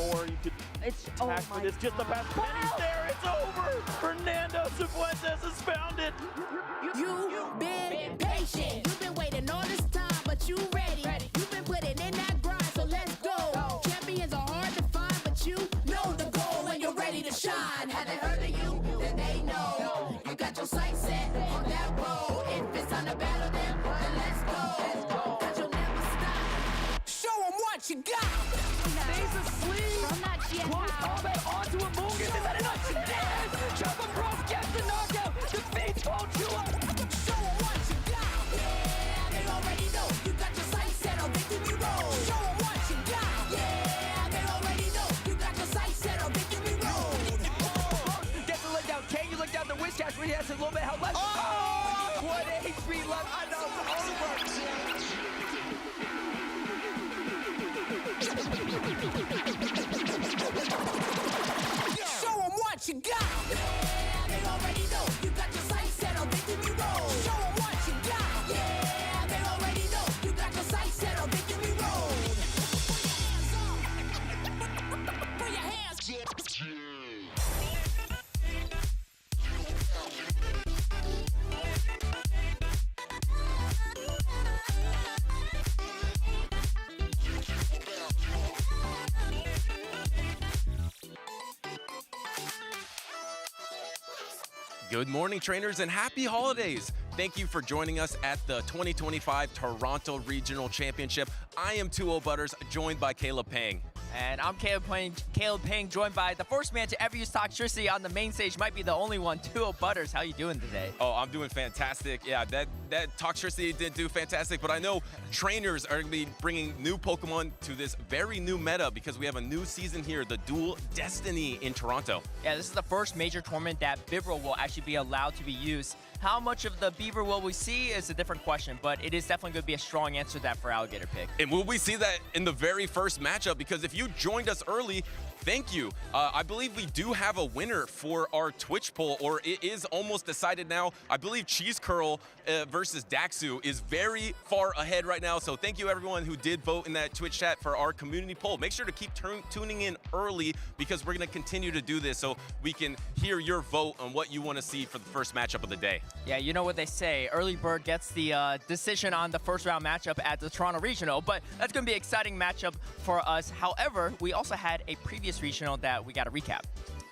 or you could attack for this. Just the pass. Penny's there. It's over. Fernando Cifuentes has found it. You've been patient. You've been waiting all this time, but you ready. You've been putting in that grind, so let's go. Champions are hard to find, but you know the goal when you're ready to shine. Have they heard of you? Then they know. You got your sights set on that road. If it's on the battle, then let's go. Cause you'll never stop. Show them what you got. Stays asleep. From that Jackal. Close combat onto a Mungus. Is that enough? Yes! Jump across, gets the knockout. Defeats Voltua. Show them what you got. Yeah, they already know. You got your sights set on victory road. Show them what you got. Yeah, they already know. You got your sights set on victory road. Gets the leg down. Can you look down the wish cash when he has a little bit of health left? Oh! What HP left. I know it's over. Show them what you got. Yeah, they already know. You got your sights set on victory road. Show them what you got. Yeah, they already know. You got your sights set on victory road. Put your hands up. Good morning, trainers, and happy holidays. Thank you for joining us at the 2025 Toronto Regional Championship. I am 2-0 Butters, joined by Caleb Pang. And I'm Caleb Pang, joined by the first man to ever use Toxtricity on the main stage. Might be the only one, 2-0 Butters. How you doing today? Oh, I'm doing fantastic. Yeah, that Toxtricity didn't do fantastic, but I know trainers are going to be bringing new Pokemon to this very new meta because we have a new season here, the Dual Destiny in Toronto. Yeah, this is the first major tournament that Bibarel will actually be allowed to be used. How much of the Beaver will we see is a different question, but it is definitely going to be a strong answer to that for Alligator Pick. And will we see that in the very first matchup? Because if you joined us early, thank you. I believe we do have a winner for our Twitch poll, or it is almost decided now. I believe Cheese Curl versus Daxu is very far ahead right now. So thank you everyone who did vote in that Twitch chat for our community poll. Make sure to keep tuning in early because we're going to continue to do this so we can hear your vote on what you want to see for the first matchup of the day. Yeah, you know what they say. Early bird gets the decision on the first round matchup at the Toronto Regional, but that's going to be an exciting matchup for us. However, we also had a previous regional that we got to recap.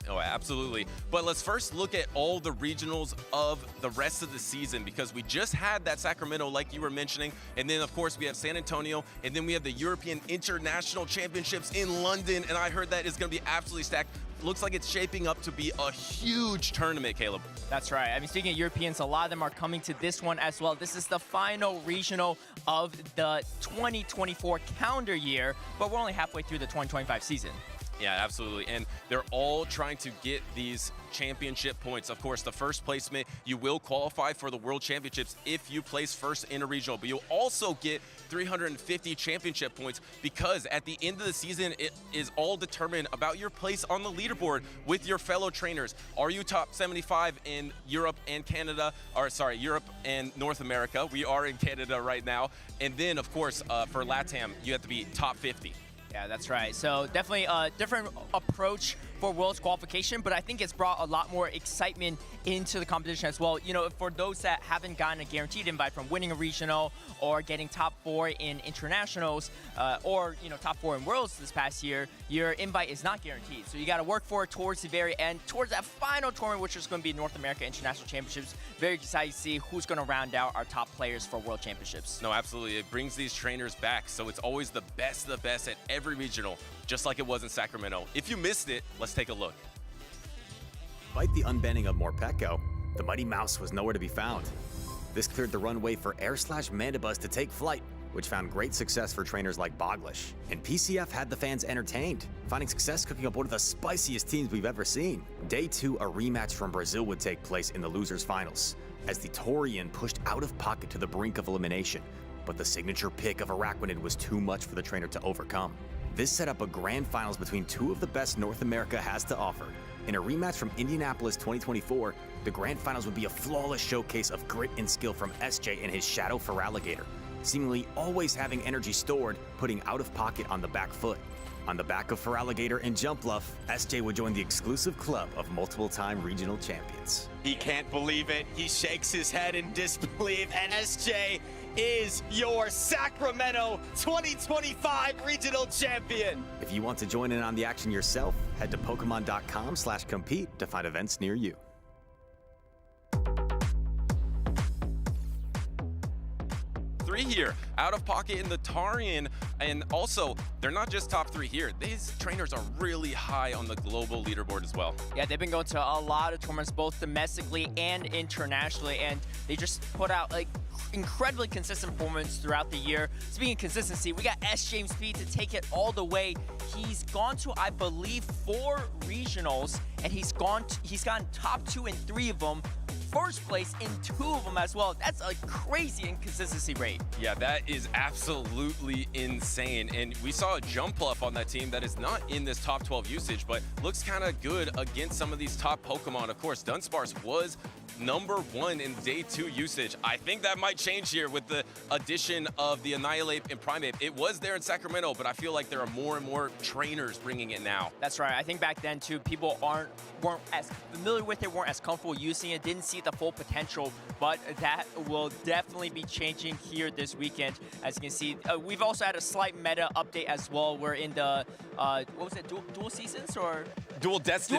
Oh, absolutely. But let's first look at all the regionals of the rest of the season because we just had that Sacramento, like you were mentioning. And then, of course, we have San Antonio. And then we have the European International Championships in London. And I heard that is going to be absolutely stacked. Looks like it's shaping up to be a huge tournament, Caleb. That's right. I mean, speaking of Europeans, a lot of them are coming to this one as well. This is the final regional of the 2024 calendar year, but we're only halfway through the 2025 season. Yeah, absolutely. And they're all trying to get these championship points. Of course, the first placement, you will qualify for the World Championships if you place first in a regional, but you'll also get 350 championship points because at the end of the season, it is all determined about your place on the leaderboard with your fellow trainers. Are you top 75 in Europe and Canada, or sorry, Europe and North America? We are in Canada right now. And then, of course, for LATAM, you have to be top 50. Yeah, that's right. So definitely a different approach for Worlds qualification, but I think it's brought a lot more excitement into the competition as well. You know, for those that haven't gotten a guaranteed invite from winning a regional or getting top 4 in internationals or, you know, top 4 in Worlds this past year, your invite is not guaranteed. So you got to work for it towards the very end, towards that final tournament, which is going to be North America International Championships. Very excited to see who's going to round out our top players for World Championships. No, absolutely. It brings these trainers back. So it's always the best of the best at every regional, just like it was in Sacramento. If you missed it, let's take a look. Despite the unbanning of Morpeko, the Mighty Mouse was nowhere to be found. This cleared the runway for Air/Mandibuzz to take flight, which found great success for trainers like Boglish. And PCF had the fans entertained, finding success cooking up one of the spiciest teams we've ever seen. Day 2, a rematch from Brazil would take place in the losers finals, as the Torian pushed out of pocket to the brink of elimination, but the signature pick of Araquanid was too much for the trainer to overcome. This set up a grand finals between two of the best North America has to offer. In a rematch from Indianapolis 2024, the grand finals would be a flawless showcase of grit and skill from SJ and his Shadow Feraligatr, seemingly always having energy stored, putting out of pocket on the back foot. On the back of Feraligatr and Jumpluff, SJ would join the exclusive club of multiple-time regional champions. He can't believe it. He shakes his head in disbelief, and SJ is your Sacramento 2025 regional champion. If you want to join in on the action yourself, head to Pokemon.com/compete to find events near you. Three here, out of pocket in the Tarian, and also they're not just top 3 here. These trainers are really high on the global leaderboard as well. Yeah, they've been going to a lot of tournaments, both domestically and internationally, and they just put out like incredibly consistent performance throughout the year. Speaking of consistency, we got SJ Speed to take it all the way. He's gone to, I believe, 4 regionals, and he's gotten top 2 in 3 of them. First place in 2 of them as well. That's a crazy inconsistency rate. Yeah, that is absolutely insane. And we saw a Jumpluff on that team that is not in this top 12 usage, but looks kind of good against some of these top Pokemon. Of course, Dunsparce was #1 in day 2 usage. I think that might change here with the addition of the Annihilate and Primeape. It was there in Sacramento, but I feel like there are more and more trainers bringing it now. That's right. I think back then too, people weren't as familiar with it, weren't as comfortable using it, didn't see the full potential, but that will definitely be changing here this weekend. As you can see, we've also had a slight meta update as well. We're in the, what was it, dual seasons or? Dual Destiny.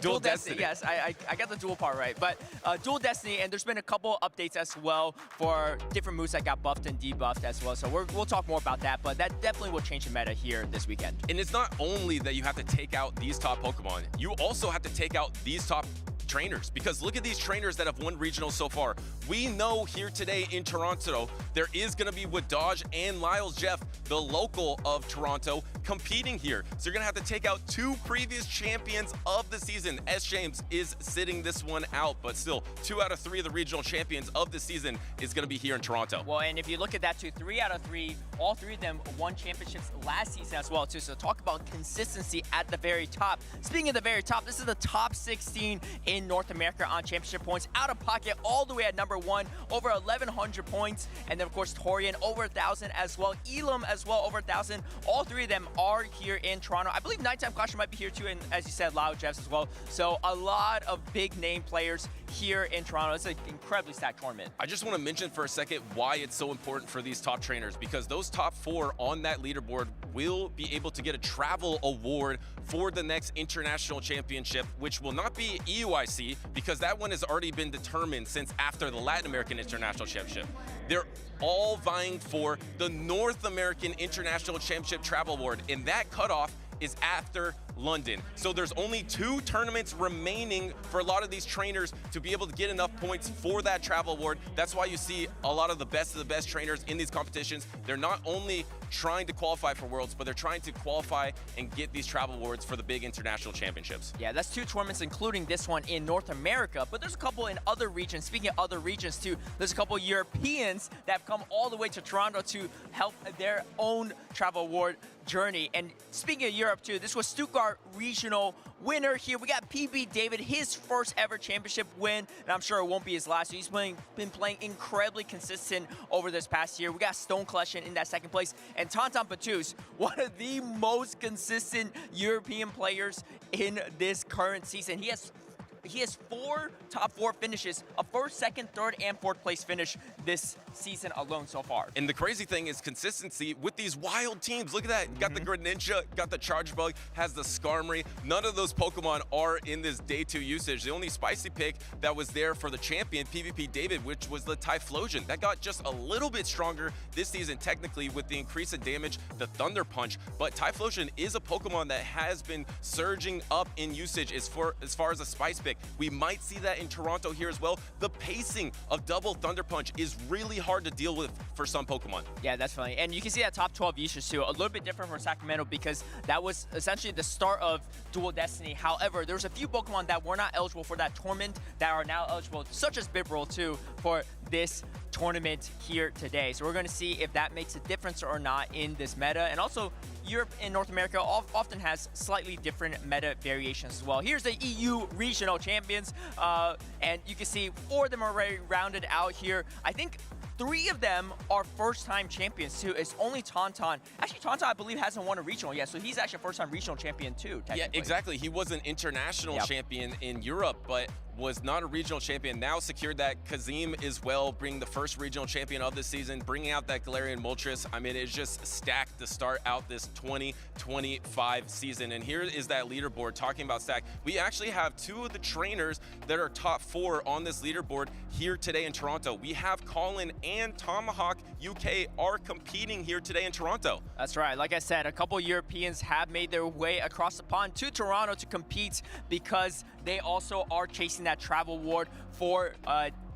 Dual Destiny, yes. I got the dual part right. But Dual Destiny, and there's been a couple updates as well for different moves that got buffed and debuffed as well. So we'll talk more about that, but that definitely will change the meta here this weekend. And it's not only that you have to take out these top Pokemon, you also have to take out these top trainers, because look at these trainers that have won regionals so far. We know here today in Toronto, there is going to be Wadaj and Lyle's Jeff, the local of Toronto, competing here. So you're going to have to take out 2 previous champions of the season. S. James is sitting this one out, but still 2 out of 3 of the regional champions of the season is going to be here in Toronto. Well, and if you look at that too, 3 out of 3, all 3 of them won championships last season as well too. So talk about consistency at the very top. Speaking of the very top, this is the top 16 in North America on championship points, out of pocket all the way at #1, over 1,100 points, and then of course Torian over 1,000 as well, Elam as well over 1,000. All 3 of them are here in Toronto. I believe Nighttime Caution might be here too, and as you said, Lyle Jeffs as well. So a lot of big name players here in Toronto. It's an incredibly stacked tournament. I just want to mention for a second why it's so important for these top trainers, because those top 4 on that leaderboard will be able to get a travel award for the next international championship, which will not be EUIC, because that one has already been determined since after the Latin American International Championship. They're all vying for the North American International Championship Travel Award, and that cutoff is after London. So there's only 2 tournaments remaining for a lot of these trainers to be able to get enough points for that travel award. That's why you see a lot of the best trainers in these competitions. They're not only trying to qualify for Worlds, but they're trying to qualify and get these travel awards for the big international championships. Yeah, that's 2 tournaments, including this one in North America, but there's a couple in other regions. Speaking of other regions too, there's a couple Europeans that have come all the way to Toronto to help their own travel award journey. And speaking of Europe too, this was Stuttgart regional winner here. We got PB David, his first ever championship win, and I'm sure it won't be his last. He's been playing incredibly consistent over this past year. We got Stone Collection in that 2nd place, and Tonton Patus, one of the most consistent European players in this current season. He has 4 top 4 finishes, a 1st, 2nd, 3rd, and 4th place finish this season alone so far. And the crazy thing is consistency with these wild teams. Look at that. Got the Greninja, got the Charge Bug, has the Skarmory. None of those Pokemon are in this day 2 usage. The only spicy pick that was there for the champion, PvP David, which was the Typhlosion. That got just a little bit stronger this season technically with the increase in damage, the Thunder Punch. But Typhlosion is a Pokemon that has been surging up in usage as far as a spice pick. We might see that in Toronto here as well. The pacing of double Thunder Punch is really hard to deal with for some Pokemon. Yeah, that's funny. And you can see that top 12 usage too, a little bit different for Sacramento because that was essentially the start of Dual Destiny. However, there's a few Pokemon that were not eligible for that tournament that are now eligible, such as Bibarel too, for this tournament here today. So we're going to see if that makes a difference or not in this meta. And also, Europe and North America often has slightly different meta variations as well. Here's the EU regional champions, and you can see 4 of them are already rounded out here. I think 3 of them are first-time champions too. It's only Tauntaun. Actually, Tauntaun, I believe, hasn't won a regional yet, so he's actually a first-time regional champion too, technically. Yeah, exactly. He was an international champion in Europe, but was not a regional champion. Now secured that. Kazim as well, bringing the first regional champion of the season, bringing out that Galarian Moltres. I mean, it's just stacked to start out this 2025 season. And here is that leaderboard. Talking about stack, we actually have 2 of the trainers that are top 4 on this leaderboard here today in Toronto. We have Colin and Tomahawk UK are competing here today in Toronto. That's right. Like I said, a couple Europeans have made their way across the pond to Toronto to compete because they also are chasing that travel award for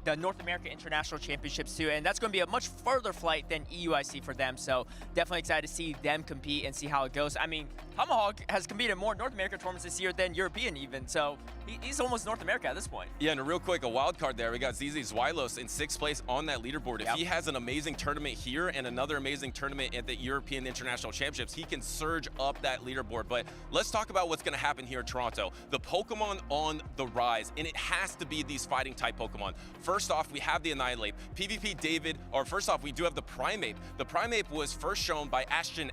the North American International Championships too, and that's going to be a much further flight than EUIC for them, so definitely excited to see them compete and see how it goes. I mean, Tomahawk has competed in more North American tournaments this year than European even, so he's almost North America at this point. Yeah, and real quick, a wild card there. We got ZZ Zwylos in 6th place on that leaderboard. If he has an amazing tournament here and another amazing tournament at the European International Championships, he can surge up that leaderboard. But let's talk about what's going to happen here in Toronto. The Pokemon on the rise, and it has to be these fighting type Pokemon. First off, we have the Annihilate. PvP David, or first off, we do have the Primeape. The Primeape was first shown by JJan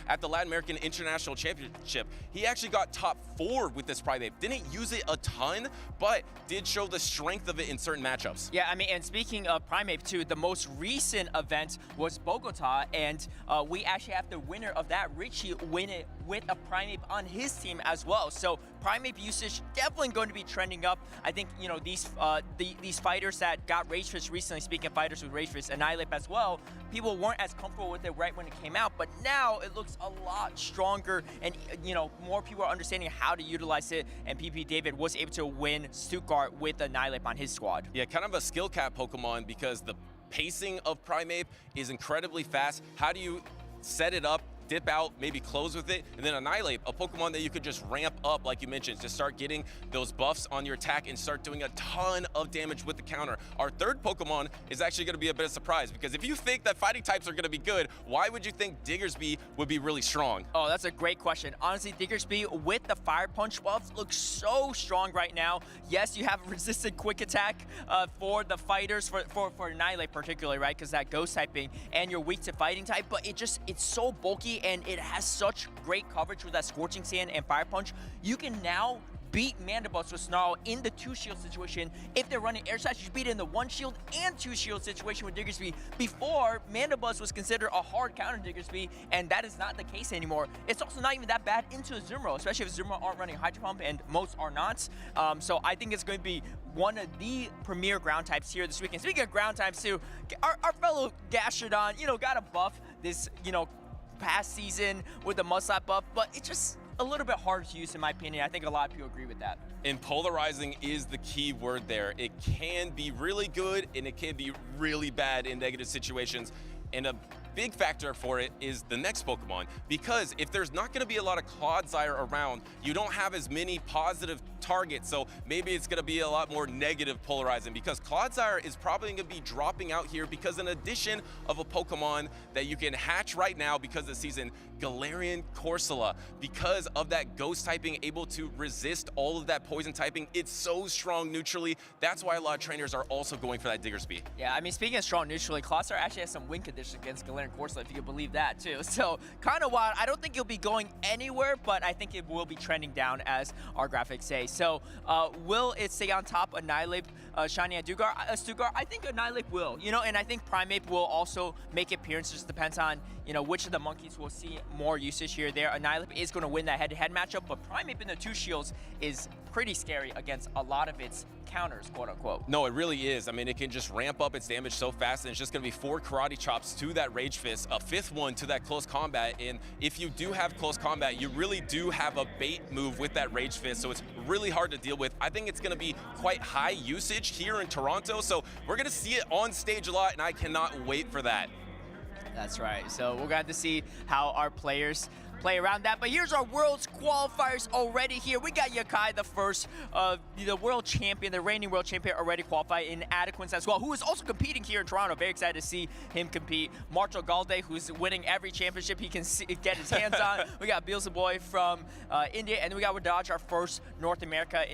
at the Latin American International Championship. He actually got top 4 with this Primeape. Didn't use it a ton, but did show the strength of it in certain matchups. Yeah, I mean, and speaking of Primeape too, the most recent event was Bogota, and we actually have the winner of that, Richie, win it with a Primeape on his team as well. So Primeape usage definitely going to be trending up. I think, you know, these fighters that got Rage Fist recently, speaking of fighters with Rage Fist and Annihilate as well, people weren't as comfortable with it right when it came out, but now it looks a lot stronger, and you know, more people are understanding how to utilize it, and PP David was able to win Stuttgart with Annihilate on his squad. Yeah, kind of a skill cap Pokemon because the pacing of Primeape is incredibly fast. How do you set it up, dip out, maybe close with it, and then Annihilate, a Pokemon that you could just ramp up, like you mentioned, to start getting those buffs on your attack and start doing a ton of damage with the counter. Our third Pokemon is actually going to be a bit of a surprise, because if you think that fighting types are going to be good, why would you think Diggersby would be really strong? Oh, that's a great question. Honestly, Diggersby with the Fire Punch buffs looks so strong right now. Yes, you have resisted quick attack for the fighters, for Annihilate particularly, right? Because that ghost typing, and you're weak to fighting type, but it's so bulky, and it has such great coverage with that Scorching Sand and Fire Punch. You can now beat Mandibuzz with Snarl in the 2-shield situation. If they're running Air Slash, you beat it in the 1-shield and 2-shield situation with Diggersby. Before, Mandibuzz was considered a hard counter Diggersby, and that is not the case anymore. It's also not even that bad into Azumarill, especially if Azumarill aren't running Hydro Pump, and most are not. So I think it's going to be one of the premier ground types here this weekend. Speaking of ground types too, our fellow Gastrodon, you know, got a buff this, you know, past season with the Mudslap buff, but it's just a little bit hard to use in my opinion. I think a lot of people agree with that. And polarizing is the key word there. It can be really good and it can be really bad in negative situations. And a big factor for it is the next Pokemon, because if there's not going to be a lot of Clodsire around, you don't have as many positive targets, so maybe it's going to be a lot more negative polarizing, because Clodsire is probably going to be dropping out here because in addition of a Pokemon that you can hatch right now because of the season, Galarian Corsola, because of that ghost typing, able to resist all of that poison typing, it's so strong neutrally. That's why a lot of trainers are also going for that Diggersby. Yeah, I mean, speaking of strong neutrally, Clodsire actually has some win conditions against Galarian Corsola, if you can believe that too. So kind of wild. I don't think he'll be going anywhere, but I think it will be trending down as our graphics say. So will it stay on top, Annihilate, Shiny and Stuttgart? I think Annihilate will, you know, and I think Primeape will also make appearances. Just depends on, you know, which of the monkeys will see more usage here or there. Annihilate is going to win that head-to-head matchup, but Primeape in the 2 shields is pretty scary against a lot of its counters, quote unquote. No, it really is. I mean, it can just ramp up its damage so fast, and it's just going to be 4 Karate Chops to that Rage Fist, a 5th one to that close combat. And if you do have close combat, you really do have a bait move with that Rage Fist, so it's really hard to deal with. I think it's going to be quite high usage here in Toronto, so we're going to see it on stage a lot, and I cannot wait for that. That's right. So we're going to have to see how our players play around that. But here's our World's qualifiers already here. We got Yakai, the first, the world champion, the reigning world champion, already qualified in Inadequance as well, who is also competing here in Toronto. Very excited to see him compete. Marcho Galde, who's winning every championship he can get his hands on. We got Boy from India, and then we got Wadaj, our first North America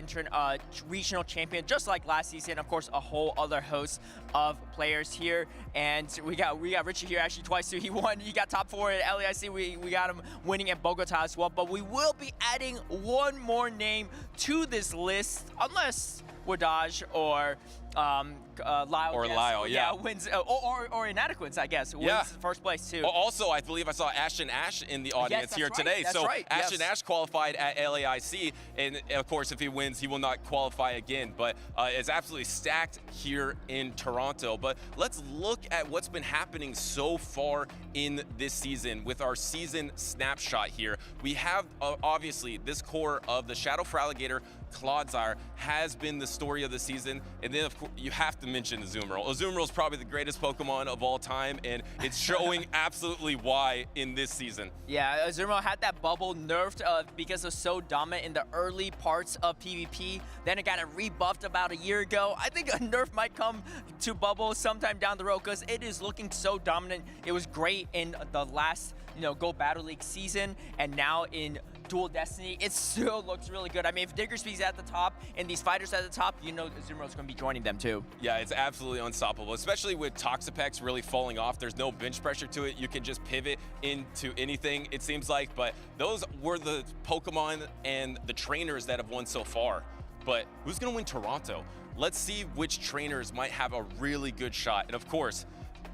regional champion, just like last season. Of course, a whole other host of players here, and we got Richie here actually twice too. He won. He got top 4 at LAIC. We got him winning at Bogota as well. But we will be adding one more name to this list, unless Wadaj or Lyle. Or Lyle, yeah. Wins, or Inadequance, I guess, wins first place too. Also, I believe I saw Ashton Ash in the audience here today. That's so right. Ashton Ash qualified at LAIC, and of course, if he wins, he will not qualify again. But it's absolutely stacked here in Toronto. But let's look at what's been happening so far in this season with our season snapshot here. We have obviously this core of the Shadow Fraligator Clodsire has been the story of the season, and then of course you have to mention Azumarill. Azumarill is probably the greatest Pokemon of all time, and it's showing absolutely why in this season. Yeah, Azumarill had that bubble nerfed because it was so dominant in the early parts of PvP. Then it got rebuffed about a year ago. I think a nerf might come to bubble sometime down the road because it is looking so dominant. It was great in the last, Go Battle League season, and now in Dual Destiny, it still looks really good. I mean, if Diggersby's at the top and these fighters at the top, Azumarill going to be joining them too. Yeah, it's absolutely unstoppable, especially with Toxapex really falling off. There's no bench pressure to it. You can just pivot into anything, it seems like. But those were the Pokemon and the trainers that have won so far. But who's going to win Toronto? Let's see which trainers might have a really good shot. And of course,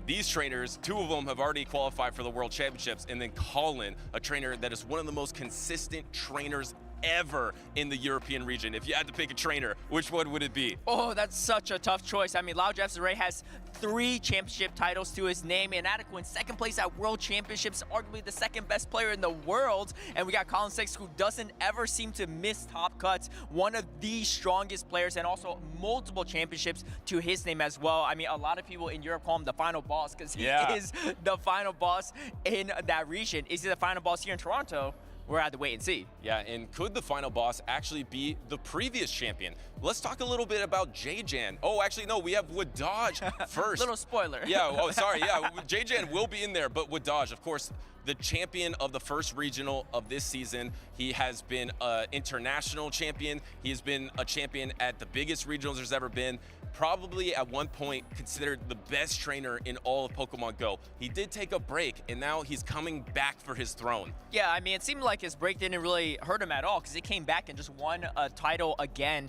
these trainers, 2 of them have already qualified for the World Championships, and then Colin, a trainer that is one of the most consistent trainers ever in the European region. If you had to pick a trainer, which one would it be? Oh, that's such a tough choice. I mean, Lau Jeffsray has 3 championship titles to his name. Inadequate, second place at World Championships, arguably the second best player in the world. And we got Colin Six, who doesn't ever seem to miss top cuts. One of the strongest players, and also multiple championships to his name as well. I mean, a lot of people in Europe call him the final boss because he is the final boss in that region. Is he the final boss here in Toronto? We're at the wait and see. Yeah, and could the final boss actually be the previous champion? Let's talk a little bit about JJan. Oh, actually, no, we have Wadaj first. Little spoiler. Yeah, oh, sorry, yeah, JJan will be in there, but Wadaj, of course, the champion of the first regional of this season. He has been an international champion. He has been a champion at the biggest regionals there's ever been. Probably at one point considered the best trainer in all of Pokemon Go. He did take a break, and now he's coming back for his throne. Yeah, I mean, it seemed like his break didn't really hurt him at all because he came back and just won a title again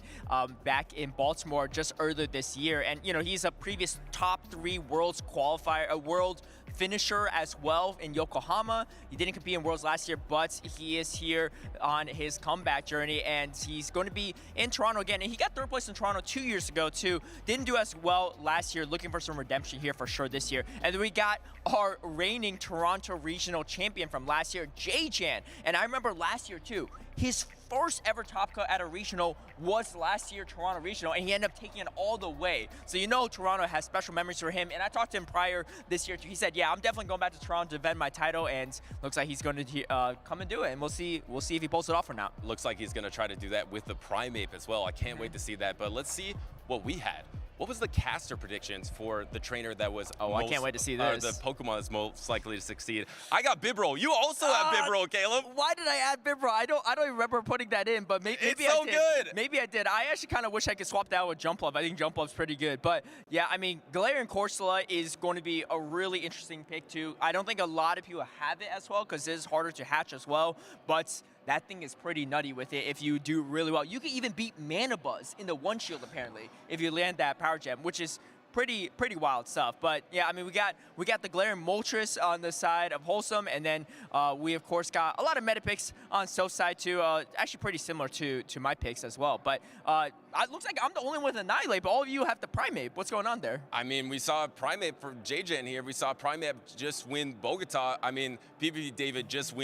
back in Baltimore just earlier this year. And, he's a previous top 3 world finisher as well in Yokohama. He didn't compete in Worlds last year, but he is here on his comeback journey, and he's going to be in Toronto again. And he got 3rd place in Toronto 2 years ago too. Didn't do as well last year. Looking for some redemption here for sure this year. And then we got our reigning Toronto Regional Champion from last year, JJan. And I remember last year too, his first ever top cut at a regional was last year Toronto Regional, and he ended up taking it all the way. So Toronto has special memories for him, and I talked to him prior this year too. He said, yeah, I'm definitely going back to Toronto to defend my title, and looks like he's going to come and do it, and we'll see if he pulls it off or not. Looks like he's going to try to do that with the Primeape as well. I can't wait to see that, but let's see what we had. What was the caster predictions for the trainer that was I can't wait to see this. The Pokemon that's most likely to succeed? I got Bibarel. You also have Bibarel, Caleb. Why did I add Bibarel? I don't even remember putting that in, but maybe it's I so did. good. Maybe I did. I actually kind of wish I could swap that with Jumpluff. I think Jumpluv's pretty good. But yeah, I mean, Galarian Corsola is going to be a really interesting pick too. I don't think a lot of people have it as well because it is harder to hatch as well, but that thing is pretty nutty with it if you do really well. You can even beat Manabuzz in the One Shield apparently if you land that Power Gem, which is pretty wild stuff. But yeah, I mean, we got the Galarian Moltres on the side of Wholesome, and then we of course got a lot of meta picks on So's side too. Actually pretty similar to my picks as well. But it looks like I'm the only one with Annihilate, but all of you have the Primeape. What's going on there? I mean, we saw Primeape for JJan here. We saw Primeape just win Bogota. I mean, PvP David just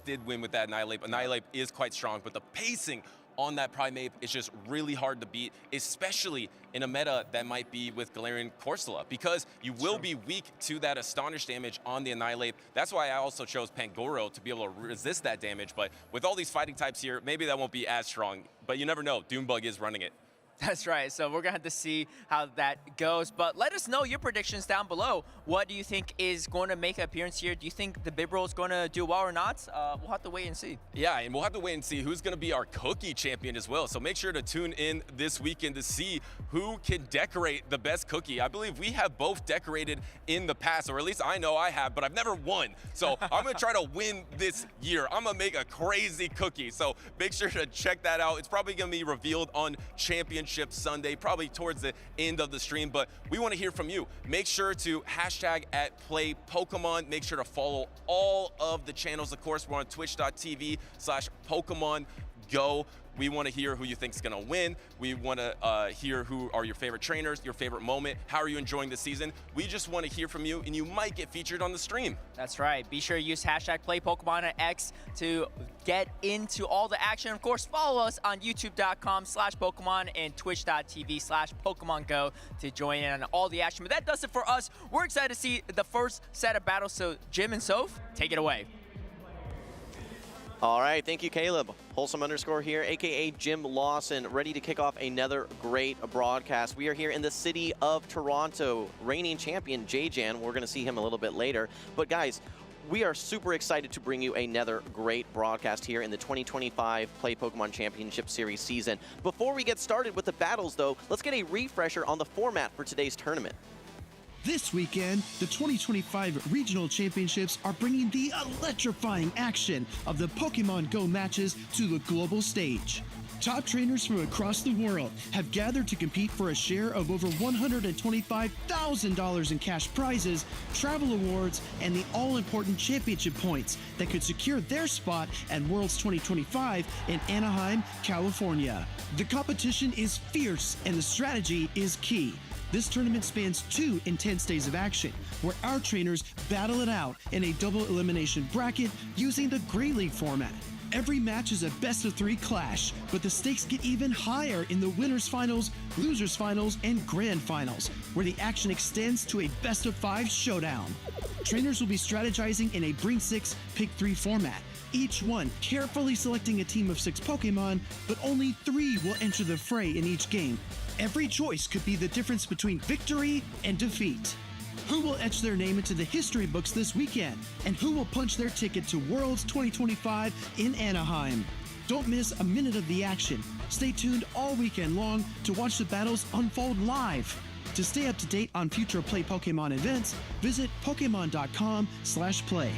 did win with that Annihilate. Annihilate is quite strong, but the pacing on that Primeape is just really hard to beat, especially in a meta that might be with Galarian Corsola, because you will be weak to that Astonish damage on the Annihilate. That's why I also chose Pangoro to be able to resist that damage, but with all these fighting types here, maybe that won't be as strong, but you never know. Doombug is running it. That's right. So we're going to have to see how that goes. But let us know your predictions down below. What do you think is going to make an appearance here? Do you think the Bibarel is going to do well or not? We'll have to wait and see. Yeah, and we'll have to wait and see who's going to be our cookie champion as well. So make sure to tune in this weekend to see who can decorate the best cookie. I believe we have both decorated in the past, or at least I know I have, but I've never won. So I'm going to try to win this year. I'm going to make a crazy cookie. So make sure to check that out. It's probably going to be revealed on Championship Sunday, probably towards the end of the stream, but we want to hear from you. Make sure to #PlayPokemon. Make sure to follow all of the channels. Of course, we're on twitch.tv/PokemonGo. We want to hear who you think is going to win. We want to hear who are your favorite trainers, your favorite moment. How are you enjoying the season? We just want to hear from you, and you might get featured on the stream. That's right. Be sure to use #PlayPokemon on X to get into all the action. Of course, follow us on youtube.com/Pokemon and twitch.tv/PokemonGo to join in on all the action. But that does it for us. We're excited to see the first set of battles. So Jim and Soph, take it away. All right, thank you, Caleb. Wholesome_ here, aka Jim Lawson, ready to kick off another great broadcast. We are here in the city of Toronto. Reigning champion JJan, we're going to see him a little bit later. But guys, we are super excited to bring you another great broadcast here in the 2025 Play Pokemon Championship Series season. Before we get started with the battles, though, let's get a refresher on the format for today's tournament. This weekend, the 2025 Regional Championships are bringing the electrifying action of the Pokemon Go matches to the global stage. Top trainers from across the world have gathered to compete for a share of over $125,000 in cash prizes, travel awards, and the all-important championship points that could secure their spot at Worlds 2025 in Anaheim, California. The competition is fierce and the strategy is key. This tournament spans 2 intense days of action, where our trainers battle it out in a double elimination bracket using the Grey League format. Every match is a best-of-3 clash, but the stakes get even higher in the winners finals, losers finals, and grand finals, where the action extends to a best-of-5 showdown. Trainers will be strategizing in a Bring 6, Pick 3 format, each one carefully selecting a team of 6 Pokemon, but only 3 will enter the fray in each game. Every choice could be the difference between victory and defeat. Who will etch their name into the history books this weekend? And who will punch their ticket to Worlds 2025 in Anaheim? Don't miss a minute of the action. Stay tuned all weekend long to watch the battles unfold live. To stay up to date on future Play Pokemon events, visit Pokemon.com/play.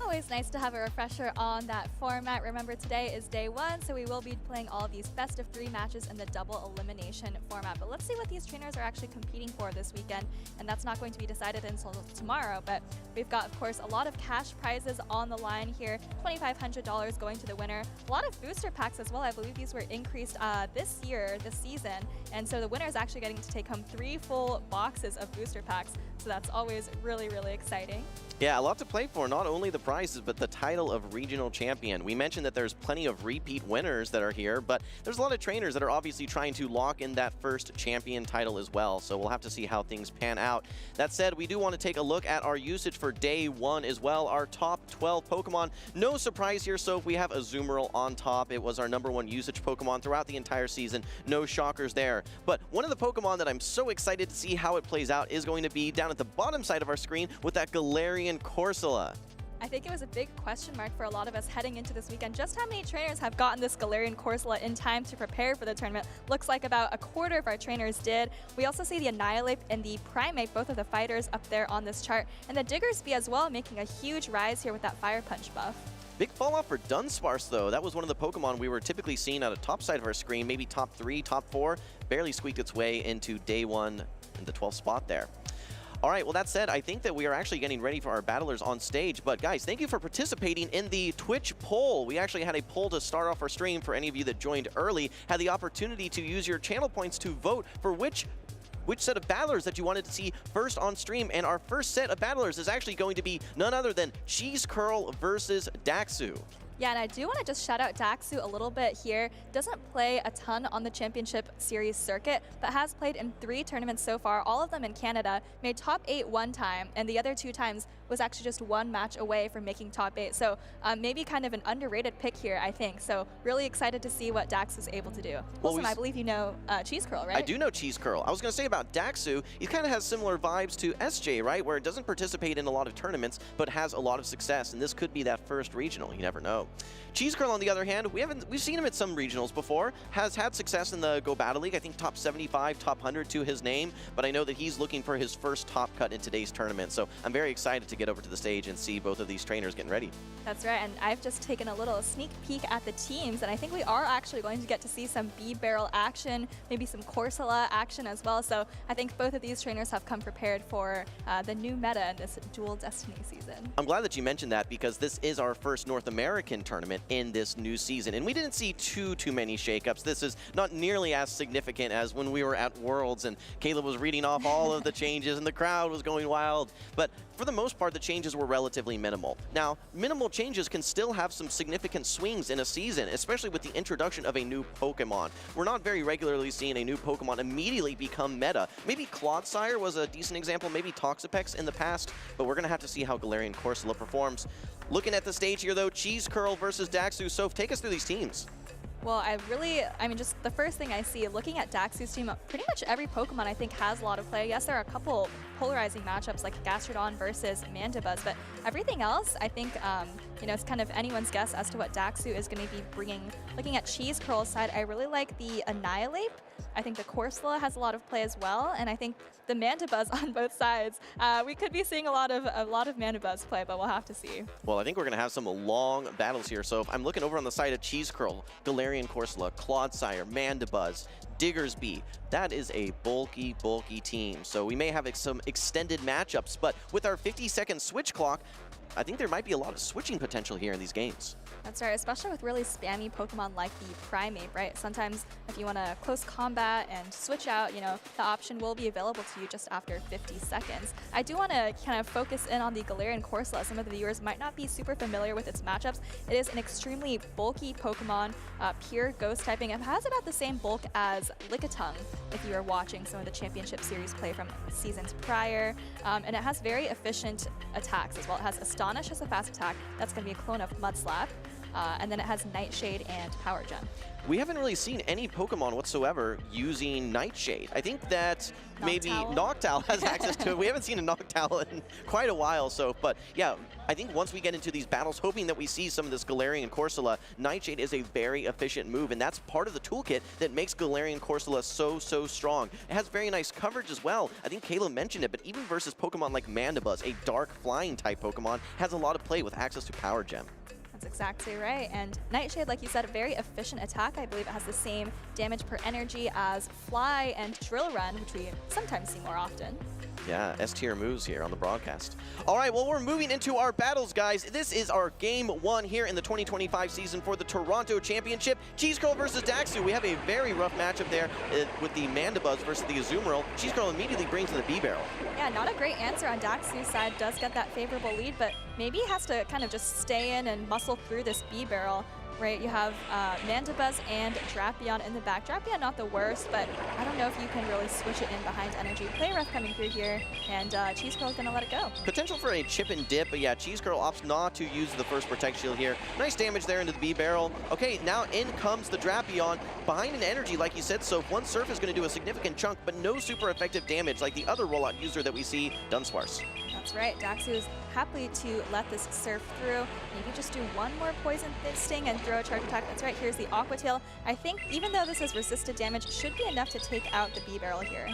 Always nice to have a refresher on that format. Remember, today is day 1, so we will be playing all of these best-of-3 matches in the double elimination format. But let's see what these trainers are actually competing for this weekend, and that's not going to be decided until tomorrow. But we've got, of course, a lot of cash prizes on the line here. $2,500 going to the winner. A lot of booster packs as well. I believe these were increased this season, and so the winner is actually getting to take home 3 full boxes of booster packs. So that's always really, really exciting. Yeah, a lot to play for, not only the prizes, but the title of regional champion. We mentioned that there's plenty of repeat winners that are here, but there's a lot of trainers that are obviously trying to lock in that first champion title as well, so we'll have to see how things pan out. That said, we do want to take a look at our usage for day 1 as well, our top 12 Pokemon. No surprise here, so we have Azumarill on top. It was our #1 usage Pokemon throughout the entire season. No shockers there. But one of the Pokemon that I'm so excited to see how it plays out is going to be down at the bottom side of our screen with that Galarian Corsola. I think it was a big question mark for a lot of us heading into this weekend. Just how many trainers have gotten this Galarian Corsola in time to prepare for the tournament? Looks like about a quarter of our trainers did. We also see the Annihilate and the Primeape, both of the fighters, up there on this chart. And the Diggersby as well, making a huge rise here with that Fire Punch buff. Big fall off for Dunsparce, though. That was one of the Pokemon we were typically seeing at the top side of our screen, maybe top 3, top 4. Barely squeaked its way into day 1 in the 12th spot there. All right, well, that said, I think that we are actually getting ready for our battlers on stage. But guys, thank you for participating in the Twitch poll. We actually had a poll to start off our stream. For any of you that joined early, had the opportunity to use your channel points to vote for which which set of battlers that you wanted to see first on stream. And our first set of battlers is actually going to be none other than Cheese Curl versus Daxu. Yeah, and I do want to just shout out Daxu a little bit here. Doesn't play a ton on the Championship Series circuit, but has played in 3 tournaments so far, all of them in Canada. Made top 8 one time, and the other 2 times was actually just 1 match away from making top 8. So maybe kind of an underrated pick here, I think. So really excited to see what Dax was able to do. Wilson, I believe you know Cheese Curl, right? I do know Cheese Curl. I was going to say about Daxu, he kind of has similar vibes to SJ, right? Where it doesn't participate in a lot of tournaments, but has a lot of success, and this could be that first regional. You never know. Cheese Curl, on the other hand, we've seen him at some regionals before, has had success in the Go Battle League. I think top 75, top 100 to his name, but I know that he's looking for his first top cut in today's tournament. So I'm very excited to get over to the stage and see both of these trainers getting ready. That's right, and I've just taken a little sneak peek at the teams, and I think we are actually going to get to see some B-Barrel action, maybe some Corsola action as well. So I think both of these trainers have come prepared for the new meta in this Dual Destiny season. I'm glad that you mentioned that, because this is our first North American tournament in this new season, and we didn't see too many shakeups. This is not nearly as significant as when we were at Worlds and Caleb was reading off all of the changes and the crowd was going wild. But for the most part, the changes were relatively minimal. Now, minimal changes can still have some significant swings in a season, especially with the introduction of a new Pokemon. We're not very regularly seeing a new Pokemon immediately become meta. Maybe Clodsire was a decent example, maybe Toxapex in the past, but we're going to have to see how Galarian Corsola performs. Looking at the stage here, though, Cheese Curl versus Daxu. Soph, take us through these teams. Well, I mean, just the first thing I see, looking at Daxu's team, pretty much every Pokemon I think has a lot of play. Yes, there are a couple polarizing matchups like Gastrodon versus Mandibuzz, but everything else, I think, you know, it's kind of anyone's guess as to what Daxu is going to be bringing. Looking at Cheese Curl's side, I really like the Annihilate. I think the Corsola has a lot of play as well, and I think the Mandibuzz on both sides. We could be seeing a lot of Mandibuzz play, but we'll have to see. Well, I think we're going to have some long battles here. So if I'm looking over on the side of Cheese Curl, Galarian Corsola, Clodsire, Mandibuzz, Diggersby. That is a bulky team. So we may have some extended matchups, but with our 50-second switch clock, I think there might be a lot of switching potential here in these games. That's right, especially with really spammy Pokemon like the Primeape, right? Sometimes if you want to close combat and switch out, you know, the option will be available to you just after 50 seconds. I do want to kind of focus in on the Galarian Corsola. Some of the viewers might not be super familiar with its matchups. It is an extremely bulky Pokemon, pure ghost typing. It has about the same bulk as Lickitung if you are watching some of the Championship Series play from seasons prior. And it has very efficient attacks as well. It has Astonish as a fast attack. That's going to be a clone of Mudslap. And then it has Nightshade and Power Gem. We haven't really seen any Pokemon whatsoever using Nightshade. I think that maybe Noctowl has access to it. We haven't seen a Noctowl in quite a while, so, but yeah, I think once we get into these battles, hoping that we see some of this Galarian Corsola, Nightshade is a very efficient move, and that's part of the toolkit that makes Galarian Corsola so strong. It has very nice coverage as well. I think Caleb mentioned it, but even versus Pokemon like Mandibuzz, a dark flying type Pokemon, has a lot of play with access to Power Gem. That's exactly right. And Nightshade, like you said, a very efficient attack. I believe it has the same damage per energy as Fly and Drill Run, which we sometimes see more often. Yeah, S-tier moves here on the broadcast. All right, well, we're moving into our battles, guys. This is our game 1 here in the 2025 season for the Toronto Championship. Cheese Curl versus Daxu. We have a very rough matchup there with the Mandibuzz versus the Azumarill. Cheese Curl immediately brings in the B-Barrel. Yeah, not a great answer on Daxu's side. Does get that favorable lead, but maybe he has to kind of just stay in and muscle through this B-Barrel. Right, you have Mandibuzz and Drapion in the back. Drapion not the worst, but I don't know if you can really switch it in behind energy. Play rough coming through here, and Cheese Curl is going to let it go. Potential for a chip and dip, but yeah, Cheese Curl opts not to use the first Protect Shield here. Nice damage there into the B-Barrel. Okay, now in comes the Drapion. Behind an energy, like you said, so one Surf is going to do a significant chunk, but no super effective damage like the other rollout user that we see, Dunsparce. That's right, Daxu is happy to let this Surf through. Maybe just do one more Poison Sting and throw a charge attack. That's right, here's the Aqua Tail. I think even though this is resisted damage, should be enough to take out the B-Barrel here.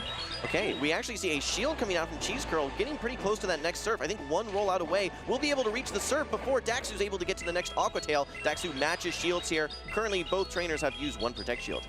Okay, we actually see a shield coming out from Cheese Curl, getting pretty close to that next Surf. I think one rollout away will be able to reach the Surf before Daxu's able to get to the next Aqua Tail. Daxu matches shields here. Currently, both trainers have used one Protect Shield.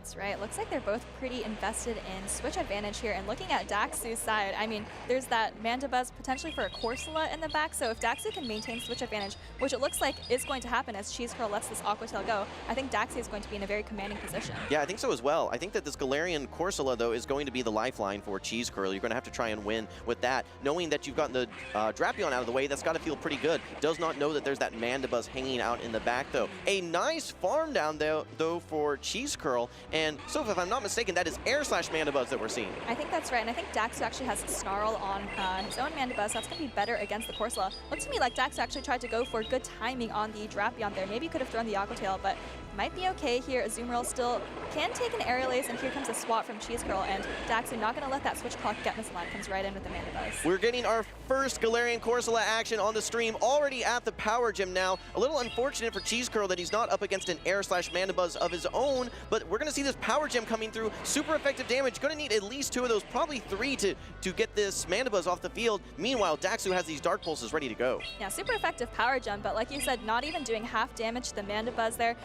That's right. Looks like they're both pretty invested in switch advantage here. And looking at Daxu's side, I mean, there's that Mandibuzz potentially for a Corsola in the back. So if Daxu can maintain switch advantage, which it looks like is going to happen as Cheese Curl lets this Aqua Tail go, I think Daxu is going to be in a very commanding position. Yeah, I think so as well. I think that this Galarian Corsola, though, is going to be the lifeline for Cheese Curl. You're going to have to try and win with that. Knowing that you've gotten the Drapion out of the way, that's got to feel pretty good. Does not know that there's that Mandibuzz hanging out in the back, though. A nice farm down, though, for Cheese Curl. And so if I'm not mistaken, that is Air Slash Mandibuzz that we're seeing. I think that's right, and I think Daxu actually has Snarl on his own Mandibuzz, so that's going to be better against the Corsola. Looks to me like Daxu actually tried to go for good timing on the Drapion there. Maybe he could have thrown the Aqua Tail, but might be okay here. Azumarill still can take an Aerial Ace, and here comes a swat from Cheese Curl, and Daxu not going to let that switch clock get misaligned. Comes right in with the Mandibuzz. We're getting our first Galarian Corsola action on the stream, already at the Power Gym now. A little unfortunate for Cheese Curl that he's not up against an Air Slash Mandibuzz of his own, but we're going to see this Power Gem coming through. Super effective damage. Going to need at least 2 of those, probably 3 to get this Mandibuzz off the field. Meanwhile, Daxu has these Dark Pulses ready to go. Yeah, super effective Power Gem, but like you said, not even doing half damage to the Mandibuzz there.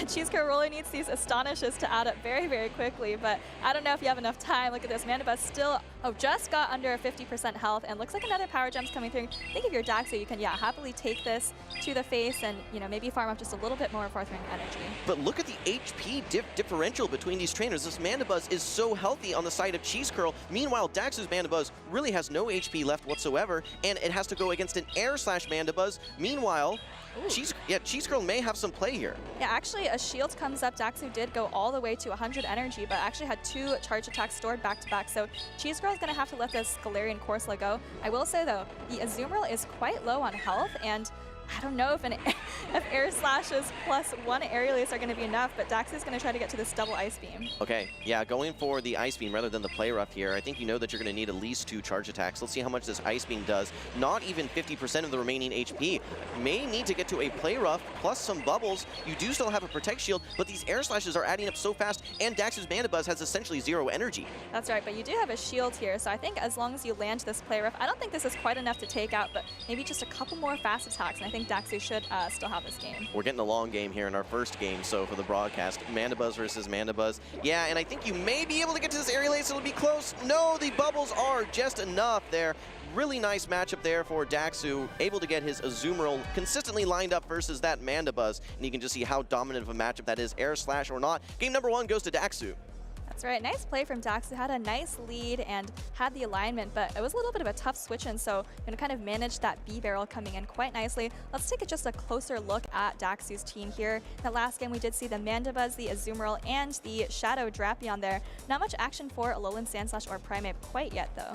Cheese Curl really needs these Astonishes to add up very, very quickly, but I don't know if you have enough time. Look at this, Mandibuzz still, just got under 50% health, and looks like another Power Gem's coming through. I think if you're Daxu, you can, happily take this to the face and, maybe farm up just a little bit more fourth ring energy. But look at the HP differential between these trainers. This Mandibuzz is so healthy on the side of Cheese Curl. Meanwhile, Daxu's Mandibuzz really has no HP left whatsoever, and it has to go against an Air Slash Mandibuzz. Meanwhile, Cheese Curl may have some play here. Yeah, actually, a shield comes up. Daxu did go all the way to 100 energy, but actually had 2 charge attacks stored back-to-back. So Cheese Curl is going to have to let this Galarian Corsola go. I will say, though, the Azumarill is quite low on health, and I don't know if if Air Slashes plus 1 Aerial Ace are going to be enough, but Daxu is going to try to get to this double Ice Beam. Okay, yeah, going for the Ice Beam rather than the Play Rough here. I think you know that you're going to need at least 2 charge attacks. Let's see how much this Ice Beam does. Not even 50% of the remaining HP. May need to get to a Play Rough plus some bubbles. You do still have a Protect Shield, but these Air Slashes are adding up so fast, and Daxu's Mandibuzz has essentially 0 energy. That's right, but you do have a shield here, so I think as long as you land this Play Rough, I don't think this is quite enough to take out, but maybe just a couple more fast attacks, and I think Daxu should still have this game. We're getting a long game here in our first game, so for the broadcast, Mandibuzz versus Mandibuzz. Yeah, and I think you may be able to get to this Aerial Ace. It'll be close. No, the bubbles are just enough there. Really nice matchup there for Daxu, able to get his Azumarill consistently lined up versus that Mandibuzz, and you can just see how dominant of a matchup that is, Air Slash or not. Game number 1 goes to Daxu. That's right, nice play from Daxu, had a nice lead and had the alignment, but it was a little bit of a tough switch in, so kind of managed that B barrel coming in quite nicely. Let's take just a closer look at Daxu's team here. In the last game, we did see the Mandibuzz, the Azumarill, and the Shadow Drapion there. Not much action for Alolan Sandslash or Primeape quite yet, though.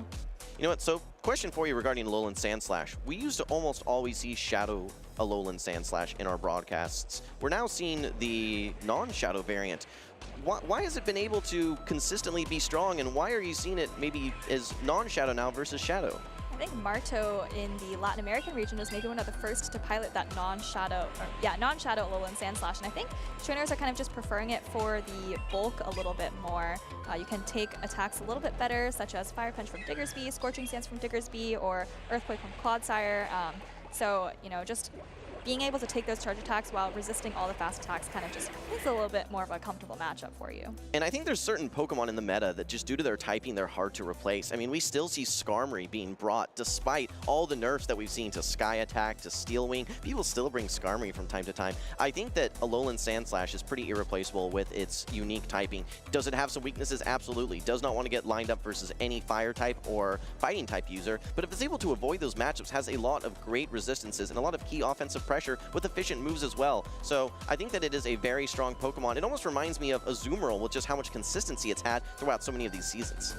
You know what, so question for you regarding Alolan Sandslash. We used to almost always see Shadow Alolan Sandslash in our broadcasts. We're now seeing the non-Shadow variant. Why has it been able to consistently be strong, and why are you seeing it maybe as non-Shadow now versus Shadow? I think Marto in the Latin American region was maybe one of the first to pilot that non-Shadow Alolan Sandslash, and I think trainers are kind of just preferring it for the bulk a little bit more. You can take attacks a little bit better, such as Fire Punch from Diggersby, Scorching Sands from Diggersby, or Earthquake from Clodsire. So, just being able to take those charge attacks while resisting all the fast attacks kind of just makes it a little bit more of a comfortable matchup for you. And I think there's certain Pokemon in the meta that just due to their typing, they're hard to replace. I mean, we still see Skarmory being brought despite all the nerfs that we've seen to Sky Attack, to Steel Wing. People still bring Skarmory from time to time. I think that Alolan Sandslash is pretty irreplaceable with its unique typing. Does it have some weaknesses? Absolutely. Does not want to get lined up versus any Fire type or Fighting type user, but if it's able to avoid those matchups, has a lot of great resistances and a lot of key offensive pressure with efficient moves as well. So I think that it is a very strong Pokemon. It almost reminds me of Azumarill with just how much consistency it's had throughout so many of these seasons.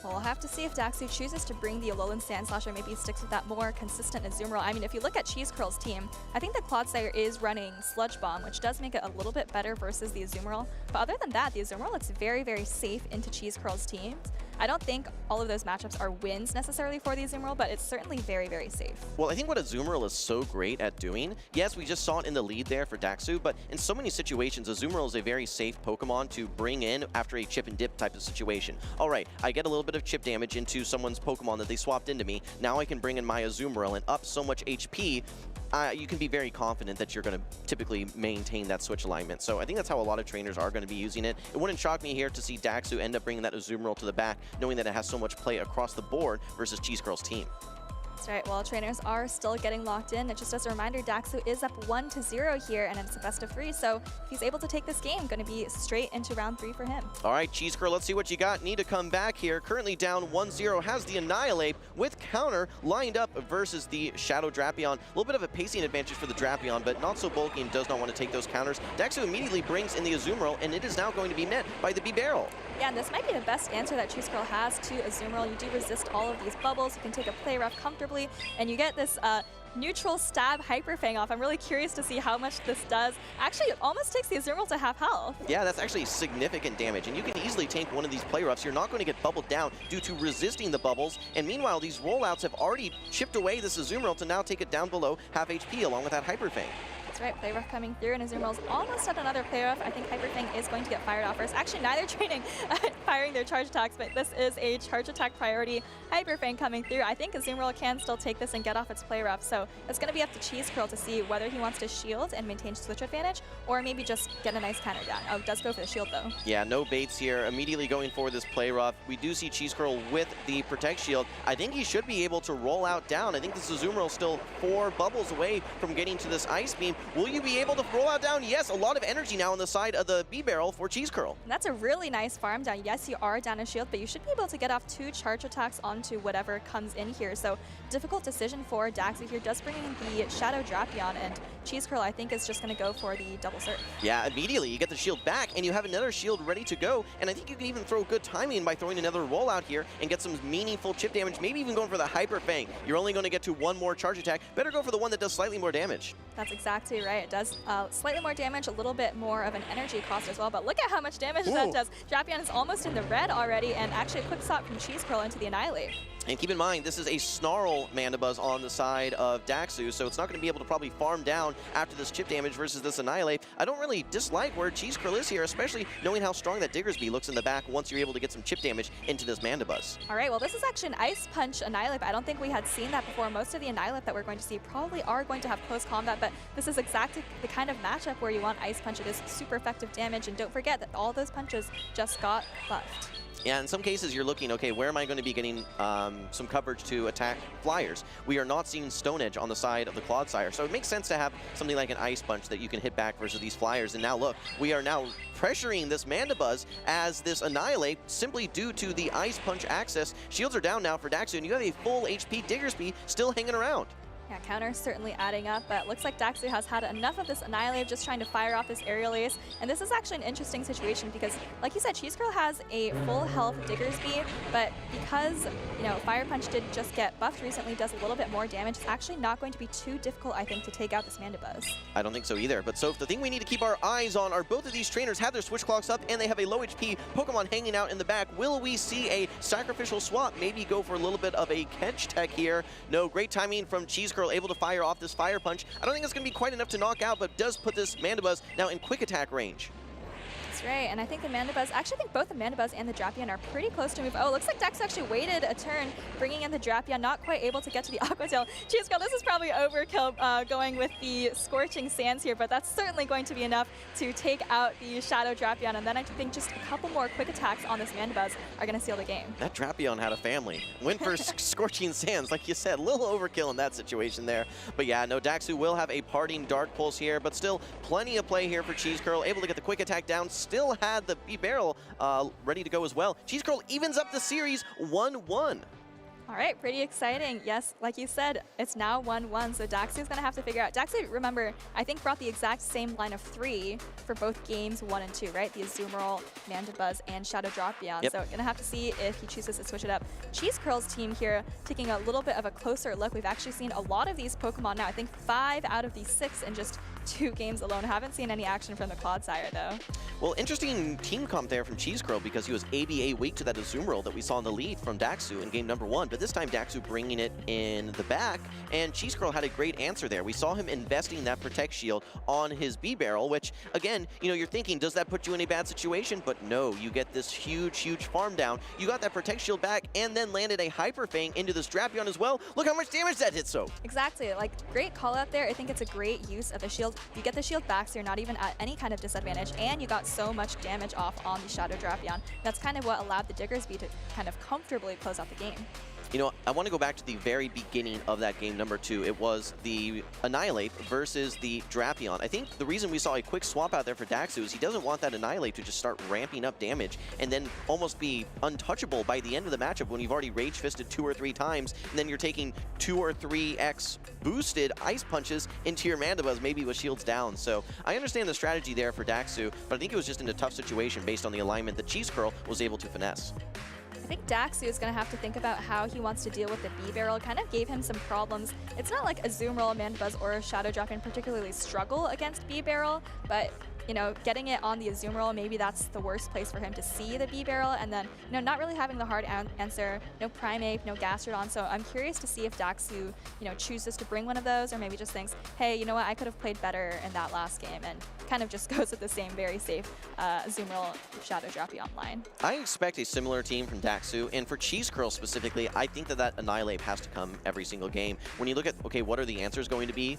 Well, we'll have to see if Daxu chooses to bring the Alolan Sandslash or maybe sticks with that more consistent Azumarill. I mean, if you look at Cheese Curl's team, I think the Clodsire is running Sludge Bomb, which does make it a little bit better versus the Azumarill. But other than that, the Azumarill looks very, very safe into Cheese Curl's teams. I don't think all of those matchups are wins necessarily for the Azumarill, but it's certainly very, very safe. Well, I think what Azumarill is so great at doing, yes, we just saw it in the lead there for Daxu, but in so many situations, Azumarill is a very safe Pokemon to bring in after a chip and dip type of situation. All right, I get a little bit of chip damage into someone's Pokemon that they swapped into me. Now I can bring in my Azumarill and up so much HP. You can be very confident that you're going to typically maintain that switch alignment. So I think that's how a lot of trainers are going to be using it. It wouldn't shock me here to see Daxu end up bringing that Azumarill to the back, knowing that it has so much play across the board versus Cheese Curl's team. That's right. Well, trainers are still getting locked in. And just as a reminder, Daxu is up 1-0 here, and it's a best of 3. So if he's able to take this game, going to be straight into round 3 for him. All right, Cheese Curl, let's see what you got. Need to come back here. Currently down 1-0, has the Annihilate with counter lined up versus the Shadow Drapion. A little bit of a pacing advantage for the Drapion, but not so bulky and does not want to take those counters. Daxu immediately brings in the Azumarill, and it is now going to be met by the B-Barrel. Yeah, and this might be the best answer that Cheese Curl has to Azumarill. You do resist all of these bubbles. You can take a play rough comfortably, and you get this neutral stab Hyper Fang off. I'm really curious to see how much this does. Actually, it almost takes the Azumarill to half health. Yeah, that's actually significant damage, and you can easily tank one of these play roughs. You're not going to get bubbled down due to resisting the bubbles, and meanwhile, these rollouts have already chipped away this Azumarill to now take it down below half HP along with that Hyper Fang. That's right, play rough coming through, and Azumarill is almost at another play rough. I think Hyper Fang is going to get fired off first. Actually, neither training firing their charge attacks, but this is a charge attack priority. Hyper Fang coming through. I think Azumarill can still take this and get off its play rough, so it's going to be up to Cheese Curl to see whether he wants to shield and maintain switch advantage, or maybe just get a nice counter down. Oh, it does go for the shield though. Yeah, no baits here. Immediately going for this play rough. We do see Cheese Curl with the Protect Shield. I think he should be able to roll out down. I think this Azumarill is still 4 bubbles away from getting to this Ice Beam. Will you be able to roll out down? Yes, a lot of energy now on the side of the B-Barrel for Cheese Curl. And that's a really nice farm down. Yes, you are down a shield, but you should be able to get off 2 charge attacks onto whatever comes in here. So difficult decision for Daxu here. Does bring in the Shadow Drapion, and Cheese Curl, I think, is just going to go for the double surf. Yeah, immediately you get the shield back, and you have another shield ready to go. And I think you can even throw good timing by throwing another rollout here and get some meaningful chip damage, maybe even going for the Hyper Fang. You're only going to get to 1 more charge attack. Better go for the one that does slightly more damage. That's exactly right. It does slightly more damage, a little bit more of an energy cost as well, but look at how much damage that does. Drapion is almost in the red already, and actually a quick swap from Cheese Curl into the Annihilate. And keep in mind, this is a Snarl Mandibuzz on the side of Daxu, so it's not going to be able to probably farm down after this chip damage versus this Annihilate. I don't really dislike where Cheese Curl is here, especially knowing how strong that Diggersby looks in the back once you're able to get some chip damage into this Mandibuzz. All right, well, this is actually an Ice Punch Annihilate, but I don't think we had seen that before. Most of the Annihilate that we're going to see probably are going to have close combat, but this is exactly the kind of matchup where you want Ice Punch. It is super effective damage, and don't forget that all those punches just got buffed. Yeah, in some cases you're looking, okay, where am I going to be getting some coverage to attack flyers? We are not seeing Stone Edge on the side of the Clodsire, so it makes sense to have something like an Ice Punch that you can hit back versus these flyers. And now look, we are now pressuring this Mandibuzz as this Annihilate simply due to the Ice Punch access. Shields are down now for Daxu, and you have a full HP Diggersby still hanging around. Yeah, counter certainly adding up, but it looks like Daxu has had enough of this Annihilate, just trying to fire off this Aerial Ace. And this is actually an interesting situation because, like you said, Cheese Curl has a full health Diggersby, but because, you know, Fire Punch did just get buffed recently, does a little bit more damage, it's actually not going to be too difficult, I think, to take out this Mandibuzz. I don't think so either, but so the thing we need to keep our eyes on are both of these trainers have their switch clocks up and they have a low HP Pokemon hanging out in the back. Will we see a sacrificial swap? Maybe go for a little bit of a catch tech here. No, great timing from Cheese Curl, able to fire off this Fire Punch. I don't think it's going to be quite enough to knock out, but does put this Mandibuzz now in quick attack range. That's right, and I think the Mandibuzz, actually I think both the Mandibuzz and the Drapion are pretty close to move. Oh, it looks like Dax actually waited a turn, bringing in the Drapion, not quite able to get to the Aqua Tail. Cheese Curl, this is probably overkill going with the Scorching Sands here, but that's certainly going to be enough to take out the Shadow Drapion, and then I think just a couple more quick attacks on this Mandibuzz are going to seal the game. That Drapion had a family. Went for Scorching Sands, like you said, a little overkill in that situation there. But yeah, no, Daxu will have a parting Dark Pulse here, but still plenty of play here for Cheese Curl, able to get the quick attack down, still had the B-Barrel ready to go as well. Cheese Curl evens up the series 1-1. All right, pretty exciting. Yes, like you said, it's now 1-1, so Daxu is going to have to figure out. Daxu, remember, I think brought the exact same line of 3 for both games 1 and 2, right? The Azumarill, Mandibuzz, and Shadow Drapion. Yep. So going to have to see if he chooses to switch it up. Cheese Curl's team here taking a little bit of a closer look. We've actually seen a lot of these Pokemon now. I think 5 out of these 6 in just 2 games alone. Haven't seen any action from the Clodsire, though. Well, interesting team comp there from Cheese Curl because he was ABA weak to that Azumarill that we saw in the lead from Daxu in game number 1, but this time Daxu bringing it in the back, and Cheese Curl had a great answer there. We saw him investing that Protect Shield on his B-Barrel, which, again, you know, you're thinking, does that put you in a bad situation? But no, you get this huge, huge farm down. You got that Protect Shield back and then landed a Hyper Fang into this Drapion as well. Look how much damage that hit, so. Exactly, like, great call out there. I think it's a great use of the shield. You get the shield back, so you're not even at any kind of disadvantage, and you got so much damage off on the Shadow Drapion. That's kind of what allowed the Diggersby to kind of comfortably close out the game. You know, I want to go back to the very beginning of that game number 2. It was the Annihilate versus the Drapion. I think the reason we saw a quick swap out there for Daxu is he doesn't want that Annihilate to just start ramping up damage and then almost be untouchable by the end of the matchup when you've already Rage Fisted 2 or 3 times, and then you're taking 2 or 3x boosted Ice Punches into your Mandibuzz, maybe with shields down. So I understand the strategy there for Daxu, but I think it was just in a tough situation based on the alignment that Cheese Curl was able to finesse. I think Daxu is going to have to think about how he wants to deal with the B-Barrel. Kind of gave him some problems. It's not like Azumarill, Mandibuzz, or Shadow Drapion particularly struggle against B-Barrel, but you know, getting it on the Azumarill, maybe that's the worst place for him to see the B-Barrel, and then, you know, not really having the hard answer, no Primeape, no Gastrodon, so I'm curious to see if Daxu, you know, chooses to bring one of those, or maybe just thinks, hey, you know what, I could have played better in that last game, and kind of just goes with the same very safe Azumarill Shadow Drapion line. I expect a similar team from Daxu, and for Cheese Curl specifically, I think that Annihilate has to come every single game. When you look at, okay, what are the answers going to be?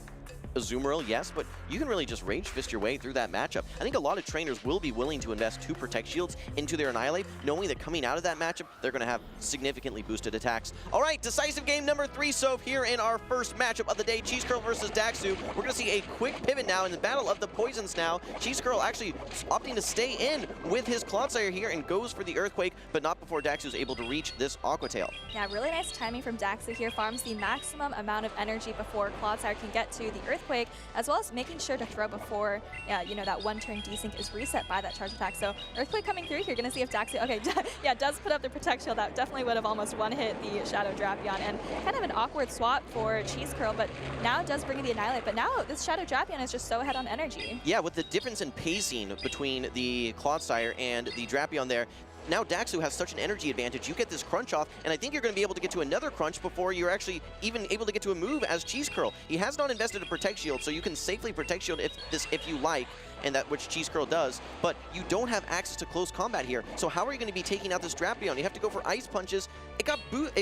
Azumarill, yes, but you can really just Rage Fist your way through that matchup. I think a lot of trainers will be willing to invest 2 Protect Shields into their Annihilate, knowing that coming out of that matchup, they're going to have significantly boosted attacks. All right, decisive game number 3, so here in our first matchup of the day, Cheese Curl versus Daxu. We're going to see a quick pivot now in the battle of the poisons now. Cheese Curl actually opting to stay in with his Clodsire here and goes for the Earthquake, but not before Daxu is able to reach this Aqua Tail. Yeah, really nice timing from Daxu here. Farms the maximum amount of energy before Clodsire can get to the Earthquake, as well as making sure to throw before, you know, that 1-turn desync is reset by that charge attack. So Earthquake coming through here, gonna see if Daxu, okay, yeah, does put up the Protect Shield. That definitely would have almost one-hit the Shadow Drapion, and kind of an awkward swap for Cheese Curl, but now it does bring in the Annihilate, but now this Shadow Drapion is just so ahead on energy. Yeah, with the difference in pacing between the Clodsire and the Drapion there, now Daxu has such an energy advantage. You get this crunch off, and I think you're going to be able to get to another crunch before you're actually even able to get to a move as Cheese Curl. He has not invested a Protect Shield, so you can safely Protect Shield if you like, and that which Cheese Curl does, but you don't have access to close combat here. So how are you going to be taking out this Drapion? You have to go for Ice Punches. It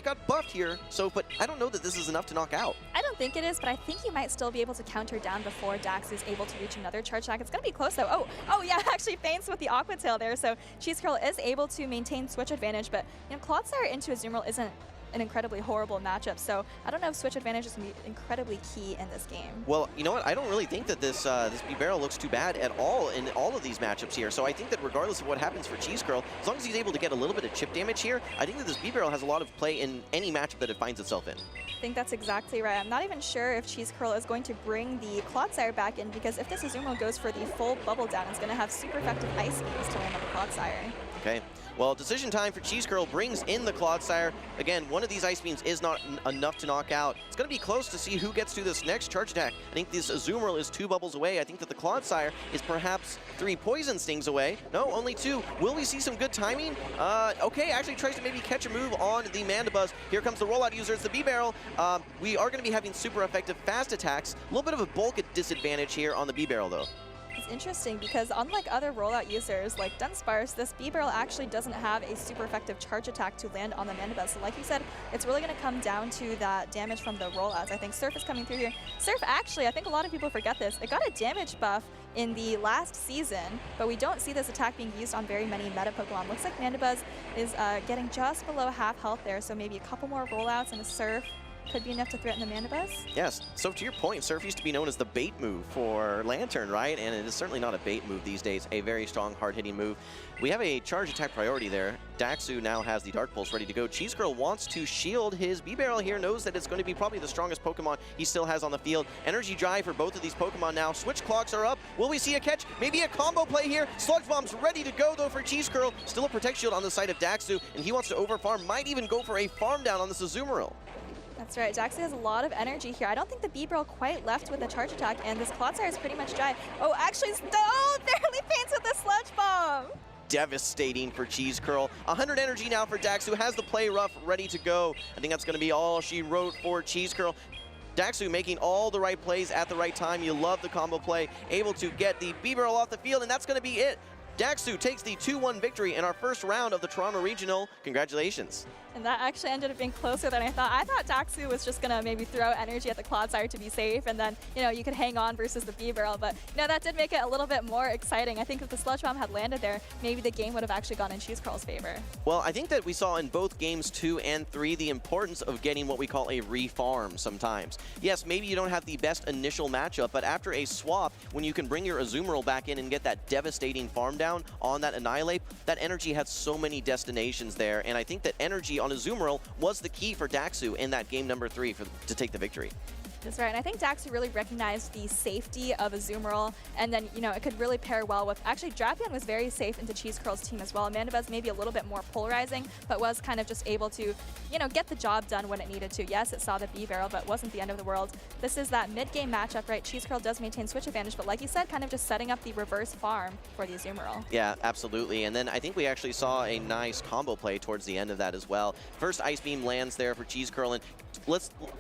got buffed here, so, but I don't know that this is enough to knock out. I don't think it is, but I think you might still be able to counter down before Daxu is able to reach another charge attack. It's going to be close though. Oh yeah, actually feints with the Aqua Tail there, so Cheese Curl is able to maintain switch advantage, but you know, Clodsire into Azumarill isn't an incredibly horrible matchup, so I don't know if switch advantage is going to be incredibly key in this game. Well, you know what? I don't really think that this B-Barrel looks too bad at all in all of these matchups here, so I think that regardless of what happens for Cheese Curl, as long as he's able to get a little bit of chip damage here, I think that this B-Barrel has a lot of play in any matchup that it finds itself in. I think that's exactly right. I'm not even sure if Cheese Curl is going to bring the Clodsire back in, because if this Azumarill goes for the full Bubble Down, it's going to have super effective Ice Beams to land on the Clodsire. Okay. Well, decision time for Cheese Curl brings in the Clodsire. Again, one of these Ice Beams is not enough to knock out. It's going to be close to see who gets to this next charge attack. I think this Azumarill is 2 bubbles away. I think that the Clodsire is perhaps 3 Poison Stings away. No, only 2. Will we see some good timing? Okay, actually tries to maybe catch a move on the Mandibuzz. Here comes the rollout user. It's the B-Barrel. We are going to be having super effective fast attacks. A little bit of a bulk disadvantage here on the B-Barrel, though. It's interesting because unlike other rollout users like Dunsparce, this B-Barrel actually doesn't have a super effective charge attack to land on the Mandibuzz. So like you said, it's really going to come down to that damage from the rollouts. I think Surf is coming through here. Surf actually, I think a lot of people forget this, it got a damage buff in the last season, but we don't see this attack being used on very many meta Pokemon. Looks like Mandibuzz is getting just below half health there, so maybe a couple more rollouts and a Surf could be enough to threaten the Mandibuzz. Yes, so to your point, Surf used to be known as the bait move for Lantern, right? And it is certainly not a bait move these days, a very strong, hard-hitting move. We have a charge attack priority there. Daxu now has the Dark Pulse ready to go. Cheese Curl wants to shield his B-Barrel here, knows that it's going to be probably the strongest Pokemon he still has on the field. Energy Drive for both of these Pokemon now. Switch clocks are up. Will we see a catch? Maybe a combo play here. Sludge Bomb's ready to go, though, for Cheese Curl. Still a Protect Shield on the side of Daxu, and he wants to overfarm. Might even go for a farm down on this Azumarill. That's right, Daxu has a lot of energy here. I don't think the B-Bro quite left with a charge attack, and this Clodsire is pretty much dry. Oh, actually, barely paints with the Sludge Bomb! Devastating for Cheese Curl. 100 energy now for Daxu, has the play rough ready to go. I think that's going to be all she wrote for Cheese Curl. Daxu making all the right plays at the right time. You love the combo play, able to get the B-Barrel off the field, and that's going to be it. Daxu takes the 2-1 victory in our first round of the Toronto Regional. Congratulations. And that actually ended up being closer than I thought. I thought Daxu was just going to maybe throw energy at the Clodsire to be safe, and then, you know, you could hang on versus the B-Barrel. But, you know, that did make it a little bit more exciting. I think if the Sludge Bomb had landed there, maybe the game would have actually gone in Cheese Curl's favor. Well, I think that we saw in both games 2 and 3 the importance of getting what we call a refarm sometimes. Yes, maybe you don't have the best initial matchup, but after a swap, when you can bring your Azumarill back in and get that devastating farm down on that Annihilate, that energy has so many destinations there, and I think that energy on Azumarill was the key for Daxu in that game number 3 to take the victory. That's right, and I think Daxu really recognized the safety of Azumarill, and then, you know, it could really pair well with, actually, JJan was very safe into Cheese Curl's team as well. Mandibuzz maybe a little bit more polarizing, but was kind of just able to, you know, get the job done when it needed to. Yes, it saw the B-Barrel, but wasn't the end of the world. This is that mid-game matchup, right? Cheese Curl does maintain switch advantage, but like you said, kind of just setting up the reverse farm for the Azumarill. Yeah, absolutely, and then I think we actually saw a nice combo play towards the end of that as well. First Ice Beam lands there for Cheese Curl, and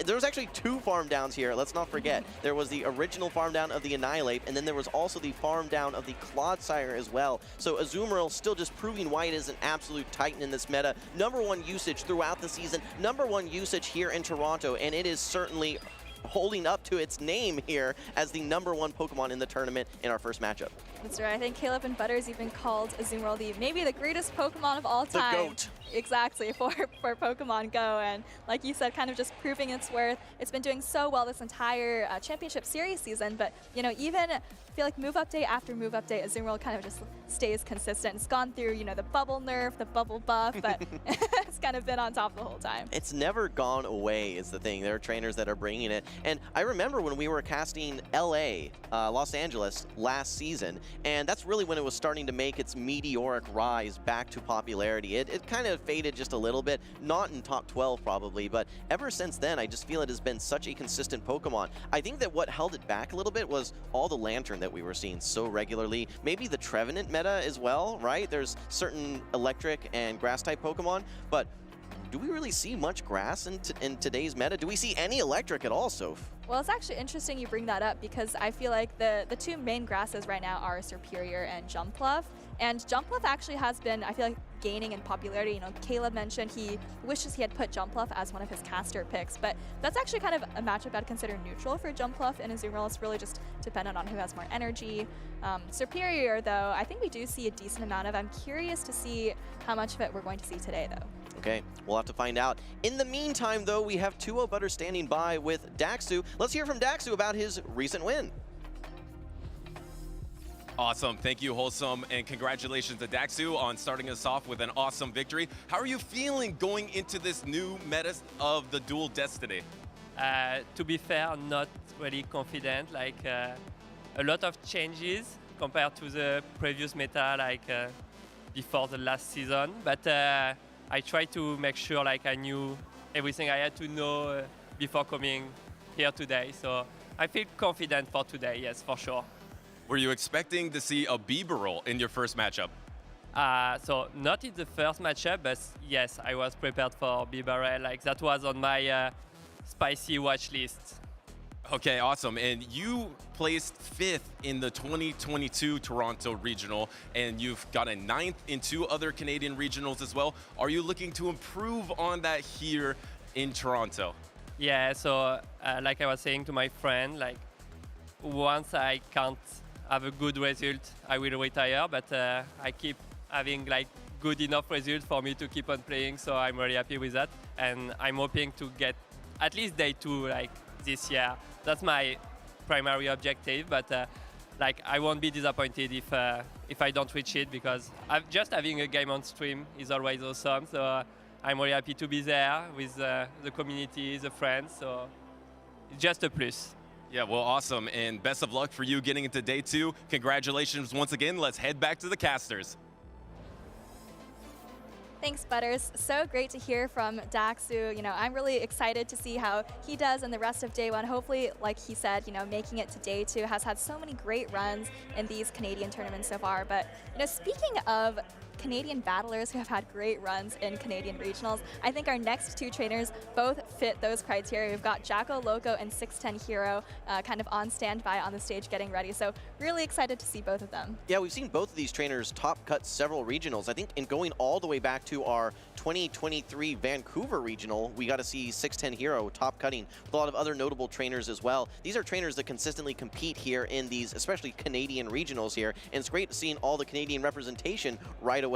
there was actually 2 farm downs here. Let's not forget. There was the original farm down of the Annihilate, and then there was also the farm down of the Clodsire as well. So Azumarill still just proving why it is an absolute titan in this meta. #1 usage throughout the season, #1 usage here in Toronto, and it is certainly holding up to its name here as the #1 Pokemon in the tournament in our first matchup. That's right. I think Caleb and Butters even called Azumarill maybe the greatest Pokemon of all time. The GOAT. Exactly, for Pokemon Go. And like you said, kind of just proving its worth. It's been doing so well this entire championship series season, but, you know, even I feel like move update after move update, Azumarill kind of just stays consistent. It's gone through, you know, the bubble nerf, the bubble buff, but it's kind of been on top the whole time. It's never gone away is the thing. There are trainers that are bringing it. And I remember when we were casting LA, Los Angeles, last season, and that's really when it was starting to make its meteoric rise back to popularity. It kind of faded just a little bit, not in top 12 probably, but ever since then, I just feel it has been such a consistent Pokemon. I think that what held it back a little bit was all the Lantern that we were seeing so regularly. Maybe the Trevenant meta as well, right? There's certain electric and grass type Pokemon, but do we really see much grass in today's meta? Do we see any electric at all, Soph? Well, it's actually interesting you bring that up because I feel like the 2 main grasses right now are Serperior and Jumpluff. And Jumpluff actually has been, I feel like, gaining in popularity. You know, Caleb mentioned he wishes he had put Jumpluff as one of his caster picks, but that's actually kind of a matchup I'd consider neutral for Jumpluff and Azumarill. It's really just dependent on who has more energy. Serperior, though, I think we do see a decent amount of. I'm curious to see how much of it we're going to see today, though. Okay, we'll have to find out. In the meantime, though, we have 2-0 Butter standing by with Daxu. Let's hear from Daxu about his recent win. Awesome. Thank you, Wholesome, and congratulations to Daxu on starting us off with an awesome victory. How are you feeling going into this new meta of the Dual Destiny? To be fair, not really confident. Like a lot of changes compared to the previous meta, like before the last season. But I tried to make sure like I knew everything I had to know before coming here today. So I feel confident for today, yes, for sure. Were you expecting to see a B-Barrel in your first matchup? So not in the first matchup, but yes, I was prepared for B-Barrel. Like that was on my spicy watch list. Okay, awesome. And you placed 5th in the 2022 Toronto Regional, and you've got a 9th in 2 other Canadian regionals as well. Are you looking to improve on that here in Toronto? Yeah, so like I was saying to my friend, like once I can't have a good result, I will retire, but I keep having like good enough result for me to keep on playing, so I'm really happy with that. And I'm hoping to get at least day 2 like this year. That's my primary objective, but like I won't be disappointed if I don't reach it, because just having a game on stream is always awesome. So I'm really happy to be there with the community, the friends, so it's just a plus. Yeah, well, awesome, and best of luck for you getting into day 2. Congratulations once again. Let's head back to the casters. Thanks, Butters. So great to hear from Daxu. You know, I'm really excited to see how he does in the rest of day one. Hopefully, like he said, you know, making it to day two, has had so many great runs in these Canadian tournaments so far. But, you know, speaking of Canadian battlers who have had great runs in Canadian regionals, I think our next two trainers both fit those criteria. We've got Jackal, Loco, and 610 Hero kind of on standby on the stage getting ready. So really excited to see both of them. Yeah, we've seen both of these trainers top cut several regionals. I think in going all the way back to our 2023 Vancouver regional, we got to see 610 Hero top cutting with a lot of other notable trainers as well. These are trainers that consistently compete here in these, especially Canadian regionals here, and it's great seeing all the Canadian representation right away.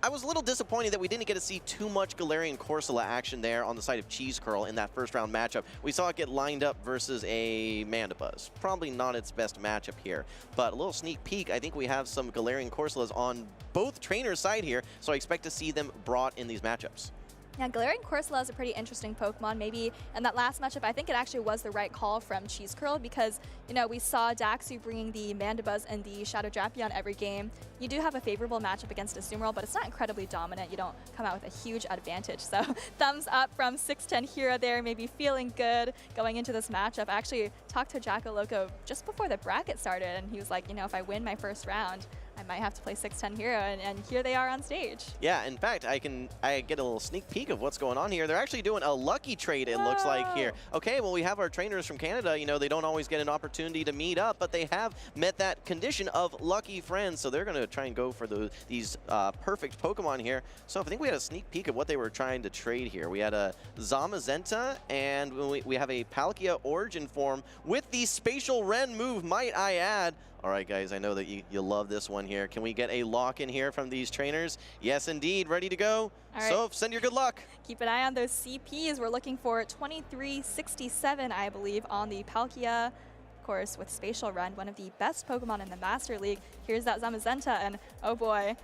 I was a little disappointed that we didn't get to see too much Galarian Corsola action there on the side of Cheese Curl in that first round matchup. We saw it get lined up versus a Mandibuzz. Probably not its best matchup here, but a little sneak peek. I think we have some Galarian Corsolas on both trainers' side here, so I expect to see them brought in these matchups. Yeah, Galarian Corsola is a pretty interesting Pokemon. Maybe in that last matchup, I think it actually was the right call from Cheese Curl because, you know, we saw Daxu bringing the Mandibuzz and the Shadow Drapion every game. You do have a favorable matchup against Azumarill, but it's not incredibly dominant. You don't come out with a huge advantage. So thumbs up from 610 Hero there, maybe feeling good going into this matchup. I actually talked to Jackal Loco just before the bracket started, and he was like, you know, if I win my first round, I might have to play 610 Hero, and here they are on stage. Yeah, in fact, I get a little sneak peek of what's going on here. They're actually doing a lucky trade, it looks like here. Okay, well, we have our trainers from Canada. You know, they don't always get an opportunity to meet up, but they have met that condition of lucky friends, so they're going to try and go for these perfect Pokemon here. So I think we had a sneak peek of what they were trying to trade here. We had a Zamazenta, and we have a Palkia Origin form with the Spatial Ren move, might I add. All right, guys, I know that you love this one here. Can we get a lock in here from these trainers? Yes, indeed. Ready to go? All right. So send your good luck. Keep an eye on those CPs. We're looking for 2367, I believe, on the Palkia. Of course, with Spatial Run, one of the best Pokemon in the Master League. Here's that Zamazenta, and oh boy.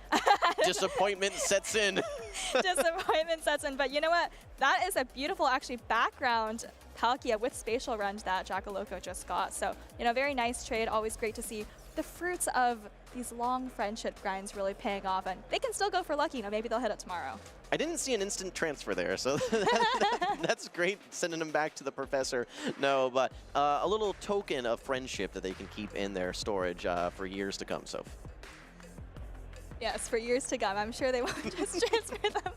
Disappointment sets in. Disappointment sets in, but you know what? That is a beautiful, actually, background Palkia with Spatial Run that Jackal Loco just got. So, you know, very nice trade. Always great to see the fruits of these long friendship grinds really paying off, and they can still go for lucky. You know, maybe they'll hit it tomorrow. I didn't see an instant transfer there, so that's great, sending them back to the professor. No, but a little token of friendship that they can keep in their storage for years to come. So. Yes, for years to come. I'm sure they won't just transfer them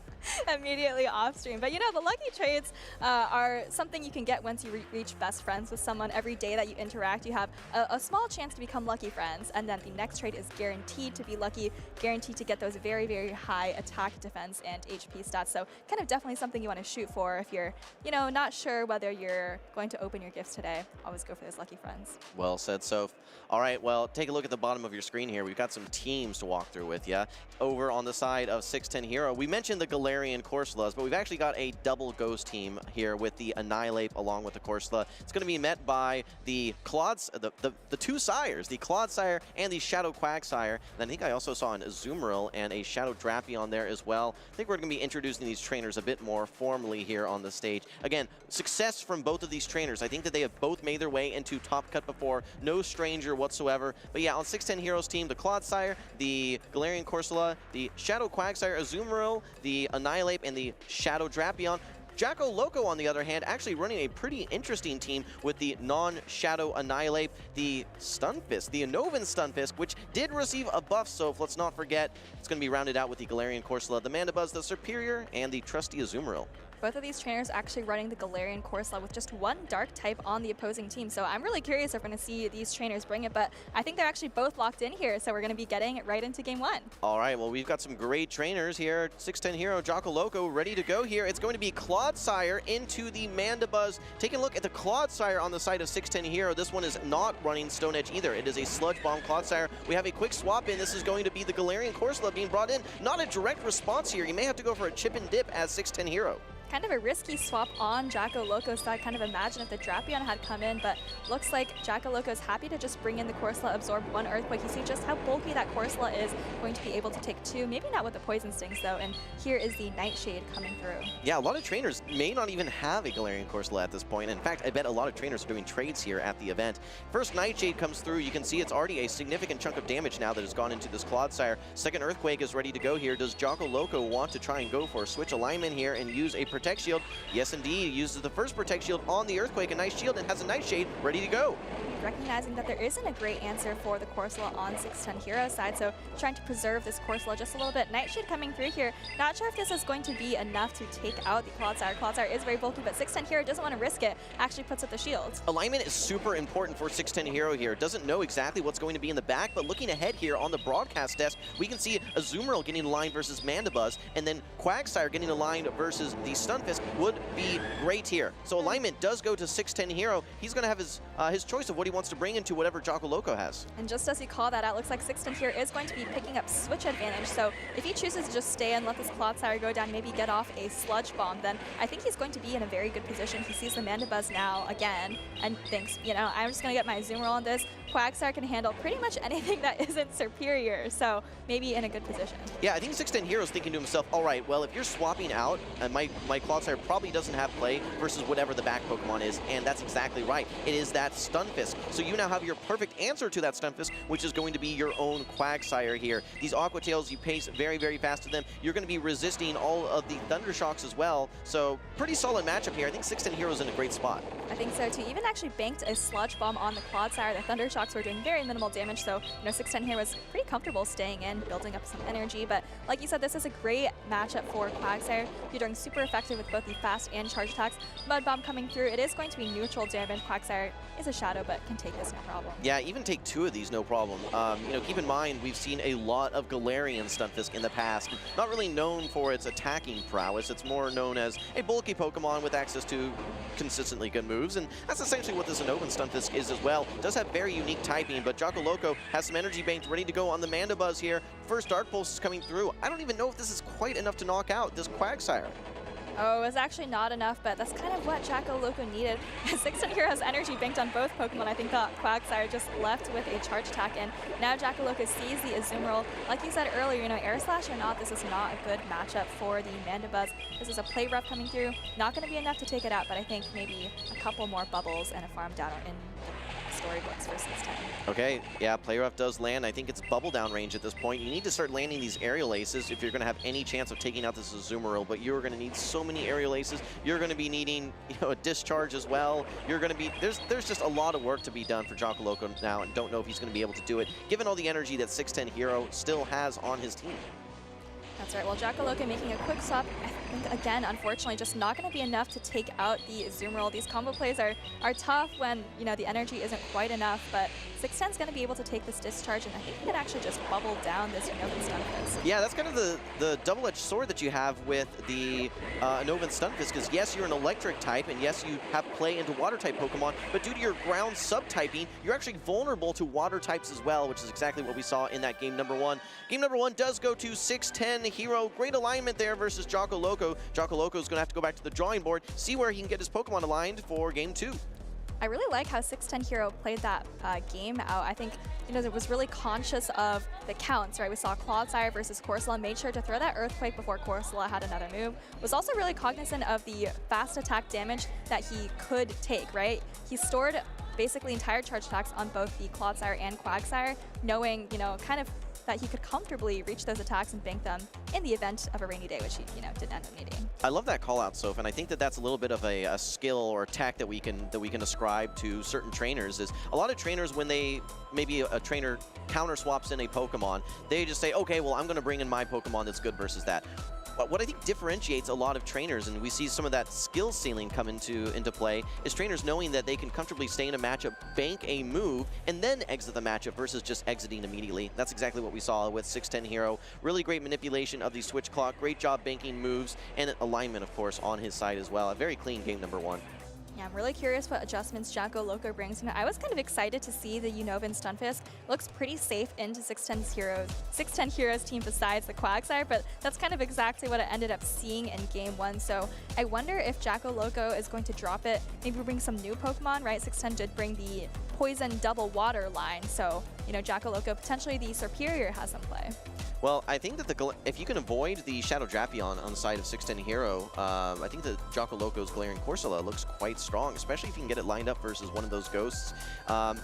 immediately off stream. But you know, the lucky trades are something you can get once you reach best friends with someone. Every day that you interact, you have a small chance to become lucky friends. And then the next trade is guaranteed to be lucky, guaranteed to get those very, very high attack, defense, and HP stats. So kind of definitely something you want to shoot for if you're, you know, not sure whether you're going to open your gifts today. Always go for those lucky friends. Well said, Soph. All right, well, take a look at the bottom of your screen here. We've got some teams to walk through with you. Over on the side of 610 Hero, we mentioned the Galarian Corsolas, but we've actually got a double ghost team here with the Annihilate along with the Corsola. It's going to be met by the the two sires, the Clodsire and the Shadow Quagsire. And I think I also saw an Azumarill and a Shadow Drapion there as well. I think we're going to be introducing these trainers a bit more formally here on the stage. Again, success from both of these trainers. I think that they have both made their way into Top Cut before. No stranger whatsoever. But yeah, on 610 Heroes team, the Clodsire, the Galarian Corsola, the Shadow Quagsire, Azumarill, the Annihilate, and the Shadow Drapion. Jackal Loco, on the other hand, actually running a pretty interesting team with the non-Shadow Annihilate, the Stunfisk, the Inovan Stunfisk, which did receive a buff, so let's not forget, it's going to be rounded out with the Galarian Corsola, the Mandibuzz, the Superior, and the trusty Azumarill. Both of these trainers actually running the Galarian Corsola with just one Dark type on the opposing team. So I'm really curious if we're going to see these trainers bring it, but I think they're actually both locked in here, so we're going to be getting it right into game one. All right, well, we've got some great trainers here. 610 Hero, Jackal Loco ready to go here. It's going to be Clodsire into the Mandibuzz. Taking a look at the Clodsire on the side of 610 Hero. This one is not running Stone Edge either. It is a Sludge Bomb Clodsire. We have a quick swap in. This is going to be the Galarian Corsola being brought in. Not a direct response here. You may have to go for a chip and dip as 610 Hero. kind of a risky swap on Jackal Loco, so I kind of imagine if the Drapion had come in, but looks like Jackal Loco is happy to just bring in the Corsola, absorb 1 Earthquake. You see just how bulky that Corsola is, going to be able to take 2, maybe not with the Poison Stings though, and here is the Nightshade coming through. Yeah, a lot of trainers may not even have a Galarian Corsola at this point. In fact, I bet a lot of trainers are doing trades here at the event. First Nightshade comes through, you can see it's already a significant chunk of damage now that has gone into this Clodsire. Second Earthquake is ready to go here. Does Jackal Loco want to try and go for a switch alignment here and use a Protect Shield? Yes, indeed. He uses the first Protect Shield on the Earthquake, a nice shield, and has a Nightshade ready to go. Recognizing that there isn't a great answer for the Corsola on 610 Hero side, so trying to preserve this Corsola just a little bit. Nightshade coming through here. Not sure if this is going to be enough to take out the Clodsire. Clodsire is very bulky, but 610 Hero doesn't want to risk it. Actually puts up the shield. Alignment is super important for 610 Hero here. Doesn't know exactly what's going to be in the back, but looking ahead here on the broadcast desk, we can see Azumarill getting aligned versus Mandibuzz, and then Quagsire getting aligned versus the Stunfisk would be great here. So alignment does go to 610 Hero. He's going to have his choice of what he wants to bring into whatever Jackal Loco has. And just as you call that out, looks like 610 here is going to be picking up switch advantage. So if he chooses to just stay and let this Clodsire go down, maybe get off a Sludge Bomb, then I think he's going to be in a very good position. He sees the Mandibuzz now again and thinks, you know, I'm just going to get my Azumarill on this. Quagsire can handle pretty much anything that isn't superior, so maybe in a good position. Yeah, I think 610 Hero's thinking to himself, all right, well, if you're swapping out, and my Clodsire probably doesn't have play versus whatever the back Pokemon is, and that's exactly right. It is that Stunfisk. So you now have your perfect answer to that Stunfisk, which is going to be your own Quagsire here. These Aqua Tails, you pace very, very fast to them. You're going to be resisting all of the Thunder Shocks as well, so pretty solid matchup here. I think 610 Hero's in a great spot. I think so too. Even actually banked a Sludge Bomb on the Clodsire. The Thunder Shocks were doing very minimal damage, so 610 here was pretty comfortable staying in, building up some energy. But like you said, this is a great matchup for Quagsire. You're doing super effective with both the fast and charge attacks. Mud Bomb coming through. It is going to be neutral damage. Quagsire is a shadow, but can take this no problem. Yeah, even take 2 of these no problem. Keep in mind, we've seen a lot of Galarian Stunfisk in the past. Not really known for its attacking prowess. It's more known as a bulky Pokemon with access to consistently good moves, and that's essentially what this Inovan Stunfisk is as well. Does have very unique typing, but Jackal Loco has some energy banked ready to go on the Mandibuzz here. First Dark Pulse is coming through. I don't even know if this is quite enough to knock out this Quagsire. Oh, it was actually not enough, but that's kind of what Jackal Loco needed. 610 Hero has energy banked on both Pokemon. I think that Quagsire just left with a charge attack, and now Jackal Loco sees the Azumarill. Like you said earlier, Air Slash or not, this is not a good matchup for the Mandibuzz. This is a Play Rough coming through. Not going to be enough to take it out, but I think maybe a couple more bubbles and a farm down in the storybooks for 610. Okay, yeah, Play Rough does land. I think it's bubble down range at this point. You need to start landing these aerial aces if you're going to have any chance of taking out this Azumarill, but you're going to need so many aerial aces. You're going to be needing a discharge as well. You're going to be, there's just a lot of work to be done for Jackal Loco now, and don't know if he's going to be able to do it, given all the energy that 610 Hero still has on his team. That's right. Well, Jackal Loco making a quick swap. I think, again, unfortunately, just not going to be enough to take out the Azumarill. These combo plays are tough when, the energy isn't quite enough, but 610's going to be able to take this discharge, and I think he can actually just bubble down this Inovan Stunfisk. Yeah, that's kind of the double-edged sword that you have with the Inovan Stunfisk, because yes, you're an electric type, and yes, you have play into water-type Pokemon, but due to your ground subtyping, you're actually vulnerable to water types as well, which is exactly what we saw in that game number 1. Game number 1 does go to 610 Hero. Great alignment there versus Jackal Loco. Jackal Loco is going to have to go back to the drawing board, see where he can get his Pokemon aligned for game 2. I really like how 610 Hero played that game out. I think, it was really conscious of the counts, right? We saw Clodsire versus Corsola, made sure to throw that Earthquake before Corsola had another move. Was also really cognizant of the fast attack damage that he could take, right? He stored basically entire charge attacks on both the Clodsire and Quagsire, knowing, kind of that he could comfortably reach those attacks and bank them in the event of a rainy day, which he, didn't end up needing. I love that call out, Soph, and I think that that's a little bit of a skill or tech that we can ascribe to certain trainers. Is a lot of trainers, when maybe a trainer counter swaps in a Pokemon, they just say, okay, well, I'm going to bring in my Pokemon that's good versus that. But what I think differentiates a lot of trainers, and we see some of that skill ceiling come into play, is trainers knowing that they can comfortably stay in a matchup, bank a move, and then exit the matchup versus just exiting immediately. That's exactly what we saw with 610 Hero. Really great manipulation of the switch clock, great job banking moves, and alignment, of course, on his side as well. A very clean game number 1. Yeah, I'm really curious what adjustments Jackal Loco brings. You know, I was kind of excited to see the Unovan Stunfisk. Looks pretty safe into 610 Heroes team besides the Quagsire, but that's kind of exactly what I ended up seeing in Game 1. So I wonder if Jackal Loco is going to drop it, maybe bring some new Pokemon, right? 610 did bring the Poison Double Water line, so, you know, Jackal Loco, potentially the Superior has some play. Well, I think that if you can avoid the Shadow Drapion on the side of 610 Hero, I think that Jackal Loco's Galarian Corsola looks quite strong, especially if you can get it lined up versus one of those ghosts.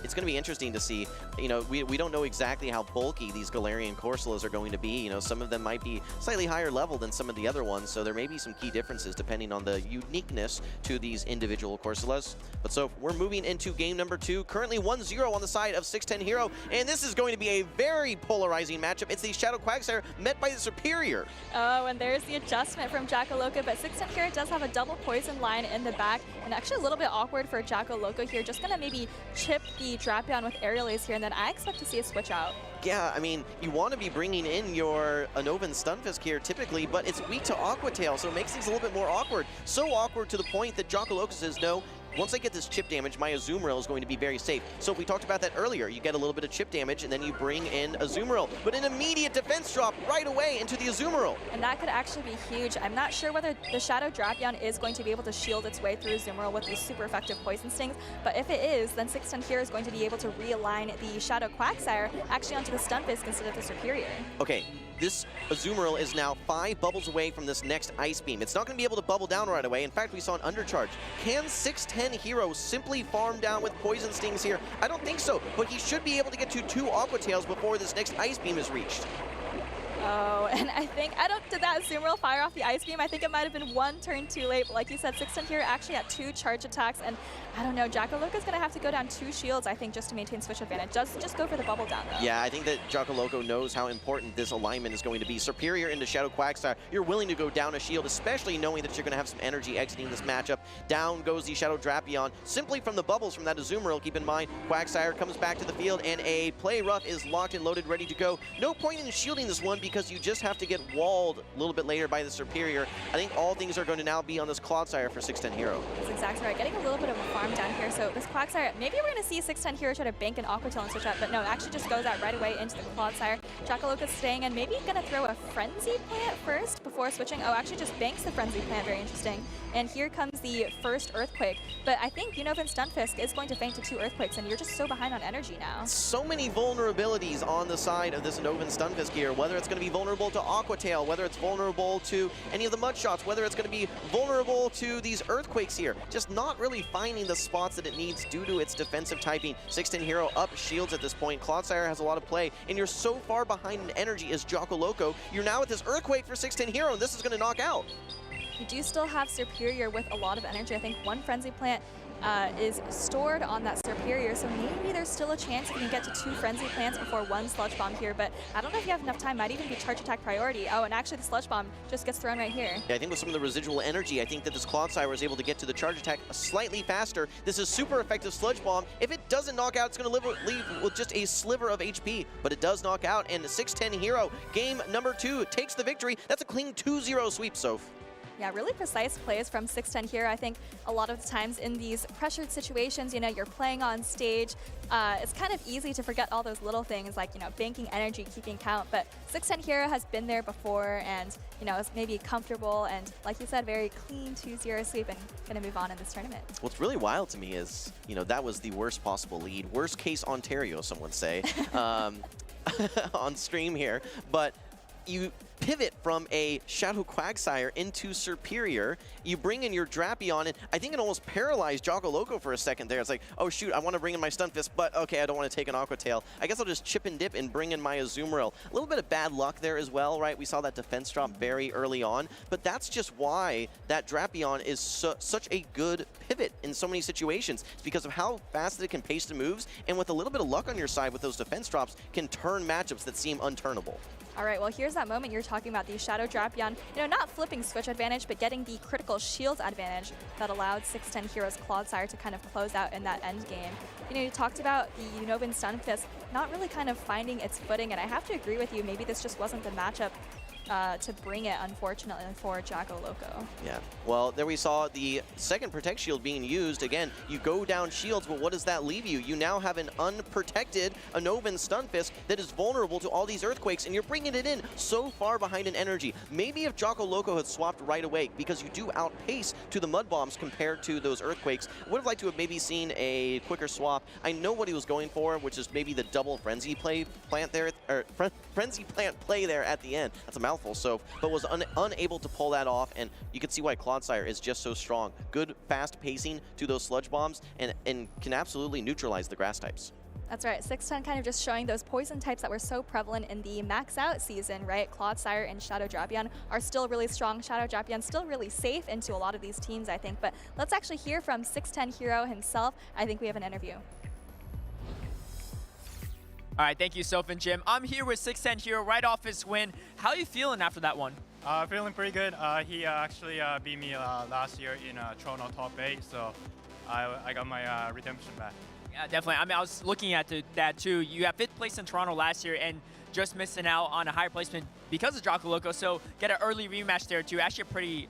It's going to be interesting to see. You know, we don't know exactly how bulky these Galarian Corsolas are going to be. You know, some of them might be slightly higher level than some of the other ones, so there may be some key differences depending on the uniqueness to these individual Corsolas. But so we're moving into game number 2. Currently 1-0 on the side of 610 Hero, and this is going to be a very polarizing matchup. It's the Shadow Quagsire met by the Superior. Oh, and there's the adjustment from Jackal Loco, but 610 Hero does have a double poison line in the back, and actually a little bit awkward for Jackal Loco here. Just gonna maybe chip the Drapion with Aerial Ace here, and then I expect to see a switch out. Yeah, I mean, you want to be bringing in your Unovan Stunfisk here typically, but it's weak to Aqua Tail, so it makes things a little bit more awkward. So awkward to the point that Jackal Loco says, no, once I get this chip damage, my Azumarill is going to be very safe. So we talked about that earlier. You get a little bit of chip damage, and then you bring in Azumarill, but an immediate defense drop right away into the Azumarill. And that could actually be huge. I'm not sure whether the Shadow Drapion is going to be able to shield its way through Azumarill with these super effective Poison Stings, but if it is, then 610 Hero is going to be able to realign the Shadow Quagsire actually onto the Stunfisk instead of the Superior. Okay. This Azumarill is now 5 bubbles away from this next Ice Beam. It's not going to be able to bubble down right away. In fact, we saw an undercharge. Can 610 Hero simply farm down with Poison Stings here? I don't think so, but he should be able to get to 2 Aqua Tails before this next Ice Beam is reached. Oh, and did that Azumarill fire off the Ice Beam? I think it might have been 1 turn too late, but like you said, 610 Hero actually had 2 charge attacks, and I don't know, Jackal Loco's gonna have to go down 2 shields, I think, just to maintain switch advantage. Just go for the bubble down, though. Yeah, I think that Jackal Loco knows how important this alignment is going to be. Superior into Shadow Quagsire, you're willing to go down a shield, especially knowing that you're gonna have some energy exiting this matchup. Down goes the Shadow Drapion, simply from the bubbles from that Azumarill. Keep in mind, Quagsire comes back to the field, and a Play Rough is locked and loaded, ready to go. No point in shielding this one, because you just have to get walled a little bit later by the Superior. I think all things are going to now be on this Clodsire for 610 Hero. That's exactly right. Getting a little bit of a farm down here. So this Quagsire, maybe we're going to see 610 Hero try to bank an Aqua Tail and switch out, but no, it actually just goes out right away into the Clodsire. Jackal Loco's staying and maybe going to throw a Frenzy Plant first before switching. Oh, actually just banks the Frenzy Plant. Very interesting. And here comes the first Earthquake. But I think Unovan Stunfisk is going to faint to 2 Earthquakes, and you're just so behind on energy now. So many vulnerabilities on the side of this Unovan Stunfisk here, whether it's going to be vulnerable to Aqua Tail, whether it's vulnerable to any of the Mud Shots, whether it's going to be vulnerable to these Earthquakes here. Just not really finding the spots that it needs due to its defensive typing. 610 Hero up shields at this point. Clodsire has a lot of play, and you're so far behind in energy as Jackal Loco. You're now at this Earthquake for 610 Hero, and this is going to knock out. You do still have Superior with a lot of energy. I think 1 Frenzy Plant is stored on that Superior, so maybe there's still a chance if you can get to 2 Frenzy Plants before 1 Sludge Bomb here, but I don't know if you have enough time. Might even be Charge Attack priority. Oh, and actually the Sludge Bomb just gets thrown right here. Yeah, I think with some of the residual energy, I think that this Clodsire is able to get to the Charge Attack slightly faster. This is super effective Sludge Bomb. If it doesn't knock out, it's going to leave with just a sliver of HP, but it does knock out, and the 610 Hero, game number 2, takes the victory. That's a clean 2-0 sweep, Soph. Yeah, really precise plays from 610 Hero. I think a lot of the times in these pressured situations, you know, you're playing on stage, it's kind of easy to forget all those little things like, you know, banking energy, keeping count, but 610 Hero has been there before and, you know, is maybe comfortable and, like you said, very clean 2-0 sweep and going to move on in this tournament. What's really wild to me is, you know, that was the worst possible lead. Worst case Ontario, some would say, on stream here, but you pivot from a Shadow Quagsire into Superior. You bring in your Drapion, and I think it almost paralyzed Jackal Loco for a second there. It's like, oh shoot, I want to bring in my Stunfisk, but okay, I don't want to take an Aqua Tail. I guess I'll just chip and dip and bring in my Azumarill. A little bit of bad luck there as well, right? We saw that defense drop very early on, but that's just why that Drapion is such a good pivot in so many situations. It's because of how fast it can pace the moves, and with a little bit of luck on your side with those defense drops, can turn matchups that seem unturnable. All right, well, here's that moment you're talking about, the Shadow Drapion, you know, not flipping switch advantage, but getting the critical shield advantage that allowed 610 Hero's Clodsire to kind of close out in that end game. You know, you talked about the Unovan Stunfisk not really kind of finding its footing, and I have to agree with you, maybe this just wasn't the matchup to bring it, unfortunately, for Jackal Loco. Yeah, well, there we saw the second Protect Shield being used. Again, you go down shields, but what does that leave you? You now have an unprotected Anovan Stunfisk that is vulnerable to all these Earthquakes, and you're bringing it in so far behind an energy. Maybe if Jackal Loco had swapped right away, because you do outpace to the Mud Bombs compared to those Earthquakes. I would have liked to have maybe seen a quicker swap. I know what he was going for, which is maybe the double Frenzy plant there, or Frenzy plant play there at the end. That's a mouthful, so, but was unable to pull that off, and you can see why Clodsire is just so strong. Good, fast pacing to those Sludge Bombs, and can absolutely neutralize the grass types. That's right, 610 kind of just showing those poison types that were so prevalent in the max out season, right? Clodsire and Shadow JJan are still really strong. Shadow JJan still really safe into a lot of these teams, I think. But let's actually hear from 610 Hero himself. I think we have an interview. All right, thank you, Soph and Jim. I'm here with 610 Hero right off his win. How are you feeling after that one? Feeling pretty good. He actually beat me last year in Toronto Top 8, so I got my redemption back. Yeah, definitely. I mean, I was looking at that too. You got 5th place in Toronto last year and just missing out on a higher placement because of Jackal Loco. So get an early rematch there too. Actually a pretty,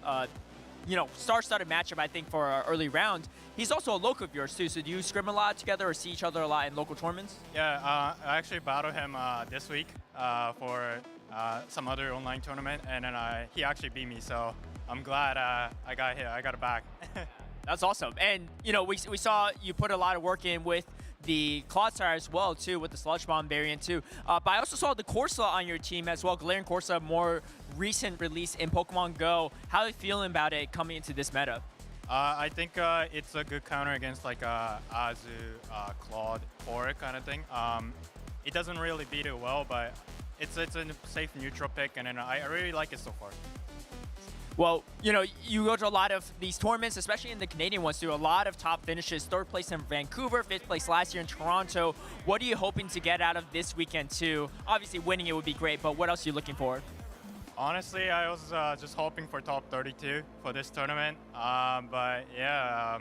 star-studded matchup, I think, for our early round. He's also a local of yours too. So do you scrim a lot together or see each other a lot in local tournaments? Yeah, I actually battled him this week for some other online tournament, and then he actually beat me. So I'm glad I got it back. That's awesome. And, we saw you put a lot of work in with the Clodsire as well, too, with the Sludge Bomb variant, too. But I also saw the Corsa on your team as well. Galarian Corsa, more recent release in Pokemon Go. How are you feeling about it coming into this meta? I think it's a good counter against like Azu, Claude, Aura kind of thing. It doesn't really beat it well, but it's a safe neutral pick, and then I really like it so far. Well, you go to a lot of these tournaments, especially in the Canadian ones, do a lot of top finishes. 3rd place in Vancouver, 5th place last year in Toronto. What are you hoping to get out of this weekend too? Obviously winning it would be great, but what else are you looking for? Honestly, I was just hoping for top 32 for this tournament. But yeah,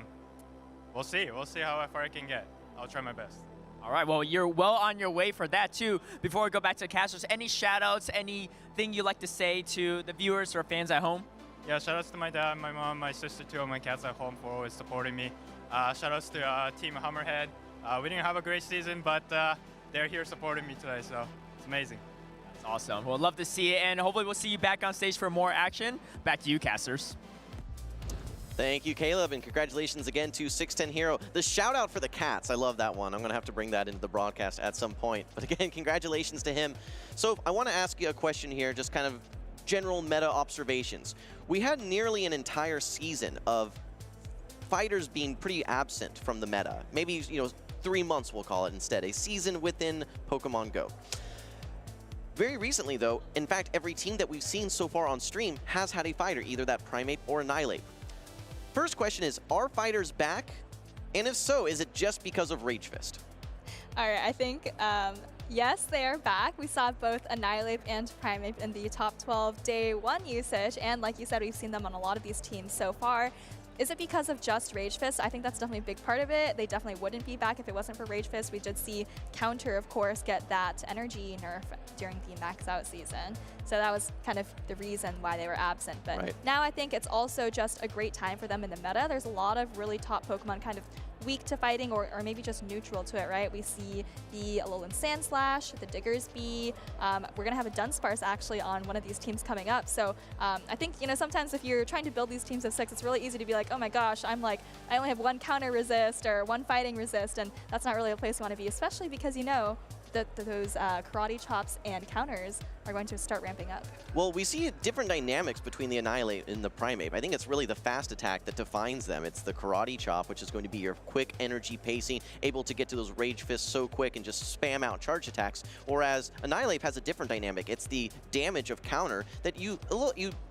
we'll see. We'll see how far I can get. I'll try my best. All right, well, you're well on your way for that too. Before we go back to the casters, any shout-outs, anything you'd like to say to the viewers or fans at home? Yeah, shout-outs to my dad, my mom, my sister, 2 of my cats at home for always supporting me. Shout-outs to Team Hammerhead. We didn't have a great season, but they're here supporting me today, so it's amazing. That's awesome. We'll love to see it, and hopefully we'll see you back on stage for more action. Back to you, casters. Thank you, Caleb, and congratulations again to 610 Hero. The shout-out for the cats, I love that one. I'm going to have to bring that into the broadcast at some point. But again, congratulations to him. So I want to ask you a question here, just kind of general meta observations. We had nearly an entire season of fighters being pretty absent from the meta. Maybe, 3 months we'll call it instead. A season within Pokemon Go. Very recently though, in fact, every team that we've seen so far on stream has had a fighter, either that Primeape or Annihilape. First question is, are fighters back? And if so, is it just because of Rage Fist? All right, I think yes, they are back. We saw both Annihilape and Primeape in the top 12 day 1 usage, and like you said, we've seen them on a lot of these teams so far. Is it because of just Rage Fist? I think that's definitely a big part of it. They definitely wouldn't be back if it wasn't for Rage Fist. We did see Counter, of course, get that energy nerf during the max out season. So that was kind of the reason why they were absent. But now I think it's also just a great time for them in the meta. There's a lot of really top Pokemon kind of weak to fighting or maybe just neutral to it, right? We see the Alolan Sandslash, the Diggersby. We're going to have a Dunsparce actually on one of these teams coming up. So I think, sometimes if you're trying to build these teams of 6, it's really easy to be like, oh my gosh, I only have 1 counter resist or 1 fighting resist, and that's not really a place you want to be, especially because that those karate chops and counters are going to start ramping up. Well, we see different dynamics between the Annihilape and the Primeape. I think it's really the fast attack that defines them. It's the karate chop, which is going to be your quick energy pacing, able to get to those Rage Fists so quick and just spam out charge attacks. Whereas Annihilape has a different dynamic. It's the damage of counter that you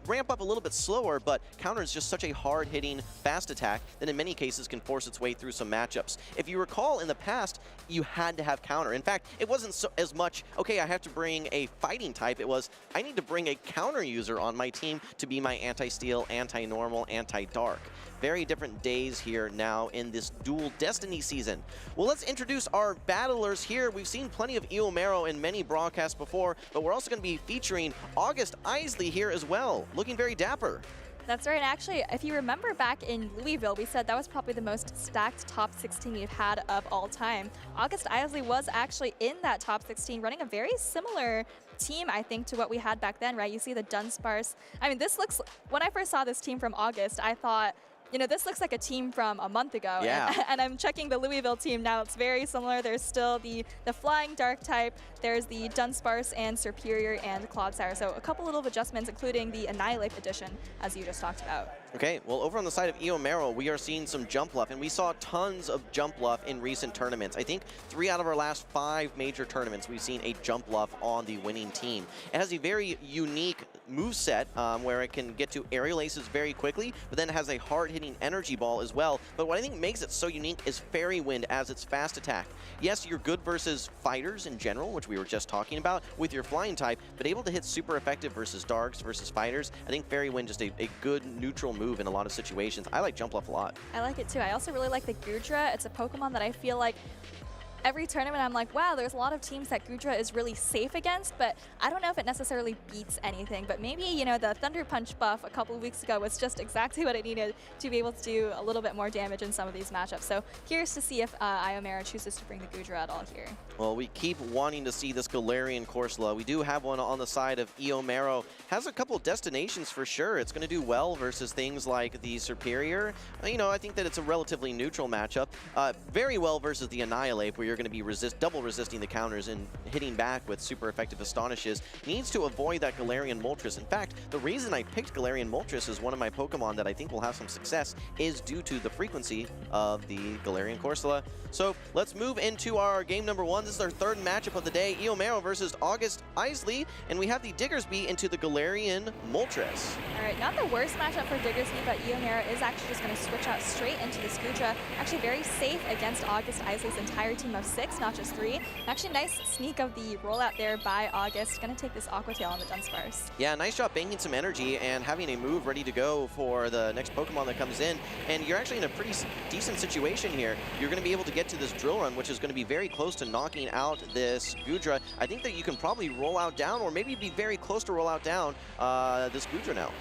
ramp up a little bit slower, but counter is just such a hard-hitting fast attack that in many cases can force its way through some matchups. If you recall in the past, you had to have counter. In fact, it wasn't as much, okay, I have to bring a fighting type. It was, I need to bring a counter user on my team to be my anti-steal, anti-normal, anti-dark. Very different days here now in this dual Destiny season. Well, let's introduce our battlers here. We've seen plenty of Eomo in many broadcasts before, but we're also going to be featuring August Isley here as well, looking very dapper. That's right, and actually, if you remember back in Louisville, we said that was probably the most stacked top 16 we've had of all time. August Isley was actually in that top 16, running a very similar team, I think, to what we had back then, right? You see the Dunsparce. I mean, this looks, when I first saw this team from August, I thought, you know, this looks like a team from a month ago. Yeah. And I'm checking the Louisville team now. It's very similar. There's still the flying dark type. There's the Dunsparce and Superior and Clodsire. So a couple little adjustments, including the Annihilate edition, as you just talked about. Okay, well, over on the side of Eomo, we are seeing some jump luff, and we saw tons of jump luff in recent tournaments. I think 3 out of our last 5 major tournaments, we've seen a jump luff on the winning team. It has a very unique moveset where it can get to aerial aces very quickly, but then it has a hard-hitting energy ball as well. But what I think makes it so unique is Fairy Wind as its fast attack. Yes, you're good versus fighters in general, which we were just talking about, with your flying type, but able to hit super effective versus darks, versus fighters. I think Fairy Wind just a good neutral move in a lot of situations. I like jump luff a lot. I like it too. I also really like the Gudra. It's a Pokemon that I feel like every tournament I'm like, wow, there's a lot of teams that Gudra is really safe against, but I don't know if it necessarily beats anything. But maybe, you know, the Thunder Punch buff a couple of weeks ago was just exactly what I needed to be able to do a little bit more damage in some of these matchups. So curious to see if Iomera chooses to bring the Gudra at all here. Well, we keep wanting to see this Galarian Corsola. We do have one on the side of Eomo. Has a couple destinations for sure. It's going to do well versus things like the Superior. You know, I think that it's a relatively neutral matchup. Very well versus the Annihilate, where you're going to be double resisting the counters and hitting back with super effective Astonishes. Needs to avoid that Galarian Moltres. In fact, the reason I picked Galarian Moltres as one of my Pokemon that I think will have some success is due to the frequency of the Galarian Corsola. So let's move into our game number 1. This is our 3rd matchup of the day, Eomo versus August Isley, and we have the Diggersby into the Galarian Moltres. All right, not the worst matchup for Diggersby, but Eomera is actually just going to switch out straight into this Gudra. Actually very safe against August Isley's entire team of 6, not just 3. Actually, nice sneak of the rollout there by August. Going to take this Aqua Tail on the Dunsparce. Yeah, nice job banking some energy and having a move ready to go for the next Pokemon that comes in. And you're actually in a pretty decent situation here. You're going to be able to get to this Drill Run, which is going to be very close to knocking out this Gudra. I think that you can probably roll out down, or maybe be very close to roll out down this Gudra now.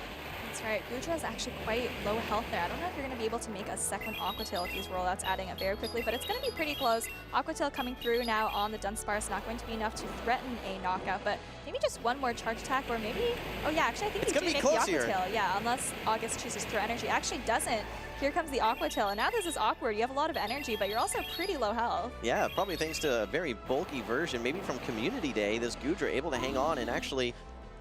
That's right. Gudra is actually quite low health there. I don't know if you're going to be able to make a second Aqua Tail with these rollouts, adding it very quickly, but it's going to be pretty close. Aqua Tail coming through now on the Dunsparce, not going to be enough to threaten a knockout, but maybe just one more charge attack, or maybe, oh yeah, actually I think you do make the Aqua Tail. Yeah, unless August chooses to throw energy. Actually doesn't. Here comes the Aqua Tail, and now this is awkward. You have a lot of energy, but you're also pretty low health. Yeah, probably thanks to a very bulky version, maybe from Community Day, this Gudra able to hang on and actually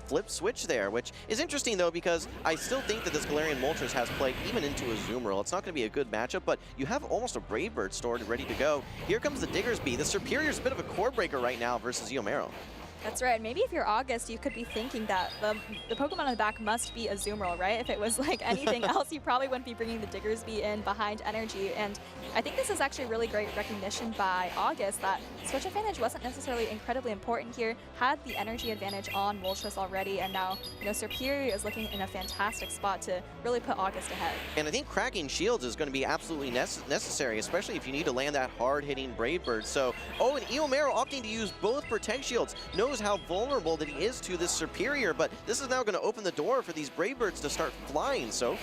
flip switch there, which is interesting though, because I still think that this Galarian Moltres has play even into a Azumarill. It's not going to be a good matchup, but you have almost a Brave Bird stored and ready to go. Here comes the Diggersby. The Superior's a bit of a core breaker right now versus Eomo. That's right. Maybe if you're August, you could be thinking that the Pokemon on the back must be a Azumarill, right? If it was like anything else, you probably wouldn't be bringing the Diggersby in behind energy. And I think this is actually really great recognition by August that switch advantage wasn't necessarily incredibly important here. Had the energy advantage on Moltres already, and now, you know, Superior is looking in a fantastic spot to really put August ahead. And I think cracking shields is going to be absolutely necessary, especially if you need to land that hard-hitting Brave Bird. So, oh, and Eomo opting to use both Protect Shields. Knows how vulnerable that he is to this Superior, but this is now going to open the door for these Brave Birds to start flying. So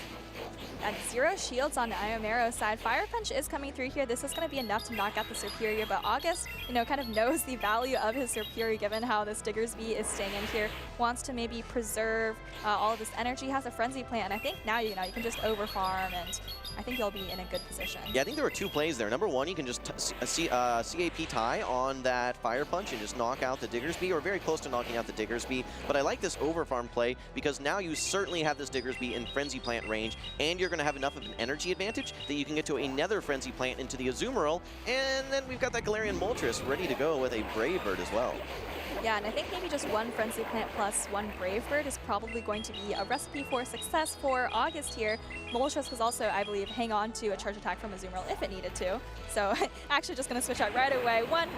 And 0 shields on the Iomero's side. Fire Punch is coming through here. This is going to be enough to knock out the Superior, but August, you know, kind of knows the value of his Superior given how this Diggersby is staying in here. Wants to maybe preserve all of this energy. Has a Frenzy Plant, and I think now, you know, you can just overfarm, and I think you'll be in a good position. Yeah, I think there were 2 plays there. Number 1, you can just CAP tie on that Fire Punch and just knock out the Diggersby, or very close to knocking out the Diggersby. But I like this overfarm play because now you certainly have this Diggersby in Frenzy Plant range, and you're going to have enough of an energy advantage that you can get to another Frenzy Plant into the Azumarill, and then we've got that Galarian Moltres ready to go with a Brave Bird as well. Yeah, and I think maybe just 1 Frenzy Plant plus 1 Brave Bird is probably going to be a recipe for success for August here. Moltres was also, I believe, hang on to a charge attack from a Azumarill if it needed to. So actually just going to switch out right away. One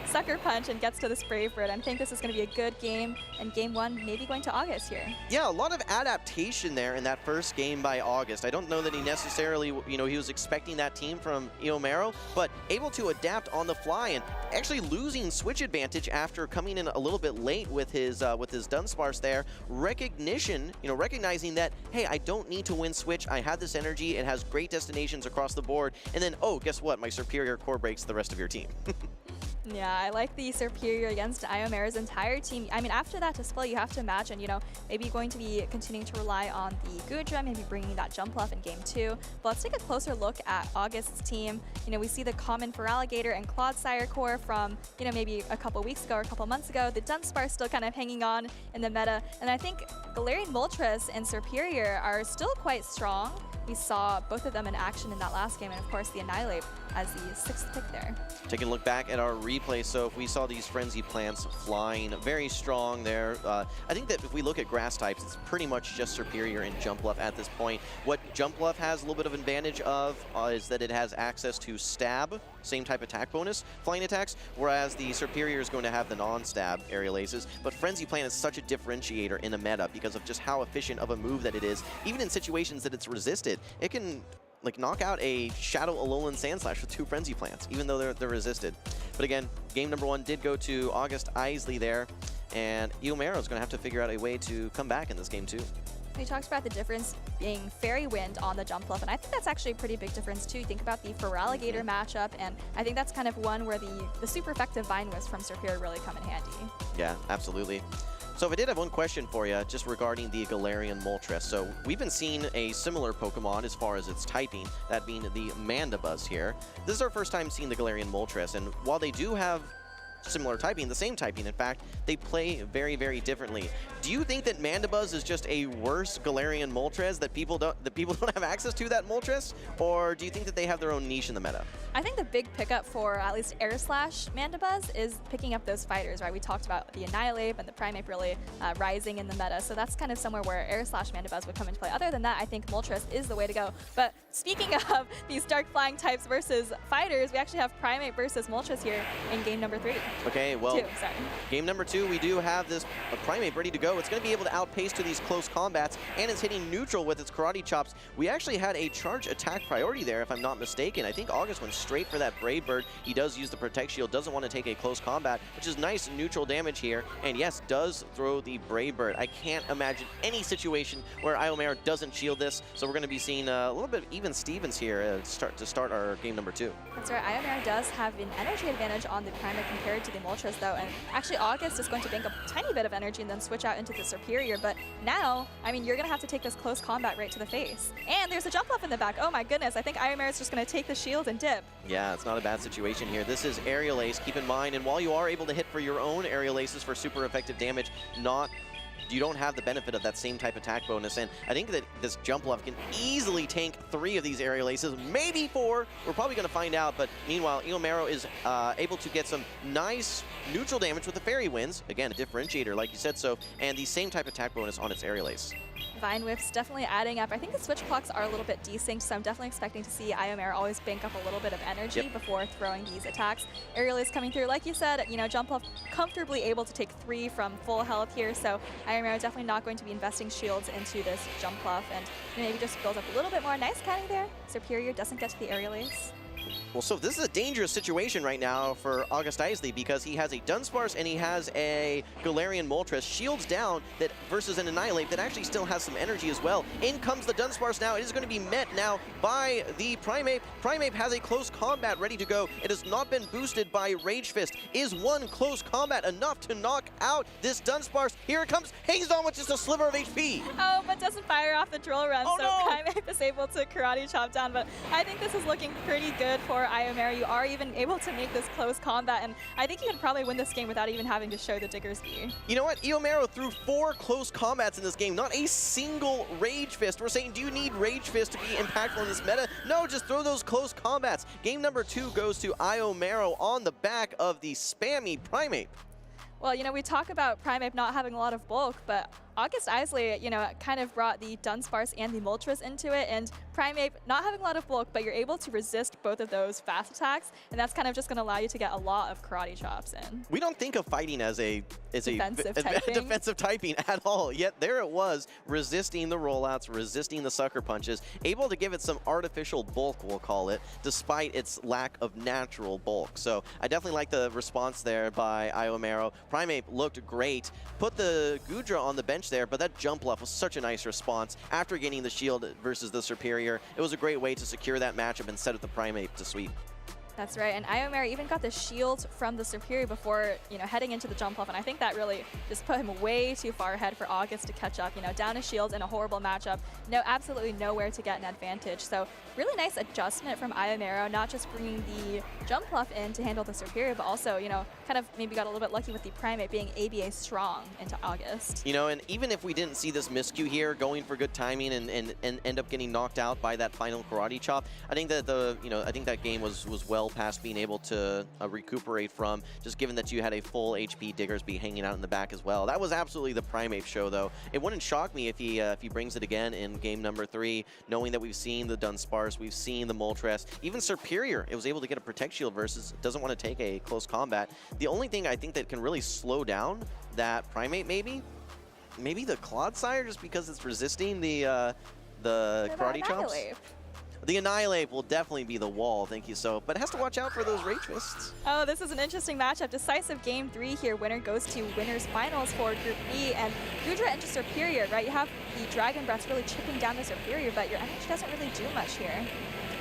Sucker Punch and gets to this Brave Bird. I think this is going to be a good game, and game 1 maybe going to August here. Yeah, a lot of adaptation there in that first game by August. I don't know that he necessarily, he was expecting that team from Eomo, but able to adapt on the fly and actually losing switch advantage after coming in a little bit late with his Dunsparce there. Recognition, recognizing that, hey, I don't need to win switch. I have this energy. It has great destinations across the board. And then, oh, guess what? My superior core breaks the rest of your team. Yeah, I like the superior against Iomero's entire team. I mean, after that display, you have to imagine, maybe going to be continuing to rely on the Gudra, maybe bringing that jump off in game 2. But let's take a closer look at August's team. We see the common Feraligatr and Clodsire core from, maybe a couple weeks ago or a couple months ago. The Dunsparce still kind of hanging on in the meta. And I think Galarian Moltres and Superior are still quite strong. We saw both of them in action in that last game, and of course the Annihilate as the 6th pick there. Taking a look back at our replay, so if we saw these Frenzy Plants flying very strong there, I think that if we look at grass types, it's pretty much just Superior and Jumpluff at this point. What Jumpluff has a little bit of advantage of is that it has access to Stab, same type attack bonus, flying attacks, whereas the Superior is going to have the non-stab Aerial Aces. But Frenzy Plant is such a differentiator in the meta because of just how efficient of a move that it is. Even in situations that it's resisted, it can knock out a Shadow Alolan Sandslash with 2 Frenzy Plants, even though they're resisted. But again, game number 1 did go to August Isley there, and Eomo is going to have to figure out a way to come back in this game too. We talked about the difference being Fairy Wind on the Jumpluff, and I think that's actually a pretty big difference too. You think about the Feraligatr matchup, and I think that's kind of one where the super effective Vine Wisp from Superior really come in handy. Yeah, absolutely. So I did have one question for you just regarding the Galarian Moltres. So we've been seeing a similar Pokemon as far as its typing, that being the Mandibuzz here. This is our first time seeing the Galarian Moltres, and while they do have similar typing, the same typing, in fact, they play very, very differently. Do you think that Mandibuzz is just a worse Galarian Moltres, that people don't have access to that Moltres, or do you think that they have their own niche in the meta? I think the big pickup for at least Air Slash Mandibuzz is picking up those fighters, right? We talked about the Annihilate and the Primeape really rising in the meta, so that's kind of somewhere where Air Slash Mandibuzz would come into play. Other than that, I think Moltres is the way to go. But speaking of these dark flying types versus fighters, we actually have Primeape versus Moltres here in game number 3. Okay, well, game number 2, we do have this Primeape ready to go. It's going to be able to outpace to these close combats, and it's hitting neutral with its Karate Chops. We actually had a charge attack priority there, if I'm not mistaken. I think August went straight for that Brave Bird. He does use the Protect Shield, doesn't want to take a close combat, which is nice neutral damage here. And yes, does throw the Brave Bird. I can't imagine any situation where Eomo doesn't shield this, so we're going to be seeing a little bit of even Stevens here to start our game number 2. That's right, Eomo does have an energy advantage on the Primeape compared to the Moltres though, and actually August is going to bank a tiny bit of energy and then switch out into the Superior, but now, I mean, you're going to have to take this close combat right to the face. And there's a jump up in the back. Oh my goodness, I think Eomo is just going to take the shield and dip. Yeah, it's not a bad situation here. This is Aerial Ace, keep in mind, and while you are able to hit for your own Aerial Aces for super effective damage, you don't have the benefit of that same type attack bonus, and I think that this Jumpluff can easily tank 3 of these Aerial Aces, maybe 4. We're probably going to find out, but meanwhile, Eomo is able to get some nice neutral damage with the Fairy Winds. Again, a differentiator, like you said so, and the same type attack bonus on its Aerial Ace. Vine Whip's definitely adding up. I think the switch clocks are a little bit desynced, so I'm definitely expecting to see Eomo always bank up a little bit of energy before throwing these attacks. Aerial is coming through. Like you said, Jumpluff comfortably able to take 3 from full health here, so Eomo definitely not going to be investing shields into this Jumpluff, and maybe just build up a little bit more. Nice counting there. Superior doesn't get to the Aerial Ace. Well, so this is a dangerous situation right now for August Isley because he has a Dunsparce and he has a Galarian Moltres. Shields down that versus an Annihilate that actually still has some energy as well. In comes the Dunsparce now. It is going to be met now by the Primeape. Primeape has a close combat ready to go. It has not been boosted by Rage Fist. Is one close combat enough to knock out this Dunsparce? Here it comes. Hangs on with just a sliver of HP. Oh, but doesn't fire off the drill run, so Primeape is able to Karate Chop down. But I think this is looking pretty good for Eomo. You are even able to make this close combat, and I think you can probably win this game without even having to show the Diggersby. You know what? Eomo threw 4 close combats in this game, not a single Rage Fist. We're saying, do you need Rage Fist to be impactful in this meta? No, just throw those close combats. Game number 2 goes to Eomo on the back of the spammy Primeape. Well, we talk about Primeape not having a lot of bulk, but August Isley, you know, kind of brought the Dunsparce and the Moltres into it, and Primeape not having a lot of bulk, but you're able to resist both of those fast attacks, and that's kind of just going to allow you to get a lot of karate chops in. We don't think of fighting as a defensive typing at all, yet there it was, resisting the rollouts, resisting the sucker punches, able to give it some artificial bulk, we'll call it, despite its lack of natural bulk. So I definitely like the response there by Iomero. Primeape looked great, put the Goodra on the bench there, but that jump bluff was such a nice response. After getting the shield versus the Superior, it was a great way to secure that matchup and set up the Primeape to sweep. That's right, and Iomero even got the shield from the Superior before, you know, heading into the jump off, and I think that really just put him way too far ahead for August to catch up. You know, down a shield in a horrible matchup, no, absolutely nowhere to get an advantage. So really nice adjustment from Iomero, not just bringing the jump off in to handle the Superior, but also, you know, kind of maybe got a little bit lucky with the Primeape being ABA strong into August. You know, and even if we didn't see this miscue here, going for good timing and end up getting knocked out by that final karate chop, I think that I think that game was well past being able to recuperate from, just given that you had a full HP Diggersby hanging out in the back as well. That was absolutely the Primeape show, though. It wouldn't shock me if he brings it again in game number 3, knowing that we've seen the Dunsparce, we've seen the Moltres, even Superior. It was able to get a Protect Shield versus doesn't want to take a close combat. The only thing I think that can really slow down that Primeape maybe the Clodsire, just because it's resisting the karate chops. The Annihilate will definitely be the wall, thank you so. But it has to watch out for those Rage Fists. Oh, this is an interesting matchup. Decisive game 3 here. Winner goes to winners finals for Group B. And Goodra into Superior, right? You have the Dragon Breath really chipping down the Superior, but your energy doesn't really do much here.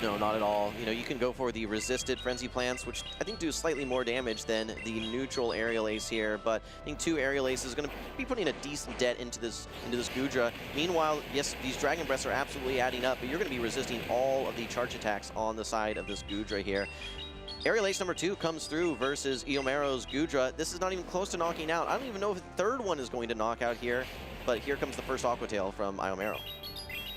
No, not at all. You know, you can go for the resisted Frenzy Plants, which I think do slightly more damage than the neutral Aerial Ace here, but I think 2 Aerial Ace is going to be putting a decent dent into this Goodra. Meanwhile, yes, these Dragon Breaths are absolutely adding up, but you're going to be resisting all of the charge attacks on the side of this Goodra here. Aerial Ace number 2 comes through versus Eomero's Goodra. This is not even close to knocking out. I don't even know if the third one is going to knock out here, but here comes the first Aqua Tail from Iomero.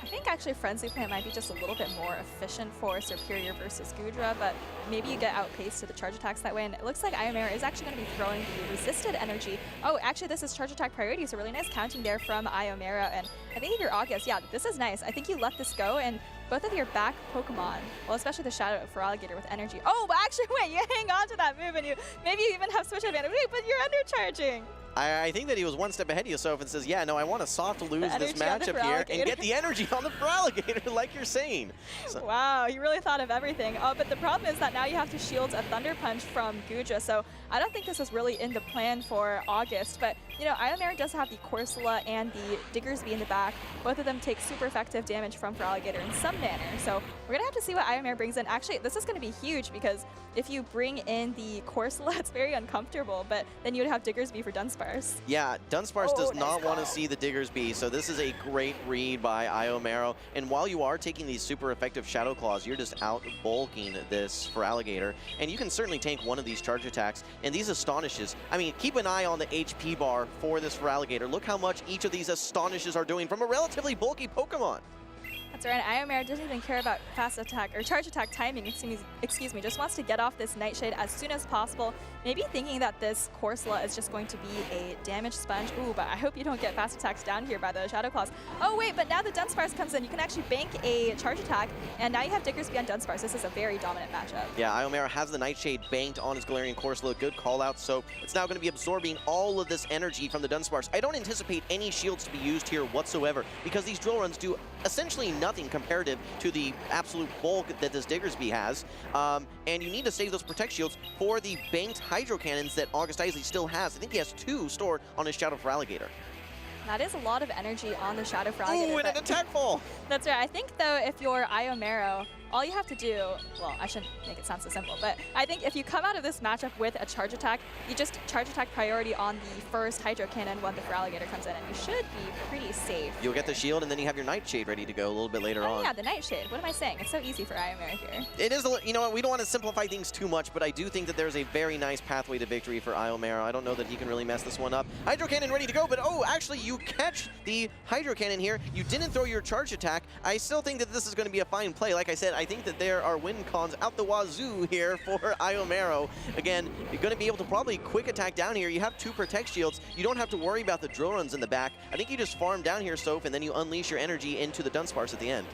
I think actually Frenzy Plant might be just a little bit more efficient for Superior versus Goodra, but maybe you get outpaced to the charge attacks that way, and it looks like Iomero is actually going to be throwing the resisted energy. Oh, actually this is charge attack priority, so really nice counting there from Iomero, and I think if you're August, yeah, this is nice. I think you let this go, and both of your back Pokemon, well, especially the Shadow for Alligator with energy. Oh, but actually, wait, you hang on to that move, and maybe you even have switch advantage. Wait, but you're undercharging. I think that he was one step ahead of you, Soph, and says, yeah, no, I want to soft lose this matchup here and get the energy on the Feraligatr, like you're saying. So. Wow, you really thought of everything. Oh, but the problem is that now you have to shield a Thunder Punch from Goodra, so I don't think this is really in the plan for August, but, you know, Iomero does have the Corsola and the Diggersby in the back. Both of them take super effective damage from Feraligatr in some manner, so we're going to have to see what Iomero brings in. Actually, this is going to be huge, because if you bring in the Corsola, it's very uncomfortable, but then you would have Diggersby for Dunsparce. Yeah, Dunsparce does not want to see the Diggersby, so this is a great read by Iomero. And while you are taking these super effective Shadow Claws, you're just out-bulking this Feraligatr. And you can certainly tank one of these charge attacks. And these Astonishes, I mean, keep an eye on the HP bar for this Feraligatr. Look how much each of these Astonishes are doing from a relatively bulky Pokemon. That's right, Iomero doesn't even care about fast attack or charge attack timing, excuse me, just wants to get off this Nightshade as soon as possible, maybe thinking that this Corsola is just going to be a damage sponge. Ooh, but I hope you don't get fast attacks down here by the Shadow Claws. Oh wait, but now the Dunsparce comes in, you can actually bank a charge attack, and now you have Diggersby on Dunsparce. This is a very dominant matchup. Yeah, Iomero has the Nightshade banked on his Galarian Corsola, good call out, so it's now going to be absorbing all of this energy from the Dunsparce. I don't anticipate any shields to be used here whatsoever, because these drill runs do essentially nothing comparative to the absolute bulk that this Diggersby has. And you need to save those Protect Shields for the banked Hydro Cannons that August Isley still has. I think he has 2 stored on his Shadow Feraligatr. That is a lot of energy on the Shadow Feraligatr. Ooh, and an attack fall! That's right. I think, though, if you're Iomero, all you have to do, well, I shouldn't make it sound so simple, but I think if you come out of this matchup with a charge attack, you just charge attack priority on the first Hydro Cannon when the Feraligatr comes in, and you should be pretty safe. You'll get the shield, and then you have your Nightshade ready to go a little bit later on. Yeah, the Nightshade. What am I saying? It's so easy for Iomero here. It is, you know what, we don't want to simplify things too much, but I do think that there's a very nice pathway to victory for Iomero. I don't know that he can really mess this one up. Hydro Cannon ready to go, but oh, actually, you catch the Hydro Cannon here. You didn't throw your charge attack. I still think that this is going to be a fine play. Like I said, I think that there are win cons out the wazoo here for Iomero. Again, you're going to be able to probably quick attack down here. You have 2 protect shields. You don't have to worry about the drill runs in the back. I think you just farm down here, Soph, and then you unleash your energy into the Dunsparce at the end.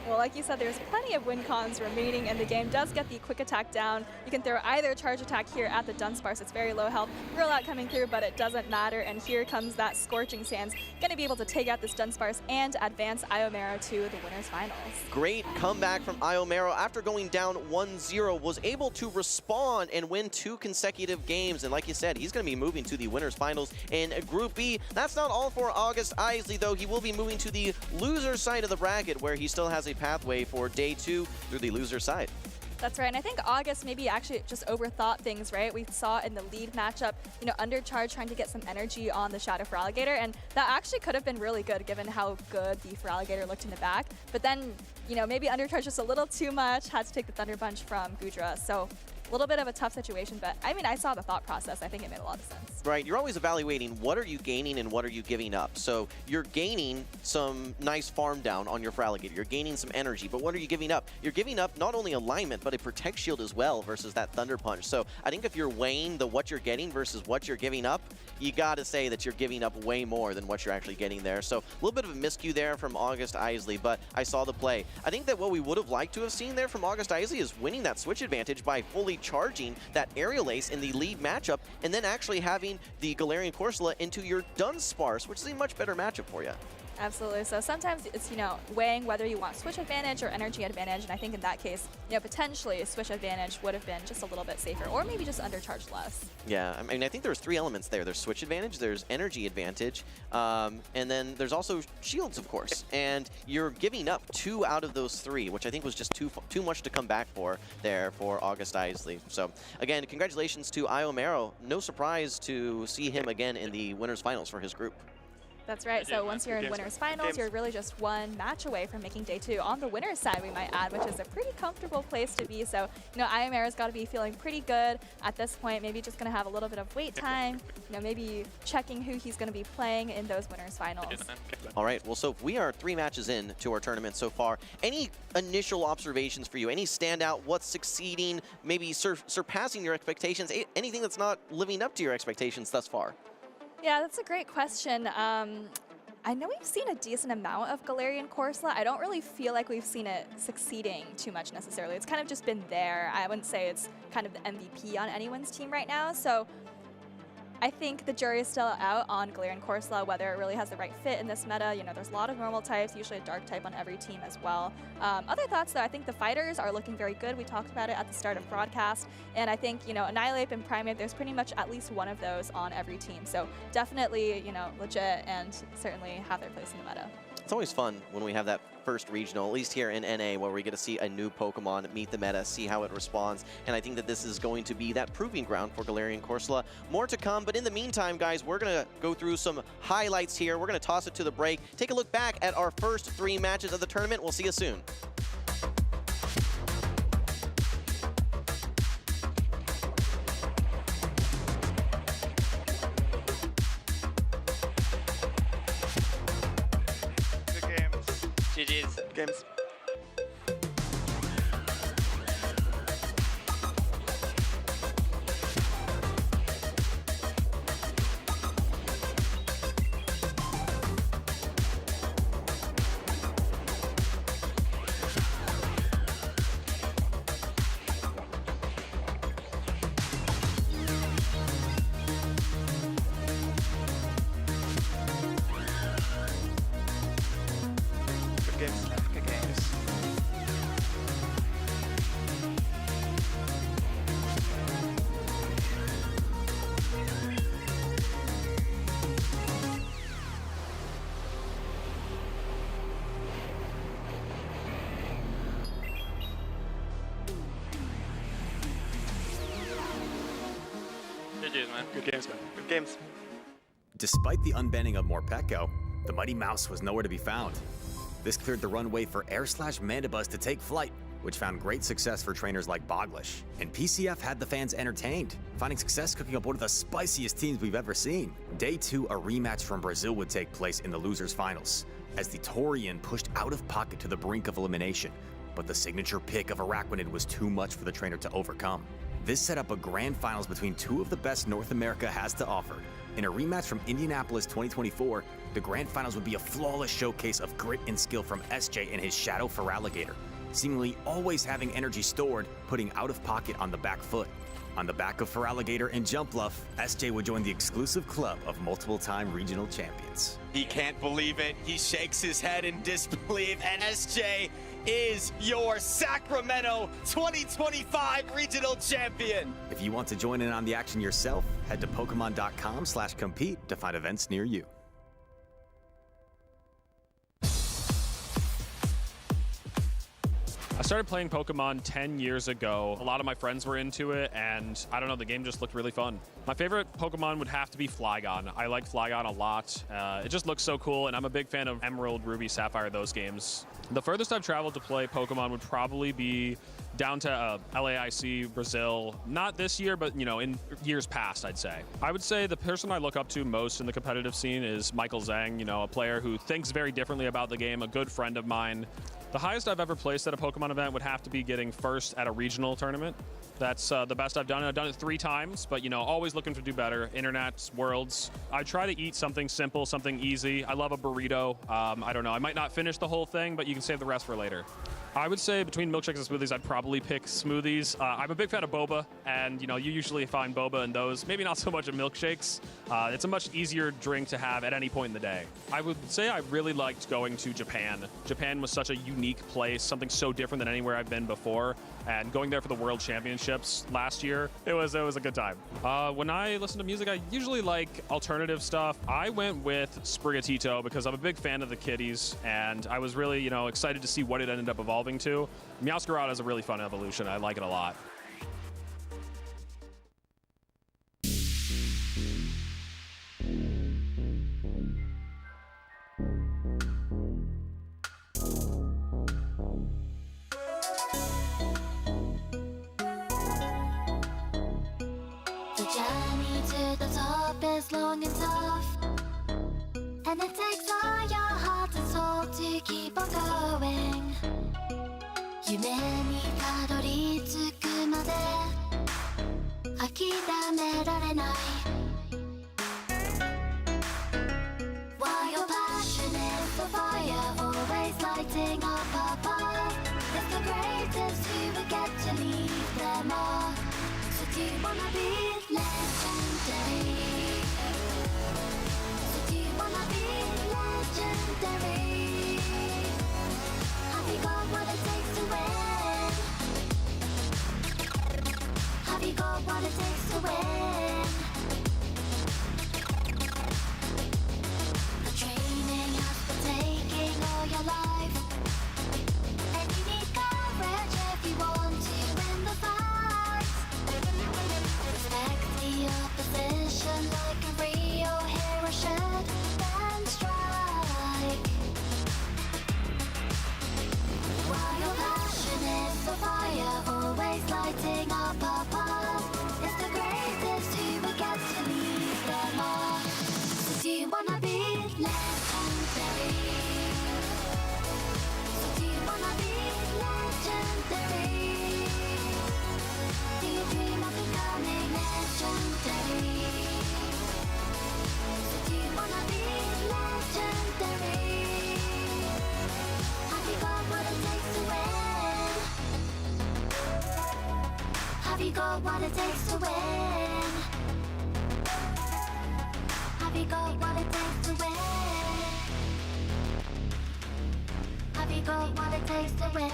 Well, like you said, there's plenty of win cons remaining in the game. Does get the quick attack down. You can throw either charge attack here at the Dunsparce. It's very low health. Real out coming through, but it doesn't matter. And here comes that Scorching Sands. Going to be able to take out this Dunsparce and advance Iomero to the winners finals. Great comeback from Iomero after going down 1-0. Was able to respond and win 2 consecutive games. And like you said, he's going to be moving to the winners finals in Group B. That's not all for August Isley, though. He will be moving to the loser side of the bracket, where he still has a pathway for day 2 through the loser side. That's right, and I think August maybe actually just overthought things, right? We saw in the lead matchup, you know, Undercharge trying to get some energy on the Shadow Feraligatr, and that actually could have been really good given how good the Feraligatr looked in the back. But then, you know, maybe Undercharge just a little too much, had to take the Thunder Punch from Gudra. So a little bit of a tough situation, but I mean, I saw the thought process. I think it made a lot of sense. Right, you're always evaluating what are you gaining and what are you giving up. So you're gaining some nice farm down on your Feraligatr. You're gaining some energy, but what are you giving up? You're giving up not only alignment, but a Protect Shield as well versus that Thunder Punch. So I think if you're weighing the what you're getting versus what you're giving up, you got to say that you're giving up way more than what you're actually getting there. So a little bit of a miscue there from August Isley, but I saw the play. I think that what we would have liked to have seen there from August Isley is winning that switch advantage by fully charging that Aerial Ace in the lead matchup, and then actually having the Galarian Corsola into your Dunsparce, which is a much better matchup for you. Absolutely. So sometimes it's, you know, weighing whether you want switch advantage or energy advantage, and I think in that case, you know, potentially switch advantage would have been just a little bit safer, or maybe just undercharged less. Yeah, I mean, I think there's 3 elements there. There's switch advantage, there's energy advantage, and then there's also shields, of course. And you're giving up 2 out of those 3, which I think was just too much to come back for there for August Isley. So again, congratulations to Iomero. No surprise to see him again in the winners finals for his group. That's right. So once you're in winners finals, you're really just 1 match away from making day 2 on the winners side, we might add, which is a pretty comfortable place to be. So, you know, Iomero's got to be feeling pretty good at this point. Maybe just going to have a little bit of wait time. You know, maybe checking who he's going to be playing in those winners finals. All right. Well, so we are 3 matches in to our tournament so far. Any initial observations for you? Any standout? What's succeeding? Maybe surpassing your expectations? Anything that's not living up to your expectations thus far? Yeah, that's a great question. I know we've seen a decent amount of Galarian Corsola. I don't really feel like we've seen it succeeding too much necessarily. It's kind of just been there. I wouldn't say it's kind of the MVP on anyone's team right now. So I think the jury is still out on Galarian Corsola, whether it really has the right fit in this meta. You know, there's a lot of normal types, usually a dark type on every team as well. Other thoughts, though, I think the fighters are looking very good. We talked about it at the start of broadcast. And I think, you know, Annihilate and Primate, there's pretty much at least one of those on every team. So definitely, you know, legit and certainly have their place in the meta. It's always fun when we have that first regional, at least here in NA, where we get to see a new Pokemon meet the meta, see how it responds. And I think that this is going to be that proving ground for Galarian Corsola. More to come, but in the meantime, guys, we're going to go through some highlights here. We're going to toss it to the break, take a look back at our first 3 matches of the tournament. We'll see you soon. GG's. Games. GG's, man. Good games, man. Good games. Despite the unbanning of Morpeko, the Mighty Mouse was nowhere to be found. This cleared the runway for Air/Mandibuzz to take flight, which found great success for trainers like Boglish. And PCF had the fans entertained, finding success cooking up one of the spiciest teams we've ever seen. Day 2, a rematch from Brazil would take place in the losers finals, as the Torian pushed out of pocket to the brink of elimination, but the signature pick of Araquanid was too much for the trainer to overcome. This set up a grand finals between two of the best North America has to offer. In a rematch from Indianapolis 2024, the grand finals would be a flawless showcase of grit and skill from SJ and his Shadow Feraligatr, seemingly always having energy stored, putting out of pocket on the back foot. On the back of Feraligatr and Jump Bluff, SJ would join the exclusive club of multiple-time regional champions. He can't believe it. He shakes his head in disbelief, and SJ is your Sacramento 2025 regional champion. If you want to join in on the action yourself, head to Pokemon.com/compete to find events near you. I started playing Pokemon 10 years ago. A lot of my friends were into it, and I don't know, the game just looked really fun. My favorite Pokemon would have to be Flygon. I like Flygon a lot. It just looks so cool, and I'm a big fan of Emerald, Ruby, Sapphire, those games. The furthest I've traveled to play Pokemon would probably be down to LAIC, Brazil. Not this year, but in years past, I'd say. I would say the person I look up to most in the competitive scene is Michael Zhang, a player who thinks very differently about the game, a good friend of mine. The highest I've ever placed at a Pokemon event would have to be getting first at a regional tournament. That's the best I've done. I've done it 3 times, but always looking to do better. Internets, Worlds. I try to eat something simple, something easy. I love a burrito. I don't know, I might not finish the whole thing, but you can save the rest for later. I would say between milkshakes and smoothies, I'd probably pick smoothies. I'm a big fan of boba, and you usually find boba in those. Maybe not so much in milkshakes. It's a much easier drink to have at any point in the day. I would say I really liked going to Japan. Japan was such a unique place, something so different than anywhere I've been before. And going there for the World Championships last year, it was a good time. When I listen to music, I usually like alternative stuff. I went with Sprigatito because I'm a big fan of the kitties, and I was really excited to see what it ended up evolving to. Meowscarada is a really fun evolution. I like it a lot. The journey to the top is long and tough, and it takes all your heart and soul to keep on going. 夢にたどり着くまで諦められない While your passion is the fire, always lighting up above, it's the greatest who will get to leave them all. So do you wanna be legendary? So do you wanna be legendary? Have you got what it takes to win? Have you got what it takes to win? The training has been taking all your life, and you need courage if you want to win the fight. Respect the opposition like a real hero should, then strike. While your passion is the fire, always lighting up above, it's the greatest who will get to leave them all. So do you wanna be legendary? So do you wanna be legendary? Do you dream of becoming legendary? So do you wanna be legendary? Have you got what it takes to win? Have you got what it takes to win? Have you got what it takes to win? Have you got what it takes to win?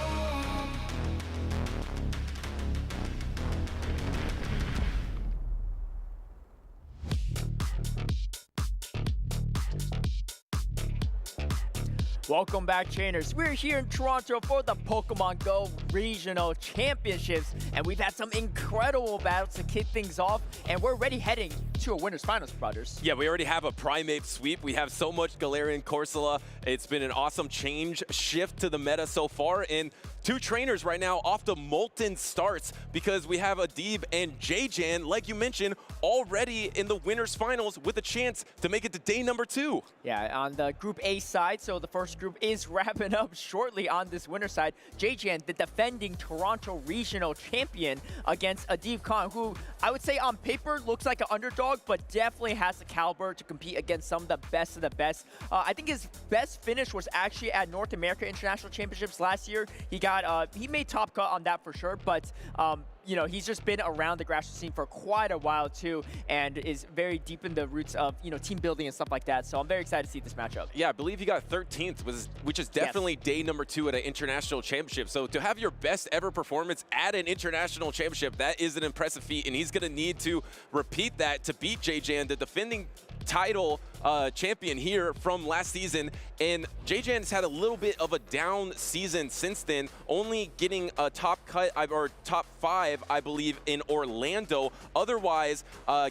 Welcome back, trainers. We're here in Toronto for the Pokemon Go Regional Championships, and we've had some incredible battles to kick things off, and we're already heading to a winner's finals, brothers. Yeah, we already have a Primate sweep. We have so much Galarian Corsola. It's been an awesome shift to the meta so far, and two trainers right now off to molten starts because we have Adib and JJan, like you mentioned, already in the winners finals with a chance to make it to day number 2. Yeah, on the Group A side, so the first group is wrapping up shortly on this winner side. JJan, the defending Toronto Regional Champion, against Adib Khan, who I would say on paper looks like an underdog, but definitely has the caliber to compete against some of the best of the best. I think his best finish was actually at North America International Championships last year. He made top cut on that for sure, but you know, he's just been around the grassroots scene for quite a while too, and is very deep in the roots of, you know, team building and stuff like that. So I'm very excited to see this matchup. Yeah, I believe he got 13th, which is definitely day number 2 at an international championship. So to have your best ever performance at an international championship, that is an impressive feat, and he's going to need to repeat that to beat JJan, the defending title champion here from last season. And JJan's had a little bit of a down season since then, only getting a top cut or top 5, I believe, in Orlando. Otherwise,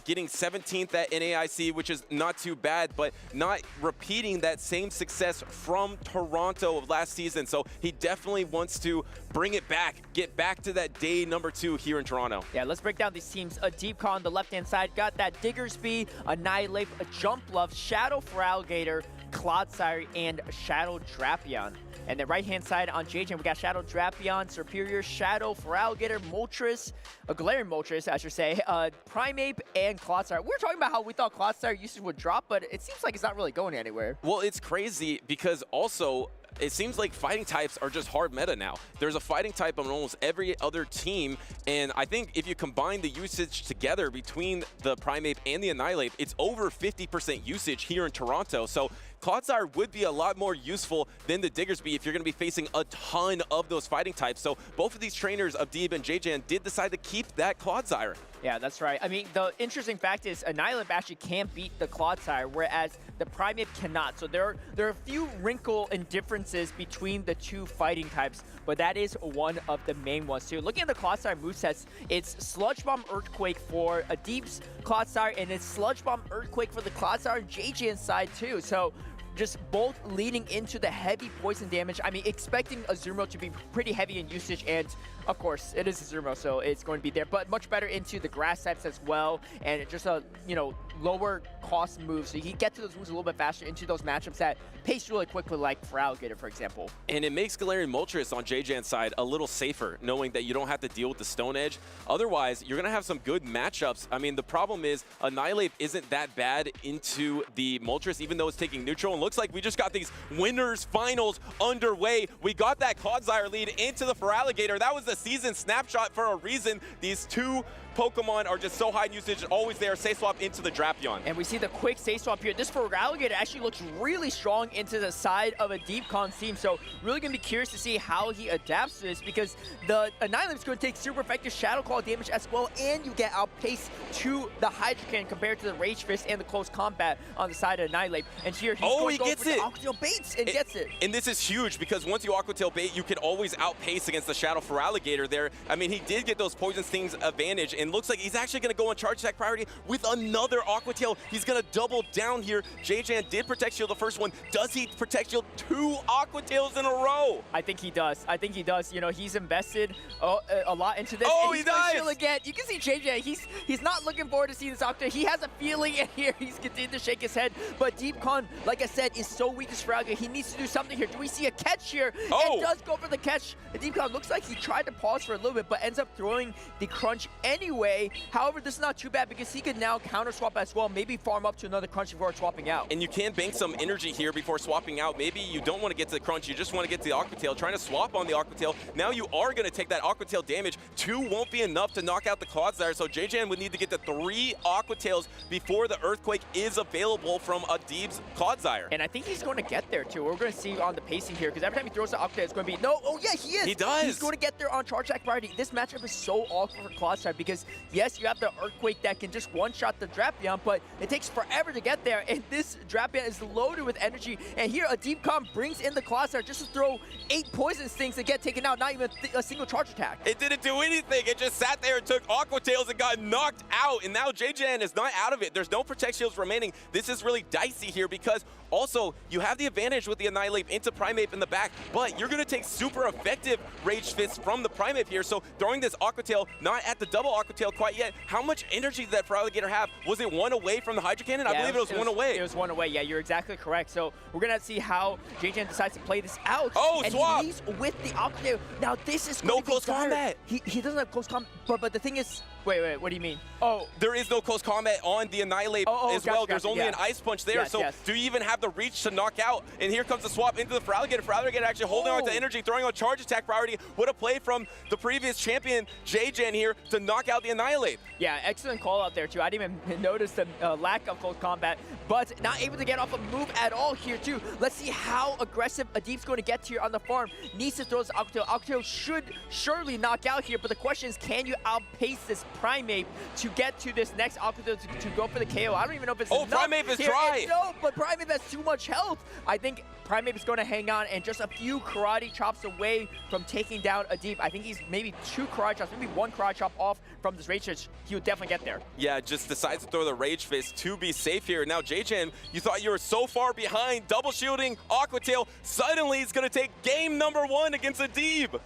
getting 17th at NAIC, which is not too bad, but not repeating that same success from Toronto of last season. So he definitely wants to bring it back, get back to that day number 2 here in Toronto. Yeah, let's break down these teams. Adib Khan on the left-hand side got that Diggersby, Annihilate, a Jump Love, Shadow for Alligator, Clodsire, and Shadow Drapion. And the right-hand side on JJan, we got Shadow Drapion, Superior, Shadow for Alligator, Moltres, a Galarian Moltres, I should say, Primeape, and Clodsire. We were talking about how we thought Clodsire usage would drop, but it seems like it's not really going anywhere. Well, it's crazy because also, it seems like fighting types are just hard meta now. There's a fighting type on almost every other team, and I think if you combine the usage together between the Primeape and the Annihilate, it's over 50% usage here in Toronto. So Clodsire would be a lot more useful than the Diggersby if you're going to be facing a ton of those fighting types. So both of these trainers, Adib and JJan, did decide to keep that Clodsire. Yeah, that's right. I mean, the interesting fact is Annihilate actually can't beat the Clodsire, whereas the Primeape cannot. So there are a few wrinkle and differences between the two fighting types, but that is one of the main ones too. Looking at the Clodsire movesets, it's Sludge Bomb Earthquake for Adib's Clodsire, and it's Sludge Bomb Earthquake for the Clodsire JJan side too. So just both leading into the heavy poison damage. I mean, expecting Azumarill to be pretty heavy in usage, and of course, it is Azumarill, so it's going to be there, but much better into the grass types as well, and just a, you know, lower cost move, so you can get to those moves a little bit faster into those matchups that pace really quickly, like for Alligator, for example. And it makes Galarian Moltres on JJan's side a little safer, knowing that you don't have to deal with the Stone Edge. Otherwise, you're going to have some good matchups. I mean, the problem is Annihilate isn't that bad into the Moltres, even though it's taking neutral, and looks like we just got these winners finals underway. We got that Clodsire lead into the Feraligatr. That was the season snapshot for a reason. These two Pokemon are just so high in usage, always there. Safe swap into the Drapion. And we see the quick safe swap here. This Feraligatr actually looks really strong into the side of a Deep Khan's team, so really going to be curious to see how he adapts to this, because the Annihilate is going to take super effective Shadow Claw damage as well, and you get outpaced to the Hydro Cannon compared to the Rage Fist and the close combat on the side of Annihilate. And here he's going to go for the Aqua Tail baits and gets it. And this is huge, because once you Aqua Tail bait, you can always outpace against the Shadow Feraligatr there. I mean, he did get those Poison Stings advantage, and looks like he's actually going to go on charge attack priority with another Aqua Tail. He's going to double down here. JJan did Protect Shield the first one. Does he Protect Shield 2 Aqua Tails in a row? I think he does. I think he does. You know, he's invested a lot into this. Oh, and he does! Shield again. You can see JJ, he's not looking forward to see this Aqua Tail. He has a feeling in here. He's continuing to shake his head. But Deep Khan, like I said, is so weak to Feraligatr. He needs to do something here. Do we see a catch here? Oh! And does go for the catch. Deep Khan looks like he tried to pause for a little bit, but ends up throwing the crunch anyway. However, this is not too bad, because he could now counter swap as well, maybe farm up to another crunch before swapping out. And you can bank some energy here before swapping out. Maybe you don't want to get to the crunch, you just want to get to the Aqua Tail, trying to swap on the Aqua Tail. Now you are going to take that Aqua Tail damage. 2 won't be enough to knock out the Clodsire, so JJan would need to get to 3 Aqua Tails before the Earthquake is available from Adib's Clodsire. And I think he's going to get there too. We're going to see on the pacing here, because every time he throws the Aqua Tail, it's going to be, no, oh yeah, he is. He does. He's going to get there on charge attack priority, this matchup is so awkward for Clodside because, yes, you have the Earthquake that can just one-shot the Drapion, but it takes forever to get there, and this Drapion is loaded with energy, and here a Deep Calm brings in the Clodside just to throw 8 Poison Stings to get taken out, not even a single charge attack. It didn't do anything. It just sat there and took Aqua Tails and got knocked out, and now JJan is not out of it. There's no Protect Shields remaining. This is really dicey here because also you have the advantage with the Annihilate into Primeape in the back, but you're going to take super effective Rage Fist from the Primeape here, so throwing this Aqua Tail, not at the double Aqua Tail quite yet. How much energy did that Feraligatr have? Was it 1 away from the Hydro Cannon? Yeah, I believe it was 1 away. It was 1 away, yeah, you're exactly correct. So we're going to see how JJan decides to play this out. Oh, and swap! he leaves with the Aqua Tail. Now this is No close combat. He doesn't have close combat, but the thing is, wait, what do you mean? Oh. There is no close combat on the Annihilate as well. There's only an Ice Punch there, so do you even have the reach to knock out? And here comes the swap into the Feraligatr. Feraligatr actually holding on to energy, throwing on charge attack priority. What a play from the previous champion, JJan here, to knock out the Annihilate. Yeah, excellent call out there too. I didn't even notice the lack of close combat, but not able to get off a move at all here too. Let's see how aggressive Adib's going to get here on the farm. Needs to throw his Aqua Tail. Aqua Tail should surely knock out here, but the question is, can you outpace this Primeape to get to this next Aqua Tail to go for the KO? I don't even know if it's enough. Primeape is dry. No, but Primeape has too much health. I think Primeape is going to hang on and just a few karate chops away from taking down Adib. I think he's maybe 2 karate chops, maybe 1 karate chop off from this Rage Fist. He would definitely get there. Yeah, just decides to throw the Rage Fist to be safe here. Now, JJan, you thought you were so far behind, double shielding Aqua Tail. Suddenly, he's going to take game number 1 against Adib.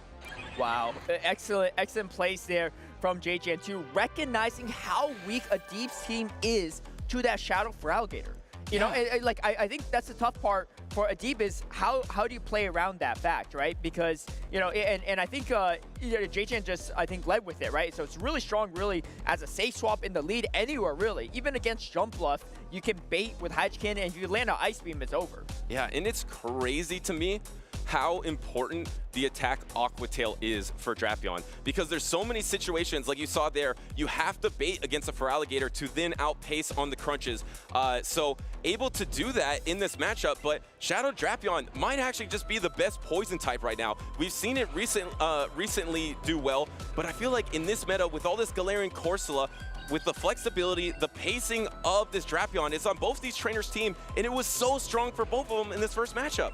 Wow, excellent place there from JJan too, recognizing how weak Adib's team is to that Shadow Feraligatr. You know, like I think that's the tough part for Adib is how do you play around that fact, right? Because, you know, and I think JJan just, I think, led with it, right? So it's really strong, really, as a safe swap in the lead anywhere, really. Even against Jump Bluff, you can bait with Hydro Cannon, and if you land an Ice Beam, it's over. Yeah, and it's crazy to me how important the attack Aqua Tail is for Drapion, because there's so many situations, like you saw there, you have to bait against a Feraligatr to then outpace on the crunches. So able to do that in this matchup, but Shadow Drapion might actually just be the best poison type right now. We've seen it recently do well, but I feel like in this meta, with all this Galarian Corsola, with the flexibility, the pacing of this Drapion, it's on both these trainers' team, and it was so strong for both of them in this first matchup.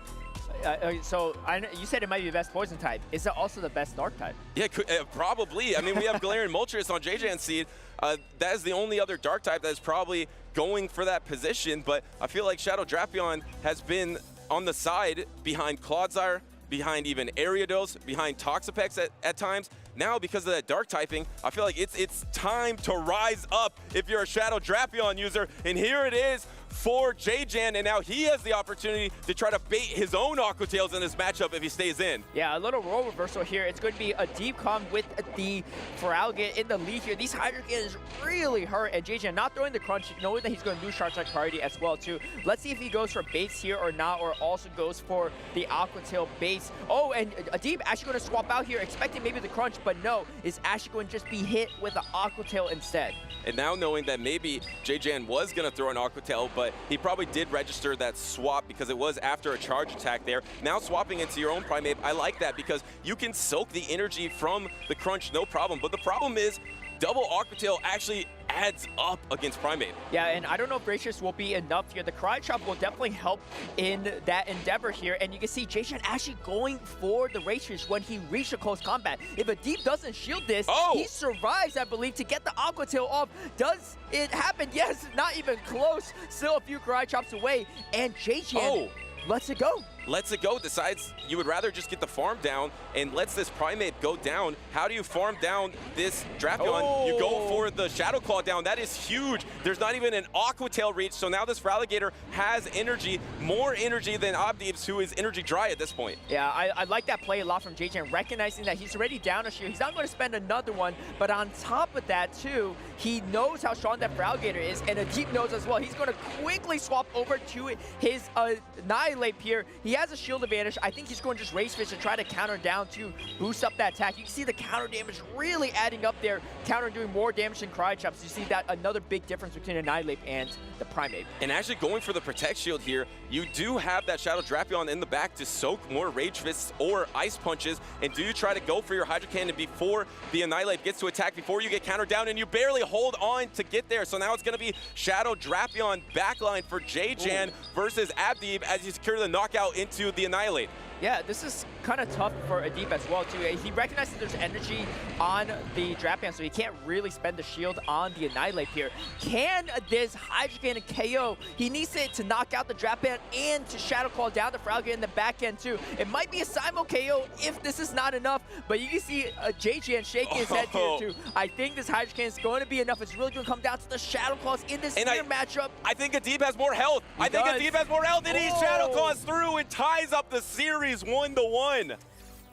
So you said it might be the best poison type. Is it also the best dark type? Yeah, probably. I mean, we have Galarian Moltres on JJan's seed. That is the only other dark type that is probably going for that position, but I feel like Shadow Drapion has been on the side behind Clodsire, behind even Ariados, behind Toxapex at times. Now, because of that dark typing, I feel like it's time to rise up if you're a Shadow Drapion user, and here it is for JJan, and now he has the opportunity to try to bait his own Aqua Tails in this matchup if he stays in. Yeah, a little role reversal here. It's going to be a deep calm with the Feraligatr in the lead here. These Hydro Cannons really hurt, and JJan not throwing the crunch, knowing that he's going to lose Shark Attack priority as well too. Let's see if he goes for baits here or not, or also goes for the Aqua Tail baits. Oh, and Adib actually going to swap out here, expecting maybe the crunch, but no, is actually going to just be hit with the Aqua Tail instead. And now knowing that maybe JJan was going to throw an Aqua Tail, but he probably did register that swap because it was after a charge attack there. Now swapping into your own Primeape, I like that because you can soak the energy from the crunch, no problem. But the problem is double Aqua Tail actually adds up against Primeape. Yeah, and I don't know if Gracious will be enough here. The Karate Chop will definitely help in that endeavor here, and you can see JJan actually going for the Gracious when he reached a close combat. If Adib doesn't shield this, he survives, I believe, to get the Aqua Tail off. Does it happen? Yes, not even close. Still a few Karate Chops away, and JJan lets it go. Lets it go, decides you would rather just get the farm down and lets this Primeape go down. How do you farm down this Drapion? You go for the Shadow Claw down. That is huge. There's not even an Aqua Tail reach, so now this Feraligatr has energy, more energy than Adib's, who is energy dry at this point. Yeah, I like that play a lot from JJan, recognizing that he's already down a shield. He's not going to spend another one, but on top of that, too, he knows how strong that Feraligatr is, and Adib knows as well. He's going to quickly swap over to his Annihilate here. He has a shield advantage. I think he's going to just race fish and try to counter down to boost up that attack. You can see the counter damage really adding up there, counter doing more damage than Cry Chops. You see that another big difference between Annihilate and the Primate. And actually going for the Protect Shield here, you do have that Shadow Drapion in the back to soak more Rage Fists or Ice Punches. And do you try to go for your Hydro Cannon before the Annihilate gets to attack, before you get countered down, and you barely hold on to get there. So now it's going to be Shadow Drapion backline for JJan versus Abdeeb as you secure the knockout into the Annihilate. Yeah, this is kind of tough for Adeep as well, too. He recognizes there's energy on the Drapion, so he can't really spend the shield on the Annihilate here. Can this Hydro Cannon KO? He needs it to knock out the Drapion and to Shadow Claw down the Frogger in the back end, too. It might be a Simul KO if this is not enough, but you can see JJan shaking his head here, too. I think this Hydro Cannon is going to be enough. It's really going to come down to the Shadow Claws in this near matchup. I think Adeep has more health. I think Adeep has more health, and he Shadow Claws through and ties up the series 1-1.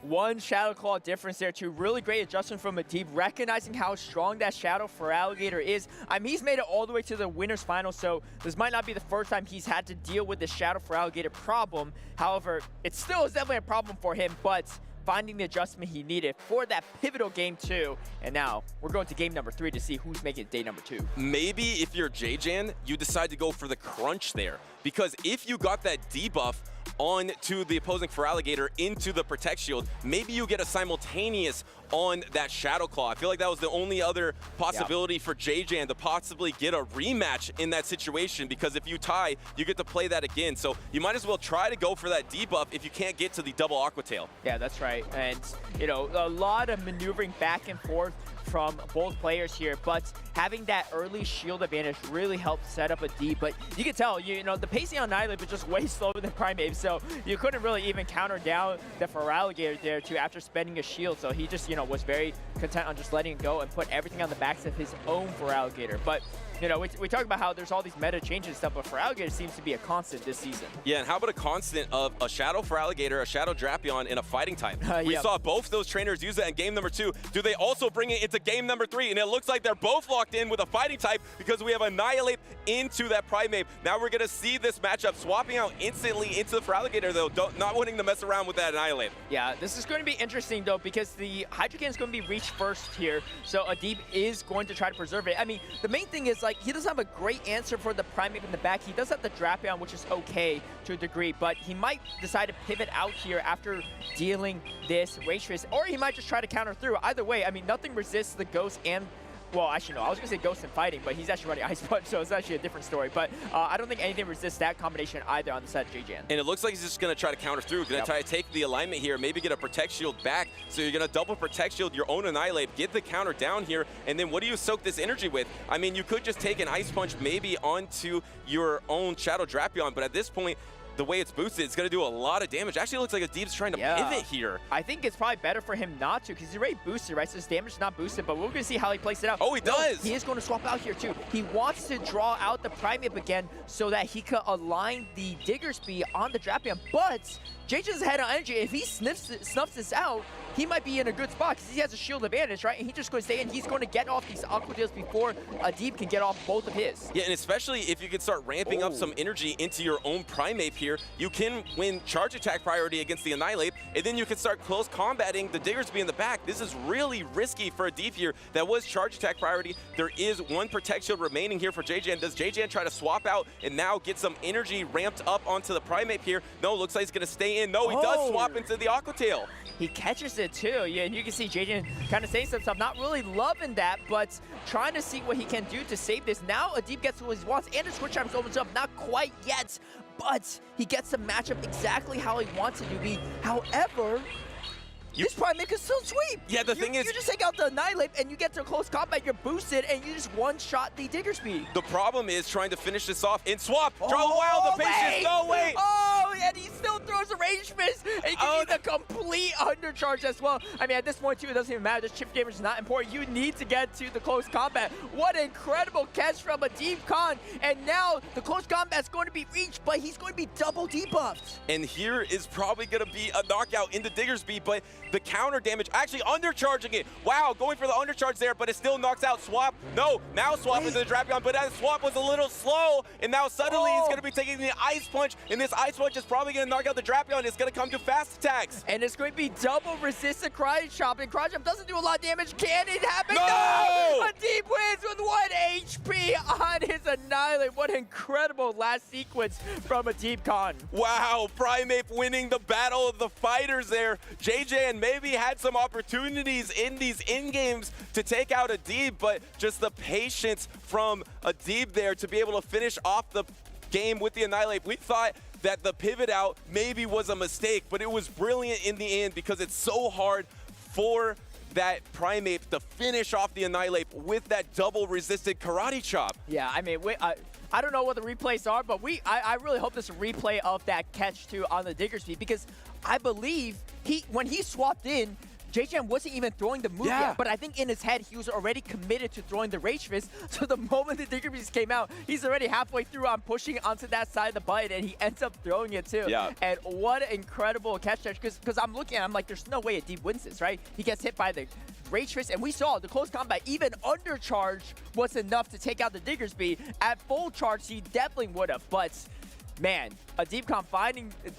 One Shadow Claw difference there, too. Really great adjustment from Adeep, recognizing how strong that Shadow for Alligator is. I mean, he's made it all the way to the winner's final, so this might not be the first time he's had to deal with the Shadow for Alligator problem. However, it still is definitely a problem for him, but finding the adjustment he needed for that pivotal game 2. And now we're going to game number 3 to see who's making it day number 2. Maybe if you're JJan, you decide to go for the crunch there, because if you got that debuff on to the opposing for Alligator into the Protect Shield, maybe you get a simultaneous on that Shadow Claw. I feel like that was the only other possibility for JJan to possibly get a rematch in that situation, because if you tie, you get to play that again. So you might as well try to go for that debuff if you can't get to the double Aqua Tail. Yeah, that's right. And, you know, a lot of maneuvering back and forth from both players here, but having that early shield advantage really helped set up Adeep. But you can tell, you know, the pacing on Annihilate was just way slower than Primate, so you couldn't really even counter down the Feraligatr there too after spending a shield. So he just, you know, was very content on just letting it go and put everything on the backs of his own Feraligatr. But you know, we talk about how there's all these meta changes and stuff, but Feraligatr seems to be a constant this season. Yeah, and how about a constant of a Shadow Feraligatr, a Shadow Drapion, and a fighting type? We saw both those trainers use that in game number 2. Do they also bring it into game number 3? And it looks like they're both locked in with a fighting type, because we have Annihilate into that Primate. Now we're going to see this matchup swapping out instantly into the Feraligatr, though, not wanting to mess around with that Annihilate. Yeah, this is going to be interesting, though, because the Hydro Cannon is going to be reached first here, so Adeep is going to try to preserve it. I mean, the main thing is, like, he doesn't have a great answer for the Primate in the back. He does have the Drapion, which is okay to a degree, but he might decide to pivot out here after dealing this Rage Fist, or he might just try to counter through. Either way, I mean, nothing resists the Ghost and, well, actually, no, I was going to say Ghost and Fighting, but he's actually running Ice Punch, so it's actually a different story. But I don't think anything resists that combination either on the side of JJan. And it looks like he's just going to try to counter through, going to try to take the alignment here, maybe get a Protect Shield back. So you're going to double Protect Shield your own Annihilate, get the counter down here, and then what do you soak this energy with? I mean, you could just take an Ice Punch maybe onto your own Shadow Drapion, but at this point, the way it's boosted, it's going to do a lot of damage. Actually, it looks like Adeep's trying to pivot here. I think it's probably better for him not to, because he's already boosted, right? So his damage is not boosted, but we're going to see how he plays it out. Oh, he does! He is going to swap out here, too. He wants to draw out the Primate again so that he could align the Diggersby on the Drapion, but JJ's head on energy. If he snuffs this out, he might be in a good spot because he has a shield advantage, right? And he's just going to stay in. He's going to get off these Aqua Tails before Adeep can get off both of his. Yeah, and especially if you can start ramping up some energy into your own Primate here, you can win charge attack priority against the Annihilate, and then you can start close combating the Diggersby in the back. This is really risky for Adeep here. That was charge attack priority. There is one Protect Shield remaining here for JJan. Does JJan try to swap out and now get some energy ramped up onto the Primate here? No, looks like he's going to stay in. No, he does swap into the Aqua Tail. He catches it too, yeah, and you can see JJan kind of saying some stuff, not really loving that, but trying to see what he can do to save this. Now Adeep gets what he wants, and the switch arms opens up, not quite yet, but he gets the matchup exactly how he wants it to be. However, this Primate can still sweep. Yeah, the thing is, you just take out the Annihilate and you get to close combat, you're boosted, and you just one-shot the Diggersby. The problem is trying to finish this off in swap. Draw wild, the patience, no, wait. Oh, and he still throws a Rage Fist, and you can see the complete undercharge as well. I mean, at this point, too, it doesn't even matter. This chip damage is not important. You need to get to the close combat. What an incredible catch from Adeep Khan. And now the close combat is going to be reached, but he's going to be double debuffed. And here is probably going to be a knockout into Diggersby, but the counter damage, actually undercharging it. Wow, going for the undercharge there, but it still knocks out Swap. No, now Swap into the Drapion, but that Swap was a little slow, and now suddenly he's going to be taking the Ice Punch, and this Ice Punch is probably going to knock out the Drapion is going to come to fast attacks. And it's going to be double resistant Karate Chop, and Karate Chop doesn't do a lot of damage. Can it happen? No! A Deep wins with 1 HP on his Annihilate. What incredible last sequence from a Deep Con. Wow, Primeape winning the battle of the fighters there. JJan maybe had some opportunities in these in-games to take out a Deep, but just the patience from a Deep there to be able to finish off the game with the Annihilate. We thought that the pivot out maybe was a mistake, but it was brilliant in the end because it's so hard for that Primeape to finish off the Annihilate with that double resisted Karate Chop. Yeah, I mean, I don't know what the replays are, but I really hope there's a replay of that catch too on the Diggersby, because I believe when he swapped in, JJan wasn't even throwing the move yet, but I think in his head he was already committed to throwing the Rage Fist. So the moment the Diggerbees came out, he's already halfway through on pushing onto that side of the button, and he ends up throwing it too. Yeah. And what an incredible catch, because I'm looking at him like, there's no way a Deep wins this, right? He gets hit by the Rage Fist, and we saw the close combat, even undercharge was enough to take out the Diggersby. At full charge, he definitely would have, but man, a Deep Con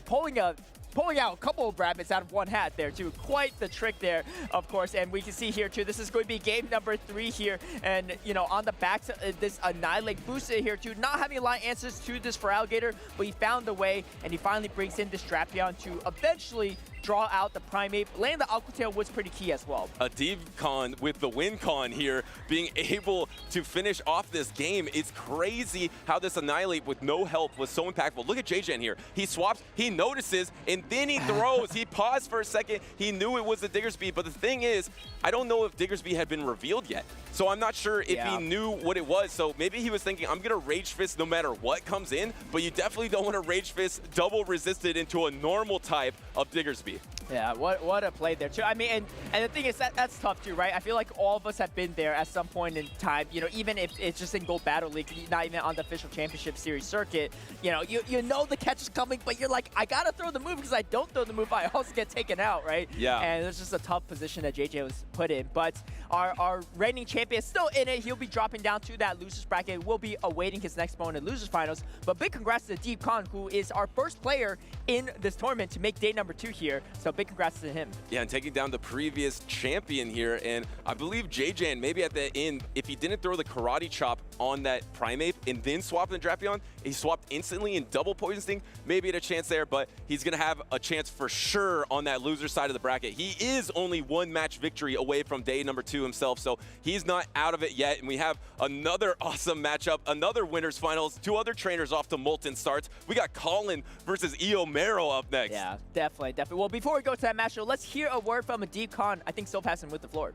pulling out a couple of rabbits out of one hat there too. Quite the trick there, of course. And we can see here too, this is going to be game number 3 here. And, you know, on the backs of this Annihilate boosted here too. Not having a lot of answers to this for Alligator, but he found a way, and he finally brings in this Drapion to eventually draw out the Primeape. Landing the Aqua Tail was pretty key as well. A Deep Con with the win con here, being able to finish off this game. It's crazy how this Annihilate with no help was so impactful. Look at JJan here. He swaps, he notices, and then he throws. He paused for a second. He knew it was the Diggersby, but the thing is, I don't know if Diggersby had been revealed yet. So I'm not sure if he knew what it was. So maybe he was thinking, I'm going to Rage Fist no matter what comes in, but you definitely don't want to Rage Fist double resisted into a normal type of Diggersby. Yeah, what a play there too. I mean, and the thing is that's tough too, right? I feel like all of us have been there at some point in time. You know, even if it's just in Gold Battle League, not even on the official championship series circuit. You know, you know the catch is coming, but you're like, I gotta throw the move, because I don't throw the move, I also get taken out, right? Yeah. And it's just a tough position that JJ was put in. But our reigning champion is still in it. He'll be dropping down to that losers bracket. We'll be awaiting his next opponent in losers finals. But big congrats to Deep Con, who is our first player in this tournament to make day number 2 here. So big congrats to him. Yeah, and taking down the previous champion here. And I believe JJan, maybe at the end, if he didn't throw the Karate Chop on that Primeape and then swap the Drapion, he swapped instantly and double Poison Sting, maybe had a chance there, but he's going to have a chance for sure on that loser side of the bracket. He is only 1 match victory away from day number 2 himself, so he's not out of it yet. And we have another awesome matchup, another winners finals, 2 other trainers off to Molten starts. We got Colin versus Eomo up next. Yeah, definitely. Well, before we go to that matchup, let's hear a word from a Deep Con. I think still passing with the floor.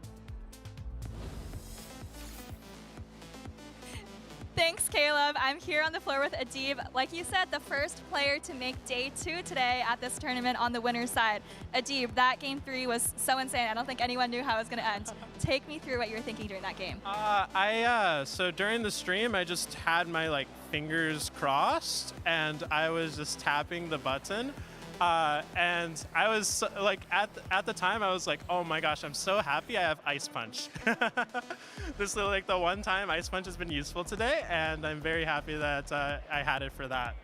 Thanks, Caleb. I'm here on the floor with Adib. Like you said, the first player to make day 2 today at this tournament on the winner's side. Adib, that game 3 was so insane. I don't think anyone knew how it was going to end. Take me through what you were thinking during that game. So during the stream, I just had my fingers crossed, and I was just tapping the button. And I was at the time, I was like, oh my gosh, I'm so happy I have Ice Punch. This is the one time Ice Punch has been useful today, and I'm very happy that I had it for that.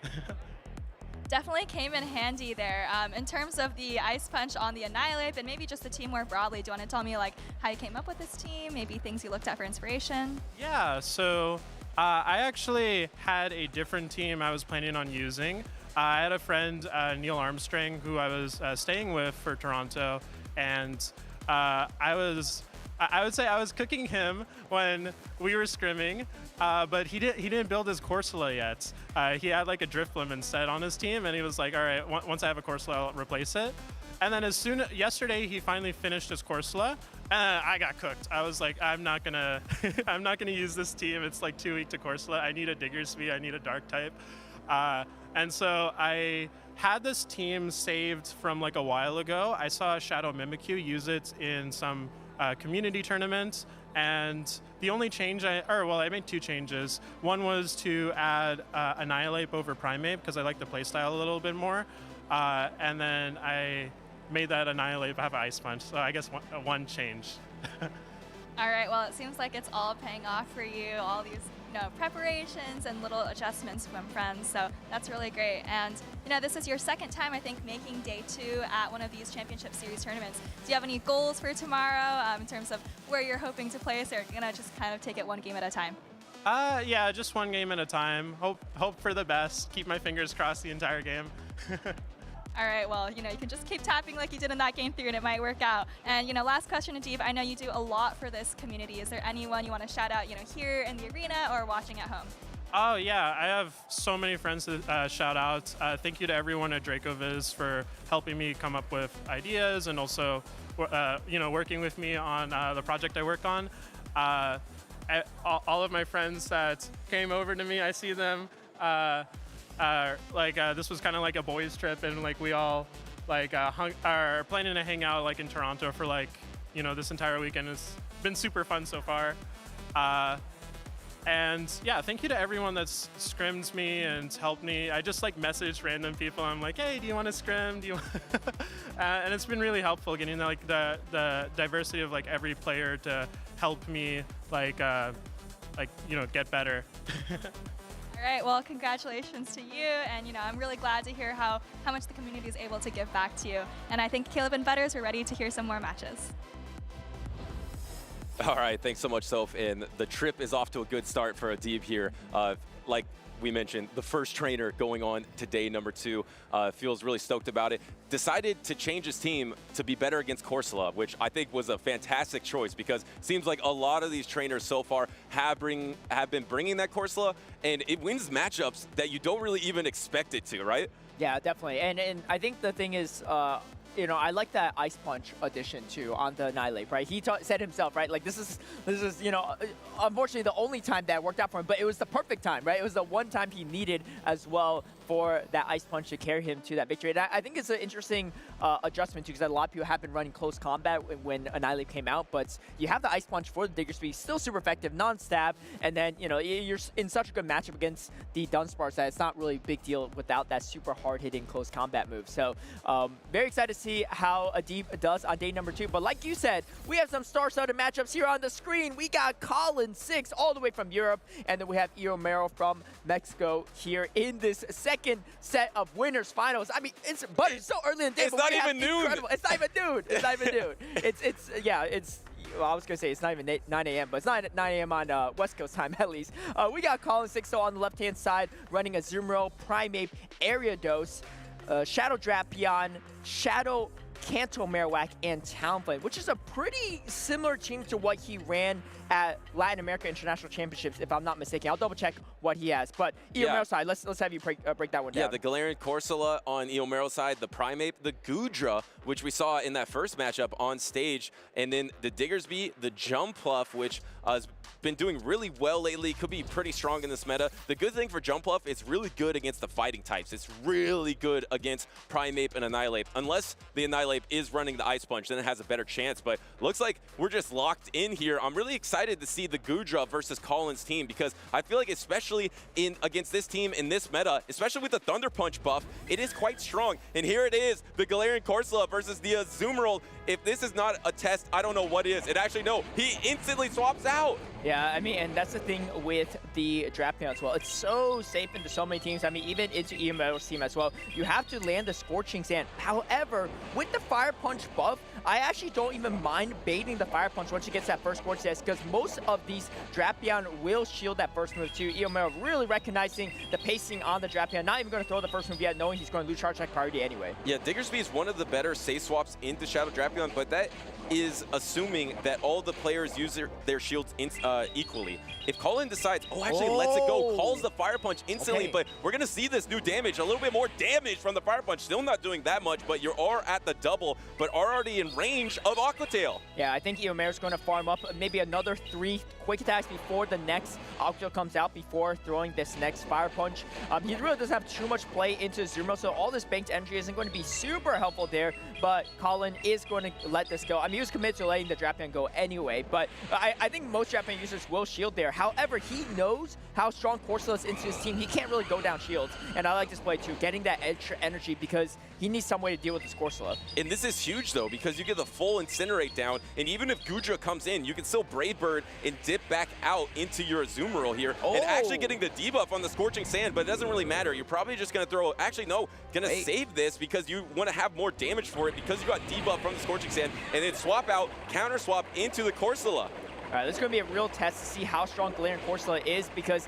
Definitely came in handy there. In terms of the Ice Punch on the Annihilate, and maybe just the team more broadly, do you want to tell me how you came up with this team, maybe things you looked at for inspiration? Yeah, so I actually had a different team I was planning on using. I had a friend, Neil Armstrong, who I was staying with for Toronto, and I would say I was cooking him when we were scrimming, but he didn't build his Corsola yet. He had a Drifblim instead on his team, and he was like, all right, once I have a Corsola, I'll replace it. And then yesterday, he finally finished his Corsola, and I got cooked. I was like, I'm not gonna use this team. It's too weak to Corsola. I need a Diggersby. I need a Dark type. And so I had this team saved from a while ago. I saw Shadow Mimikyu use it in some community tournament, and the only change I made 2 changes. One was to add Annihilate over Primeape, because I like the playstyle a little bit more, and then I made that Annihilate have Ice Punch, so I guess one change. All right, well, it seems like it's all paying off for you, all these preparations and little adjustments from friends, so that's really great. And this is your second time, I think, making day 2 at one of these championship series tournaments. Do you have any goals for tomorrow in terms of where you're hoping to place, or are you gonna just kind of take it one game at a time? Yeah, just one game at a time. Hope for the best. Keep my fingers crossed the entire game. All right, well, you can just keep tapping like you did in that game 3 and it might work out. And, last question, Ajib, I know you do a lot for this community. Is there anyone you want to shout out, here in the arena or watching at home? Oh, yeah, I have so many friends to shout out. Thank you to everyone at DracoViz for helping me come up with ideas and also, working with me on the project I work on. All of my friends that came over to me, I see them. This was kind of like a boys trip, and we all are planning to hang out in Toronto for this entire weekend. It's been super fun so far. And yeah, thank you to everyone that's scrimmed me and helped me. I just message random people. I'm like, hey, do you want to scrim? Do you and it's been really helpful getting the diversity of every player to help me get better. All right, well, congratulations to you, and I'm really glad to hear how much the community is able to give back to you. And I think Caleb and Butters are ready to hear some more matches. All right, thanks so much, Soph. And the trip is off to a good start for Adib here. Like we mentioned, the first trainer going on to day number 2, feels really stoked about it. Decided to change his team to be better against Corsola, which I think was a fantastic choice because it seems like a lot of these trainers so far have been bringing that Corsola, and it wins matchups that you don't really even expect it to, right? Yeah, definitely. And I think the thing is, I like that Ice Punch addition too on the Annihilate, right? He said himself, right? This is unfortunately the only time that worked out for him, but it was the perfect time, right? It was the one time he needed as well for that Ice Punch to carry him to that victory. And I think it's an interesting adjustment too, because a lot of people have been running close combat when Annihilate came out, but you have the Ice Punch for the Diggersby, still super effective, non-stab, and then you're in such a good matchup against the Dunsparce that it's not really a big deal without that super hard-hitting close combat move. So very excited to see how Adib does on day number 2. But like you said, we have some star-studded matchups here on the screen. We got Colin 6 all the way from Europe, and then we have Eomo from Mexico here in this second set of winners finals. I mean, it's so early in the day. It's not even noon. It's not even noon. It's not even noon. Well, I was going to say it's not even 9 a.m., but it's not 9 a.m. on West Coast time at least. We got Colin 6 on the left-hand side running a Zumro, Primeape, Ariados, Shadow Drapion, Shadow Kanto Marowak, and Talonflame, which is a pretty similar team to what he ran at Latin America International Championships, if I'm not mistaken. I'll double check what he has. But Eomero's side, let's have you break that one down. Yeah, the Galarian Corsola on Eomero's side, the Primeape, the Goodra, which we saw in that first matchup on stage, and then the Diggersby, the Jumpluff, which has been doing really well lately, could be pretty strong in this meta. The good thing for Jumpluff, it's really good against the fighting types. It's really good against Primeape and Annihilate. Unless the Annihilate is running the Ice Punch, then it has a better chance. But looks like we're just locked in here. I'm really excited to see the Goodra versus Colin's team, because I feel like especially against this team in this meta, especially with the Thunder Punch buff, it is quite strong. And here it is, the Galarian Corsola versus the Azumarill. If this is not a test, I don't know what is. And actually, no, he instantly swaps out. Yeah, I mean, and that's the thing with the Drapion as well. It's so safe into so many teams. I mean, even into Eomero's team as well. You have to land the Scorching Sand. However, with the Fire Punch buff, I actually don't even mind baiting the Fire Punch once he gets that first Scorching Sand, because most of these Drapion will shield that first move too. Eomero really recognizing the pacing on the Drapion, not even going to throw the first move yet, knowing he's going to lose charge that priority anyway. Yeah, Diggersby is one of the better safe swaps into Shadow Drapion, but that is assuming that all the players use their shields equally. If Colin decides, actually lets it go, calls the Fire Punch instantly, but we're going to see this new damage, a little bit more damage from the Fire Punch. Still not doing that much, but you are at the double, but are already in range of Aqua Tail. Yeah, I think Eomero's going to farm up maybe another 3 quick attacks before the next Aqua Tail comes out, before throwing this next Fire Punch. He really doesn't have too much play into Zumro, so all this banked energy isn't going to be super helpful there, but Colin is going to let this go. I mean, he was committed to letting the Drapion go anyway, but I think most Drapion users will shield there. However, he knows how strong Corsola is into his team. He can't really go down shields, and I like this play too, getting that extra energy, because he needs some way to deal with this Corsola. And this is huge, though, because you get the full Incinerate down, and even if Gudra comes in, you can still Brave Bird and dip back out into your Azumarill here, and actually getting the debuff on the Scorching Sand, but it doesn't really matter. You're probably just going to throw, actually, no, going to save this because you want to have more damage for it because you got debuff from the Scorching Sand, and then swap out, counter swap into the Corsola. All right, this is going to be a real test to see how strong Galarian Corsola is because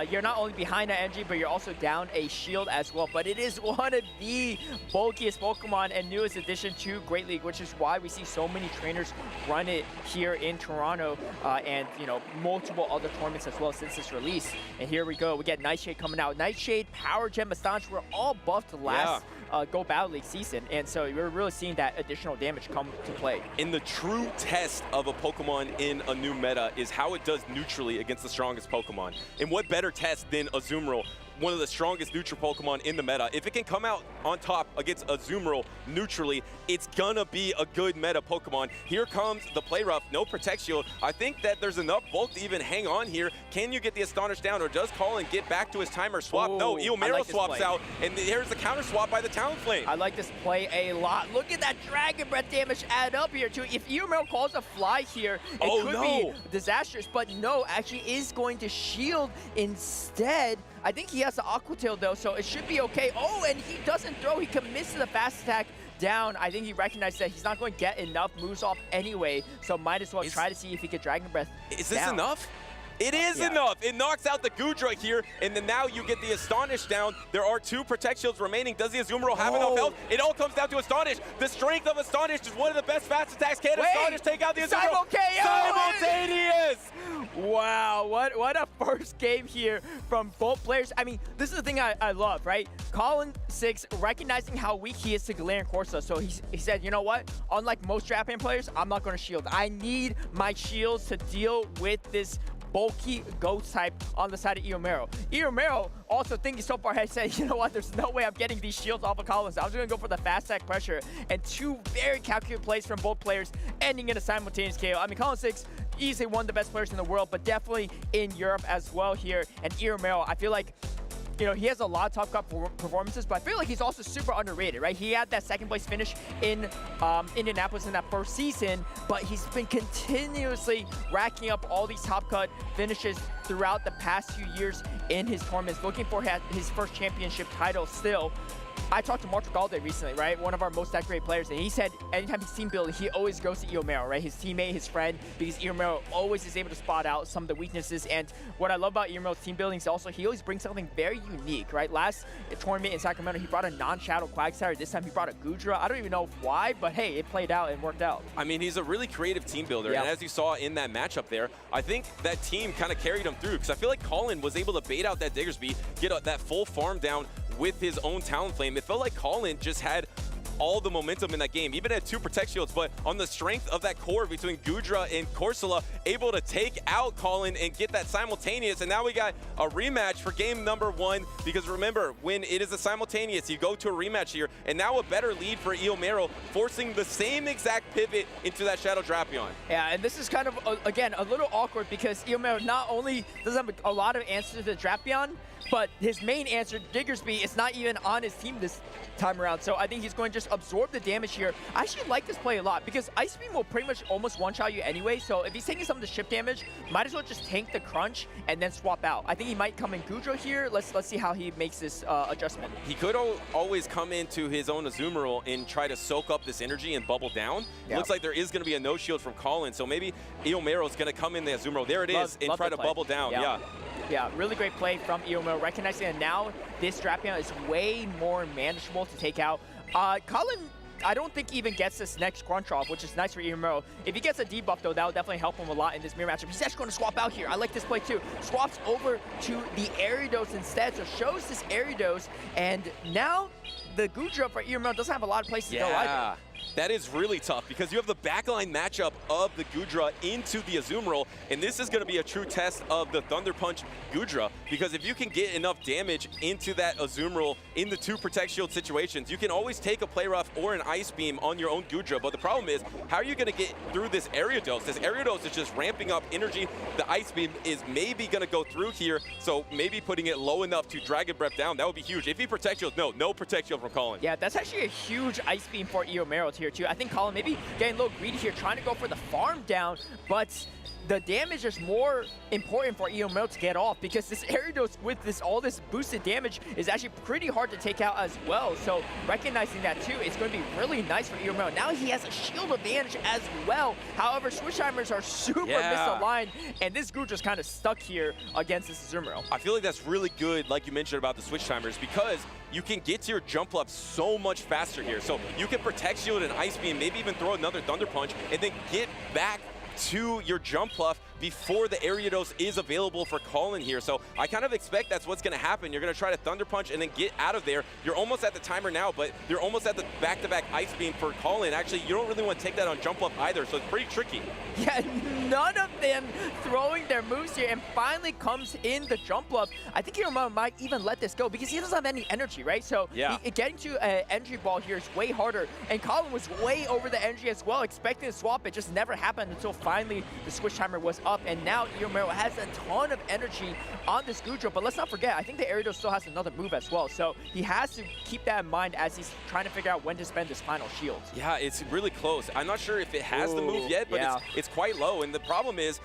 you're not only behind that energy, but you're also down a shield as well. But it is one of the bulkiest Pokemon and newest addition to Great League, which is why we see so many trainers run it here in Toronto and, you know, multiple other tournaments as well since its release. And here we go. We get Nightshade coming out. Nightshade, Power Gem, Astonish were all buffed last Go Battle League season. And so we're really seeing that additional damage come to play. And the true test of a Pokemon in a new meta is how it does neutrally against the strongest Pokemon. And what better test than Azumarill, one of the strongest neutral Pokemon in the meta. If it can come out on top against Azumarill neutrally, it's gonna be a good meta Pokemon. Here comes the Play Rough, no Protect Shield. I think that there's enough bulk to even hang on here. Can you get the Astonish down, or does Colin get back to his timer swap? No, Eomo swaps out, and here's the counter swap by the Talonflame. I like this play a lot. Look at that Dragon Breath damage add up here too. If Eomo calls a fly here, it could be disastrous, but no, actually is going to shield instead. I think he has the Aqua Tail though, so it should be okay. Oh, and he doesn't throw. He commits to the fast attack down. I think he recognized that he's not going to get enough moves off anyway, so might as well try to see if he could Dragon Breath Is this enough? It is enough. It knocks out the Gudra here, and then now you get the Astonish down. There are 2 Protect Shields remaining. Does the Azumarill have enough health? It all comes down to Astonish. The strength of Astonish is one of the best fast attacks. Can Astonish take out the Azumarill? Simultaneous! Wow, what a first game here from both players. I mean, this is the thing I love, right? Colin 6 recognizing how weak he is to Galarian Corsola, so he said, you know what? Unlike most Japan players, I'm not going to shield. I need my shields to deal with this bulky ghost type on the side of Eomo. Eomo also thinking so far ahead, said, you know what, there's no way I'm getting these shields off of Colin, so I'm just gonna go for the fast attack pressure, and 2 very calculated plays from both players ending in a simultaneous KO. I mean, Colin 6, easily one of the best players in the world, but definitely in Europe as well here. And Eomo, I feel like, you know, he has a lot of top cup performances, but I feel like he's also super underrated, right? He had that 2nd place finish in Indianapolis in that first season, but he's been continuously racking up all these top cut finishes throughout the past few years in his tournaments, looking for his first championship title still. I talked to Mark Galde recently, right? One of our most decorated players, and he said anytime he's team building, he always goes to Eomo, right? His teammate, his friend, because Eomo always is able to spot out some of the weaknesses. And what I love about Eomo's team building is also he always brings something very unique, right? Last tournament in Sacramento, he brought a non-Shadow Quagsire. This time he brought a Gudra. I don't even know why, but hey, it played out and worked out. I mean, he's a really creative team builder, and as you saw in that matchup there, I think that team kind of carried him through, because I feel like Colin was able to bait out that Diggersby, get that full farm down with his own Talonflame. It felt like Colin just had all the momentum in that game, even had 2 Protect Shields, but on the strength of that core between Gudra and Corsola, able to take out Colin and get that simultaneous. And now we got a rematch for game number 1, because remember, when it is a simultaneous, you go to a rematch here, and now a better lead for Eomo, forcing the same exact pivot into that Shadow Drapion. Yeah, and this is kind of, again, a little awkward, because Eomo not only doesn't have a lot of answers to the Drapion, but his main answer, Diggersby, is not even on his team this time around. So I think he's going to just absorb the damage here. I actually like this play a lot, because Ice Beam will pretty much almost one-shot you anyway. So if he's taking some of the chip damage, might as well just tank the crunch and then swap out. I think he might come in Gudra here. Let's see how he makes this adjustment. He could always come into his own Azumarill and try to soak up this energy and bubble down. Yep. Looks like there is going to be a no shield from Colin, so maybe Eomo is going to come in the Azumarill. There it is, and try to bubble down. Yeah, really great play from Eomo, recognizing that now this Drapion is way more manageable to take out. Colin, I don't think even gets this next crunch off, which is nice for Eomo. If he gets a debuff, though, that will definitely help him a lot in this mirror matchup. He's actually going to swap out here. I like this play, too. Swaps over to the Ariados instead, so shows this Ariados, and now the Gudra for Eomo doesn't have a lot of places to go either. That is really tough because you have the backline matchup of the Goodra into the Azumarill, and this is going to be a true test of the Thunder Punch Goodra, because if you can get enough damage into that Azumarill in the 2 Protect Shield situations, you can always take a Play Rough or an Ice Beam on your own Goodra, but the problem is, how are you going to get through this Ariados? This Ariados is just ramping up energy. The Ice Beam is maybe going to go through here, so maybe putting it low enough to Dragon Breath down, that would be huge. If he Protect Shield, no Protect Shield from Colin. Yeah, that's actually a huge Ice Beam for Eomo here too. I think Colin maybe getting a little greedy here, trying to go for the farm down, but the damage is more important for Eomo to get off, because this Ariados with all this boosted damage is actually pretty hard to take out as well. So recognizing that too, it's going to be really nice for Eomo. Now he has a shield advantage as well. However, Switchtimers are super misaligned, and this group just kind of stuck here against this Azumarill. I feel like that's really good, like you mentioned about the Switchtimers, because you can get to your jump up so much faster here. So you can Protect Shield and Ice Beam, maybe even throw another Thunder Punch, and then get back to your jump pluff before the Ariados is available for Colin here. So I kind of expect that's what's going to happen. You're going to try to Thunder Punch and then get out of there. You're almost at the timer now, but you're almost at the back-to-back Ice Beam for Colin. Actually, you don't really want to take that on jump up either, so it's pretty tricky. Yeah, none of them throwing their moves here, and finally comes in the jump up. I think Eomo might even let this go because he doesn't have any energy, right? So getting to an energy ball here is way harder, and Colin was way over the energy as well, expecting to swap. It just never happened until finally the switch timer was up, and now Eomo has a ton of energy on this Goodra. But let's not forget, I think the Ariados still has another move as well, so he has to keep that in mind as he's trying to figure out when to spend his final shield. Yeah, it's really close. I'm not sure if it has the move yet, but it's quite low, and the problem is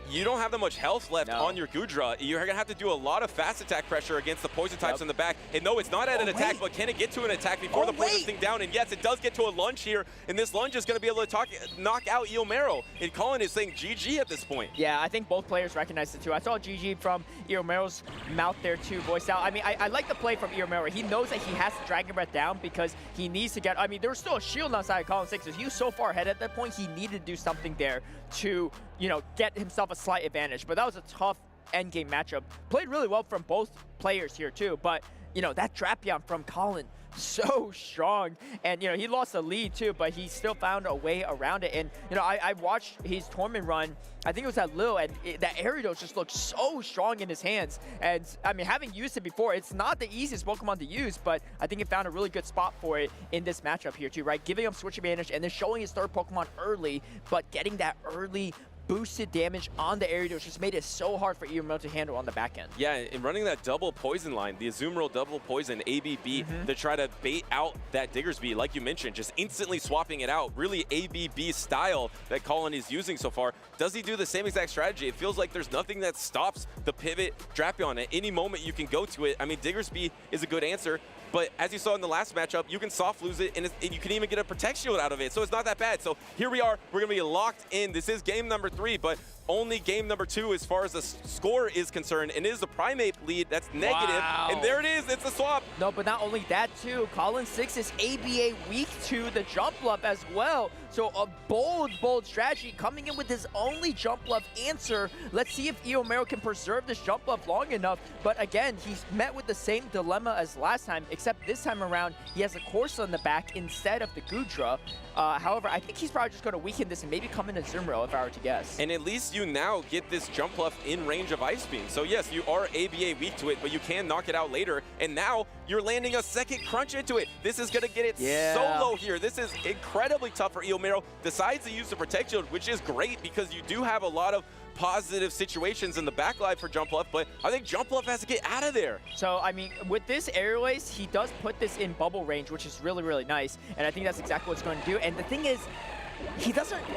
you don't have that much health left on your Goodra. You're going to have to do a lot of fast attack pressure against the poison types in the back. And no, it's not at an attack, but can it get to an attack before the poison thing down? And yes, it does get to a lunge here, and this lunge is going to be able to knock out Eomo. And Colin is saying GG at this point. Yeah, I think both players recognize it too. I saw GG from Eomero's mouth there too, voiced out. I mean, I like the play from Eomo. He knows that he has to Dragon Breath down because he needs to get, I mean, there was still a shield outside of Colin 6. He was so far ahead at that point, he needed to do something there to, you know, get himself a slight advantage. But that was a tough endgame matchup. Played really well from both players here too, but, you know, that Drapion from Colin, so strong. And, you know, he lost the lead too, but he still found a way around it. And, you know, I watched his tournament run, I think it was at Lille, and that Ariados just looked so strong in his hands. And, I mean, having used it before, it's not the easiest Pokemon to use, but I think it found a really good spot for it in this matchup here too, right? Giving him switch advantage and then showing his third Pokemon early, but getting that early boosted damage on the Ariados just made it so hard for Eomo to handle on the back end. Yeah, and running that double poison line, the Azumarill double poison ABB to try to bait out that Diggersby, like you mentioned, just instantly swapping it out. Really ABB style that Colin is using so far. Does he do the same exact strategy? It feels like there's nothing that stops the pivot Drapion. At any moment you can go to it. I mean, Diggersby is a good answer, but as you saw in the last matchup, you can soft lose it, and you can even get a Protect Shield out of it, so it's not that bad. So here we are, we're going to be locked in. This is game number 3, but only game number 2 as far as the score is concerned, and it is the Primate lead that's negative. Wow. And there it is, it's a swap. No, but not only that too, Colin 6 is ABA weak to the jump up as well. So a bold strategy coming in with his only jump up answer. Let's see if Eomo can preserve this jump up long enough. But again, he's met with the same dilemma as last time, except this time around, he has a Corsa in the back instead of the Goodra. However, I think he's probably just going to weaken this and maybe come in a Azumarill if I were to guess. And at least you now get this jump pluff in range of Ice Beam. So yes, you are ABA weak to it, but you can knock it out later. And now you're landing a second crunch into it. This is going to get it so low here. This is incredibly tough for Eomo. Decides to use the Protect Shield, which is great because you do have a lot of positive situations in the backline for Jumpluff, but I think Jumpluff has to get out of there. So, I mean, with this Aerial Ace, he does put this in bubble range, which is really, really nice, and I think that's exactly what it's going to do. And the thing is,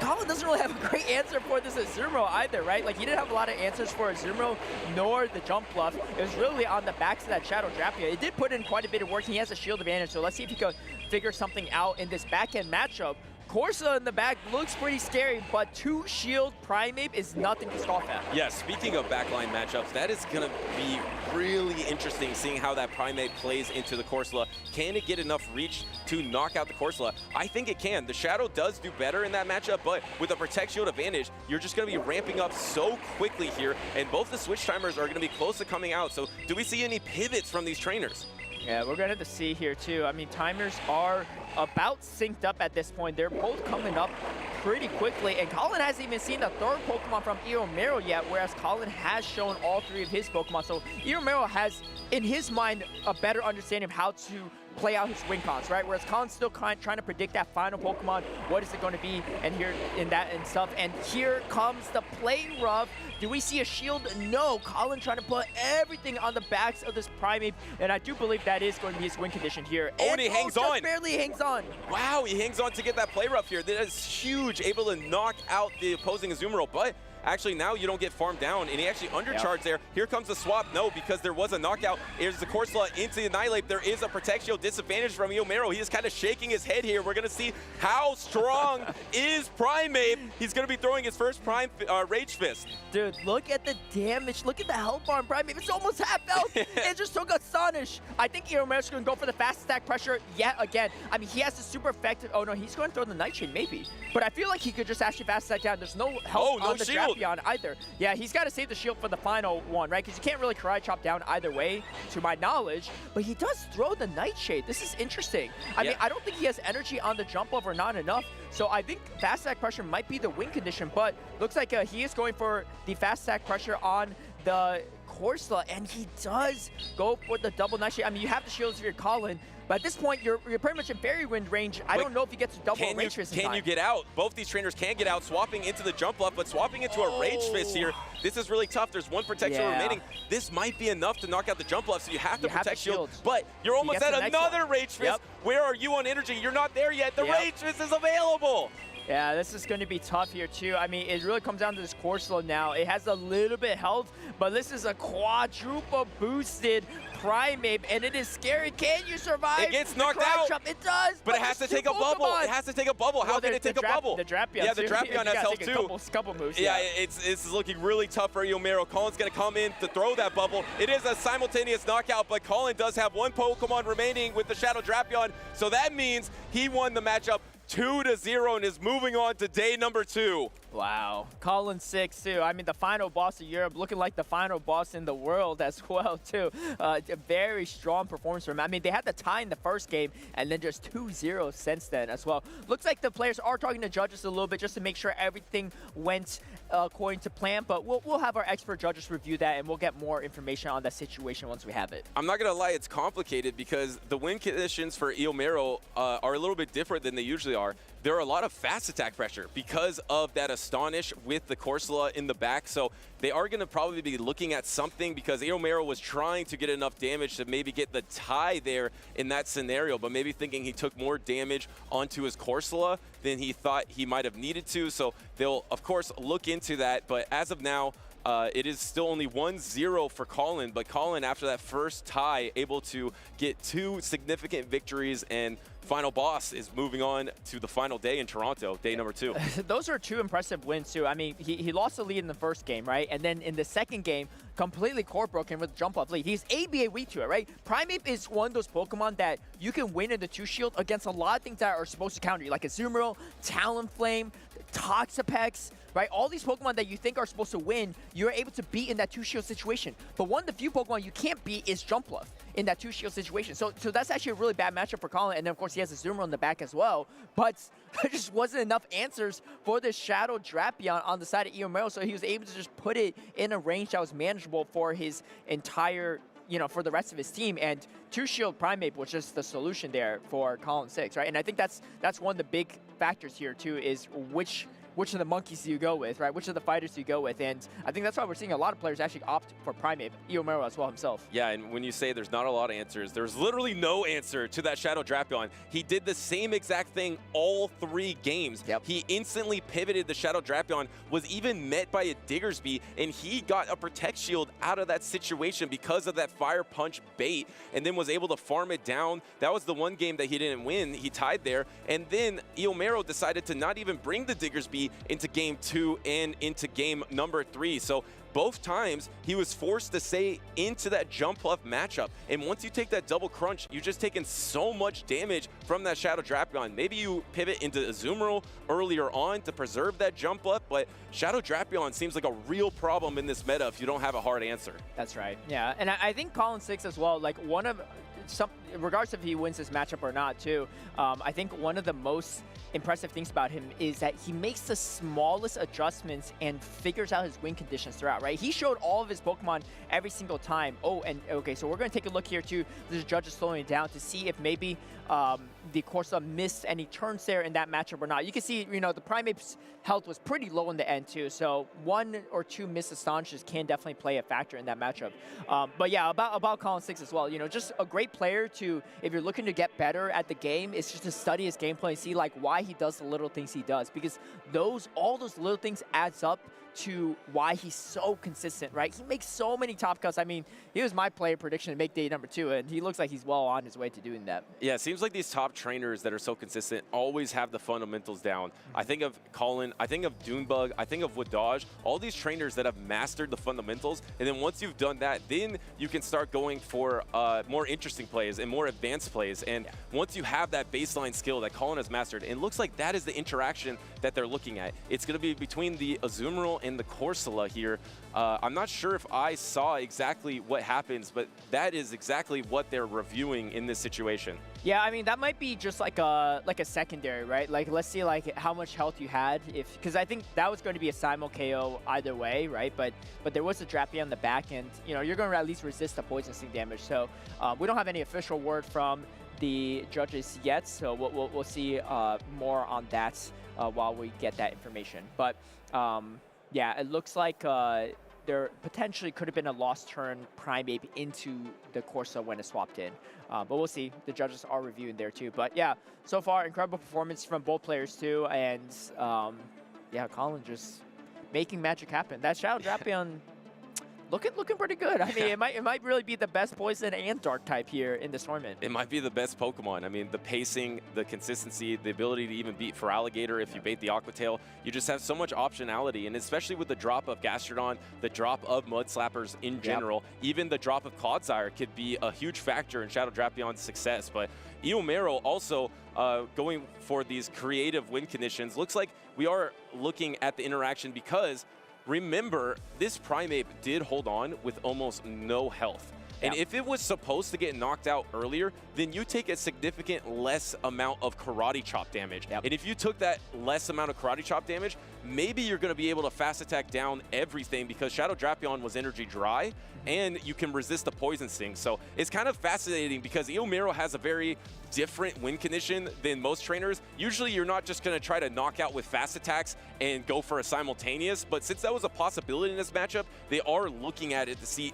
Colin doesn't really have a great answer for this Azumarill either, right? Like, he didn't have a lot of answers for Azumarill nor the Jumpluff. It was really on the backs of that Shadow Drapion. It did put in quite a bit of work. He has a shield advantage, so let's see if he can figure something out in this back-end matchup. Corsa in the back looks pretty scary, but 2-shield Primeape is nothing to scoff at. Yeah, speaking of backline matchups, that is going to be really interesting seeing how that Primeape plays into the Corsola. Can it get enough reach to knock out the Corsola? I think it can. The Shadow does do better in that matchup, but with a Protect Shield advantage, you're just going to be ramping up so quickly here, and both the switch timers are going to be close to coming out. So do we see any pivots from these trainers? Yeah, we're going to have to see here too. I mean, timers are about synced up at this point. They're both coming up pretty quickly, and Colin hasn't even seen the third Pokemon from Eomo yet, whereas Colin has shown all 3 of his Pokemon. So Eomo has, in his mind, a better understanding of how to play out his win cons, right? Whereas Colin's still trying to predict that final Pokemon. What is it going to be? And here in that and stuff. And here comes the play rough. Do we see a shield? No. Colin trying to put everything on the backs of this Primeape, and I do believe that is going to be his win condition here. Oh, and he hangs on. Barely hangs on. Wow, he hangs on to get that play rough here. That is huge, able to knock out the opposing Azumarill, but actually now you don't get farmed down, and he actually undercharged there. Here comes the swap. No, because there was a knockout. Here's the Corsola into the Annihilate. There is a Protect Shield disadvantage from Eomo. He is kind of shaking his head here. We're going to see how strong is Primeape. He's going to be throwing his first Rage Fist. Dude, look at the damage. Look at the health bar on Primeape. It's almost half health. It just took Astonish. I think Eomo's going to go for the fast attack pressure yet again. I mean, he has the super effective. Oh, no, he's going to throw the Nightshade maybe. But I feel like he could just actually fast attack down. There's no health on the shield either. Yeah, he's got to save the shield for the final one, right? Because you can't really Karate Chop down either way, to my knowledge. But he does throw the Nightshade. This is interesting. I mean, I don't think he has energy on the jump over, not enough. So I think fast attack pressure might be the win condition, but looks like he is going for the fast attack pressure on the Corsola, and he does go for the double Nightshade. I mean, you have the shields if you're Colin, but at this point, you're pretty much in Fairy Wind range. I don't know if he gets a double Rage Fist in time. Can you get out? Both these trainers can get out, swapping into the jump up, but swapping into a Rage Fist here. This is really tough. There's one protection remaining. This might be enough to knock out the jump up, so you have to protect shield. But you're almost at another Rage Fist. Yep. Where are you on energy? You're not there yet. The Rage Fist is available. Yeah, this is going to be tough here, too. I mean, it really comes down to this Corsola now. It has a little bit of health, but this is a quadruple boosted Primeape, and it is scary. Can you survive? It gets knocked out. It does. But it has to take a bubble. It has to take a bubble. How can it take a bubble? The Drapion. Yeah, the Drapion has health, too. Couple moves. Yeah, it's looking really tough for Eomo. Colin's going to come in to throw that bubble. It is a simultaneous knockout, but Colin does have one Pokemon remaining with the Shadow Drapion, so that means he won the matchup 2-0 and is moving on to day number 2. Wow. Colin 6-2. I mean, the final boss of Europe, looking like the final boss in the world as well, too. A very strong performance from him. I mean, they had the tie in the first game and then just 2-0 since then as well. Looks like the players are talking to judges a little bit just to make sure everything went according to plan, but we'll have our expert judges review that, and we'll get more information on that situation once we have it. I'm not going to lie, it's complicated because the win conditions for Eomo are a little bit different than they usually are. There are a lot of fast attack pressure because of that Astonish with the Corsola in the back, so they are going to probably be looking at something because Eomo was trying to get enough damage to maybe get the tie there in that scenario, but maybe thinking he took more damage onto his Corsola than he thought he might have needed to, so they'll, of course, look into that, but as of now, it is still only 1-0 for Colin, but Colin, after that first tie, able to get 2 significant victories, and final boss is moving on to the final day in Toronto, day number 2. Those are 2 impressive wins, too. I mean, he lost the lead in the first game, right? And then in the second game, completely core broken with jump up lead. He's ABA weak to it, right? Primeape is one of those Pokemon that you can win in the 2-shield against a lot of things that are supposed to counter you, like Azumarill, Talonflame, Toxapex, right? All these Pokemon that you think are supposed to win, you're able to beat in that 2-shield situation. But one of the few Pokemon you can't beat is Jumpluff in that 2-shield situation. So that's actually a really bad matchup for Colin. And then, of course, he has Azumarill in the back as well. But there just wasn't enough answers for this Shadow Drapion on the side of Eomo, so he was able to just put it in a range that was manageable for his entire, you know, for the rest of his team. And 2-shield Primeape was just the solution there for Colin 6, right? And I think that's one of the big factors here, too, is which of the monkeys do you go with, right? Which of the fighters do you go with? And I think that's why we're seeing a lot of players actually opt for Primeape, Eomo as well himself. Yeah, and when you say there's not a lot of answers, there's literally no answer to that Shadow Drapion. He did the same exact thing all 3 games. Yep. He instantly pivoted the Shadow Drapion, was even met by a Diggersby, and he got a Protect Shield out of that situation because of that Fire Punch bait, and then was able to farm it down. That was the one game that he didn't win. He tied there, and then Eomo decided to not even bring the Diggersby into game 2 and into game number 3. So both times he was forced to stay into that Jumpluff matchup. And once you take that double crunch, you're just taking so much damage from that Shadow Drapion. Maybe you pivot into Azumarill earlier on to preserve that Jumpluff, but Shadow Drapion seems like a real problem in this meta if you don't have a hard answer. That's right. Yeah, and I think Colin 6 as well, like one of regardless if he wins this matchup or not, too, I think one of the most impressive things about him is that he makes the smallest adjustments and figures out his win conditions throughout, right? He showed all of his Pokemon every single time. Oh, and okay, so we're going to take a look here, too. The judge is slowing it down to see if maybe the Corsa missed any turns there in that matchup or not. You can see, you know, the Primape's health was pretty low in the end, too, so 1 or 2 missed astonishes can definitely play a factor in that matchup. But yeah, about Colin 6 as well, you know, just a great player to, if you're looking to get better at the game, it's just to study his gameplay and see, like, why he does the little things he does, because all those little things adds up to why he's so consistent, right? He makes so many top cuts. I mean, he was my player prediction to make day number 2, and he looks like he's well on his way to doing that. Yeah, it seems like these top trainers that are so consistent always have the fundamentals down. I think of Colin, I think of Dunebug, I think of Wadaj, all these trainers that have mastered the fundamentals, and then once you've done that, then you can start going for more interesting plays and more advanced plays. And once you have that baseline skill that Colin has mastered, it looks like that is the interaction that they're looking at. It's going to be between the Azumarill and the Corsola here. I'm not sure if I saw exactly what happens, but that is exactly what they're reviewing in this situation. Yeah, I mean, that might be just like a secondary, right? Like, let's see like how much health you had, because I think that was going to be a simul KO either way, right? But there was a Drapion on the back end. You know, you're going to at least resist the poison sting damage. So we don't have any official word from the judges yet, so we'll see more on that while we get that information. But yeah, it looks like there potentially could have been a lost turn Primeape into the Corsa when it swapped in. But we'll see. The judges are reviewing there too. But yeah, so far, incredible performance from both players too. And yeah, Colin just making magic happen. That Shadow Drapion looking pretty good. I mean, it might really be the best poison and dark type here in this tournament. It might be the best Pokemon. I mean, the pacing, the consistency, the ability to even beat Feraligatr if you bait the Aqua Tail. You just have so much optionality, and especially with the drop of Gastrodon, the drop of Mud Slappers in general, even the drop of Clodsire could be a huge factor in Shadow Drapion's success. But Eomo also going for these creative win conditions. Looks like we are looking at the interaction because remember, this Primeape did hold on with almost no health. And if it was supposed to get knocked out earlier, then you take a significant less amount of Karate Chop damage. And if you took that less amount of Karate Chop damage, maybe you're going to be able to fast attack down everything because Shadow Drapion was energy dry, and you can resist the Poison Sting. So it's kind of fascinating because Eomo has a very different win condition than most trainers. Usually you're not just going to try to knock out with fast attacks and go for a simultaneous, but since that was a possibility in this matchup, they are looking at it to see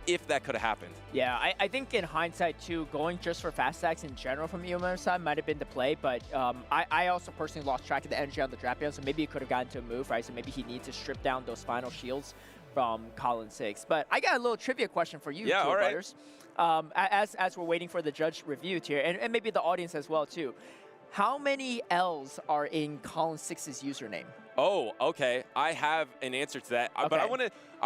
if that could have happened. Yeah, I think in hindsight, too, going just for fast attacks in general from Eomo's side might have been the play, but I also personally lost track of the energy on the Drapion, so maybe he could have gotten to a move, right? So maybe he needs to strip down those final shields from Colin 6. But I got a little trivia question for you, Butters. As we're waiting for the judge review here, and maybe the audience as well, too. How many L's are in Colin 6's username? Oh, okay. I have an answer to that, but I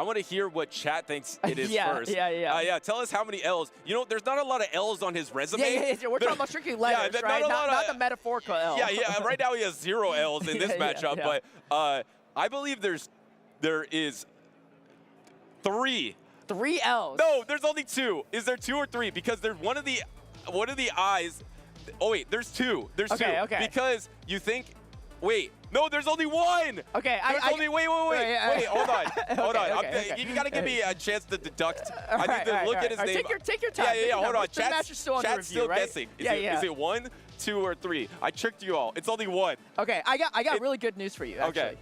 want to hear what chat thinks it is first. Yeah. Tell us how many L's. You know, there's not a lot of L's on his resume. Yeah. We're talking about strictly letters, right? Not the metaphorical L. Yeah. Right now he has 0 L's in this matchup, but I believe there is 3. 3 L's. No, there's only 2. Is there 2 or 3? Because there's one of the eyes. Oh wait, there's 2. There's 2. Okay. Because you think. Wait, no, there's only 1. Okay, wait, hold on. You gotta give me a chance to deduct. I need to look at his name. Take your time. Yeah, hold on. Chat's still guessing. Is it 1, 2, or 3? I tricked you all. It's only 1. Okay, I got really good news for you, actually. Okay.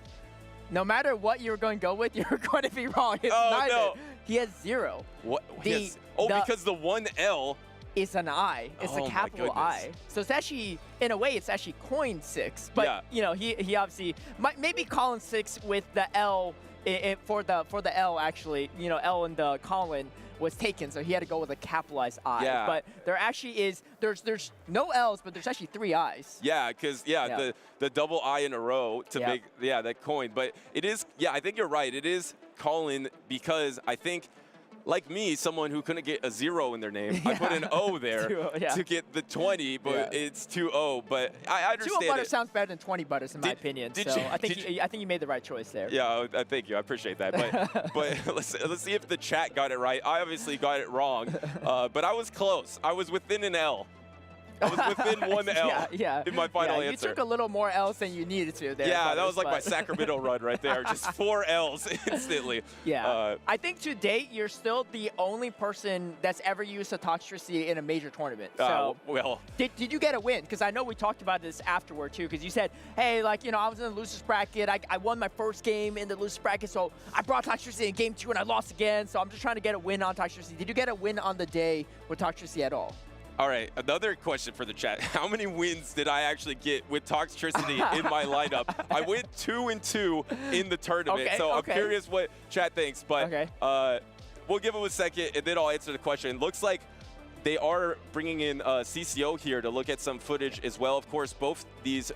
No matter what you're going to go with, you're going to be wrong. It's neither. No. He has 0. What? Because the 1 L is an I. It's a capital I. So it's actually, in a way, it's actually coin 6. But you know, he obviously maybe Colin 6 with the L for the L actually. You know, L in the Colin was taken, so he had to go with a capitalized I. Yeah. But there actually is there's no L's, but there's actually 3 I's. Yeah, because the double I in a row to make that coin. But it is I think you're right. It is Colin because I think. like me, someone who couldn't get a 0 in their name, I put an O there to get the 20, but it's 2-0. But I understand 2-0 butter it. sounds better than 20 butters in my opinion. So I think you made the right choice there. Yeah, thank you. I appreciate that. But let's see if the chat got it right. I obviously got it wrong, but I was close. I was within an L. I was within one L in my final answer. You took a little more L's than you needed to there. Yeah, that was like my Sacramento run right there. Just 4 L's instantly. Yeah. I think to date, you're still the only person that's ever used a Toxtricity in a major tournament. So, well. Did you get a win? Because I know we talked about this afterward, too, because you said, hey, like, you know, I was in the losers bracket. I won my first game in the losers bracket, so I brought Toxtricity in game 2 and I lost again. So I'm just trying to get a win on Toxtricity. Did you get a win on the day with Toxtricity at all? All right, another question for the chat. How many wins did I actually get with Toxtricity in my lineup? I went 2-2 in the tournament, so I'm curious what chat thinks. But we'll give him a second, and then I'll answer the question. Looks like they are bringing in CCO here to look at some footage as well. Of course, both these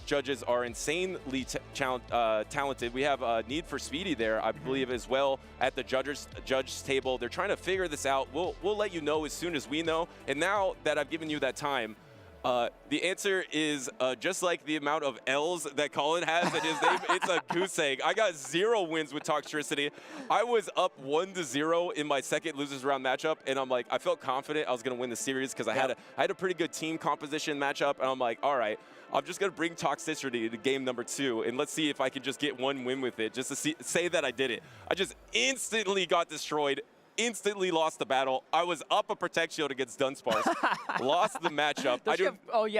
judges are insanely talented. We have Need for Speedy there, I believe, as well at the judges table. They're trying to figure this out. We'll let you know as soon as we know. And now that I've given you that time, the answer is just like the amount of L's that Colin has in his name, it's a goose egg. I got 0 wins with Toxtricity. I was up 1-0 in my second losers round matchup, and I'm like, I felt confident I was going to win the series because I had a pretty good team composition matchup, and I'm like, all right, I'm just going to bring Toxtricity to game number 2, and let's see if I can just get 1 win with it, just to say that I did it. I just instantly got destroyed. Instantly lost the battle. I was up a Protect Shield against Dunsparce. Lost the matchup.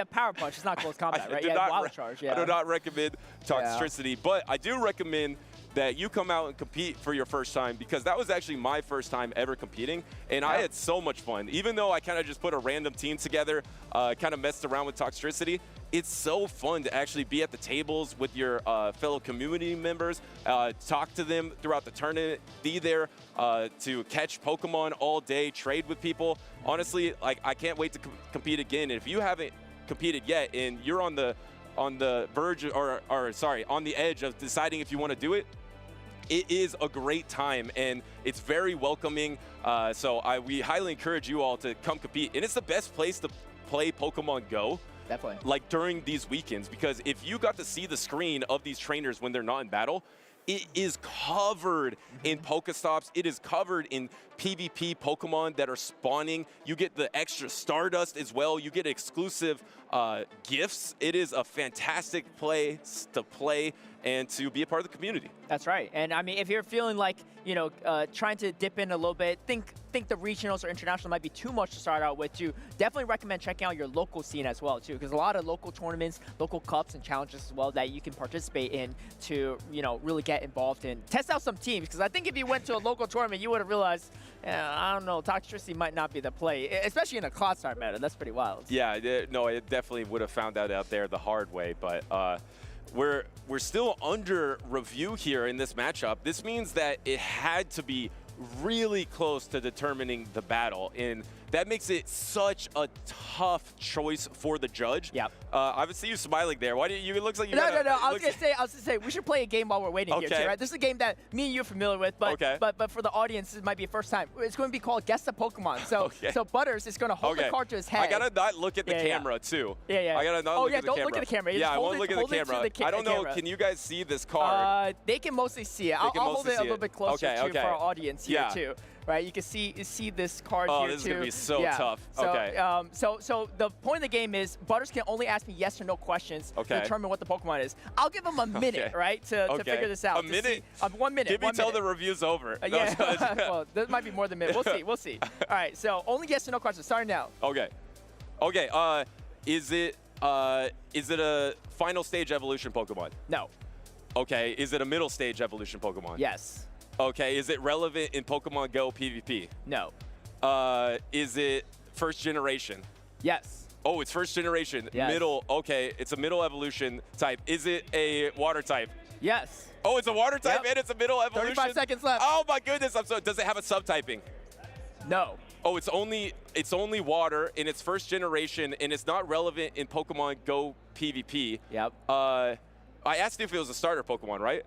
Power Punch. It's not close combat, right? Wild Charge. I do not recommend Toxtricity, but I do recommend that you come out and compete for your first time, because that was actually my first time ever competing, and I had so much fun. Even though I kind of just put a random team together, kind of messed around with Toxtricity, it's so fun to actually be at the tables with your fellow community members, talk to them throughout the tournament, be there to catch Pokemon all day, trade with people. Honestly, like, I can't wait to compete again. And if you haven't competed yet and you're on the verge on the edge of deciding if you want to do it, it is a great time and it's very welcoming. So we highly encourage you all to come compete. And it's the best place to play Pokemon Go. Definitely. Like during these weekends, because if you got to see the screen of these trainers when they're not in battle, it is covered in Pokestops. It is covered in PvP Pokemon that are spawning. You get the extra Stardust as well. You get exclusive gifts. It is a fantastic place to play and to be a part of the community. That's right. And I mean, if you're feeling like, you know, trying to dip in a little bit, think the regionals or international might be too much to start out with, too, definitely recommend checking out your local scene as well, too, because a lot of local tournaments, local cups and challenges as well that you can participate in to, you know, really get involved in. Test out some teams, because I think if you went to a local tournament, you would have realized, I don't know, Toxtricity might not be the play, especially in a Cloud Star meta. That's pretty wild. Yeah, no, it definitely would have found that out there the hard way, but we're still under review here in this matchup. This means that it had to be really close to determining the battle, and that makes it such a tough choice for the judge. Yep. I see you smiling there. Why do you? It looks like you. No. I was gonna say we should play a game while we're waiting here, too, right? This is a game that me and you are familiar with, but but for the audience, it might be a first time. It's going to be called Guess the Pokemon. So so Butters is going to hold the card to his head. I gotta not look at the camera too. Yeah. I gotta not look at the camera. Don't look at the camera. Yeah, I won't look at the camera. I don't know. Can you guys see this card? They can mostly see it. I'll hold it a little bit closer for our audience here too. Right, you can see this card here too. Oh, this is gonna be so tough. So, so the point of the game is Butters can only ask me yes or no questions to determine what the Pokemon is. I'll give him a minute, right, to figure this out. A minute? 1 minute. Give me till the review's over. Well, there might be more than a minute. We'll see. All right, so only yes or no questions. Starting now. Okay. Is it a final stage evolution Pokemon? No. Okay. Is it a middle stage evolution Pokemon? Yes. Okay, is it relevant in Pokemon Go PvP? No. Is it first generation? Yes. Oh, it's first generation. Yes. Middle, okay, it's a middle evolution type. Is it a water type? Yes. Oh, it's a water type and it's a middle evolution? 35 seconds left. Oh my goodness, does it have a subtyping? No. Oh, it's only water and it's first generation and it's not relevant in Pokemon Go PvP. Yep. I asked you if it was a starter Pokemon, right?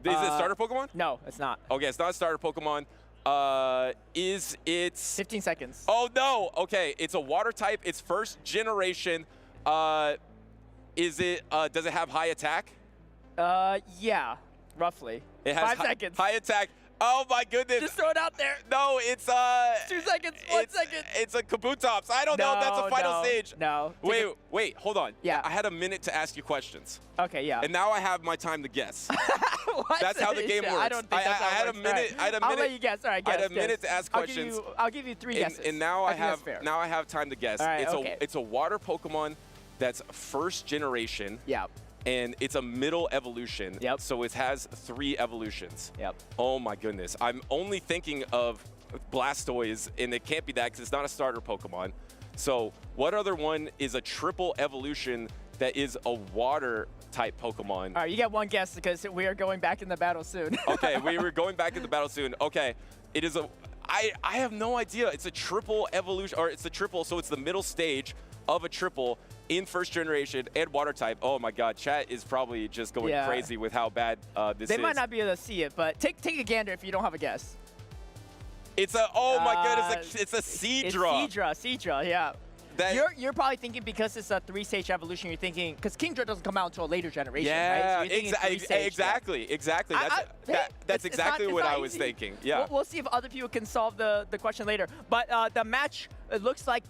Is it a starter Pokemon? No, it's not. Okay, it's not a starter Pokemon. Is it 15 seconds. Oh no. Okay, it's a water type. It's first generation. Is it does it have high attack? Yeah, roughly. It has 5 seconds. High attack. Oh my goodness. Just throw it out there. No, it's 2 seconds, 1 second. It's a Kabutops. I don't know if that's a final stage. No. Wait, hold on. Yeah. I had a minute to ask you questions. Okay, yeah. And now I have my time to guess. That's how the game works. I don't think that's how it had works. a minute. Right. I had a minute. I'll let you guess. All right, guess. I had a minute to ask questions. I'll give you 3 guesses. And now I have time to guess. All right, It's a water Pokemon that's first generation. Yeah. And it's a middle evolution. Yep. So it has 3 evolutions. Yep. Oh my goodness. I'm only thinking of Blastoise, and it can't be that because it's not a starter Pokemon. So what other one is a triple evolution that is a water type Pokemon? All right, you get 1 guess because we are going back in the battle soon. Okay, we were going back in the battle soon. Okay, it is a. I have no idea. It's a triple evolution, or it's a triple, so it's the middle stage of a triple in first generation and water type. Oh my God, chat is probably just going crazy with how bad this is. They might not be able to see it, but take a gander if you don't have a guess. It's a, oh my goodness, it's a Seadra. It's Seadra, yeah. You're probably thinking because it's a 3-stage evolution, you're thinking, because Kingdra doesn't come out until a later generation, yeah, right? So exactly. That's exactly what I was thinking. Yeah. We'll see if other people can solve the question later. But the match, it looks like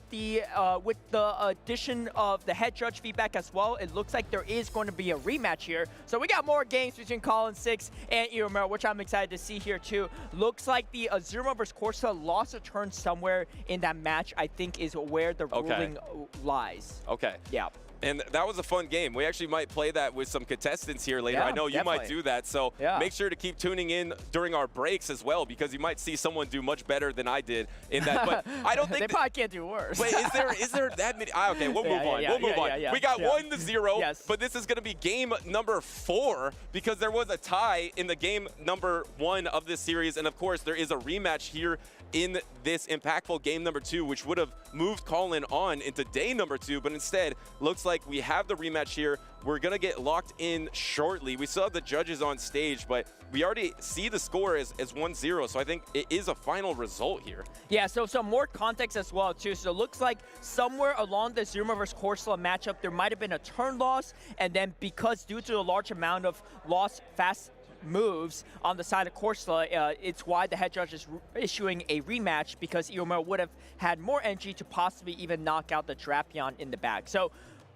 with the addition of the head judge feedback as well, it looks like there is going to be a rematch here. So we got more games between Colin 6 and Eomo, which I'm excited to see here too. Looks like the Azuma versus Corsa lost a turn somewhere in that match, I think is where the ruling lies. Okay. Yeah. And that was a fun game. We actually might play that with some contestants here later. Yeah, I know you might do that, so make sure to keep tuning in during our breaks as well, because you might see someone do much better than I did in that. But I don't think they probably can't do worse. Wait, is there that many? Okay, we'll move on. We'll move on. We got 1-0, but this is going to be game number 4 because there was a tie in the game number 1 of this series, and of course there is a rematch here in this impactful game number 2, which would have moved Colin on into day number 2, but instead looks like we have the rematch here. We're gonna get locked in shortly. We still have the judges on stage, but we already see the score as 1-0, so I think it is a final result here. Yeah, so some more context as well too. So it looks like somewhere along the Zuma versus Corsola matchup, there might have been a turn loss, and then because due to a large amount of lost fast moves on the side of Corsola, it's why the head judge is issuing a rematch, because Eomo would have had more energy to possibly even knock out the Drapion in the bag. So,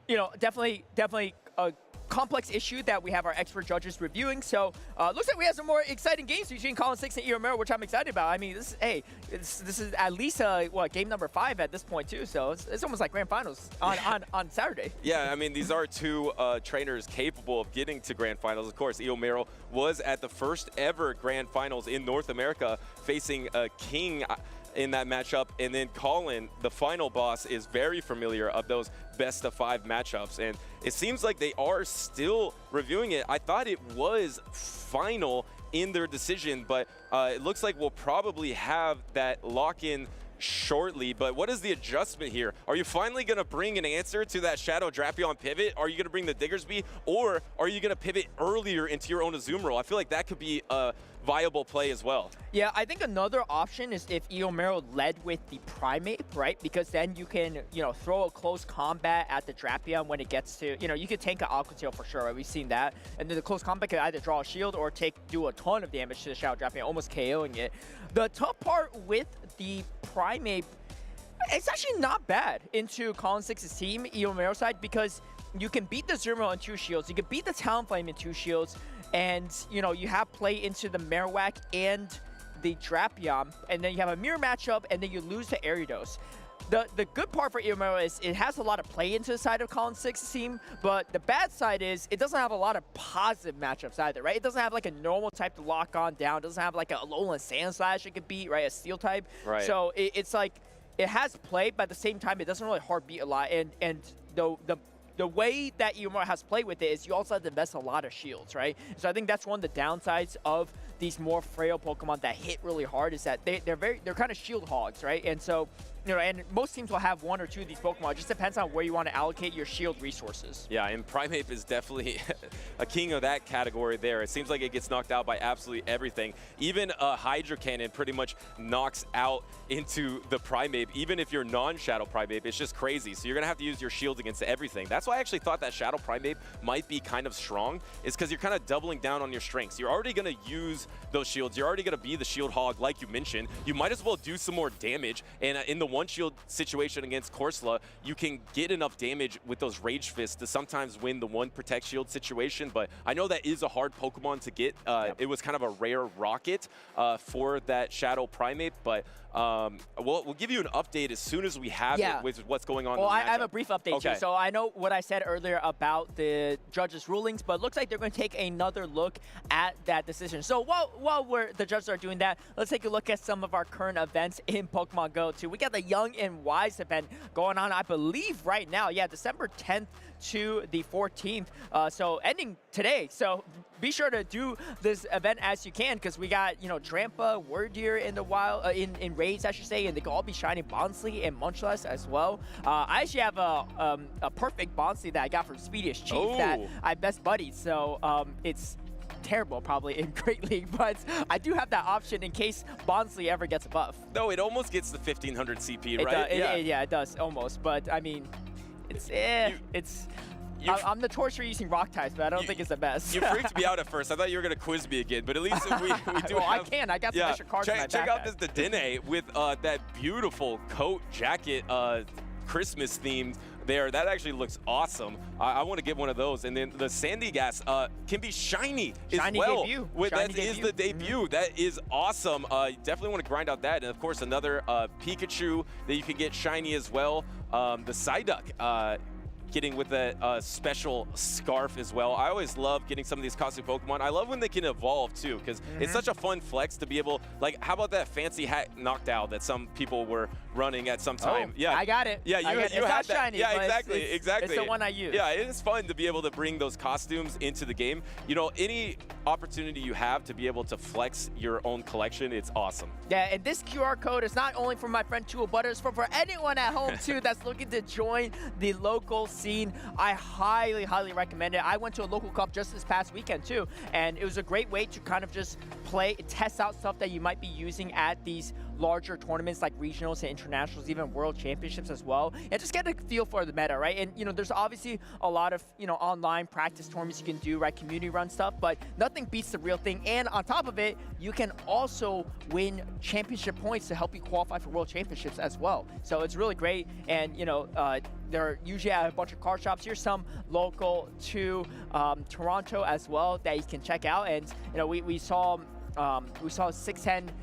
you know, definitely a complex issue that we have our expert judges reviewing. So looks like we have some more exciting games between Colin 6 and Eomo, which I'm excited about. I mean, this is at least game number 5 at this point too. So it's almost like grand finals on Saturday. Yeah, I mean, these are 2 trainers capable of getting to grand finals. Of course, Eomo was at the first ever grand finals in North America, facing King in that matchup, and then Colin, the final boss, is very familiar of those best of 5 matchups, and it seems like they are still reviewing it. I thought it was final in their decision, but it looks like we'll probably have that lock-in shortly. But what is the adjustment here? Are you finally going to bring an answer to that Shadow Drapion pivot? Are you going to bring the Diggersby, or are you going to pivot earlier into your own Azumarill? I feel like that could be a viable play as well. Yeah, I think another option is if Eomo led with the Primate, right? Because then you can, throw a close combat at the Drapion when it gets to, you could tank an Aqua Tail for sure, right? We've seen that. And then the close combat could either draw a shield or do a ton of damage to the Shadow Drapion, almost KOing it. The tough part with the Primate, it's actually not bad into Colin 6's team, Eomo side, because you can beat the Zermo in 2 shields, you can beat the Talonflame in 2 shields, and you have play into the Marowak and the Drapion, and then you have a mirror matchup, and then you lose to Ariados. The good part for Eomo is it has a lot of play into the side of Colin 6's team, but the bad side is it doesn't have a lot of positive matchups either, right? It doesn't have like a normal type to lock on down, it doesn't have like a Alolan Sandslash it could beat, right? A steel type. Right. So it's like it has play, but at the same time it doesn't really hard beat a lot, and the way that Eomo has played with it is you also have to invest a lot of shields, right? So I think that's one of the downsides of these more frail Pokemon that hit really hard, is that they're kind of shield hogs, right? And so you know, and most teams will have 1 or 2 of these Pokemon. It just depends on where you want to allocate your shield resources. Yeah, and Primeape is definitely a king of that category there. It seems like it gets knocked out by absolutely everything. Even a Hydra Cannon pretty much knocks out into the Primeape. Even if you're non-Shadow Primeape, it's just crazy. So you're going to have to use your shields against everything. That's why I actually thought that Shadow Primeape might be kind of strong, is because you're kind of doubling down on your strengths. You're already going to use those shields. You're already going to be the shield hog, like you mentioned. You might as well do some more damage. And in the one shield situation against Corsola, you can get enough damage with those Rage Fists to sometimes win the one protect shield situation. But I know that is a hard Pokemon to get. It was kind of a rare rocket for that Shadow Primeape, but we'll give you an update as soon as we have it with what's going on. Well, in the I have a brief update too. So I know what I said earlier about the judges' rulings, but it looks like they're going to take another look at that decision. So while the judges are doing that, let's take a look at some of our current events in Pokemon Go too. We got the Young and Wise event going on, I believe, right now. Yeah, December 10th to the 14th. So ending today. So be sure to do this event as you can, because we got, you know, Drampa, Wordeer in the wild, in raids, I should say, and they can all be shiny Bonsly and Munchlass as well. I actually have a perfect Bonsly that I got from Speediest Chief that I best buddied. So it's terrible probably in Great League, but I do have that option in case Bonsly ever gets a buff. No, it almost gets the 1500 CP, right? Yeah, it does almost, but I mean, I'm notorious for using rock types, but I don't think it's the best. You freaked me out at first. I thought you were going to quiz me again, but at least we do well, have... I got some extra cards in my Check backpack. out this Dedenne with that beautiful coat jacket, Christmas themed there. That actually looks awesome. I want to get one of those. And then the Sandygast can be shiny as well. Debut. That is the debut. That is awesome. You definitely want to grind out that. And of course, another Pikachu that you can get shiny as well. The Psyduck. Getting with a special scarf as well. I always love getting some of these costume Pokemon. I love when they can evolve too, because it's such a fun flex to be able, like, how about that fancy hat knocked out that some people were running at some time? Yeah, I got it. Yeah, you it's had not that. shiny, Yeah, but exactly. It's the one I use. Yeah, it is fun to be able to bring those costumes into the game. You know, any opportunity you have to be able to flex your own collection, it's awesome. Yeah, and this QR code is not only for my friend Tua Butters, but for anyone at home too that's looking to join the local scene. I highly, highly recommend it. I went to a local cup just this past weekend too, and it was a great way to kind of just test out stuff that you might be using at these larger tournaments like regionals and internationals, even world championships as well, and just get a feel for the meta, right? And, you know, there's obviously a lot of, you know, online practice tournaments you can do, right? Community run stuff, but nothing beats the real thing. And on top of it, you can also win championship points to help you qualify for world championships as well. So it's really great. And, you know, they're usually at a bunch of card shops. Here's some local to Toronto as well that you can check out. And, you know, we saw 610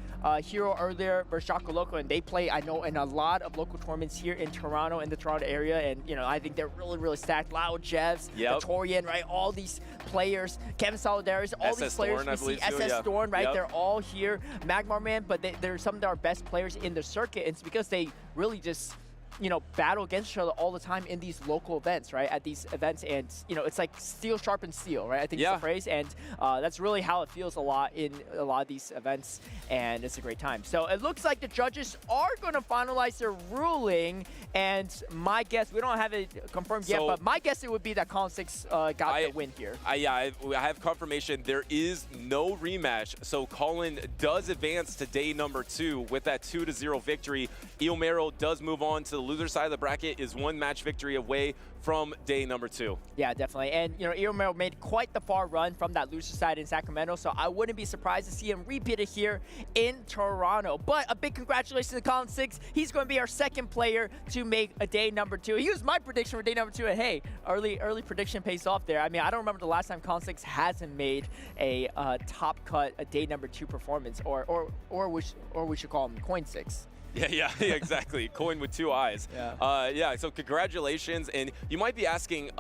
Hero earlier versus Jackal Loco, and they play, I know, in a lot of local tournaments here in Toronto, in the Toronto area, and, you know, I think they're really, really stacked. Lyle, Jevs, Torian, right? All these players, Kevin Solidaris, all these players we see, SS Thorn, right? They're all here. Magmar Man, but they're some of our best players in the circuit, and it's because they really just, you know, battle against each other all the time in these local events, right? At these events, and, you know, it's like steel sharpens steel, right? I think it's the phrase, and that's really how it feels a lot in a lot of these events, and it's a great time. So it looks like the judges are going to finalize their ruling, and my guess, we don't have it confirmed yet, but my guess it would be that Colin 6 got the win here. I have confirmation. There is no rematch, so Colin does advance to day number 2 with that 2-0 victory. Eomo does move on to the loser side of the bracket, is one match victory away from day number 2. Yeah, definitely. And, you know, Eomo made quite the far run from that loser side in Sacramento, so I wouldn't be surprised to see him repeat it here in Toronto. But a big congratulations to Colin 6. He's going to be our second player to make a day number 2. He was my prediction for day number 2, and hey, early prediction pays off there. I mean, I don't remember the last time Colin 6 hasn't made a top cut, a day number 2 performance, or we should call him Coin 6. Yeah, exactly. Coin with 2 eyes. Yeah, so congratulations. And you might be asking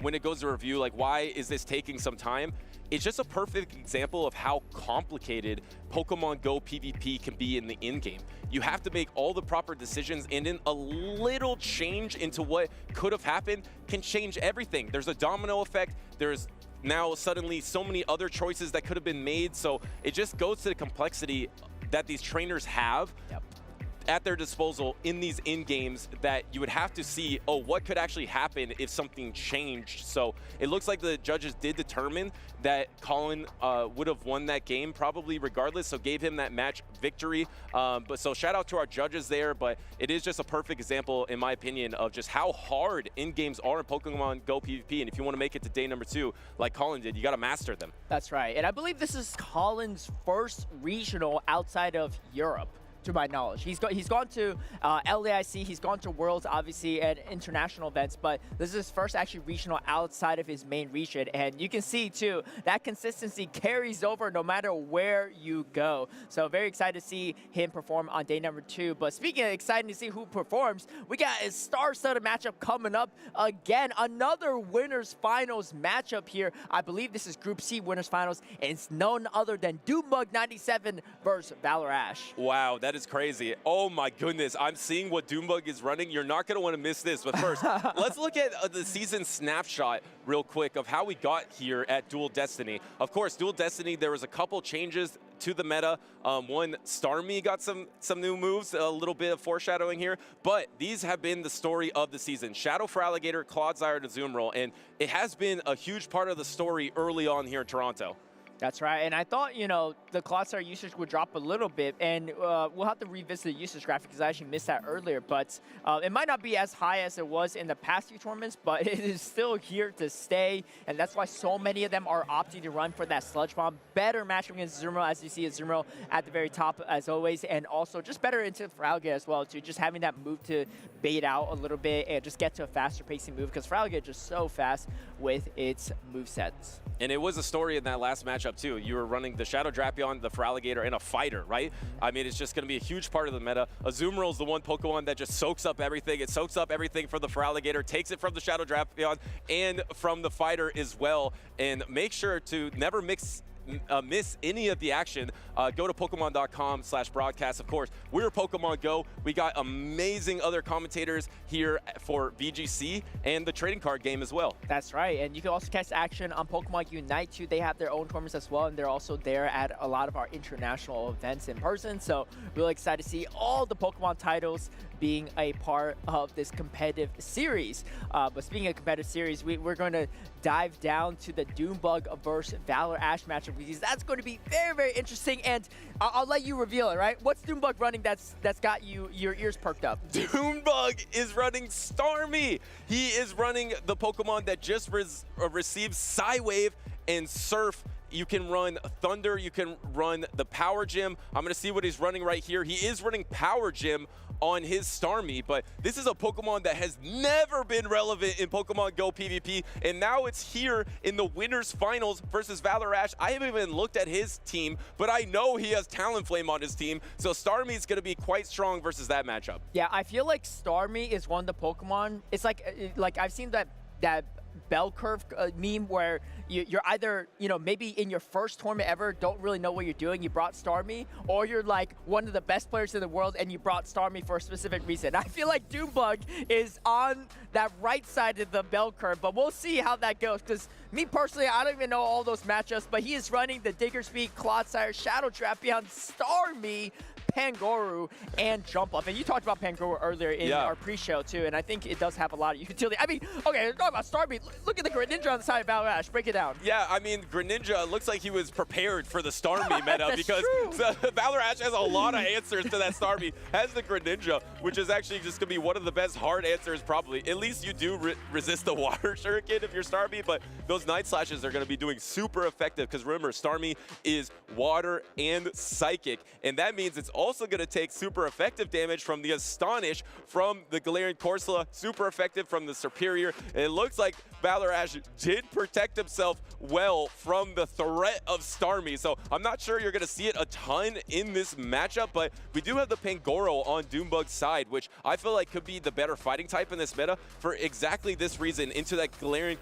when it goes to review, like, why is this taking some time? It's just a perfect example of how complicated Pokemon Go PvP can be in the in-game. You have to make all the proper decisions, and then a little change into what could have happened can change everything. There's a domino effect. There's now suddenly so many other choices that could have been made. So it just goes to the complexity that these trainers have. at their disposal in these in-games that you would have to see, oh, what could actually happen if something changed. So it looks like the judges did determine that Colin would have won that game probably regardless, so gave him that match victory. But so shout out to our judges there, but it is just a perfect example, in my opinion, of just how hard in-games are in Pokemon Go PvP. And if you want to make it to day number 2, like Colin did, you got to master them. That's right. And I believe this is Colin's first regional outside of Europe, to my knowledge. He's gone to LAIC, he's gone to Worlds, obviously, and international events, but this is his first actually regional outside of his main region. And you can see, too, that consistency carries over no matter where you go. So very excited to see him perform on day number 2. But speaking of exciting to see who performs, we got a star-studded matchup coming up. Again, another winners finals matchup here. I believe this is Group C winners finals, and it's none other than Doombug97 versus Valor Ash. Wow, that is crazy. Oh my goodness, I'm seeing what Doombug is running. You're not going to want to miss this. But first, let's look at the season snapshot real quick of how we got here at Dual Destiny. Of course, Dual Destiny, there was a couple changes to the meta. One, Starmie got some new moves, a little bit of foreshadowing here, but these have been the story of the season. Shadow for Alligator, Clodsire to Zoomroll, and it has been a huge part of the story early on here in Toronto. That's right, and I thought, you know, the Clodsire usage would drop a little bit, and we'll have to revisit the usage graphic because I actually missed that earlier, but it might not be as high as it was in the past few tournaments, but it is still here to stay, and that's why so many of them are opting to run for that Sludge Bomb. Better matchup against Zoomroll, as you see, Zoomroll at the very top as always, and also just better into Fralga as well, too, just having that move to bait out a little bit and just get to a faster pacing move, because Fralga is just so fast with its movesets. And it was a story in that last matchup, too. You were running the Shadow Drapion, the Feraligatr, and a fighter, right? I mean, it's just going to be a huge part of the meta. Azumarill is the one Pokemon that just soaks up everything. It soaks up everything from the Feraligatr, takes it from the Shadow Drapion, and from the fighter as well. And make sure to never miss any of the action. Go to Pokemon.com/broadcast. Of course, we're Pokemon Go. We got amazing other commentators here for VGC and the trading card game as well. That's right, and you can also catch action on Pokemon Unite too. They have their own tournaments as well, and they're also there at a lot of our international events in person. So really excited to see all the Pokemon titles being a part of this competitive series. But speaking of competitive series, we're going to dive down to the Doombug versus Valor Ash matchup, because that's going to be very, very interesting. And I'll let you reveal it, right? What's Doombug running that's got your ears perked up? Doombug is running Starmie. He is running the Pokemon that just received Psywave and Surf. You can run Thunder, you can run the Power Gym. I'm going to see what he's running right here. He is running Power Gym on his Starmie, but this is a Pokemon that has never been relevant in Pokemon Go PvP, and now it's here in the winners finals versus Valor Ash. I haven't even looked at his team, but I know he has Talonflame on his team, so Starmie is going to be quite strong versus that matchup. Yeah, I feel like Starmie is one of the Pokemon. It's like I've seen that bell curve meme where you're either, you know, maybe in your first tournament ever, don't really know what you're doing, you brought Starmie, or you're like one of the best players in the world and you brought Starmie for a specific reason. I feel like Doombug is on that right side of the bell curve, but we'll see how that goes, because me personally, I don't even know all those matchups, but he is running the Diggersby, Clodsire, Shadow Drapion, Starmie, Pangoro, and Jump Up. And you talked about Pangoro earlier in our pre-show too, and I think it does have a lot of utility. I mean, okay, talk about Starmie. Look at the Greninja on the side of Valor Ash. Break it down. Yeah, I mean, Greninja looks like he was prepared for the Starmie meta because Valor Ash has a lot of answers to that Starmie. Has the Greninja, which is actually just going to be one of the best hard answers probably. At least you do resist the Water Shuriken if you're Starmie, but those Night Slashes are going to be doing super effective because remember, Starmie is Water and Psychic, and that means it's also going to take super effective damage from the Astonish, from the Galarian Corsola, super effective from the Superior. And it looks like Valor Ash did protect himself well from the threat of Starmie. So I'm not sure you're going to see it a ton in this matchup, but we do have the Pangoro on Doombug's side, which I feel like could be the better fighting type in this meta for exactly this reason, into that Galarian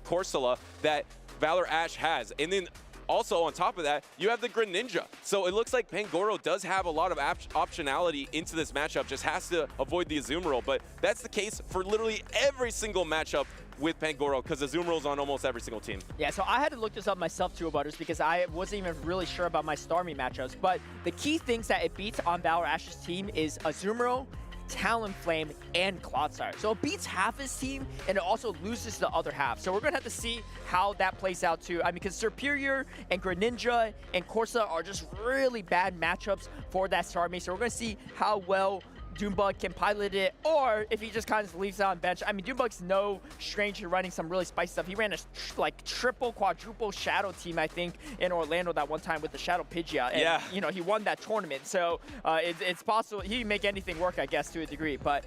Corsola that Valor Ash has. And then also on top of that, you have the Greninja. So it looks like Pangoro does have a lot of optionality into this matchup, just has to avoid the Azumarill. But that's the case for literally every single matchup with Pangoro, because Azumarill's on almost every single team. Yeah, so I had to look this up myself too, Butters, because I wasn't even really sure about my Starmie matchups. But the key things that it beats on Valor Ash's team is Azumarill, Talonflame, and Clodsire. So it beats half his team, and it also loses the other half. So we're going to have to see how that plays out too. I mean, because Serperior and Greninja and Corsa are just really bad matchups for that Starmie. So we're going to see how well Doombug can pilot it, or if he just kind of leaves it on bench. I mean, Doombug's no stranger to running some really spicy stuff. He ran a triple, quadruple Shadow team, I think, in Orlando that one time with the Shadow Pidgeot. And, yeah. you know, he won that tournament. So it's possible he can make anything work, I guess, to a degree. But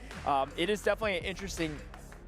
it is definitely an interesting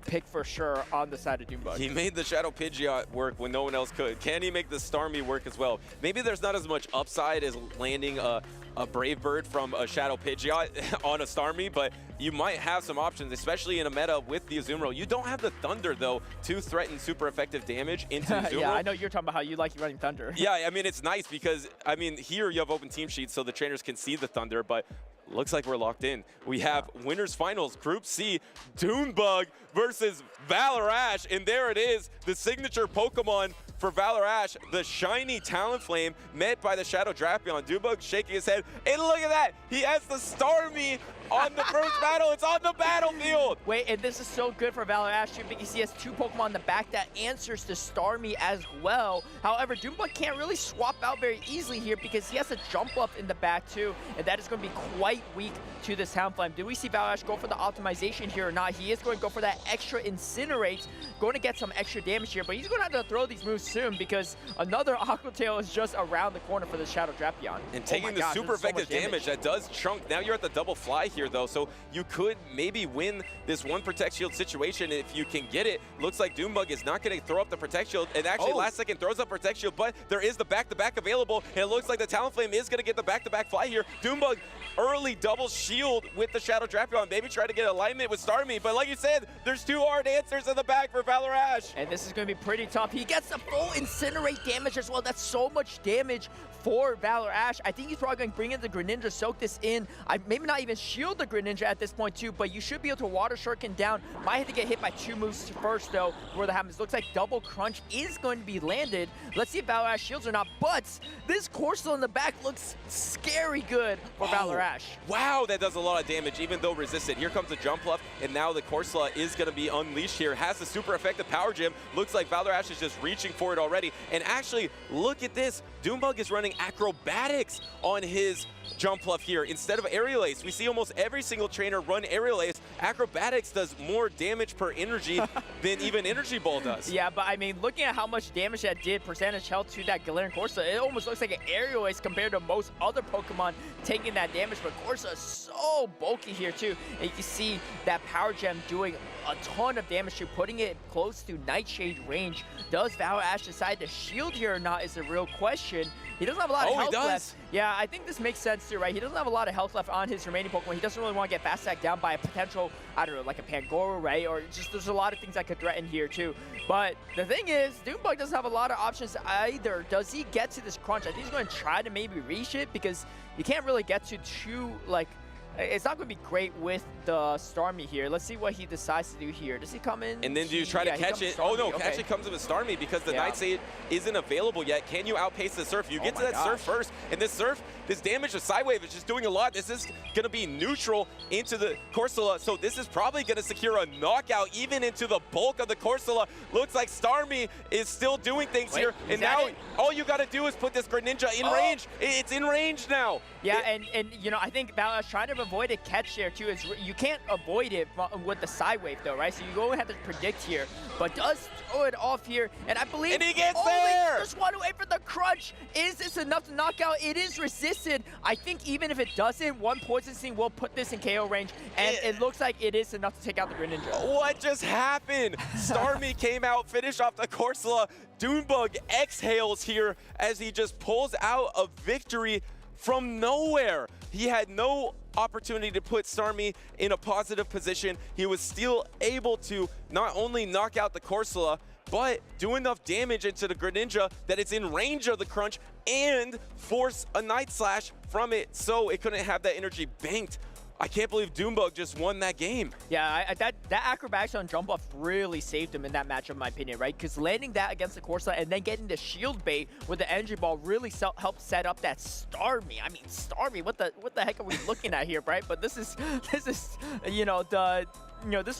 pick for sure on the side of Doombug. He made the Shadow Pidgeot work when no one else could. Can he make the Starmie work as well? Maybe there's not as much upside as landing a Brave Bird from a Shadow Pidgeot on a Starmie, but you might have some options, especially in a meta with the Azumarill. You don't have the Thunder, though, to threaten super effective damage into Azumarill. Yeah, I know you're talking about how you like running Thunder. Yeah, I mean, it's nice because, I mean, here you have open team sheets so the trainers can see the Thunder, but looks like we're locked in. We have winners finals, Group C, Doombug versus Valor Ash, and there it is, the signature Pokemon for Valor Ash, the shiny Talonflame met by the Shadow Drapion. Doombug shaking his head, and look at that, he has the Starmie on the first battle. It's on the battlefield. Wait, and this is so good for Valor Ash too, because he has two Pokemon in the back that answers to Starmie as well. However, Doombug can't really swap out very easily here because he has a jump up in the back too, and that is going to be quite weak to this Talonflame. Do we see Valor Ash go for the optimization here or not? He is going to go for that extra Incinerate, going to get some extra damage here, but he's going to have to throw these moves soon because another Aqua Tail is just around the corner for the Shadow Drapion. And taking the super effective damage that does chunk. Now you're at the double fly here though, so you could maybe win this one Protect Shield situation if you can get it. Looks like Doombug is not going to throw up the Protect Shield, and actually last second throws up Protect Shield, but there is the back-to-back available, and it looks like the Talonflame is going to get the back-to-back fly here. Doombug early double shield with the Shadow Drapion, maybe try to get alignment with Starmie, but like you said, there's two hard answers in the back for Valor Ash. And this is going to be pretty tough. He gets the full Incinerate damage as well. That's so much damage for Valor Ash. I think he's probably going to bring in the Greninja, soak this in. Maybe not even shield the Greninja at this point too, but you should be able to Water Shuriken down. Might have to get hit by two moves first though, where that happens. Looks like double crunch is going to be landed. Let's see if Valor Ash shields or not, but this Corsola in the back looks scary good for Valor Ash. Wow, that does a lot of damage, even though resisted. Here comes the jump left, and now the Corsola is going to be unleashed here. Has the super effective power gem. Looks like Valor Ash is just reaching for it already. And actually, look at this. Doombug is running Acrobatics on his jump fluff here instead of Aerial Ace. We see almost every single trainer run Aerial Ace. Acrobatics does more damage per energy than even Energy Ball does. Yeah, but I mean, looking at how much damage that did, percentage health to that Galarian Corsa, it almost looks like an Aerial Ace compared to most other Pokemon taking that damage. But Corsa is so bulky here too, and you can see that Power Gem doing a ton of damage to putting it close to Nightshade range. Does Valor Ash decide to shield here or not is the real question. He doesn't have a lot of health left. Yeah, I think this makes sense too, right? He doesn't have a lot of health left on his remaining Pokemon. He doesn't really want to get fast sacked down by a potential, I don't know, like a Pangoro, right? Or just there's a lot of things that could threaten here too. But the thing is, Doombug doesn't have a lot of options either. Does he get to this crunch? I think he's going to try to maybe reach it because you can't really get to two, like, it's not going to be great with the Starmie here. Let's see what he decides to do here. Does he come in? And then do you try to catch it? Oh, no, actually comes with a Starmie because the Nightshade isn't available yet. Can you outpace the Surf? You get to that Surf first, and this Surf, this damage to Sidewave is just doing a lot. This is going to be neutral into the Corsola, so this is probably going to secure a knockout even into the bulk of the Corsola. Looks like Starmie is still doing things here, and now all you got to do is put this Greninja in range. It's in range now. Yeah, and you know, I think Valor Ash trying to avoid a catch there too. Is you can't avoid it with the Sidewave though, right? So you go and have to predict here, but does throw it off here, and I believe he gets there. Just one away for the crunch. Is this enough to knock out? It is resisted. I think even if it doesn't, one Poison Sting will put this in KO range, and it looks like it is enough to take out the Greninja. What just happened? Starmie came out, finished off the Corsola. Doombug exhales here as he just pulls out a victory from nowhere. He had no opportunity to put Starmie in a positive position. He was still able to not only knock out the Corsola, but do enough damage into the Greninja that it's in range of the crunch and force a Night Slash from it so it couldn't have that energy banked. I can't believe Doombug just won that game. Yeah, that acrobatics on jump off really saved him in that matchup, in my opinion, right? Because landing that against the Corsa and then getting the shield bait with the energy ball really helped set up that Starmie. I mean, Starmie, what the heck are we looking at here, right? But this is this is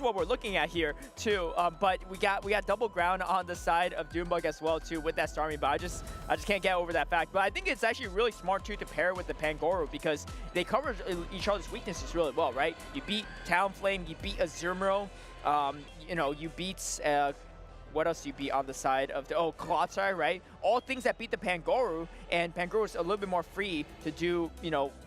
what we're looking at here too. But we got double ground on the side of Doombug as well too with that Starmie. But I just can't get over that fact. But I think it's actually really smart too to pair with the Pangoro because they cover each other's weaknesses really well, right? You beat Talonflame, you beat Azumarill, you beat. What else do you beat on the side of the Clotsai, right? All things that beat the Pangoro, and Pangoro is a little bit more free to do,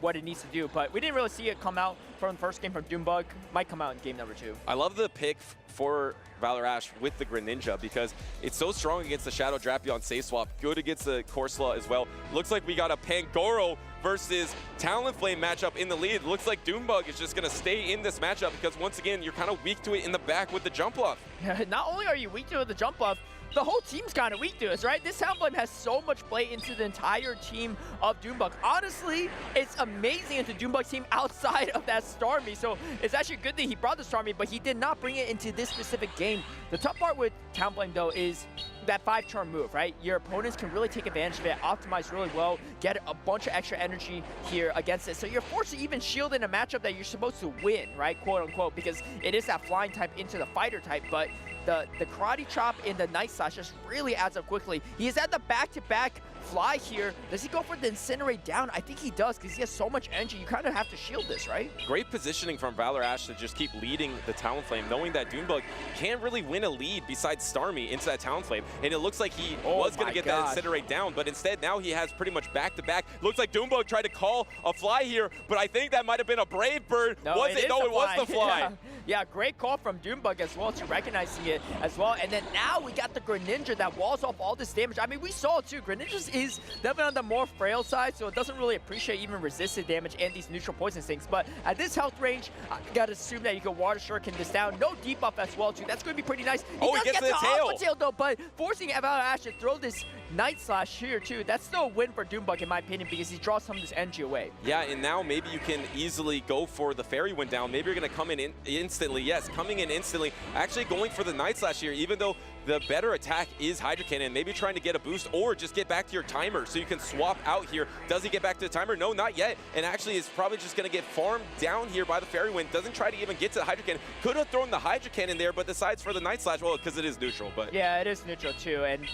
what it needs to do. But we didn't really see it come out from the first game from Doombug. Might come out in game number 2. I love the pick for Valor Ash with the Greninja because it's so strong against the Shadow Drapion safe swap, good against the Corsola as well. Looks like we got a Pangoro versus Talonflame matchup in the lead. Looks like Doombug is just going to stay in this matchup because once again, you're kind of weak to it in the back with the jump off. Yeah, not only are you weak to the jump off, the whole team's kind of weak to us, right? This Talonflame has so much play into the entire team of Doombug. Honestly, it's amazing into Doombug's team outside of that Starmie. So it's actually a good thing he brought the Starmie, but he did not bring it into this specific game. The tough part with Talonflame, though, is that 5-turn move, right? Your opponents can really take advantage of it, optimize really well, get a bunch of extra energy here against it. So you're forced to even shield in a matchup that you're supposed to win, right? Quote unquote, because it is that flying type into the fighter type, but the karate chop and the Night Slash just really adds up quickly. He is at the back-to-back fly here. Does he go for the Incinerate down? I think he does because he has so much energy. You kind of have to shield this, right? Great positioning from Valor Ash to just keep leading the Talonflame, knowing that Doombug can't really win a lead besides Starmie into that Talonflame. And it looks like he was going to get that Incinerate down, but instead now he has pretty much back-to-back. Looks like Doombug tried to call a fly here, but I think that might have been a Brave Bird. No, was it? No, it was the fly. Yeah, great call from Doombug as well to recognizing it as well. And then now we got the Greninja that walls off all this damage. I mean, we saw it too. Greninja is definitely on the more frail side, so it doesn't really appreciate even resisted damage and these neutral poison things. But at this health range, I gotta assume that you can Water Shuriken this down. No debuff as well too. That's going to be pretty nice. He does gets get the tail. Tail though, but forcing Valor Ash to throw this Night Slash here too. That's still a win for Doombug in my opinion because he draws some of this energy away. Yeah, and now maybe you can easily go for the Fairy Wind down. Maybe you're going to come in instantly. Yes, coming in instantly. Actually going for the Night Slash here, even though the better attack is Hydro Cannon. Maybe trying to get a boost or just get back to your timer so you can swap out here. Does he get back to the timer? No, not yet. And actually is probably just going to get farmed down here by the Fairy Wind. Doesn't try to even get to the Hydro Cannon. Could have thrown the Hydro Cannon there, but decides for the Night Slash. Well, because it is neutral. But yeah, it is neutral too. And,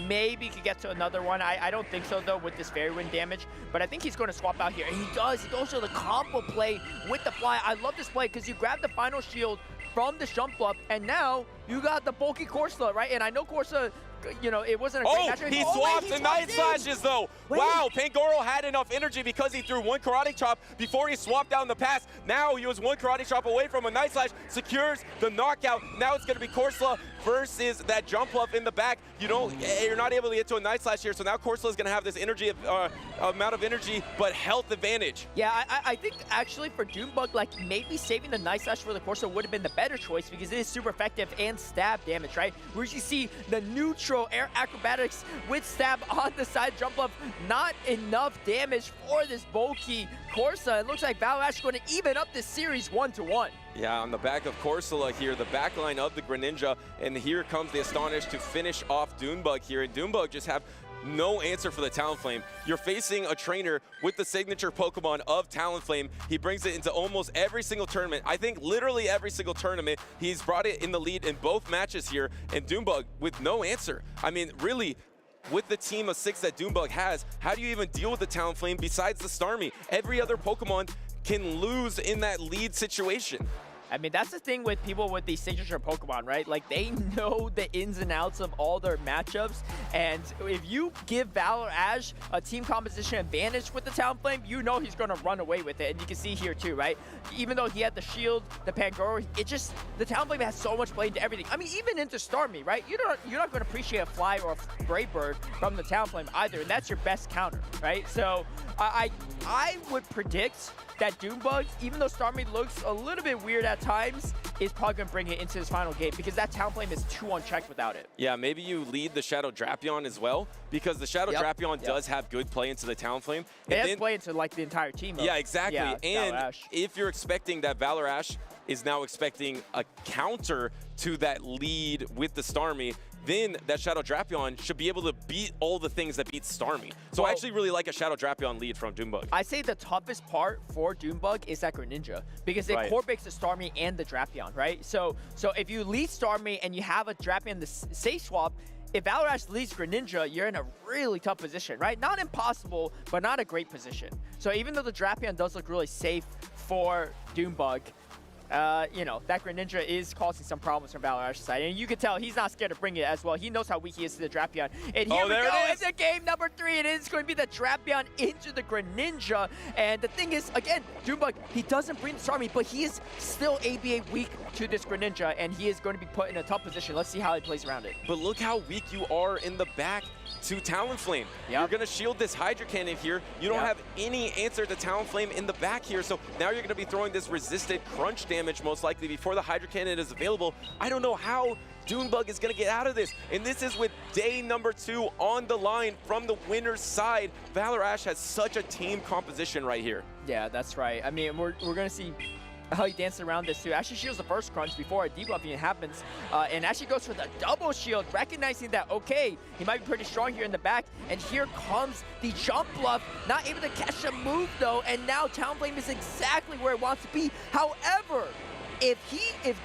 maybe he could get to another one. I don't think so, though, with this Fairy Wind damage. But I think he's going to swap out here. And he does. He goes to the combo play with the fly. I love this play because you grab the final shield from the jump up, and now you got the bulky Corsola, right? And I know Corsola, it wasn't a great match. He swapped the Night Slashes, though. Wait. Wow, Pangoro had enough energy because he threw one Karate Chop before he swapped out in the pass. Now he was one Karate Chop away from a Night Slash, secures the knockout. Now it's going to be Corsola versus that jump up in the back. You're not able to get to a Night Slash here, so now Corsola is going to have this energy, amount of energy, but health advantage. Yeah, I think actually for Doombug, maybe saving the Night Slash for the Corsola would have been the better choice because it is super effective and stab damage, right? Whereas you see the neutral air acrobatics with stab on the side jump up, not enough damage for this bulky Corsola. It looks like Valor Ash is going to even up this series 1-1. Yeah, on the back of Corsola here, the backline of the Greninja, and here comes the Astonish to finish off Doombug here, and Doombug just have no answer for the Talonflame. You're facing a trainer with the signature Pokemon of Talonflame. He brings it into almost every single tournament. I think literally every single tournament. He's brought it in the lead in both matches here, and Doombug with no answer. I mean, really, with the team of 6 that Doombug has, how do you even deal with the Talonflame besides the Starmie? Every other Pokemon can lose in that lead situation. I mean, that's the thing with people with these signature Pokemon, right? They know the ins and outs of all their matchups. And if you give Valor Ash a team composition advantage with the Talonflame, he's going to run away with it. And you can see here too, right? Even though he had the shield, the Pangoro, the Talonflame has so much play into everything. I mean, even into Starmie, right? You're not going to appreciate a Fly or a Brave Bird from the Talonflame either. And that's your best counter, right? So I would predict that Doombug, even though Starmie looks a little bit weird at times is probably going to bring it into this final game because that Talonflame is too unchecked without it. Yeah, maybe you lead the Shadow Drapion as well because the Shadow Drapion does have good play into the Talonflame. It has play into like the entire team. Yeah, exactly. And Valor Ash. if you're expecting that Valor Ash is now expecting a counter to that lead with the Starmie, then that Shadow Drapion should be able to beat all the things that beat Starmie. So I actually really like a Shadow Drapion lead from Doombug. I say the toughest part for Doombug is that Greninja because it core breaks the Starmie and the Drapion, right? So if you lead Starmie and you have a Drapion the safe swap, if Valor Ash leads Greninja, you're in a really tough position, right? Not impossible, but not a great position. So even though the Drapion does look really safe for Doombug, you know, that Greninja is causing some problems from Valor Ash's side. And you can tell he's not scared to bring it as well. He knows how weak he is to the Drapion. And here we go into game number 3. It is going to be the Drapion into the Greninja. And the thing is, again, Doombug, he doesn't bring the Starmie, but he is still ABA weak to this Greninja, and he is going to be put in a tough position. Let's see how he plays around it. But look how weak you are in the back to Talonflame. You're going to shield this Hydra Cannon here. You don't have any answer to Talonflame in the back here, so now you're going to be throwing this resisted crunch damage most likely before the Hydra Cannon is available. I don't know how Doombug is going to get out of this, and this is with day number 2 on the line from the winner's side. Valor Ash has such a team composition right here. Yeah, that's right. I mean, we're going to see how he dances around this too. Actually shields the first crunch before a debuff even happens, and actually goes for the double shield, recognizing that, okay, he might be pretty strong here in the back, and here comes the jump bluff, not able to catch a move though, and now Talonflame is exactly where it wants to be. However, if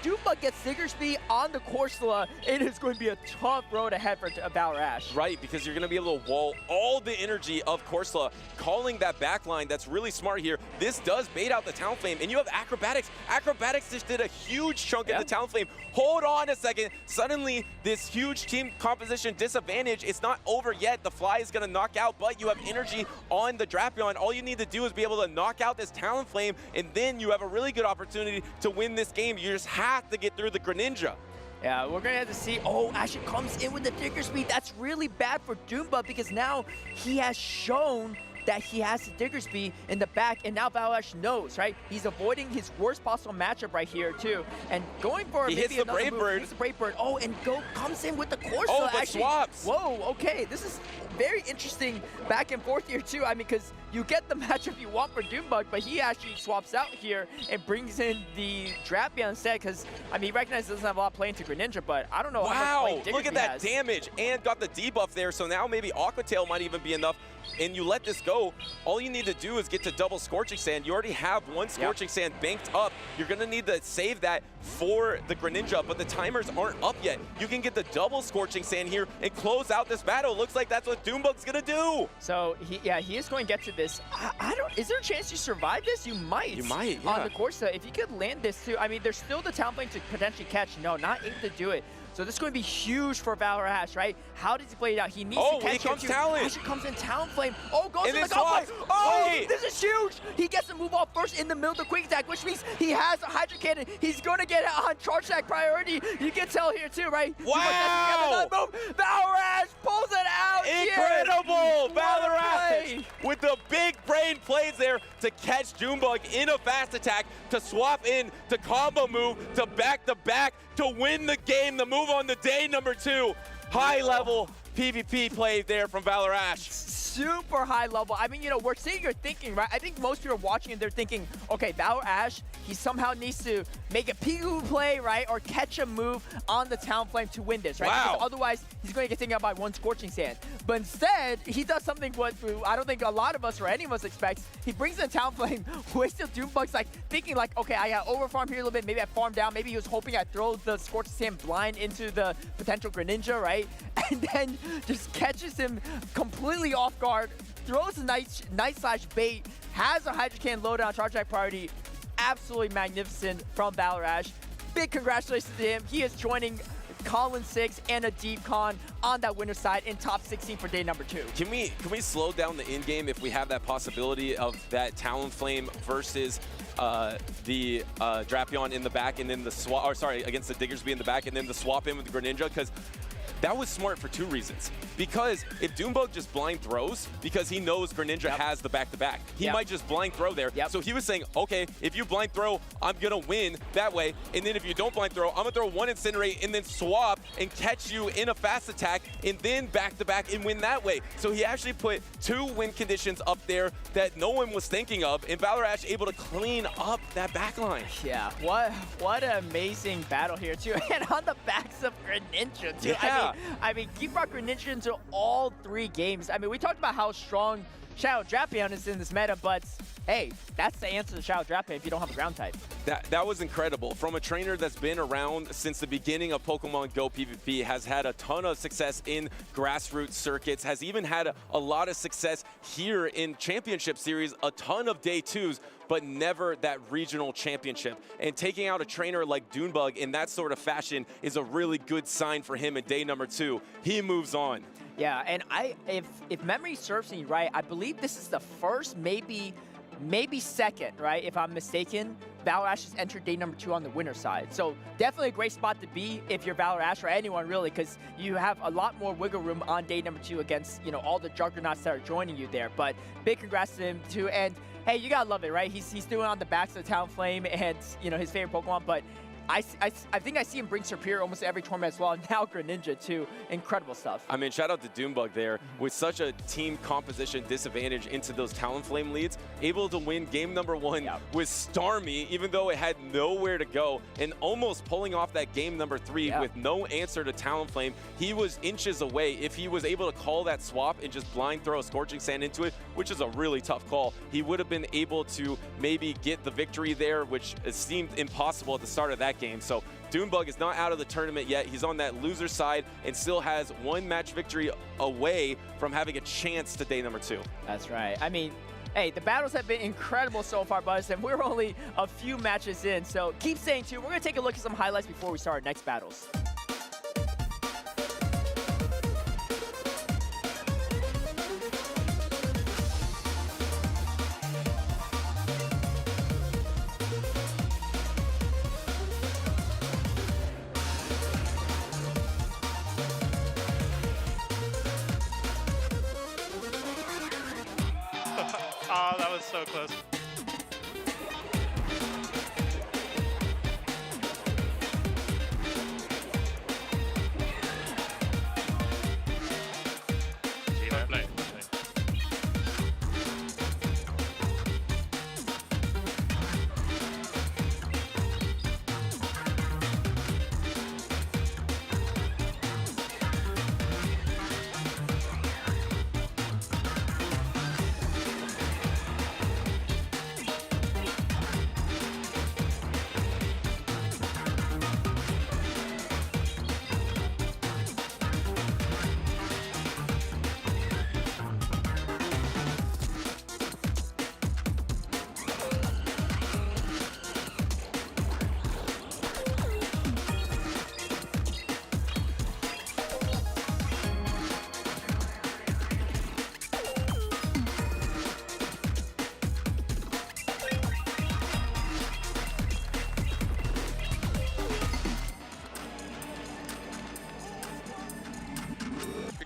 Doombug gets Diggersby on the Corsola, it is going to be a tough road ahead for Valor Ash. Right, because you're going to be able to wall all the energy of Corsola, calling that backline. That's really smart here. This does bait out the Talonflame, and you have Acrobatics. Acrobatics just did a huge chunk of the Talonflame. Hold on a second. Suddenly, this huge team composition disadvantage, it's not over yet. The Fly is going to knock out, but you have energy on the Drapion. All you need to do is be able to knock out this Talonflame, and then you have a really good opportunity to win this game. You just have to get through the Greninja. Yeah, we're going to have to see. Oh, Ashley comes in with the Diggersby. That's really bad for Doombug because now he has shown that he has the Diggersby in the back, and now Valor Ash knows, right? He's avoiding his worst possible matchup right here, too. And going for maybe another move. He hits the Brave Bird. Oh, and comes in with the Corsola. Oh, the swaps. Whoa, okay. This is very interesting back and forth here, too. I mean, because you get the matchup you want for Doombug, but he actually swaps out here and brings in the Drapion instead, because, I mean, he recognizes he doesn't have a lot of play into Greninja, but I don't know how much play Diggersby look at that has. damage, and got the debuff there, so now maybe Aqua Tail might even be enough, and you let this go. All you need to do is get to double Scorching Sand. You already have one Scorching Sand banked up. You're going to need to save that for the Greninja, but the timers aren't up yet. You can get the double Scorching Sand here and close out this battle. Looks like that's what Doombug's going to do. So, he is going to get to this. Is there a chance you survive this? You might. You might, yeah. On the Corsa. If you could land this too, I mean, there's still the Talonflame to potentially catch. No, not able to do it. So this is going to be huge for Valor Ash, right? How does he play it out? He needs to catch it. Here comes Talon. Actually comes in Talonflame. Oh, goes and in the Gunplay. Oh, wait. This is huge. He gets to move off first in the middle of the Quick Attack, which means he has a Hydra Cannon. He's going to get it on Charge Attack priority. You can tell here too, right? Wow. Valor Ash pulls it out. Incredible. Valor Ash with the big brain plays there to catch Doombug in a fast attack, to swap in, to combo move, to back to win the game, the move on the day number 2. High level PvP play there from Valor Ash. Super high level. I mean, you know, we're sitting here thinking, right? I think most people are watching and they're thinking, okay, Valor Ash, he somehow needs to make a peekaboo play, right? Or catch a move on the Talonflame to win this, right? Wow. Because otherwise, he's going to get taken out by one Scorching Sand. But instead, he does something what I don't think a lot of us or any of us expects. He brings in Talonflame, wastes Doombug's like thinking like, okay, I got overfarm here a little bit. Maybe I farm down. Maybe he was hoping I throw the Scorching Sand blind into the potential Greninja, right? And then just catches him completely off guard, throws a nice slash bait, has a Hydra Cannon loaded on Charge Attack priority. Absolutely magnificent from Valor Ash. Big congratulations to him. He is joining Colin 6 and a Deep Con on that winner's side in top 16 for day number 2. Can we slow down the end game if we have that possibility of that Talonflame versus the Drapion in the back, and then the swap, or sorry, against the Diggersby in the back, and then the swap in with the Greninja? Because that was smart for 2 reasons. Because if Doombug just blind throws, because he knows Greninja has the back-to-back, he might just blind throw there. So he was saying, okay, if you blind throw, I'm going to win that way. And then if you don't blind throw, I'm going to throw 1 Incinerate and then swap and catch you in a fast attack and then back-to-back and win that way. So he actually put 2 win conditions up there that no one was thinking of, and Valor Ash able to clean up that backline. Yeah, what an amazing battle here, too. And on the backs of Greninja, too. Yeah. I mean, he brought Greninja into all 3 games. I mean, we talked about how strong Shadow Drapion is in this meta, but hey, that's the answer to Shadow Drapion if you don't have a ground type. That was incredible. From a trainer that's been around since the beginning of Pokemon Go PvP, has had a ton of success in grassroots circuits, has even had a lot of success here in Championship Series, a ton of Day 2s, but never that regional championship. And taking out a trainer like Doombug in that sort of fashion is a really good sign for him in day number 2. He moves on. Yeah, and if memory serves me right, I believe this is the first, maybe second, right, if I'm mistaken, Valor Ash has entered day number 2 on the winner side. So definitely a great spot to be if you're Valor Ash or anyone really, because you have a lot more wiggle room on day number 2 against, you know, all the juggernauts that are joining you there. But big congrats to him too. And hey, you gotta love it, right? He's doing on the backs of Talonflame and, you know, his favorite Pokemon, but I think I see him bring Serperior almost every tournament as well, and now Greninja too. Incredible stuff. I mean, shout out to Doombug there with such a team composition disadvantage into those Talonflame leads, able to win game number 1 with Starmie, even though it had nowhere to go, and almost pulling off that game number 3 with no answer to Talonflame. He was inches away. If he was able to call that swap and just blind throw a Scorching Sand into it, which is a really tough call, he would have been able to maybe get the victory there, which seemed impossible at the start of that game. So Doombug is not out of the tournament yet. He's on that loser side and still has 1 match victory away from having a chance to day number 2. That's right. I mean, hey, the battles have been incredible so far, Buzz, and we're only a few matches in. So keep staying tuned. We're going to take a look at some highlights before we start our next battles. Oh, that was so close.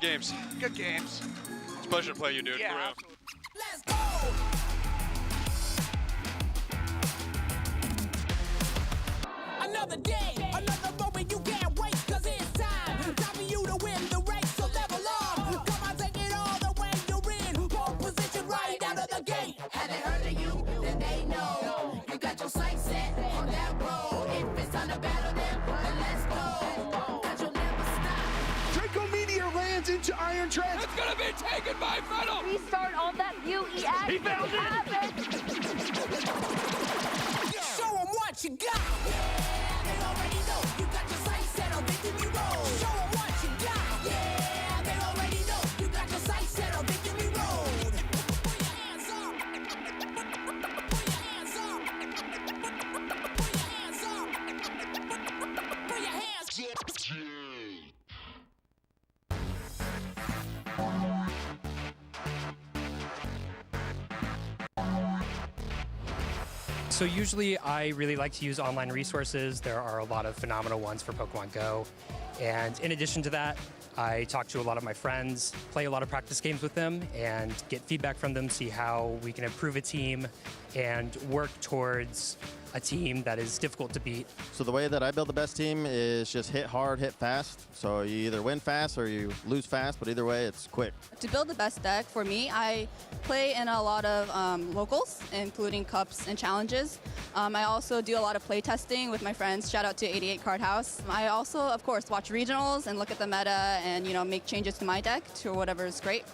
Games. Good games. It's a pleasure to play you, dude. Yeah. Let's go! Another day, another moment you can't waste, cause it's time for you to win the race, so level up. Come on, take it all the way you're in. Pole position right out of the gate. Have they heard of you? Then they know. You got your sights set on that road. If it's time to battle them, then let's go. Cause you'll never stop. Draco Meteor lands into Iron Treads. It's gonna be taken by Fennel. Restart on that view, EX. He found it. Show them what you got. Yeah, they already know. You got your sights set on victory road. Show them what you got. Yeah, they already know. You got your sights set on victory road. Put your hands up. Put your hands up. Put your hands up. Put your hands up. So usually I really like to use online resources. There are a lot of phenomenal ones for Pokemon Go. And in addition to that, I talk to a lot of my friends, play a lot of practice games with them, and get feedback from them, see how we can improve a team and work towards a team that is difficult to beat. So the way that I build the best team is just hit hard, hit fast. So you either win fast or you lose fast, but either way, it's quick. To build the best deck, for me, I play in a lot of locals, including cups and challenges. I also do a lot of play testing with my friends. Shout out to 88 Card House. I also, of course, watch regionals and look at the meta and, make changes to my deck to whatever is great.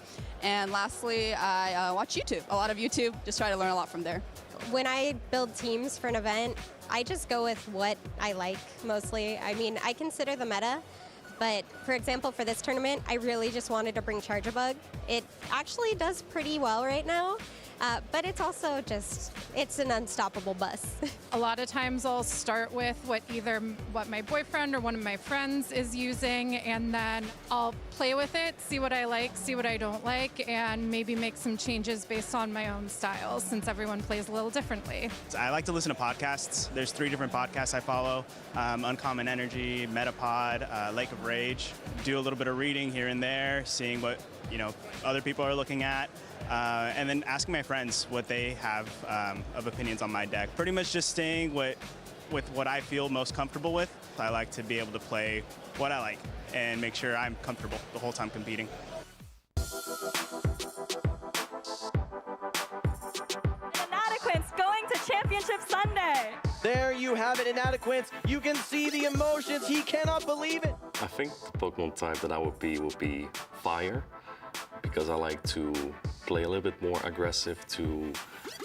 And lastly, I watch YouTube. A lot of YouTube, just try to learn a lot from there. When I build teams for an event, I just go with what I like mostly. I mean, I consider the meta, but for example, for this tournament, I really just wanted to bring Charge-a-Bug. It actually does pretty well right now, but it's also just, it's an unstoppable bus. A lot of times I'll start with what my boyfriend or one of my friends is using, and then I'll play with it, see what I like, see what I don't like, and maybe make some changes based on my own style, since everyone plays a little differently. I like to listen to podcasts. There's 3 different podcasts I follow. Uncommon Energy, Metapod, Lake of Rage. Do a little bit of reading here and there, seeing what other people are looking at. And then asking my friends what they have of opinions on my deck. Pretty much just staying with what I feel most comfortable with. I like to be able to play what I like and make sure I'm comfortable the whole time competing. Inadequance going to Championship Sunday. There you have it, Inadequance. You can see the emotions. He cannot believe it. I think the Pokemon type that I would be Fire, because I like to play a little bit more aggressive to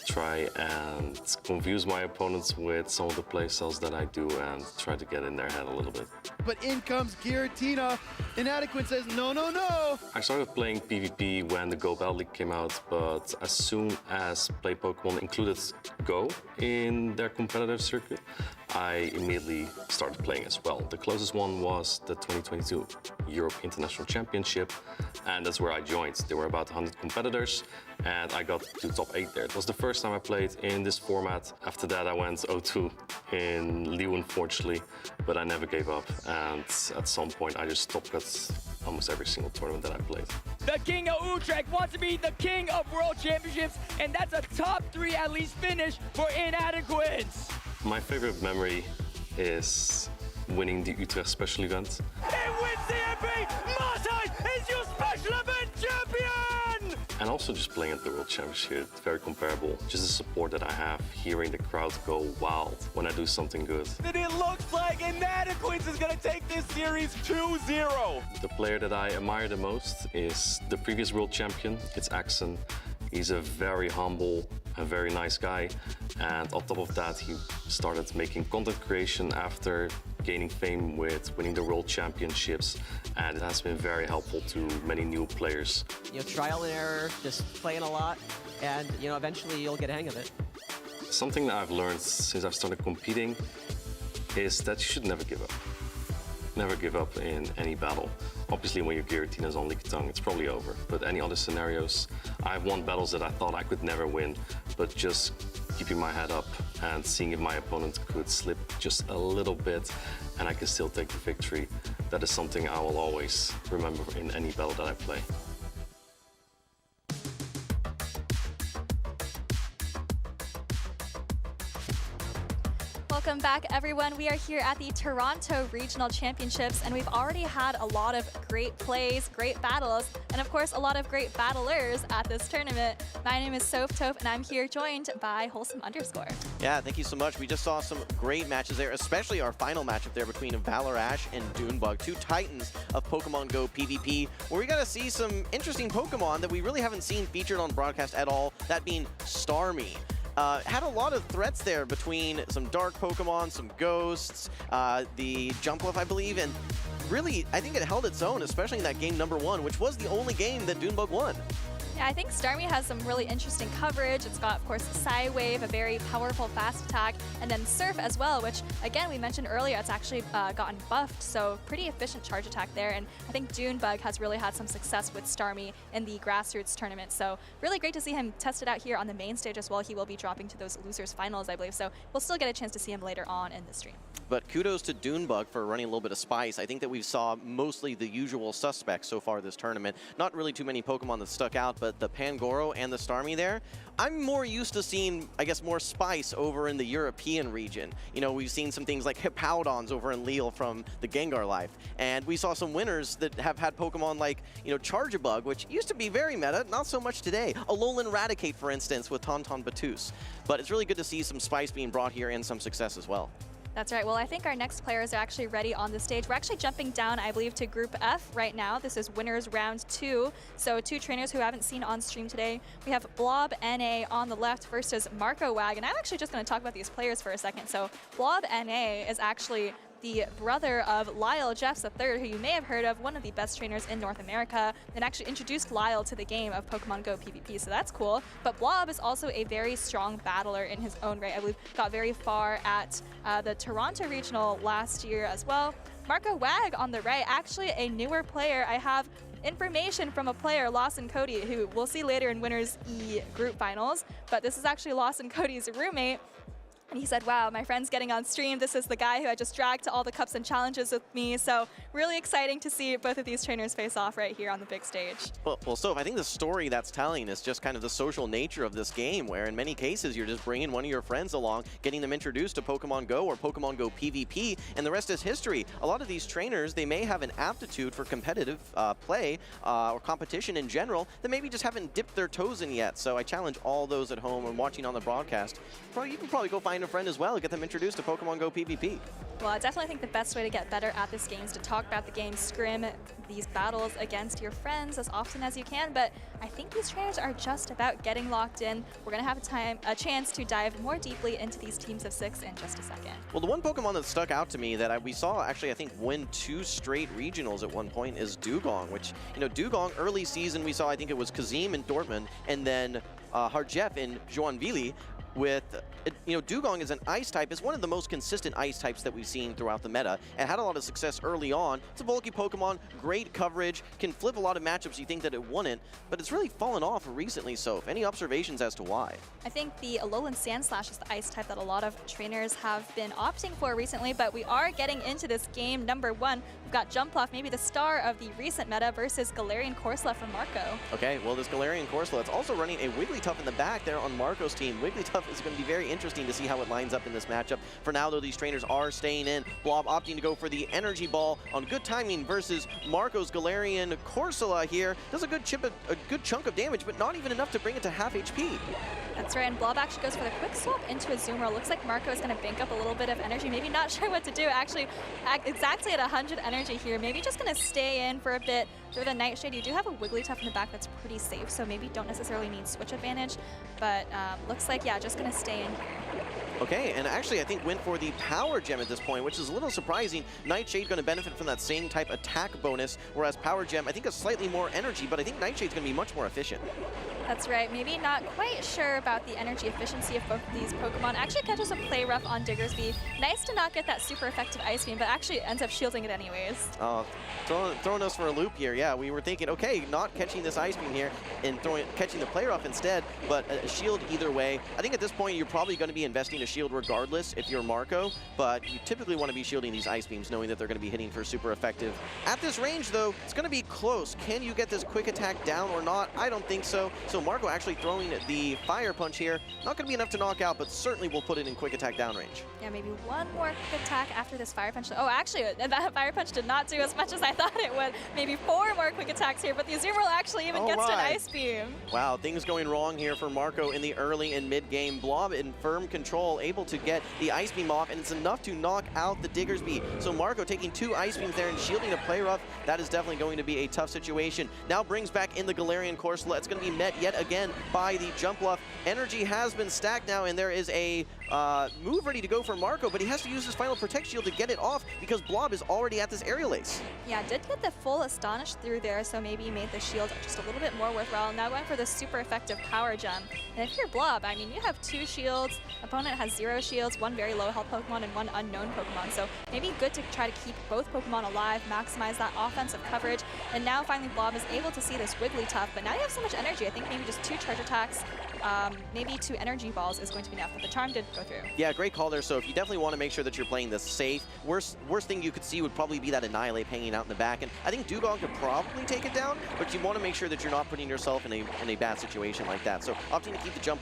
try and confuse my opponents with some of the playstyles that I do and try to get in their head a little bit. But in comes Giratina. Inadequate says, no, no, no. I started playing PvP when the Go Battle League came out, but as soon as Play Pokemon included Go in their competitive circuit, I immediately started playing as well. The closest one was the 2022 Europe International Championship, and that's where I joined. There were about 100 competitors, and I got to top 8 there. It was the first time I played in this format. After that, I went 0-2 in Liu, unfortunately, but I never gave up, and at some point, I just stopped at almost every single tournament that I played. The King of Utrecht wants to be the King of World Championships, and that's a top 3 at least finish for Inadequance. My favorite memory is winning the Utrecht special event. It wins the MP! Martijn is your special event champion! And also just playing at the World Championship, it's very comparable. Just the support that I have, hearing the crowd go wild when I do something good. And it looks like Inadequance is gonna take this series 2-0. The player that I admire the most is the previous world champion. It's Axon. He's a very humble, a very nice guy. And on top of that, he started making content creation after gaining fame with winning the World Championships. And it has been very helpful to many new players. Trial and error, just playing a lot, and eventually you'll get a hang of it. Something that I've learned since I've started competing is that you should never give up. Never give up in any battle. Obviously, when your Giratina's on Lickitung, it's probably over. But any other scenarios, I've won battles that I thought I could never win, but just keeping my head up and seeing if my opponent could slip just a little bit and I can still take the victory. That is something I will always remember in any battle that I play. Welcome back, everyone. We are here at the Toronto Regional Championships, and we've already had a lot of great plays, great battles, and of course, a lot of great battlers at this tournament. My name is Softop, and I'm here joined by Wholesome_. Yeah, thank you so much. We just saw some great matches there, especially our final matchup there between Valor Ash and Dunebug, 2 titans of Pokemon Go PvP, where we got to see some interesting Pokemon that we really haven't seen featured on broadcast at all, that being Starmie. Had a lot of threats there between some dark Pokemon, some ghosts, the Jumpluff, I believe, and really, I think it held its own, especially in that game number 1, which was the only game that Dunebug won. Yeah, I think Starmie has some really interesting coverage. It's got, of course, Psy Wave, a very powerful fast attack, and then Surf as well, which, again, we mentioned earlier, it's actually gotten buffed, so pretty efficient charge attack there. And I think Junebug has really had some success with Starmie in the grassroots tournament, so really great to see him test it out here on the main stage as well. He will be dropping to those losers finals, I believe, so we'll still get a chance to see him later on in the stream. But kudos to Dunebug for running a little bit of spice. I think that we saw mostly the usual suspects so far this tournament. Not really too many Pokemon that stuck out, but the Pangoro and the Starmie there, I'm more used to seeing, I guess, more spice over in the European region. You know, we've seen some things like Hippowdons over in Lille from the Gengar Life. And we saw some winners that have had Pokemon like, you know, Charjabug, which used to be very meta, not so much today. Alolan Raticate, for instance, with Tauntaun Batuse. But it's really good to see some spice being brought here and some success as well. That's right. Well, I think our next players are actually ready on the stage. We're actually jumping down, I believe, to Group F right now. This is winners round 2. So 2 trainers who haven't seen on stream today. We have Blob NA on the left versus Marco Wag. And I'm actually just going to talk about these players for a second. So Blob NA is actually the brother of Lyle Jeffs III, who you may have heard of, one of the best trainers in North America, and actually introduced Lyle to the game of Pokemon Go PvP, so that's cool. But Blob is also a very strong battler in his own right. I believe got very far at the Toronto Regional last year as well. Marco Wag on the right, actually a newer player. I have information from a player, Lawson Cody, who we'll see later in Winners E group finals, but this is actually Lawson Cody's roommate. And he said, wow, my friend's getting on stream. This is the guy who I just dragged to all the cups and challenges with me. So really exciting to see both of these trainers face off right here on the big stage. Well, Soph, I think the story that's telling is just kind of the social nature of this game, where in many cases you're just bringing one of your friends along, getting them introduced to Pokemon Go or Pokemon Go PvP, and the rest is history. A lot of these trainers, they may have an aptitude for competitive play or competition in general that maybe just haven't dipped their toes in yet. So I challenge all those at home and watching on the broadcast, you can probably go find a friend as well and get them introduced to Pokemon Go PvP. Well, I definitely think the best way to get better at this game is to talk about the game, scrim these battles against your friends as often as you can, but I think these trainers are just about getting locked in. We're going to have a chance to dive more deeply into these teams of 6 in just a second. Well, the one Pokemon that stuck out to me that we saw actually, I think, win 2 straight regionals at one point is Dugong, which, you know, Dugong early season we saw, I think it was Kazim in Dortmund, and then Harjef in Joinville. With, you know, Dugong is an ice type. It's one of the most consistent ice types that we've seen throughout the meta and had a lot of success early on. It's a bulky Pokemon, great coverage, can flip a lot of matchups you think that it wouldn't, but it's really fallen off recently. So any observations as to why? I think the Alolan Sandslash is the ice type that a lot of trainers have been opting for recently, but we are getting into this game. Number 1, we've got Jumpluff, maybe the star of the recent meta, versus Galarian Corsola from Marco. Okay, well, this Galarian Corsola, it's also running a Wigglytuff in the back there on Marco's team. Wigglytuff is going to be very interesting to see how it lines up in this matchup. For now, though, these trainers are staying in. Blob opting to go for the Energy Ball on good timing versus Marco's Galarian Corsola here. Does a good chunk of damage, but not even enough to bring it to half HP. That's right, and Blob actually goes for the quick swap into a Zoomer. Looks like Marco is going to bank up a little bit of energy. Maybe not sure what to do. Actually, exactly at 100 energy here. Maybe just going to stay in for a bit. Through the Nightshade, you do have a Wigglytuff in the back that's pretty safe, so maybe don't necessarily need switch advantage. But looks like, yeah, just going to stay in here. Okay, and actually I think went for the Power Gem at this point, which is a little surprising. Nightshade going to benefit from that same type attack bonus, whereas Power Gem, I think, has slightly more energy, but I think Nightshade's going to be much more efficient. That's right. Maybe not quite sure about the energy efficiency of both of these Pokemon. Actually catches a Play Rough on Diggersby. Nice to not get that super effective Ice Beam, but actually ends up shielding it anyways. Throwing us for a loop here. Yeah, we were thinking, okay, not catching this Ice Beam here and catching the Play Rough instead, but a shield either way. I think at this point you're probably going to be investing a shield regardless if you're Marco, but you typically want to be shielding these Ice Beams knowing that they're going to be hitting for super effective. At this range though, it's going to be close. Can you get this quick attack down or not? I don't think so. So Marco actually throwing the Fire Punch here. Not going to be enough to knock out, but certainly will put it in quick attack down range. Yeah, maybe one more quick attack after this Fire Punch. Oh, actually, that Fire Punch did not do as much as I thought it would. Maybe 4 more quick attacks here, but the Azumarill actually even gets to an Ice Beam. Wow, things going wrong here for Marco in the early and mid-game. Blob in firm control, able to get the Ice Beam off, and it's enough to knock out the Diggersby. So Marco taking 2 Ice Beams there and shielding a Play Rough. That is definitely going to be a tough situation. Now brings back in the Galarian Corsola. It's going to be met yet again by the Jumpluff. Energy has been stacked now, and there is a move ready to go for Marco, but he has to use his final Protect Shield to get it off because Blob is already at this aerial ace. Yeah, did get the full Astonish through there, so maybe made the shield just a little bit more worthwhile. Now going for the super effective power gem. And if you're Blob, I mean, you have 2 shields, opponent has 0 shields, 1 very low health Pokemon and 1 unknown Pokemon. So maybe good to try to keep both Pokemon alive, maximize that offensive coverage. And now finally Blob is able to see this Wigglytuff, but now you have so much energy. I think maybe just 2 charge attacks, maybe 2 energy balls is going to be enough, but the charm did go through. Yeah, great call there. So if you definitely want to make sure that you're playing this safe, worst thing you could see would probably be that Annihilate hanging out in the back. And I think Dugong could probably take it down, but you want to make sure that you're not putting yourself in a bad situation like that. So opting to keep the jump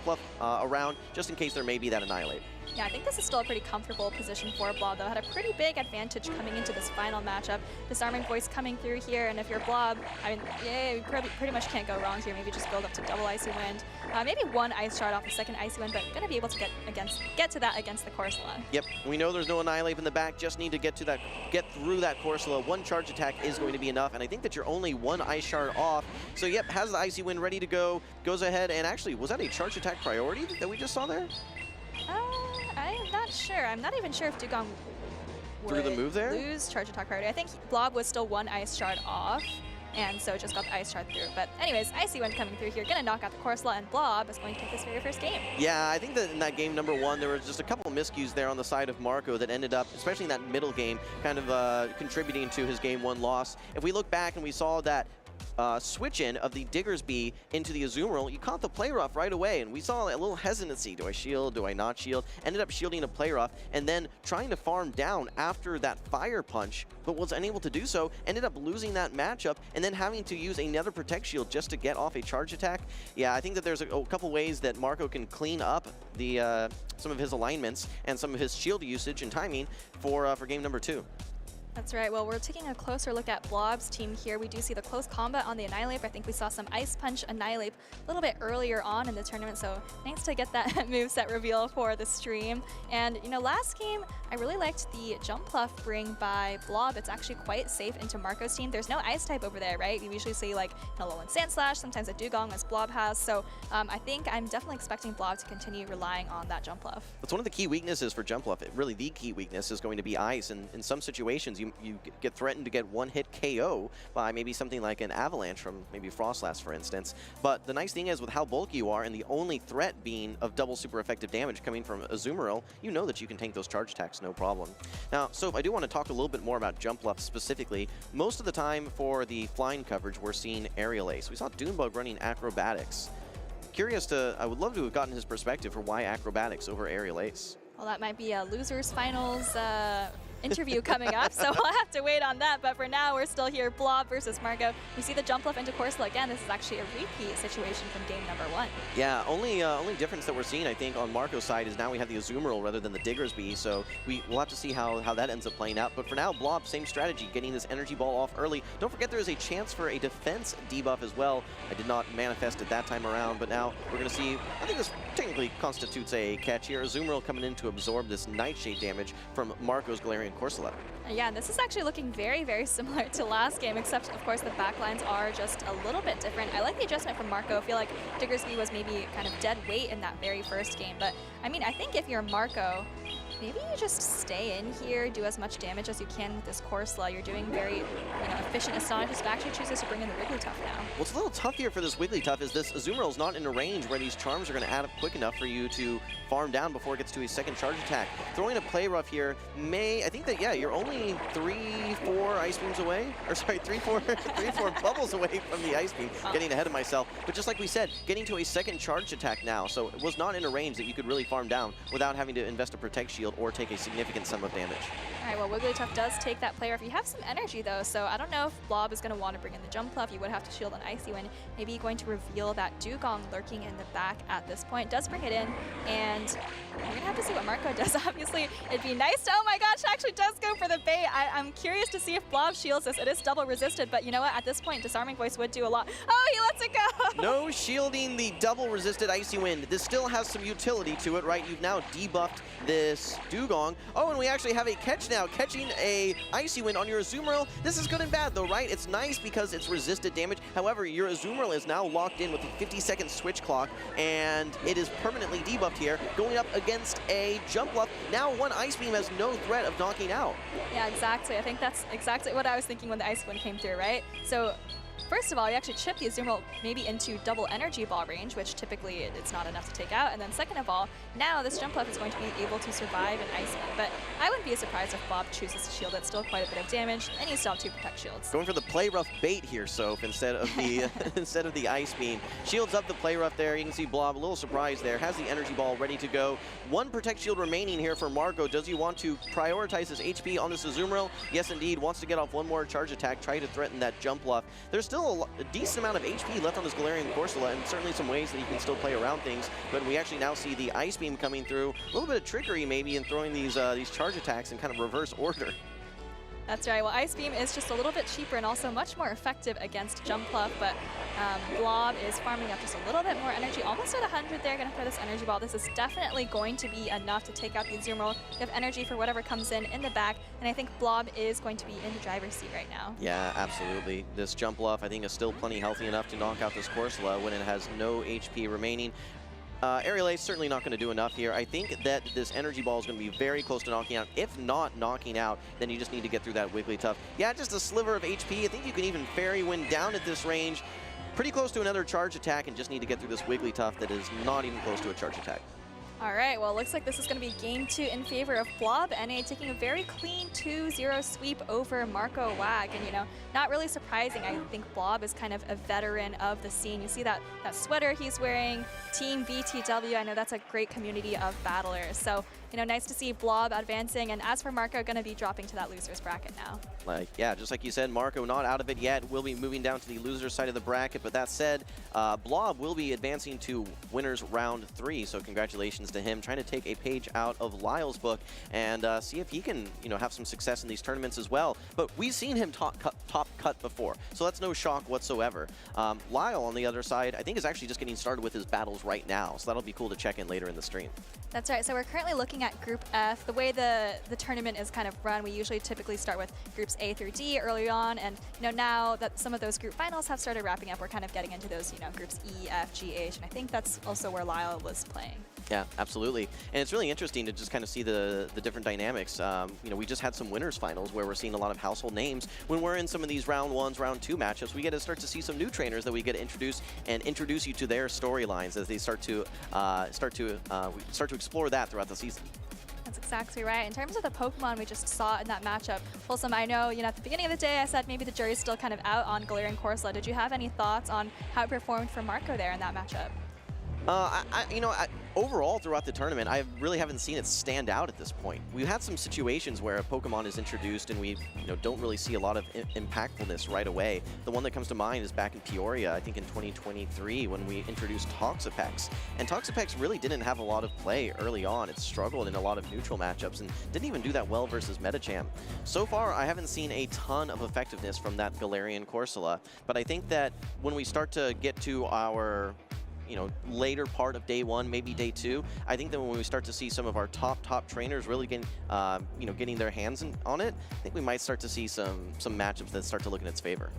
left around just in case there may be that Annihilate. Yeah, I think this is still a pretty comfortable position for Blob, though. Had a pretty big advantage coming into this final matchup. Disarming Voice coming through here, and if you're Blob, I mean, yeah, you pretty much can't go wrong here. Maybe just build up to double Icy Wind. Maybe 1 Ice Shard off the second Icy Wind, but gonna be able to get to that against the Corsola. Yep, we know there's no Annihilate in the back. Just need to get through that Corsola. 1 charge attack is going to be enough, and I think that you're only 1 Ice Shard off. So yep, has the Icy Wind ready to go. Goes ahead, and actually, was that a charge attack priority that we just saw there? I'm not sure. I'm not even sure if Dugong would the move there? lose charge attack priority. I think Blob was still 1 Ice Shard off, and so just got the Ice Shard through. But anyways, Icy Wind coming through here, gonna knock out the Corsola, and Blob is going to take his very first game. Yeah, I think that in that game number 1, there was just a couple of miscues there on the side of Marco that ended up, especially in that middle game, kind of contributing to his game 1 loss. If we look back and we saw that switch in of the Diggersby into the Azumarill, you caught the Play Rough right away, and we saw a little hesitancy. Do I shield? Do I not shield? Ended up shielding a Play Rough, and then trying to farm down after that Fire Punch, but was unable to do so. Ended up losing that matchup, and then having to use another Protect Shield just to get off a charge attack. Yeah, I think that there's a couple ways that Marco can clean up the some of his alignments and some of his shield usage and timing for game number 2. That's right. Well, we're taking a closer look at Blob's team here. We do see the close combat on the Annihilate. I think we saw some Ice Punch Annihilate a little bit earlier on in the tournament, so nice to get that moveset reveal for the stream. And, you know, last game, I really liked the Jump Pluff bring by Blob. It's actually quite safe into Marco's team. There's no Ice type over there, right? You usually see, like, an Alolan Sand Slash, sometimes a Dugong, as Blob has. So I think I'm definitely expecting Blob to continue relying on that Jump Pluff. That's one of the key weaknesses for Jump Pluff. Really, the key weakness is going to be Ice, and in some situations, you get threatened to get 1-hit KO by maybe something like an Avalanche from maybe Frostlass, for instance. But the nice thing is, with how bulky you are, and the only threat being of double super effective damage coming from Azumarill, you know that you can tank those charge attacks no problem. Now, so I do want to talk a little bit more about Jump Pluff specifically. Most of the time for the flying coverage, we're seeing Aerial Ace. We saw Dunebug running Acrobatics. I would love to have gotten his perspective for why Acrobatics over Aerial Ace. Well, that might be a losers finals interview coming up, so we'll have to wait on that. But for now, we're still here, Blob versus Marco. We see the Jump Pluff into Corsola again. This is actually a repeat situation from game number 1. Yeah, only difference that we're seeing, I think, on Marco's side is now we have the Azumarill rather than the Diggersby, so we'll have to see how that ends up playing out. But for now, Blob, same strategy, getting this Energy Ball off early. Don't forget there is a chance for a defense debuff as well. I did not manifest it that time around, but now we're going to see, I think this technically constitutes a catch here. Azumarill coming in to absorb this Nightshade damage from Marco's Galarian Corsola. Yeah, and this is actually looking very, very similar to last game, except, of course, the backlines are just a little bit different. I like the adjustment from Marco. I feel like Diggersby was maybe kind of dead weight in that very first game. But, I mean, I think if you're Marco, maybe you just stay in here, do as much damage as you can with this Corsola. You're doing very, efficient Astonishes, but actually chooses to bring in the Wigglytuff now. What's a little tough here for this Wigglytuff is this Azumarill's not in a range where these charms are going to add up quick enough for you to farm down before it gets to a second charge attack. Throwing a Play Rough here I think that, yeah, you're only 3-4 Ice Beams away, or sorry, 3-4 bubbles away from the Ice Beam. Getting ahead of myself. But just like we said, getting to a second charge attack now, so it was not in a range that you could really farm down without having to invest a Protect Shield or take a significant sum of damage. All right, well, Wigglytuff does take that Play Rough. You have some energy, though, so I don't know if Blob is going to want to bring in the Jump Pluff. You would have to shield an Icy Wind. Maybe going to reveal that Dugong lurking in the back at this point. Does bring it in, and we're going to have to see what Marco does. Obviously, it'd be nice to, oh my gosh, actually does go for the bait. I'm curious to see if Blob shields this. It is double resisted, but you know what? At this point, Disarming Voice would do a lot. Oh, he lets it go! No shielding the double resisted Icy Wind. This still has some utility to it, right? You've now debuffed this Dugong. Oh, and we actually have a catch now, catching a Icy Wind on your Azumarill. This is good and bad though, right? It's nice because it's resisted damage. However, your Azumarill is now locked in with a 50-second switch clock, and it is permanently debuffed here, going up against a Jump Bluff. Now one Ice Beam has no threat of knocking out. Yeah, exactly. I think that's exactly what I was thinking when the Ice Wind came through, right? So first of all, you actually chip the Azumarill maybe into double energy ball range, which typically it's not enough to take out. And then second of all, now this Jump Bluff is going to be able to survive an Ice Beam. But I wouldn't be surprised if Blob chooses to shield it. Still quite a bit of damage, and you still have 2 Protect Shields. Going for the Play Rough bait here, Soph, instead of the instead of the Ice Beam. Shields up the Play Rough there. You can see Blob a little surprised there. Has the Energy Ball ready to go. 1 Protect Shield remaining here for Marco. Does he want to prioritize his HP on this Azumarill? Yes, indeed. Wants to get off 1 more charge attack, try to threaten that Jump Bluff. There's still a decent amount of HP left on this Galarian Corsola, and certainly some ways that he can still play around things. But we actually now see the Ice Beam coming through. A little bit of trickery maybe in throwing these charge attacks in kind of reverse order. That's right. Well, Ice Beam is just a little bit cheaper and also much more effective against Jump Bluff, but Blob is farming up just a little bit more energy, almost at 100 there, going to throw this Energy Ball. This is definitely going to be enough to take out the Azumarill. You have energy for whatever comes in the back, and I think Blob is going to be in the driver's seat right now. Yeah, absolutely. This Jump Bluff, I think, is still plenty healthy enough to knock out this Corsola when it has no HP remaining. Aerial Ace certainly not going to do enough here. I think that this Energy Ball is going to be very close to knocking out. If not knocking out, then you just need to get through that Wigglytuff. Yeah, just a sliver of HP. I think you can even Fairy Wind down at this range. Pretty close to another charge attack, and just need to get through this Wigglytuff that is not even close to a charge attack. All right, well, it looks like this is going to be game 2 in favor of Blob. NA taking a very clean 2-0 sweep over Marco Wag. And, you know, not really surprising. I think Blob is kind of a veteran of the scene. You see that sweater he's wearing, Team BTW. I know that's a great community of battlers. So, you know, nice to see Blob advancing. And as for Marco, going to be dropping to that loser's bracket now. Yeah, just like you said, Marco not out of it yet. Will be moving down to the loser side of the bracket. But that said, Blob will be advancing to winners round 3. So congratulations to him, trying to take a page out of Lyle's book and see if he can, you know, have some success in these tournaments as well. But we've seen him top cut before, so that's no shock whatsoever. Lyle, on the other side, I think is actually just getting started with his battles right now, so that'll be cool to check in later in the stream. That's right. So we're currently looking at Group F. The way the tournament is kind of run, we usually typically start with Groups A through D early on, and you know, now that some of those group finals have started wrapping up, we're kind of getting into those, you know, Groups E, F, G, H, and I think that's also where Lyle was playing. Yeah, absolutely. And it's really interesting to just kind of see the different dynamics. You know, we just had some winners finals where we're seeing a lot of household names. When we're in some of these round 1s, round 2 matchups, we get to start to see some new trainers that we get to introduce you to their storylines as they start to explore that throughout the season. That's exactly right. In terms of the Pokemon we just saw in that matchup, Wholesome, I know, you know, at the beginning of the day I said maybe the jury's still kind of out on Galarian Corsola. Did you have any thoughts on how it performed for Marco there in that matchup? Overall, throughout the tournament, I really haven't seen it stand out at this point. We've had some situations where a Pokemon is introduced and we don't really see a lot of impactfulness right away. The one that comes to mind is back in Peoria, I think in 2023, when we introduced Toxapex. And Toxapex really didn't have a lot of play early on. It struggled in a lot of neutral matchups and didn't even do that well versus Medicham. So far, I haven't seen a ton of effectiveness from that Galarian Corsola, but I think that when we start to get to our later part of day 1, maybe day 2, I think that when we start to see some of our top trainers really getting their hands on it, I think we might start to see some matchups that start to look in its favor.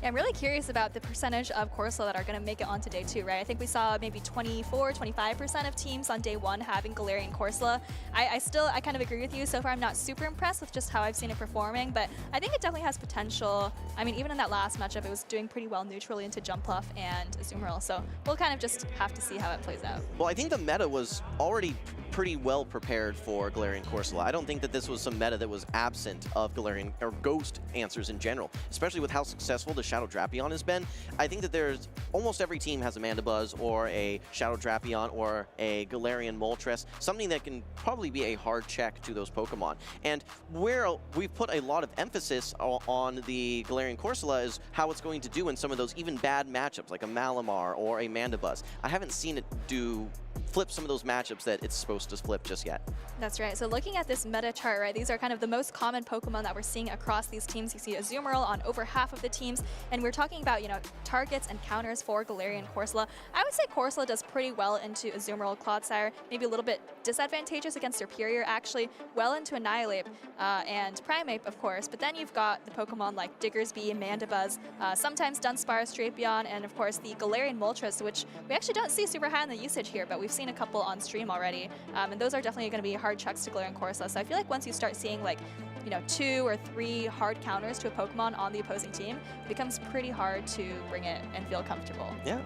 Yeah, I'm really curious about the percentage of Corsola that are going to make it onto day 2, right? I think we saw maybe 25% of teams on day 1 having Galarian Corsola. I kind of agree with you. So far, I'm not super impressed with just how I've seen it performing, but I think it definitely has potential. I mean, even in that last matchup, it was doing pretty well neutrally into Jump Bluff and Azumarill. So we'll kind of just have to see how it plays out. Well, I think the meta was already pretty well prepared for Galarian Corsola. I don't think that this was some meta that was absent of Galarian or Ghost answers in general, especially with how successful the Shadow Drapion has been. I think that there's almost every team has a Mandibuzz or a Shadow Drapion or a Galarian Moltres, something that can probably be a hard check to those Pokemon. And where we've put a lot of emphasis on the Galarian Corsola is how it's going to do in some of those even bad matchups like a Malamar or a Mandibuzz. I haven't seen it do flip some of those matchups that it's supposed to flip just yet. That's right. So looking at this meta chart, right, these are kind of the most common Pokemon that we're seeing across these teams. You see Azumarill on over half of the teams, and we're talking about, you know, targets and counters for Galarian Corsola. I would say Corsola does pretty well into Azumarill, Clodsire, maybe a little bit disadvantageous against Superior, actually well into Annihilate and Primeape, of course. But then you've got the Pokemon like Diggersby, Mandibuzz, sometimes Dunsparce, Drapion, and of course the Galarian Moltres, which we actually don't see super high in the usage here, but we've seen a couple on stream already. And those are definitely going to be hard chucks to Galarian Corsola. So I feel like once you start seeing like, you know, 2 or 3 hard counters to a Pokemon on the opposing team, it becomes pretty hard to bring it and feel comfortable. Yeah.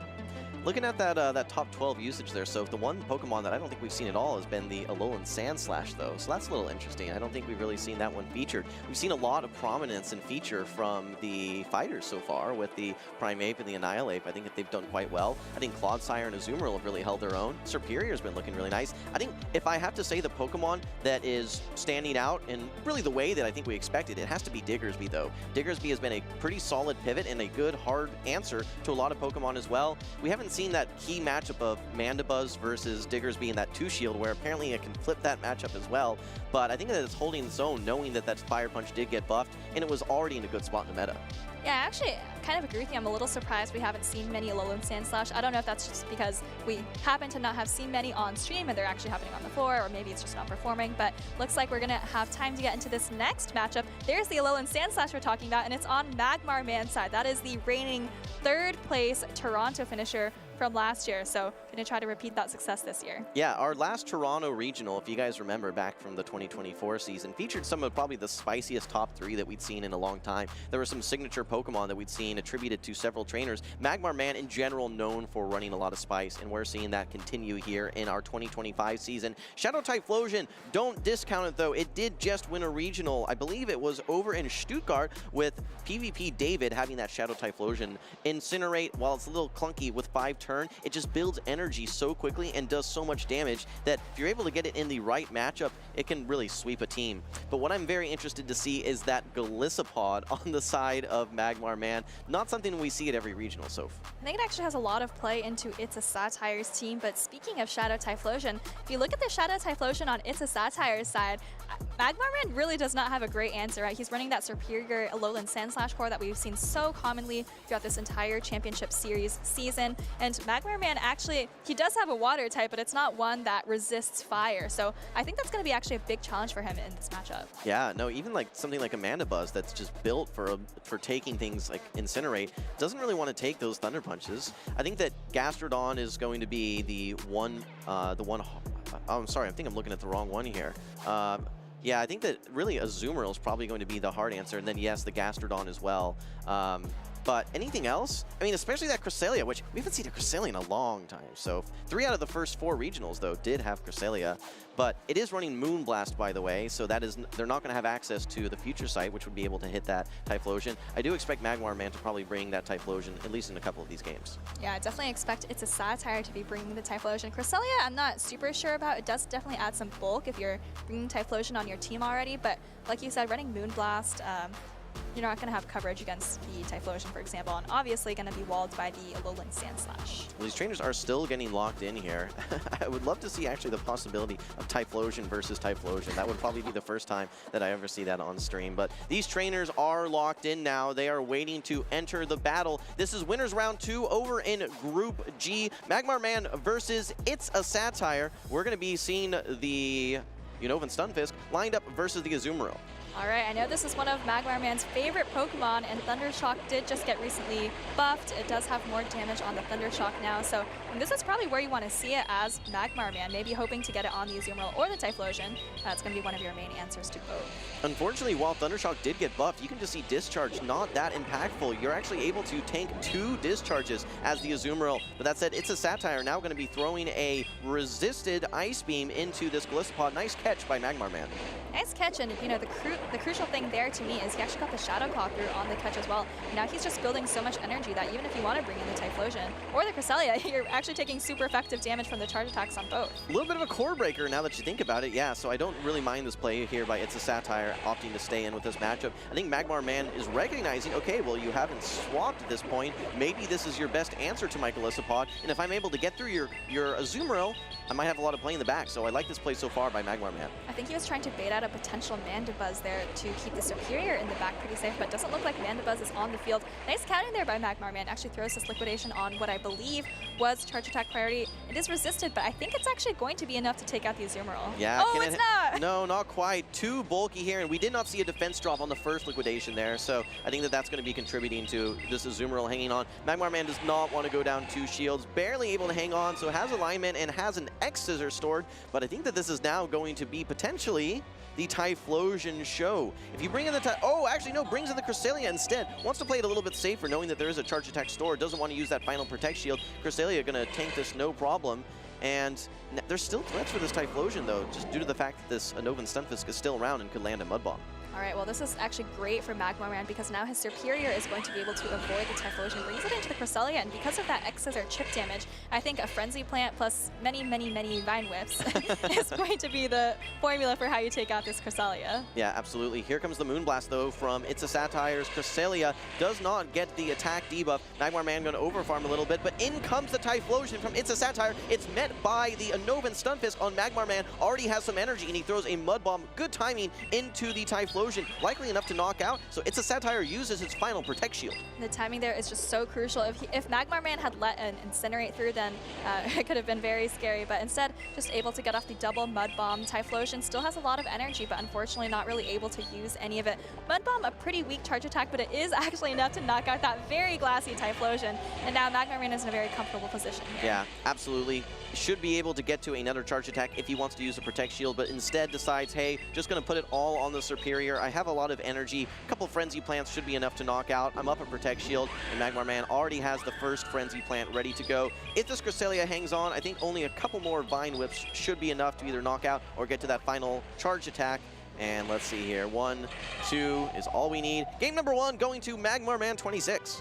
Looking at that that top 12 usage there, so the one Pokemon that I don't think we've seen at all has been the Alolan Sandslash, though. So that's a little interesting. I don't think we've really seen that one featured. We've seen a lot of prominence and feature from the fighters so far with the Primeape and the Annihilate. I think that they've done quite well. I think Clodsire and Azumarill have really held their own. Superior's been looking really nice. I think if I have to say the Pokemon that is standing out in really the way that I think we expected, it has to be Diggersby, though. Diggersby has been a pretty solid pivot and a good hard answer to a lot of Pokemon as well. We haven't seen that key matchup of Mandibuzz versus Diggersby in that 2-shield, where apparently it can flip that matchup as well. But I think that it's holding its own, knowing that that Fire Punch did get buffed, and it was already in a good spot in the meta. Yeah, I actually kind of agree with you. I'm a little surprised we haven't seen many Alolan Sandslash. I don't know if that's just because we happen to not have seen many on stream and they're actually happening on the floor, or maybe it's just not performing, but looks like we're going to have time to get into this next matchup. There's the Alolan Sandslash we're talking about, and it's on Magmar Man's side. That is the reigning 3rd place Toronto finisher from last year, so going to try to repeat that success this year. Yeah, our last Toronto Regional, if you guys remember back from the 2024 season, featured some of probably the spiciest top 3 that we'd seen in a long time. There were some signature Pokemon that we'd seen attributed to several trainers. Magmar Man in general known for running a lot of spice, and we're seeing that continue here in our 2025 season. Shadow Typhlosion, don't discount it though, it did just win a regional. I believe it was over in Stuttgart with PvP David having that Shadow Typhlosion incinerate. While it's a little clunky with 5 turn, it just builds energy so quickly and does so much damage that if you're able to get it in the right matchup, it can really sweep a team. But what I'm very interested to see is that Golisopod on the side of Magmar Man. Not something we see at every regional, Soph. I think it actually has a lot of play into It's a Satire's team, but speaking of Shadow Typhlosion, if you look at the Shadow Typhlosion on It's a Satire's side, Magmar Man really does not have a great answer, right? He's running that superior Alolan Sandslash core that we've seen so commonly throughout this entire championship series season, and Magmar Man actually, he does have a water type, but it's not one that resists fire, so I think that's going to be actually a big challenge for him in this matchup. Yeah, no, even like something like a Mandibuzz that's just built for taking things like Incinerate doesn't really want to take those Thunder Punches. I think that Gastrodon is going to be the one, oh, I'm sorry, I think I'm looking at the wrong one here. Yeah, I think that really Azumarill is probably going to be the hard answer, and then yes, the Gastrodon as well. But anything else? I mean, especially that Cresselia, which we haven't seen a Cresselia in a long time. So 3 out of the first 4 regionals, though, did have Cresselia. But it is running Moonblast, by the way, so that is they're not going to have access to the future sight, which would be able to hit that Typhlosion. I do expect Magmar Man to probably bring that Typhlosion, at least in a couple of these games. Yeah, I definitely expect It's a Satire to be bringing the Typhlosion. Cresselia, I'm not super sure about. It does definitely add some bulk if you're bringing Typhlosion on your team already, but like you said, running Moonblast, you're not going to have coverage against the Typhlosion, for example, and obviously going to be walled by the Alolan Sandslash. Well, these trainers are still getting locked in here. I would love to see actually the possibility of Typhlosion versus Typhlosion. That would probably be the first time that I ever see that on stream. But these trainers are locked in now. They are waiting to enter the battle. This is winners round 2 over in Group G. Magmar Man versus It's a Satire. We're going to be seeing the Unova Stunfisk lined up versus the Azumarill. All right, I know this is one of Magmar Man's favorite Pokemon, and Thundershock did just get recently buffed. It does have more damage on the Thundershock now, so this is probably where you want to see it as Magmar Man, maybe hoping to get it on the Azumarill or the Typhlosion. That's going to be one of your main answers to both. Unfortunately, while Thundershock did get buffed, you can just see Discharge not that impactful. You're actually able to tank 2 Discharges as the Azumarill. But that said, It's a Satire now going to be throwing a resisted Ice Beam into this Golisopod. Nice catch by Magmar Man. Nice catch, and you know, the the crucial thing there to me is he actually got the Shadow Claw through on the catch as well. Now he's just building so much energy that even if you want to bring in the Typhlosion or the Cresselia, you're actually taking super effective damage from the charge attacks on both. A little bit of a core breaker now that you think about it, yeah, so I don't really mind this play here by It's a Satire opting to stay in with this matchup. I think Magmar Man is recognizing, okay, well, you haven't swapped at this point. Maybe this is your best answer to my Golisopod, and if I'm able to get through your Azumarill, I might have a lot of play in the back, so I like this play so far by Magmar Man. I think he was trying to bait out a potential Mandibuzz there to keep the Superior in the back pretty safe, but doesn't look like Mandibuzz is on the field. Nice counting there by Magmar Man. Actually throws this Liquidation on what I believe was charge attack priority. It is resisted, but I think it's actually going to be enough to take out the Azumarill. Yeah, oh, it's not! No, not quite. Too bulky here, and we did not see a defense drop on the first Liquidation there, so I think that that's going to be contributing to this Azumarill hanging on. Magmar Man does not want to go down 2 shields, barely able to hang on, so has alignment and has an X-Scissor stored, but I think that this is now going to be potentially the Typhlosion show. If you bring in the brings in the Cresselia instead. Wants to play it a little bit safer, knowing that there is a charge attack store. Doesn't want to use that final Protect Shield. Cresselia gonna tank this no problem. And there's still threats for this Typhlosion though, just due to the fact that this Anovan Stunfisk is still around and could land a Mud Bomb. All right, well, this is actually great for Magmar Man because now his Superior is going to be able to avoid the Typhlosion, brings it into the Cresselia, and because of that X-Scissor chip damage, I think a Frenzy Plant plus many, many, many Vine Whips is going to be the formula for how you take out this Cresselia. Yeah, absolutely. Here comes the Moonblast, though, from It's a Satire's Cresselia. Does not get the attack debuff. Magmar Man going to overfarm a little bit, but in comes the Typhlosion from It's a Satire. It's met by the Anovan Stunfisk on Magmar Man. Already has some energy, and he throws a Mud Bomb. Good timing into the Typhlosion. Likely enough to knock out, so It's a Satire uses its final Protect Shield. The timing there is just so crucial. If Magmar Man had let an Incinerate through, then it could have been very scary, but instead just able to get off the double Mud Bomb. Typhlosion still has a lot of energy, but unfortunately not really able to use any of it. Mud Bomb, a pretty weak charge attack, but it is actually enough to knock out that very glassy Typhlosion, and now Magmar Man is in a very comfortable position here. Yeah, absolutely. Should be able to get to another charge attack if he wants to use a Protect Shield, but instead decides, hey, just going to put it all on the Superior. I have a lot of energy. A couple Frenzy Plants should be enough to knock out. I'm up a Protect Shield, and Magmar Man already has the first Frenzy Plant ready to go. If this Cresselia hangs on, I think only a couple more Vine Whips should be enough to either knock out or get to that final charge attack. And let's see here. 1, 2 is all we need. Game number 1 going to Magmar Man 26.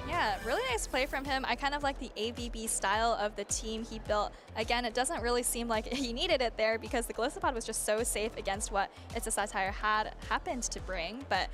Yeah, really nice play from him. I kind of like the AVB style of the team he built. Again, it doesn't really seem like he needed it there because the Golisopod was just so safe against what It's a Satire had happened to bring. But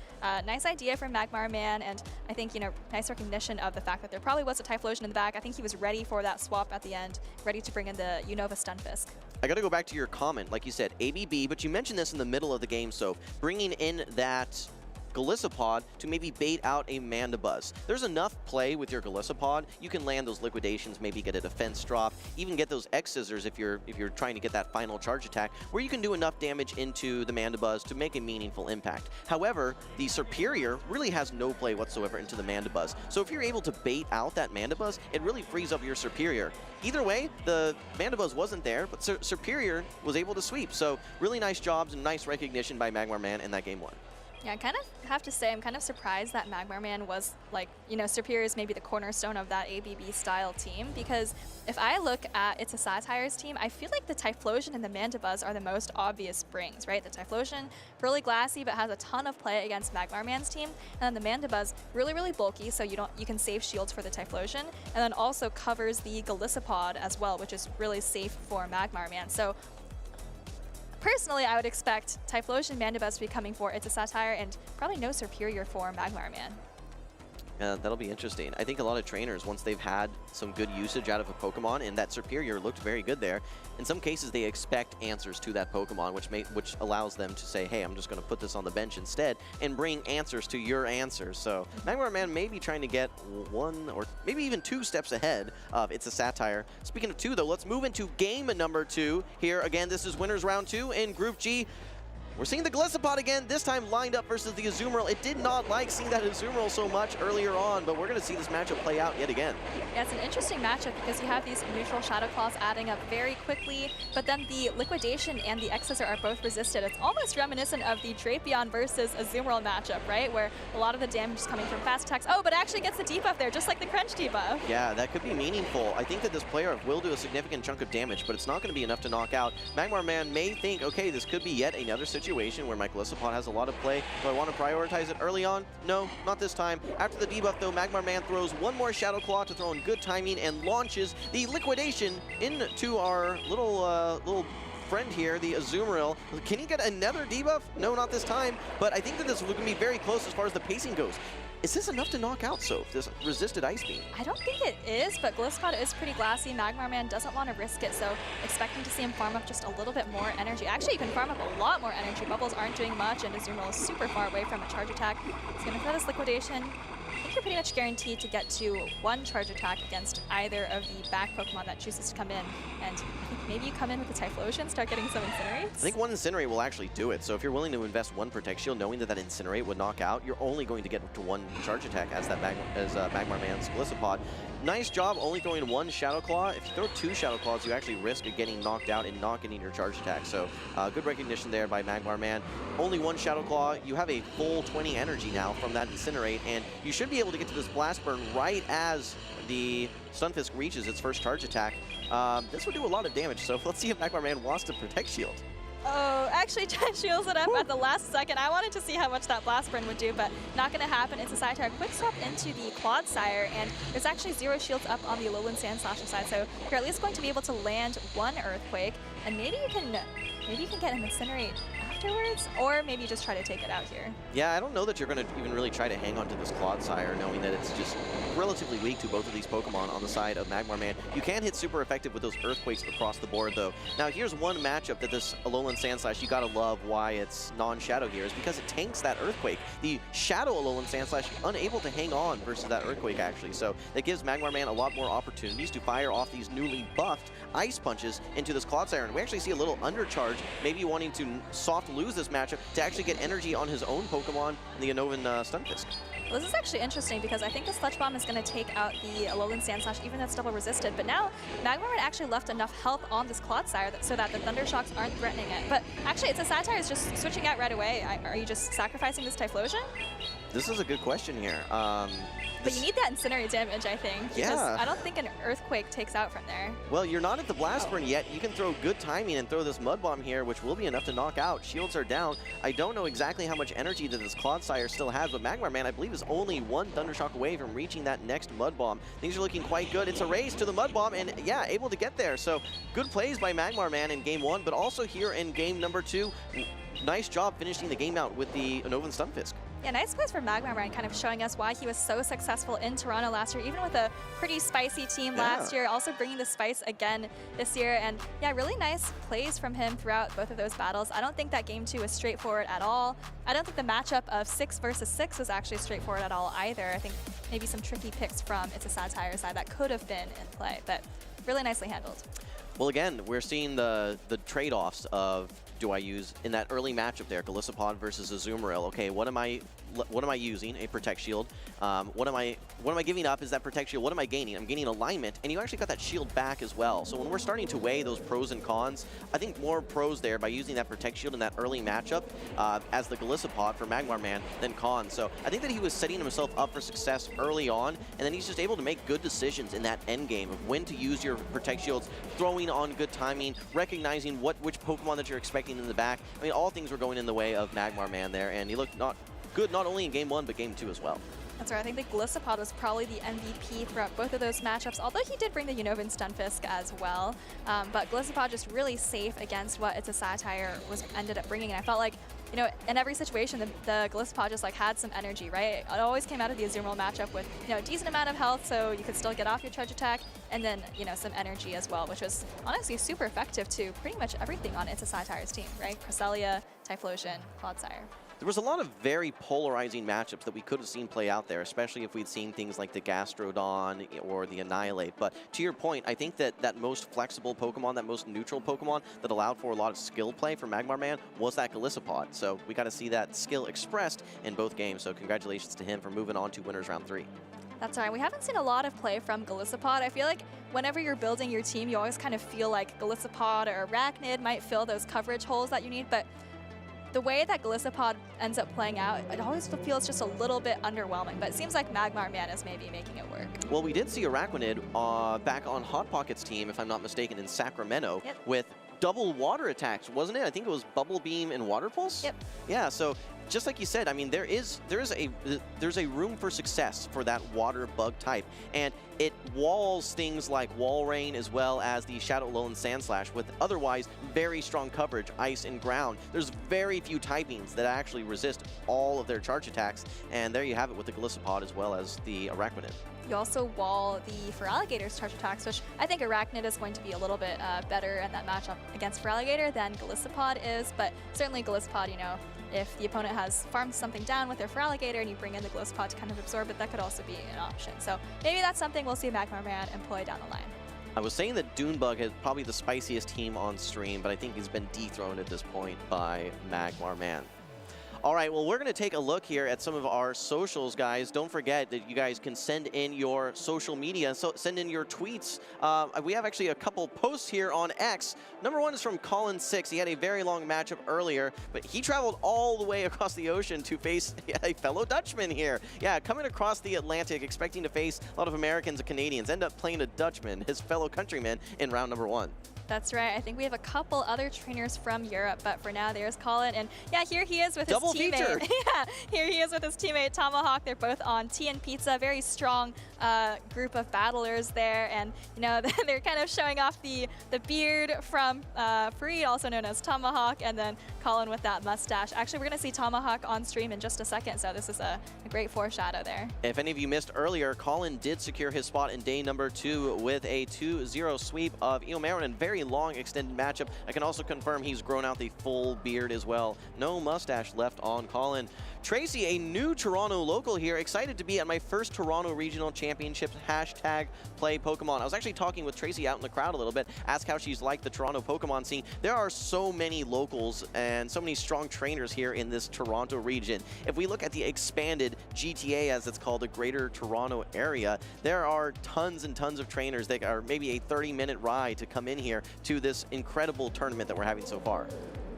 nice idea from Magmar Man, and I think, you know, nice recognition of the fact that there probably was a Typhlosion in the back. I think he was ready for that swap at the end, ready to bring in the Unova Stunfisk. I got to go back to your comment, like you said, ABB, but you mentioned this in the middle of the game, so bringing in that Golisopod to maybe bait out a Mandibuzz. There's enough play with your Golisopod. You can land those liquidations, maybe get a defense drop, even get those X-Scissors if you're trying to get that final charge attack, where you can do enough damage into the Mandibuzz to make a meaningful impact. However, the Superior really has no play whatsoever into the Mandibuzz. So if you're able to bait out that Mandibuzz, it really frees up your Superior. Either way, the Mandibuzz wasn't there, but Superior was able to sweep. So really nice jobs and nice recognition by Magmar Man in that game 1. Yeah, I kind of have to say I'm kind of surprised that Magmar Man was, like, you know, Superior is maybe the cornerstone of that ABB style team, because if I look at It's a Satire's team, I feel like the Typhlosion and the Mandibuzz are the most obvious brings, right? The Typhlosion, really glassy, but has a ton of play against Magmar Man's team, and then the Mandibuzz, really, really bulky, so you can save shields for the Typhlosion, and then also covers the Golisopod as well, which is really safe for Magmar Man. So personally, I would expect Typhlosion Mandibuzz to be coming for It's a Satire and probably no Superior for Magmar Man. That'll be interesting. I think a lot of trainers, once they've had some good usage out of a Pokemon, and that Superior looked very good there, in some cases they expect answers to that Pokemon, which allows them to say, hey, I'm just going to put this on the bench instead and bring answers to your answers. So Magmar Man may be trying to get 1 or maybe even 2 steps ahead of It's a Satire. Speaking of 2, though, let's move into game number 2 here. Again, this is winners round 2 in Group G. We're seeing the Golisopod again, this time lined up versus the Azumarill. It did not like seeing that Azumarill so much earlier on, but we're going to see this matchup play out yet again. Yeah, it's an interesting matchup because you have these neutral Shadow Claws adding up very quickly, but then the Liquidation and the X-Scissor are both resisted. It's almost reminiscent of the Drapion versus Azumarill matchup, right? Where a lot of the damage is coming from fast attacks. Oh, but it actually gets the debuff there, just like the Crunch debuff. Yeah, that could be meaningful. I think that this player will do a significant chunk of damage, but it's not going to be enough to knock out. Magmar Man may think, okay, this could be yet another situation situation where my Gliscopod has a lot of play. Do I want to prioritize it early on? No, not this time. After the debuff, though, Magmar Man throws one more Shadow Claw to throw in good timing and launches the Liquidation into our little friend here, the Azumarill. Can he get another debuff? No, not this time. But I think that this is going to be very close as far as the pacing goes. Is this enough to knock out Soph, this resisted Ice Beam? I don't think it is, but Gliscopod is pretty glassy. Magmar Man doesn't want to risk it, so expecting to see him farm up just a little bit more energy. Actually, you can farm up a lot more energy. Bubbles aren't doing much, and Azumarill is super far away from a charge attack. He's going to throw this Liquidation. I think you're pretty much guaranteed to get to one charge attack against either of the back Pokemon that chooses to come in. And I think maybe you come in with the Typhlosion, start getting some Incinerates. I think one Incinerate will actually do it. So if you're willing to invest one Protect Shield, knowing that that Incinerate would knock out, you're only going to get to one charge attack as that Magmar Man's Gliscopod. Nice job only throwing one Shadow Claw. If you throw two Shadow Claws, you actually risk getting knocked out and not getting your charge attack. So good recognition there by Magmar Man. Only one Shadow Claw. You have a full 20 energy now from that Incinerate, and you should be able to get to this Blast Burn right as the Stunfisk reaches its first charge attack. This would do a lot of damage, so let's see if Magmar Man wants to Protect Shield. Oh, actually shields it up at the last second. I wanted to see how much that Blast Burn would do, but not going to happen. It's a Scyther. Quick swap into the Clodsire, and there's actually 0 shields up on the Alolan Sandslasher side, so you're at least going to be able to land one Earthquake, and maybe you can get an Incinerate afterwards, or maybe just try to take it out here. Yeah, I don't know that you're going to even really try to hang on to this Clodsire, knowing that it's just relatively weak to both of these Pokemon on the side of Magmar Man. You can hit super effective with those Earthquakes across the board, though. Now, here's one matchup that this Alolan Sandslash, you gotta love why it's non-Shadow here, is because it tanks that Earthquake. The Shadow Alolan Sandslash unable to hang on versus that Earthquake, actually. So that gives Magmar Man a lot more opportunities to fire off these newly buffed Ice Punches into this Clodsire. And we actually see a little undercharge, maybe wanting to soft lose this matchup to actually get energy on his own Pokemon, the Unnovan Stunfisk. Well, this is actually interesting because I think the Sludge Bomb is going to take out the Alolan Sandslash, even though it's double resisted. But now, Magmar Man actually left enough health on this Clodsire so that the Thunder Shocks aren't threatening it. But actually, it's a Scyther is just switching out right away. Are you just sacrificing this Typhlosion? This is a good question here. But you need that Incinerate damage, I think. Because yeah. I don't think an Earthquake takes out from there. Well, you're not at the Blast Burn yet. You can throw good timing and throw this Mud Bomb here, which will be enough to knock out. Shields are down. I don't know exactly how much energy that this Clodsire still has, but Magmar Man, I believe, is only one Thundershock away from reaching that next Mud Bomb. Things are looking quite good. It's a race to the Mud Bomb, and yeah, able to get there. So good plays by Magmar Man in game 1, but also here in game number 2. Nice job finishing the game out with the Unnovan Stunfisk. Yeah, nice plays for Magmar Man, kind of showing us why he was so successful in Toronto last year, even with a pretty spicy team last year, also bringing the spice again this year. And yeah, really nice plays from him throughout both of those battles. I don't think that game 2 was straightforward at all. I don't think the matchup of 6 versus 6 was actually straightforward at all either. I think maybe some tricky picks from It's a Satire side that could have been in play, but really nicely handled. Well, again, we're seeing the trade-offs of, do I use in that early matchup there, Gliscopod versus Azumarill? Okay, what am I using? A Protect Shield. What am I giving up? Is that Protect Shield? What am I gaining? I'm gaining alignment, and you actually got that shield back as well. So when we're starting to weigh those pros and cons, I think more pros there by using that Protect Shield in that early matchup as the Gliscopod for Magmar Man than cons. So I think that he was setting himself up for success early on, and then he's just able to make good decisions in that end game of when to use your Protect Shields, throwing on good timing, recognizing which Pokemon that you're expecting in the back. I mean, all things were going in the way of Magmar Man there, and he looked good not only in game 1 but game 2 as well. That's right. I think the Gliscopod was probably the MVP throughout both of those matchups, although he did bring the Unnovan Stunfisk as well. But Gliscopod just really safe against what It's a Satire ended up bringing. And I felt like, you know, in every situation, the Gliscopod just like had some energy, right? It always came out of the Azumarill matchup with, you know, a decent amount of health, so you could still get off your charge attack, and then, you know, some energy as well, which was honestly super effective to pretty much everything on It's a Satire's team, right? Cresselia, Typhlosion, Clodsire. There was a lot of very polarizing matchups that we could have seen play out there, especially if we'd seen things like the Gastrodon or the Annihilate. But to your point, I think that that most flexible Pokemon, that most neutral Pokemon that allowed for a lot of skill play for Magmar Man was that Gliscopod. So we got to see that skill expressed in both games. So congratulations to him for moving on to winners round 3. That's right. We haven't seen a lot of play from Gliscopod. I feel like whenever you're building your team, you always kind of feel like Gliscopod or Arachnid might fill those coverage holes that you need, but the way that Gliscopod ends up playing out, it always feels just a little bit underwhelming, but it seems like Magmar Man is maybe making it work. Well, we did see Arachnid back on Hot Pocket's team, if I'm not mistaken, in Sacramento with double water attacks, wasn't it? I think it was Bubble Beam and Water Pulse? Yep. Yeah, so just like you said, I mean, there's a room for success for that water bug type, and it walls things like Wall Rain as well as the Shadow Lowland Sand Slash with otherwise very strong coverage, ice and ground. There's very few typings that actually resist all of their charge attacks, and there you have it with the Golisopod as well as the Arachnid. You also wall the Feraligator's charge attacks, which I think Arachnid is going to be a little bit better in that matchup against Feraligator than Golisopod is, but certainly Golisopod, you know, if the opponent has farmed something down with their Feraligator and you bring in the Golisopod to kind of absorb it, that could also be an option. So maybe that's something we'll see Magmarman employ down the line. I was saying that Dunebug is probably the spiciest team on stream, but I think he's been dethroned at this point by Magmarman. All right, well, we're going to take a look here at some of our socials, guys. Don't forget that you guys can send in your social media, so send in your tweets. We have actually a couple posts here on X. Number one is from Colin 6. He had a very long matchup earlier, but he traveled all the way across the ocean to face a fellow Dutchman here. Yeah, coming across the Atlantic, expecting to face a lot of Americans and Canadians, end up playing a Dutchman, his fellow countryman, in round number 1. That's right. I think we have a couple other trainers from Europe, but for now, there's Colin. And yeah, here he is with Double his teammate. feature. Yeah, here he is with his teammate Tomahawk. They're both on Tea and Pizza. Very strong group of battlers there. And, you know, they're kind of showing off the beard from Fareed, also known as Tomahawk, and then Colin with that mustache. Actually, we're going to see Tomahawk on stream in just a second, so this is a great foreshadow there. If any of you missed earlier, Colin did secure his spot in day number 2 with a 2-0 sweep of Eomo in a very long extended matchup. I can also confirm he's grown out the full beard as well. No mustache left on Colin. Tracy, a new Toronto local here, excited to be at my first Toronto Regional Championships hashtag play Pokemon. I was actually talking with Tracy out in the crowd a little bit, asked how she's liked the Toronto Pokemon scene. There are so many locals and so many strong trainers here in this Toronto region. If we look at the expanded GTA, as it's called, the Greater Toronto Area, there are tons and tons of trainers that are maybe a 30-minute ride to come in here to this incredible tournament that we're having so far.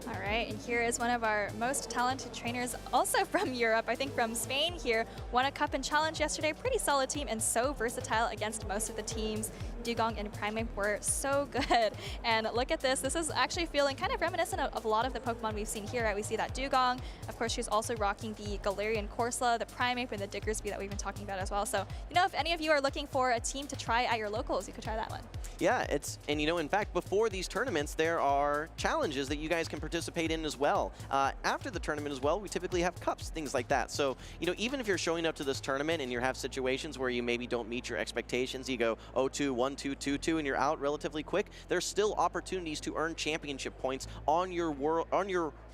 All right, and here is one of our most talented trainers, also from Europe, I think from Spain here. Won a cup and challenge yesterday, pretty solid team and so versatile against most of the teams. Dugong and Primeape were so good. And look at this is actually feeling kind of reminiscent of a lot of the Pokemon we've seen here. Right? We see that Dugong, of course she's also rocking the Galarian Corsola, the Primeape, and the Diggersby that we've been talking about as well. So, you know, if any of you are looking for a team to try at your locals, you could try that one. Yeah, and you know, in fact, before these tournaments, there are challenges that you guys can participate in as well. After the tournament as well, we typically have cups, things like that. So, you know, even if you're showing up to this tournament and you have situations where you maybe don't meet your expectations, you go 0-2, 1-2, 2-2, and you're out relatively quick, there's still opportunities to earn championship points on your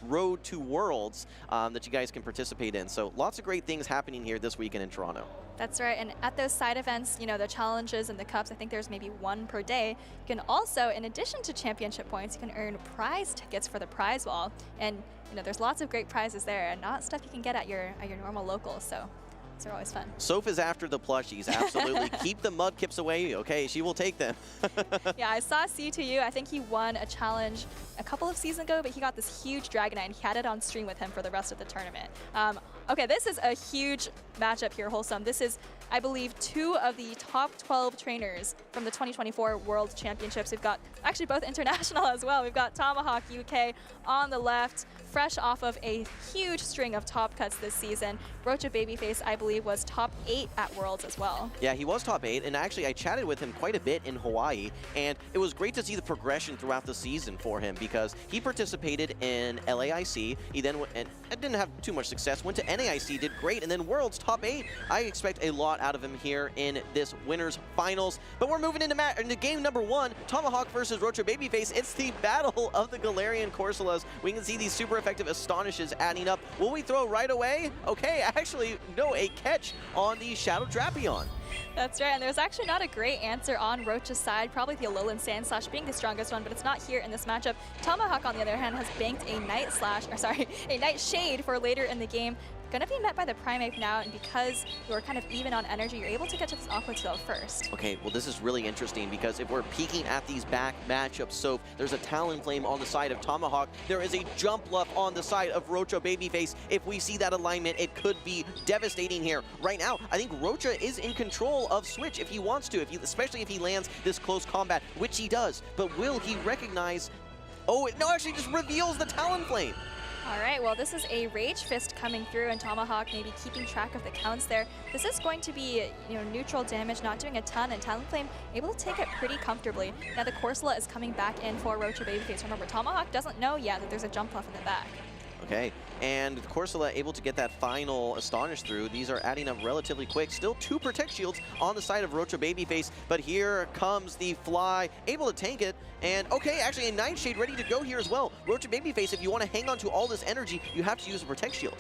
road to Worlds that you guys can participate in. So lots of great things happening here this weekend in Toronto. That's right, and at those side events, you know, the challenges and the cups, I think there's maybe one per day. You can also, in addition to championship points, you can earn prize tickets for the prize wall. And, you know, there's lots of great prizes there and not stuff you can get at your normal locals, so they're always fun. Soph is after the plushies, absolutely. Keep the Mudkips away, okay? She will take them. Yeah, I saw C2U. I think he won a challenge a couple of seasons ago, but he got this huge Dragonite, and he had it on stream with him for the rest of the tournament. Okay, this is a huge matchup here, Wholesome. This is, I believe, 2 of the top 12 trainers from the 2024 World Championships. We've got actually both international as well. We've got Tomahawk UK on the left, fresh off of a huge string of top cuts this season. Rocha Babyface, I believe, was top 8 at Worlds as well. Yeah, he was top 8, and actually I chatted with him quite a bit in Hawaii, and it was great to see the progression throughout the season for him because he participated in LAIC. He then went, and didn't have too much success, went to NAIC, did great, and then Worlds top 8. I expect a lot out of him here in this winners finals. But we're moving into game number 1, Tomahawk versus Rocha Babyface. It's the battle of the Galarian Corsolas. We can see these super effective Astonishes adding up. Will we throw right away? Okay, actually, no, a catch on the Shadow Drapion. That's right, and there's actually not a great answer on Rocha's side, probably the Alolan Sand Slash being the strongest one, but it's not here in this matchup. Tomahawk, on the other hand, has banked a a Night Shade for later in the game. Gonna be met by the Primeape now, and because you're kind of even on energy, you're able to get to this Aqua Tail first. Okay, well this is really interesting because if we're peeking at these back matchups, so there's a Talonflame on the side of Tomahawk, there is a Jump Bluff on the side of Rocha Babyface. If we see that alignment, it could be devastating here. Right now, I think Rocha is in control of Switch if he wants to, especially if he lands this close combat, which he does. But will he recognize Oh, no, actually just reveals the Talonflame. All right, well, this is a Rage Fist coming through, and Tomahawk maybe keeping track of the counts there. This is going to be, neutral damage, not doing a ton, and Talonflame able to take it pretty comfortably. Now the Corsola is coming back in for Rocha Babyface. Remember, Tomahawk doesn't know yet that there's a jump left in the back. Okay, and Corsola able to get that final Astonish through. These are adding up relatively quick. Still 2 Protect Shields on the side of Rocha Babyface, but here comes the Fly, able to tank it. And okay, actually a Nightshade ready to go here as well. Rocha Babyface, if you want to hang on to all this energy, you have to use a Protect Shield.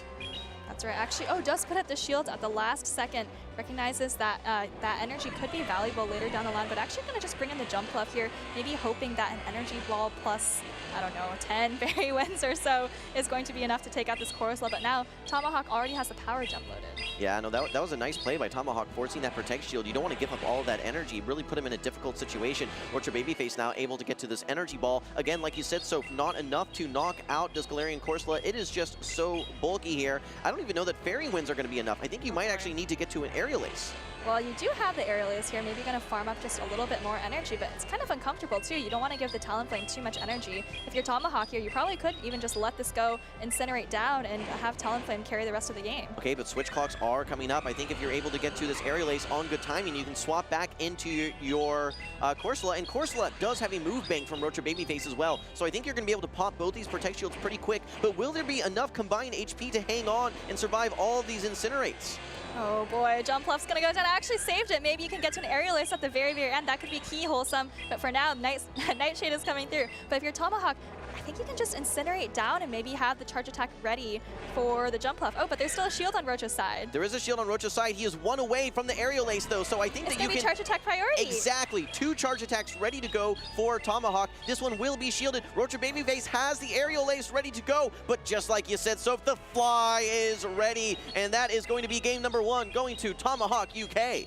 That's right. Actually, does put up the shield at the last second. Recognizes that that energy could be valuable later down the line, but actually going to just bring in the jump glove here, maybe hoping that an energy ball plus, I don't know, 10 fairy winds or so is going to be enough to take out this Corsola. But now Tomahawk already has the power jump loaded. Yeah, no, that was a nice play by Tomahawk, forcing that Protect Shield. You don't want to give up all of that energy, really put him in a difficult situation. Rocha Babyface now able to get to this energy ball. Again, like you said, so not enough to knock out this Galarian Corsola. It is just so bulky here. I don't even know that Fairy Winds are going to be enough. I think you might actually need to get to an Aerial Ace. Well, you do have the Aerial Ace here. Maybe you're going to farm up just a little bit more energy, but it's kind of uncomfortable too. You don't want to give the Talonflame too much energy. If you're Tomahawk here, you probably could even just let this go, incinerate down, and have Talonflame carry the rest of the game. Okay, but switch clocks are coming up. I think if you're able to get to this Aerial Ace on good timing, you can swap back into your Corsola, and Corsola does have a move bank from Rocha Babyface as well. So I think you're going to be able to pop both these Protect Shields pretty quick, but will there be enough combined HP to hang on and survive all of these Incinerates? Oh boy, Jump Bluff's gonna go down. I actually saved it. Maybe you can get to an Aerial Ace at the very, very end. That could be key wholesome. But for now, Nightshade is coming through. But if you're Tomahawk, I think you can just incinerate down and maybe have the charge attack ready for the Jump Bluff. Oh, but there's still a shield on Rocha's side. There is a shield on Rocha's side. He is 1 away from the Aerial Ace, though, so I think it's that you can... It's gonna be charge attack priority. Exactly. 2 charge attacks ready to go for Tomahawk. This one will be shielded. Rocha Babyface has the Aerial Ace ready to go, but just like you said, Soph, the Fly is ready, and that is going to be game number 1, going to Tomahawk UK.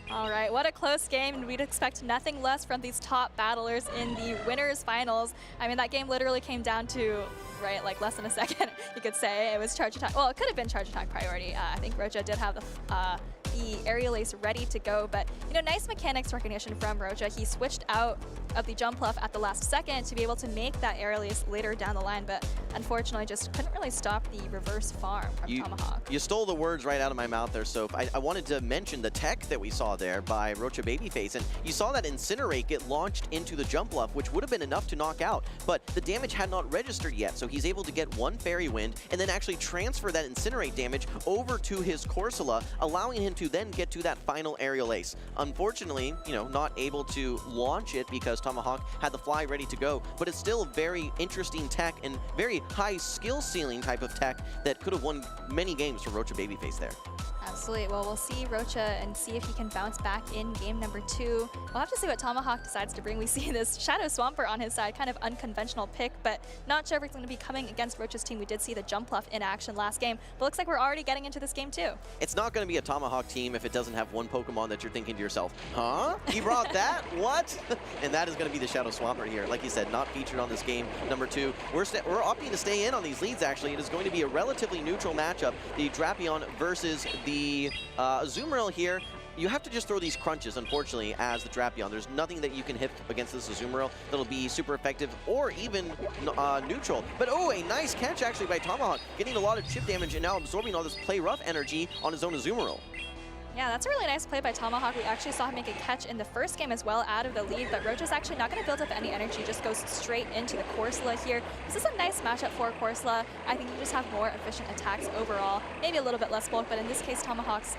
All right, what a close game, and we'd expect nothing less from these top battlers in the winners finals. I mean, that game literally came down to, right, like less than a second, you could say. It was charge attack. Well, it could have been charge attack priority. I think Rocha did have the Aerial Ace ready to go, but nice mechanics recognition from Rocha. He switched out of the Jump Bluff at the last second to be able to make that Aerial Ace later down the line, but unfortunately just couldn't really stop the reverse farm from Tomahawk. You stole the words right out of my mouth there, Soph. I wanted to mention the tech that we saw there by Rocha Babyface, and you saw that Incinerate get launched into the Jump Bluff, which would have been enough to knock out, but the damage had not registered yet, so he's able to get 1 Fairy Wind and then actually transfer that Incinerate damage over to his Corsola, allowing him to then get to that final Aerial Ace. Unfortunately, not able to launch it because Tomahawk had the Fly ready to go, but it's still a very interesting tech and very high skill ceiling type of tech that could have won many games for Rocha Babyface there. Absolutely. Well, we'll see Rocha and see if he can bounce back in game number 2. We'll have to see what Tomahawk decides to bring. We see this Shadow Swampert on his side, kind of unconventional pick, but not sure if it's going to be coming against Rocha's team. We did see the Jump Bluff in action last game, but looks like we're already getting into this game too. It's not going to be a Tomahawk team if it doesn't have one Pokemon that you're thinking to yourself, huh? He brought that? What? And that is going to be the Shadow Swampert here. Like you said, not featured on this game number 2. We're opting to stay in on these leads, actually. It is going to be a relatively neutral matchup. The Drapion versus the Azumarill here. You have to just throw these crunches, unfortunately, as the Drapion. There's nothing that you can hit against this Azumarill that'll be super effective or even neutral. But oh, a nice catch actually by Tomahawk, getting a lot of chip damage and now absorbing all this play rough energy on his own Azumarill. Yeah, that's a really nice play by Tomahawk. We actually saw him make a catch in the first game as well out of the lead, but Rocha's actually not going to build up any energy, just goes straight into the Corsola here. This is a nice matchup for Corsola. I think you just have more efficient attacks overall, maybe a little bit less bulk, but in this case, Tomahawk's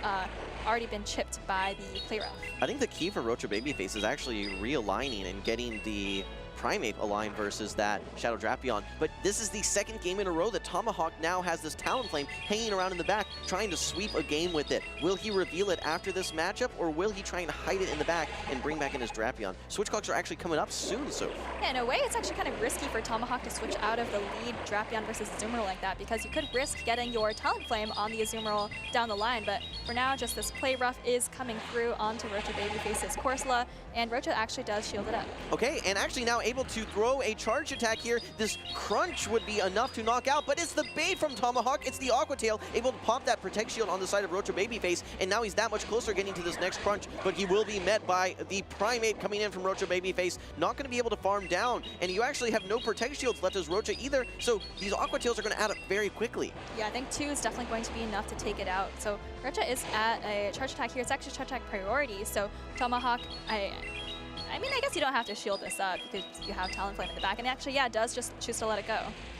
already been chipped by the play rough. I think the key for Rocha Babyface is actually realigning and getting the Primeape aligned versus that Shadow Drapion. But this is the second game in a row that Tomahawk now has this Talonflame hanging around in the back, trying to sweep a game with it. Will he reveal it after this matchup, or will he try and hide it in the back and bring back in his Drapion? Switch clocks are actually coming up soon, so. Yeah, in a way, it's actually kind of risky for Tomahawk to switch out of the lead Drapion versus Azumarill like that, because you could risk getting your Talonflame on the Azumarill down the line. But for now, just this play rough is coming through onto Rocha Babyface's Corsola, and Rocha actually does shield it up. Okay, and actually now able to throw a charge attack here. This crunch would be enough to knock out, but it's the bait from Tomahawk. It's the Aqua Tail, able to pop that Protect Shield on the side of Rocha Babyface, and now he's that much closer getting to this next crunch, but he will be met by the Primate coming in from Rocha Babyface. Not going to be able to farm down, and you actually have no Protect Shields left as Rocha either, so these Aqua Tails are going to add up very quickly. Yeah, I think 2 is definitely going to be enough to take it out. So Rocha is at a charge attack here. It's actually charge attack priority, so Tomahawk, I mean, I guess you don't have to shield this up because you have Talonflame in the back, and actually, yeah, it does just choose to let it go.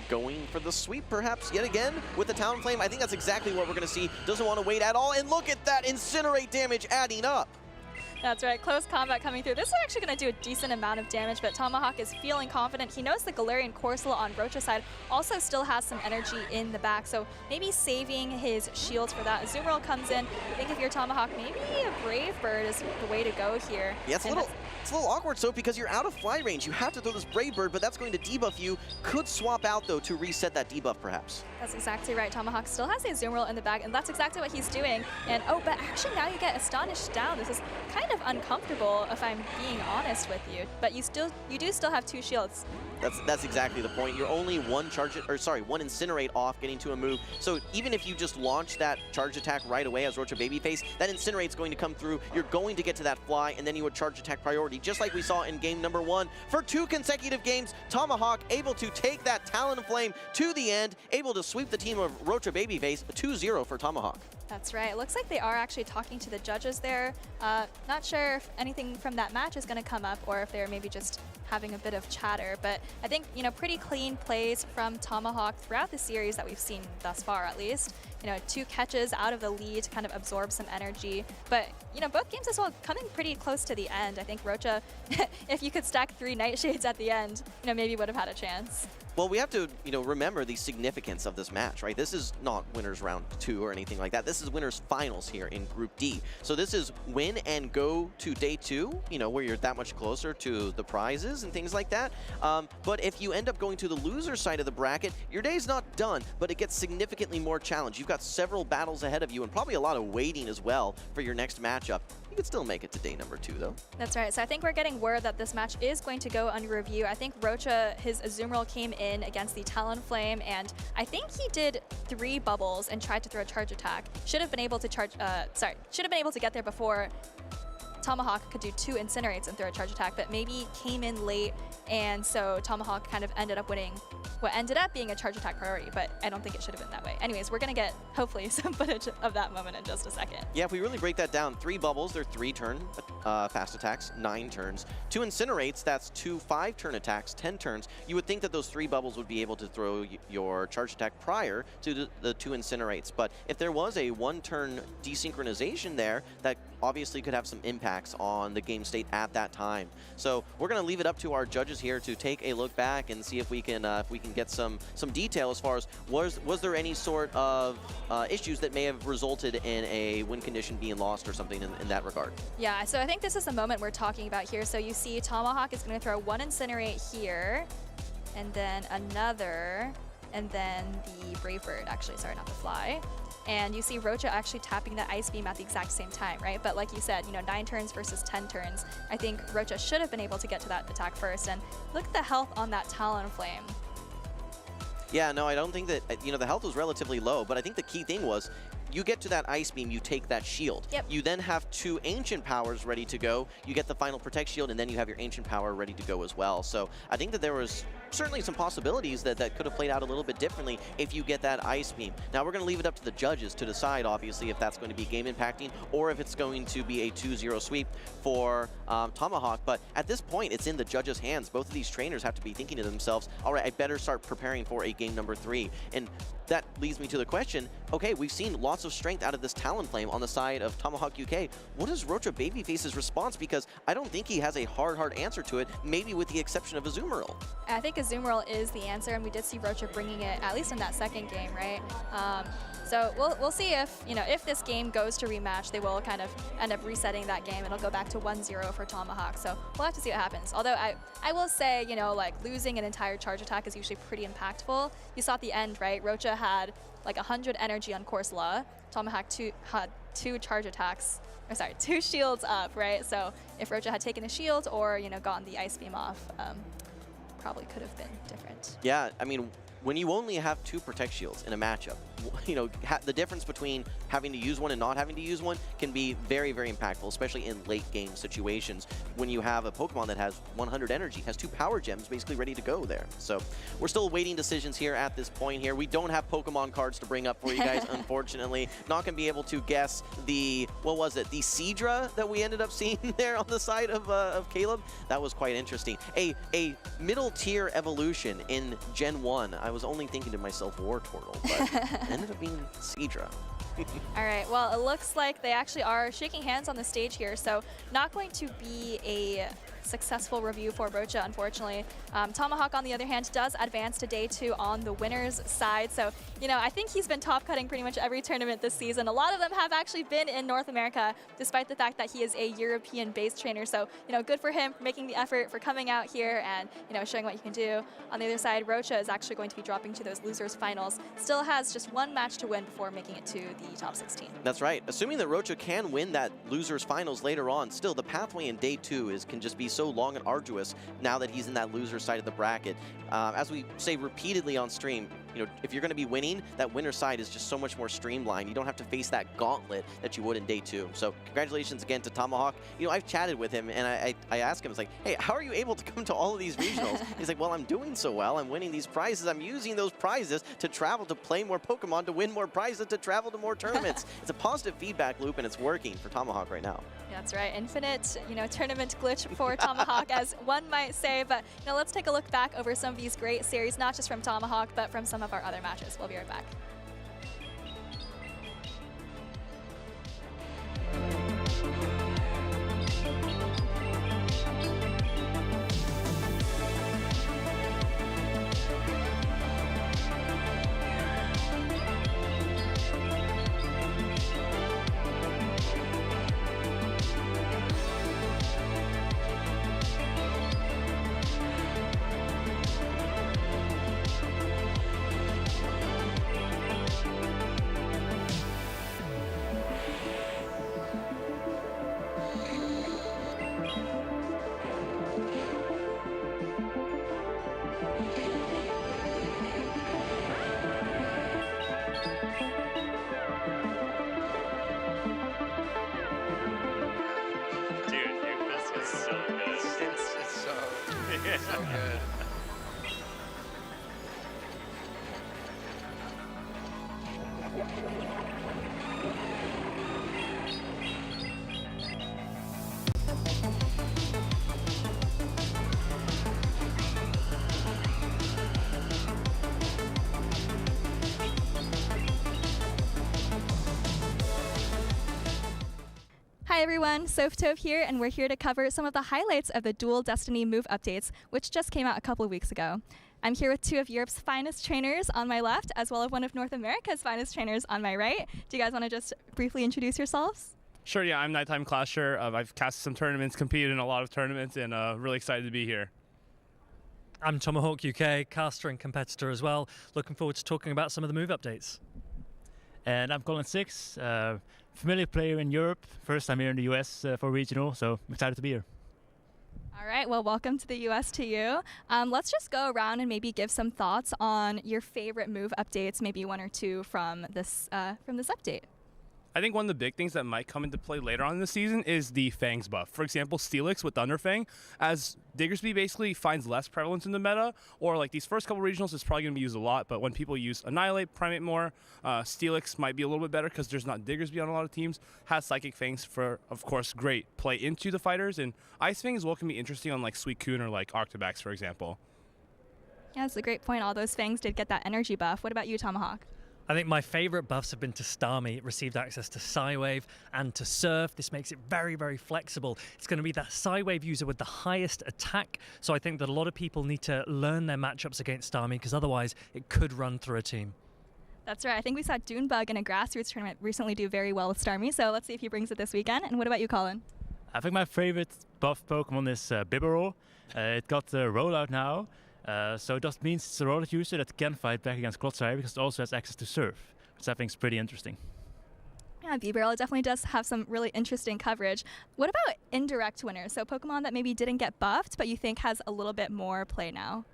Going for the sweep, perhaps, yet again, with the Talonflame. I think that's exactly what we're going to see. Doesn't want to wait at all, and look at that Incinerate damage adding up. That's right, close combat coming through. This is actually going to do a decent amount of damage, but Tomahawk is feeling confident. He knows the Galarian Corsola on Rocha's side also still has some energy in the back, so maybe saving his shields for that. Azumarill comes in. I think if you're Tomahawk, maybe a Brave Bird is the way to go here. Yeah, it's a little awkward, so because you're out of fly range. You have to throw this Brave Bird, but that's going to debuff you. Could swap out, though, to reset that debuff, perhaps. That's exactly right. Tomahawk still has the Azumarill in the bag, and that's exactly what he's doing. And oh, but actually now you get Astonished down. This is kind of uncomfortable, if I'm being honest with you. But you do still have 2 shields. That's exactly the point. You're only one Incinerate off getting to a move. So even if you just launch that charge attack right away as Rocha Babyface, that Incinerate's going to come through. You're going to get to that fly, and then you would charge attack priority, just like we saw in game number 1. For 2 consecutive games, Tomahawk able to take that Talonflame to the end, able to sweep the team of Rocha Babyface, 2-0 for Tomahawk. That's right. It looks like they are actually talking to the judges there. Not sure if anything from that match is going to come up or if they're maybe just having a bit of chatter. But I think, you know, pretty clean plays from Tomahawk throughout the series that we've seen thus far, at least. You know, 2 catches out of the lead to kind of absorb some energy. But, you know, both games as well coming pretty close to the end. I think Rocha, if you could stack 3 Nightshades at the end, you know, maybe would have had a chance. Well, we have to, you know, remember the significance of this match, right? This is not winners round 2 or anything like that. This is winners finals here in Group D. So this is win and go to day 2, you know, where you're that much closer to the prizes and things like that. But if you end up going to the loser side of the bracket, your day's not done, but it gets significantly more challenged. You've got several battles ahead of you and probably a lot of waiting as well for your next matchup. You could still make it to day number 2, though. That's right. So I think we're getting word that this match is going to go under review. I think Rocha, his Azumarill came in against the Talonflame, and I think he did 3 bubbles and tried to throw a charge attack. Should have been able to get there before Tomahawk could do 2 Incinerates and throw a charge attack, but maybe came in late, and so Tomahawk kind of ended up winning what ended up being a charge attack priority, but I don't think it should have been that way. Anyways, we're going to get, hopefully, some footage of that moment in just a second. Yeah, if we really break that down, 3 bubbles, they're 3-turn fast attacks, 9 turns. 2 Incinerates, that's 2 5-turn attacks, 10 turns. You would think that those 3 bubbles would be able to throw your charge attack prior to the 2 Incinerates, but if there was a 1-turn desynchronization there, that obviously could have some impacts on the game state at that time. So we're going to leave it up to our judges here to take a look back and see if we can get some detail as far as was there any sort of issues that may have resulted in a win condition being lost or something in that regard. Yeah, so I think this is the moment we're talking about here. So you see Tomahawk is going to throw 1 Incinerate here, and then another, and then the Brave Bird, actually, sorry, not the Fly. And you see Rocha actually tapping that Ice Beam at the exact same time, right? But like you said, you know, 9 turns versus 10 turns. I think Rocha should have been able to get to that attack first. And look at the health on that Talonflame. Yeah, no, I don't think that, you know, the health was relatively low, but I think the key thing was you get to that Ice Beam, you take that shield. Yep. You then have 2 Ancient Powers ready to go. You get the final Protect Shield, and then you have your Ancient Power ready to go as well. So I think that there was certainly some possibilities that could have played out a little bit differently if you get that Ice Beam. Now we're going to leave it up to the judges to decide, obviously, if that's going to be game impacting or if it's going to be a 2-0 sweep for Tomahawk. But at this point, it's in the judges' hands. Both of these trainers have to be thinking to themselves, all right, I better start preparing for a game number 3. And that leads me to the question, okay, we've seen lots of strength out of this Talonflame on the side of Tomahawk UK. What is Rocha Babyface's response? Because I don't think he has a hard answer to it, maybe with the exception of Azumarill. I think Azumarill is the answer, and we did see Rocha bringing it, at least in that second game, right? So we'll see if, you know, if this game goes to rematch, they will kind of end up resetting that game. It'll go back to 1-0 for Tomahawk. So we'll have to see what happens. Although I will say, you know, like losing an entire charge attack is usually pretty impactful. You saw at the end, right? Rocha had like 100 energy on Corsola. Tomahawk had 2 charge attacks, or sorry, 2 shields up, right? So if Rocha had taken a shield or, you know, gotten the Ice Beam off, probably could have been different. Yeah, I mean, when you only have 2 Protect Shields in a matchup, you know, the difference between having to use one and not having to use one can be very, very impactful, especially in late game situations when you have a Pokemon that has 100 energy, has 2 power gems basically ready to go there. So we're still waiting decisions here at this point here. We don't have Pokemon cards to bring up for you guys, unfortunately. Not going to be able to guess the, what was it, the Seadra that we ended up seeing there on the side of Caleb. That was quite interesting. A middle tier evolution in Gen 1. I was only thinking to myself Wartortle, but ended up being Seadra. All right, well, it looks like they actually are shaking hands on the stage here, so not going to be a successful review for Rocha, unfortunately. Tomahawk, on the other hand, does advance to day 2 on the winner's side. So, you know, I think he's been top cutting pretty much every tournament this season. A lot of them have actually been in North America, despite the fact that he is a European-based trainer. So, you know, good for him for making the effort, for coming out here and, you know, showing what you can do. On the other side, Rocha is actually going to be dropping to those losers finals. Still has just 1 match to win before making it to the top 16. That's right. Assuming that Rocha can win that losers finals later on, still the pathway in day 2 can just be so long and arduous now that he's in that loser side of the bracket. As we say repeatedly on stream, you know, if you're going to be winning, that winner side is just so much more streamlined. You don't have to face that gauntlet that you would in day 2. So congratulations again to Tomahawk. You know, I've chatted with him and I asked him, it's like, hey, how are you able to come to all of these regionals? He's like, well, I'm doing so well. I'm winning these prizes. I'm using those prizes to travel to play more Pokemon, to win more prizes, to travel to more tournaments. It's a positive feedback loop and it's working for Tomahawk right now. Yeah, that's right. Infinite, you know, tournament glitch for Tomahawk, as one might say. But, you know, let's take a look back over some of these great series, not just from Tomahawk, but from some of our other matches. We'll be right back. So good. Hi everyone, Softove here, and we're here to cover some of the highlights of the Dual Destiny move updates, which just came out a couple of weeks ago. I'm here with 2 of Europe's finest trainers on my left, as well as one of North America's finest trainers on my right. Do you guys want to just briefly introduce yourselves? Sure, yeah, I'm Nighttime Clasher. I've casted some tournaments, competed in a lot of tournaments, and really excited to be here. I'm Tomahawk UK, caster and competitor as well. Looking forward to talking about some of the move updates. And I'm Colin 6, familiar player in Europe, first time here in the US for regional, so I'm excited to be here. All right, well, welcome to the US to you. Let's just go around and maybe give some thoughts on your favorite move updates, maybe 1 or 2 from this update. I think one of the big things that might come into play later on in the season is the Fangs buff. For example, Steelix with Thunderfang, as Diggersby basically finds less prevalence in the meta, or like these first couple regionals is probably going to be used a lot, but when people use Annihilate, Primate more, Steelix might be a little bit better because there's not Diggersby on a lot of teams. Has Psychic Fangs for, of course, great play into the fighters, and Ice Fang as well can be interesting on like Suicune or like Arctobax, for example. Yeah, that's a great point. All those Fangs did get that energy buff. What about you, Tomahawk? I think my favorite buffs have been to Starmie. It received access to Psywave and to Surf. This makes it very, very flexible. It's going to be that Psywave user with the highest attack. So I think that a lot of people need to learn their matchups against Starmie because otherwise it could run through a team. That's right. I think we saw Dunebug in a grassroots tournament recently do very well with Starmie. So let's see if he brings it this weekend. And what about you, Colin? I think my favorite buff Pokemon is Bibarel. It got the rollout now. So it just means it's a rollout user that can fight back against Clodsire because it also has access to Surf, which I think is pretty interesting. Yeah, Bibarel definitely does have some really interesting coverage. What about indirect winners? So Pokemon that maybe didn't get buffed, but you think has a little bit more play now?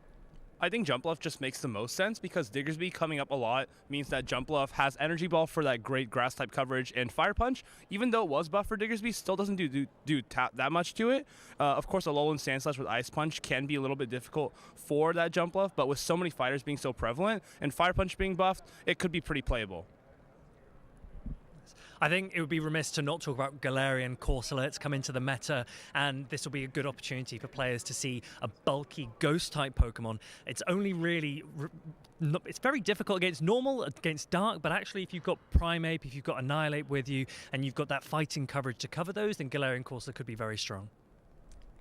I think Jump Bluff just makes the most sense because Diggersby coming up a lot means that Jump Bluff has Energy Ball for that great grass type coverage, and Fire Punch, even though it was buffed for Diggersby, still doesn't do that much to it. Of course, Alolan Sandslash with Ice Punch can be a little bit difficult for that Jump Bluff, but with so many fighters being so prevalent and Fire Punch being buffed, it could be pretty playable. I think it would be remiss to not talk about Galarian Corsola. It's come into the meta, and this will be a good opportunity for players to see a bulky Ghost-type Pokemon. It's only really... it's very difficult against normal, against dark, but actually if you've got Primeape, if you've got Annihilate with you, and you've got that fighting coverage to cover those, then Galarian Corsola could be very strong.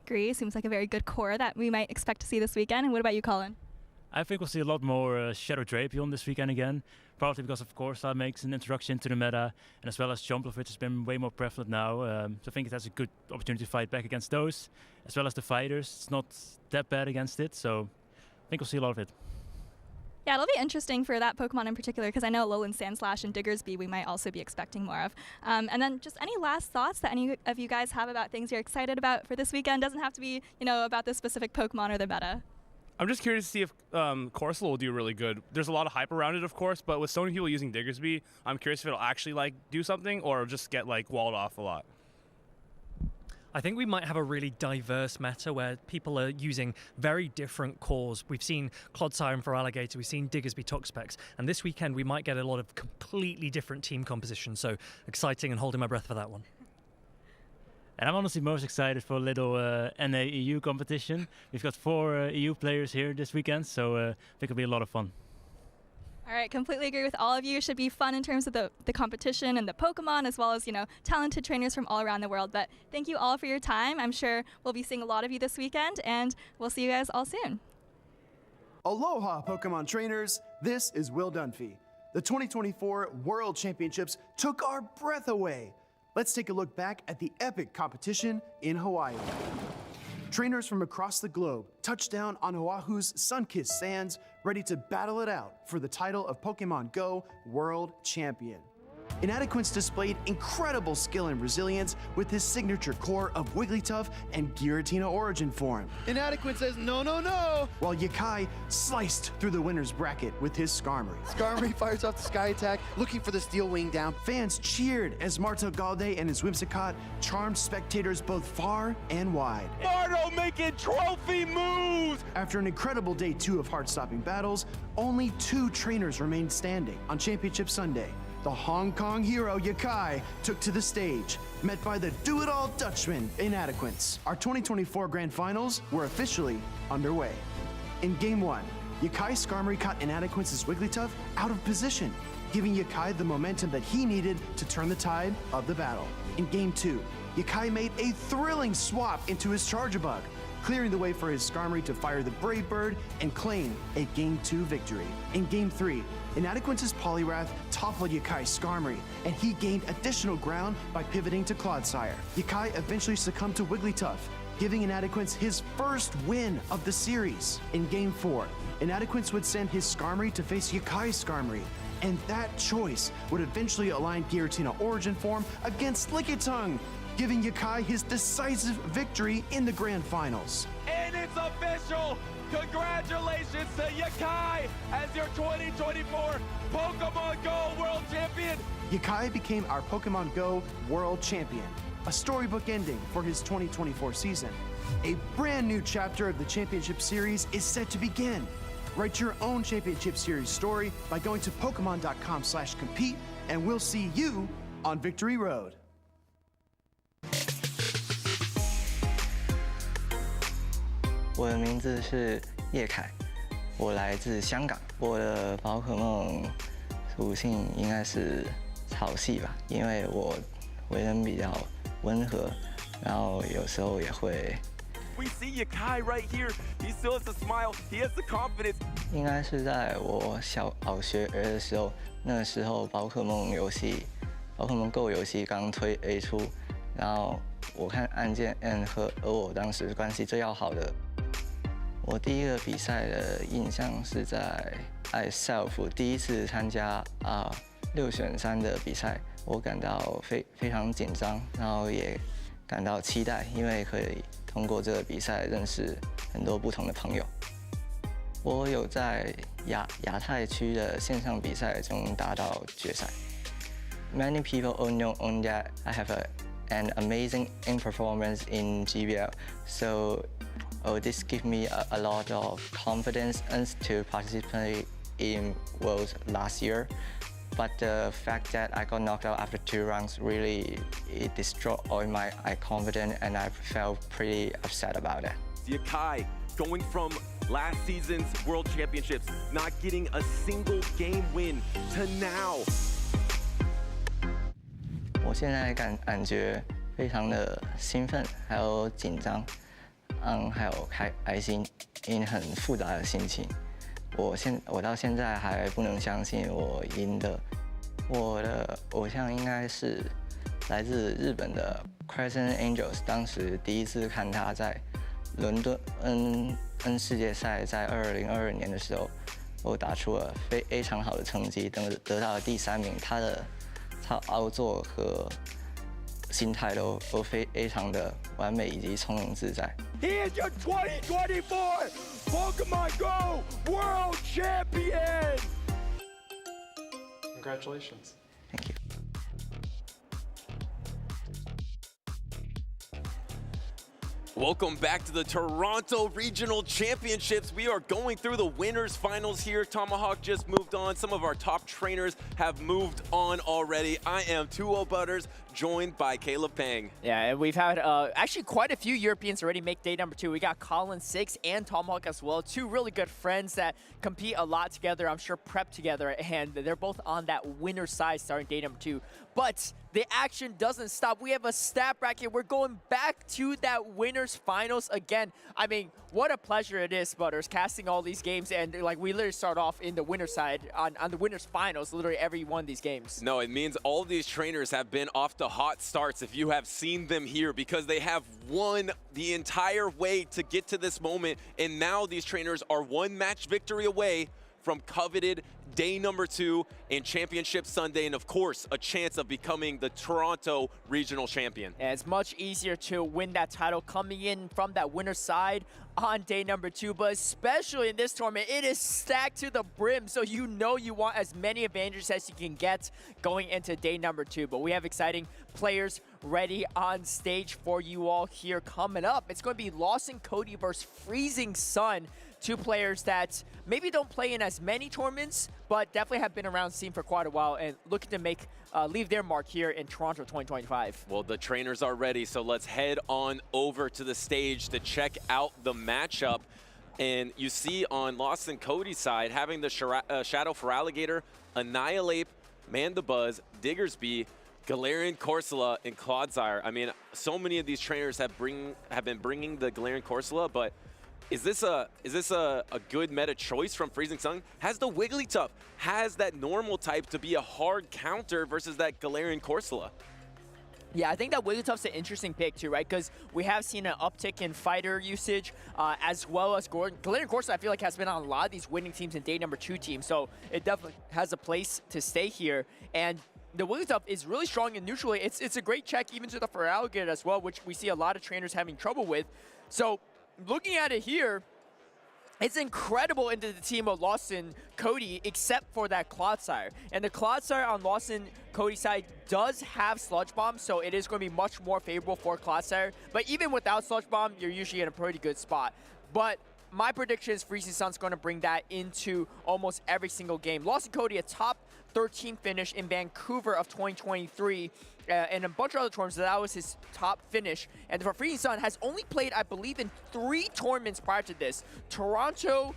Agree. Seems like a very good core that we might expect to see this weekend. And what about you, Colin? I think we'll see a lot more Shadow Drapion this weekend again, partly because of course that makes an introduction to the meta, and as well as Jump Bluff, which has been way more prevalent now. So I think it has a good opportunity to fight back against those, as well as the fighters. It's not that bad against it, so I think we'll see a lot of it. Yeah, it'll be interesting for that Pokemon in particular, because I know Alolan Sandslash and Diggersby we might also be expecting more of. And then just any last thoughts that any of you guys have about things you're excited about for this weekend? Doesn't have to be, about this specific Pokemon or the meta. I'm just curious to see if Corsola will do really good. There's a lot of hype around it, of course, but with so many people using Diggersby, I'm curious if it'll actually do something or just get walled off a lot. I think we might have a really diverse meta where people are using very different cores. We've seen Clodsire for Alligator, we've seen Diggersby Toxapex, and this weekend we might get a lot of completely different team composition, so exciting and holding my breath for that one. And I'm honestly most excited for a little NA-EU competition. We've got 4 EU players here this weekend, so I think it'll be a lot of fun. All right, completely agree with all of you. It should be fun in terms of the competition and the Pokemon, as well as, talented trainers from all around the world. But thank you all for your time. I'm sure we'll be seeing a lot of you this weekend, and we'll see you guys all soon. Aloha, Pokemon trainers. This is Will Dunphy. The 2024 World Championships took our breath away. Let's take a look back at the epic competition in Hawaii. Trainers from across the globe touched down on Oahu's sun-kissed sands, ready to battle it out for the title of Pokemon Go World Champion. Inadequance displayed incredible skill and resilience with his signature core of Wigglytuff and Giratina origin form. Inadequance says no, no, no! While Yakai sliced through the winner's bracket with his Skarmory. Skarmory fires off the Sky Attack, looking for the Steel Wing down. Fans cheered as Marto Galde and his Whimsicott charmed spectators both far and wide. Marto making trophy moves! After an incredible day 2 of heart-stopping battles, only 2 trainers remained standing on Championship Sunday. The Hong Kong hero Yakai took to the stage, met by the do-it-all Dutchman Inadequance. Our 2024 Grand Finals were officially underway. In Game 1, Yakai Skarmory caught Inadequance's Wigglytuff out of position, giving Yakai the momentum that he needed to turn the tide of the battle. In Game 2, Yakai made a thrilling swap into his Charjabug, clearing the way for his Skarmory to fire the Brave Bird and claim a Game 2 victory. In Game 3, Inadequance's Poliwrath toppled Yakai's Skarmory, and he gained additional ground by pivoting to Clodsire. Yakai eventually succumbed to Wigglytuff, giving Inadequance his first win of the series. In Game 4, Inadequance would send his Skarmory to face Yakai's Skarmory, and that choice would eventually align Giratina origin form against Lickitung, giving Yakai his decisive victory in the Grand Finals. And it's official! Congratulations to Yakai as your 2024 Pokemon Go World Champion! Yakai became our Pokemon Go World Champion, a storybook ending for his 2024 season. A brand new chapter of the Championship Series is set to begin. Write your own Championship Series story by going to Pokemon.com/compete, and we'll see you on Victory Road. 我的名字是叶凯，我来自香港。我的宝可梦属性应该是草系吧，因为我为人比较温和，然后有时候也会。We see Yakai right here. He still has a smile. He has the confidence. 应该是在我小学的时候，那个时候宝可梦Go 游戏刚推 A 出，然后我看案件 N 和我当时关系最要好的。我第一个比赛的印象是在 ISelf 第一次参加6选3的比赛，我感到非常紧张，然后也感到期待，因为可以通过这个比赛认识很多不同的朋友。我有在亚太区的线上比赛中达到决赛。Many people all know that I have an amazing performance in GBL, so this gives me a lot of confidence to participate in Worlds last year. But the fact that I got knocked out after 2 rounds really destroyed all my confidence, and I felt pretty upset about it. Yakai going from last season's World Championships, not getting a single game win to now. 我现在感觉非常的兴奋，还有紧张，还有开心，因很复杂的心情。我到现在还不能相信我赢的。我的偶像应该是来自日本的 Crescent Angels， 当时第一次看他在伦敦N 世界赛，在2022年的时候，我打出了非常好的成绩，得到了第3名。他的操作和心态都非常的完美以及从容自在。He is your 2024 Pokemon Go World Champion! Congratulations. Thank you. Welcome back to the Toronto Regional Championships. We are going through the winners finals here. Tomahawk just moved on. Some of our top trainers have moved on already. I am 2-0 Butters, joined by Caleb Pang. Yeah, and we've had actually quite a few Europeans already make day number 2. We got Colin 6 and Tomahawk as well. 2 really good friends that compete a lot together, I'm sure prep together, and they're both on that winner side starting day number 2. But the action doesn't stop. We have a stat bracket. We're going back to that winners finals again. I mean, what a pleasure it is, Butters, casting all these games. And like we literally start off in the winner side on the winners finals, literally every one of these games. No, it means all of these trainers have been off to hot starts if you have seen them here, because they have won the entire way to get to this moment. And now these trainers are 1 match victory away from coveted day number 2 in Championship Sunday, and of course, a chance of becoming the Toronto Regional Champion. And it's much easier to win that title coming in from that winner's side on day number 2, but especially in this tournament, it is stacked to the brim, so you know you want as many advantages as you can get going into day number 2. But we have exciting players ready on stage for you all here coming up. It's going to be Lawson Cody versus Freezing Sun. 2 players that maybe don't play in as many tournaments, but definitely have been around the scene for quite a while and looking to make leave their mark here in Toronto 2025. Well, the trainers are ready, so let's head on over to the stage to check out the matchup. And you see on Lawson Cody's side, having the Shadow for Alligator, Annihilate, Mandibuzz, Diggersby, Galarian Corsola, and Clodsire. I mean, so many of these trainers have been bringing the Galarian Corsola, but is this a good meta choice from Freezing Sun? Has the Wigglytuff, has that normal type to be a hard counter versus that Galarian Corsola? Yeah, I think that Wigglytuff's an interesting pick too, right? Because we have seen an uptick in fighter usage, as well as Galarian Corsola, I feel like has been on a lot of these winning teams and day number 2 teams, so it definitely has a place to stay here. And the Wigglytuff is really strong in neutral. It's a great check even to the Feraligatr as well, which we see a lot of trainers having trouble with. So looking at it here, it's incredible into the team of Lawson Cody, except for that Clodsire. And the Clodsire on Lawson Cody's side does have Sludge Bomb, so it is going to be much more favorable for Clodsire. But even without Sludge Bomb, you're usually in a pretty good spot. But my prediction is Freezing Sun's going to bring that into almost every single game. Lawson Cody, a top 13 finish in Vancouver of 2023. And a bunch of other tournaments, that was his top finish. And for Freezing Sun, has only played, I believe, in 3 tournaments prior to this. Toronto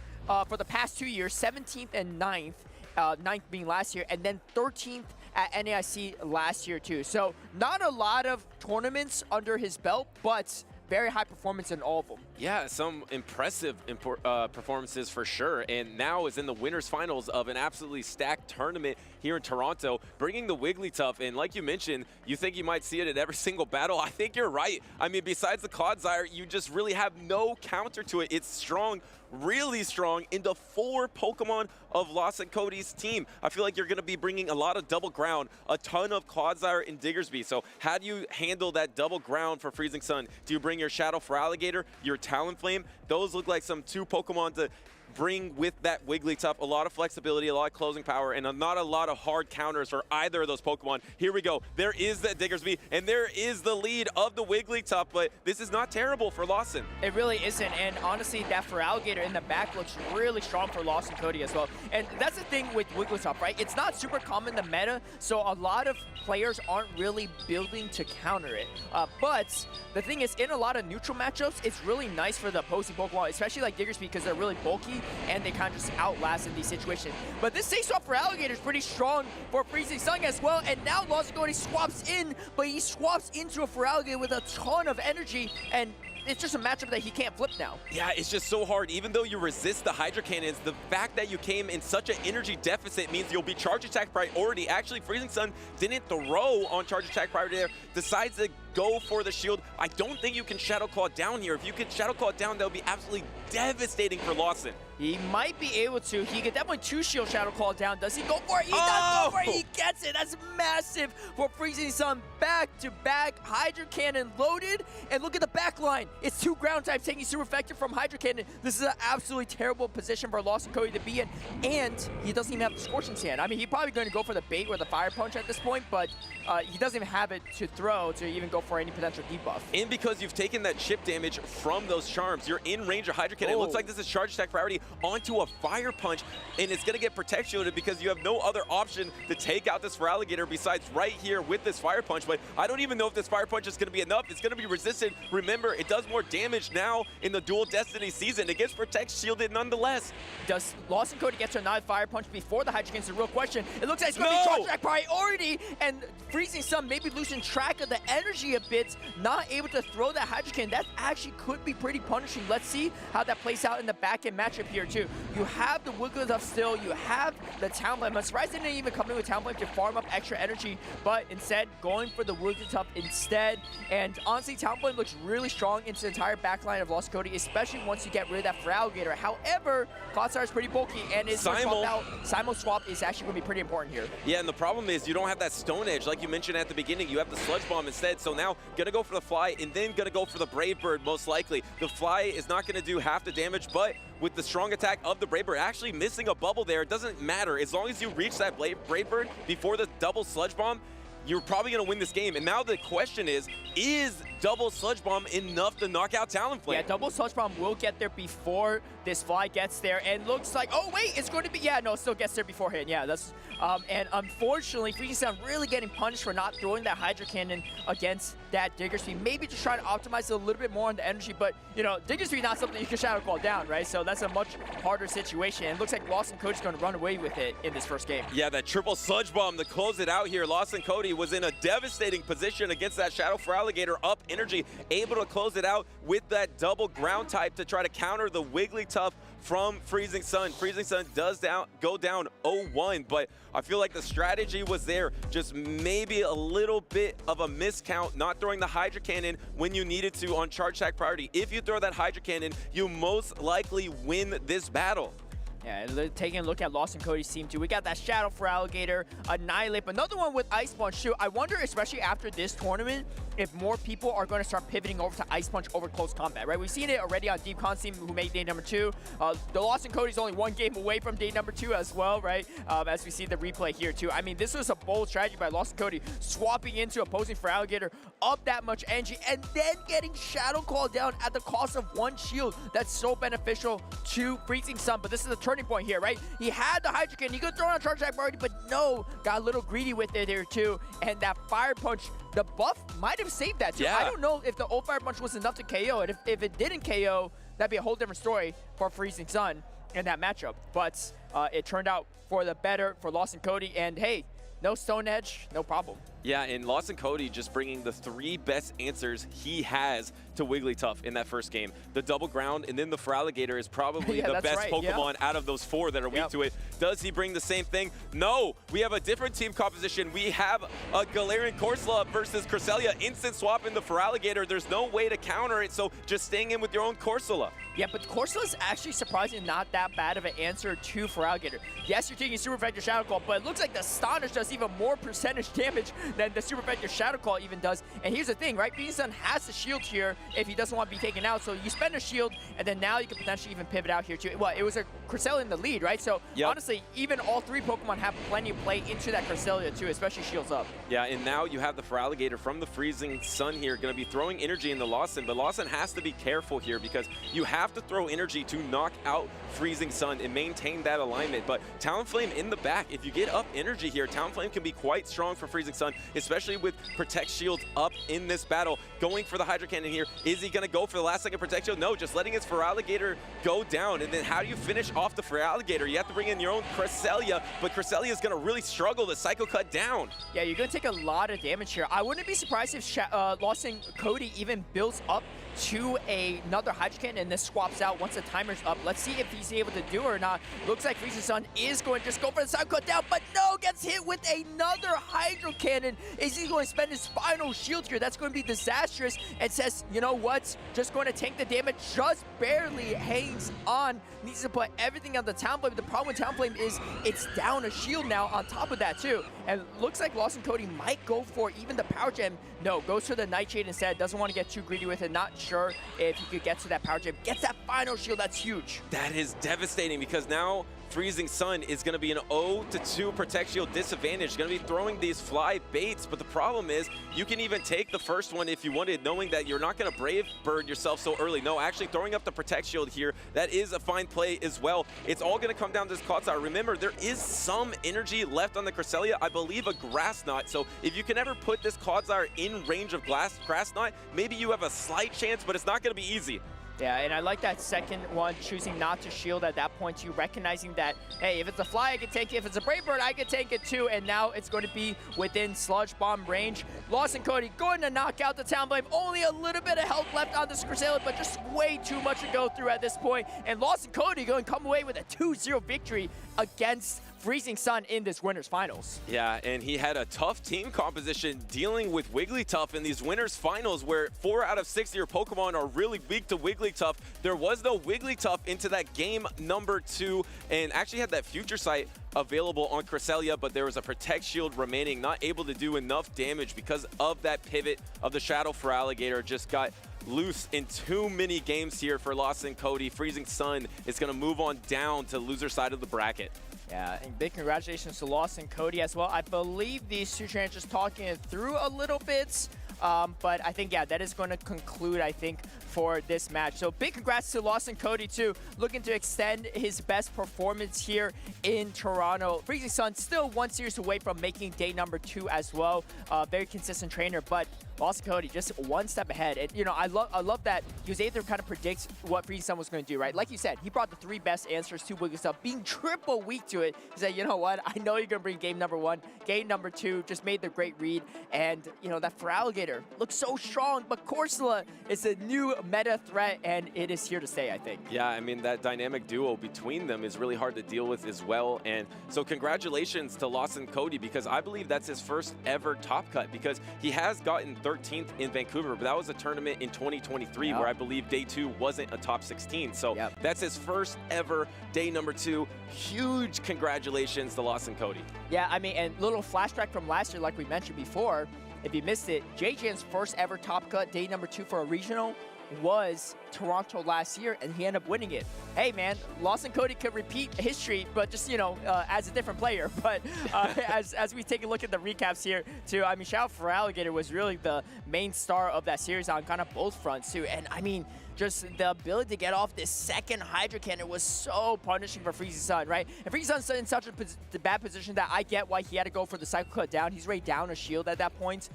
for the past 2 years, 17th and 9th, 9th being last year, and then 13th at NAIC last year too. So not a lot of tournaments under his belt, but very high performance in all of them. Yeah, some impressive performances for sure, and now is in the winners finals of an absolutely stacked tournament here in Toronto, bringing the Wigglytuff. And like you mentioned, you think you might see it at every single battle. I think you're right. I mean, besides the Clodsire, you just really have no counter to it. It's strong, really strong into 4 Pokemon of Lawson Cody's team. I feel like you're going to be bringing a lot of double ground, a ton of Clodsire and Diggersby. So how do you handle that double ground for Freezing Sun? Do you bring your Shadow for Alligator, your Talonflame? Those look like some 2 Pokemon to bring with that Wigglytuff a lot of flexibility, a lot of closing power, and not a lot of hard counters for either of those Pokemon. Here we go. There is that Diggersby, and there is the lead of the Wigglytuff, but this is not terrible for Lawson. It really isn't, and honestly, that Feraligatr in the back looks really strong for Lawson Cody as well. And that's the thing with Wigglytuff, right? It's not super common in the meta, so a lot of players aren't really building to counter it. But the thing is, in a lot of neutral matchups, it's really nice for the opposing Pokemon, especially like Diggersby, because they're really bulky and they kind of just outlast in these situations. But this face-off Feraligatr is pretty strong for Freezing Sun as well, and now Lawson Cody swaps in, but he swaps into a Feraligatr with a ton of energy, and it's just a matchup that he can't flip now. Yeah, it's just so hard. Even though you resist the Hydro Cannons, the fact that you came in such an energy deficit means you'll be charge attack priority. Actually, Freezing Sun didn't throw on charge attack priority there, decides to go for the shield. I don't think you can Shadow Claw down here. If you could Shadow Claw down, that would be absolutely devastating for Lawson. He might be able to. He could definitely two-shield Shadow Claw down. Does he go for it? He does go for it. He gets it. That's massive for Freezing Sun. Back-to-back Hydro Cannon loaded. And look at the back line. It's 2 ground types taking super effective from Hydro Cannon. This is an absolutely terrible position for Lawson Cody to be in. And he doesn't even have the Scorching Sand. I mean, he's probably going to go for the bait or the Fire Punch at this point, but he doesn't even have it to throw to even go for any potential debuff. And because you've taken that chip damage from those charms, you're in range of Hydro Cannon. It looks like this is charge attack priority onto a Fire Punch, and it's going to get protect shielded because you have no other option to take out this Feraligatr besides right here with this Fire Punch. But I don't even know if this Fire Punch is going to be enough. It's going to be resisted. Remember, it does more damage now in the Dual Destiny season. It gets protect shielded nonetheless. Does Lawson Cody get to a knife Fire Punch before the Hydro Cannon is the real question. It looks like it's going to be charge attack priority, and Freezing Sun maybe losing track of the energy a bit, not able to throw that Hydro Cannon. That actually could be pretty punishing. Let's see how that plays out in the back-end matchup here, too. You have the Wigglytuff still, you have the Talonflame. I'm surprised they didn't even come in with Talonflame to farm up extra energy, but instead going for the Wigglytuff instead. And honestly, Talonflame looks really strong into the entire backline of Lost Cody, especially once you get rid of that Feraligatr. However, Clodsire is pretty bulky, and his Simul swap is actually going to be pretty important here. Yeah, and the problem is you don't have that Stone Edge like you mentioned at the beginning. You have the Sludge Bomb instead, so now gonna go for the Fly and then gonna go for the Brave Bird most likely. The Fly is not gonna do half the damage, but with the strong attack of the Brave Bird, actually missing a bubble there, it doesn't matter. As long as you reach that Brave Bird before the double Sludge Bomb, you're probably going to win this game. And now the question is double Sludge Bomb enough to knock out Talonflame? Yeah, double Sludge Bomb will get there before this Fly gets there. And looks like, oh wait, it's going to be, yeah, no, it still gets there beforehand. Yeah, that's, and unfortunately, Freezing Sun really getting punished for not throwing that Hydro Cannon against that Diggersby. Maybe just trying to optimize it a little bit more on the energy, but, you know, Diggersby not something you can Shadow Claw down, right? So that's a much harder situation. And it looks like Lawson Cody's going to run away with it in this first game. Yeah, that triple Sludge Bomb to close it out here. Lawson Cody was in a devastating position against that Shadow Feraligatr, up energy, able to close it out with that double ground type to try to counter the Wigglytuff from Freezing Sun. Freezing Sun does go down 0-1, but I feel like the strategy was there. Just maybe a little bit of a miscount, not throwing the Hydro Cannon when you needed to on charge attack priority. If you throw that Hydro Cannon, you most likely win this battle. Yeah, taking a look at Lawson Cody's team too. We got that Shadow Feraligatr, Annihilate, another one with Ice Punch too. I wonder, especially after this tournament, if more people are going to start pivoting over to Ice Punch over close combat, right? We've seen it already on Deep Con's team, who made day number 2. The Lawson Cody's only 1 game away from day number 2 as well, right? As we see the replay here too. I mean, this was a bold strategy by Lawson Cody, swapping into opposing Feraligatr, up that much energy, and then getting Shadow Claw down at the cost of 1 shield. That's so beneficial to Freezing Sun, but this is the turning point here, right? He had the Hydro Cannon, he could throw on charge attack already, but no, got a little greedy with it here too, and that Fire Punch, the buff might have saved that too. Yeah. I don't know if the old Fire Punch was enough to KO it. If it didn't KO, that'd be a whole different story for Freezing Sun in that matchup, but it turned out for the better for Lawson Cody, and hey, no Stone Edge, no problem. Yeah, and Lawson Cody just bringing the 3 best answers he has to Wigglytuff in that first game. The double ground, and then the Feraligatr is probably the best Pokemon out of those 4 that are weak to it. Does he bring the same thing? No, we have a different team composition. We have a Galarian Corsola versus Cresselia, instant swap in the Feraligatr. There's no way to counter it, so just staying in with your own Corsola. Yeah, but Corsola is actually surprisingly not that bad of an answer to Feraligatr. Yes, you're taking super effective Shadow Claw, but it looks like the Astonish does even more percentage damage than the super effective Shadow Claw even does. And here's the thing, right? Freezing Sun has the shield here if he doesn't want to be taken out. So you spend a shield, and then now you can potentially even pivot out here too. Well, it was a Cresselia in the lead, right? So honestly, even all 3 Pokemon have plenty of play into that Cresselia too, especially shields up. Yeah, and now you have the Feraligatr from the Freezing Sun here going to be throwing energy into Lawson, but Lawson has to be careful here because you have to throw energy to knock out Freezing Sun and maintain that alignment. But Talonflame in the back, if you get up energy here, Talonflame can be quite strong for Freezing Sun, especially with Protect Shield up in this battle. Going for the Hydro Cannon here. Is he going to go for the last second Protect Shield? No, just letting his Feraligatr go down. And then how do you finish off the Feraligatr? You have to bring in your own Cresselia, but Cresselia is going to really struggle to Psycho Cut down. Yeah, you're going to take a lot of damage here. I wouldn't be surprised if Lawson Cody even builds up to another Hydro Cannon and then swaps out once the timer's up. Let's see if he's able to do it or not. Looks like Freezing Sun is going to just go for the Psycho Cut down, but no, gets hit with another Hydro Cannon. Is he going to spend his final shield here? That's going to be disastrous. And says, you know what? Just going to tank the damage, just barely hangs on. Needs to put everything on the Talonflame. The problem with Talonflame is it's down a shield now on top of that too. And looks like Lawson Cody might go for even the Power Gem. No, goes for the Nightshade instead. Doesn't want to get too greedy with it. Not sure if he could get to that Power Gem. Gets that final shield. That's huge. That is devastating because now Freezing Sun is going to be an 0-2 Protect Shield disadvantage. Going to be throwing these fly baits, but the problem is you can even take the first one if you wanted, knowing that you're not going to Brave Bird yourself so early. No, actually throwing up the Protect Shield here, that is a fine play as well. It's all going to come down to this Clodsire. Remember, there is some energy left on the Cresselia, I believe a Grass Knot. So if you can ever put this Clodsire in range of Grass Knot, maybe you have a slight chance, but it's not going to be easy. Yeah, and I like that second one, choosing not to shield at that point too, recognizing that, hey, if it's a fly, I can take it. If it's a Brave Bird, I can take it too. And now it's going to be within Sludge Bomb range. Lawson Cody going to knock out the Talonflame. Only a little bit of health left on this Cresselia, but just way too much to go through at this point. And Lawson Cody going to come away with a 2-0 victory against Freezing Sun in this Winners Finals. Yeah, and he had a tough team composition dealing with Wigglytuff in these Winners Finals where 4 out of 6 of your Pokemon are really weak to Wigglytuff. There was no Wigglytuff into that game number 2 and actually had that Future Sight available on Cresselia, but there was a Protect Shield remaining, not able to do enough damage because of that pivot of the Shadow Feraligatr. Just got loose in too many games here for Lawson Cody. Freezing Sun is going to move on down to the loser side of the bracket. Yeah, and big congratulations to Lawson Cody as well. I believe these two trainers just talking it through a little bit, but I think, yeah, that is going to conclude, I think, for this match. So big congrats to Lawson Cody too, looking to extend his best performance here in Toronto. Freezing Sun still 1 series away from making day number 2 as well. Very consistent trainer, but Lawson Cody just 1 step ahead. And you know, I love that he was able to kind of predict what Freezing Sun was going to do, right? Like you said, he brought the 3 best answers to Wigglytuff, being triple weak to it. He said, you know what, I know you're going to bring game number 1, game number 2, just made the great read. And you know, that Feraligatr looks so strong, but Corsola is a new meta threat, and it is here to stay, I think. Yeah, I mean, that dynamic duo between them is really hard to deal with as well. And so congratulations to Lawson Cody, because I believe that's his first ever top cut, because he has gotten 13th in Vancouver, but that was a tournament in 2023 where I believe day 2 wasn't a top 16. So that's his first ever day number 2. Huge congratulations to Lawson Cody. Yeah, I mean, and little flashback from last year, like we mentioned before, if you missed it, JJan's first ever top cut, day number 2 for a regional, was Toronto last year, and he ended up winning it. Hey man, Lawson Cody could repeat history, but just, you know, as a different player. But as we take a look at the recaps here too, I mean, Shadow Feraligatr was really the main star of that series on kind of both fronts too. And I mean, just the ability to get off this second Hydro Cannon was so punishing for Freezing Sun, right? And Freezing Sun's in such a bad position that I get why he had to go for the Psycho Cut down. He's already down a shield at that point.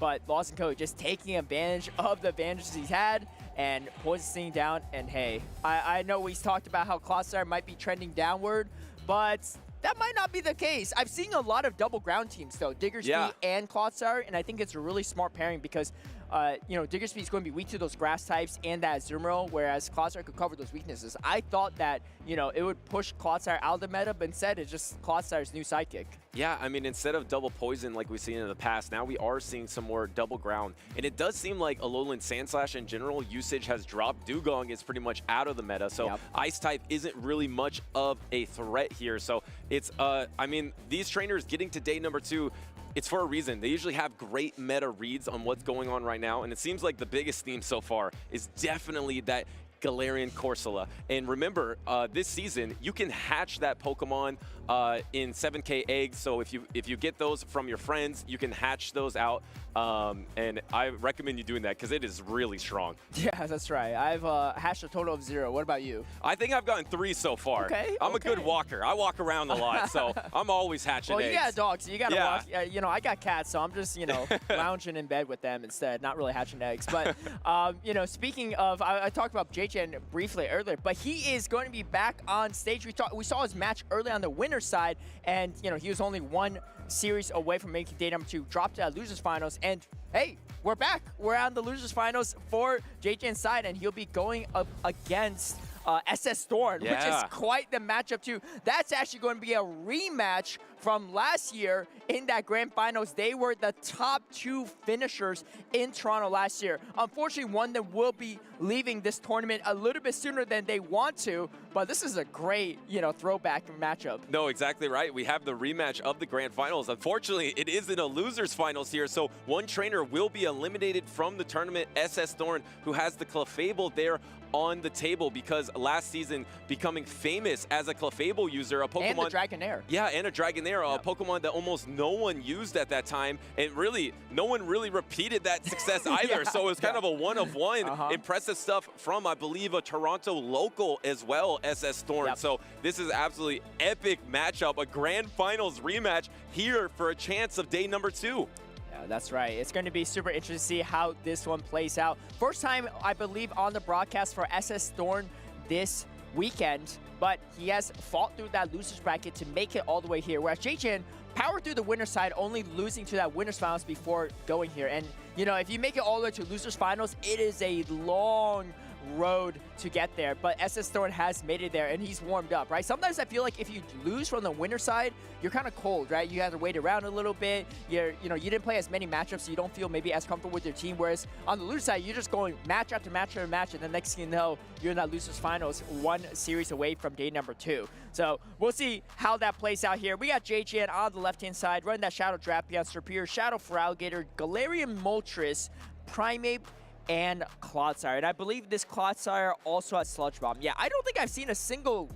But Lawson Cody just taking advantage of the advantages he's had and poisoning down. And hey, I know he's talked about how Clodsire might be trending downward, but that might not be the case. I've seen a lot of double ground teams though, Diggersby and Clodsire, and I think it's a really smart pairing because you know, Diggersby is going to be weak to those grass types and that Azumarill, whereas Clodsire could cover those weaknesses. I thought that, you know, it would push Clodsire out of the meta, but instead it's just Clodsire's new sidekick. Yeah, I mean, instead of double poison like we've seen in the past, now we are seeing some more double ground. And it does seem like Alolan Sandslash in general usage has dropped. Dugong is pretty much out of the meta, so Ice type isn't really much of a threat here. So it's, I mean, these trainers getting to day number 2, It's for a reason. They usually have great meta reads on what's going on right now, and it seems like the biggest theme so far is definitely that Galarian Corsola. And remember, this season, you can hatch that Pokemon in 7K eggs. So if you get those from your friends, you can hatch those out. And I recommend you doing that because it is really strong. Yeah, that's right. I've hatched a total of 0. What about you? I think I've gotten 3 so far. Okay. I'm a good walker. I walk around a lot, so I'm always hatching eggs. Well, you got a dog, so you got to walk. You know, I got cats, so I'm just, you know, lounging in bed with them instead, not really hatching eggs. But, you know, speaking of, I talked about JJan briefly earlier, but he is going to be back on stage. We saw his match early on the winner's side, and, you know, he was only 1 series away from making day number 2, dropped to losers finals, and hey, we're back. We're on the losers finals for JJan's side, and he'll be going up against SS Thorn, which is quite the matchup too. That's actually going to be a rematch from last year in that grand finals. They were the top 2 finishers in Toronto last year. Unfortunately, one of them will be leaving this tournament a little bit sooner than they want to, but this is a great, you know, throwback matchup. No, exactly right. We have the rematch of the grand finals. Unfortunately, it is in a losers finals here, so one trainer will be eliminated from the tournament, SS Thorn, who has the Clefable there on the table because last season becoming famous as a Clefable user, a Pokemon. And the Dragonair. Yeah, and a Dragonair, a Pokemon that almost no one used at that time, and really, no one really repeated that success either. So it was kind of a one-of-one. Impressive stuff from, I believe, a Toronto local as well, SS Thorn. So this is absolutely epic matchup, a grand finals rematch here for a chance of day number 2. That's right. It's going to be super interesting to see how this one plays out. First time, I believe, on the broadcast for SS Thorn this weekend, but he has fought through that losers bracket to make it all the way here, whereas JJan powered through the winner's side, only losing to that winner's finals before going here. And, you know, if you make it all the way to losers finals, it is a long road to get there, but SS Thorn has made it there, and he's warmed up, right? Sometimes I feel like if you lose from the winner side, you're kind of cold, right? You have to wait around a little bit. You didn't play as many matchups, so you don't feel maybe as comfortable with your team, whereas on the loser side, you're just going match after match after match, and the next thing you know, you're in that losers finals, 1 series away from day number 2. So we'll see how that plays out here. We got JJan on the left-hand side, running that Shadow Drapion, Serperior, Shadow Feraligatr, Galarian Moltres, Primeape, and Clodsire. And I believe this Clodsire also has Sludge Bomb. Yeah, I don't think I've seen a single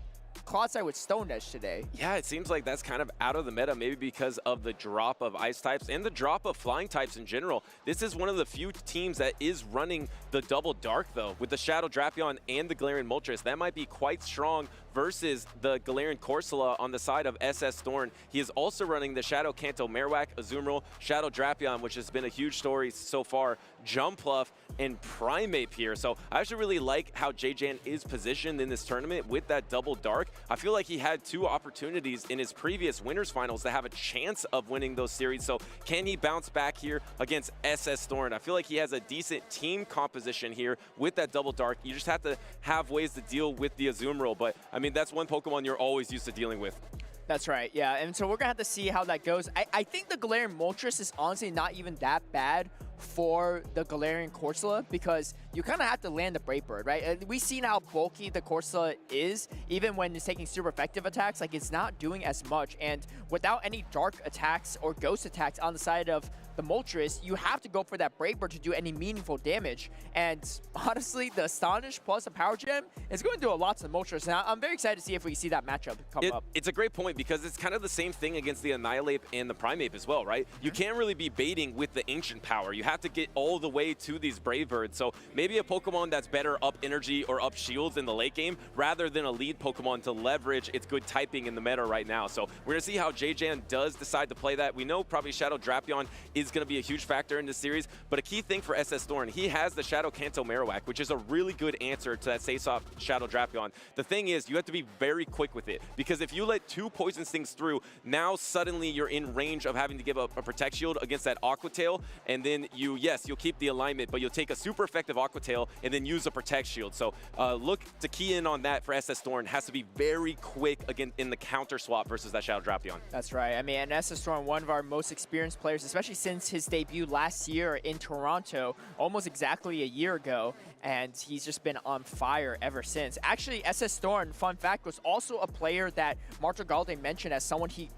Clodsire with Stone Edge today. Yeah, it seems like that's kind of out of the meta, maybe because of the drop of Ice types and the drop of Flying types in general. This is one of the few teams that is running the double Dark, though, with the Shadow Drapion and the Galarian Moltres. That might be quite strong versus the Galarian Corsola on the side of SS Thorn. He is also running the Shadow Kanto Marowak, Azumarill, Shadow Drapion, which has been a huge story so far, Jumpluff, and Primeape here. So I actually really like how JJan is positioned in this tournament with that double Dark. I feel like he had 2 opportunities in his previous winners finals to have a chance of winning those series. So can he bounce back here against SS Thorn? I feel like he has a decent team composition here with that double Dark. You just have to have ways to deal with the Azumarill, but I mean, that's one Pokemon you're always used to dealing with. That's right, yeah, and so we're going to have to see how that goes. I think the Galarian Moltres is honestly not even that bad for the Galarian Corsola because you kind of have to land the Brave Bird, right? And we've seen how bulky the Corsola is, even when it's taking super effective attacks, like it's not doing as much. And without any dark attacks or ghost attacks on the side of the Moltres, you have to go for that Brave Bird to do any meaningful damage. And honestly, the Astonish plus a Power Gem is going to do a lot to the Moltres. Now, I'm very excited to see if we see that matchup come up. It's a great point because it's kind of the same thing against the Annihilate and the Primeape as well, right? You can't really be baiting with the Ancient Power. You have to get all the way to these Brave Birds. So maybe a Pokemon that's better up energy or up shields in the late game rather than a lead Pokemon to leverage its good typing in the meta right now. So we're going to see how JJan does decide to play that. We know probably Shadow Drapion is going to be a huge factor in this series, but a key thing for SS Thorn, he has the Shadow Kanto Marowak, which is a really good answer to that Face-Off Shadow Drapion. The thing is, you have to be very quick with it, because if you let 2 Poison Stings through, now suddenly you're in range of having to give a Protect Shield against that Aqua Tail, and then you'll keep the alignment, but you'll take a super effective Aqua Tail and then use a Protect Shield. So look to key in on that for SS Thorn. Has to be very quick again in the counter swap versus that Shadow Drapion. That's right. I mean, and SS Thorn, one of our most experienced players, especially since since his debut last year in Toronto, almost exactly a year ago, and he's just been on fire ever since. Actually, SS Thorn, fun fact, was also a player that Marta Galde mentioned as someone he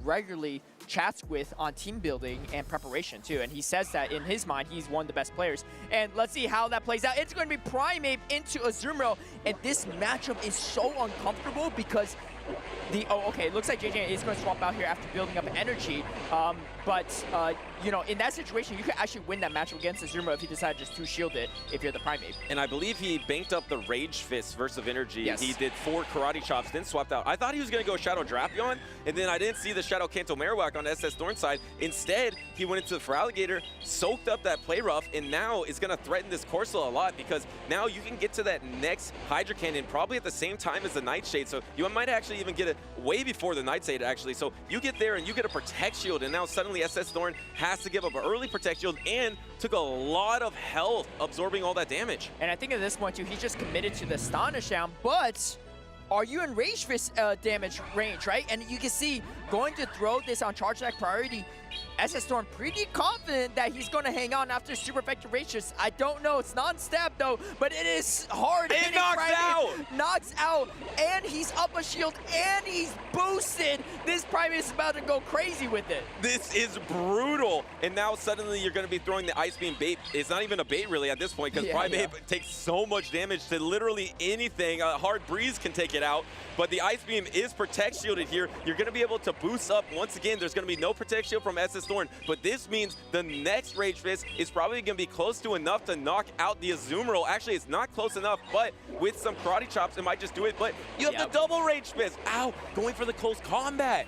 regularly chats with on team building and preparation too, and he says that in his mind he's one of the best players. And let's see how that plays out. It's going to be Primeape into Azumarill, and this matchup is so uncomfortable because okay, it looks like JJan is going to swap out here after building up energy. You know, in that situation, you could actually win that matchup against Azumarill if you decide just to shield it if you're the Primeape. And I believe he banked up the Rage Fist versus Energy. Yes. He did 4 Karate Chops, then swapped out. I thought he was going to go Shadow Drapion, and then I didn't see the Shadow Kanto Marowak on SS Thorn side. Instead, he went into the Feraligatr, soaked up that play rough, and now is going to threaten this Corsola a lot because now you can get to that next Hydra Cannon probably at the same time as the Nightshade. So you might actually even get it way before the Nightshade, actually. So you get there and you get a Protect Shield, and now suddenly SS Thorn has to give up an early Protect Shield and took a lot of health absorbing all that damage. And I think at this point too, he's just committed to the Astonish down, but are you in Rage Fist damage range, right? And you can see going to throw this on Charge Attack priority, SS Thorn pretty confident that he's going to hang on after super effective Rage Fist. I don't know, it's non-stab though, but it is hard. It knocks out! Knocks out, and he's up a shield, and he's boosted. This Primeape is about to go crazy with it. This is brutal. And now suddenly you're going to be throwing the Ice Beam bait. It's not even a bait really at this point because Primeape takes so much damage to literally anything. A hard breeze can take it out, but the Ice Beam is Protect Shielded here. You're going to be able to boost up. Once again, there's going to be no Protect Shield from SS Thorn, but this means the next Rage Fist is probably going to be close to enough to knock out the Azumarill. Actually, it's not close enough, but with some Karate Chops, it might just do it. But you have the double Rage Fist. Ow, going for the close combat.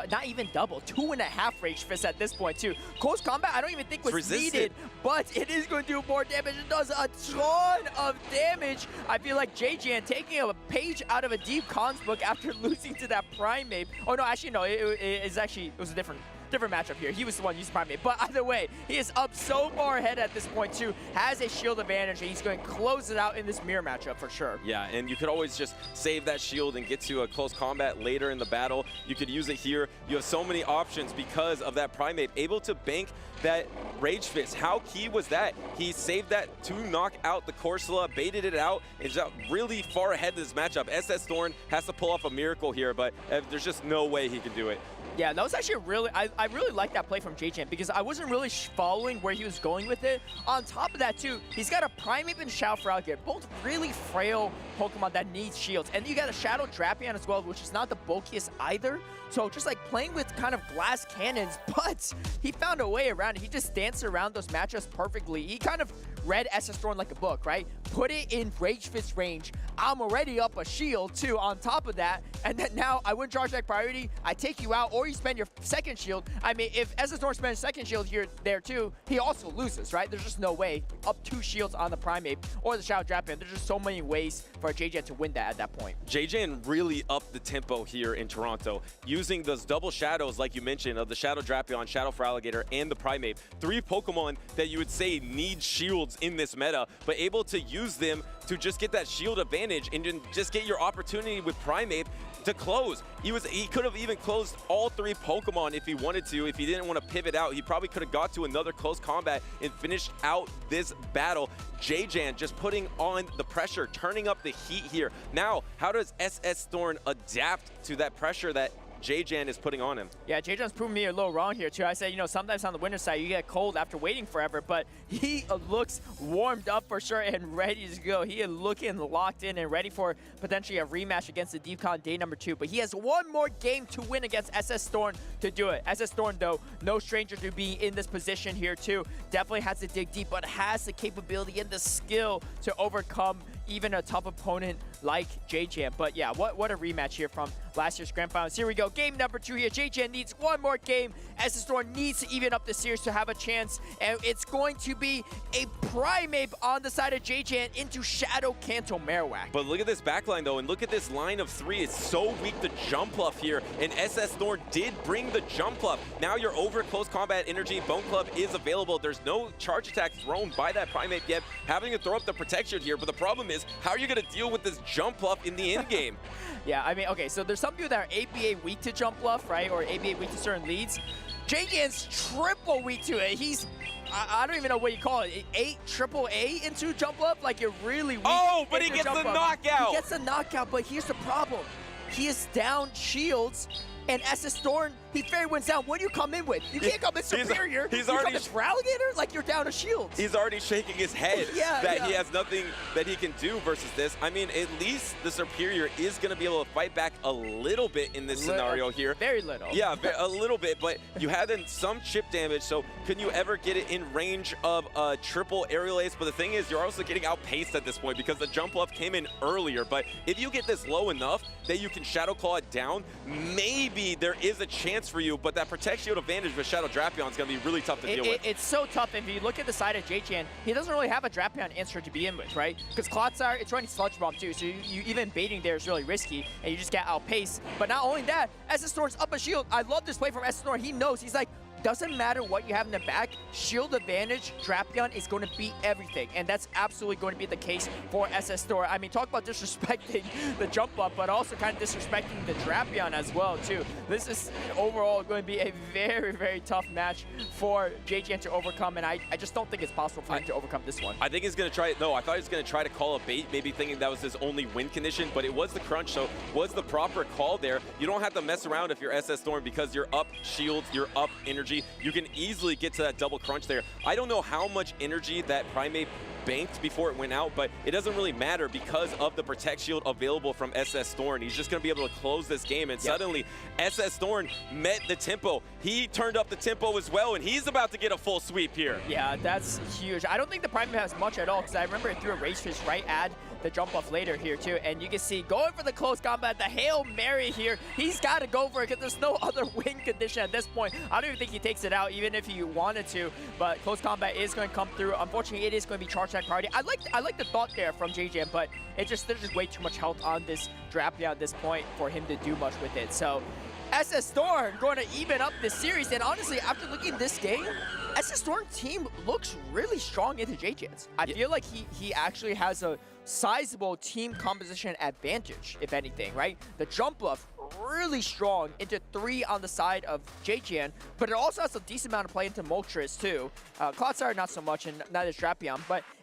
Not even double, 2.5 Rage Fist at this point too. Close combat, I don't even think was needed, but it is going to do more damage. It does a ton of damage. I feel like JJan taking a page out of a Deep Con's book after losing to that Primeape. Oh no, actually no, it was a different matchup here. He was the one using Primeape. But either way, he is up so far ahead at this point too, has a shield advantage, and he's going to close it out in this mirror matchup for sure. Yeah, and you could always just save that shield and get to a close combat later in the battle. You could use it here. You have so many options because of that Primeape, able to bank that Rage Fist. How key was that? He saved that to knock out the Corsola, baited it out, and is out really far ahead of this matchup. SS Thorn has to pull off a miracle here, but there's just no way he can do it. Yeah, that was actually I really like that play from JJan because I wasn't really following where he was going with it. On top of that too, he's got a Primeape and Shadow Feraligatr, both really frail Pokemon that need shields. And you got a Shadow Drapion as well, which is not the bulkiest either. So just like playing with kind of glass cannons, but he found a way around it. He just danced around those matchups perfectly. He kind of read SS Thorn like a book, right? Put it in Rage Fist range. I'm already up a shield too on top of that. And then now I wouldn't charge that priority. I take you out, or you spend your second shield. I mean, if SS Thorn spends second shield here, there too, he also loses, right? There's just no way. Up 2 shields on the Primeape or the Shadow Drapion. There's just so many ways for JJan to win that at that point. JJan really upped the tempo here in Toronto, using those double shadows, like you mentioned, of the Shadow Drapion, Shadow Feraligatr, and the Primeape. 3 Pokemon that you would say need shields in this meta, but able to use them to just get that shield advantage and then just get your opportunity with Primeape to close. He could have even closed all 3 Pokemon if he wanted to. If he didn't want to pivot out, he probably could have got to another close combat and finished out this battle. JJan just putting on the pressure, turning up the heat here. Now, how does SS Thorn adapt to that pressure that JJan is putting on him? Yeah, JJan's proving me a little wrong here too. I said, you know, sometimes on the winter side you get cold after waiting forever, but he looks warmed up for sure and ready to go. He is looking locked in and ready for potentially a rematch against the DeepCon day number 2, but he has one more game to win against SS Thorn to do it. SS Thorn though, no stranger to be in this position here too. Definitely has to dig deep, but has the capability and the skill to overcome even a tough opponent like JJan. But yeah, what a rematch here from last year's Grand Finals. Here we go, game number 2 here. JJan needs one more game. SS Thorn needs to even up the series to have a chance, and it's going to be a Primeape on the side of JJan into Shadow Kanto Marowak. But look at this backline though, and look at this line of 3. It's so weak to Jump Bluff here, and SS Thorn did bring the Jump Bluff. Now you're over close combat energy. Bone Club is available. There's no charge attack thrown by that Primeape yet, having to throw up the protection here, but the problem is, how are you going to deal with this Jump Bluff in the end game? Yeah, I mean, okay, so there's some people that are ABA weak to Jump Bluff, right, or ABA weak to certain leads. JJan's triple weak to it. He's, I don't even know what you call it, triple A into jump up? Like, you're really weak. Oh, but he gets the knockout. He gets the knockout, but here's the problem. He is down shields, and SS Thorn, he fairy wins down. What do you come in with? You can't come in superior. He's you already come in Relegator? Like, you're down to shields. He's already shaking his head he has nothing that he can do versus this. I mean, at least the superior is going to be able to fight back a little bit in this scenario here. Very little. Yeah, a little bit, but you had some chip damage, so couldn't you ever get it in range of a triple aerial ace? But the thing is, you're also getting outpaced at this point because the jump up came in earlier. But if you get this low enough that you can Shadow Claw it down, maybe there is a chance for you, but that Protect Shield advantage with Shadow Drapion is going to be really tough to deal with. It's so tough. If you look at the side of JJan, he doesn't really have a Drapion answer to begin with, right? Because Clodsire, it's running Sludge Bomb too, so you even baiting there is really risky, and you just get outpaced. But not only that, SS Thorn's up a shield. I love this play from SS Thorn. He knows. He's like, doesn't matter what you have in the back, shield advantage, Drapion is going to beat everything. And that's absolutely going to be the case for SS Thor. I mean, talk about disrespecting the jump up, but also kind of disrespecting the Drapion as well, too. This is overall going to be a very, very tough match for JJan to overcome, and I just don't think it's possible for him to overcome this one. I think he's going to try it. No, I thought he was going to try to call a bait, maybe thinking that was his only win condition, but it was the crunch, so was the proper call there. You don't have to mess around if you're SS Storm because you're up shields, you're up energy. You can easily get to that double crunch there. I don't know how much energy that Primate banked before it went out, but it doesn't really matter because of the Protect Shield available from SS Thorn. He's just going to be able to close this game, and suddenly SS Thorn met the tempo. He turned up the tempo as well, and he's about to get a full sweep here. Yeah, that's huge. I don't think the Primate has much at all, because I remember it threw a Rage Fist right at the jump off later here too, and you can see going for the close combat, the Hail Mary here. He's got to go for it because there's no other win condition at this point. I don't even think he takes it out even if he wanted to, but close combat is going to come through. Unfortunately, it is going to be charge time priority. I like the thought there from JJan, but there's just way too much health on this Drapion at this point for him to do much with it. So SS Thorn going to even up this series, and honestly, after looking at this game, SS Thorn team looks really strong into JJan's. I feel like he actually has a sizable team composition advantage, if anything, right? The jump bluff really strong into 3 on the side of JJan, but it also has a decent amount of play into Moltres too. Clodsire not so much, and neither is Drapion,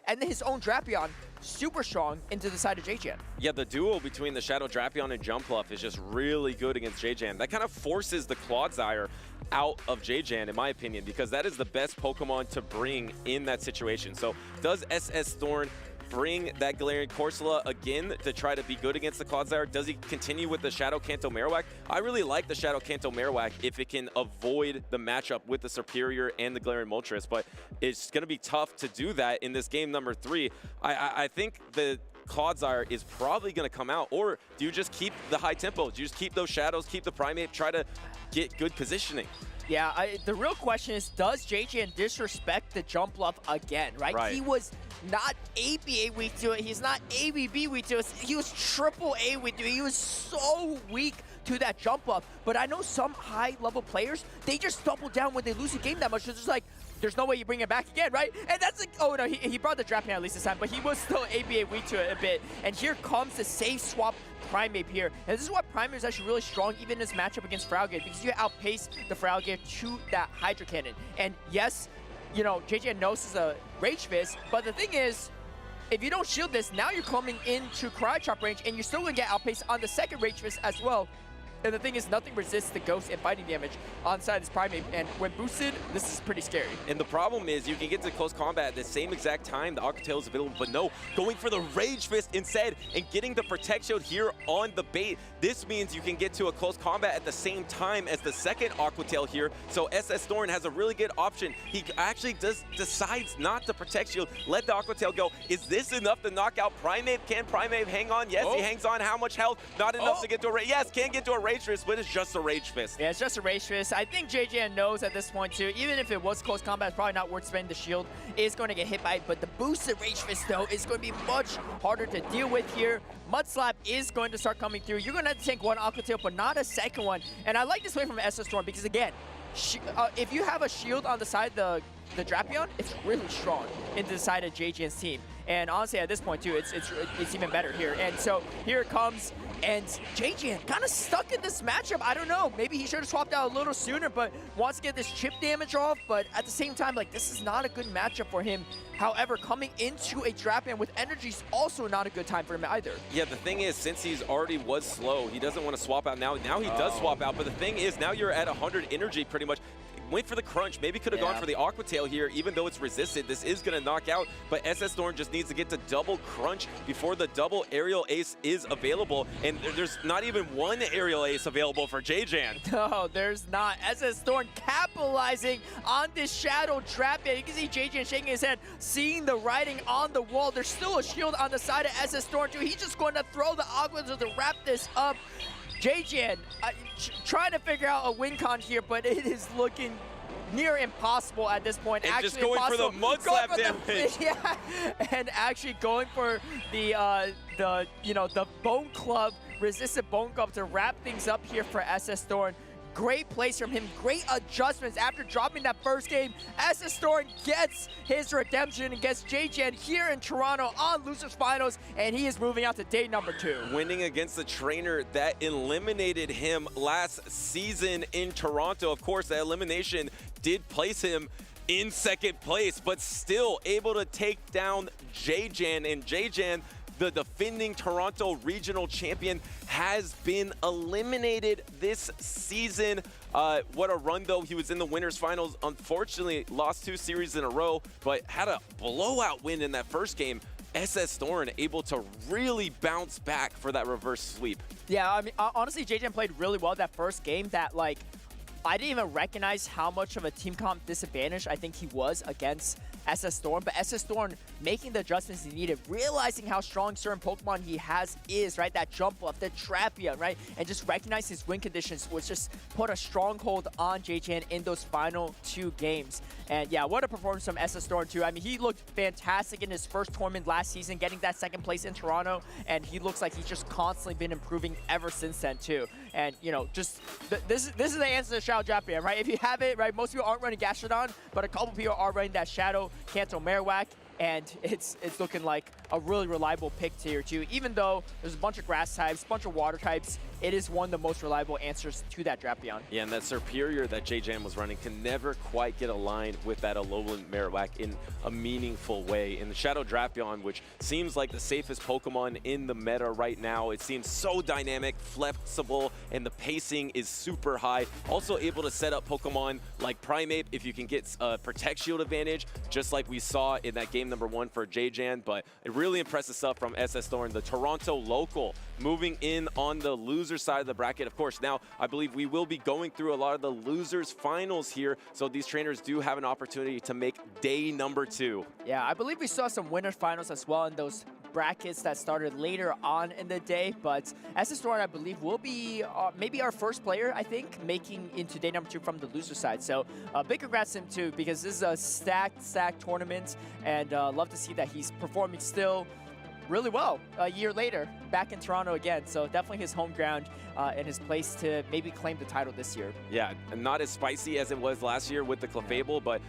and then his own Drapion super strong into the side of JJan. Yeah, the duo between the Shadow Drapion and Jump Bluff is just really good against JJan. That kind of forces the Clodsire out of JJan, in my opinion, because that is the best Pokemon to bring in that situation. So does SS Thorn bring that Galarian Corsola again to try to be good against the Clodsire? Does he continue with the Shadow Kanto Marowak? I really like the Shadow Kanto Marowak if it can avoid the matchup with the Superior and the Galarian Moltres, but it's going to be tough to do that in this game number 3. I think the Clodsire is probably going to come out, or do you just keep the high tempo? Do you just keep those shadows, keep the Primate, try to get good positioning? Yeah, the real question is, does JJan disrespect the jump bluff again, right? He was not ABA weak to it. He's not ABB weak to it. He was triple A weak to it. He was so weak to that jump bluff. But I know some high-level players, they just double down when they lose a game that much. It's just like, there's no way you bring it back again, right? And that's like, oh no, he brought the Drapion at least this time, but he was still ABA weak to it a bit. And here comes the safe swap Primate here. And this is why Primate is actually really strong even in this matchup against Frowgate, because you outpace the Frowgate to that Hydro Cannon. And yes, you know, JJan knows this is a Rage Fist, but the thing is, if you don't shield this, now you're coming into Cryo Chop range, and you're still going to get outpaced on the second Rage Fist as well. And the thing is, nothing resists the Ghost and fighting damage on the side of this Primate, and when boosted, this is pretty scary. And the problem is, you can get to close combat at the same exact time the Aqua Tail is available, but no, going for the Rage Fist instead and getting the Protect Shield here on the bait. This means you can get to a close combat at the same time as the second Aqua Tail here, so SS Thorn has a really good option. He actually decides not to Protect Shield, let the Aqua Tail go. Is this enough to knock out Primate? Can Primate hang on? Yes, he hangs on. How much health? Not enough to get to a Rage. Yes, can get to a Rage Fist, but it's just a Rage Fist. Yeah, it's just a Rage Fist. I think JJan knows at this point too, even if it was close combat, it's probably not worth spending the shield. It's going to get hit by it, but the boosted Rage Fist though is going to be much harder to deal with here. Mud Slap is going to start coming through. You're going to have to take one Aqua Tail, but not a second one. And I like this way from SS Storm because again, if you have a shield on the side of the Drapion, it's really strong into the side of JJan's team. And honestly, at this point too, it's even better here. And so here comes And JJan kind of stuck in this matchup. I don't know. Maybe he should have swapped out a little sooner, but wants to get this chip damage off. But at the same time, like, this is not a good matchup for him. However, coming into a draft ban with energy is also not a good time for him either. Yeah, the thing is, since he's already was slow, he doesn't want to swap out now. Now he does swap out, but the thing is, now you're at 100 energy pretty much. Went for the crunch, maybe could have gone for the Aqua Tail here, even though it's resisted. This is going to knock out, but SS Storm just needs to get to double crunch before the double aerial ace is available, and there's not even one aerial ace available for JJan. No, there's not. SS Storm capitalizing on this shadow trap. You can see JJan shaking his head, seeing the writing on the wall. There's still a shield on the side of SS Storm too. He's just going to throw the Aqua to wrap this up. JJan trying to figure out a win con here, but it is looking near impossible at this point. And actually just going impossible. for the mud slap damage. Yeah, and actually going for the Bone Club, resistant Bone Club to wrap things up here for SS Storm. Great plays from him, great adjustments after dropping that first game. SS Storm gets his redemption and gets JJan here in Toronto on Losers Finals, and he is moving out to day number 2. Winning against the trainer that eliminated him last season in Toronto. Of course, that elimination did place him in second place, but still able to take down JJan, and JJan, the defending Toronto Regional Champion, has been eliminated this season. What a run, though. He was in the winners finals. Unfortunately, lost 2 series in a row, but had a blowout win in that first game. SS Storm able to really bounce back for that reverse sweep. Yeah, I mean, honestly, JJan played really well that first game. That, like, I didn't even recognize how much of a team comp disadvantage I think he was against SS Storm, but SS Storm making the adjustments he needed, realizing how strong certain Pokemon he is, right? That jump off, the Trapeon, right? And just recognize his win conditions, which just put a stronghold on JJan in those final 2 games. And yeah, what a performance from SS Storm too. I mean, he looked fantastic in his first tournament last season, getting that second place in Toronto, and he looks like he's just constantly been improving ever since then too. And you know, just this is the answer to Shadow Drapion, right? If you have it, right, most people aren't running Gastrodon, but a couple people are running that Shadow Kanto Marowak, and it's looking like a really reliable pick tier too. Even though there's a bunch of grass types, a bunch of water types, it is one of the most reliable answers to that Drapion. Yeah, and that Superior that JJan was running can never quite get aligned with that Alolan Marowak in a meaningful way. In the Shadow Drapion, which seems like the safest Pokemon in the meta right now, it seems so dynamic, flexible, and the pacing is super high. Also able to set up Pokemon like Primeape if you can get a Protect Shield advantage, just like we saw in that game number 1 for JJan. But it really impressive stuff from SS Storm. The Toronto local moving in on the loser side of the bracket. Of course, now I believe we will be going through a lot of the losers finals here, so these trainers do have an opportunity to make day number 2. Yeah, I believe we saw some winners finals as well in those brackets that started later on in the day, but SS Storm, I believe, will be maybe our first player, I think, making into day number 2 from the loser side. So big congrats to him too, because this is a stacked tournament, and love to see that he's performing still really well a year later, back in Toronto again. So definitely his home ground and his place to maybe claim the title this year. Yeah, and not as spicy as it was last year with the Clefable, but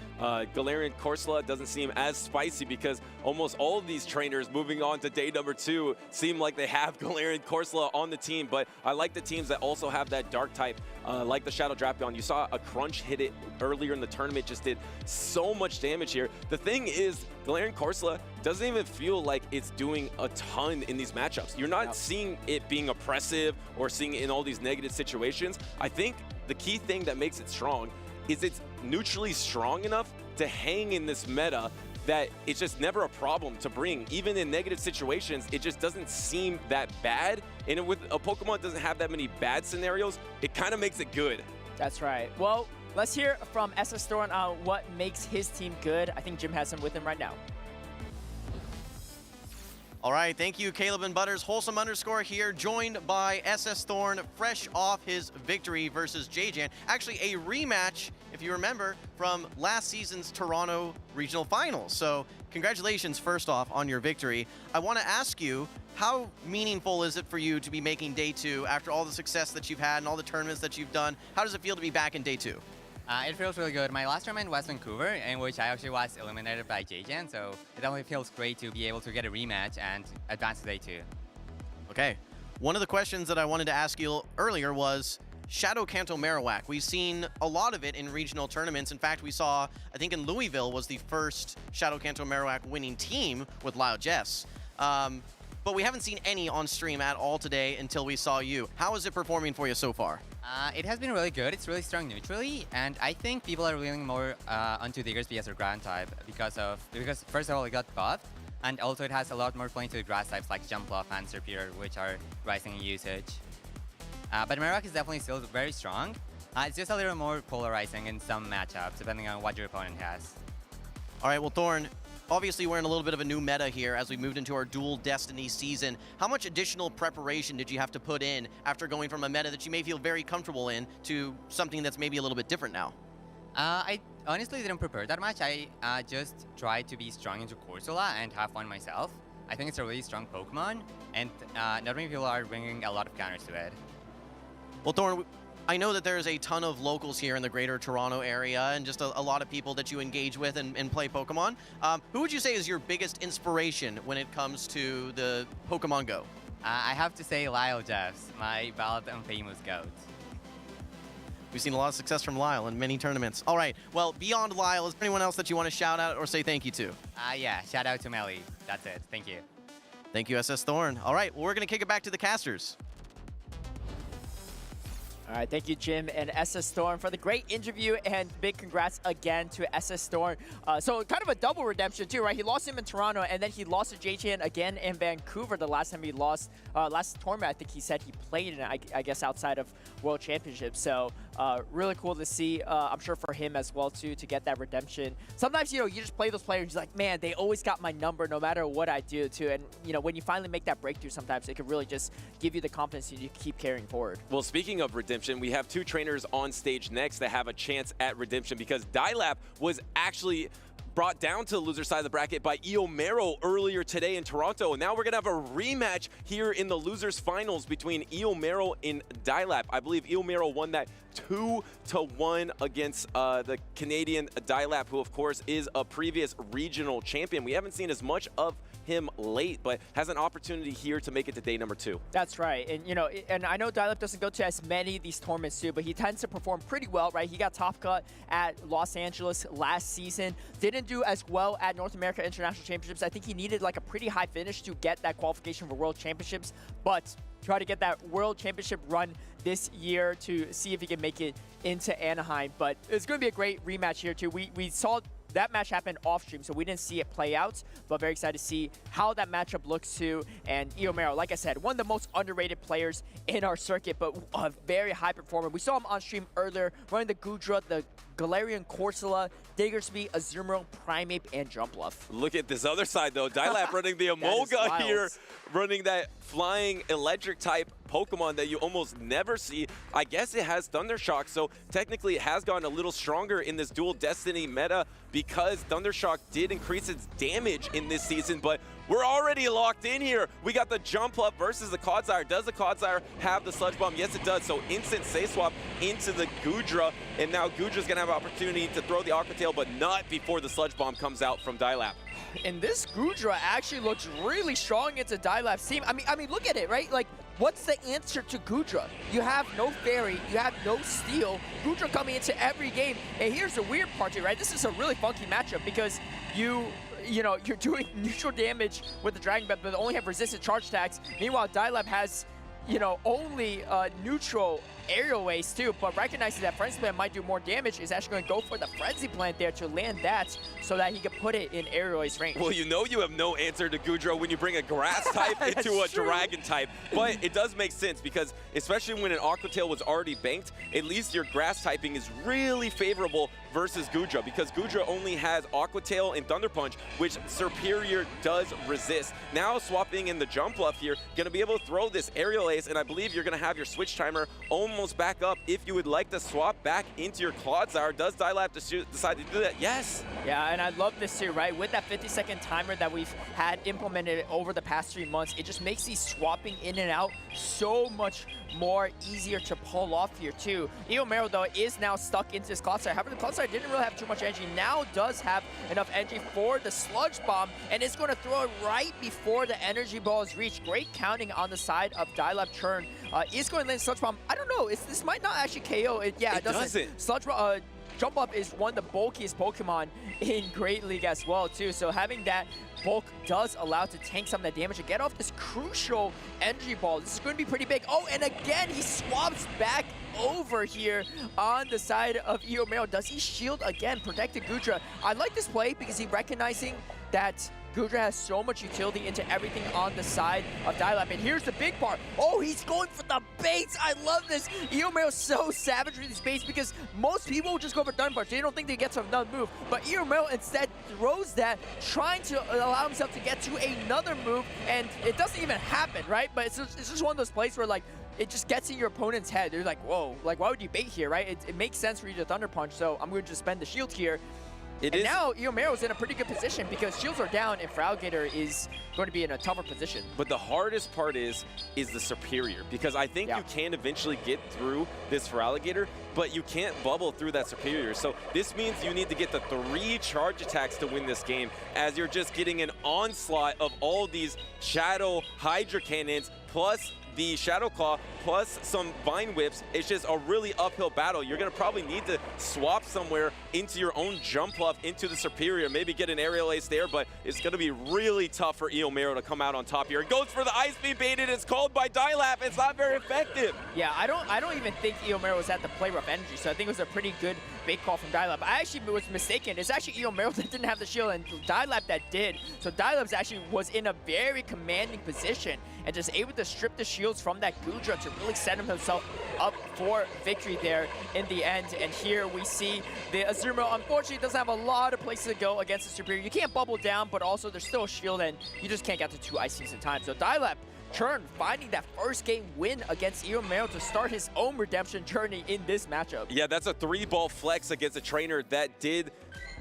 Galarian Corsola doesn't seem as spicy because almost all of these trainers moving on to day number 2 seem like they have Galarian Corsola on the team. But I like the teams that also have that dark type, like the Shadow Drapion. You saw a Crunch hit it earlier in the tournament, just did so much damage here. The thing is, Galarian Corsola doesn't even feel like it's doing a ton in these matchups. You're not seeing it being oppressive or seeing it in all these negative situations. I think the key thing that makes it strong is it's neutrally strong enough to hang in this meta that it's just never a problem to bring. Even in negative situations, it just doesn't seem that bad. And with a Pokemon that doesn't have that many bad scenarios, it kind of makes it good. That's right. Well, let's hear from SS Storm on what makes his team good. I think Jim has him with him right now. All right, thank you, Caleb and Butters. Wholesome underscore here, joined by SS Thorn, fresh off his victory versus JJan. Actually, a rematch, if you remember, from last season's Toronto Regional Finals. So congratulations, first off, on your victory. I want to ask you, how meaningful is it for you to be making day 2 after all the success that you've had and all the tournaments that you've done? How does it feel to be back in day 2? It feels really good. My last tournament was Vancouver, in which I actually was eliminated by JJan, so it definitely feels great to be able to get a rematch and advance to day 2. Okay. One of the questions that I wanted to ask you earlier was Shadow Kanto Marowak. We've seen a lot of it in regional tournaments. In fact, we saw, I think in Louisville was the first Shadow Kanto Marowak winning team with Lyle Jess. But we haven't seen any on stream at all today until we saw you. How is it performing for you so far? It has been really good. It's really strong neutrally, and I think people are leaning more onto Diggersby as a ground type because first of all it got buffed, and also it has a lot more playing to the grass types like Jump Off and Serperior, which are rising in usage. But Marowak is definitely still very strong. It's just a little more polarizing in some matchups, depending on what your opponent has. All right, well, Thorn, obviously we're in a little bit of a new meta here as we moved into our Dual Destiny season. How much additional preparation did you have to put in after going from a meta that you may feel very comfortable in to something that's maybe a little bit different now? I honestly didn't prepare that much. I just tried to be strong into Corsola and have fun myself. I think it's a really strong Pokemon, and not many people are bringing a lot of counters to it. Well, Thorn, I know that there's a ton of locals here in the greater Toronto area and just a lot of people that you engage with and play Pokemon. Who would you say is your biggest inspiration when it comes to the Pokemon Go? I have to say Lyle Jeffs, my valid and famous goat. We've seen a lot of success from Lyle in many tournaments. All right, well, beyond Lyle, is there anyone else that you want to shout out or say thank you to? Yeah, shout out to Melly. That's it. Thank you. Thank you, SS Thorn. All right, well, we're going to kick it back to the casters. All right, thank you, Jim and SS Thorn, for the great interview, and big congrats again to SS Thorn. So kind of a double redemption too, right? He lost him in Toronto, and then he lost to JJan again in Vancouver the last time he lost. Last tournament, I think he said he played in, I guess, outside of World Championships. So really cool to see, I'm sure for him as well too, to get that redemption. Sometimes, you know, you just play those players, you're like, man, they always got my number no matter what I do too. And, you know, when you finally make that breakthrough, sometimes it can really just give you the confidence you keep carrying forward. Well, speaking of redemption, we have two trainers on stage next that have a chance at redemption, because Dialap was actually brought down to the loser side of the bracket by Eomo earlier today in Toronto. And now we're gonna have a rematch here in the losers finals between Eomo and Dialap. I believe Eomo won that 2-1 against the Canadian Dialap, who of course is a previous regional champion. We haven't seen as much of him late, but has an opportunity here to make it to day number 2. That's right. And you know, and I know Dialap doesn't go to as many of these tournaments too, but he tends to perform pretty well, right? He got top cut at Los Angeles last season, didn't do as well at North America International Championships. I think he needed like a pretty high finish to get that qualification for World Championships, but try to get that World Championship run this year to see if he can make it into Anaheim. But it's going to be a great rematch here too. We saw that match happened off stream, so we didn't see it play out, but very excited to see how that matchup looks too. And Eomo, like I said, one of the most underrated players in our circuit, but a very high performer. We saw him on stream earlier, running the Gudra, the Galarian Corsola, Diggersby, Azumarill, Primeape, and Jumpluff. Look at this other side though. Dialap running the Emolga here, running that flying electric type Pokemon that you almost never see. I guess it has Thundershock, so technically it has gotten a little stronger in this Dual Destiny meta because Thundershock did increase its damage in this season, but we're already locked in here. We got the Jumpluff versus the Clodsire. Does the Clodsire have the Sludge Bomb? Yes, it does. So instant Say Swap into the Gudra, and now Gudra's gonna have an opportunity to throw the Aqua Tail, but not before the Sludge Bomb comes out from Dialap. And this Gudra actually looks really strong into Dialap's team. I mean, look at it, right? Like, what's the answer to Gudra? You have no Fairy, you have no Steel. Gudra coming into every game. And here's the weird part too, right? This is a really funky matchup because you know, you're doing neutral damage with the Dragon Breath, but only have resistant charge attacks. Meanwhile, Dialap has, you know, only neutral aerial ways too, but recognizing that Frenzy Plant might do more damage, is actually going to go for the Frenzy Plant there to land that so that he can put it in aerial ways range. Well, you know you have no answer to Gudra when you bring a grass type into a dragon type, but it does make sense because especially when an Aqua Tail was already banked, at least your grass typing is really favorable versus Gudra, because Gudra only has Aqua Tail and Thunder Punch, which Serperior does resist. Now swapping in the Jumpluff here, going to be able to throw this aerial ace, and I believe you're going to have your switch timer almost back up if you would like to swap back into your Clodsire. Does Dialap decide to do that? Yes. Yeah, and I love this too, right? With that 50-second timer that we've had implemented over the past 3 months, it just makes these swapping in and out so much more easier to pull off here too. Eomo though is now stuck into this Clodsire. However, the Clodsire didn't really have too much energy. Now does have enough energy for the Sludge Bomb, and it's going to throw it right before the energy ball is reached. Great counting on the side of Dialap Dialab Churn is going to land Sludge Bomb. I don't know. This might not actually KO. It doesn't. Sludge Bomb, Jump Up is one of the bulkiest Pokemon in Great League as well, too. So having that bulk does allow to tank some of that damage and get off this crucial energy ball. This is going to be pretty big. Oh, and again, he swaps back over here on the side of Eomo. Does he shield again, protect the Goodra? I like this play because he's recognizing that Goodra has so much utility into everything on the side of Dialab. And here's the big part. Oh, he's going for the baits. I love this. Eomo is so savage with these baits because most people will just go for Thunder Punch. They don't think they get to another move. But Eomo instead throws that, trying to allow himself to get to another move. And it doesn't even happen, right? But it's just one of those plays where, like, it just gets in your opponent's head. They're like, whoa, like, why would you bait here, right? It makes sense for you to Thunder Punch, so I'm going to just spend the shield here. Now Eomero's in a pretty good position because shields are down and Feraligatr is going to be in a tougher position. But the hardest part is the superior, because I think you can eventually get through this Feraligatr, but you can't bubble through that superior. So this means you need to get the 3 charge attacks to win this game, as you're just getting an onslaught of all these Shadow Hydra Cannons plus the Shadow Claw plus some Vine Whips. It's just a really uphill battle. You're going to probably need to swap somewhere into your own Jump Bluff into the Superior, maybe get an Aerial Ace there, but it's going to be really tough for Eomo to come out on top here. It goes for the Ice Beam bait, and it's called by Dialab. It's not very effective. Yeah, I don't even think Eomo was at the play rough energy, so I think it was a pretty good bait call from Dialab. I actually was mistaken. It's actually Eomo that didn't have the shield and Dialab that did. So Dialab actually was in a very commanding position and just able to strip the shields from that Goodra to really set himself up for victory there in the end. And here we see the Azumarill unfortunately doesn't have a lot of places to go against the Superior. You can't bubble down, but also there's still a shield and you just can't get to 2 Ice Beams at a time. So Dialab Churn finding that first game win against Eomo to start his own redemption journey in this matchup. Yeah, that's a 3-ball flex against a trainer that did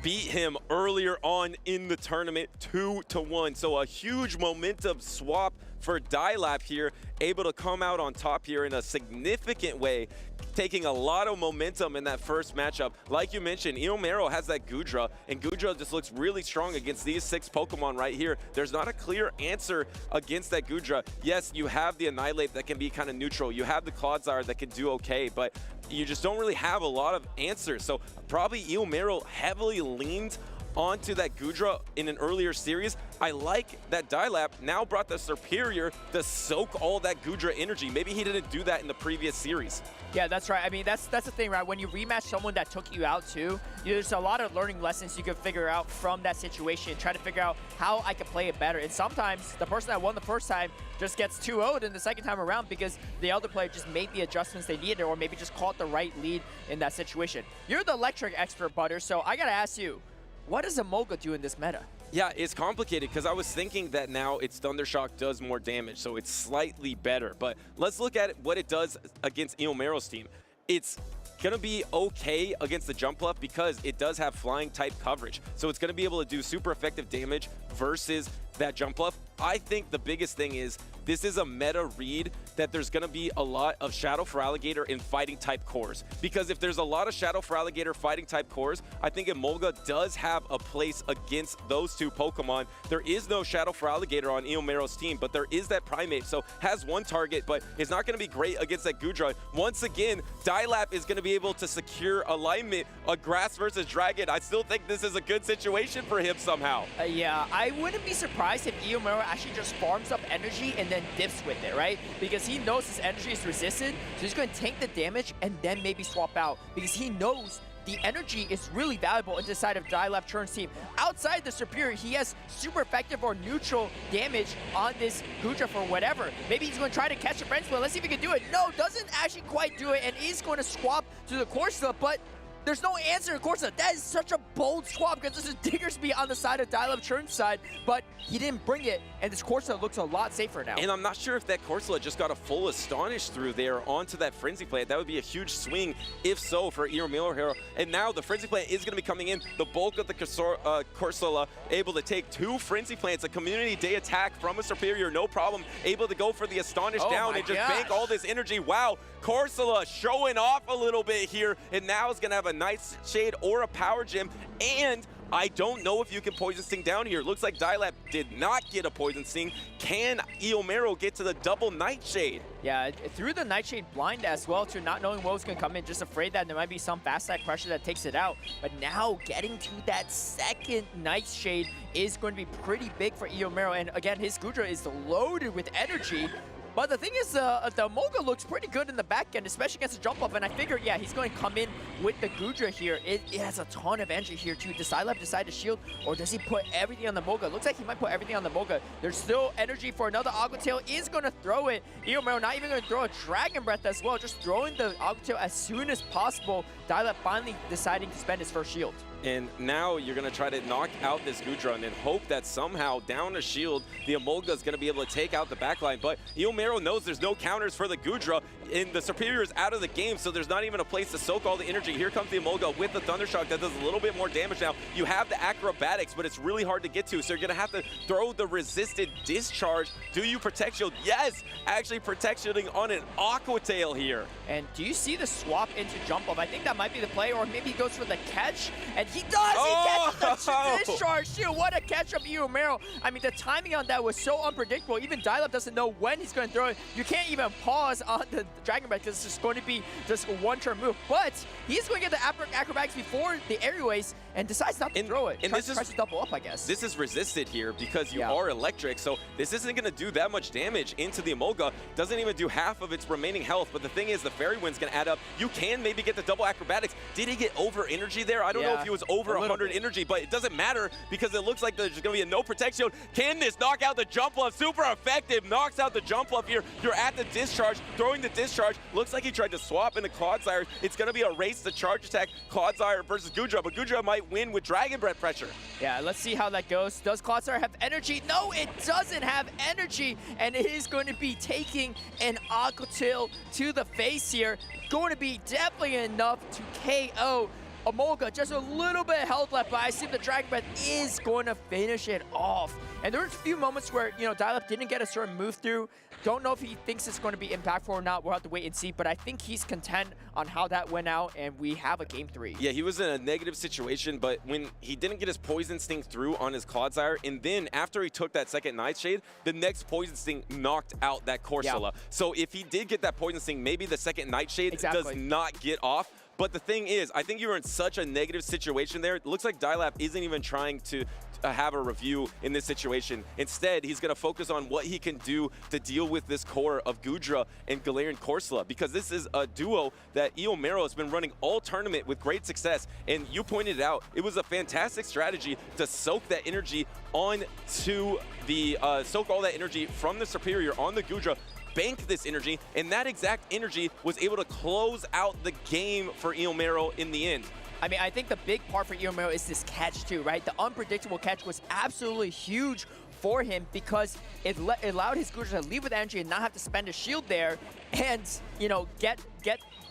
beat him earlier on in the tournament 2-1. So a huge momentum swap for Dialab here, able to come out on top here in a significant way, taking a lot of momentum in that first matchup. Like you mentioned, Eomo has that Goodra, and Goodra just looks really strong against these 6 Pokemon right here. There's not a clear answer against that Goodra. Yes, you have the Annihilate that can be kind of neutral. You have the Clodsire that can do okay, but you just don't really have a lot of answers. So probably Eomo heavily leaned onto that Goodra in an earlier series. I like that Dialab now brought the Superior to soak all that Goodra energy. Maybe he didn't do that in the previous series. Yeah, that's right. I mean, that's the thing, right? When you rematch someone that took you out too, there's a lot of learning lessons you can figure out from that situation, try to figure out how I can play it better. And sometimes the person that won the first time just gets 2-0'd in the second time around because the other player just made the adjustments they needed or maybe just caught the right lead in that situation. You're the electric expert, Butter, so I gotta ask you, what does Emolga do in this meta? Yeah, it's complicated because I was thinking that now its Thundershock does more damage, so it's slightly better. But let's look at what it does against Eomero's team. It's going to be okay against the Jump Bluff because it does have flying type coverage. So it's going to be able to do super effective damage versus that Jump Bluff. I think the biggest thing is this is a meta read that there's going to be a lot of Shadow Feraligatr in fighting type cores. Because if there's a lot of Shadow Feraligatr fighting type cores, I think Emolga does have a place against those 2 Pokemon. There is no Shadow Feraligatr on Eomero's team, but there is that Primate, so has 1 target, but it's not going to be great against that Goodra. Once again, Dialab is going to be able to secure alignment, a Grass versus Dragon. I still think this is a good situation for him somehow. Yeah, I wouldn't be surprised if Eomo actually just farms up energy and then dips with it, right? Because he knows his energy is resisted, so he's going to tank the damage and then maybe swap out because he knows the energy is really valuable in the side of Dialab Churn's team. Outside the Superior, he has super effective or neutral damage on this Goodra for whatever. Maybe he's going to try to catch a French Flare. Let's see if he can do it. No, doesn't actually quite do it, and is going to swap to the Corsola, but there's no answer, of course. That is such a bold swap because this is Diggersby on the side of Dialab Churn's side, but he didn't bring it, and this Corsola looks a lot safer now. And I'm not sure if that Corsola just got a full Astonish through there onto that Frenzy Plant. That would be a huge swing, if so, for Eomo. And now the Frenzy Plant is going to be coming in. The bulk of the Corsola able to take 2 Frenzy Plants, a Community Day attack from a Superior, no problem. Able to go for the Astonish down and just bank all this energy. Wow, Corsola showing off a little bit here, and now is going to have a nice Shade or a Power Gem, and I don't know if you can Poison Sting down here. Looks like Dialab did not get a Poison Sting. Can Eomo get to the double Nightshade? Yeah, through the Nightshade blind as well, to not knowing what was going to come in, just afraid that there might be some fast side pressure that takes it out. But now getting to that second Nightshade is going to be pretty big for Eomo. And again, his Gudra is loaded with energy. But the thing is, the Moga looks pretty good in the back end, especially against the jump up. And I figured, yeah, he's going to come in with the Gudra here. It has a ton of energy here too. Does Lyle decide to shield, or does he put everything on the Moga? Looks like he might put everything on the Moga. There's still energy for another Aqua Tail. Is going to throw it. Eomo not even going to throw a Dragon Breath as well, just throwing the Aqua Tail as soon as possible. Dialab finally deciding to spend his first shield. And now you're going to try to knock out this Gudra and then hope that somehow down a shield, the Emolga is going to be able to take out the backline. But Eomo knows there's no counters for the Gudra, and the Superior is out of the game, so there's not even a place to soak all the energy. Here comes the Emolga with the Thundershock that does a little bit more damage now. You have the Acrobatics, but it's really hard to get to, so you're going to have to throw the Resisted Discharge. Do you Protect Shield? Yes! Actually Protect Shielding on an Aqua Tail here. And do you see the swap into jump up? I think that might be the play, or maybe he goes for the catch, and he does! He catches the discharge too! What a catch from Eomo! I mean, the timing on that was so unpredictable. Even Dialab doesn't know when he's going to throw it. You can't even pause on the Dragon Breath because it's just going to be just a one-turn move. But he's going to get the Acrobatics before the airways and decides not to throw it. And tries to double up, I guess. This is resisted here because you are electric, so this isn't going to do that much damage into the Emolga. Doesn't even do half of its remaining health, but the thing is, the Fairy Wind's going to add up. You can maybe get the double Acrobatics. Did he get over energy there? I don't know if he was over 100 energy, but it doesn't matter because it looks like there's going to be a no Protect Shield. Can this knock out the jump bluff? Super effective. Knocks out the jump bluff here. You're at the discharge, throwing the discharge. Looks like he tried to swap into Clodsire. It's going to be a race to charge attack. Clodsire versus Gudra, but Gudra might win with Dragon Breath pressure. Yeah, let's see how that goes. Does Clodsire have energy? No, it doesn't have energy, and it is going to be taking an Aqua Tail to the face here. Going to be definitely enough to KO Emolga. Just a little bit of health left, but I assume the Dragon Breath is going to finish it off. And there was a few moments where, you know, Dialab didn't get a certain move through. Don't know if he thinks it's going to be impactful or not. We'll have to wait and see. But I think he's content on how that went out, and we have a game 3. Yeah, he was in a negative situation, but when he didn't get his Poison Sting through on his Clodsire, and then after he took that second Nightshade, the next Poison Sting knocked out that Corsola. Yeah. So if he did get that Poison Sting, maybe the second Nightshade does not get off. But the thing is, I think you were in such a negative situation there. It looks like Dialab isn't even trying to have a review in this situation. Instead, he's going to focus on what he can do to deal with this core of Gudra and Galarian Corsola, because this is a duo that Eomo has been running all tournament with great success. And you pointed it out, it was a fantastic strategy to soak that energy onto the, soak all that energy from the Superior on the Gudra, bank this energy, and that exact energy was able to close out the game for Eomo in the end. I mean, I think the big part for Eomo is this catch too, right? The unpredictable catch was absolutely huge for him because it allowed his Gudra to leave with energy and not have to spend a shield there, and, you know,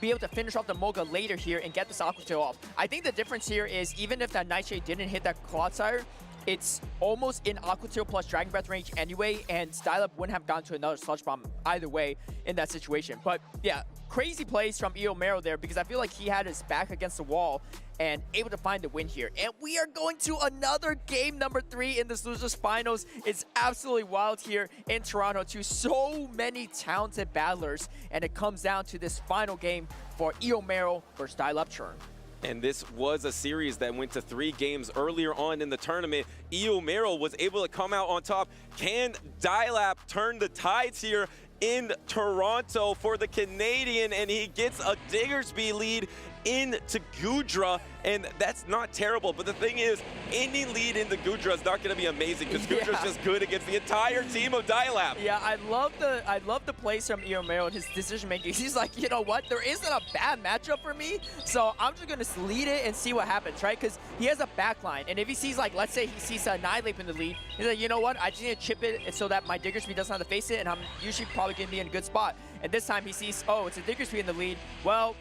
be able to finish off the Moga later here and get this Aqua Tail off. I think the difference here is, even if that Nightshade didn't hit that Clodsire, it's almost in Aqua Tail plus Dragon Breath range anyway, and Dialab wouldn't have gone to another Sludge Bomb either way in that situation. But yeah, crazy plays from Eomo there, because I feel like he had his back against the wall and able to find the win here. And we are going to another game number 3 in this Losers Finals. It's absolutely wild here in Toronto too. So many talented battlers, and it comes down to this final game for Eomo versus Dialab Churn. And this was a series that went to 3 games earlier on in the tournament. Eomo was able to come out on top. Can Dialab turn the tides here in Toronto for the Canadian? And he gets a Diggersby lead into Gudra, and that's not terrible. But the thing is, any lead into Gudra is not going to be amazing, because Gudra's just good against the entire team of Dialab. Yeah, I love the plays from Eomo and his decision making. He's like, you know what? There isn't a bad matchup for me, so I'm just going to lead it and see what happens, right? Because he has a backline, and if he sees, like, let's say he sees Annihilate in the lead, he's like, you know what? I just need to chip it so that my Diggersby doesn't have to face it, and I'm usually probably going to be in a good spot. And this time he sees, oh, it's a Diggersby in the lead. Well,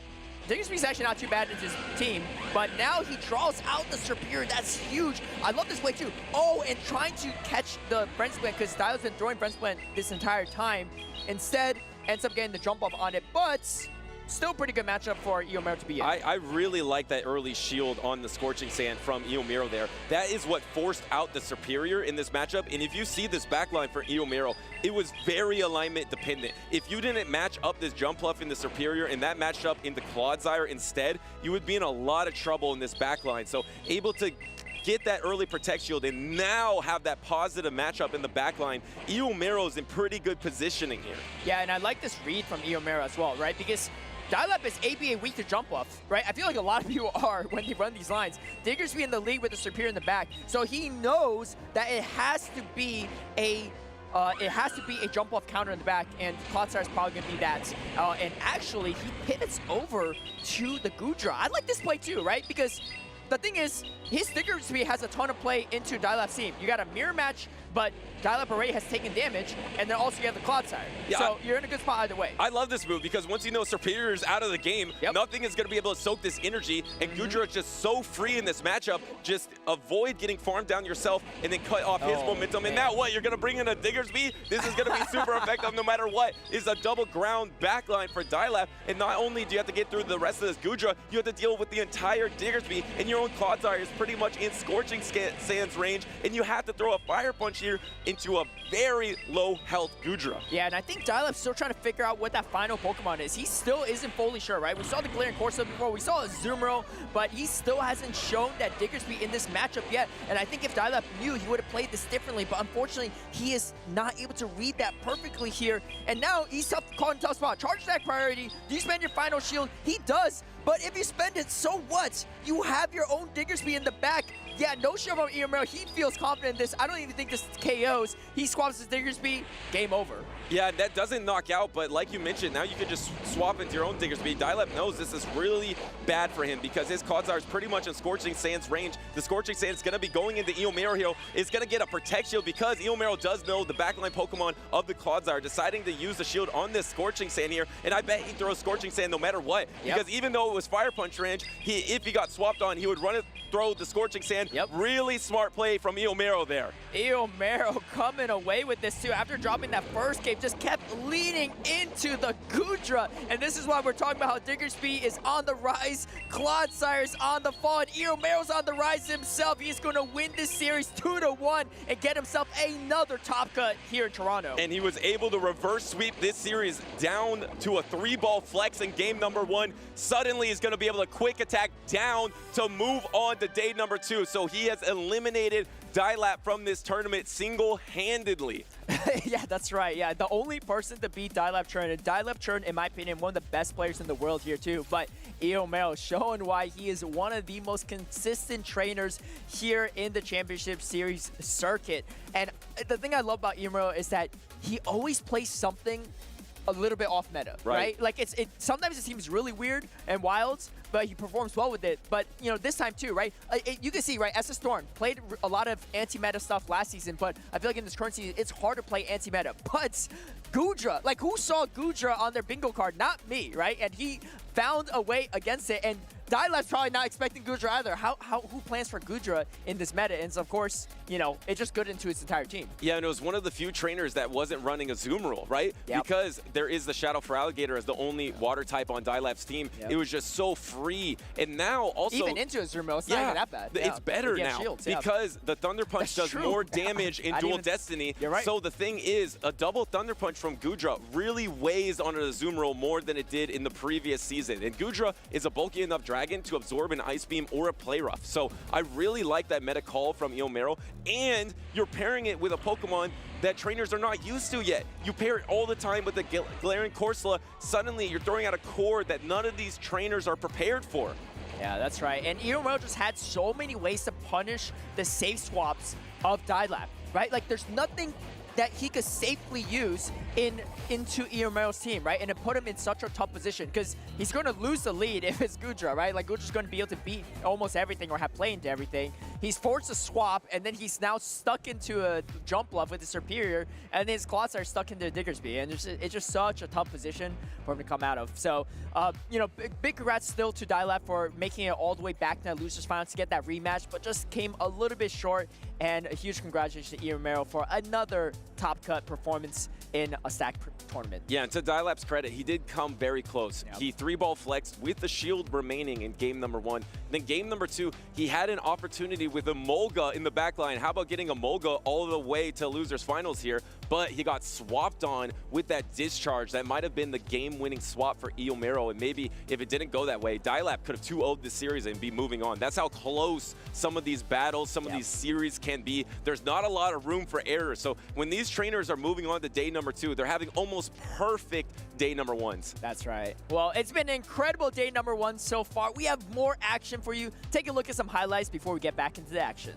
Diggersby's actually not too bad in his team, but now he draws out the Superior. That's huge. I love this play too. Oh, and trying to catch the Friend Split, because Style's been throwing Friend Split this entire time. Instead, ends up getting the jump off on it, but still pretty good matchup for Eomo to be in. I really like that early shield on the Scorching Sand from Eomo there. That is what forced out the Superior in this matchup. And if you see this backline for Eomo, it was very alignment dependent. If you didn't match up this jump bluff in the Superior and that matched up in the Clodsire instead, you would be in a lot of trouble in this backline. So able to get that early Protect Shield and now have that positive matchup in the backline, Eomo is in pretty good positioning here. Yeah, and I like this read from Eomo as well, right? Because Dial-Up is ABA weak to jump bluff, right? I feel like a lot of people are when they run these lines. Diggersby in the lead with the Superior in the back, so he knows that it has to be a jump bluff counter in the back, and Clodsire is probably going to be that. And actually, he pivots over to the Goodra. I like this play too, right? Because the thing is, his Diggersby has a ton of play into Dial-Up's team. You got a mirror match, but Dial-Up already has taken damage, and then also you have the Clodsire. Yeah, so you're in a good spot either way. I love this move because once you know Superior is out of the game, nothing is going to be able to soak this energy, and Goodra is just so free in this matchup. Just avoid getting farmed down yourself and then cut off his momentum. And now what? You're going to bring in a Diggersby? This is going to be super effective no matter what. It's a double ground backline for Dial-Up, and not only do you have to get through the rest of this Goodra, you have to deal with the entire Diggersby, and your own Clodsire is pretty much in Scorching Sands range, and you have to throw a Fire Punch here into a very low health Goodra. Yeah, and I think Dial-Up's still trying to figure out what that final Pokemon is. He still isn't fully sure, right? We saw the Glaring Corso before, we saw a Azumarill, but he still hasn't shown that Diggersby in this matchup yet. And I think if Dial-Up knew, he would have played this differently, but unfortunately, he is not able to read that perfectly here. And now he's caught in a tough spot. Charge attack priority. Do you spend your final shield? He does, but if you spend it, so what? You have your own Diggersby in the back. Yeah, no shove on Eomo. He feels confident in this. I don't even think this KOs. He swaps his Diggersby. Game over. Yeah, that doesn't knock out, but like you mentioned, now you can just swap into your own Diggersby. Dial-Up knows this is really bad for him because his Clodsire is pretty much in Scorching Sands range. The Scorching Sands is going to be going into Eomo here. It's going to get a Protect Shield because Eomo does know the backline Pokemon of the Clodsire, deciding to use the shield on this Scorching Sand here, and I bet he throws Scorching Sand no matter what. Because even though it was Fire Punch range, if he got swapped on, he would run it, throw the Scorching Sand. Really smart play from Eomo there. Eomo coming away with this too. After dropping that first game, just kept leading into the Goodra. And this is why we're talking about how Diggersby is on the rise, Clodsire is on the fall, and Eomo's on the rise himself. He's going to win this series 2-1 and get himself another top cut here in Toronto. And he was able to reverse sweep this series down to a 3-ball flex in game number 1. Suddenly he's going to be able to quick attack down to move on to day number 2. So he has eliminated Dial-Up from this tournament single-handedly. Yeah, that's right. Yeah, the only person to beat Dial-Up Churn, and Dial-Up Churn, in my opinion, one of the best players in the world here too. But Eomo showing why he is one of the most consistent trainers here in the Championship Series circuit. And the thing I love about Eomo is that he always plays something a little bit off meta, right? Like sometimes it seems really weird and wild, but he performs well with it. But you know, this time too, right? You can see, right? SS Storm played a lot of anti-meta stuff last season, but I feel like in this current season, it's hard to play anti-meta. But Goodra, like who saw Goodra on their bingo card? Not me, right? And he found a way against it, and Dial-Up's probably not expecting Goodra either. Who plans for Goodra in this meta? And so of course, you know, it's just good into his entire team. Yeah, and it was one of the few trainers that wasn't running a Azumarill, right? Because there is the Shadow for Alligator as the only water type on Dial-Up's team. It was just so free. And now also even into Azumarill, it's not even that bad. It's better now shields, because the Thunder Punch does more damage in Dual Destiny. You're right. So the thing is, a double Thunder Punch from Goodra really weighs on an Azumarill more than it did in the previous season. And Goodra is a bulky enough dragon to absorb an Ice Beam or a Play Rough. So I really like that meta call from Eomo. And you're pairing it with a Pokemon that trainers are not used to yet. You pair it all the time with the Glaring Corsola. Suddenly you're throwing out a core that none of these trainers are prepared for. Yeah, that's right. And Eomo just had so many ways to punish the safe swaps of Dial-Up, right? Like there's nothing that he could safely use into Eomo's team, right? And it put him in such a tough position because he's going to lose the lead if it's Goodra, right? Like Goodra's going to be able to beat almost everything or have play into everything. He's forced to swap, and then he's now stuck into a jump bluff with his Superior, and his Clodsire stuck into the Diggersby, and it's just such a tough position for him to come out of. So, you know, big congrats still to Dial-Up for making it all the way back to that losers finals to get that rematch, but just came a little bit short, and a huge congratulations to Eomo for another top cut performance in a stack tournament. Yeah, and to Dialap's credit, he did come very close. Yep. He 3-ball flexed with the shield remaining in game number 1. Then game number 2, he had an opportunity with a Molga in the backline. How about getting a Molga all the way to losers finals here? But he got swapped on with that discharge. That might have been the game-winning swap for Eomo, and maybe if it didn't go that way, Dialap could have 2-0'd this series and be moving on. That's how close some of these battles, some of these series can be. There's not a lot of room for error. So when these trainers are moving on to day number 2, they're having almost perfect day number 1s. That's right. Well, it's been an incredible day number 1 so far. We have more action for you. Take a look at some highlights before we get back into the action.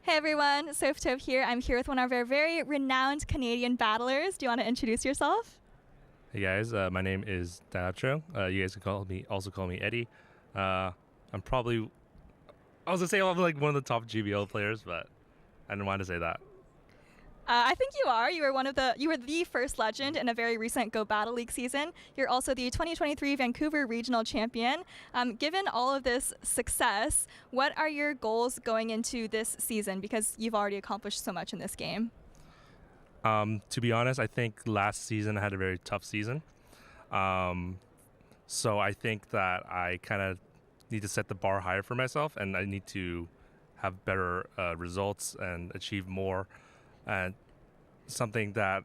Hey everyone, Softove here. I'm here with one of our very renowned Canadian battlers. Do you want to introduce yourself? Hey guys, my name is Daxu. You guys can also call me Eddie. I'm probably, I was gonna say I'm like one of the top GBL players, but I didn't want to say that. I think you are. You were the first legend in a very recent Go Battle League season. You're also the 2023 Vancouver Regional Champion. Given all of this success, what are your goals going into this season? Because you've already accomplished so much in this game. To be honest, I think last season I had a very tough season. So I think that I kind of need to set the bar higher for myself, and I need to have better results and achieve more. And something that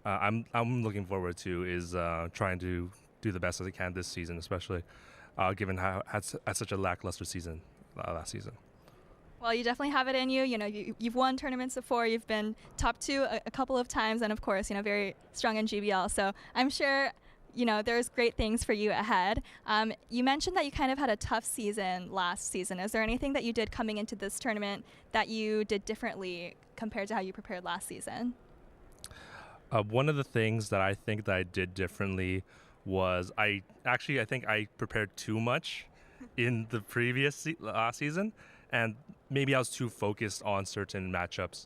I'm looking forward to is trying to do the best as I can this season, especially given how I had such a lackluster season last season. Well, you definitely have it in you. You know, you've won tournaments before. You've been top 2 a couple of times, and of course, you know, very strong in GBL. So I'm sure, you know, there's great things for you ahead. You mentioned that you kind of had a tough season last season. Is there anything that you did coming into this tournament that you did differently compared to how you prepared last season? One of the things that I think that I did differently was I think I prepared too much in the previous last season, and maybe I was too focused on certain matchups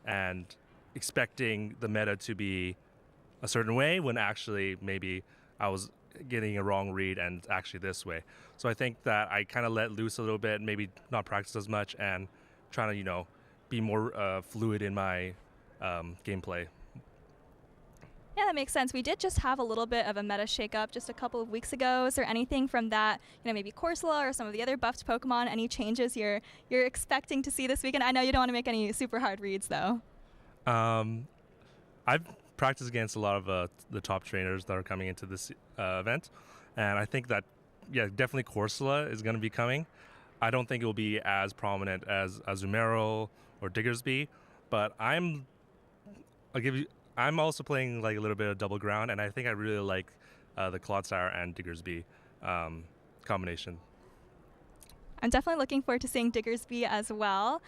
and expecting the meta to be a certain way when actually maybe I was getting a wrong read and actually this way. So I think that I kind of let loose a little bit, maybe not practice as much, and trying to, you know, be more fluid in my gameplay. Yeah, that makes sense. We did just have a little bit of a meta shakeup just a couple of weeks ago. Is there anything from that, you know, maybe Corsola or some of the other buffed Pokemon, any changes you're expecting to see this weekend? I know you don't want to make any super hard reads though. I've practiced against a lot of the top trainers that are coming into this event, and I think that, yeah, definitely Corsola is going to be coming. I don't think it will be as prominent as Azumarill or Diggersby, but I'm also playing like a little bit of double ground, and I think I really like the Clodsire and Diggersby combination. I'm definitely looking forward to seeing Diggersby as well.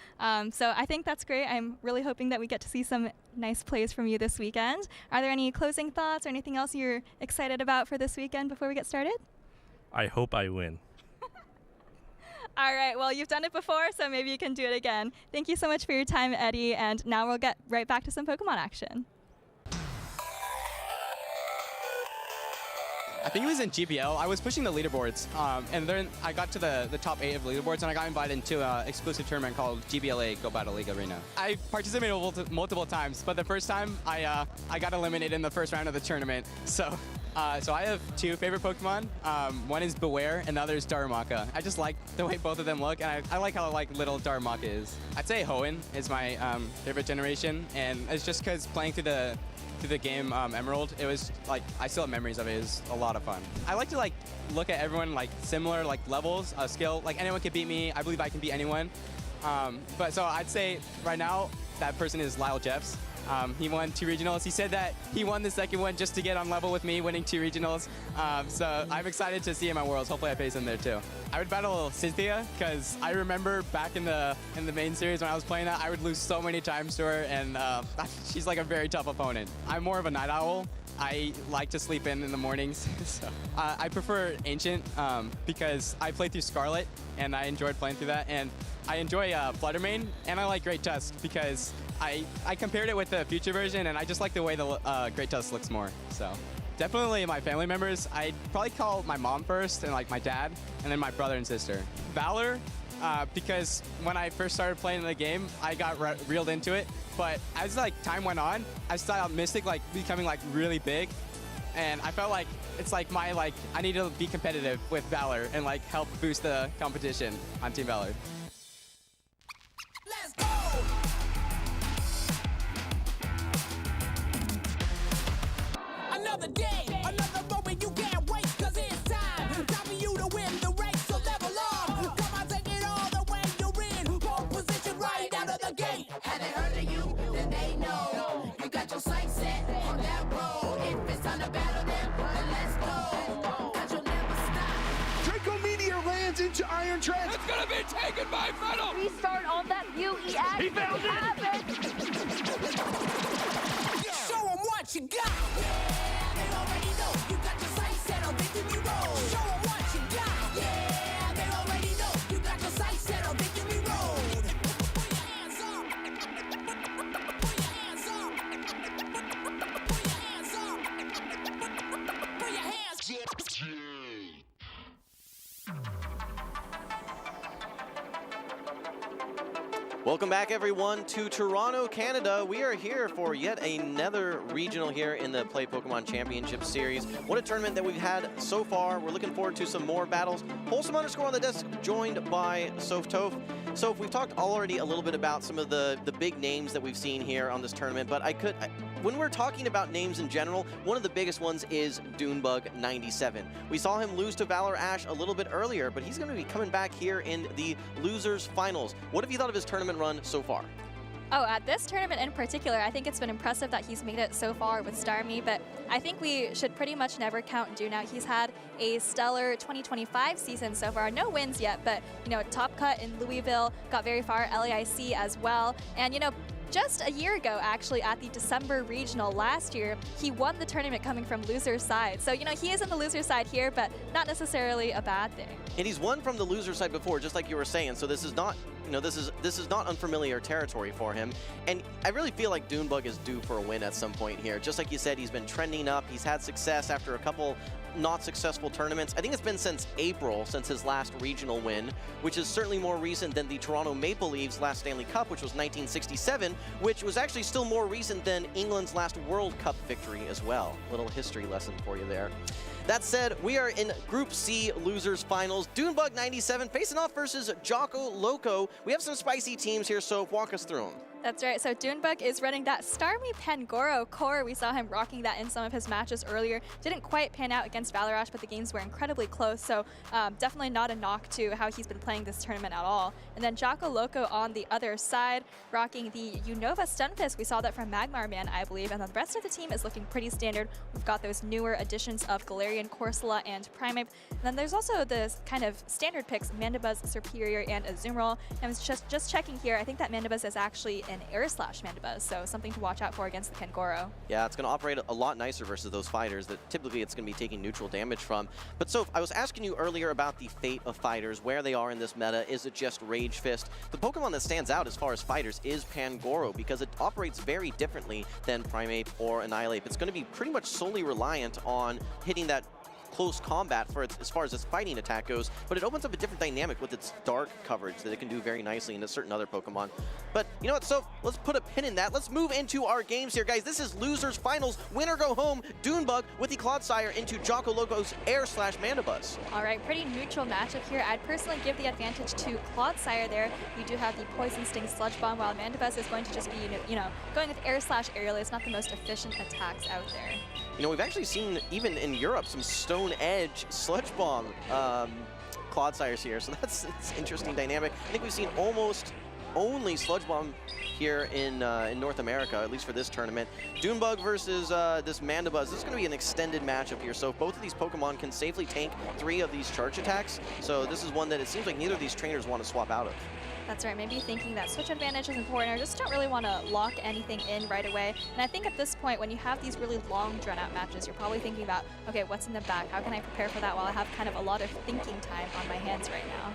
So I think that's great. I'm really hoping that we get to see some nice plays from you this weekend. Are there any closing thoughts or anything else you're excited about for this weekend before we get started? I hope I win. All right, well, you've done it before, so maybe you can do it again. Thank you so much for your time, Eddie, and now we'll get right back to some Pokemon action. I think it was in GPL. I was pushing the leaderboards, and then I got to the top 8 of leaderboards, and I got invited into an exclusive tournament called GBLA Go Battle League Arena. I participated multiple times, but the first time I got eliminated in the first round of the tournament. So I have 2 favorite Pokemon. One is Beware, and the other is Darumaka. I just like the way both of them look, and I like how little Darumaka is. I'd say Hoenn is my favorite generation, and it's just because playing through the game Emerald, it was like I still have memories of it. It was a lot of fun. I like to look at everyone similar levels of skill. Anyone can beat me. I believe I can beat anyone. But so I'd say right now that person is Lyle Jeffs. He won 2 regionals. He said that he won the second one just to get on level with me, winning 2 regionals. So I'm excited to see him at Worlds. Hopefully I face him there too. I would battle Cynthia because I remember back in the main series when I was playing that, I would lose so many times to her, and she's a very tough opponent. I'm more of a night owl. I like to sleep in the mornings. So, I prefer Ancient because I played through Scarlet and I enjoyed playing through that. And I enjoy Fluttermane, and I like Great Tusk because I compared it with the future version, and I just like the way the Great Tusk looks more. So definitely my family members. I'd probably call my mom first, and my dad, and then my brother and sister. Valor, because when I first started playing the game, I got reeled into it. But as time went on, I saw Mystic becoming really big, and I felt like it's my I need to be competitive with Valor and help boost the competition on Team Valor. Another day, another moment you can't wait, cause it's time for you to win the race, so level up. Come on, take it all the way you're in pole position right out of the gate. Have they heard of you? Then they know. You got your sights set on that road. If it's time to battle them, then let's go. Cause you'll never stop. Draco Meteor lands into Iron Tread. It's gonna be taken by Funnel. Restart on that UE act. He found it. Show them what you got. Welcome back, everyone, to Toronto, Canada. We are here for yet another regional here in the Play Pokemon Championship Series. What a tournament that we've had so far. We're looking forward to some more battles. Wholesome _ on the desk, joined by Soph Toph. Soph, we've talked already a little bit about some of the big names that we've seen here on this tournament, but when we're talking about names in general, one of the biggest ones is Dunebug97. We saw him lose to Valor Ash a little bit earlier, but he's going to be coming back here in the Losers Finals. What have you thought of his tournament run so far? Oh, at this tournament in particular, I think it's been impressive that he's made it so far with Starmie, but I think we should pretty much never count Dune out. He's had a stellar 2025 season so far. No wins yet, but, top cut in Louisville, got very far, LAIC as well. And, just a year ago, actually, at the December regional last year, he won the tournament coming from loser's side. So, he is in the loser side here, but not necessarily a bad thing. And he's won from the loser side before, just like you were saying. So this is not, this is not unfamiliar territory for him. And I really feel like Dunebug is due for a win at some point here. Just like you said, he's been trending up. He's had success after a couple not successful tournaments. I think it's been since April since his last regional win, which is certainly more recent than the Toronto Maple Leafs' last Stanley Cup, which was 1967, which was actually still more recent than England's last World Cup victory as well. Little history lesson for you there. That said, we are in Group C Losers Finals. Dunebug97 facing off versus Jackal, Loco. We have some spicy teams here, so walk us through them. That's right. So Dunebug is running that Starmie Pangoro core. We saw him rocking that in some of his matches earlier. Didn't quite pan out against Valor Ash, but the games were incredibly close. So definitely not a knock to how he's been playing this tournament at all. And then Jackal Loco on the other side, rocking the Unova Stunfisk. We saw that from Magmar Man, I believe. And then the rest of the team is looking pretty standard. We've got those newer additions of Galarian, Corsola, and Primeape. And then there's also this kind of standard picks, Mandibuzz, Serperior, and Azumarill. And I was just checking here. I think that Mandibuzz is actually an Air Slash Mandibuzz, so something to watch out for against the Kangoro. Yeah, it's going to operate a lot nicer versus those fighters that typically it's going to be taking neutral damage from. But Soph, I was asking you earlier about the fate of fighters, where they are in this meta. Is it just Rage Fist? The Pokemon that stands out as far as fighters is Pangoro, because it operates very differently than Primeape or Annihilape. It's going to be pretty much solely reliant on hitting that close combat for its, as far as its fighting attack goes, but it opens up a different dynamic with its dark coverage that it can do very nicely into certain other Pokemon. But you know what, so let's put a pin in that. Let's move into our games here, guys. This is losers finals, winner go home. Dunebug with the Clodsire into Jackal Loco's Air/Mandibuzz. All right, pretty neutral matchup here. I'd personally give the advantage to Clodsire there. We do have the Poison Sting Sludge Bomb, while Mandibuzz is going to just be, you know, going with Air/Aerial. It's not the most efficient attacks out there. You know, we've actually seen, even in Europe, some Stone Edge Sludge Bomb Clodsires here, so that's interesting dynamic. I think we've seen almost only Sludge Bomb here in North America, at least for this tournament. Dunebug versus this Mandibuzz. This is going to be an extended matchup here, so both of these Pokemon can safely tank 3 of these charge attacks, so this is one that it seems like neither of these trainers want to swap out of. That's right, maybe thinking that switch advantage is important or just don't really want to lock anything in right away. And I think at this point, when you have these really long drawn out matches, you're probably thinking about, okay, what's in the back? How can I prepare for that while I have kind of a lot of thinking time on my hands right now?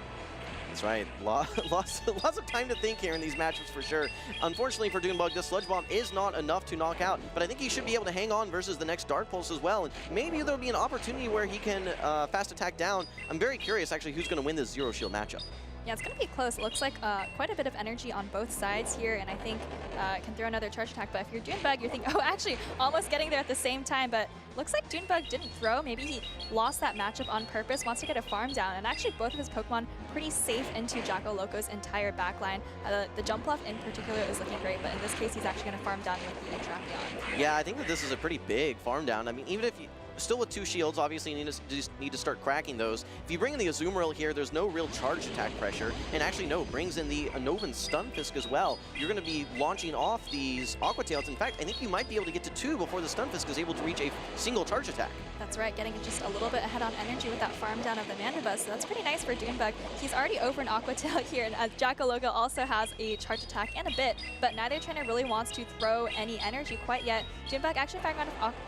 That's right. Lots of time to think here in these matchups for sure. Unfortunately for Dunebug, this Sludge Bomb is not enough to knock out, but I think he should be able to hang on versus the next Dark Pulse as well, and maybe there'll be an opportunity where he can fast attack down. I'm very curious actually who's going to win this Zero Shield matchup. Yeah, it's going to be close. It looks like quite a bit of energy on both sides here, and I think it can throw another charge attack. But if you're Dunebug, you're thinking, oh, actually, almost getting there at the same time. But looks like Dunebug didn't throw. Maybe he lost that matchup on purpose, wants to get a farm down. And actually, both of his Pokemon pretty safe into Jackal Loco's entire backline. The Jumpluff in particular is looking great, but in this case, he's actually going to farm down with the Drapion. Yeah, I think that this is a pretty big farm down. I mean, even if you... Still with 2 shields, obviously you need to start cracking those. If you bring in the Azumarill here, there's no real charge attack pressure. And actually, no, brings in the Anovan Stunfisk as well. You're going to be launching off these Aqua Tails. In fact, I think you might be able to get to 2 before the Stunfisk is able to reach a single charge attack. That's right, getting just a little bit ahead on energy with that farm down of the Mandibuzz. So that's pretty nice for Dunebug. He's already over an Aqua Tail here, and Jackal Loco also has a charge attack and a bit, but neither trainer really wants to throw any energy quite yet. Dunebug actually firing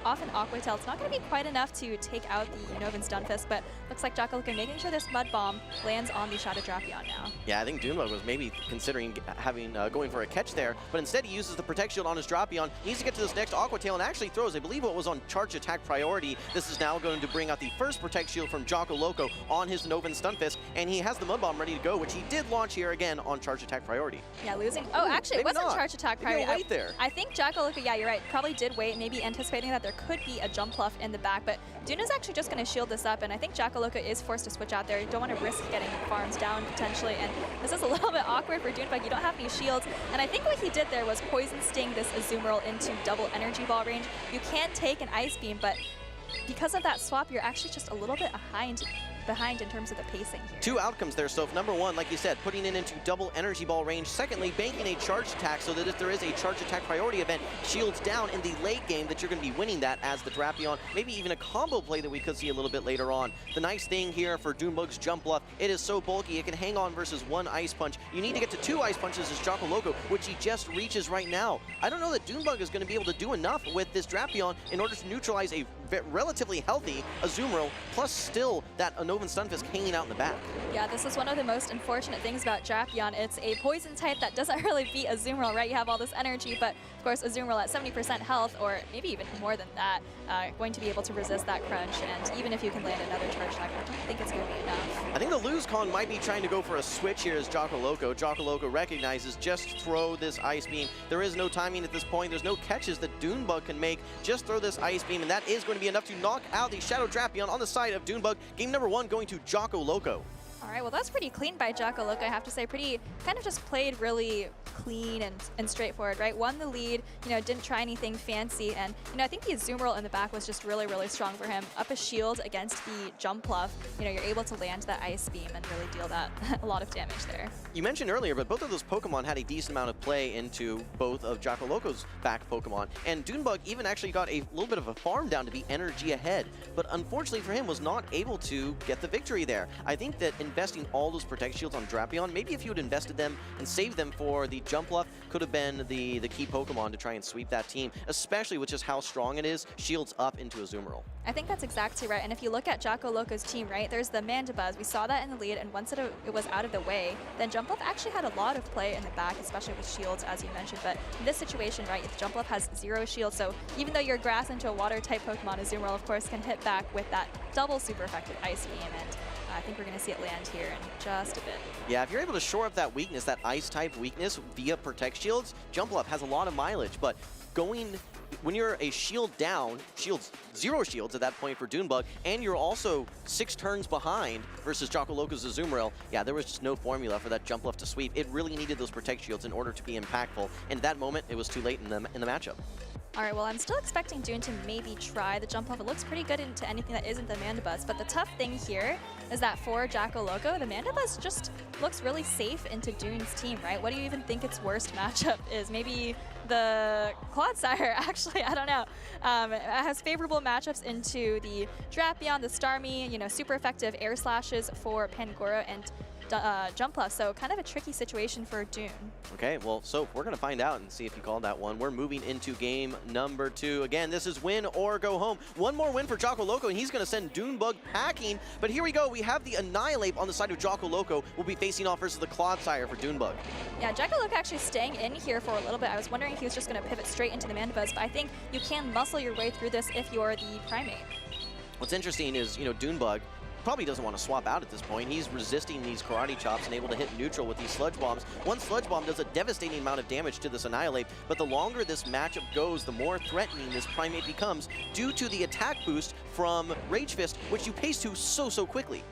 off an Aqua Tail. It's not going to be quite enough to take out the Unovan Stunfisk, but looks like Jackal Loco making sure this Mud Bomb lands on the Shadow Drapion now. Yeah, I think Dunebug was maybe considering having going for a catch there, but instead he uses the Protect Shield on his Drapion, needs to get to this next Aqua Tail and actually throws, I believe it was on charge attack priority. This is now going to bring out the first Protect Shield from Jackal Loco on his Unovan Stunfisk, and he has the Mud Bomb ready to go, which he did launch here again on charge attack priority. Yeah, losing. Oh, actually, it wasn't charge attack priority. Wait there. I think Jackal Loco, yeah, you're right, probably did wait, maybe anticipating that there could be a Jumpluff in the back, but Duna's actually just going to shield this up, and I think Jackal Loco is forced to switch out there. You don't want to risk getting farms down potentially, and this is a little bit awkward for Dunebug. You don't have any shields, and I think what he did there was Poison Sting this Azumarill into double Energy Ball range. You can't take an Ice Beam, but because of that swap, you're actually just a little bit behind in terms of the pacing here. 2 outcomes there. So number 1, like you said, putting it into double Energy Ball range. Secondly, banking a charge attack so that if there is a charge attack priority event, shields down in the late game that you're going to be winning that as the Drapion. Maybe even a combo play that we could see a little bit later on. The nice thing here for Dunebug's Jumpluff, it is so bulky, it can hang on versus 1 Ice Punch. You need to get to 2 Ice Punches as Jackal Loco, which he just reaches right now. I don't know that Dunebug is going to be able to do enough with this Drapion in order to neutralize a relatively healthy Azumarill, plus still that Unovan Stunfisk hanging out in the back. Yeah, this is one of the most unfortunate things about Drapion. It's a poison type that doesn't really beat Azumarill, right? You have all this energy, but of course Azumarill at 70% health, or maybe even more than that, going to be able to resist that crunch, and even if you can land another charge attack, I don't think it's going to be enough. I think the Lose Con might be trying to go for a switch here as Jackal Loco. Jackal Loco recognizes, just throw this Ice Beam. There is no timing at this point. There's no catches that Dunebug can make. Just throw this Ice Beam, and that is going to be enough to knock out the Shadow Drapion on the side of Dunebug. Game number 1 going to Jackal Loco. All right, well, that's pretty clean by Jackal Loco, I have to say. Kind of just played really clean and straightforward, right? Won the lead, didn't try anything fancy. And, I think the Azumarill in the back was just really, really strong for him. Up a shield against the Jumpluff, you're able to land that Ice Beam and really deal that a lot of damage there. You mentioned earlier, but both of those Pokemon had a decent amount of play into both of Jackal Loco's back Pokemon. And Dunebug even actually got a little bit of a farm down to be energy ahead. But unfortunately for him, was not able to get the victory there. I think that in investing all those protect shields on Drapion. Maybe if you had invested them and saved them for the jump bluff, could have been the key Pokemon to try and sweep that team, especially with just how strong it is, shields up into Azumarill. I think that's exactly right. And if you look at Jackal Loco's team, right, there's the Mandibuzz. We saw that in the lead, and once it was out of the way, then Jumpluff actually had a lot of play in the back, especially with shields, as you mentioned. But in this situation, right, Jumpluff has 0 shield, so even though you're grass into a water-type Pokemon, Azumarill, of course, can hit back with that double super effective Ice Beam, and I think we're going to see it land here in just a bit. Yeah, if you're able to shore up that weakness, that Ice-type weakness via Protect Shields, Jumpluff has a lot of mileage, but when you're a shield down, 0 shields at that point for Dunebug, and you're also 6 turns behind versus Jackal Loco's Azumarill, yeah, there was just no formula for that Jumpluff to sweep. It really needed those Protect Shields in order to be impactful, and at that moment, it was too late in the matchup. All right, well, I'm still expecting Dune to maybe try the jump off. It looks pretty good into anything that isn't the Mandibuzz, but the tough thing here is that for Jackal Loco, the Mandibuzz just looks really safe into Dune's team, right? What do you even think its worst matchup is? Maybe the Clodsire, actually, I don't know. It has favorable matchups into the Drapion, the Starmie, you know, super effective air slashes for Pangoro and Jumpluff, so kind of a tricky situation for Dune. Okay, well, so we're going to find out and see if you called that one. We're moving into game number 2. Again, this is win or go home. One more win for Jackal Loco, and he's going to send Dunebug packing. But here we go. We have the Annihilate on the side of Jackal Loco. We'll be facing off versus the Clodsire for Dunebug. Yeah, Jackal Loco actually staying in here for a little bit. I was wondering if he was just going to pivot straight into the Mandibuzz, but I think you can muscle your way through this if you're the Primate. What's interesting is, you know, Dunebug probably doesn't want to swap out at this point. He's resisting these karate chops and able to hit neutral with these sludge bombs. One sludge bomb does a devastating amount of damage to this Annihilate, but the longer this matchup goes, the more threatening this Primate becomes due to the attack boost from Rage Fist, which you pace to so quickly.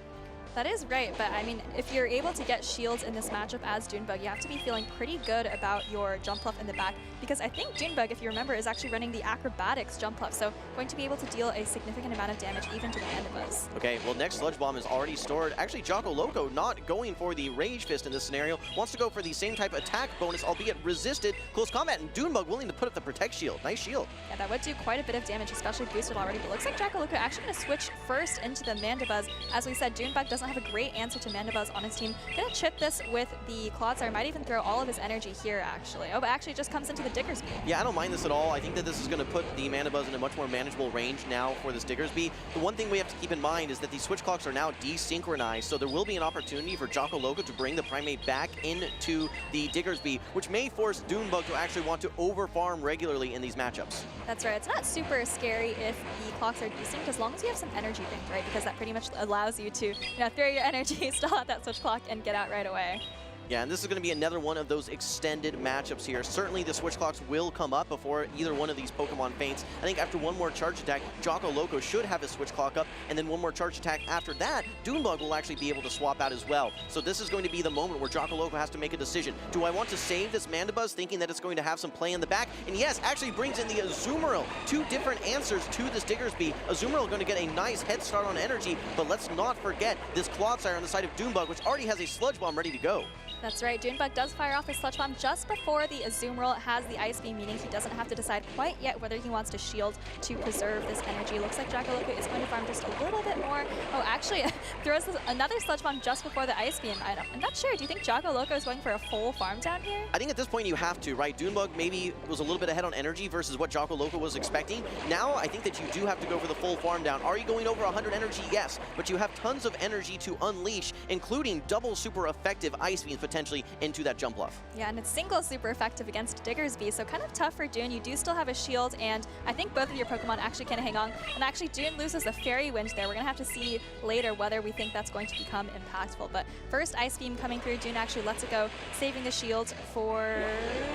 That is right, but I mean, if you're able to get shields in this matchup as Dunebug, you have to be feeling pretty good about your Jumpluff in the back, because I think Dunebug, if you remember, is actually running the Acrobatics Jumpluff, so going to be able to deal a significant amount of damage even to the Mandibuzz. Okay, well, next Sludge Bomb is already stored. Actually, Jackal Loco not going for the Rage Fist in this scenario, wants to go for the same type of attack bonus, albeit resisted. Close combat, and Dunebug willing to put up the Protect Shield. Nice shield. Yeah, that would do quite a bit of damage, especially boosted already, but looks like Jackal Loco actually going to switch first into the Mandibuzz. As we said, Dunebug doesn't have a great answer to Mandibuzz on his team. Gonna chip this with the Clodsire. Might even throw all of his energy here, actually. Oh, but actually it just comes into the Diggersby. Yeah, I don't mind this at all. I think that this is going to put the Mandibuzz in a much more manageable range now for this Diggersby. The one thing we have to keep in mind is that these switch clocks are now desynchronized, so there will be an opportunity for Jackal Loco to bring the Primate back into the Diggersby, which may force Dunebug to actually want to over-farm regularly in these matchups. That's right. It's not super scary if the clocks are desynced, as long as you have some energy banked, right? Because that pretty much allows you to, you know, throw your energy still at that switch clock and get out right away. Yeah, and this is going to be another one of those extended matchups here. Certainly the switch clocks will come up before either one of these Pokemon faints. I think after one more charge attack, Jackal Loco should have his switch clock up, and then one more charge attack after that, Dunebug will actually be able to swap out as well. So this is going to be the moment where Jackal Loco has to make a decision. Do I want to save this Mandibuzz thinking that it's going to have some play in the back? And yes, actually brings in the Azumarill. 2 different answers to this Diggersby. Azumarill going to get a nice head start on energy, but let's not forget this Clodsire on the side of Dunebug, which already has a Sludge Bomb ready to go. That's right, Dunebug does fire off his Sludge Bomb just before the Azumarill has the Ice Beam, meaning he doesn't have to decide quite yet whether he wants to shield to preserve this energy. Looks like Jackal Loco is going to farm just a little bit more. Oh, actually, throws another Sludge Bomb just before the Ice Beam. I'm not sure. Do you think Jackal Loco is going for a full farm down here? I think at this point you have to, right? Dunebug maybe was a little bit ahead on energy versus what Jackal Loco was expecting. Now I think that you do have to go for the full farm down. Are you going over 100 energy? Yes, but you have tons of energy to unleash, including double super effective Ice Beams potentially into that Jumpluff. Yeah, and it's single super effective against Diggersby, so kind of tough for Dune. You do still have a shield, and I think both of your Pokemon actually can hang on. And actually, Dune loses the Fairy Wind there. We're going to have to see later whether we think that's going to become impactful. But first, Ice Beam coming through. Dune actually lets it go, saving the shield for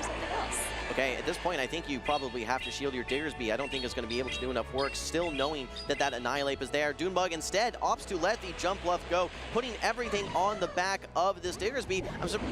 something else. Okay, at this point, I think you probably have to shield your Diggersby. I don't think it's going to be able to do enough work, still knowing that that Annihilate is there. Dunebug instead opts to let the Jumpluff go, putting everything on the back of this Diggersby.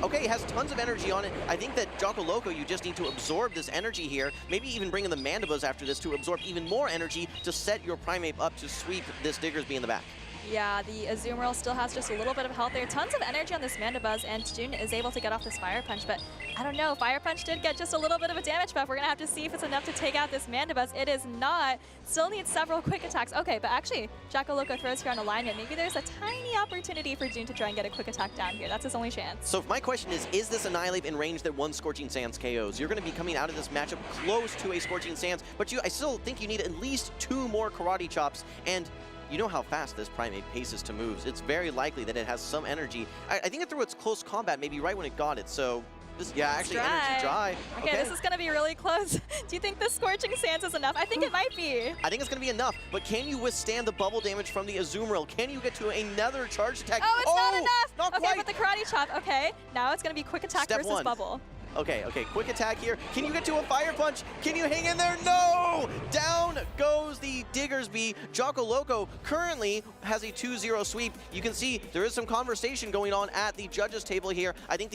Okay, it has tons of energy on it. I think that Jackal Loco, you just need to absorb this energy here, maybe even bring in the Mandibuzz after this to absorb even more energy to set your Primate up to sweep this Diggersby in the back. Yeah, the Azumarill still has just a little bit of health there. Tons of energy on this Mandibuzz, and Jun is able to get off this Fire Punch, but I don't know. Fire Punch did get just a little bit of a damage buff. We're going to have to see if it's enough to take out this Mandibuzz. It is not. Still needs several quick attacks. Okay, but actually, Jackal Loco throws here on alignment. Maybe there's a tiny opportunity for Jun to try and get a quick attack down here. That's his only chance. So my question is this Annihilate in range that one Scorching Sands KOs? You're going to be coming out of this matchup close to a Scorching Sands, but I still think you need at least 2 more Karate Chops, and you know how fast this Primate paces to moves. It's very likely that it has some energy. I think it threw its close combat maybe right when it got it, so this, yeah, actually energy dry. Okay, this is going to be really close. Do you think the Scorching Sands is enough? I think it might be. I think it's going to be enough, but can you withstand the bubble damage from the Azumarill? Can you get to another charge attack? Oh, it's not enough! Not okay, quite. but the Karate Chop, okay. Now it's going to be quick attack Step versus 1. bubble. Okay, quick attack here. Can you get to a Fire Punch? Can you hang in there? No! Down goes the Diggersby. Jackal Loco currently has a 2-0 sweep. You can see there is some conversation going on at the judges table here. I think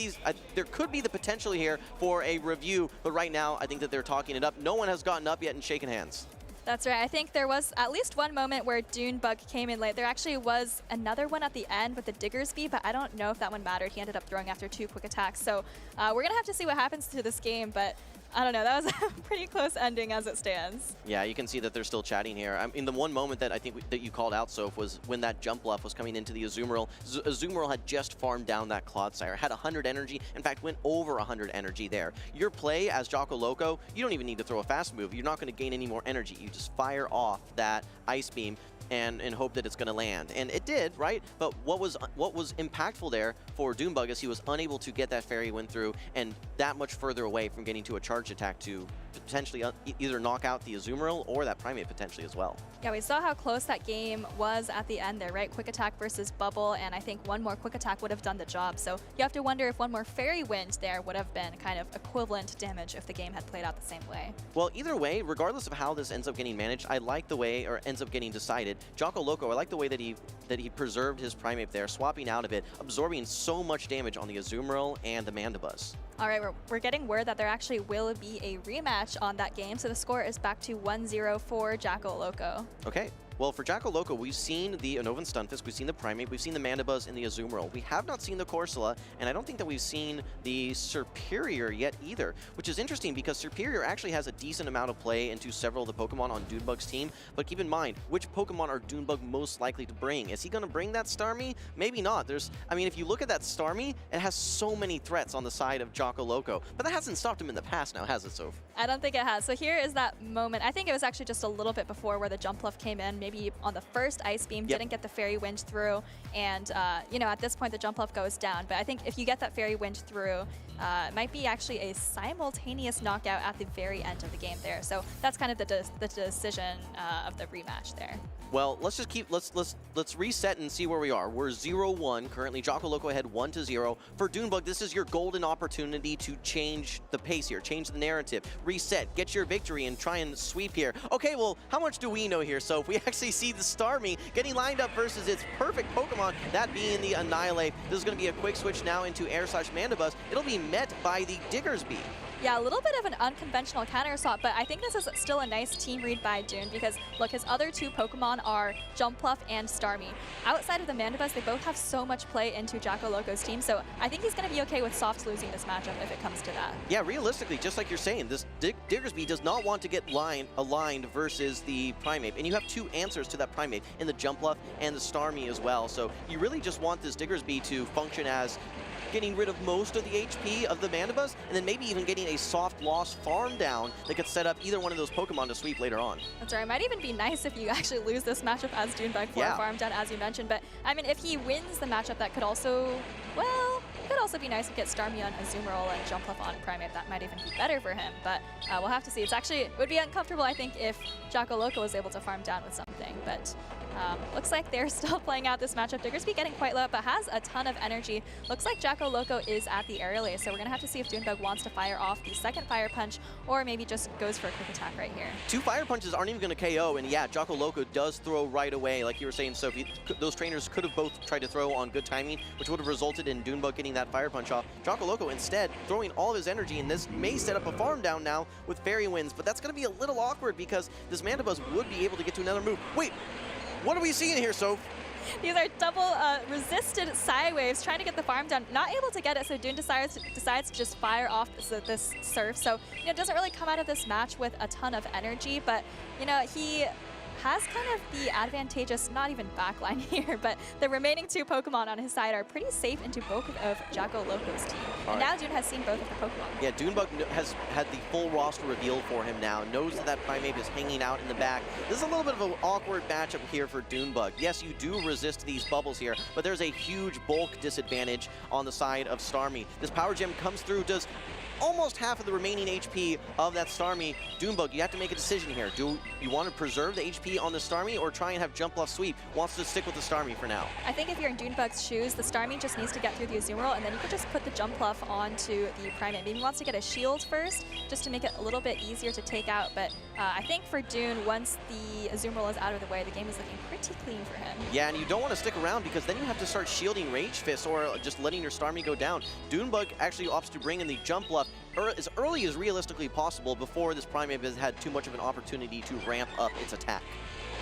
there could be the potential here for a review, but right now I think that they're talking it up. No one has gotten up yet and shaken hands. That's right. I think there was at least one moment where Dunebug came in late. There actually was another one at the end with the Diggersby, but I don't know if that one mattered. He ended up throwing after 2 quick attacks. So we're going to have to see what happens to this game, but I don't know. That was a pretty close ending as it stands. Yeah, you can see that they're still chatting here. I mean, the one moment that I think that you called out, Soph, was when that jump bluff was coming into the Azumarill. Azumarill had just farmed down that Clodsire, had 100 energy, in fact, went over 100 energy there. Your play as Jackal Loco, you don't even need to throw a fast move. You're not going to gain any more energy. You just fire off that Ice Beam and hope that it's going to land. And it did, right? But what was impactful there for Dunebug is he was unable to get that Fairy Wind through and that much further away from getting to a charge attack to potentially either knock out the Azumarill or that Primate potentially as well. Yeah, we saw how close that game was at the end there, right? Quick attack versus bubble, and I think one more quick attack would have done the job. So you have to wonder if one more Fairy Wind there would have been kind of equivalent damage if the game had played out the same way. Well, either way, regardless of how this ends up getting managed, I like the way, or ends up getting decided. Jackal Loco, I like the way that he preserved his Primate there, swapping out of it, absorbing so much damage on the Azumarill and the Mandibuzz. All right, we're getting word that there actually will be a rematch on that game, so the score is back to 1-0 for Jackal Loco. Okay. Well, for Jackal Loco, we've seen the Unova Stunfisk, we've seen the Primate, we've seen the Mandibuzz and the Azumarill. We have not seen the Corsola, and I don't think that we've seen the Superior yet either, which is interesting because Superior actually has a decent amount of play into several of the Pokemon on Dunebug's team, but keep in mind, which Pokemon are Dunebug most likely to bring? Is he going to bring that Starmie? Maybe not. I mean, if you look at that Starmie, it has so many threats on the side of Jackal Loco, but that hasn't stopped him in the past now, has it, Soph? I don't think it has. So here is that moment. I think it was actually just a little bit before where the Jump Bluff came in, maybe on the first Ice Beam, didn't get the Fairy Wind through, and you know, at this point the Jump Bluff goes down. But I think if you get that Fairy Wind through, it might be actually a simultaneous knockout at the very end of the game there. So that's kind of the decision of the rematch there. Well, let's just let's reset and see where we are. We're 0-1 currently. Jackal Loco ahead 1-0. For Dunebug, this is your golden opportunity to change the pace here, change the narrative, reset, get your victory, and try and sweep here. Okay, well, how much do we know here? So if we actually see the Starmie getting lined up versus its perfect Pokemon, that being the Annihilate. This is going to be a quick switch now into Air/Mandibuzz. It'll be met by the Diggersby. Yeah, a little bit of an unconventional counter assault, but I think this is still a nice team read by Dune because, look, his other 2 Pokemon are Jumpluff and Starmie. Outside of the Mandibuzz, they both have so much play into Jackal Loco's team, so I think he's going to be okay with Soft losing this matchup if it comes to that. Yeah, realistically, just like you're saying, this Diggersby does not want to get aligned versus the Primate, and you have 2 answers to that Primate in the Jumpluff and the Starmie as well, so you really just want this Diggersby to function as getting rid of most of the HP of the Mandibuzz, and then maybe even getting a soft loss farm down that could set up either one of those Pokemon to sweep later on. That's right. It might even be nice if you actually lose this matchup as Dunebug for a farm down, as you mentioned. But, I mean, if he wins the matchup, that could also, well, it could also be nice to get Starmie on Azumarill and Jumpluff on Primate. That might even be better for him. But we'll have to see. It would be uncomfortable, I think, if Jackal Loco was able to farm down with something. But looks like they're still playing out this matchup. Diggersby getting quite low, but has a ton of energy. Looks like Jackal Loco is at the aerial ace, so we're going to have to see if Dunebug wants to fire off the second Fire Punch or maybe just goes for a quick attack right here. 2 Fire Punches aren't even going to KO, and yeah, Jackal Loco does throw right away. Like you were saying, Sophie, those trainers could have both tried to throw on good timing, which would have resulted in Dunebug getting that Fire Punch off. Jackal Loco instead throwing all of his energy, and this may set up a farm down now with Fairy Winds, but that's going to be a little awkward because this Mandibuzz would be able to get to another move. Wait! What are we seeing here, Soph? These are double resisted Psy Waves, trying to get the farm down. Not able to get it, so Dune decides to just fire off this Surf. So, doesn't really come out of this match with a ton of energy, but, he has kind of the advantageous, not even backline here, but the remaining 2 Pokemon on his side are pretty safe into both of Jackal Loco's team. And now Dune has seen both of the Pokemon. Yeah, Dunebug has had the full roster revealed for him now, knows that Primeape is hanging out in the back. This is a little bit of an awkward matchup here for Dunebug. Yes, you do resist these bubbles here, but there's a huge bulk disadvantage on the side of Starmie. This Power Gem comes through, does almost half of the remaining HP of that Starmie. Dunebug, you have to make a decision here. Do you want to preserve the HP on the Starmie or try and have Jump Bluff Sweep? Wants to stick with the Starmie for now. I think if you're in Dunebug's shoes, the Starmie just needs to get through the Azumarill, and then you could just put the Jump Bluff onto the Primeape. Maybe he wants to get a shield first, just to make it a little bit easier to take out. But I think for Dune, once the Azumarill is out of the way, the game is looking pretty clean for him. Yeah, and you don't want to stick around because then you have to start shielding Rage Fist or just letting your Starmie go down. Dunebug actually opts to bring in the Jump Bluff as early as realistically possible before this Primeape has had too much of an opportunity to ramp up its attack.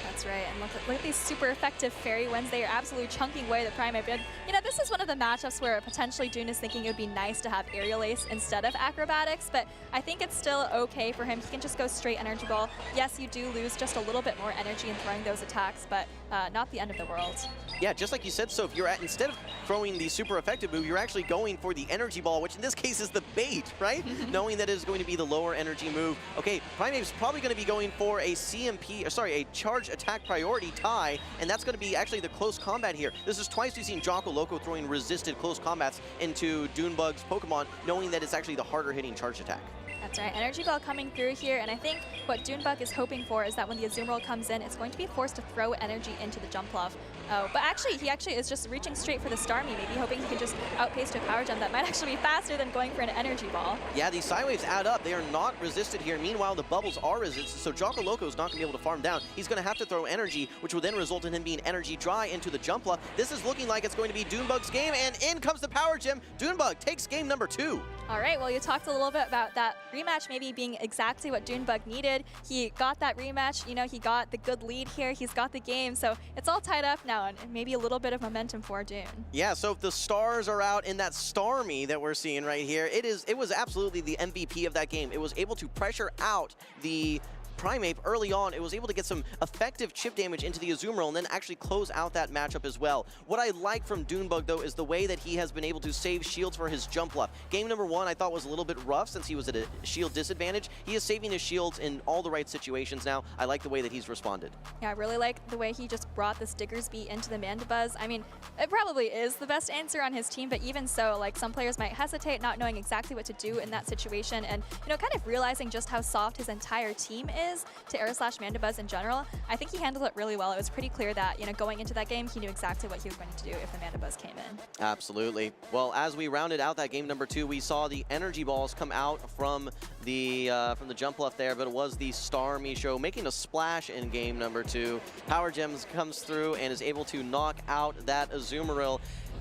That's right, and look at these super effective Fairy Winds. They are absolutely chunking away the Primeape. And, this is one of the matchups where potentially Dune is thinking it would be nice to have Aerial Ace instead of Acrobatics, but I think it's still okay for him. He can just go straight Energy Ball. Yes, you do lose just a little bit more energy in throwing those attacks, but not the end of the world. Yeah, just like you said, Soph, instead of throwing the super effective move, you're actually going for the Energy Ball, which in this case is the bait, right? Knowing that it is going to be the lower energy move. Okay, Primeape's probably going to be going for a a charge attack priority tie, and that's going to be actually the close combat here. This is twice we've seen Jackal Loco throwing resisted close combats into Dunebug's Pokemon, knowing that it's actually the harder hitting charge attack. That's right, Energy Ball coming through here, and I think what Dunebug is hoping for is that when the Azumarill comes in, it's going to be forced to throw energy into the Jump Bluff. Oh, but he actually is just reaching straight for the Starmie, maybe hoping he can just outpace to a Power Gem that might actually be faster than going for an Energy Ball. Yeah, these Psy Waves add up. They are not resisted here. Meanwhile, the bubbles are resisted, so Jackal Loco is not going to be able to farm down. He's going to have to throw energy, which will then result in him being energy dry into the Jump Bluff. This is looking like it's going to be Dunebug's game, and in comes the Power Gem. Dunebug takes game number 2. All right, well, you talked a little bit about that rematch maybe being exactly what Dunebug needed. He got that rematch, he got the good lead here, he's got the game, so it's all tied up now, and maybe a little bit of momentum for Dune. Yeah, so if the stars are out in that Starmie that we're seeing right here, it was absolutely the MVP of that game. It was able to pressure out the Primeape early on. It was able to get some effective chip damage into the Azumarill and then actually close out that matchup as well. What I like from Dunebug, though, is the way that he has been able to save shields for his Jump Bluff. Game number 1 I thought was a little bit rough since he was at a shield disadvantage. He is saving his shields in all the right situations now. I like the way that he's responded. Yeah, I really like the way he just brought this Diggersby into the Mandibuzz. I mean, it probably is the best answer on his team, but even so, some players might hesitate, not knowing exactly what to do in that situation, and, kind of realizing just how soft his entire team is to Air/Mandibuzz in general. I think he handled it really well. It was pretty clear that, going into that game, he knew exactly what he was going to do if the Mandibuzz came in. Absolutely. Well, as we rounded out that game number 2, we saw the Energy Balls come out from the Jump Bluff there, but it was the Starmie show making a splash in game number 2. Power Gems comes through and is able to knock out that Azumarill.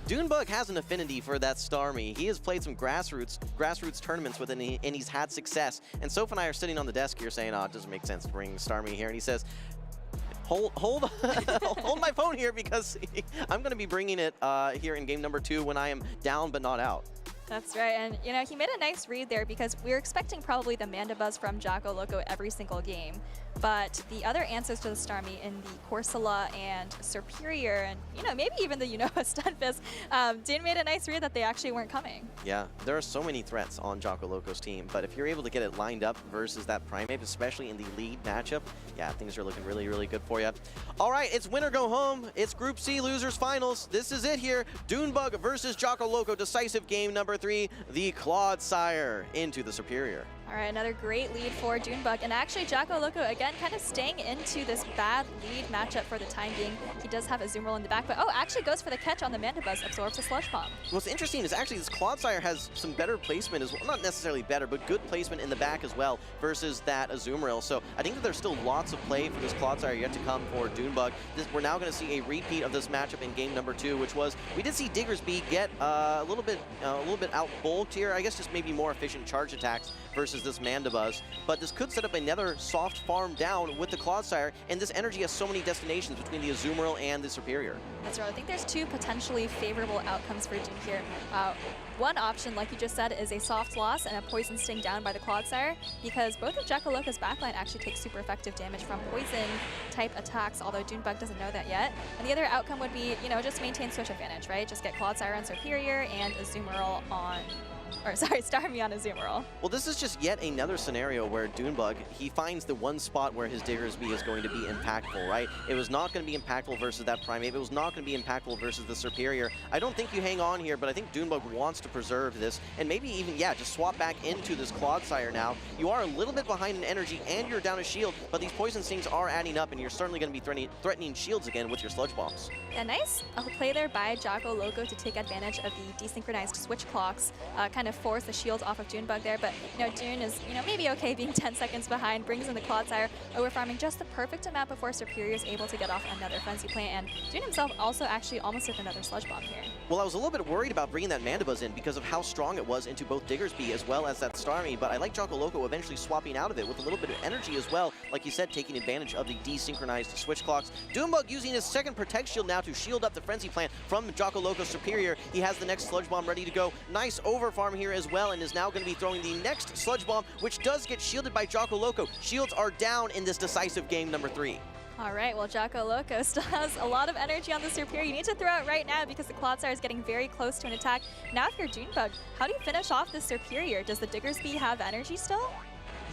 Dunebug has an affinity for that Starmie. He has played some grassroots tournaments with it, and he's had success. And Soph and I are sitting on the desk here saying, it doesn't make sense to bring Starmie here. And he says, hold hold my phone here because I'm going to be bringing it here in game number 2 when I am down but not out. That's right, and he made a nice read there because we were expecting probably the Mandibuzz from Jackal Loco every single game, but the other answers to the Starmie in the Corsola and Superior and maybe even the Stunfisk, Dune made a nice read that they actually weren't coming. Yeah, there are so many threats on Jackal Loco's team, but if you're able to get it lined up versus that Primeape, especially in the lead matchup, yeah, things are looking really, really good for you. All right, it's win or go home. It's Group C losers finals. This is it here. Dunebug versus Jackal Loco, decisive game number 3, the Clodsire into the Superior. All right, another great lead for Dunebug, and actually Jackal Loco again kind of staying into this bad lead matchup for the time being. He does have Azumarill in the back, but actually goes for the catch on the Mandibuzz, absorbs the Sludge Bomb. What's interesting is actually this Clodsire has some better placement as well, not necessarily better, but good placement in the back as well versus that Azumarill. So I think that there's still lots of play for this Clodsire yet to come for Dunebug. We're now going to see a repeat of this matchup in game number 2, which was we did see Diggersby get a little bit out bulked here. I guess just maybe more efficient charge attacks versus this Mandibuzz, but this could set up another soft farm down with the Clodsire, and this energy has so many destinations between the Azumarill and the Superior. That's right. I think there's two potentially favorable outcomes for Dune here. One option, like you just said, is a soft loss and a poison sting down by the Clodsire, because both of Jackal Loco's backline actually takes super effective damage from poison type attacks, although Dunebug doesn't know that yet. And the other outcome would be, you know, just maintain switch advantage, right? Just get Clodsire on Superior and Azumarill on, or sorry, Starmie on Azumarill. Well, this is just yet another scenario where Dunebug, he finds the one spot where his Diggersby is going to be impactful, right? It was not going to be impactful versus that Primate. It was not going to be impactful versus the Superior. I don't think you hang on here, but I think Dunebug wants to preserve this and maybe even, yeah, just swap back into this Clodsire now. You are a little bit behind in energy and you're down a shield, but these Poison Stings are adding up and you're certainly going to be threatening shields again with your Sludge Bombs. Yeah, nice play there by Jackal Loco to take advantage of the desynchronized switch clocks, kind of force the shields off of Dunebug there, but you know, Dune is, you know, maybe okay being 10 seconds behind, brings in the Clodsire, overfarming just the perfect amount before Superior is able to get off another Frenzy Plant, and Dune himself also actually almost hit another Sludge Bomb here. Well, I was a little bit worried about bringing that Mandibuzz in because of how strong it was into both Diggersby as well as that Starmie, but I like Jackal Loco eventually swapping out of it with a little bit of energy as well, like you said, taking advantage of the desynchronized switch clocks. Dunebug using his second Protect Shield now to shield up the Frenzy Plant from Jackal Loco Superior. He has the next Sludge Bomb ready to go. Nice overfarm here as well, and is now going to be throwing the next Sludge Bomb, which does get shielded by Jackal Loco. Shields are down in this decisive game number 3. All right, well, Jackal Loco still has a lot of energy on the Superior. You need to throw it right now because the Clodsire is getting very close to an attack. Now if you're Dunebug, how do you finish off this Superior? Does the Diggersby have energy still?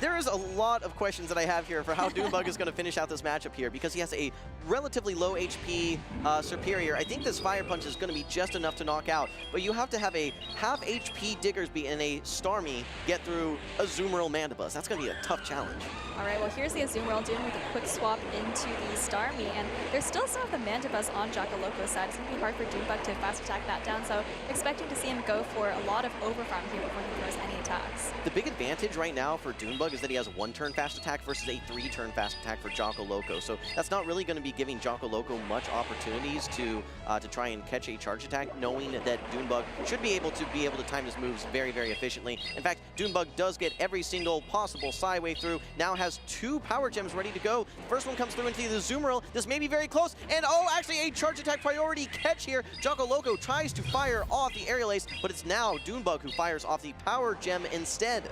There is a lot of questions that I have here for how Dunebug is going to finish out this matchup here because he has a relatively low HP Superior. I think this Fire Punch is going to be just enough to knock out, but you have to have a half HP Diggersby and a Starmie get through Azumarill Mandibuzz. That's going to be a tough challenge. All right, well, here's the Azumarill doing with a quick swap into the Starmie, and there's still some of the Mandibuzz on Jackal Loco's side. It's going to be hard for Dunebug to fast attack that down, so expecting to see him go for a lot of overfarm here before he throws any attacks. The big advantage right now for Dunebug is that he has a 1-turn fast attack versus a 3-turn fast attack for Jackal Loco, so that's not really going to be giving Jackal Loco much opportunities to try and catch a charge attack, knowing that Dunebug should be able to time his moves very, very efficiently. In fact, Dunebug does get every single possible Psywave through, now has 2 Power Gems ready to go. First one comes through into the Azumarill. This may be very close, and oh, actually a charge attack priority catch here. Jackal Loco tries to fire off the Aerial Ace, but it's now Dunebug who fires off the Power Gem instead.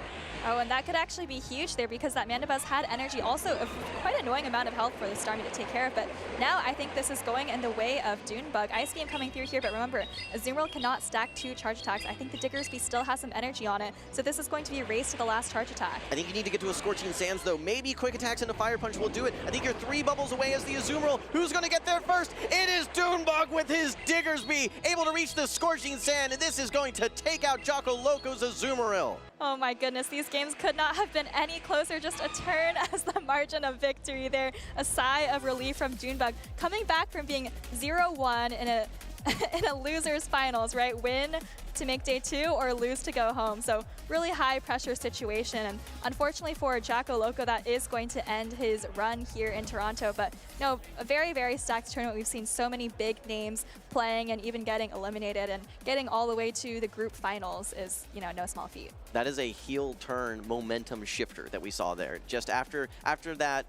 Oh, and that could actually be huge there because that Mandibuzz had energy, also a quite annoying amount of health for the Starmie to take care of, but now I think this is going in the way of Dunebug. Ice Beam coming through here, but remember, Azumarill cannot stack 2 charge attacks. I think the Diggersby still has some energy on it, so this is going to be a race to the last charge attack. I think you need to get to a Scorching Sands, though. Maybe quick attacks into Fire Punch will do it. I think you're 3 bubbles away as the Azumarill. Who's going to get there first? It is Dunebug with his Diggersby, able to reach the Scorching Sand, and this is going to take out Jackal Loco's Azumarill. Oh my goodness, these games could not have been any closer. Just a turn as the margin of victory there. A sigh of relief from Dunebug, coming back from being 0-1 in a in a loser's finals, right? Win to make day 2 or lose to go home. So really high pressure situation. And unfortunately for Jackal Loco, that is going to end his run here in Toronto. But no, a very, very stacked tournament. We've seen so many big names playing and even getting eliminated, and getting all the way to the group finals is, you know, no small feat. That is a heel turn momentum shifter that we saw there. Just after that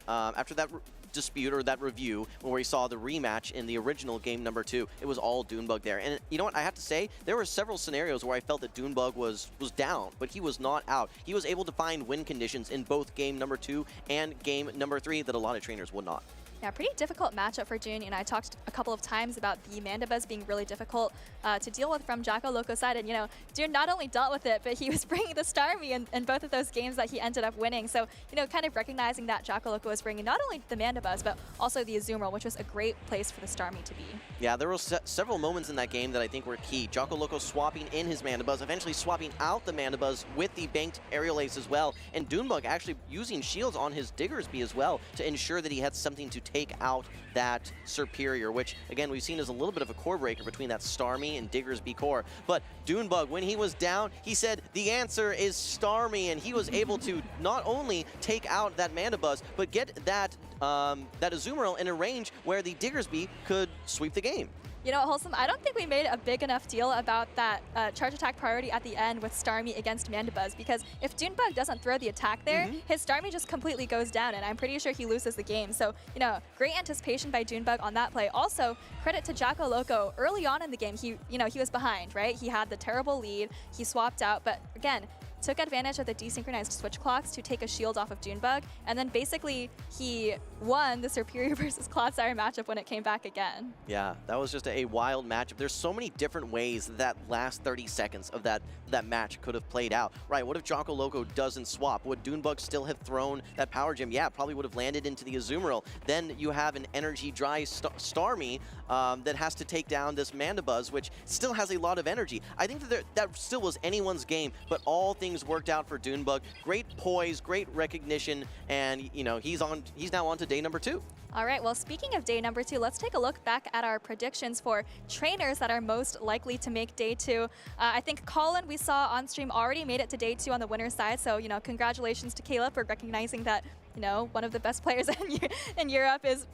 dispute or that review where we saw the rematch in the original game number 2, it was all Dunebug there. And you know what, I have to say, there were several scenarios where I felt that Dunebug was down, but he was not out. He was able to find win conditions in both game number 2 and game number 3 that a lot of trainers would not. Yeah, pretty difficult matchup for June, and I talked a couple of times about the Mandibuzz being really difficult to deal with from Jackal Loco's side, and you know, June not only dealt with it, but he was bringing the Starmie in both of those games that he ended up winning. So, you know, kind of recognizing that Jackal Loco was bringing not only the Mandibuzz, but also the Azumarill, which was a great place for the Starmie to be. Yeah, there were several moments in that game that I think were key. Jackal Loco swapping in his Mandibuzz, eventually swapping out the Mandibuzz with the banked Aerial Ace as well, and Dunebug actually using shields on his Diggersby as well to ensure that he had something to take out that Superior, which again we've seen as a little bit of a core breaker between that Starmie and Diggersby core. But Dunebug, when he was down, he said the answer is Starmie, and he was able to not only take out that Mandibuzz, but get that Azumarill in a range where the Diggersby could sweep the game. You know, Wholesome, I don't think we made a big enough deal about that charge attack priority at the end with Starmie against Mandibuzz, because if Dunebug doesn't throw the attack there, his Starmie just completely goes down, and I'm pretty sure he loses the game. So, you know, great anticipation by Dunebug on that play. Also, credit to Jackal Loco. Early on in the game, he was behind, right? He had the terrible lead. He swapped out, but again, took advantage of the desynchronized switch clocks to take a shield off of Dunebug, and then basically he won the Superior versus Clodsire matchup when it came back again. Yeah, that was just a wild matchup. There's so many different ways that last 30 seconds of that match could have played out. Right, what if Jackal Loco doesn't swap? Would Dunebug still have thrown that Power Gem? Yeah, probably would have landed into the Azumarill. Then you have an energy dry Starmie that has to take down this Mandibuzz, which still has a lot of energy. I think that still was anyone's game, but all things worked out for Dunebug. Great poise, great recognition, and you know, he's now on to day number 2. All right, well, speaking of day number 2, let's take a look back at our predictions for trainers that are most likely to make day 2. I think Colin, we saw on stream, already made it to day 2 on the winner's side, so, you know, congratulations to Caleb for recognizing that, you know, one of the best players in Europe is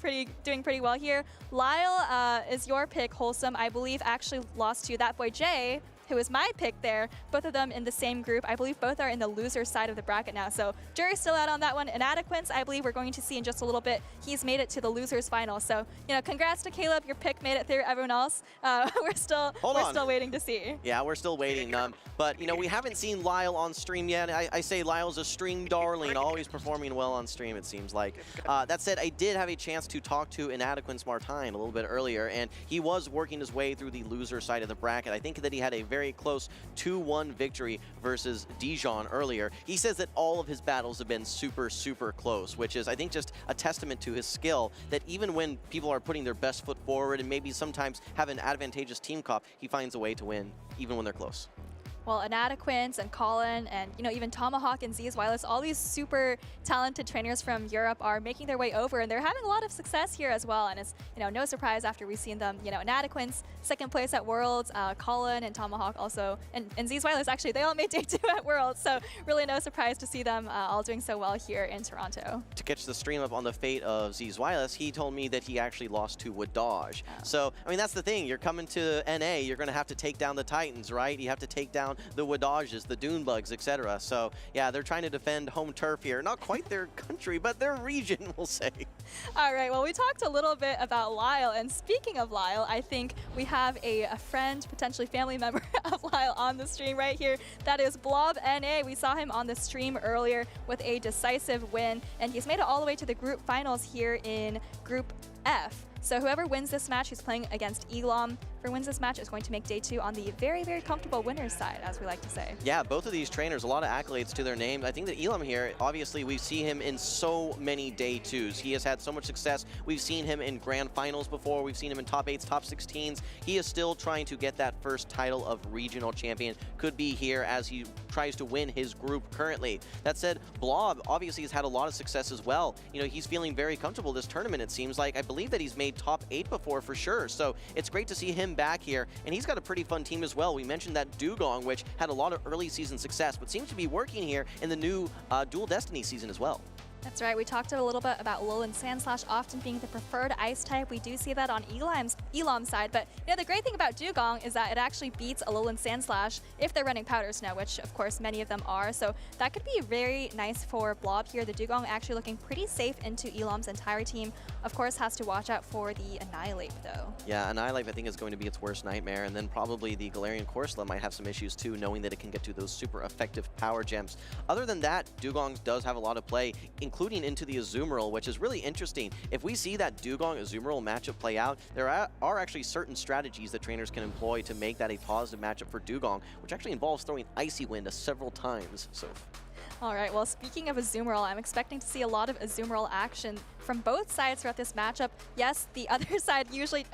doing pretty well here. Lyle is your pick, Wholesome. I believe actually lost to That Boy Jay, who is my pick there. Both of them in the same group. I believe both are in the loser side of the bracket now. So jury's still out on that one. Inadequance, I believe we're going to see in just a little bit. He's made it to the losers final. So, you know, congrats to Caleb. Your pick made it through. Everyone else, we're still waiting to see. Yeah, we're still waiting. But, you know, we haven't seen Lyle on stream yet. I say Lyle's a stream darling, always performing well on stream, it seems like. That said, I did have a chance to talk to Inadequance Martine a little bit earlier, and he was working his way through the loser side of the bracket. I think that he had a very close 2-1 victory versus JJan earlier. He says that all of his battles have been super, super close, which is, I think, just a testament to his skill, that even when people are putting their best foot forward and maybe sometimes have an advantageous team comp, he finds a way to win, even when they're close. Well, Inadequance and Colin and, you know, even Tomahawk and Z's Wireless, all these super talented trainers from Europe are making their way over, and they're having a lot of success here as well. And it's, you know, no surprise after we've seen them, you know, Inadequance, second place at Worlds, Colin and Tomahawk also, and Z's Wireless, actually, they all made day 2 at Worlds. So really no surprise to see them all doing so well here in Toronto. To catch the stream up on the fate of Z's Wireless, he told me that he actually lost to Wadaj. So, I mean, that's the thing. You're coming to NA, you're going to have to take down the Titans, right? You have to take down the Wadages, the Dunebugs, etc. So, yeah, they're trying to defend home turf here. Not quite their country, but their region, we'll say. All right, well, we talked a little bit about Lyle, and speaking of Lyle, I think we have a friend, potentially family member of Lyle on the stream right here. That is Blob NA. We saw him on the stream earlier with a decisive win, and he's made it all the way to the group finals here in Group F. So whoever wins this match, who's playing against Eomo, whoever wins this match is going to make day 2 on the very, very comfortable winner's side, as we like to say. Yeah, both of these trainers, a lot of accolades to their name. I think that Eomo here, obviously, we see him in so many day 2s. He has had so much success. We've seen him in grand finals before. We've seen him in top 8s, top 16s. He is still trying to get that first title of regional champion. Could be here as he tries to win his group currently. That said, Blob obviously has had a lot of success as well. You know, he's feeling very comfortable this tournament, it seems like. I believe that he's made top 8 before for sure. So it's great to see him back here. And he's got a pretty fun team as well. We mentioned that Dugong, which had a lot of early season success, but seems to be working here in the new Dual Destiny season as well. That's right. We talked a little bit about Alolan Sandslash often being the preferred ice type. We do see that on Elam's side, but you know the great thing about Dugong is that it actually beats Alolan Sandslash if they're running Powder Snow, which of course many of them are. So that could be very nice for Blob here. The Dugong actually looking pretty safe into Elam's entire team. Of course, has to watch out for the Annihilate though. Yeah, Annihilate I think is going to be its worst nightmare, and then probably the Galarian Corsola might have some issues too, knowing that it can get to those super effective power gems. Other than that, Dugong does have a lot of play, including into the Azumarill, which is really interesting. If we see that Dugong-Azumarill matchup play out, there are actually certain strategies that trainers can employ to make that a positive matchup for Dugong, which actually involves throwing Icy Wind several times. So. All right, well, speaking of Azumarill, I'm expecting to see a lot of Azumarill action from both sides throughout this matchup. Yes, the other side usually,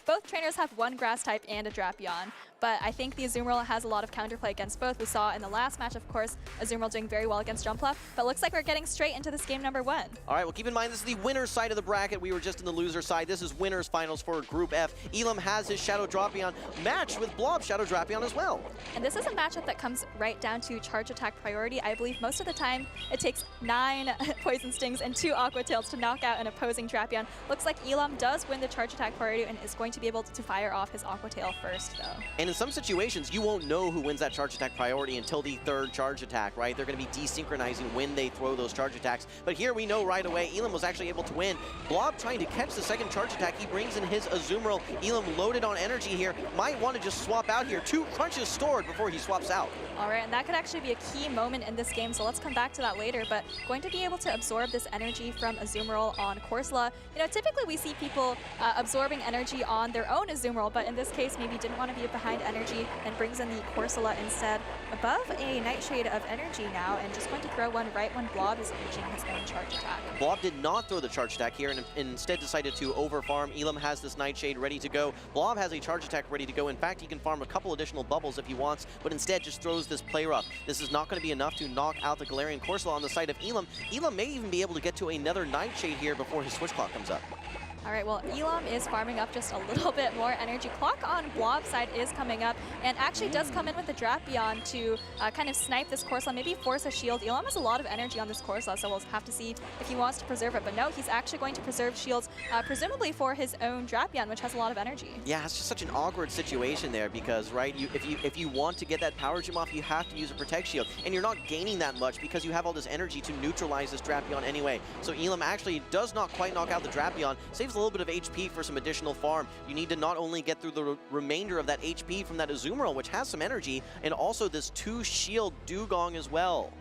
both trainers have one grass type and a Drapion, but I think the Azumarill has a lot of counterplay against both. We saw in the last match, of course, Azumarill doing very well against Jumpluff, but looks like we're getting straight into this game number 1. All right, well, keep in mind, this is the winner's side of the bracket. We were just in the loser side. This is winners finals for Group F. Elam has his Shadow Drapion matched with Blob Shadow Drapion as well. And this is a matchup that comes right down to charge attack priority. I believe most of the time it takes 9 Poison Stings and 2 Aqua Tails to knock out an opposing Drapion. Looks like Elam does win the charge attack priority and is going to be able to fire off his Aqua Tail first, though. And in some situations, you won't know who wins that charge attack priority until the 3rd charge attack, right? They're going to be desynchronizing when they throw those charge attacks. But here we know right away, Elam was actually able to win. Blob trying to catch the 2nd charge attack. He brings in his Azumarill. Elam loaded on energy here. Might want to just swap out here. 2 crunches stored before he swaps out. All right, and that could actually be a key moment in this game, so let's come back to that later. But going to be able to absorb this energy from Azumarill on Corsola. You know, typically we see people absorbing energy on their own Azumarill, but in this case, maybe didn't want to be behind energy and brings in the Corsola instead. Above a Nightshade of energy now, and just going to throw one right when Blob is reaching his own charge attack. Blob did not throw the charge attack here and instead decided to overfarm. Elam has this Nightshade ready to go. Blob has a charge attack ready to go. In fact, he can farm a couple additional bubbles if he wants, but instead just throws this Play Rough. This is not going to be enough to knock out the Galarian Corsola on the side of Elam. Elam may even be able to get to another Nightshade here before his switch clock comes up. All right, well, Elam is farming up just a little bit more energy. Clock on Blob's side is coming up, and actually does come in with the Drapion to kind of snipe this Corsola, maybe force a shield. Elam has a lot of energy on this Corsola, so we'll have to see if he wants to preserve it. But no, he's actually going to preserve shields, presumably for his own Drapion, which has a lot of energy. Yeah, it's just such an awkward situation there because, right, if you want to get that power gem off, you have to use a Protect Shield, and you're not gaining that much because you have all this energy to neutralize this Drapion anyway. So Elam actually does not quite knock out the Drapion, saves a little bit of HP for some additional farm. You need to not only get through the remainder of that HP from that Azumarill, which has some energy, and also this 2-shield Dugong as well.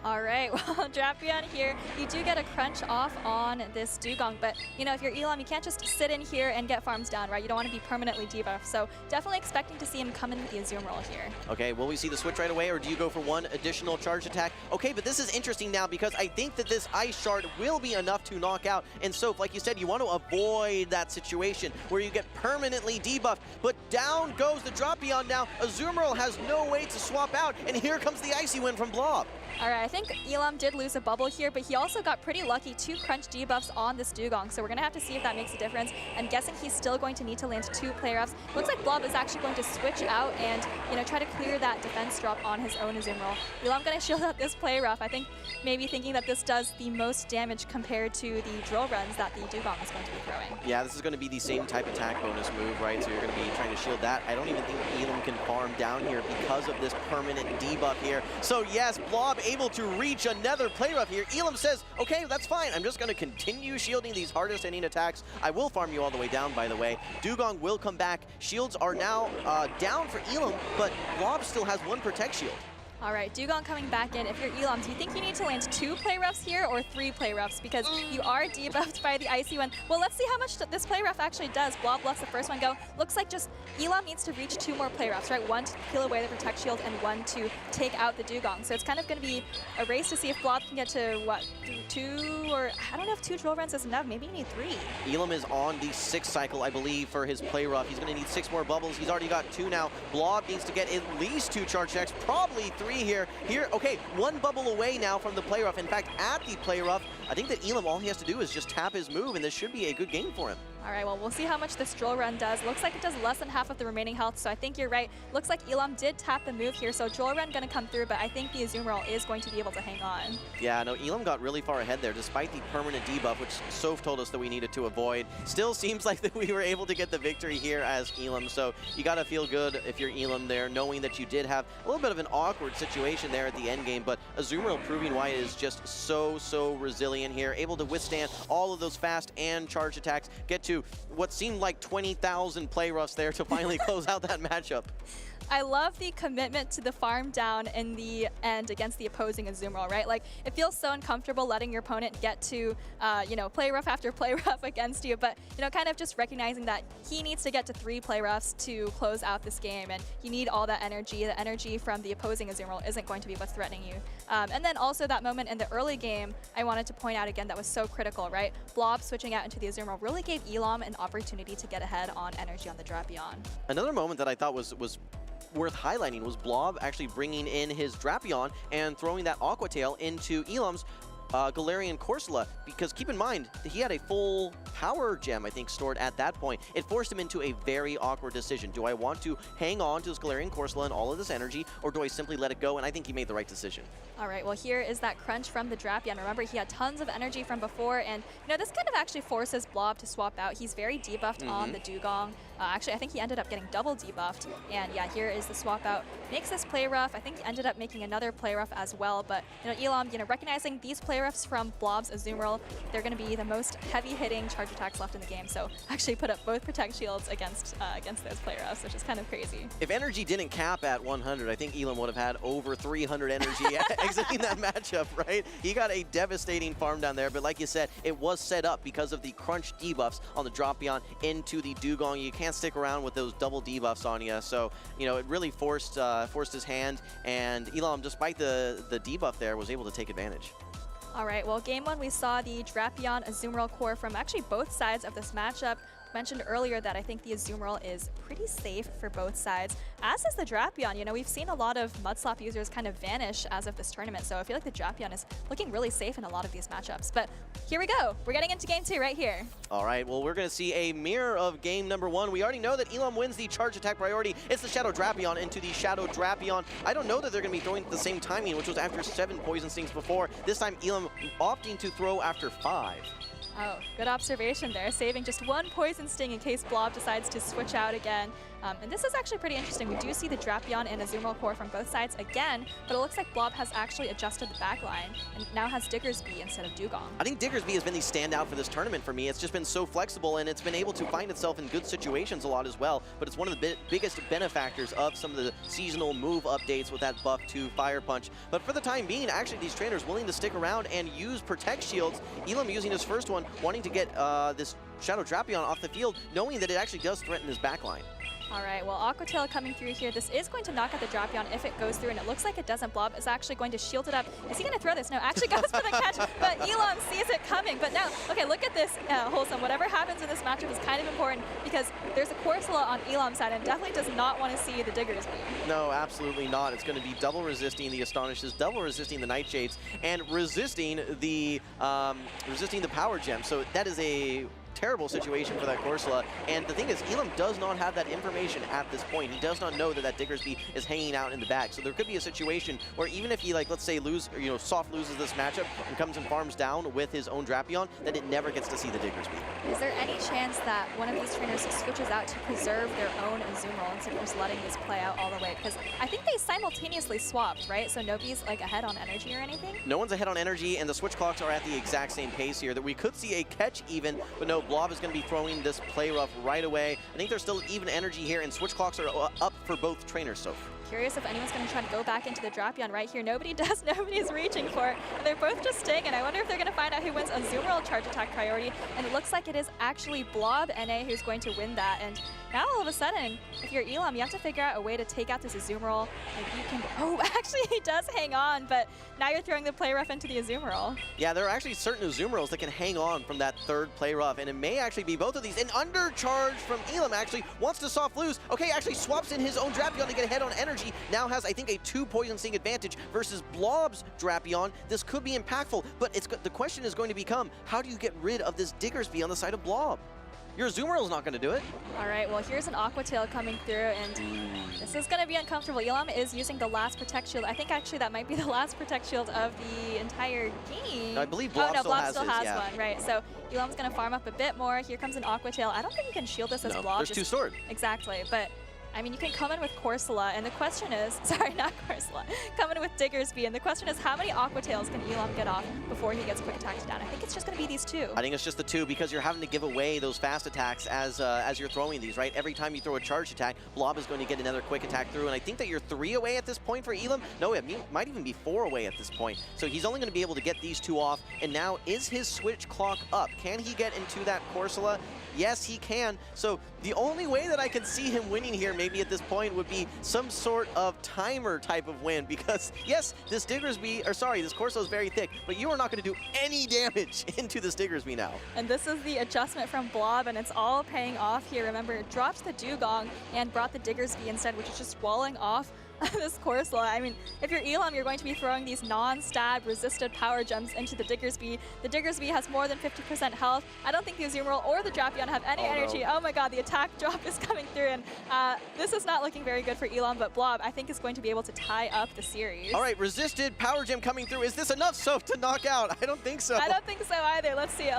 All right, well, Drapion here, you do get a crunch off on this Dugong, but, you know, if you're Elam, you can't just sit in here and get farms down, right? You don't want to be permanently debuffed, so definitely expecting to see him come in with the Azumarill here. Okay, will we see the switch right away, or do you go for one additional charge attack? Okay, but this is interesting now because I think that this Ice Shard will be enough to knock out, and so, like you said, you want to avoid that situation where you get permanently debuffed, but down goes the Drapion now. Azumarill has no way to swap out, and here comes the Icy Wind from Blob. All right, I think Elam did lose a bubble here, but he also got pretty lucky. 2 crunch debuffs on this Dugong, so we're going to have to see if that makes a difference. I'm guessing he's still going to need to land 2 play roughs. Looks like Blob is actually going to switch out and, you know, try to clear that defense drop on his own Azumarill. Elam going to shield out this play rough. I think maybe thinking that this does the most damage compared to the drill runs that the Dugong is going to be throwing. Yeah, this is going to be the same type attack bonus move, right? So you're going to be trying to shield that. I don't even think Elam can farm down here because of this permanent debuff here. So yes, Blob able to reach another play rough here. Elam says, okay, that's fine. I'm just going to continue shielding these hardest hitting attacks. I will farm you all the way down, by the way. Dugong will come back. Shields are now down for Elam, but Blob still has 1 Protect Shield. All right, Dugong coming back in. If you're Elam, do you think you need to land 2 play roughs here or 3 play roughs? Because you are debuffed by the Icy One. Well, let's see how much this play rough actually does. Blob lets the first one go. Looks like just Elam needs to reach 2 more play roughs, right? 1 to peel away the Protect Shield and 1 to take out the Dugong. So it's kind of going to be a race to see if Blob can get to, what, 2 or I don't know if 2 drill runs is enough. Maybe you need 3. Elam is on the 6th cycle, I believe, for his play rough. He's going to need 6 more bubbles. He's already got 2 now. Blob needs to get at least 2 charge attacks, probably 3 here. Okay, 1 bubble away now from the play rough. In fact, at the play rough, I think that Elam, all he has to do is just tap his move, and this should be a good game for him. All right, well, we'll see how much this drill run does. Looks like it does less than half of the remaining health, so I think you're right. Looks like Elam did tap the move here, so drill run going to come through, but I think the Azumarill is going to be able to hang on. Yeah, no, Elam got really far ahead there, despite the permanent debuff, which Soph told us that we needed to avoid. Still seems like that we were able to get the victory here as Elam, so you got to feel good if you're Elam there, knowing that you did have a little bit of an awkward situation there at the end game, but Azumarill proving why it is just so resilient here, able to withstand all of those fast and charge attacks, get to what seemed like 20,000 play roughs there to finally close out that matchup. I love the commitment to the farm down in the end against the opposing Azumarill, right? Like, it feels so uncomfortable letting your opponent get to, you know, play rough after play rough against you, but, you know, kind of just recognizing that he needs to get to 3 play roughs to close out this game, and you need all that energy. The energy from the opposing Azumarill isn't going to be what's threatening you. And then also that moment in the early game, I wanted to point out again that was so critical, right? Blob switching out into the Azumarill really gave Elam Eomo an opportunity to get ahead on energy on the Drapion. Another moment that I thought was worth highlighting was Blob actually bringing in his Drapion and throwing that Aqua Tail into Elam's Galarian Corsola, because keep in mind, he had a full power gem, I think, stored at that point. It forced him into a very awkward decision. Do I want to hang on to this Galarian Corsola and all of this energy, or do I simply let it go? And I think he made the right decision. All right, well, here is that crunch from the Drapion. Remember, he had tons of energy from before, and this kind of actually forces Blob to swap out. He's very debuffed on the Dugong. Actually, I think he ended up getting double debuffed. And yeah, here is the swap out. Makes this play rough. I think he ended up making another play rough as well. But Eomo, recognizing these play roughs from Blob's Azumarill, they're going to be the most heavy-hitting charge attacks left in the game. So actually put up both Protect Shields against those play roughs, which is kind of crazy. If energy didn't cap at 100, I think Eomo would have had over 300 energy exiting that matchup, right? He got a devastating farm down there, but like you said, it was set up because of the crunch debuffs on the Drapion into the Dugong. You can't stick around with those double debuffs on you, so it really forced his hand, and Eomo, despite the debuff there, was able to take advantage. All right, well, game one, we saw the Drapion Azumarill core from actually both sides of this matchup. Mentioned earlier that I think the Azumarill is pretty safe for both sides, as is the Drapion. We've seen a lot of Mudslap users kind of vanish as of this tournament, so I feel like the Drapion is looking really safe in a lot of these matchups. But here we go. We're getting into game two right here. All right, well, we're going to see a mirror of game number one. We already know that Eomo wins the charge attack priority. It's the Shadow Drapion into the Shadow Drapion. I don't know that they're going to be throwing at the same timing, which was after 7 Poison Stings before. This time, Eomo opting to throw after 5. Oh, good observation there, saving just 1 Poison Sting in case Blob decides to switch out again. And this is actually pretty interesting. We do see the Drapion and Azumarill core from both sides again, but it looks like Blob has actually adjusted the backline and now has Diggersby instead of Dugong. I think Diggersby has been the standout for this tournament for me. It's just been so flexible, and it's been able to find itself in good situations a lot as well, but it's one of the biggest benefactors of some of the seasonal move updates with that buff to Fire Punch. But for the time being, actually, these trainers willing to stick around and use Protect Shields. Eomo using his first one, wanting to get this Shadow Drapion off the field, knowing that it actually does threaten his backline. All right, well, Aqua Tail coming through here. This is going to knock out the Drapion if it goes through, and it looks like it doesn't. Blob is actually going to shield it up. Is he going to throw this? No, actually goes for the catch, but Eomo sees it coming. But now, okay, look at this, Wholesome. Whatever happens in this matchup is kind of important because there's a Corsola on Eomo's side and definitely does not want to see the Diggersby. No, absolutely not. It's going to be double resisting the Astonishes, double resisting the Nightshades, and resisting the Power Gem. So that is a terrible situation for that Corsola. And the thing is, Eomo does not have that information at this point. He does not know that that Diggersby is hanging out in the back. So there could be a situation where even if he, let's say, soft loses this matchup and comes and farms down with his own Drapion, that it never gets to see the Diggersby. Is there any chance that one of these trainers switches out to preserve their own Azumarill instead of just letting this play out all the way? Because I think they simultaneously swapped, right? So nobody's ahead on energy or anything? No one's ahead on energy, and the switch clocks are at the exact same pace here. That we could see a catch even, but no, Blob is going to be throwing this play rough right away. I think there's still even energy here, and switch clocks are up for both trainers, so. Curious if anyone's going to try to go back into the Drapion right here. Nobody does. Nobody's reaching for it. And they're both just staying. And I wonder if they're going to find out who wins Azumarill charge attack priority. And it looks like it is actually Blob NA who's going to win that. And now all of a sudden, if you're Eomo, you have to figure out a way to take out this Azumarill. Like you can. Oh, actually, he does hang on. But now you're throwing the play rough into the Azumarill. Yeah, there are actually certain Azumarills that can hang on from that third play rough. And it may actually be both of these. An undercharge from Eomo actually wants to soft lose. Okay, actually swaps in his own Drapion to get ahead on energy. Now has, I think, a 2 Poison Sting advantage versus Blob's Drapion. This could be impactful, but the question is going to become, how do you get rid of this Diggersby on the side of Blob? Your Azumarill is not going to do it. All right, well, here's an Aqua Tail coming through, and this is going to be uncomfortable. Eomo is using the last Protect Shield. I think actually that might be the last Protect Shield of the entire game. I believe Blob Blob has one, right? So Eomo's going to farm up a bit more. Here comes an Aqua Tail. I don't think you can shield this as Blob. There's 2 sword. Exactly, but I mean, you can come in with Corsola, and the question is, sorry, not Corsola, come in with Diggersby, and the question is, how many Aqua Tails can Eomo get off before he gets quick attacks down? I think it's just going to be these 2. I think it's just the 2 because you're having to give away those fast attacks as you're throwing these, right? Every time you throw a charge attack, Blob is going to get another quick attack through, and I think that you're 3 away at this point for Eomo. No, it might even be 4 away at this point. So he's only going to be able to get these 2 off, and now is his switch clock up? Can he get into that Corsola? Yes, he can. So the only way that I can see him winning here maybe at this point would be some sort of timer type of win, because yes, this Diggersby, or sorry, this Corso is very thick, but you are not going to do any damage into this Diggersby now. And this is the adjustment from Blob, and it's all paying off here. Remember, it dropped the Dugong and brought the Diggersby instead, which is just walling off this Corsola. I mean, if you're Elam, you're going to be throwing these non-stab resisted power gems into the Diggersby. The Diggersby has more than 50% health. I don't think the Azumarill or the Drapion have any energy. No. Oh my god, the attack drop is coming through, and this is not looking very good for Elam, but Blob, I think, is going to be able to tie up the series. All right, resisted power gem coming through. Is this enough soap to knock out? I don't think so. I don't think so either. Let's see.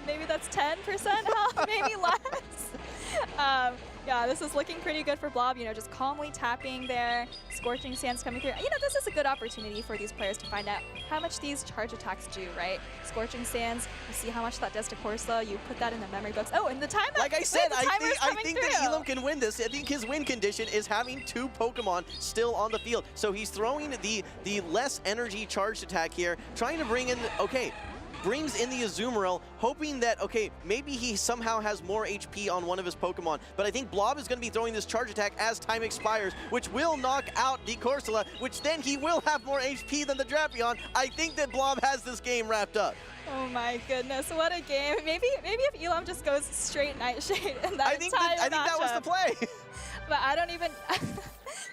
Maybe that's 10% health, maybe less. Yeah, this is looking pretty good for Blob, you know, just calmly tapping there, Scorching Sands coming through. You know, this is a good opportunity for these players to find out how much these charge attacks do, right? Scorching Sands, you see how much that does to Corsola, you put that in the memory books. Oh, and the timeout! Like I said, I think through. that Elam can win this. I think his win condition is having 2 Pokemon still on the field. So he's throwing the less energy charged attack here, trying to bring in, okay, brings in the Azumarill, hoping that, okay, maybe he somehow has more HP on one of his Pokemon, but I think Blob is going to be throwing this charge attack as time expires, which will knock out the Corsola, which then he will have more HP than the Drapion. I think that Blob has this game wrapped up. Oh my goodness, what a game. Maybe if Elam just goes straight Nightshade in that entire I think that was the play. But I don't even...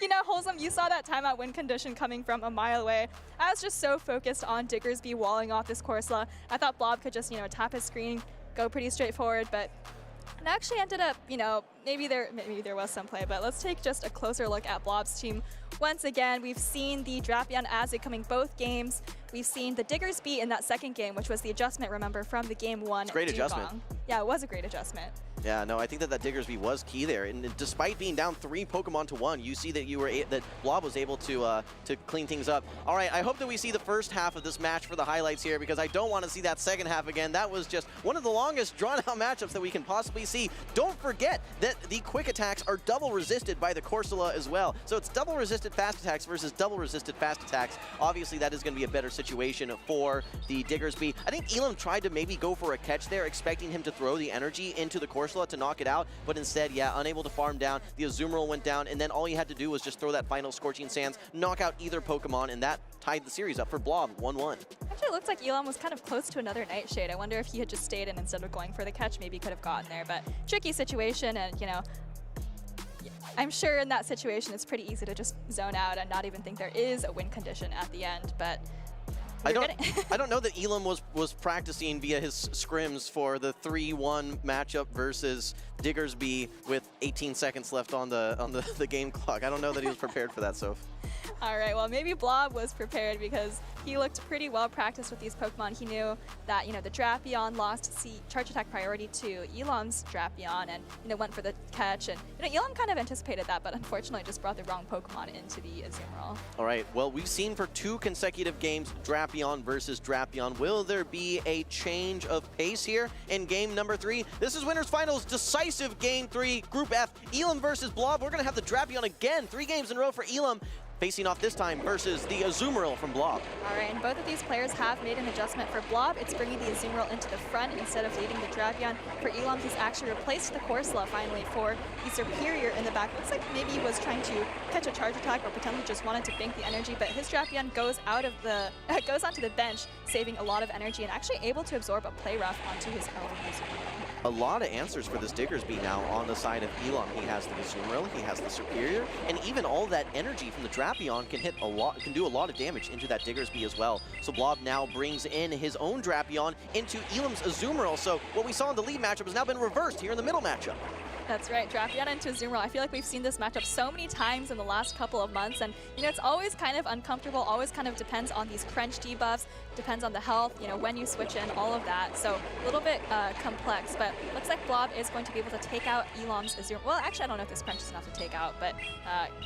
You know, Wholesome, you saw that timeout win condition coming from a mile away. I was just so focused on Diggersby walling off this Corsola. I thought Blob could just, you know, tap his screen, go pretty straightforward, but it actually ended up, you know, maybe there was some play, but let's take just a closer look at Blob's team. Once again, we've seen the Drapion Azig coming both games. We've seen the Diggersby in that second game, which was the adjustment, remember, from the game 1 Great Dugong. adjustment. Yeah, it was a great adjustment. Yeah, no, I think that Diggersby was key there, and despite being down 3 Pokemon to 1, you see that that Blob was able to clean things up. All right, I hope that we see the first half of this match for the highlights here, because I don't want to see that second half again. That was just one of the longest drawn-out matchups that we can possibly see. Don't forget that the quick attacks are double resisted by the Corsola as well. So it's double resisted fast attacks versus double resisted fast attacks. Obviously, that is going to be a better situation for the Diggersby. I think Elam tried to maybe go for a catch there, expecting him to throw the energy into the Corsola to knock it out, but instead, yeah, unable to farm down. The Azumarill went down, and then all he had to do was just throw that final Scorching Sands, knock out either Pokemon, and that tied the series up for Blob, 1-1. Actually, it looks like Elam was kind of close to another Nightshade. I wonder if he had just stayed in instead of going for the catch, maybe he could have gotten there, but tricky situation, and, you know, I'm sure in that situation it's pretty easy to just zone out and not even think there is a win condition at the end, but I don't know that Elam was practicing via his scrims for the 3-1 matchup versus Diggersby with 18 seconds left on the game clock. I don't know that he was prepared for that, Soph. All right, well, maybe Blob was prepared because he looked pretty well practiced with these Pokemon. He knew that, you know, the Drapion lost charge attack priority to Elam's Drapion and, you know, went for the catch. And, you know, Elam kind of anticipated that, but unfortunately just brought the wrong Pokemon into the Azumarill. All right, well, we've seen for 2 consecutive games Drapion versus Drapion. Will there be a change of pace here in game number 3? This is Winners Finals, decisive game 3, Group F, Elam versus Blob. We're going to have the Drapion again, 3 games in a row for Elam, facing off this time versus the Azumarill from Blob. All right, and both of these players have made an adjustment. For Blob, it's bringing the Azumarill into the front instead of leading the Drapion. For Elam, he's actually replaced the Corsola finally for the Superior in the back. Looks like maybe he was trying to catch a charge attack or potentially just wanted to bank the energy, but his Drapion goes goes onto the bench, saving a lot of energy and actually able to absorb a play rough onto his own Azumarill. A lot of answers for this Diggersby now on the side of Elam. He has the Azumarill, he has the Superior, and even all that energy from the Drapion can do a lot of damage into that Diggersby as well. So Blob now brings in his own Drapion into Elam's Azumarill. So what we saw in the lead matchup has now been reversed here in the middle matchup. That's right, Drapion into Azumarill. I feel like we've seen this matchup so many times in the last couple of months, and you know, it's always kind of uncomfortable, always kind of depends on these crunch debuffs, depends on the health, you know, when you switch in, all of that. So a little bit complex, but looks like Blob is going to be able to take out Elam's Azumarill. Well, actually, I don't know if this crunch is enough to take out, but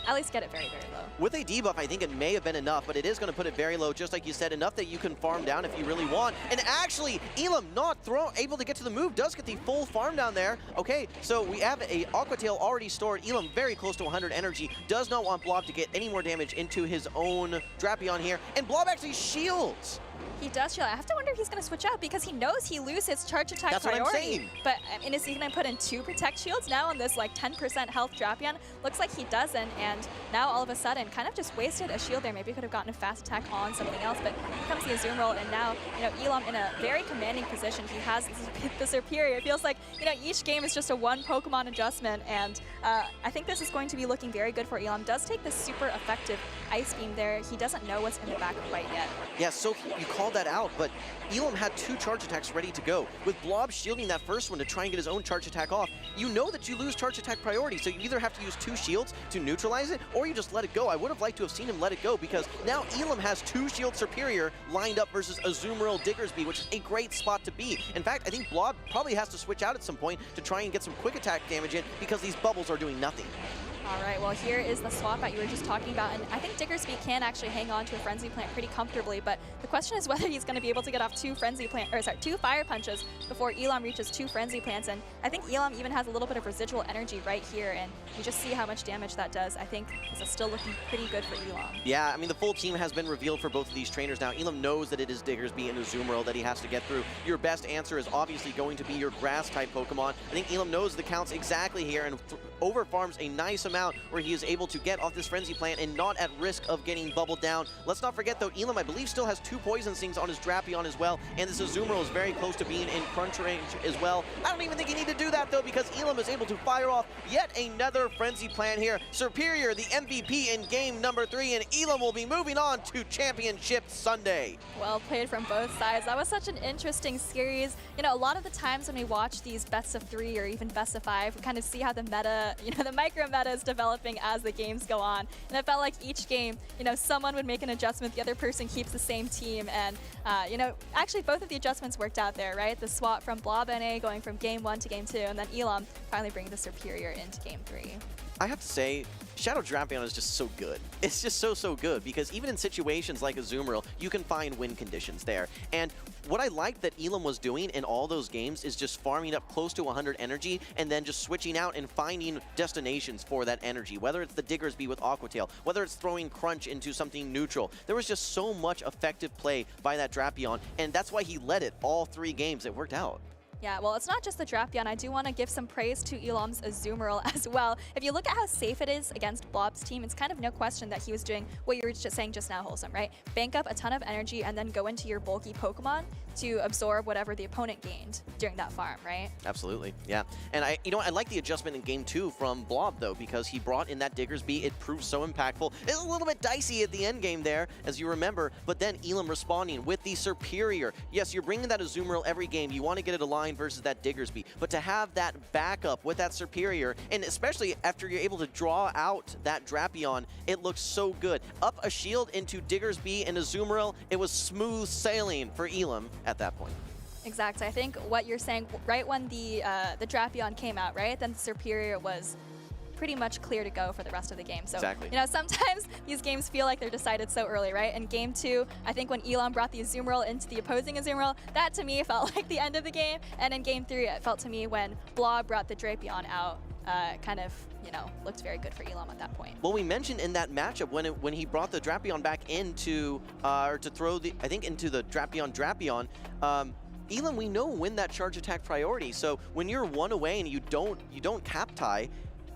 at least get it very, very low. With a debuff, I think it may have been enough, but it is going to put it very low, just like you said, enough that you can farm down if you really want. And actually, Elam not able to get to the move, does get the full farm down there. Okay, so we have a Aqua Tail already stored. Elam very close to 100 energy, does not want Blob to get any more damage into his own Drapion here, and Blob actually shields He does shield. I have to wonder if he's going to switch out because he knows he loses charge attack That's priority. what I'm saying. But I mean, is he going to put in 2 protect shields now on this like 10% health Drapion? Looks like he doesn't, and now all of a sudden kind of just wasted a shield there. Maybe he could have gotten a fast attack on something else, but here comes the Azumarill, and now, you know, Elam in a very commanding position. He has the superior. It feels like, you know, each game is just a one Pokemon adjustment, and I think this is going to be looking very good for Elam. Does take this super effective Ice Beam there. He doesn't know what's in the back quite yet. Yeah, so you called that out, but Elam had 2 charge attacks ready to go. With Blob shielding that first one to try and get his own charge attack off, you know that you lose charge attack priority, so you either have to use 2 shields to neutralize it, or you just let it go. I would have liked to have seen him let it go, because now Elam has 2 shield superior lined up versus Azumarill Diggersby, which is a great spot to be. In fact, I think Blob probably has to switch out at some point to try and get some quick attack damage in, because these bubbles are doing nothing. All right, well, here is the swap that you were just talking about, and I think Diggersby can actually hang on to a Frenzy Plant pretty comfortably, but the question is whether he's going to be able to get off 2 Fire Punches before Elam reaches 2 Frenzy Plants, and I think Elam even has a little bit of residual energy right here, and you just see how much damage that does. I think this is still looking pretty good for Elam. Yeah, I mean, the full team has been revealed for both of these trainers now. Elam knows that it is Diggersby and Azumarill that he has to get through. Your best answer is obviously going to be your Grass-type Pokemon. I think Elam knows the counts exactly here and over-farms a nice amount where he is able to get off this Frenzy Plant and not at risk of getting bubbled down. Let's not forget, though, Elam, I believe, still has 2 Poison Stings on his Drapion as well, and this Azumarill is very close to being in crunch range as well. I don't even think you need to do that, though, because Elam is able to fire off yet another Frenzy Plant here. Superior, the MVP in game number 3, and Elam will be moving on to Championship Sunday. Well played from both sides. That was such an interesting series. You know, a lot of the times when we watch these best of 3 or even best of 5, we kind of see how the meta, you know, the micro meta is developing as the games go on. And it felt like each game, you know, someone would make an adjustment, the other person keeps the same team, and, you know, actually both of the adjustments worked out there, right? The swap from Blob NA going from game 1 to game 2, and then Elam finally bringing the superior into game 3. I have to say, Shadow Drapion is just so good. It's just so good, because even in situations like Azumarill, you can find win conditions there. And what I like that Elam was doing in all those games is just farming up close to 100 energy and then just switching out and finding destinations for that energy, whether it's the Diggersby with Aqua Tail, whether it's throwing Crunch into something neutral. There was just so much effective play by that Drapion, and that's why he led it all 3 games. It worked out. Yeah, well, it's not just the Drapion. I do want to give some praise to Elam's Azumarill as well. If you look at how safe it is against Blob's team, it's kind of no question that he was doing what you were just saying just now, Wholesome, right? Bank up a ton of energy and then go into your bulky Pokemon to absorb whatever the opponent gained during that farm, right? Absolutely, yeah. And you know, I like the adjustment in game 2 from Blob, though, because he brought in that Diggersby. It proved so impactful. It's a little bit dicey at the end game there, as you remember, but then Elam responding with the superior. Yes, you're bringing that Azumarill every game. You want to get it aligned versus that Diggersby, but to have that backup with that superior, and especially after you're able to draw out that Drapion, it looks so good. Up a shield into Diggersby and Azumarill, it was smooth sailing for Elam at that point. Exactly. I think what you're saying, right when the Drapion came out, right, then the superior was pretty much clear to go for the rest of the game. So, exactly. You know, sometimes these games feel like they're decided so early, right? In game 2, I think when Elam brought the Azumarill into the opposing Azumarill, that to me felt like the end of the game. And in game 3, it felt to me when Blob brought the Drapion out, kind of, you know, looked very good for Elam at that point. Well, we mentioned in that matchup when he brought the Drapion back into, or to throw the, I think into the Drapion, Elam, we know win that charge attack priority. So when you're 1 away and you don't cap tie,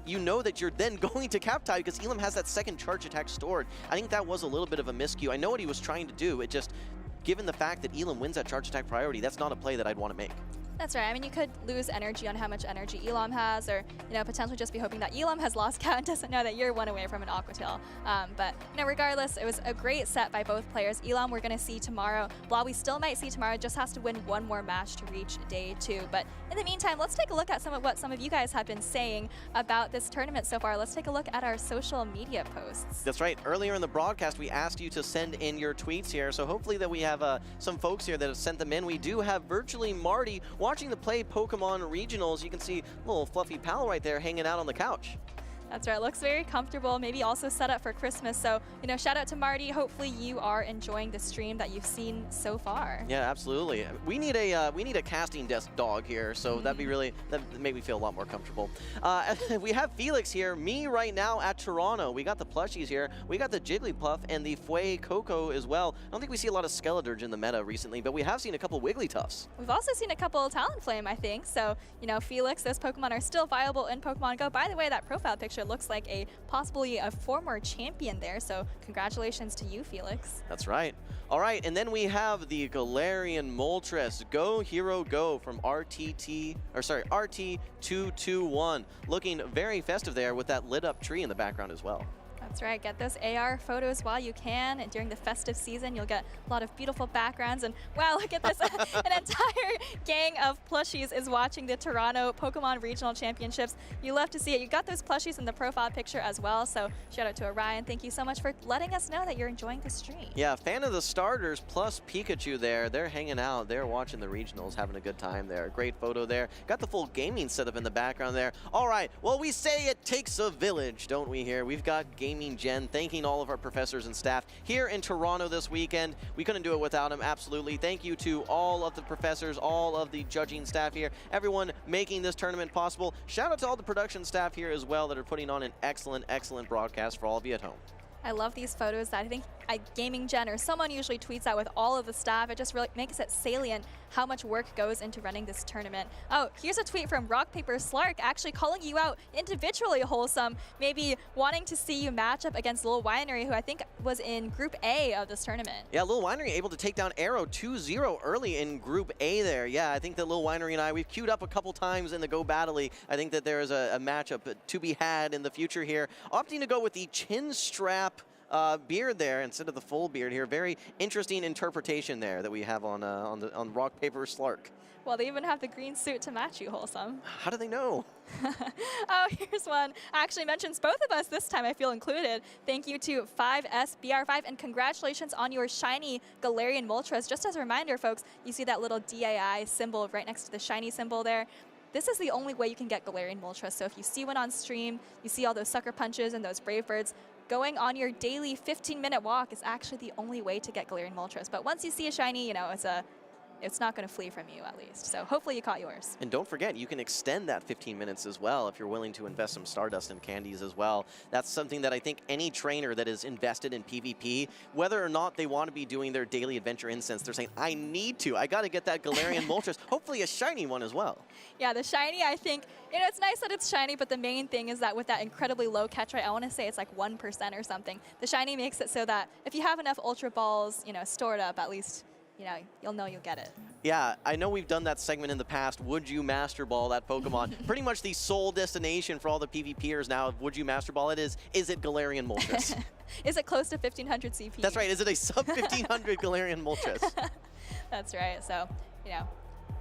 you know that you're then going to cap tie because Elam has that second charge attack stored. I think that was a little bit of a miscue. I know what he was trying to do. It just, given the fact that Elam wins that charge attack priority, that's not a play that I'd want to make. That's right. I mean, you could lose energy on how much energy Elam has, or, you know, potentially just be hoping that Elam has lost count and doesn't know that you're 1 away from an Aqua Tail. But, you know, regardless, it was a great set by both players. Elam, we're going to see tomorrow. Blob, we still might see tomorrow. Just has to win 1 more match to reach day 2. But in the meantime, let's take a look at some of what some of you guys have been saying about this tournament so far. Let's take a look at our social media posts. That's right. Earlier in the broadcast, we asked you to send in your tweets here. So hopefully that we have some folks here that have sent them in. We do have Virtually Marty watching the play Pokemon Regionals. You can see little fluffy pal right there hanging out on the couch. That's right, looks very comfortable, maybe also set up for Christmas. So, you know, shout out to Marty. Hopefully you are enjoying the stream that you've seen so far. Yeah, absolutely. We need a casting desk dog here, so that'd be really, that make me feel a lot more comfortable. We have Felix here, me right now at Toronto. We got the plushies here. We got the Jigglypuff and the Fway Coco as well. I don't think we see a lot of Skeledirge in the meta recently, but we have seen a couple Wigglytuffs. We've also seen a couple Talonflame, I think. So, you know, Felix, those Pokemon are still viable in Pokemon Go. By the way, that profile picture looks like possibly a former champion there. So congratulations to you, Felix. That's right. All right, and then we have the Galarian Moltres. Go Hero Go from RT221. Looking very festive there with that lit up tree in the background as well. That's right, get those AR photos while you can, and during the festive season you'll get a lot of beautiful backgrounds. And wow, look at this, an entire gang of plushies is watching the Toronto Pokemon Regional Championships. You love to see it. You got those plushies in the profile picture as well, so shout out to Orion. Thank you so much for letting us know that you're enjoying the stream. Yeah, fan of the starters plus Pikachu there. They're hanging out, they're watching the regionals, having a good time there. Great photo there. Got the full gaming setup in the background there. All right, well, we say it takes a village, don't we here? We've got gaming Jen, thanking all of our professors and staff here in Toronto this weekend. We couldn't do it without them, absolutely. Thank you to all of the professors, all of the judging staff here, everyone making this tournament possible. Shout out to all the production staff here as well that are putting on an excellent, excellent broadcast for all of you at home. I love these photos that I think Gaming Gen or someone usually tweets out with all of the staff. It just really makes it salient how much work goes into running this tournament. Oh, here's a tweet from Rock Paper Slark actually calling you out individually, Wholesome, maybe wanting to see you match up against Lil Winery, who I think was in Group A of this tournament. Yeah, Lil Winery able to take down Arrow 2-0 early in Group A there. Yeah, I think that Lil Winery and I, we've queued up a couple times in the Go Battle League. I think that there is a matchup to be had in the future here. Opting to go with the chin strap beard there instead of the full beard here. Very interesting interpretation there that we have on Rock Paper Slark. Well, they even have the green suit to match you, Wholesome. How do they know? Oh, here's one. Actually mentions both of us this time, I feel included. Thank you to 5SBR5, and congratulations on your shiny Galarian Moltres. Just as a reminder, folks, you see that little DAI symbol right next to the shiny symbol there. This is the only way you can get Galarian Moltres. So if you see one on stream, you see all those sucker punches and those brave birds, going on your daily 15-minute walk is actually the only way to get Galarian Moltres. But once you see a shiny, you know, it's not going to flee from you, at least. So hopefully you caught yours. And don't forget, you can extend that 15 minutes as well if you're willing to invest some Stardust and candies as well. That's something that I think any trainer that is invested in PvP, whether or not they want to be doing their daily adventure incense, they're saying, I need to. I got to get that Galarian Moltres, hopefully a shiny one as well. Yeah, the shiny, I think, you know, it's nice that it's shiny, but the main thing is that with that incredibly low catch rate, I want to say it's like 1% or something. The shiny makes it so that if you have enough Ultra Balls, you know, stored up, at least, you know you'll get it. Yeah, I know we've done that segment in the past. Would you Master Ball that Pokemon? Pretty much the sole destination for all the PvPers now. Would you Master Ball it is it Galarian Moltres? Is it close to 1500 CP? That's right. Is it a sub 1500 Galarian Moltres? That's right. So, you know,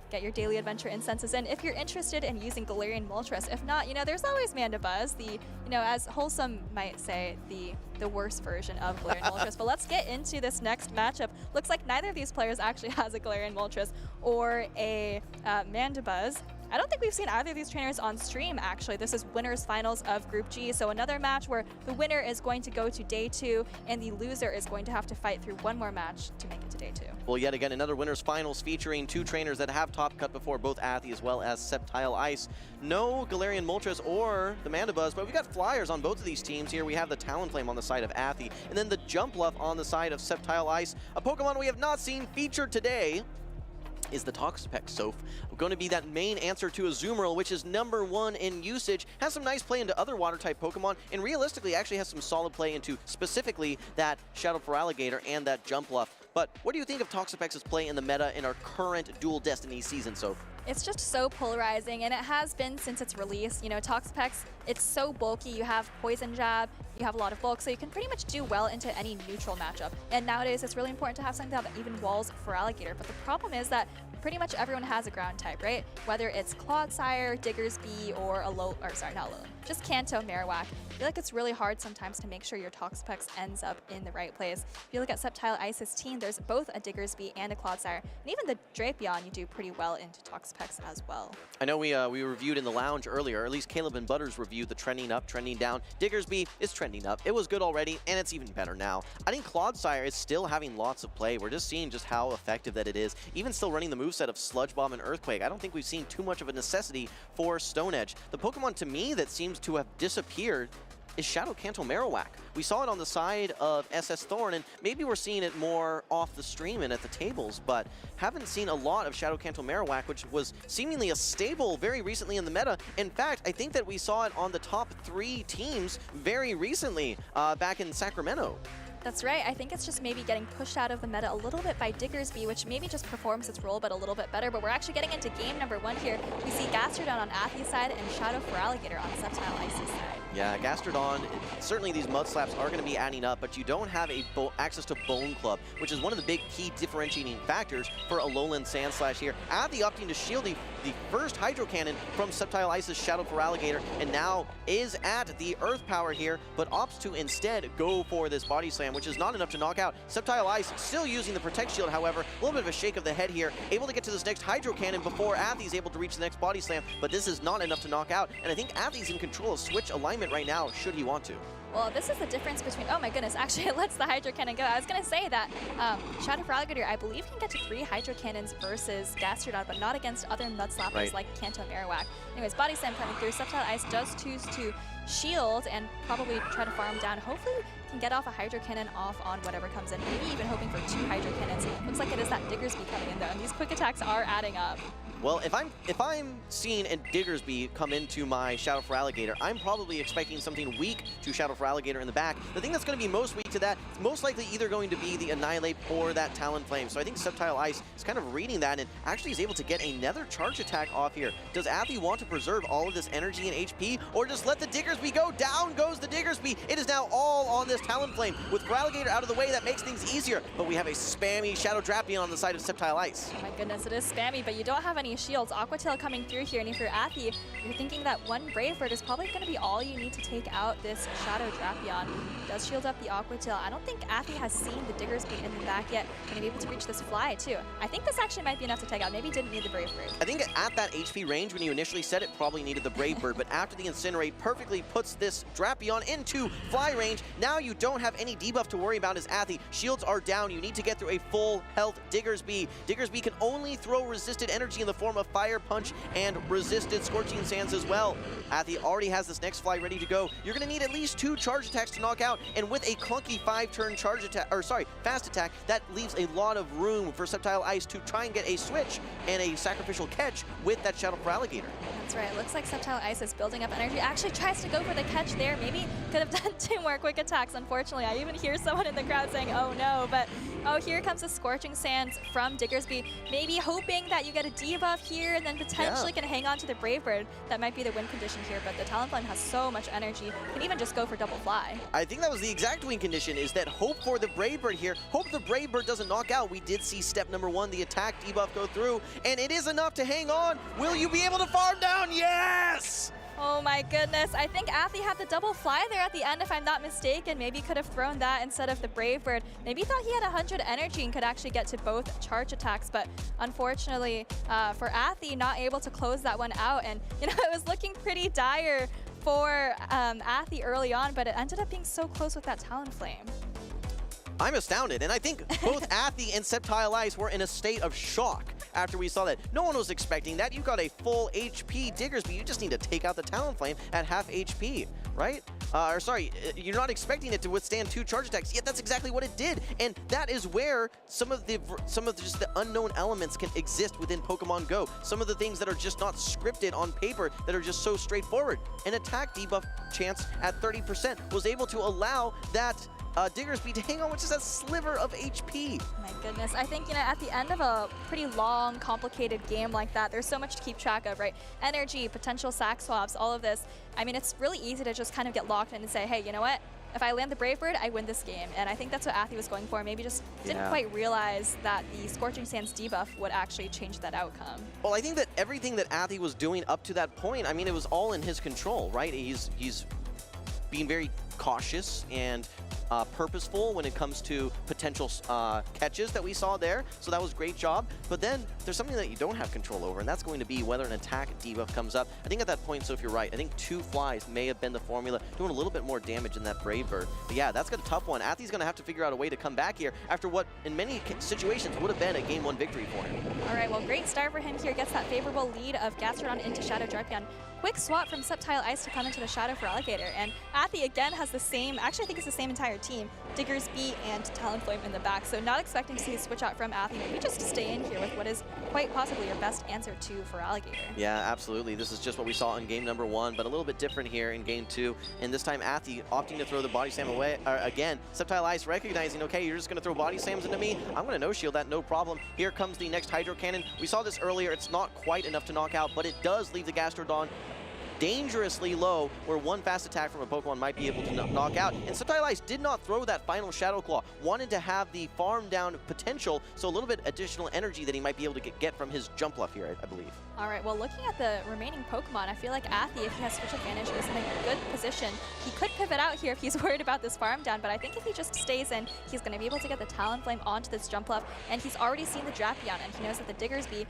get your daily adventure incenses in if you're interested in using Galarian Moltres. If not, you know, there's always Mandibuzz, the, you know, as Wholesome might say, the worst version of Galarian Moltres. But let's get into this next matchup. Looks like neither of these players actually has a Galarian Moltres or a Mandibuzz. I don't think we've seen either of these trainers on stream, actually. This is winners finals of Group G, so another match where the winner is going to go to Day 2, and the loser is going to have to fight through one more match to make it to Day 2. Well, yet again, another winners finals featuring two trainers that have top cut before, both Athi as well as Sceptile Ice. No Galarian Moltres or the Mandibuzz, but we've got flyers on both of these teams here. We have the Talonflame on the side of Athi, and then the Jumpluff on the side of Sceptile Ice. A Pokemon we have not seen featured today is the Toxapex. So going to be that main answer to Azumarill, which is #1 in usage, has some nice play into other water-type Pokemon, and realistically actually has some solid play into specifically that Shadow Feraligatr and that Jumpluff. But what do you think of Toxapex's play in the meta in our current Dual Destiny season, Soph? It's just so polarizing, and it has been since its release. You know, Toxapex, it's so bulky. You have Poison Jab, you have a lot of bulk, so you can pretty much do well into any neutral matchup. And nowadays, it's really important to have something that even walls Feraligatr. But the problem is that pretty much everyone has a ground type, right? Whether it's Clodsire, Diggersby, or just Kanto, Marowak. I feel like it's really hard sometimes to make sure your Toxapex ends up in the right place. If you look at Sceptile Ice's team, there's both a Diggersby and a Clodsire. And even the Drapion, you do pretty well into Toxapex. Apex as well. I know we reviewed in the lounge earlier, or at least Caleb and Butters reviewed the trending up, trending down. Diggersby is trending up. It was good already, and it's even better now. I think Clodsire is still having lots of play. We're just seeing just how effective that it is. Even still running the moveset of Sludge Bomb and Earthquake, I don't think we've seen too much of a necessity for Stone Edge. The Pokemon, to me, that seems to have disappeared is Shadow Kanto Marowak. We saw it on the side of SS Thorn, and maybe we're seeing it more off the stream and at the tables, but haven't seen a lot of Shadow Kanto Marowak, which was seemingly a staple very recently in the meta. In fact, I think that we saw it on the top 3 teams very recently back in Sacramento. That's right. I think it's just maybe getting pushed out of the meta a little bit by Diggersby, which maybe just performs its role, but a little bit better. But we're actually getting into game number 1 here. We see Gastrodon on Athie's side and Shadow Feraligatr on Sceptile Ice's side. Yeah, Gastrodon, certainly these Mud Slaps are going to be adding up, but you don't have access to Bone Club, which is one of the big key differentiating factors for Alolan Sandslash here. Athie opting to shield the first Hydro Cannon from Sceptile Ice's Shadow Feraligatr, and now is at the Earth Power here, but opts to instead go for this Body Slam, which is not enough to knock out. Sceptile Ice still using the Protect Shield, however, a little bit of a shake of the head here, able to get to this next Hydro Cannon before Athie's able to reach the next Body Slam, but this is not enough to knock out, and I think Athie's in control of switch alignment right now, should he want to. Well, this is the difference between, oh my goodness, actually it lets the Hydro Cannon go. I was going to say that Shadow Feraligatr, I believe, can get to 3 Hydro Cannons versus Gastrodon, but not against other Mud Slappers like Kanto Marowak. Anyways, Body Slam coming through. Sceptile Ice does choose to shield and probably try to farm down. Hopefully can get off a Hydro Cannon off on whatever comes in. Maybe even hoping for 2 Hydro Cannons. Looks like it is that Diggersby coming in though, and these quick attacks are adding up. Well, if I'm seeing a Diggersby come into my Shadow Feraligatr, I'm probably expecting something weak to Shadow Feraligatr in the back. The thing that's going to be most weak to that is most likely either going to be the Annihilate or that Talonflame. So I think Sceptile Ice is kind of reading that and actually is able to get another charge attack off here. Does Athie want to preserve all of this energy and HP, or just let the Diggersby go? Down goes the Diggersby. It is now all on this Talonflame. With Feraligatr out of the way, that makes things easier, but we have a spammy Shadow Drapion on the side of Sceptile Ice. Oh my goodness, it is spammy, but you don't have any shields. Aqua Tail coming through here, and if you're Athie, you're thinking that 1 Brave Bird is probably going to be all you need to take out this Shadow Drapion. Does shield up the Aqua Tail. I don't think Athie has seen the Diggersby in the back yet. Going to be able to reach this Fly too. I think this actually might be enough to take out. Maybe didn't need the Brave Bird. I think at that HP range when you initially said it, probably needed the Brave Bird, but after the Incinerate perfectly puts this Drapion into Fly range, now you don't have any debuff to worry about as Athie. Shields are down. You need to get through a full health Diggersby. Diggersby can only throw resisted energy in the form of Fire Punch and resisted Scorching Sands as well. Athie already has this next Fly ready to go. You're going to need at least 2 charge attacks to knock out, and with a clunky 5-turn charge attack, or sorry, fast attack, that leaves a lot of room for Sceptile Ice to try and get a switch and a sacrificial catch with that Shadow Feraligatr. That's right. It looks like Sceptile Ice is building up energy. Actually tries to go for the catch there. Maybe could have done 2 more quick attacks, unfortunately. I even hear someone in the crowd saying, oh no, but oh, here comes the Scorching Sands from Diggersby. Maybe hoping that you get a debuff here and then potentially can hang on to the Brave Bird. That might be the win condition here, but the Talonflame has so much energy. Can even just go for double Fly. I think that was the exact win condition, is that hope for the Brave Bird here. Hope the Brave Bird doesn't knock out. We did see step number 1, the attack debuff go through, and it is enough to hang on. Will you be able to farm down? Yes! Oh my goodness, I think Athie had the double Fly there at the end, if I'm not mistaken. Maybe could have thrown that instead of the Brave Bird. Maybe thought he had 100 energy and could actually get to both charge attacks, but unfortunately for Athie, not able to close that one out. And you know, it was looking pretty dire for Athie early on, but it ended up being so close with that Talonflame. I'm astounded, and I think both Athie and Sceptile Ice were in a state of shock after we saw that. No one was expecting that. You got a full HP Diggersby. You just need to take out the Talonflame at half HP, right? Or sorry, you're not expecting it to withstand 2 charge attacks. Yet that's exactly what it did, and that is where some of just the unknown elements can exist within Pokemon Go. Some of the things that are just not scripted on paper, that are just so straightforward. An attack debuff chance at 30% was able to allow that Diggersby to hang on with just a sliver of HP. My goodness, I think, you know, at the end of a pretty long, complicated game like that, there's so much to keep track of, right? Energy, potential sack swaps, all of this. I mean, it's really easy to just kind of get locked in and say, hey, you know what? If I land the Brave Bird, I win this game. And I think that's what Athie was going for. Maybe just didn't quite realize that the Scorching Sands debuff would actually change that outcome. Well, I think that everything that Athie was doing up to that point, I mean, it was all in his control, right? He's being very cautious and purposeful when it comes to potential catches that we saw there. So that was a great job. But then there's something that you don't have control over, and that's going to be whether an attack debuff comes up. I think at that point, Soph, you're right. I think 2 flies may have been the formula, doing a little bit more damage than that Brave Bird. But yeah, that's a tough one. Athie's going to have to figure out a way to come back here after what, in many situations, would have been a Game 1 victory for him. All right, well, great start for him here. Gets that favorable lead of Gastrodon into Shadow Drapion. Quick swap from Sceptile Ice to come into the Shadow for Alligator. And Athie again has the same, actually I think it's the same entire team, Diggersby and Talonflame in the back. So not expecting to see a switch out from Athie. Maybe just to stay in here with what is quite possibly your best answer to for Alligator. Yeah, absolutely. This is just what we saw in game number 1, but a little bit different here in game 2. And this time Athie opting to throw the body slam away again. Sceptile Ice recognizing, okay, you're just going to throw body slams into me. I'm going to no-shield that, no problem. Here comes the next Hydro Cannon. We saw this earlier. It's not quite enough to knock out, but it does leave the Gastrodon dangerously low, where one fast attack from a Pokemon might be able to knock out. And Sceptile Ice did not throw that final Shadow Claw, wanted to have the farm down potential, so a little bit additional energy that he might be able to get from his jump bluff here, I believe. All right, well, looking at the remaining Pokemon, I feel like Athie, if he has switch advantage, is in a good position. He could pivot out here if he's worried about this farm down, but I think if he just stays in, he's going to be able to get the Talonflame onto this jump bluff, and he's already seen the Drapion, and he knows that the Diggersby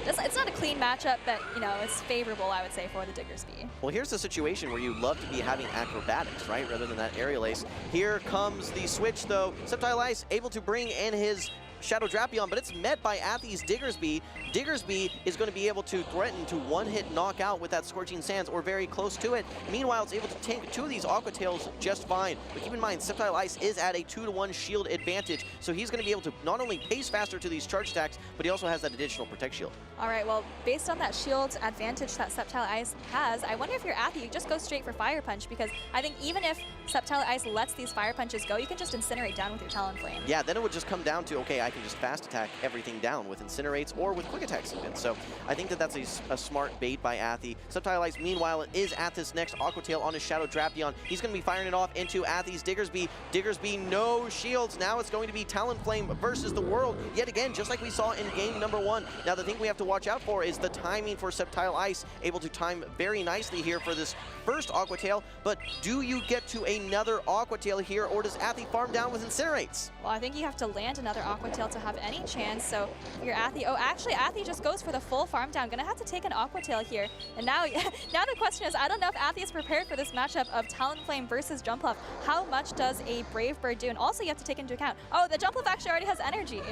it's not a clean matchup, but, you know, it's favorable, I would say, for the Diggersby. Well, here's the situation where you love to be having acrobatics, right, rather than that aerial ace. Here comes the switch, though. Sceptile Ice able to bring in his Shadow Drapion, but it's met by Athie's Diggersby. Diggersby is going to be able to threaten to one-hit knock out with that Scorching Sands, or very close to it. Meanwhile, it's able to tank 2 of these Aqua Tails just fine. But keep in mind, Sceptile Ice is at a 2-to-1 shield advantage, so he's going to be able to not only pace faster to these charge attacks, but he also has that additional Protect Shield. All right, well, based on that shield advantage that Sceptile Ice has, I wonder if you're Athie, you just go straight for Fire Punch, because I think even if Sceptile Ice lets these Fire Punches go, you can just Incinerate down with your Talonflame. Yeah, then it would just come down to, okay, I can just fast attack everything down with Incinerates or with Quick Attacks even. So I think that that's a smart bait by Athie. Sceptile Ice, meanwhile, is at this next Aqua Tail on his Shadow Drapion. He's going to be firing it off into Athie's Diggersby. Diggersby, no shields. Now it's going to be Talonflame versus the world. Yet again, just like we saw in game number 1. Now the thing we have to watch out for is the timing for Sceptile Ice, able to time very nicely here for this first Aqua Tail. But do you get to another Aqua Tail here, or does Athie farm down with Incinerates? Well, I think you have to land another Aqua Tail to have any chance. So your Athie, oh, actually Athie just goes for the full farm down. Gonna have to take an Aqua Tail here. And now, now the question is, I don't know if Athie is prepared for this matchup of Talonflame versus Jumpluff. How much does a Brave Bird do? And also you have to take into account, oh, the Jumpluff actually already has energy.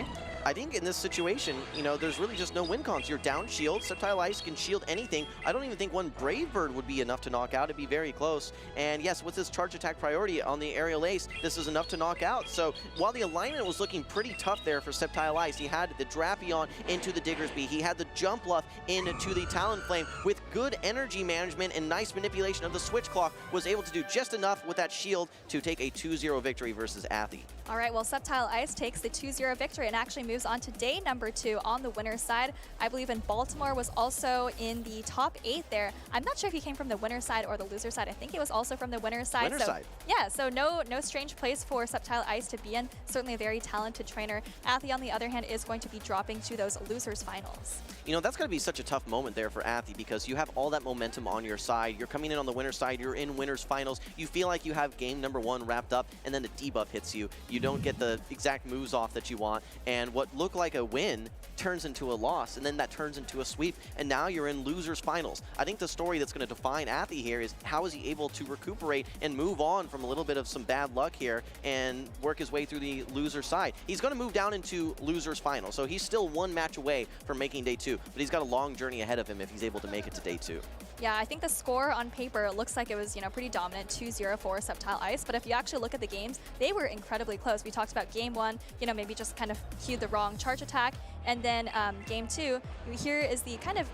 I think in this situation, you know, there's really just no win cons. You're down shield. Sceptile Ice can shield anything. I don't even think one Brave Bird would be enough to knock out. It'd be very close. And yes, with this charge attack priority on the aerial ace, this is enough to knock out. So while the alignment was looking pretty tough there for Sceptile Ice, he had the Drapion into the Diggersby. He had the Jump Bluff into the Talonflame. With good energy management and nice manipulation of the switch clock, was able to do just enough with that shield to take a 2-0 victory versus Athie. All right, well, Sceptile Ice takes the 2-0 victory and actually moves on to day number 2 on the winner's side. I believe in Baltimore was also in the top 8 there. I'm not sure if he came from the winner's side or the loser's side. I think it was also from the winner's side. Winner's side. Yeah, so no strange place for Sceptile Ice to be in. Certainly a very talented trainer. Athie, on the other hand, is going to be dropping to those losers finals. You know, that's going to be such a tough moment there for Athie, because you have all that momentum on your side. You're coming in on the winner's side. You're in winner's finals. You feel like you have game number 1 wrapped up, and then the debuff hits you. You don't get the exact moves off that you want, and what looked like a win turns into a loss, and then that turns into a sweep, and now you're in losers finals. I think the story that's going to define Athie here is how is he able to recuperate and move on from a little bit of some bad luck here and work his way through the loser side. He's going to move down into losers finals, so he's still 1 match away from making day 2, but he's got a long journey ahead of him if he's able to make it to day 2. Yeah, I think the score on paper looks like it was, you know, pretty dominant, 2-0 for Sceptile Ice. But if you actually look at the games, they were incredibly close. We talked about game 1, you know, maybe just kind of cued the wrong charge attack. And then game 2, here is the kind of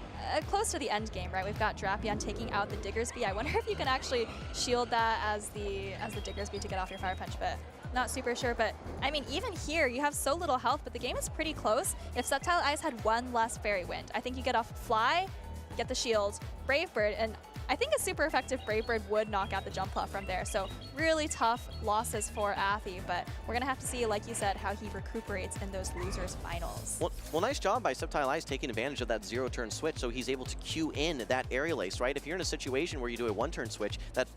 close to the end game, right? We've got Drapion taking out the Diggersby. I wonder if you can actually shield that as the Diggersby to get off your Fire Punch, but not super sure. But I mean, even here, you have so little health, but the game is pretty close. If Sceptile Ice had 1 less Fairy Wind, I think you get off Fly, get the shield, Brave Bird, and I think a super effective Brave Bird would knock out the Jump Bluff from there. So really tough losses for Athy, but we're going to have to see, like you said, how he recuperates in those losers finals. Well, nice job by Subtile Ice taking advantage of that 0-turn switch, so he's able to queue in that aerial ace, right? If you're in a situation where you do a 1-turn switch, that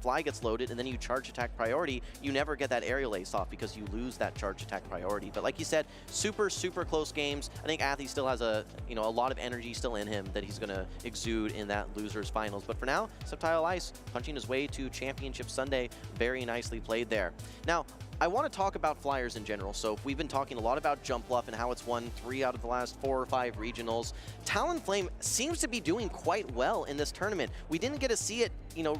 fly gets loaded and then you charge attack priority, you never get that aerial ace off because you lose that charge attack priority. But like you said, super close games. I think Athy still has a lot of energy still in him that he's going to exude in that losers finals. But for now, Subtile Ice punching his way to Championship Sunday. Very nicely played there. Now, I want to talk about Flyers in general. So we've been talking a lot about Jump Bluff and how it's won 3 out of the last 4 or 5 regionals. Talonflame seems to be doing quite well in this tournament. We didn't get to see it,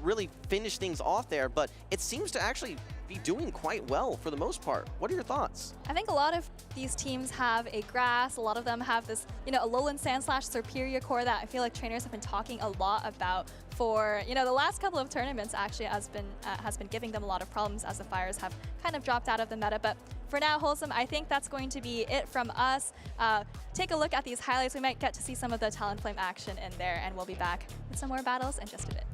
really finish things off there, but it seems to actually be doing quite well for the most part. What are your thoughts? I think a lot of these teams have a grass. A lot of them have this, a lowland sand / superior core that I feel like trainers have been talking a lot about for, the last couple of tournaments actually has been giving them a lot of problems as the Flyers have kind of dropped out of the meta. But for now, Wholesome, I think that's going to be it from us. Take a look at these highlights. We might get to see some of the Talonflame action in there, and we'll be back with some more battles in just a bit.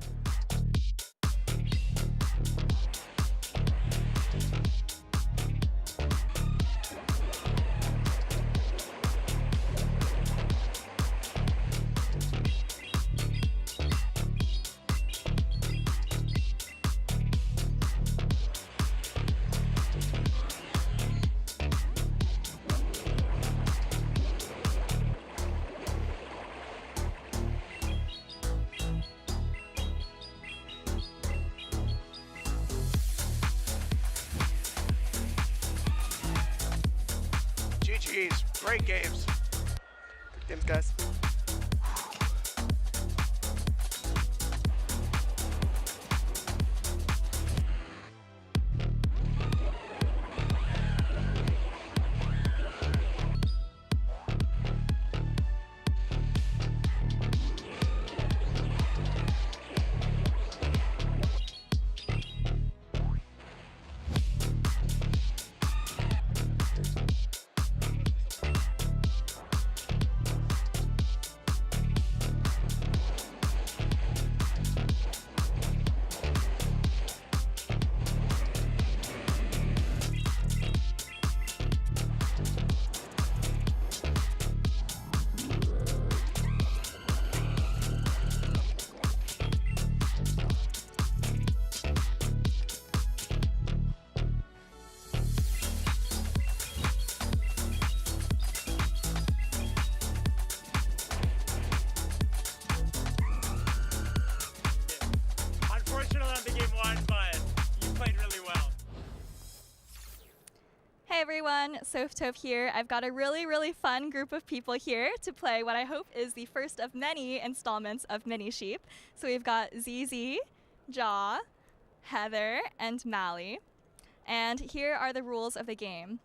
GG's, great games. Good games, guys. Hey everyone, Softove here. I've got a really fun group of people here to play what I hope is the first of many installments of Mini Sheep. So we've got ZZ, Jaw, Heather, and Mally. And here are the rules of the game.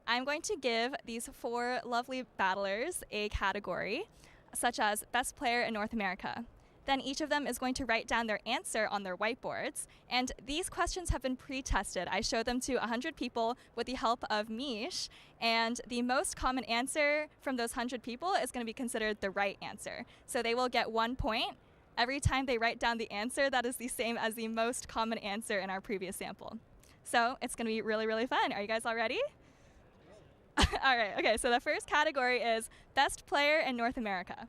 I'm going to give these 4 lovely battlers a category, such as Best Player in North America. Then each of them is going to write down their answer on their whiteboards. And these questions have been pre-tested. I showed them to 100 people with the help of Mish. And the most common answer from those 100 people is going to be considered the right answer. So they will get 1 point every time they write down the answer that is the same as the most common answer in our previous sample. So it's going to be really fun. Are you guys all ready? All right, okay, so the first category is Best Player in North America.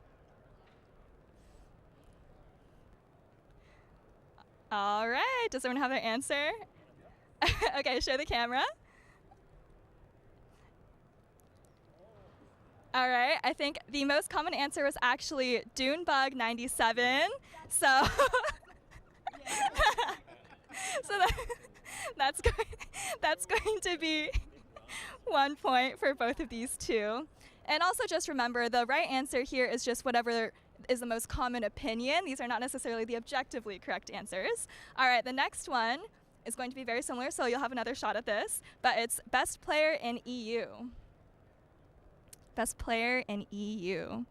All right, does everyone have their answer? Okay, show the camera. All right, I think the most common answer was actually Dunebug97. So, that's going to be 1 point for both of these two. And also just remember, the right answer here is just whatever is the most common opinion. These are not necessarily the objectively correct answers. All right, the next one is going to be very similar, so you'll have another shot at this, but it's Best Player in EU. Best Player in EU.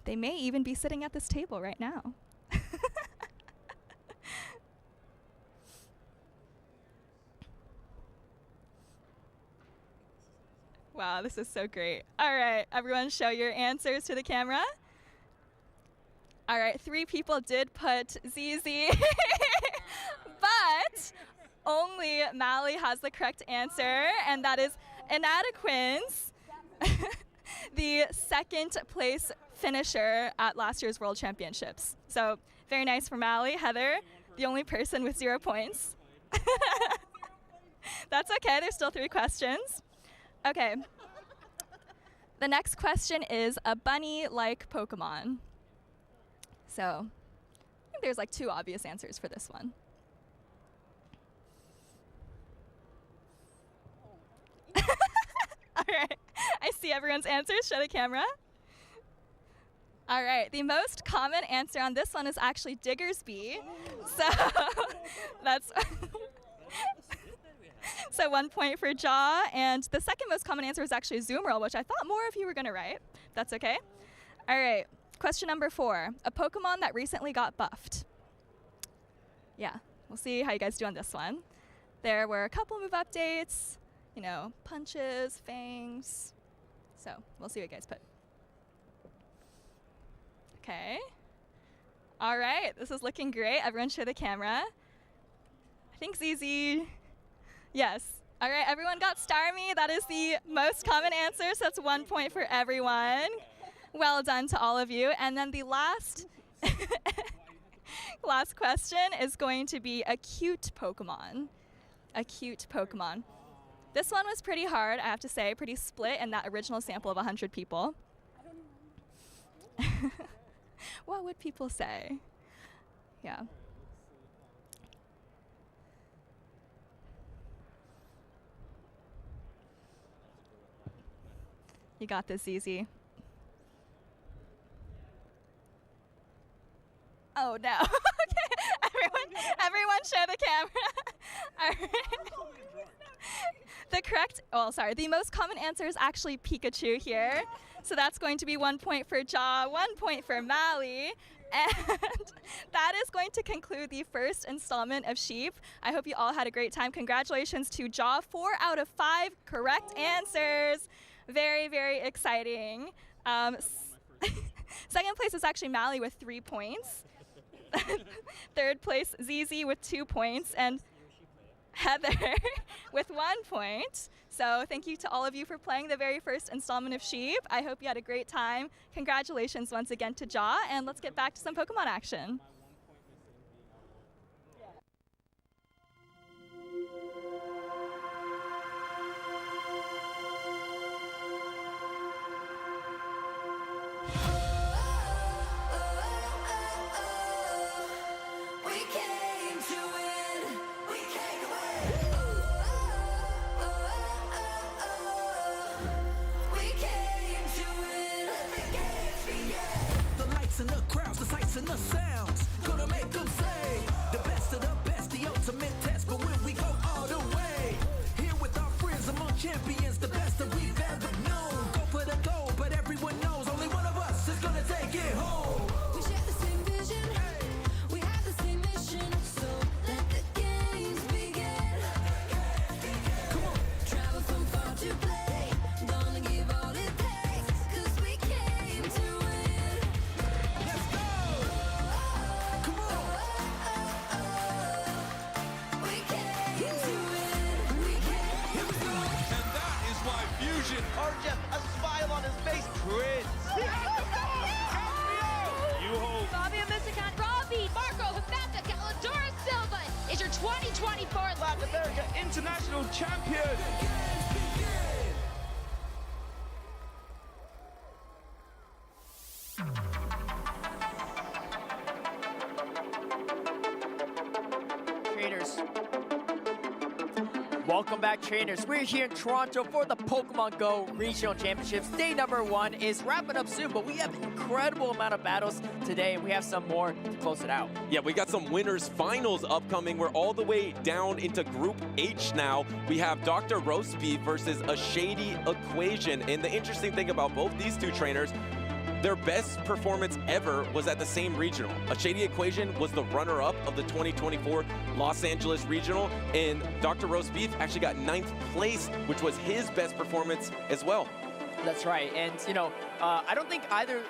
They may even be sitting at this table right now. Wow, this is so great. All right, everyone show your answers to the camera. All right, 3 people did put ZZ, but only Mally has the correct answer, and that is Inadequance, the 2nd place finisher at last year's World Championships. So very nice for Mally. Heather, the only person with 0 points. That's okay, there's still 3 questions. Okay. The next question is a bunny-like Pokemon. So I think there's like 2 obvious answers for this one. All right, I see everyone's answers. Show the camera. All right, the most common answer on this one is actually Diggersby. So that's so 1 point for Jaw. And the second most common answer is actually Zoomerl, which I thought more of you were going to write. That's okay. All right, question number 4. A Pokemon that recently got buffed. Yeah, we'll see how you guys do on this one. There were a couple move updates, you know, punches, fangs. So we'll see what you guys put. Okay. All right, this is looking great. Everyone show the camera. I think ZZ. Yes. All right, everyone got Starmie. That is the most common answer, so that's 1 point for everyone. Well done to all of you. And then the last last question is going to be a cute Pokemon. A cute Pokemon. This one was pretty hard, I have to say, pretty split in that original sample of 100 people. What would people say? Yeah. You got this, ZZ. Oh no. Okay. Everyone show the camera. All right. The most common answer is actually Pikachu here. So that's going to be 1 point for Jaw, 1 point for Mally. And that is going to conclude the first installment of Sheep. I hope you all had a great time. Congratulations to Jaw, 4 out of 5 correct answers. Very, very exciting. Second place is actually Mally with 3 points. Third place, ZZ with 2 points, and Heather with 1 point. So thank you to all of you for playing the very first installment of Sheep. I hope you had a great time. Congratulations once again to Jaw, and let's get back to some Pokemon action. And the crowds, the sights and the sounds, gonna make them say the best of the best, the ultimate test. But when we go all the way, here with our friends among champions, the best that we've ever known. Go for the goal, but everyone knows only one of us is gonna take it home. We share the same vision, we have the same mission, so let the games begin. Come on, travel from far to play, gonna give all it takes, 'cause we came to win. Let's go! Come on! We came to win. We came. Here we go. And that is why Fusion. Jeff, a smile on his face. Prince. Fabio Missican, Robbie, Marco Hafata, Caladora Silva is your 2024 Latin America International Champion. Trainers. Welcome back, trainers. We're here in Toronto for the Pokemon Go Regional Championships. Day number 1 is wrapping up soon, but we have an incredible amount of battles today, and we have some more to close it out. Yeah, we got some winners finals upcoming. We're all the way down into Group H now. We have Dr. Rosebeef versus a Shady Equation. And the interesting thing about both these two trainers, their best performance ever was at the same regional. A Shady Equation was the runner-up of the 2024 Los Angeles Regional, and Dr. Rosebeef actually got 9th place, which was his best performance as well. That's right, and you know, I don't think either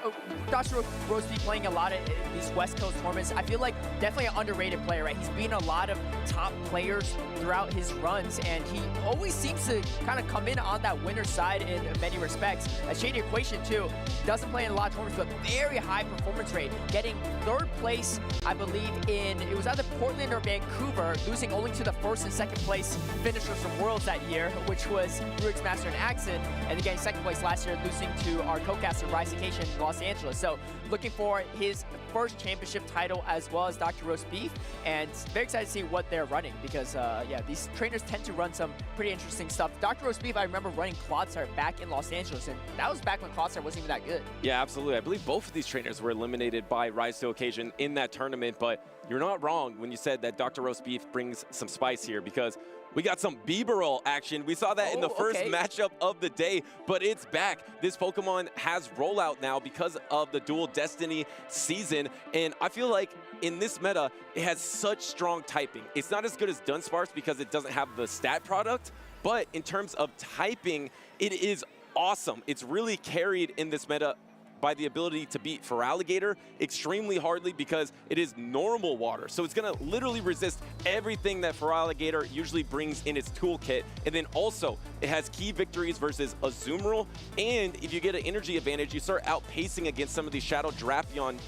Dr. Rosebeef playing a lot of these West Coast tournaments. I feel like definitely an underrated player, right? He's beaten a lot of top players throughout his runs, and he always seems to kind of come in on that winner's side in many respects. Shady Equation too, doesn't play in a lot of tournaments, but very high performance rate, getting 3rd place, I believe, in, it was either Portland or Vancouver, losing only to the 1st and 2nd place finishers from Worlds that year, which was Ruix Master and Axon, and then getting 2nd place last year, losing to our co-caster Risecation in Los Angeles. So looking for his first championship title as well as Dr. Rosebeef, and very excited to see what they're running because yeah, these trainers tend to run some pretty interesting stuff. Dr. Rosebeef, I remember running Clodsire back in Los Angeles, and that was back when Clodsire wasn't even that good. Yeah, absolutely. I believe both of these trainers were eliminated by Rise to Occasion in that tournament, but you're not wrong when you said that Dr. Rosebeef brings some spice here because we got some Bibarel action. We saw that in the first matchup of the day, but it's back. This Pokemon has rollout now because of the Dual Destiny season, and I feel like in this meta, it has such strong typing. It's not as good as Dunsparce because it doesn't have the stat product, but in terms of typing, it is awesome. It's really carried in this meta by the ability to beat Feraligatr extremely hardly because it is normal water. So it's gonna literally resist everything that Feraligatr usually brings in its toolkit. And then also, it has key victories versus Azumarill. And if you get an energy advantage, you start outpacing against some of these Shadow Drapion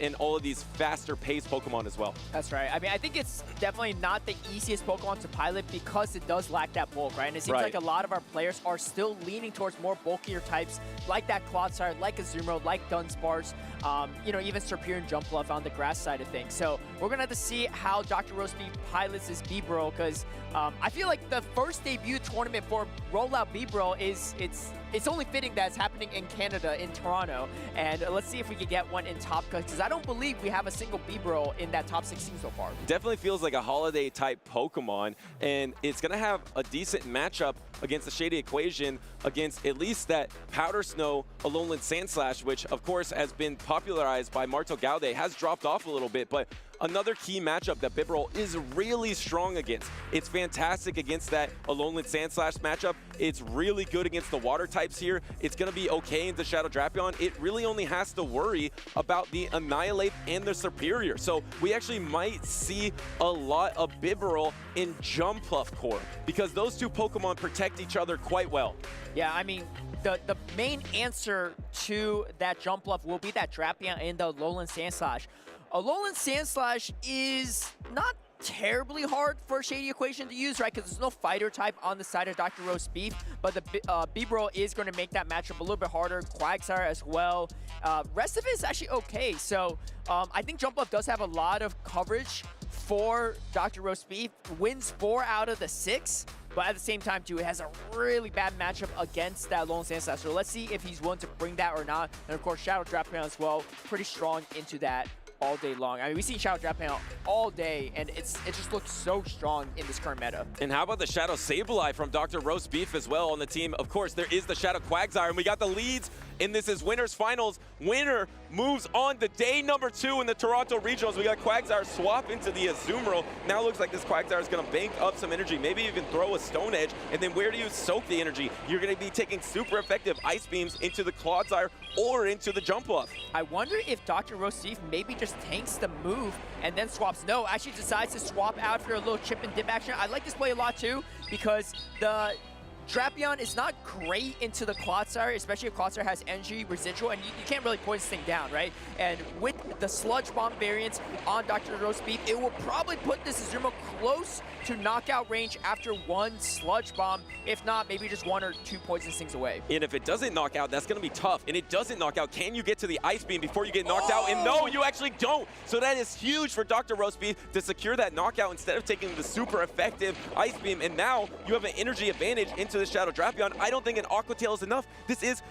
and all of these faster paced Pokemon as well. That's right. I mean, I think it's definitely not the easiest Pokemon to pilot because it does lack that bulk, right? And it seems like a lot of our players are still leaning towards more bulkier types like that Clodsire, like Azumarill, like Dunsparce, you know, even Serperior and Jumpluff on the grass side of things. So we're going to have to see how Dr. Rosebeef pilots this Bibarel because I feel like the first debut tournament for Rollout Bibarel it's only fitting that it's happening in Canada, in Toronto. And let's see if we can get one in Top Cut, because I don't believe we have a single Bibarel in that top 16 so far. Definitely feels like a holiday type Pokemon, and it's going to have a decent matchup against the Shady Equation, against at least that Powder Snow Alolan Sandslash, which of course has been popularized by Marto Gaude, has dropped off a little bit, but another key matchup that Bibarel is really strong against. It's fantastic against that Alolan Sandslash matchup. It's really good against the water types here. It's going to be okay into Shadow Drapion. It really only has to worry about the Annihilate and the Serperior. So we actually might see a lot of Bibarel in Jumpluff core because those two Pokemon protect each other quite well. Yeah, I mean, the main answer to that Jumpluff will be that Drapion and the Alolan Sandslash. Alolan Sandslash is not terribly hard for Shady Equation to use, right? Because there's no fighter type on the side of Dr. Rosebeef, but the Bibarel is going to make that matchup a little bit harder. Quagsire as well. Rest of it is actually okay. So I think Jumpluff does have a lot of coverage for Dr. Rosebeef. Wins 4 out of the 6. But at the same time, too, it has a really bad matchup against that Alolan Sandslash. So let's see if he's willing to bring that or not. And of course, Shadow Drapion as well, pretty strong into that all day long. I mean, we've seen Shadow Drapion all day, and it just looks so strong in this current meta. And how about the Shadow Sableye from Dr. Rosebeef as well on the team? Of course, there is the Shadow Quagsire, and we got the leads in this is winners finals. Winner moves on to day number 2 in the Toronto Regionals. We got Quagsire swap into the Azumarill. Now it looks like this Quagsire is going to bank up some energy. Maybe you can throw a Stone Edge, and then where do you soak the energy? You're going to be taking super effective Ice Beams into the Clodsire or into the Jumpluff. I wonder if Dr. Rosebeef maybe just tanks the move and then swaps. No, actually decides to swap out for a little chip and dip action. I like this play a lot too because the Drapion is not great into the Clodsire, especially if Clodsire has energy residual, and you can't really poison this thing down, right? And with the Sludge Bomb variants on Dr. Rosebeef, it will probably put this Azumarill close to knockout range after 1 Sludge Bomb. If not, maybe just 1 or 2 poison stings away. And if it doesn't knock out, that's going to be tough. And it doesn't knock out. Can you get to the Ice Beam before you get knocked out? And no, you actually don't. So that is huge for Dr. Rosebeef to secure that knockout instead of taking the super effective Ice Beam. And now you have an energy advantage into the Shadow Drapion. I don't think an Aqua Tail is enough. This is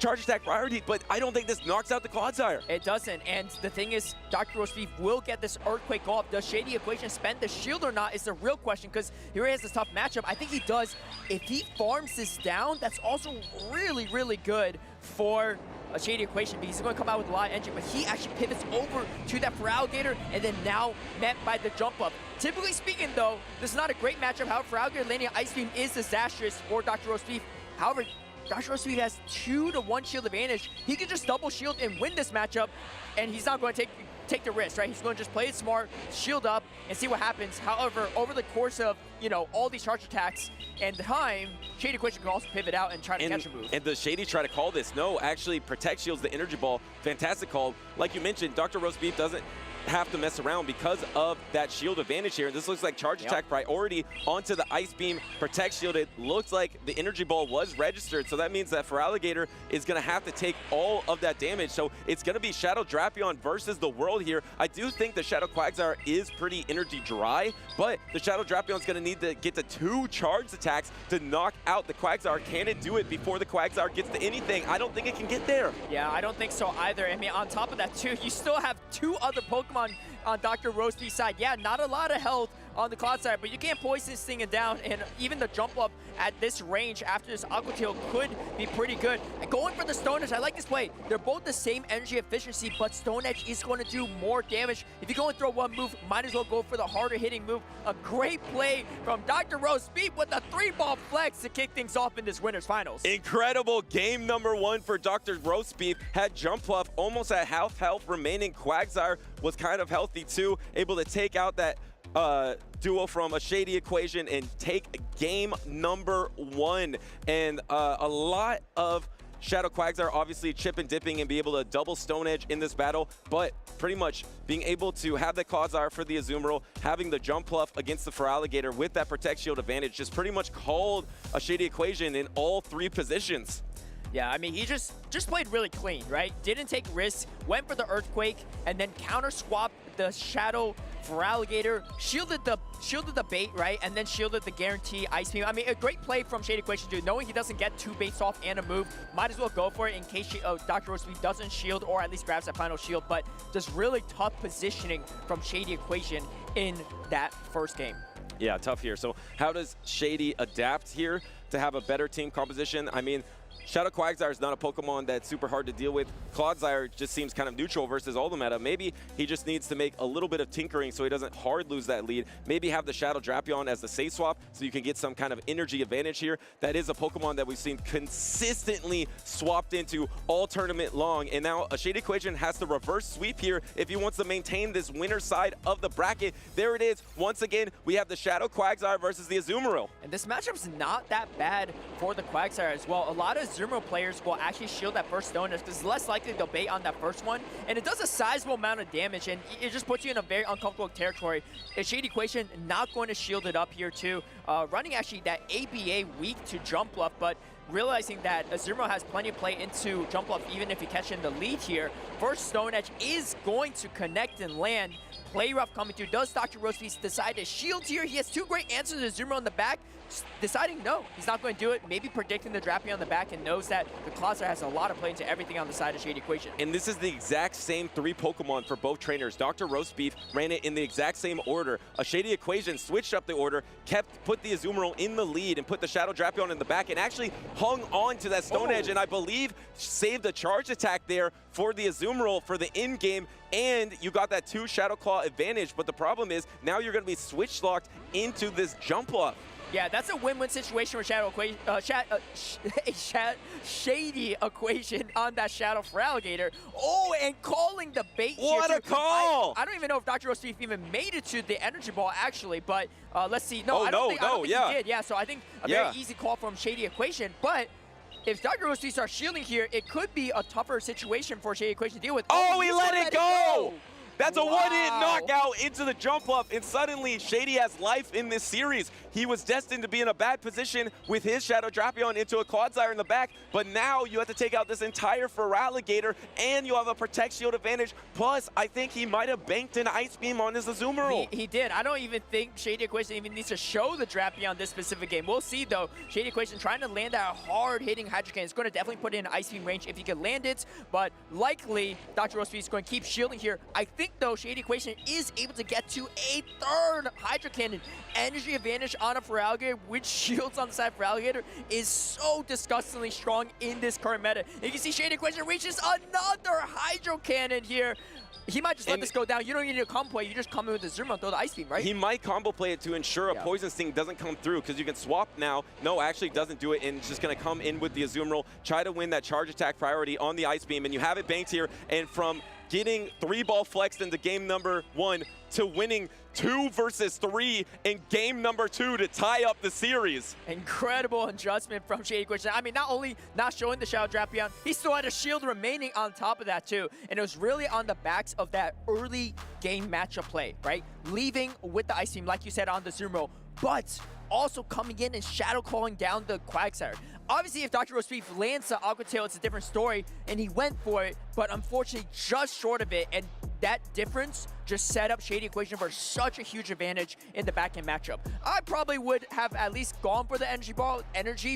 charge attack priority, but I don't think this knocks out the Clodsire. It doesn't, and the thing is, Dr. Rosebeef will get this Earthquake go up. Does Shady Equation spend the shield or not is the real question, because here he has this tough matchup. I think he does. If he farms this down, that's also really, really good for a Shady Equation, because he's going to come out with a lot of energy, but he actually pivots over to that Feraligatr, and then now met by the jump up. Typically speaking, though, this is not a great matchup. However, Feraligatr landing Ice Beam is disastrous for Dr. Rosebeef. However, Dr. Rosebeef has 2-to-1 shield advantage. He can just double shield and win this matchup, and he's not going to take the risk, right? He's going to just play it smart, shield up, and see what happens. However, over the course of, all these charge attacks and time, Shady Equation can also pivot out and try to catch a move. And does Shady try to call this? No, actually Protect shields the energy ball. Fantastic call. Like you mentioned, Dr. Rosebeef doesn't have to mess around because of that shield advantage here. This looks like charge attack priority onto the Ice Beam. Protect shield. It looks like the energy ball was registered, so that means that Feraligatr is going to have to take all of that damage. So it's going to be Shadow Drapion versus the world here. I do think the Shadow Quagsire is pretty energy dry, but the Shadow Drapion is going to need to get to 2 charged attacks to knock out the Quagsire. Can it do it before the Quagsire gets to anything? I don't think it can get there. Yeah, I don't think so either. I mean, on top of that too, you still have 2 other Pokemon on Dr. Rosebeef's side. Yeah, not a lot of health on the Cloud side, but you can't poison this thing down, and even the jump up at this range after this Aqua Tail could be pretty good. And going for the Stone Edge, I like this play. They're both the same energy efficiency, but Stone Edge is going to do more damage. If you go and throw one move, might as well go for the harder hitting move. A great play from Dr. Rosebeef with a 3-ball flex to kick things off in this winner's finals. Incredible game number 1 for Dr. Rosebeef. Had jump up, almost at half health remaining. Quagsire was kind of healthy too, able to take out that duo from a Shady Equation and take game number 1. And a lot of Shadow Quagsire obviously chip and dipping and be able to double Stone Edge in this battle, but pretty much being able to have the Quagsire for the Azumarill, having the jump pluff against the Feraligatr with that Protect Shield advantage, just pretty much called a Shady Equation in all 3 positions. Yeah, I mean, he just played really clean, right? Didn't take risks, went for the Earthquake, and then counter-swapped the Shadow Feraligatr, shielded the bait, right? And then shielded the guarantee Ice Beam. I mean, a great play from Shady Equation, dude. Knowing he doesn't get 2 baits off and a move, might as well go for it in case Dr. Rosebeef doesn't shield or at least grabs that final shield. But just really tough positioning from Shady Equation in that first game. Yeah, tough here. So how does Shady adapt here to have a better team composition? I mean, Shadow Quagsire is not a Pokemon that's super hard to deal with. Clodsire just seems kind of neutral versus all the meta. Maybe he just needs to make a little bit of tinkering so he doesn't hard lose that lead. Maybe have the Shadow Drapion as the safe swap so you can get some kind of energy advantage here. That is a Pokemon that we've seen consistently swapped into all tournament long. And now a Shady Equation has to reverse sweep here if he wants to maintain this winner side of the bracket. There it is. Once again, we have the Shadow Quagsire versus the Azumarill. And this matchup's not that bad for the Quagsire as well. A lot of Azumarill players will actually shield that first Stone Edge because it's less likely they'll bait on that first one, and it does a sizable amount of damage, and it just puts you in a very uncomfortable territory. A Shady Equation not going to shield it up here too, running actually that ABA weak to jump bluff, but realizing that Azumarill has plenty of play into jump bluff even if he catches in the lead here. First Stone Edge is going to connect and land. Play rough coming through. Does Dr. Rosebeef decide to shield here? He has 2 great answers to Azumarill in the back. Deciding no, he's not going to do it. Maybe predicting the Drapion on the back and knows that the Clodsire has a lot of play into everything on the side of Shady Equation. And this is the exact same 3 Pokemon for both trainers. Dr. Rosebeef ran it in the exact same order. A Shady Equation switched up the order, put the Azumarill in the lead and put the Shadow Drapion in the back and actually hung on to that Stone Edge and I believe saved a charge attack there for the Azumarill for the in-game, and you got that 2 Shadow Claw advantage, but the problem is now you're going to be switch locked into this jump up. Yeah, that's a win-win situation for Shady Equation on that Shadow Feraligatr. Oh, and calling the bait here. What a call! I don't even know if Dr. Rosebeef even made it to the energy ball, actually, but let's see. No, oh, I don't think he did. Yeah, so I think a very easy call from Shady Equation, but if Dr. Rosebeef starts shielding here, it could be a tougher situation for Shady Equation to deal with. Oh, he let it go! That's a one-hit knockout into the jump up, and suddenly Shady has life in this series. He was destined to be in a bad position with his Shadow Drapion into a Clodsire in the back, but now you have to take out this entire Feraligatr, and you have a Protect Shield advantage. Plus, I think he might have banked an Ice Beam on his Azumarill. He did. I don't even think Shady Equation even needs to show the Drapion this specific game. We'll see, though. Shady Equation trying to land that hard-hitting Hydro Cannon. It's going to definitely put it in Ice Beam range if he can land it, but likely Dr. Rosebeef is going to keep shielding here. I think think, though, Shady Equation is able to get to a third Hydro Cannon. Energy advantage on a Feraligatr with shields on the side of Feraligatr is so disgustingly strong in this current meta. You can see Shady Equation reaches another Hydro Cannon here. He might just let this go down. You don't need to combo play. You just come in with the Zuma and throw the Ice Beam, right? He might combo play it to ensure a Poison Sting doesn't come through, because you can swap now. No, actually doesn't do it, and it's just going to come in with the Azumarill, try to win that charge attack priority on the Ice Beam, and you have it banked here. And from getting 3-ball flexed into game number 1 to winning 2 versus 3 in game number 2 to tie up the series. Incredible adjustment from Shady Equation. I mean, not only not showing the Shadow Drapion, he still had a shield remaining on top of that too. And it was really on the backs of that early game matchup play, right? Leaving with the Ice Beam, like you said, on the Zumro, but also coming in and shadow calling down the Quagsire. Obviously, if Dr. Rosebeef lands the Aqua Tail, it's a different story, and he went for it, but unfortunately just short of it, and that difference just set up Shady Equation for such a huge advantage in the back-end matchup. I probably would have at least gone for the energy ball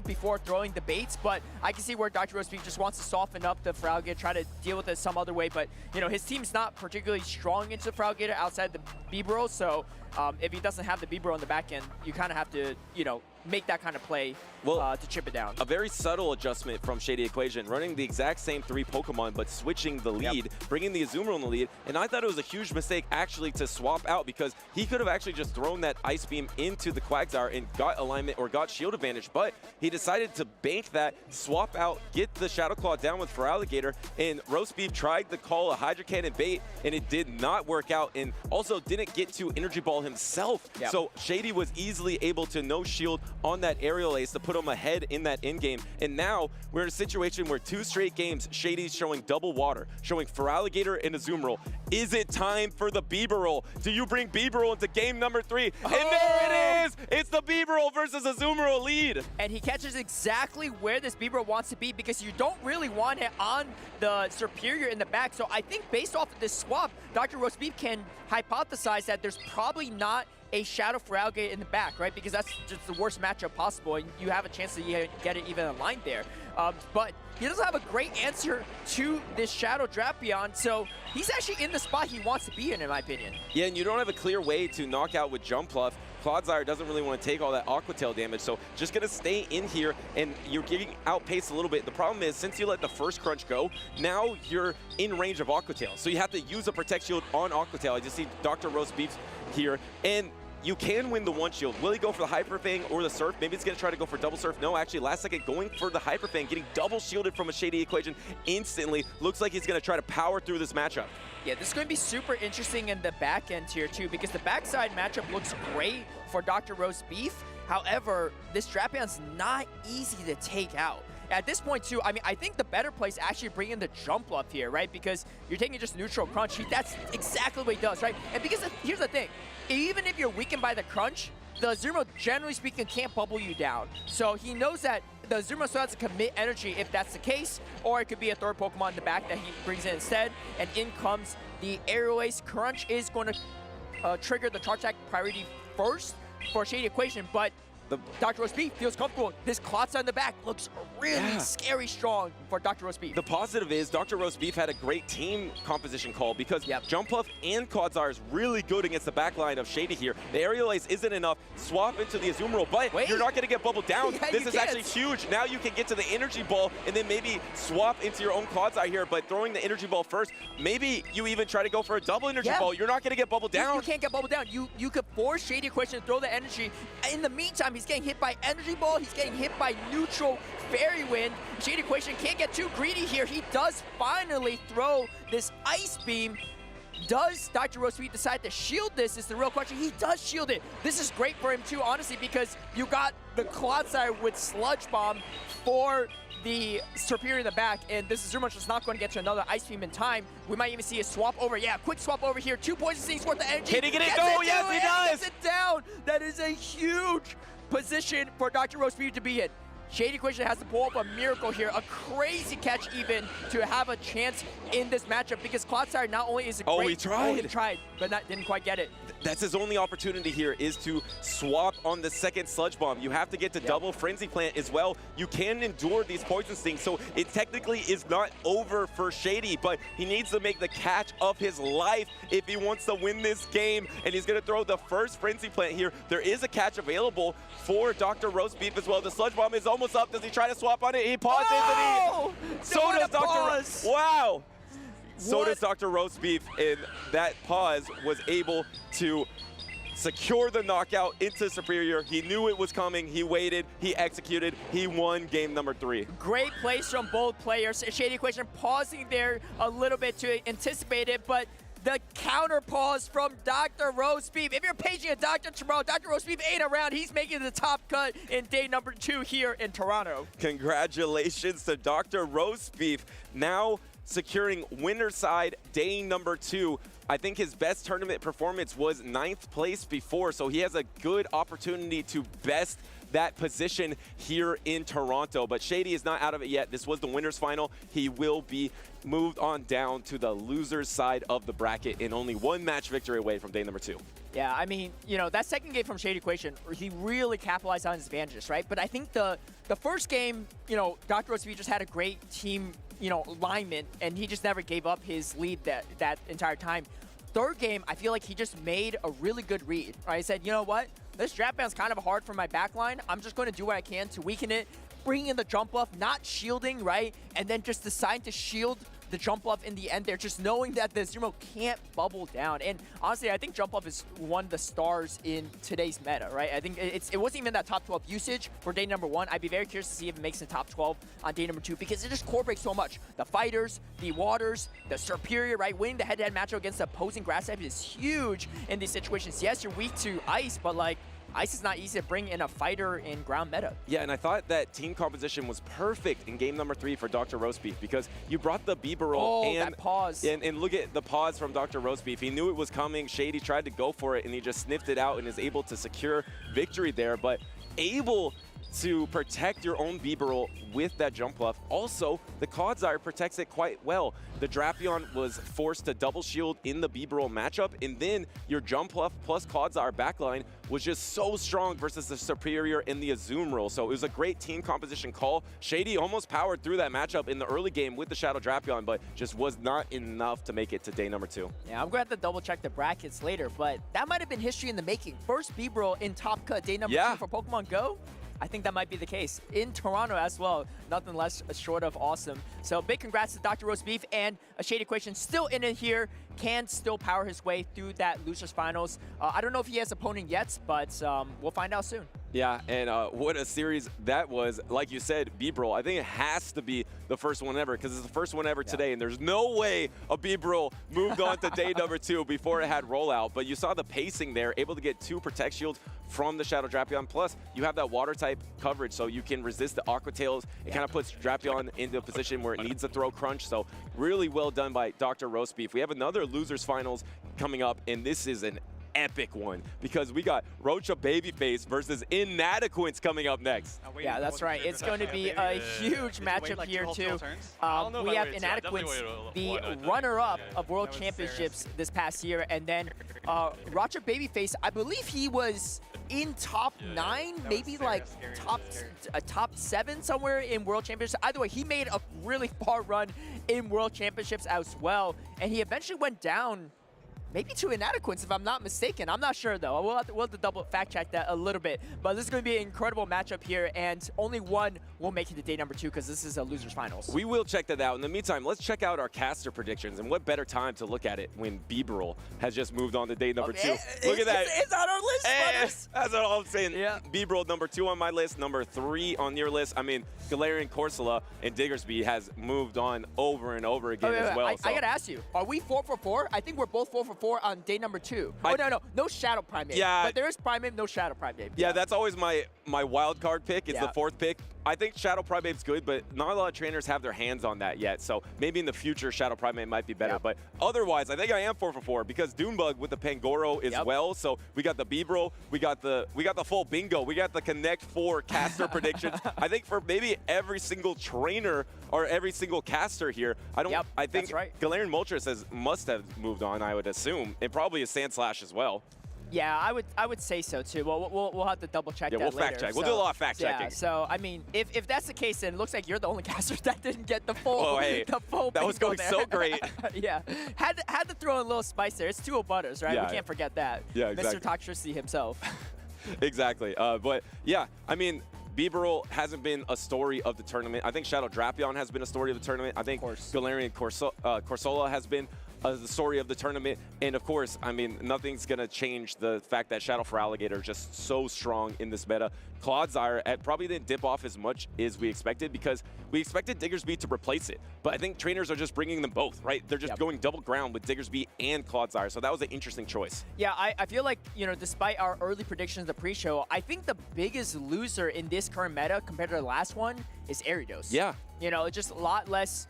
before throwing the baits, but I can see where Dr. Rosebeef just wants to soften up the Feraligatr, try to deal with it some other way, but you know, his team's not particularly strong into the Feraligatr outside the Bibarel, so if he doesn't have the Bibarel on the back end, you kind of have to, you know, make that kind of play to chip it down. A very subtle adjustment from Shady Equation, running the exact same 3 Pokemon, but switching the lead, bringing the Azumarill in the lead, and I thought it was a huge mistake actually to swap out, because he could have actually just thrown that Ice Beam into the Quagsire and got alignment or got shield advantage, but he decided to bank that, swap out, get the Shadow Claw down with Feraligatr, and Rosebeef tried to call a Hydro Cannon bait, and it did not work out, and also didn't get to Energy Ball himself. So Shady was easily able to no shield on that Aerial Ace to put him ahead in that end game. And now we're in a situation where 2 straight games, Shady's showing double water, showing Feraligatr and Azumarill. Is it time for the Bibarel? Do you bring Bibarel into game number 3? And there it is! It's the Bibarel versus Azumarill lead. And he catches exactly where this Bibarel wants to be, because you don't really want it on the Superior in the back. So I think based off of this swap, Dr. Rosebeef can hypothesize that there's probably not a Shadow Feraligatr in the back, right? Because that's just the worst matchup possible, and you have a chance to get it even aligned there. But he doesn't have a great answer to this Shadow Drapion, so he's actually in the spot he wants to be in my opinion. Yeah, and you don't have a clear way to knock out with Jump Bluff. Clodsire doesn't really want to take all that Aqua Tail damage, so just going to stay in here, and you're getting outpaced a little bit. The problem is, since you let the first crunch go, now you're in range of Aqua Tail, so you have to use a Protect Shield on Aqua Tail. I just see Dr. Rosebeef here, and you can win the 1 shield. Will he go for the Hyper Fang or the Surf? Maybe he's going to try to go for double Surf. No, actually, last second going for the Hyper Fang, getting double shielded from a Shady Equation instantly. Looks like he's going to try to power through this matchup. Yeah, this is going to be super interesting in the back end here too, because the backside matchup looks great for Dr. Rosebeef. However, this Drapion's not easy to take out. At this point too, I mean, I think the better play is actually bringing the Jump Bluff here, right? Because you're taking just neutral crunch. That's exactly what he does, right? And because here's the thing, even if you're weakened by the crunch, the Azumarill, generally speaking, can't bubble you down. So he knows that the Azumarill still has to commit energy if that's the case, or it could be a third Pokemon in the back that he brings in instead. And in comes the Aerial Ace. Crunch is going to trigger the charge attack priority first for Shady Equation, but Dr. Rosebeef feels comfortable. This Clotsire in the back looks really scary strong for Dr. Rosebeef. The positive is Dr. Rosebeef had a great team composition call, because Jump Bluff and Clodsire is really good against the back line of Shady here. The Aerial Ace isn't enough. Swap into the Azumarill, but you're not going to get bubbled down. This is actually huge. Now you can get to the Energy Ball and then maybe swap into your own Clodsire here, but throwing the Energy Ball first, maybe you even try to go for a double Energy Ball. You're not going to get bubbled down. You can't get bubbled down. You could force Shady Equation to throw the energy. In the meantime, he's getting hit by Energy Ball. He's getting hit by neutral Fairy Wind. Shady Equation can't get too greedy here. He does finally throw this Ice Beam. Does Dr. Rosebeef decide to shield this is the real question. He does shield it. This is great for him too, honestly, because you got the Clodsire with Sludge Bomb for the Superior in the back, and this is Azumarill just not going to get to another Ice Beam in time. We might even see a swap over. Yeah, quick swap over here. 2 Poison Stings worth of energy. Can he get it? Go! Yes, he does! Gets it down. That is a huge position for Dr. Rosebeef to be in. Shady Question has to pull up a miracle here, a crazy catch even, to have a chance in this matchup, because Clodsire not only is a great... he tried. He tried, but didn't quite get it. That's his only opportunity here, is to swap on the second Sludge Bomb. You have to get to double Frenzy Plant as well. You can endure these Poison Stings, so it technically is not over for Shady, but he needs to make the catch of his life if he wants to win this game, and he's going to throw the first Frenzy Plant here. There is a catch available for Dr. Rosebeef as well. The Sludge Bomb is almost up. Does he try to swap on it? He pauses, and so does Dr. Wow! So does Dr. Rosebeef, and that pause was able to secure the knockout into Superior. He knew it was coming. He waited. He executed. He won game number 3. Great plays from both players. Shady Question pausing there a little bit to anticipate it, but the counter pause from Dr. Rosebeef. If you're paging a Dr. tomorrow, Dr. Rosebeef ain't around. He's making the top cut in day number 2 here in Toronto. Congratulations to Dr. Rosebeef, now securing winner side day number 2. I think his best tournament performance was 9th place before, so he has a good opportunity to best that position here in Toronto. But Shady is not out of it yet. This was the winner's final. He will be moved on down to the loser's side of the bracket and only 1 match victory away from day number 2. Yeah, I mean, you know, that second game from Shady Question, he really capitalized on his advantages, right? But I think the first game, you know, Dr. Rosebeef just had a great team, you know, alignment, and he just never gave up his lead that entire time. Third game, I feel like he just made a really good read, right? He said, you know what? This draft band's kind of hard for my backline. I'm just going to do what I can to weaken it, bringing in the jump buff, not shielding, right? And then just decide to shield the jump buff in the end there, just knowing that the Zero can't bubble down. And honestly, I think jump buff is one of the stars in today's meta, right? I think it wasn't even that top 12 usage for day number 1. I'd be very curious to see if it makes the top 12 on day number 2, because it just core breaks so much. The fighters, the waters, the superior, right? Winning the head-to-head matchup against the opposing grass type is huge in these situations. Yes, you're weak to ice, but like, ice is not easy to bring in a fighter in ground meta. Yeah, and I thought that team composition was perfect in game number 3 for Dr. Rosebeef, because you brought the B-roll and that pause. And look at the pause from Dr. Rosebeef. He knew it was coming. Shady tried to go for it, and he just sniffed it out and is able to secure victory there. But able to protect your own B-roll with that jump buff. Also, the Clodsire protects it quite well. The Drapion was forced to double shield in the B-roll matchup, and then your jump buff plus Clodsire backline was just so strong versus the Superior and the Azumarill. So it was a great team composition call. Shady almost powered through that matchup in the early game with the Shadow Drapion, but just was not enough to make it to day number 2. Yeah, I'm going to have to double check the brackets later, but that might have been history in the making. First B-roll in top cut day number 2 for Pokemon Go. I think that might be the case. In Toronto as well, nothing less short of awesome. So big congrats to Dr. Rosebeef, and a Shady Question still in it here, can still power his way through that losers finals. I don't know if he has opponent yet, but we'll find out soon. Yeah, and what a series that was. Like you said, B-roll, I think it has to be the first one ever, because it's the first one ever today, and there's no way a B-roll moved on to day number 2 before it had rollout. But you saw the pacing there, able to get 2 Protect Shields from the Shadow Drapion. Plus, you have that water type coverage, so you can resist the Aqua Tails. It kind of puts Drapion into a position where it needs to throw crunch. So really well done by Dr. Rosebeef. We have another losers finals coming up, and this is an epic one, because we got Rocha Babyface versus Inadequance coming up next. Yeah, that's right. It's going to be a huge matchup here too. We have Inadequance, the runner-up of World Championships this past year, and then Rocha Babyface, I believe he was in top 9, maybe like top 7 somewhere in World Championships. Either way, he made a really far run in World Championships as well, and he eventually went down maybe to Inadequance, if I'm not mistaken. I'm not sure, though. We'll have to double fact-check that a little bit. But this is going to be an incredible matchup here, and only one will make it to day number 2, because this is a losers finals. We will check that out. In the meantime, let's check out our caster predictions, and what better time to look at it when B-roll has just moved on to day number 2. Look at that. It's on our list, brothers. That's all I'm saying. Yeah. B-roll number 2 on my list, number 3 on your list. I mean, Galarian Corsola and Diggersby has moved on over and over again as well. I got to ask you, are we 4 for 4? I think we're both 4 for 4. 4 on day number 2. Oh, no Shadow Primate. Yeah. But there is Primate, no Shadow Primate. Yeah, that's always my wild card pick. It's Yeah. the 4th pick. I think Shadow Primate's good, but not a lot of trainers have their hands on that yet. So maybe in the future, Shadow Primate might be better. But otherwise, I think I am 4 for 4 because Doombug with the Pangoro as well. So we got the Bibro, we got the full bingo, we got the Connect 4 caster predictions. I think for maybe every single trainer or every single caster here, I think Galarian Moltres must have moved on, I would assume, and probably a Sandslash as well. Yeah, I would say so too. Well, we'll have to double check that we'll later. fact check. We'll do a lot of fact checking. Yeah, so I mean, if that's the case, then it looks like you're the only caster that didn't get the full. Oh, hey, the full that was going there. so great. Yeah, had to throw in a little spice there. It's 2 Butters, right? Yeah. We can't forget that. Yeah, exactly. Mr. Toxtricity himself. Exactly. But yeah, I mean, Bibirol hasn't been a story of the tournament. I think Shadow Drapion has been a story of the tournament. I think Galarian Corsola has been the story of the tournament. And of course, I mean, nothing's going to change the fact that Shadow for Alligator is just so strong in this meta. Clodsire probably didn't dip off as much as we expected because we expected Diggersby to replace it. But I think trainers are just bringing them both, right? They're just going double ground with Diggersby and Clodsire. So that was an interesting choice. Yeah, I feel like, you know, despite our early predictions of the pre-show, I think the biggest loser in this current meta compared to the last one is Ariados. Yeah. You know, it's just a lot less.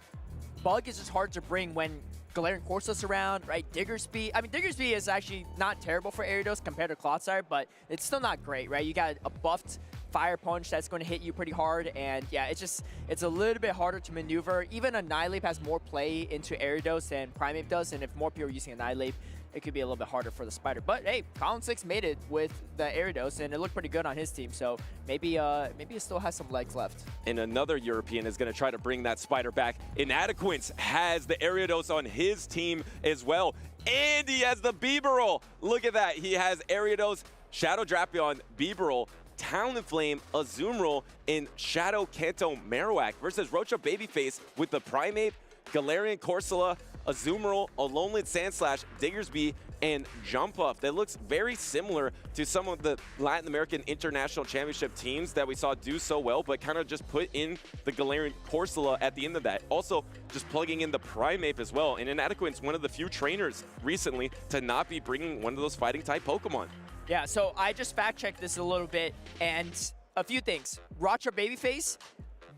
Bug is just hard to bring when Galarian Corso's around, right? Diggersby. I mean, Diggersby is actually not terrible for Ariados compared to Clodsire, but it's still not great, right? You got a buffed Fire Punch that's going to hit you pretty hard, and yeah, it's a little bit harder to maneuver. Even Annihilate has more play into Ariados than Primeape does, and if more people are using Annihilate, it could be a little bit harder for the Spider. But hey, Colin 6 made it with the Ariados, and it looked pretty good on his team, so maybe it still has some legs left. And another European is going to try to bring that Spider back. Inadequance has the Ariados on his team as well, and he has the Bibirol. Look at that. He has Ariados, Shadow Drapion, Bibirol, Talonflame, Azumarill, and Shadow Kanto Marowak versus Rocha Babyface with the Primeape, Galarian Corsola, Azumarill, Alolan Sandslash, Diggersby, and Jumpuff. That looks very similar to some of the Latin American International Championship teams that we saw do so well, but kind of just put in the Galarian Corsola at the end of that. Also, just plugging in the Primeape as well. And Inadequance, one of the few trainers recently to not be bringing one of those fighting-type Pokemon. Yeah, so I just fact-checked this a little bit, and a few things. Rocha Babyface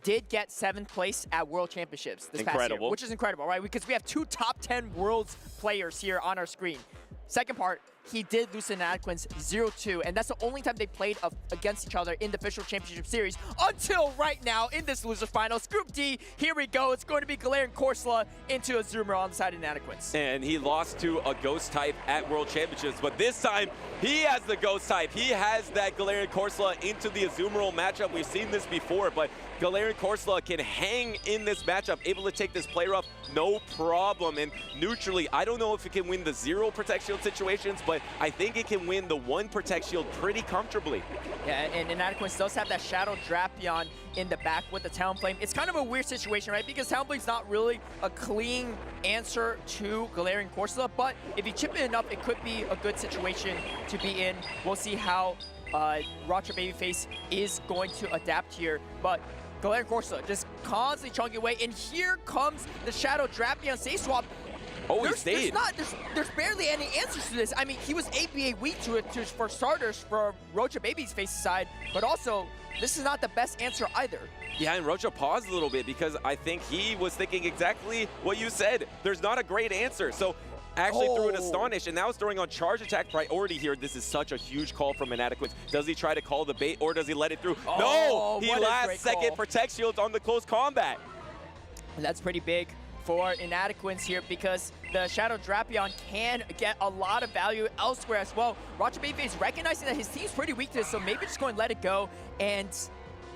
did get 7th place at World Championships this past year, which is incredible, right? Because we have 2 top 10 Worlds players here on our screen. Second part, he did lose to Inadequance 0-2, and that's the only time they played against each other in the official championship series until right now in this loser finals. Group D, here we go. It's going to be Galarian Corsola into Azumarill on the side of Inadequance. And he lost to a Ghost type at World Championships, but this time he has the Ghost type. He has that Galarian Corsola into the Azumarill matchup. We've seen this before, but Galarian Corsola can hang in this matchup, able to take this play rough, no problem. And neutrally, I don't know if it can win the 0 Protect Shield situations, but I think it can win the 1 Protect Shield pretty comfortably. Yeah, and Inadequance does have that Shadow Drapion in the back with the Talonflame. It's kind of a weird situation, right? Because Talonflame's not really a clean answer to Galarian Corsola, but if you chip it enough, it could be a good situation to be in. We'll see how Rocha Babyface is going to adapt here, but Galarian Corsola just constantly chunking away, and here comes the Shadow Drapion save swap. Oh, he stayed. There's barely any answers to this. I mean, he was ABA weak to it for starters for Rocha Babyface's side, but also this is not the best answer either. Yeah, and Rocha paused a little bit because I think he was thinking exactly what you said. There's not a great answer. So actually threw an Astonish, and now it's throwing on charge attack priority here. This is such a huge call from Inadequance. Does he try to call the bait, or does he let it through? No! He last second Protect Shields on the close combat. And that's pretty big for Inadequance here because the Shadow Drapion can get a lot of value elsewhere as well. Rocha Babyface recognizing that his team's pretty weak to this, so maybe just going to let it go and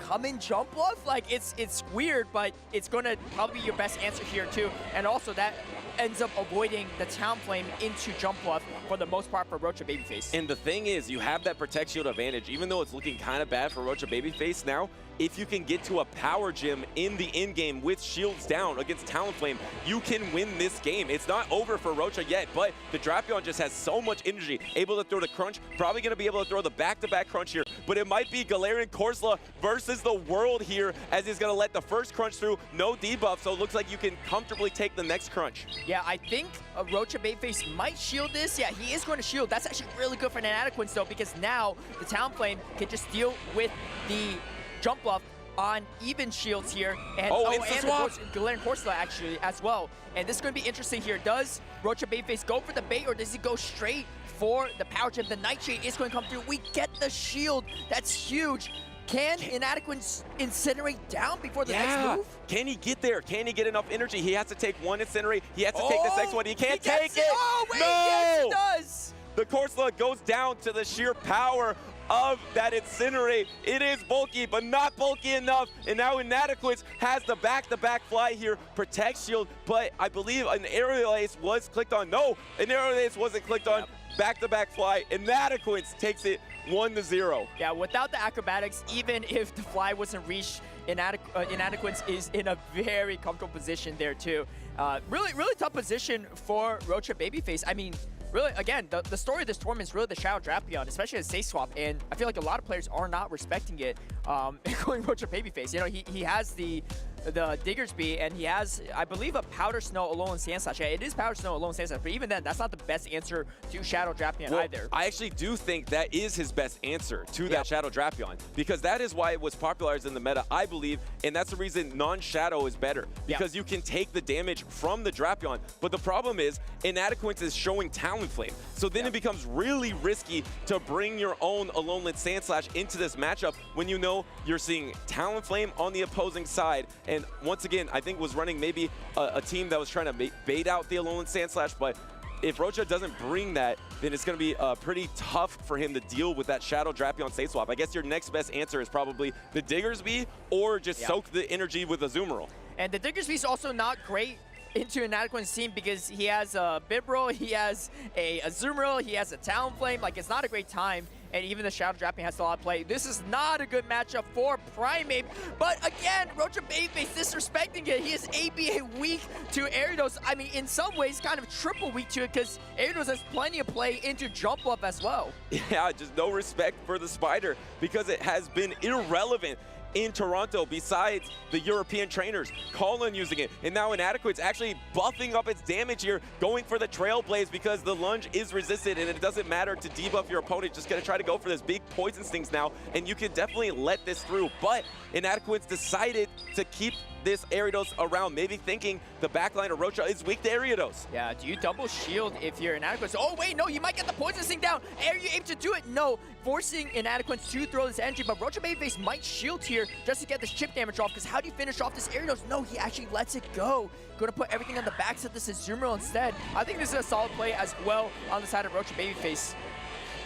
come in jump bluff. Like, it's weird, but it's going to probably be your best answer here too. And also that ends up avoiding the Talonflame into jump bluff for the most part for Rocha Babyface. And the thing is, you have that Protect Shield advantage, even though it's looking kind of bad for Rocha Babyface now. If you can get to a power gym in the in-game with shields down against Talonflame, you can win this game. It's not over for Rocha yet, but the Drapion just has so much energy, able to throw the crunch, probably going to be able to throw the back-to-back crunch here, but it might be Galarian Corsola versus the world here as he's going to let the first crunch through, no debuff, so it looks like you can comfortably take the next crunch. Yeah, I think Rocha Babyface might shield this. Yeah, he is going to shield. That's actually really good for Inadequance, though, because now the Talonflame can just deal with the jump bluff on even shields here. And, and of Galarian Corsola actually as well. And this is going to be interesting here. Does Rocha Babyface go for the bait, or does he go straight for the power gem? The Nightshade is going to come through. We get the shield. That's huge. Can Inadequance incinerate down before the next move? Can he get there? Can he get enough energy? He has to take one incinerate. He has to take this next one. He can't take it. Oh, wait, no! yes, he does. The Corsola goes down to the sheer power of that incinerate. It is bulky, but not bulky enough. And now Inadequance has the back-to-back fly here. Protect shield, but I believe an aerial ace was clicked on. No, an aerial ace wasn't clicked on. Back-to-back fly. Inadequance takes it 1-0. Yeah, without the acrobatics, even if the fly wasn't reached, Inadequance is in a very comfortable position there too. Really tough position for Rocha Babyface. I mean, really, again, the story of this tournament is really the Shadow Drapion, especially as safe swap, and I feel like a lot of players are not respecting it, including Rocha Babyface. You know, he has the Diggersby, and he has, I believe, a Powder Snow Alolan Sandslash. Yeah, it is Powder Snow Alolan Sandslash, but even then, that's not the best answer to Shadow Drapion either. I actually do think that is his best answer to that Shadow Drapion, because that is why it was popularized in the meta, I believe, and that's the reason non-Shadow is better, because you can take the damage from the Drapion, but the problem is Inadequance is showing Talonflame, so then it becomes really risky to bring your own Alolan Sandslash into this matchup when you know you're seeing Talonflame on the opposing side. And once again, I think was running maybe a team that was trying to bait out the Alolan Sandslash, but if Rocha doesn't bring that, then it's going to be pretty tough for him to deal with that Shadow Drapion safe swap. I guess your next best answer is probably the Diggersby, or just soak the energy with Azumarill. And the Diggersby is also not great into Inadequance's team because he has a Bibarel, he has a Azumarill, he has a Talonflame. Like, it's not a great time. And even the Shadow Drapion has a lot of play. This is not a good matchup for Primeape. But again, Rocha Babyface disrespecting it. He is ABA weak to Ariados. I mean, in some ways, kind of triple weak to it because Ariados has plenty of play into Jump Up as well. Yeah, just no respect for the Spider because it has been irrelevant in Toronto besides the European trainers. Colin using it, and now Inadequate's actually buffing up its damage here, going for the Trailblaze because the lunge is resisted and it doesn't matter to debuff your opponent. Just gonna try to go for this big poison stings now, and you can definitely let this through, but Inadequate's decided to keep this Ariados around, maybe thinking the backline of Rocha is weak to Ariados. Yeah, do you double shield if you're Inadequate? Oh wait, no, you might get the poison sting down. Are you able to do it? No, forcing Inadequate to throw this energy, but Rocha Babyface might shield here just to get this chip damage off, because how do you finish off this Ariados? No, he actually lets it go. Going to put everything on the backs of this Azumarill instead. I think this is a solid play as well on the side of Rocha Babyface.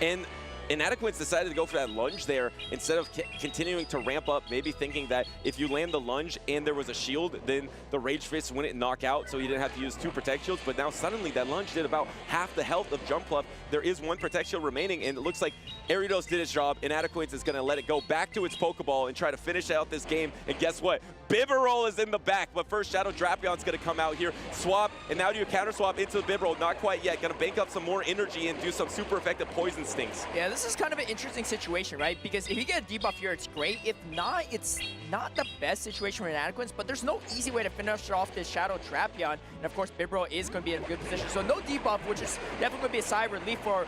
And Inadequate's decided to go for that lunge there instead of continuing to ramp up, maybe thinking that if you land the lunge and there was a shield, then the Rage Fist wouldn't knock out, so you didn't have to use 2 Protect Shields. But now suddenly that lunge did about half the health of Jump Bluff. There is 1 Protect Shield remaining, and it looks like Ariados did its job. Inadequate is going to let it go back to its Pokeball and try to finish out this game. And guess what? Bibarel is in the back, but first Shadow Drapion's going to come out here, swap, and now do you counter swap into the Bibarel? Not quite yet. Going to bank up some more energy and do some super effective poison stings. Yeah, this is kind of an interesting situation, right? Because if you get a debuff here, it's great. If not, it's not the best situation for Inadequance, but there's no easy way to finish off this Shadow Drapion. And of course, Bibarel is going to be in a good position. So no debuff, which is definitely going to be a sigh of relief for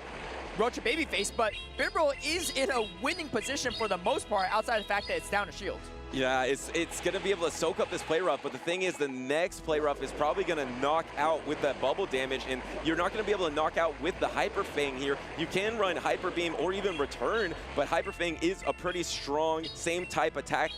Rocha Babyface, but Bibarel is in a winning position for the most part, outside of the fact that it's down a shield. Yeah, it's going to be able to soak up this play rough, but the thing is the next play rough is probably going to knock out with that bubble damage, and you're not going to be able to knock out with the Hyper Fang here. You can run Hyper Beam or even Return, but Hyper Fang is a pretty strong, same type attack.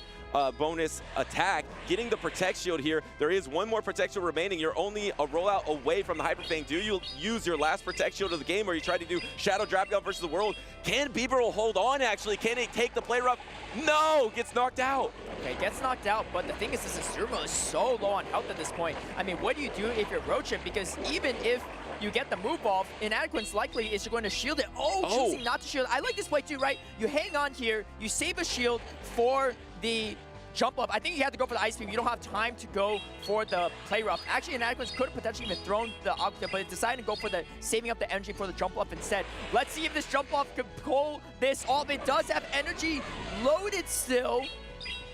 Bonus attack, getting the Protect Shield here. There is 1 more Protect Shield remaining. You're only a rollout away from the Hyper Fang. Do you use your last Protect Shield of the game, or you try to do Shadow Drapion versus the world? Can Bibarel hold on, actually? Can it take the play rough? No! Gets knocked out. Okay, gets knocked out, but the thing is, this Azumarill is so low on health at this point. I mean, what do you do if you're Rocha? Because even if you get the move off, Inadequance likely is going to shield it. Choosing not to shield. I like this play too, right? You hang on here, you save a shield for the Jump Up. I think you have to go for the Ice Beam. You don't have time to go for the Play Rough. Actually, Inadequance could have potentially even thrown the Octave, but it decided to go for the saving up the energy for the Jump Up instead. Let's see if this Jump Up can pull this off. It does have energy loaded still.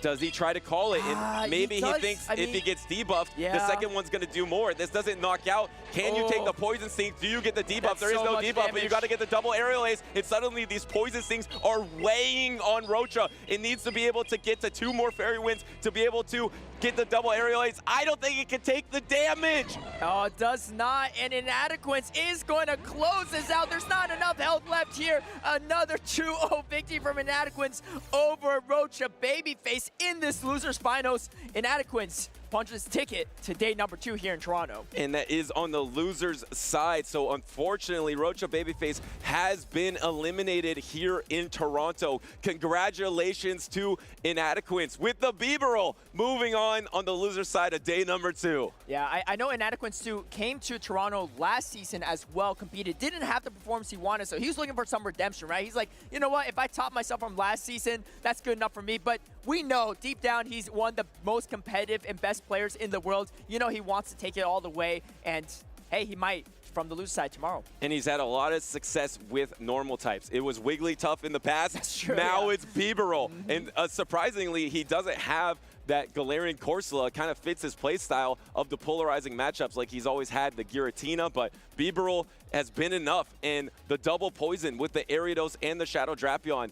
Does he try to call it? And maybe he thinks if he gets debuffed, the second one's going to do more. This doesn't knock out. Can you take the poison stings? Do you get the debuff? There is no debuff, but you got to get the double aerial ace. And suddenly these poison stings are weighing on Rocha. It needs to be able to get to 2 more fairy winds to be able to get the double aerial ace. I don't think it can take the damage. Oh, it does not. And Inadequance is going to close this out. There's not enough health left here. Another 2-0 victory from Inadequance over Rocha Babyface in this loser's finals. Inadequance punches ticket to day number 2 here in Toronto. And that is on the loser's side. So unfortunately, Rocha Babyface has been eliminated here in Toronto. Congratulations to Inadequance with the Bibarel moving on the loser's side of day number 2. Yeah, I know Inadequance too came to Toronto last season as well, competed, didn't have the performance he wanted, so he was looking for some redemption, right? He's like, you know what, if I top myself from last season, that's good enough for me. But we know deep down he's one of the most competitive and best players in the world. You know he wants to take it all the way, and hey, he might from the loser side tomorrow. And he's had a lot of success with normal types. It was Wigglytuff in the past. That's true, now it's Bibarel. And surprisingly, he doesn't have that Galarian Corsola. Kind of fits his play style of the polarizing matchups like he's always had the Giratina, but Bibarel has been enough, and the double poison with the Ariados and the Shadow Drapion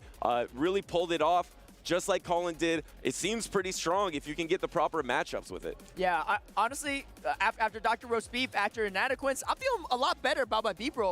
really pulled it off. Just like Colin did, it seems pretty strong if you can get the proper matchups with it. Yeah, honestly, after Dr. Rosebeef, after Inadequance, I'm feeling a lot better about my Bibarel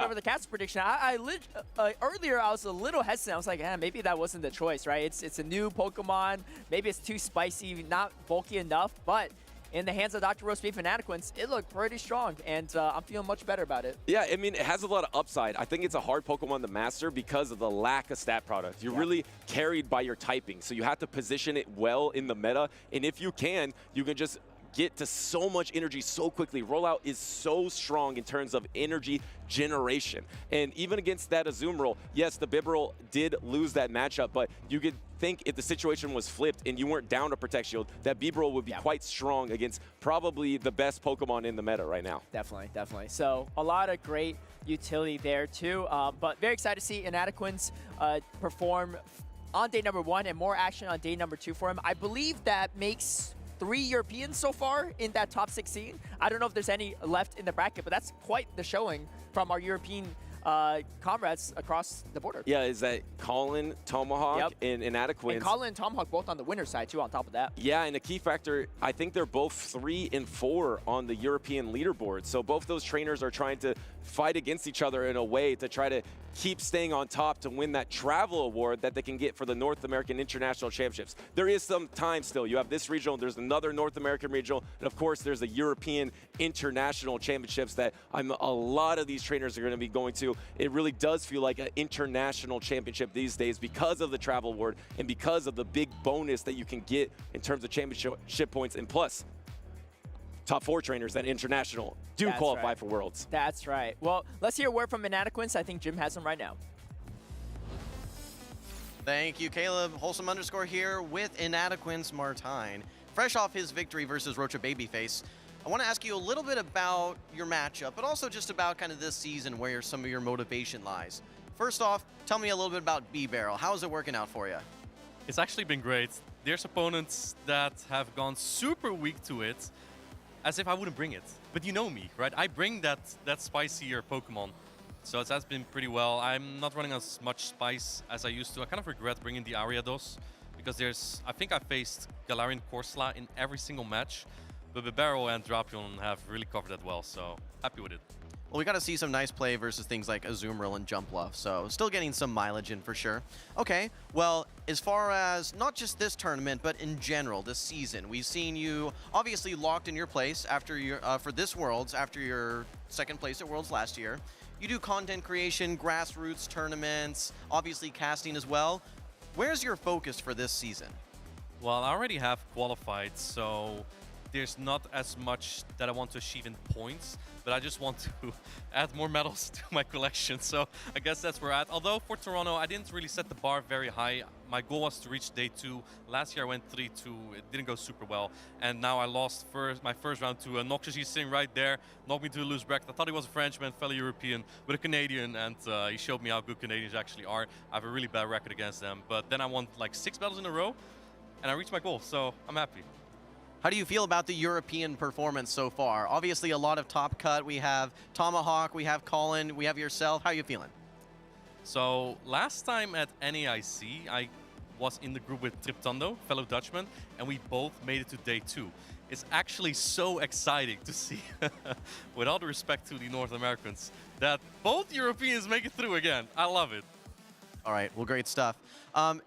over the cast prediction. Earlier, I was a little hesitant. I was like, maybe that wasn't the choice, right? It's a new Pokemon. Maybe it's too spicy, not bulky enough, but in the hands of Dr. Rosebeef and Inadequance, it looked pretty strong, and I'm feeling much better about it. Yeah, I mean, it has a lot of upside. I think it's a hard Pokemon to master because of the lack of stat product. You're really carried by your typing, so you have to position it well in the meta, and if you can just get to so much energy so quickly. Rollout is so strong in terms of energy generation. And even against that Azumarill, yes, the Bibarel did lose that matchup, but you could think if the situation was flipped and you weren't down to Protect Shield, that Bibarel would be quite strong against probably the best Pokemon in the meta right now. Definitely, definitely. So a lot of great utility there too, but very excited to see Inadequance perform on day number 1 and more action on day number 2 for him. I believe that makes 3 Europeans so far in that top 16. I don't know if there's any left in the bracket, but that's quite the showing from our European comrades across the border. Yeah, is that Colin, Tomahawk, and Inadequance. And Colin and Tomahawk both on the winner's side too on top of that. Yeah, and the key factor, I think they're both 3 and 4 on the European leaderboard. So both those trainers are trying to fight against each other in a way to try to keep staying on top to win that travel award that they can get for the North American International Championships. There is some time still. You have this regional, there's another North American regional, and of course there's the European International Championships that a lot of these trainers are going to be going to. It really does feel like an international championship these days because of the travel award and because of the big bonus that you can get in terms of championship points, and plus top 4 trainers at international do qualify for Worlds. That's right. Well, let's hear a word from Inadequance. I think Jim has them right now. Thank you, Caleb. Wholesome _ here with Inadequance Martine. Fresh off his victory versus Rocha Babyface, I want to ask you a little bit about your matchup, but also just about kind of this season where some of your motivation lies. First off, tell me a little bit about Bibarel. How is it working out for you? It's actually been great. There's opponents that have gone super weak to it, as if I wouldn't bring it. But you know me, right? I bring that spicier Pokemon. So that's been pretty well. I'm not running as much spice as I used to. I kind of regret bringing the Ariados because I think I faced Galarian Corsola in every single match, but Bibarel and Drapion have really covered that well, so happy with it. Well, we got to see some nice play versus things like Azumarill and Jumpluff, so still getting some mileage in for sure. Okay, well, as far as not just this tournament, but in general, this season, we've seen you obviously locked in your place after your for this Worlds, after your second place at Worlds last year. You do content creation, grassroots tournaments, obviously casting as well. Where's your focus for this season? Well, I already have qualified, so there's not as much that I want to achieve in points, but I just want to add more medals to my collection. So I guess that's where we're at. Although for Toronto, I didn't really set the bar very high. My goal was to reach day 2. Last year I went 3-2. It didn't go super well. And now I lost my first round to Noxious. He's sitting right there, knocked me to the loose bracket. I thought he was a Frenchman, fellow European, but a Canadian, and he showed me how good Canadians actually are. I have a really bad record against them. But then I won like 6 battles in a row. and I reached my goal, so I'm happy. How do you feel about the European performance so far? Obviously a lot of top cut. We have Tomahawk, we have Colin, we have yourself. How are you feeling? So last time at NAIC, I was in the group with Triptondo, fellow Dutchman, and we both made it to day 2. It's actually so exciting to see, with all the respect to the North Americans, that both Europeans make it through again. I love it. All right, well, great stuff.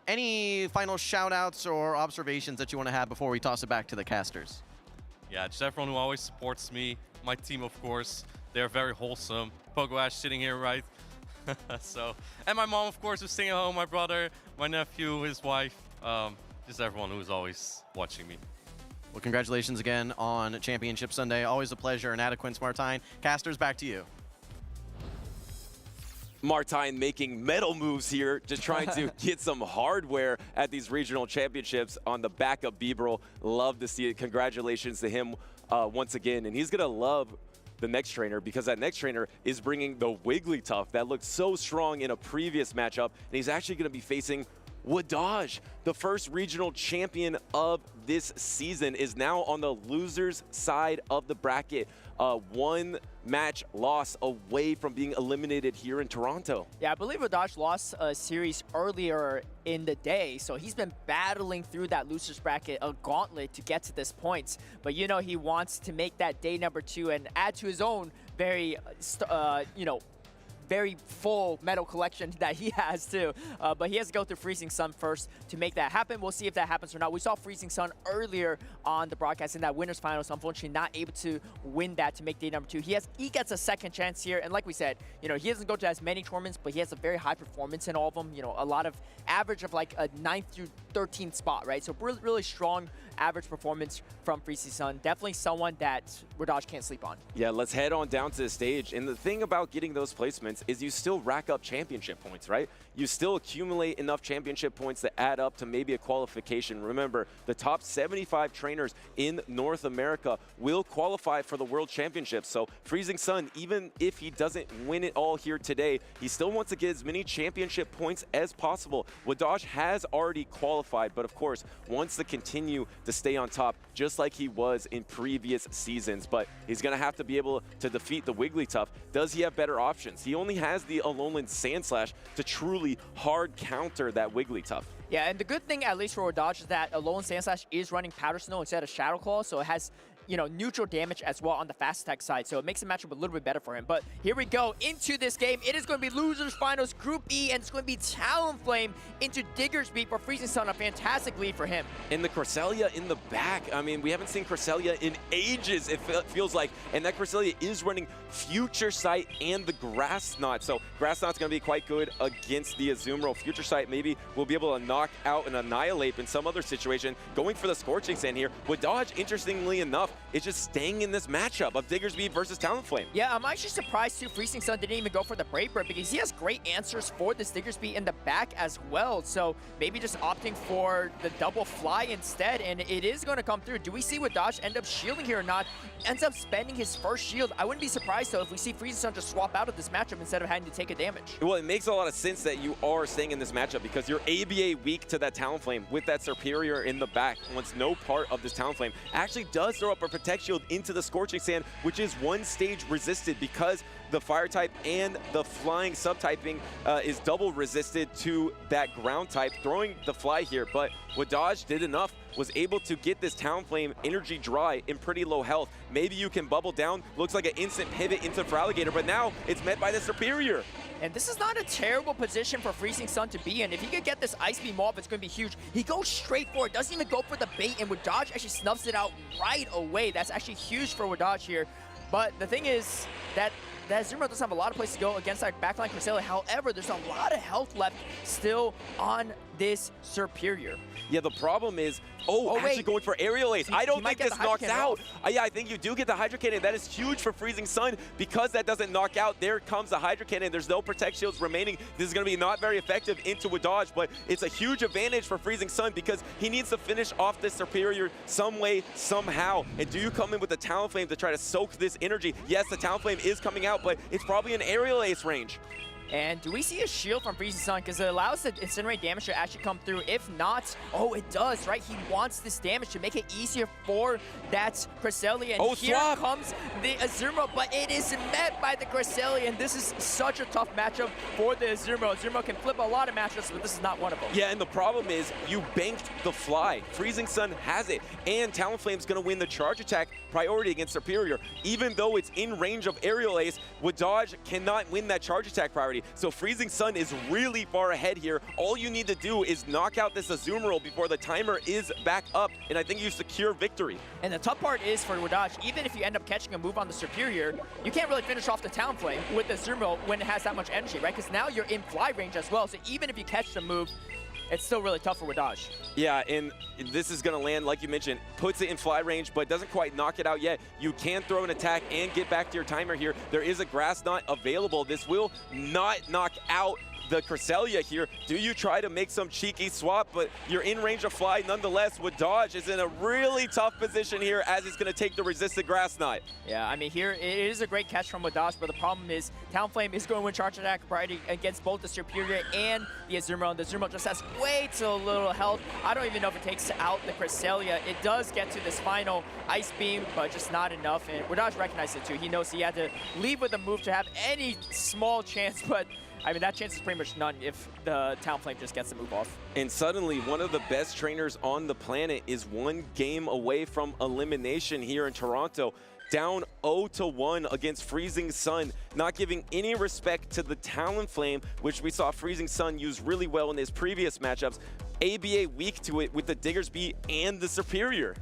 Any final shout-outs or observations that you want to have before we toss it back to the casters? Yeah, just everyone who always supports me, my team, of course. They're very wholesome. Pogo Ash sitting here, right? So, and my mom, of course, who's staying at home, my brother, my nephew, his wife, just everyone who's always watching me. Well, congratulations again on Championship Sunday. Always a pleasure. Inadequance, Martine. Casters, back to you. Martine making metal moves here, just trying to get some hardware at these regional championships on the back of Biberl. Love to see it. Congratulations to him once again. And he's going to love the next trainer, because that next trainer is bringing the Wigglytuff that looked so strong in a previous matchup. And he's actually going to be facing Wadaj, the first regional champion of this season, is now on the loser's side of the bracket. One match loss away from being eliminated here in Toronto. Yeah, I believe Wadaj lost a series earlier in the day, so he's been battling through that loser's bracket, a gauntlet to get to this point. But you know, he wants to make that day number 2 and add to his own very, very full medal collection that he has too. But he has to go through Freezing Sun first to make that happen. We'll see if that happens or not. We saw Freezing Sun earlier on the broadcast in that winners final, so unfortunately not able to win that to make day number 2. He gets a second chance here, and like we said, you know, he doesn't go to as many tournaments, but he has a very high performance in all of them. You know, a lot of average of like a 9th through 13th spot, right? So really strong average performance from Freezing Sun. Definitely someone that Wadaj can't sleep on. Yeah, let's head on down to the stage. And the thing about getting those placements is you still rack up championship points, right? You still accumulate enough championship points to add up to maybe a qualification. Remember, the top 75 trainers in North America will qualify for the World Championships. So Freezing Sun, even if he doesn't win it all here today, he still wants to get as many championship points as possible. Wadaj has already qualified, but of course, wants to continue to stay on top, just like he was in previous seasons. But he's going to have to be able to defeat the Wigglytuff. Does he have better options? He only has the Alolan Sandslash to truly hard counter that Wigglytuff. Yeah, and the good thing, at least for Wadaj, is that Alolan Sandslash is running Powder Snow instead of Shadow Claw, so it has, you know, neutral damage as well on the fast attack side, so it makes the matchup a little bit better for him. But here we go into this game. It is going to be Losers Finals Group E, and it's going to be Talonflame into Diggersby for Freezing Sun, a fantastic lead for him. And the Cresselia in the back. I mean, we haven't seen Cresselia in ages, it feels like. And that Cresselia is running Future Sight and the Grass Knot. So Grass Knot's going to be quite good against the Azumarill. Future Sight maybe will be able to knock out and annihilate in some other situation. Going for the Scorching Sand here. Wadaj, interestingly enough, is just staying in this matchup of Diggersby versus Talonflame. Yeah, I'm actually surprised too Freezing Sun didn't even go for the Brave Bird, because he has great answers for this Diggersby in the back as well. So maybe just opting for the double fly instead, and it is going to come through. Do we see Wadaj end up shielding here or not? Ends up spending his first shield. I wouldn't be surprised though if we see Freezing Sun just swap out of this matchup instead of having to take a damage. Well, it makes a lot of sense that you are staying in this matchup, because you're ABA weak to that Talonflame with that Superior in the back. Once no part of this Talonflame actually does throw up a Protect Shield into the Scorching Sand, which is one stage resisted, because the Fire type and the Flying subtyping is double resisted to that Ground type, throwing the Fly here. But Wadaj did enough, was able to get this Talonflame energy dry in pretty low health. Maybe you can bubble down. Looks like an instant pivot into Feraligatr, but now it's met by the Superior. And this is not a terrible position for Freezing Sun to be in. If he could get this Ice Beam off, it's going to be huge. He goes straight for it, doesn't even go for the bait, and Wadaj actually snuffs it out right away. That's actually huge for Wadaj here. But the thing is that Azumarill doesn't have a lot of places to go against that backline Cresselia. However, there's a lot of health left still on this Superior. Yeah, the problem is, actually going for Aerial Ace. I don't think this knocks out. Yeah, I think you do get the Hydro Cannon. That is huge for Freezing Sun. Because that doesn't knock out, there comes the Hydro Cannon. There's no Protect Shields remaining. This is going to be not very effective into Wadaj, but it's a huge advantage for Freezing Sun, because he needs to finish off this Superior some way, somehow. And do you come in with the Talonflame to try to soak this energy? Yes, the Talonflame is coming out, but it's probably an Aerial Ace range. And do we see a shield from Freezing Sun? Because it allows the Incinerate damage to actually come through. If not, oh, it does, right? He wants this damage to make it easier for that Cresselia. And here comes the Azumarill, but it is met by the Cresselia. And this is such a tough matchup for the Azumarill. Azumarill can flip a lot of matchups, but this is not one of them. Yeah, and the problem is you banked the fly. Freezing Sun has it, and Talonflame's going to win the charge attack priority against Superior. Even though it's in range of Aerial Ace, with dodge cannot win that charge attack priority. So Freezing Sun is really far ahead here. All you need to do is knock out this Azumarill before the timer is back up, and I think you secure victory. And the tough part is for Wadaj, even if you end up catching a move on the Superior, you can't really finish off the Talonflame with the Azumarill when it has that much energy, right? Because now you're in fly range as well, so even if you catch the move, it's still really tough for Wadaj. Yeah, and this is going to land, like you mentioned, puts it in fly range, but doesn't quite knock it out yet. You can throw an attack and get back to your timer here. There is a Grass Knot available. This will not knock out the Cresselia here. Do you try to make some cheeky swap, but you're in range of fly nonetheless. Wadaj is in a really tough position here as he's going to take the resisted Grass Knot. Yeah, I mean, here it is a great catch from Wadaj, but the problem is Talonflame is going to win charge attack priority against both the Superior and the Azumarill. And the Azumarill just has way too little health. I don't even know if it takes out the Cresselia. It does get to this final Ice Beam, but just not enough. And Wadaj recognized it too. He knows he had to leave with a move to have any small chance, but I mean, that chance is pretty much none if the Talonflame just gets the move off. And suddenly, one of the best trainers on the planet is one game away from elimination here in Toronto. Down 0-1 against Freezing Sun, not giving any respect to the Talonflame, which we saw Freezing Sun use really well in his previous matchups. ABA weak to it with the Diggersby and the Superior.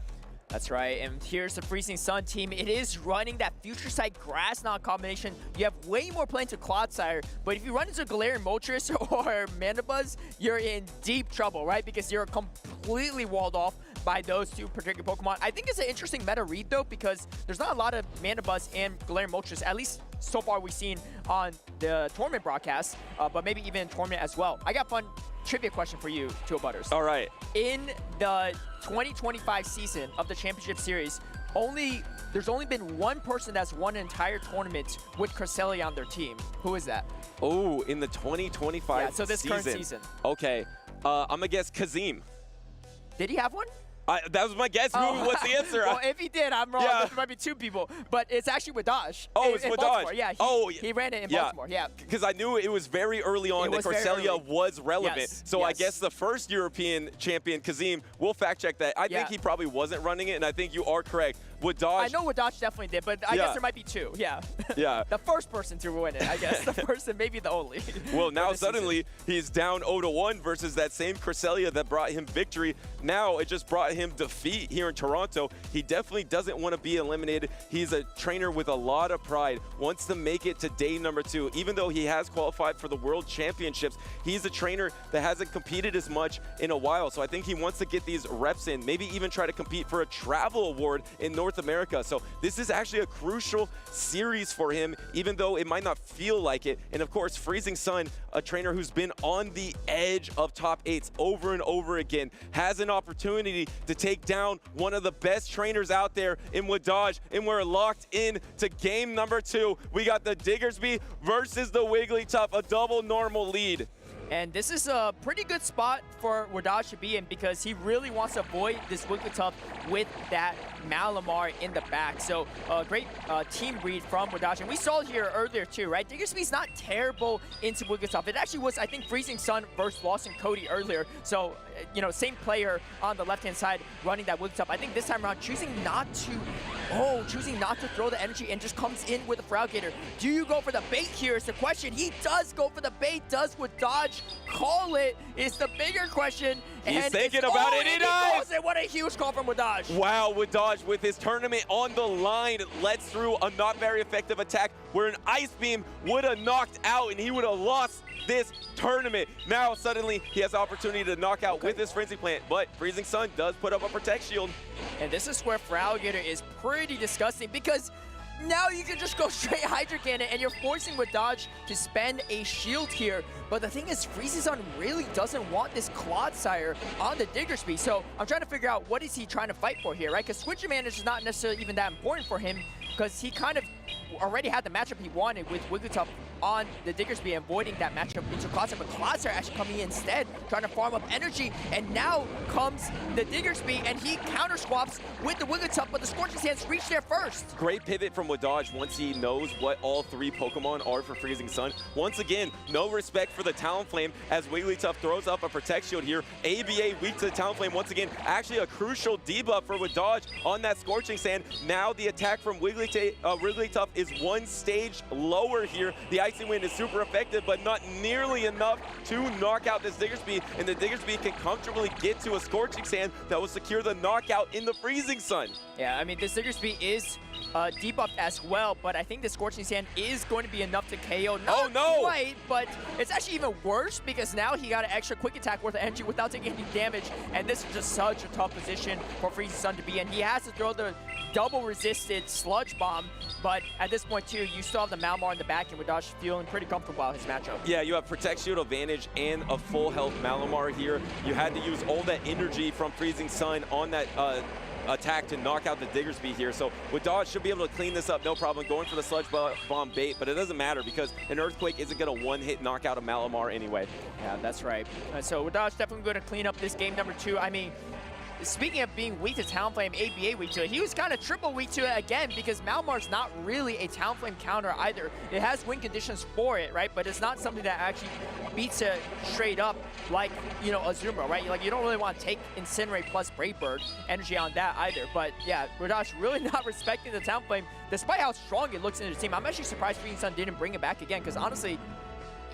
That's right, and here's the Freezing Sun team. It is running that Future Sight Grass Knot combination. You have way more play into Clodsire, but if you run into Galarian Moltres or Mandibuzz, you're in deep trouble, right? Because you're completely walled off by those two particular Pokemon. I think it's an interesting meta read, though, because there's not a lot of Mandibuzz and Galarian Moltres, at least so far we've seen on the tournament broadcast, but maybe even in tournament as well. I got a fun trivia question for you, Two Butters. All right. In the 2025 season of the Championship Series, there's only been one person that's won an entire tournament with Cresselia on their team. Who is that? Oh, in the 2025 yeah, so this current season. Okay. I'm going to guess Kazim. Did he have one? That was my guess. What's the answer? Well, if he did, I'm wrong. Yeah. There might be two people, but it's actually Wadaj. Oh, it's Wadaj. Yeah, he ran it in Baltimore. Yeah, because I knew it was very early on that Cresselia was relevant. Yes. So I guess the first European champion, Kazim, we'll fact check that. I think he probably wasn't running it, and I think you are correct. Wadaj. I know Wadaj definitely did, but I guess there might be two. Yeah. Yeah. The first person to win it, I guess. The first and maybe the only. Well, now suddenly he's down 0-1 versus that same Cresselia that brought him victory. Now it just brought him defeat here in Toronto. He definitely doesn't want to be eliminated. He's a trainer with a lot of pride, wants to make it to day number 2. Even though he has qualified for the World Championships, he's a trainer that hasn't competed as much in a while. So I think he wants to get these reps in, maybe even try to compete for a travel award in North America. So this is actually a crucial series for him, even though it might not feel like it. And of course, Freezing Sun, a trainer who's been on the edge of top 8s over and over again, has an opportunity to take down one of the best trainers out there in Wadaj, and we're locked in to game number 2. We got the Diggersby versus the Wigglytuff, a double normal lead. And this is a pretty good spot for Wadaj to be in because he really wants to avoid this Wigglytuff with that Malamar in the back. So a great team read from Wadaj. And we saw it here earlier too, right? Diggersby's not terrible into Wigglytuff. It actually was, I think, Freezing Sun versus Lawson Cody earlier. So, you know, same player on the left-hand side running that Wigglytuff. I think this time around choosing not to throw the energy and just comes in with a Feraligatr. Do you go for the bait here is the question. He does go for the bait. Does Wadaj call it? Is the bigger question. He's thinking about it. He does. What a huge call from Wadaj. Wow, Wadaj with his tournament on the line lets through a not very effective attack where an Ice Beam would have knocked out and he would have lost this tournament. Now suddenly he has the opportunity to knock out with his Frenzy Plant, but Freezing Sun does put up a Protect Shield. And this is where Feraligatr is pretty disgusting because now you can just go straight Hydro Cannon and you're forcing Wadaj to spend a shield here. But the thing is, Freezing Sun really doesn't want this Clodsire on the Diggersby. So I'm trying to figure out what is he trying to fight for here, right? Because Switch Advantage is not necessarily even that important for him because he kind of already had the matchup he wanted with Wigglytuff on the Diggersby and voiding that matchup into Crosshair, but Crosshair actually coming in instead, trying to farm up energy, and now comes the Diggersby, and he counter swaps with the Wigglytuff, but the Scorching Sands reach there first. Great pivot from Wadaj once he knows what all 3 Pokemon are for Freezing Sun. Once again, no respect for the Talonflame as Wigglytuff throws up a Protect Shield here. ABA weak to the Talonflame once again. Actually a crucial debuff for Wadaj on that Scorching Sand. Now the attack from Wigglytuff is 1 stage lower here. The Icy Wind is super effective, but not nearly enough to knock out this Diggersby, and the Diggersby can comfortably get to a Scorching Sand that will secure the knockout in the Freezing Sun. Yeah, I mean, this Diggersby is debuffed as well, but I think the Scorching Sand is going to be enough to KO. Not quite, but it's actually even worse because now he got an extra quick attack worth of energy without taking any damage, and this is just such a tough position for Freezing Sun to be in. He has to throw the double resisted Sludge Bomb, but at this point too, you still have the Malamar in the back, and Wadaj feeling pretty comfortable about his matchup. Yeah, you have Protect Shield advantage and a full health Malamar here. You had to use all that energy from Freezing Sun on that attack to knock out the Diggersby here. So Wadaj should be able to clean this up, no problem, going for the Sludge Bomb bait, but it doesn't matter because an Earthquake isn't going to one-hit knock out a Malamar anyway. Yeah, that's right. So Wadaj definitely going to clean up this game number 2. I mean, speaking of being weak to Talonflame, ABA weak to it, he was kind of triple weak to it again because Malamar's not really a Talonflame counter either. It has win conditions for it, right? But it's not something that actually beats it straight up like, you know, Azumarill, right? Like, you don't really want to take Incinerate plus Brave Bird energy on that either. But yeah, Wadaj really not respecting the Talonflame despite how strong it looks in his team. I'm actually surprised Freezing Sun didn't bring it back again because honestly,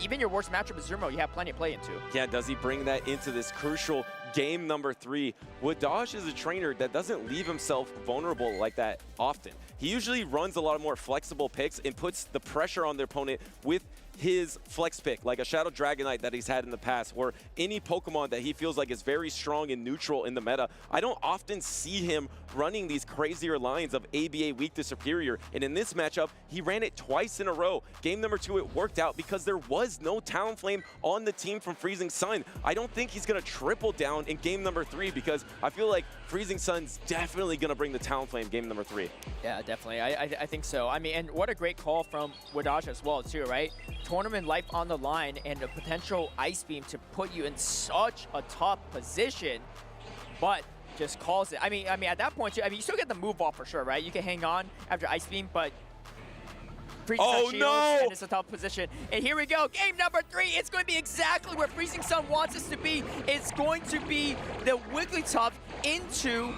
even your worst matchup with Azumarill, you have plenty to play into. Yeah, does he bring that into this crucial game number 3? Wadaj is a trainer that doesn't leave himself vulnerable like that often. He usually runs a lot of more flexible picks and puts the pressure on their opponent with his flex pick, like a Shadow Dragonite that he's had in the past, or any Pokemon that he feels like is very strong and neutral in the meta. I don't often see him running these crazier lines of ABA weak to superior, and in this matchup, he ran it twice in a row. Game number 2, it worked out because there was no Talonflame on the team from Freezing Sun. I don't think he's going to triple down in game number 3 because I feel like Freezing Sun's definitely going to bring the Talonflame game number 3. Yeah, definitely. I think so. I mean, and what a great call from Wadaj as well, too, right? Tournament life on the line and a potential Ice Beam to put you in such a tough position, but just calls it. I mean, at that point, too, I mean, you still get the move off for sure, right? You can hang on after Ice Beam, but Freezing Sun shields, and it's a tough position. And here we go, game number 3. It's going to be exactly where Freezing Sun wants us to be. It's going to be the Wigglytuff into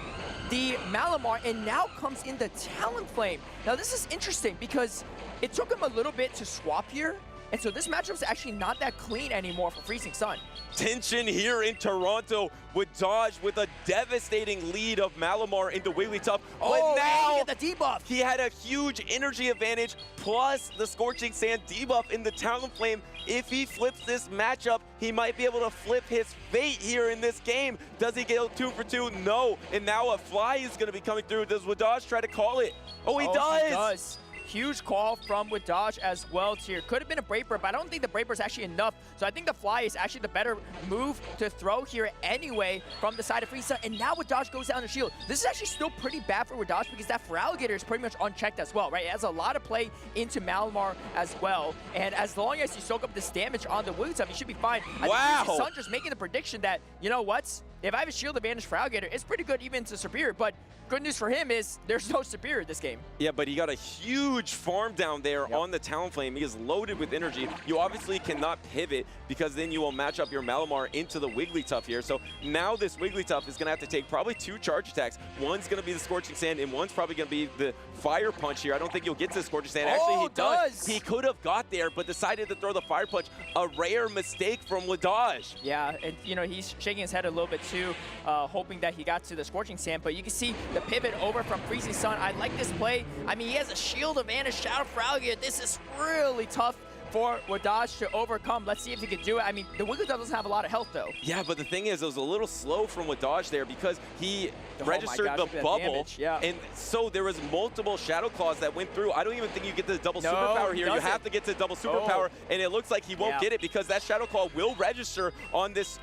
the Malamar, and now comes in the Talonflame. Now this is interesting because it took him a little bit to swap here, and so this matchup's actually not that clean anymore for Freezing Sun. Tension here in Toronto with Dodge with a devastating lead of Malamar into Wigglytuff. Oh, but now get the debuff. He had a huge energy advantage plus the Scorching Sand debuff in the Talonflame. If he flips this matchup, he might be able to flip his fate here in this game. Does he get 2 for 2? No. And now a fly is going to be coming through. Does Wadaj try to call it? Oh, he does. He does. Huge call from Wadaj as well here. Could have been a Brave Bird, but I don't think the Brave Bird is actually enough. So I think the Fly is actually the better move to throw here anyway from the side of Freezing Sun. And now Wadaj goes down to shield. This is actually still pretty bad for Wadaj because that Feraligatr is pretty much unchecked as well, right? It has a lot of play into Malamar as well. And as long as you soak up this damage on the Wigglytuff, you should be fine. I think Freezing Sun just making the prediction that, you know what? If I have a shield advantage for Alligator, it's pretty good even to Superior, but good news for him is there's no Superior this game. Yeah, but he got a huge farm down there on the Talonflame. He is loaded with energy. You obviously cannot pivot because then you will match up your Malamar into the Wigglytuff here. So now this Wigglytuff is going to have to take probably 2 charge attacks. One's going to be the Scorching Sand, and one's probably going to be the Fire Punch here. I don't think he'll get to the Scorching Sand. Actually, he does. He could have got there, but decided to throw the Fire Punch. A rare mistake from Wadaj. Yeah, and you know, he's shaking his head a little bit too, hoping that he got to the Scorching Sand, but you can see the pivot over from Freezing Sun. I like this play. I mean, he has a shield advantage, Shadow Feraligatr. This is really tough for Wadash to overcome. Let's see if he can do it. I mean, the Wigglytuff doesn't have a lot of health, though. Yeah, but the thing is, it was a little slow from Wadaj there because he registered gosh, the look at that bubble. damage, yeah. And so there was multiple Shadow Claws that went through. I don't even think you get the double superpower he here. You doesn't. have to get to double superpower, and it looks like he won't get it because that Shadow Claw will register on this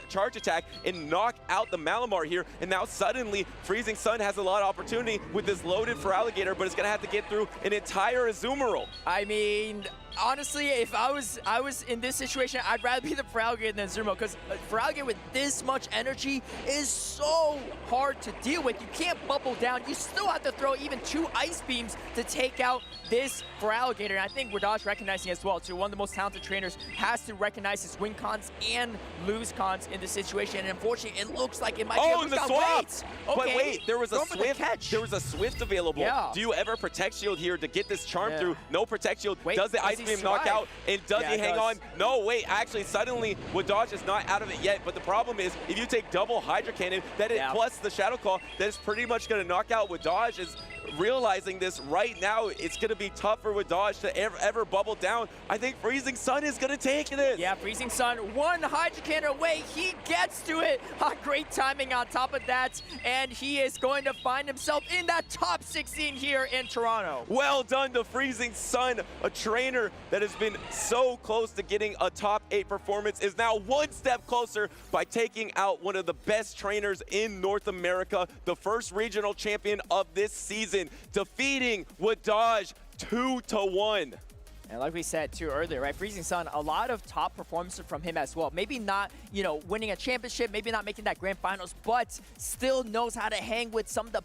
charge attack and knock out the Malamar here. And now suddenly, Freezing Sun has a lot of opportunity with this loaded for Alligator, but it's going to have to get through an entire Azumarill. I mean, honestly, if I was in this situation, I'd rather be the Feraligatr than Azumarill, because Feraligatr with this much energy is so hard to deal with. You can't bubble down. You still have to throw even 2 Ice Beams to take out this Feraligatr. And I think Wadash recognizing as well, too. One of the most talented trainers has to recognize his win cons and lose cons in this situation. And unfortunately, it looks like it might be a lose the con. swap! Wait, But okay. wait, there was a Going for the Swift. catch. There was a Swift available. Yeah. Do you ever Protect Shield here to get this charm through? No Protect Shield. Wait, does the does Ice he Beam knock survive? out? And does he hang on? No, wait, actually, suddenly, Wadaj is not out of it yet. But the problem is, if you take double Hydra Cannon, that it plus the Shadow Claw, that is pretty much going to knock out Wadaj. Is realizing this right now, it's going to be tough for Wadaj to ever bubble down. I think Freezing Sun is going to take this. Yeah, Freezing Sun, 1 Hydra Cannon away. He gets to it. Great timing on top of that. And he is going to find himself in that top 16 here in Toronto. Well done to Freezing Sun, a trainer that has been so close to getting a top 8 performance, is now 1 step closer by taking out one of the best trainers in North America, the first regional champion of this season, defeating Wadaj 2-1. And like we said too earlier, right, Freezing Sun, a lot of top performances from him as well. Maybe not, you know, winning a championship, maybe not making that grand finals, but still knows how to hang with some of the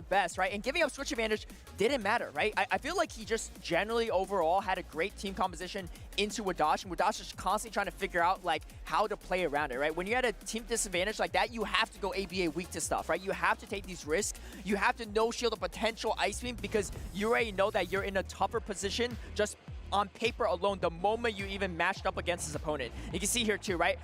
best, right? And giving up switch advantage didn't matter, right? I feel like he just generally overall had a great team composition into Wadash, and Wadash is constantly trying to figure out like how to play around it, right? When you're at a team disadvantage like that, you have to go ABA weak to stuff, right? You have to take these risks. You have to no shield a potential Ice Beam because you already know that you're in a tougher position just on paper alone the moment you even matched up against his opponent. You can see here too, right?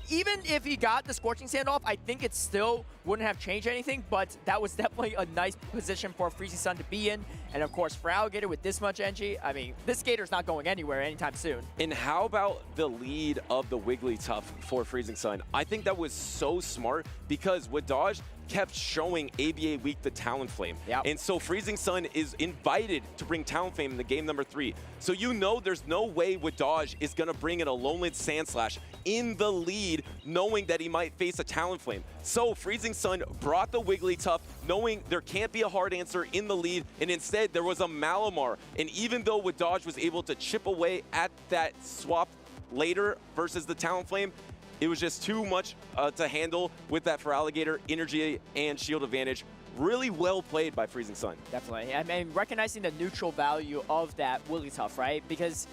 Even if he got the Scorching Sand off, I think it still wouldn't have changed anything, but that was definitely a nice position for Freezing Sun to be in. And of course, for Alligator with this much NG, I mean, this Gator's not going anywhere anytime soon. And how about the lead of the Wigglytuff for Freezing Sun? I think that was so smart because Wadaj kept showing ABA weak the Talonflame. Yep. And so Freezing Sun is invited to bring Talonflame in the game number 3. So you know there's no way Wadaj is going to bring in a Lowland Sandslash in the lead, knowing that he might face a Talonflame. So Freezing Sun brought the Wigglytuff, knowing there can't be a hard answer in the lead, and instead there was a Malamar. And even though Wadaj was able to chip away at that swap later versus the Talonflame, it was just too much to handle with that for Alligator energy and shield advantage. Really well played by Freezing Sun. Definitely. I mean, recognizing the neutral value of that Wigglytuff, right? Because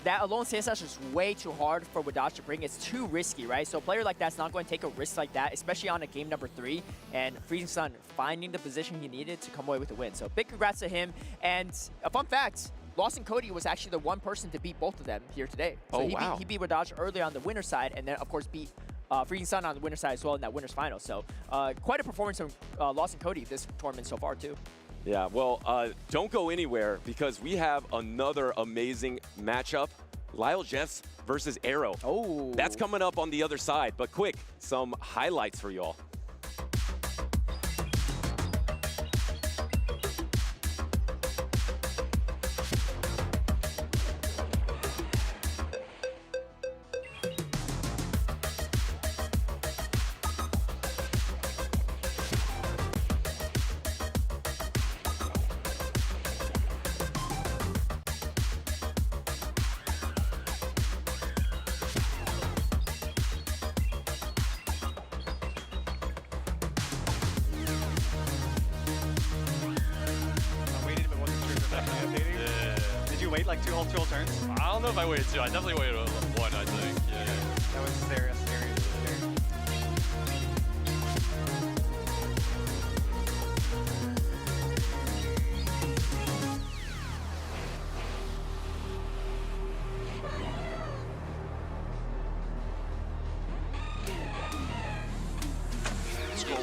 that alone Sandslash is way too hard for Wadash to bring. It's too risky, right? So a player like that's not going to take a risk like that, especially on a game number 3. And Freezing Sun finding the position he needed to come away with the win. So big congrats to him. And a fun fact, Lawson Cody was actually the one person to beat both of them here today. So he beat Wadash early on the winner's side, and then of course beat Freezing Sun on the winner's side as well in that winner's final. So quite a performance from Lawson Cody this tournament so far too. Yeah, well, don't go anywhere because we have another amazing matchup. Lyle Jeffs versus Arrow. Oh. That's coming up on the other side. But quick, some highlights for y'all. Like two whole turns? I don't know if I waited 2. I definitely waited 1, I think. Yeah. That was scary. Let's go.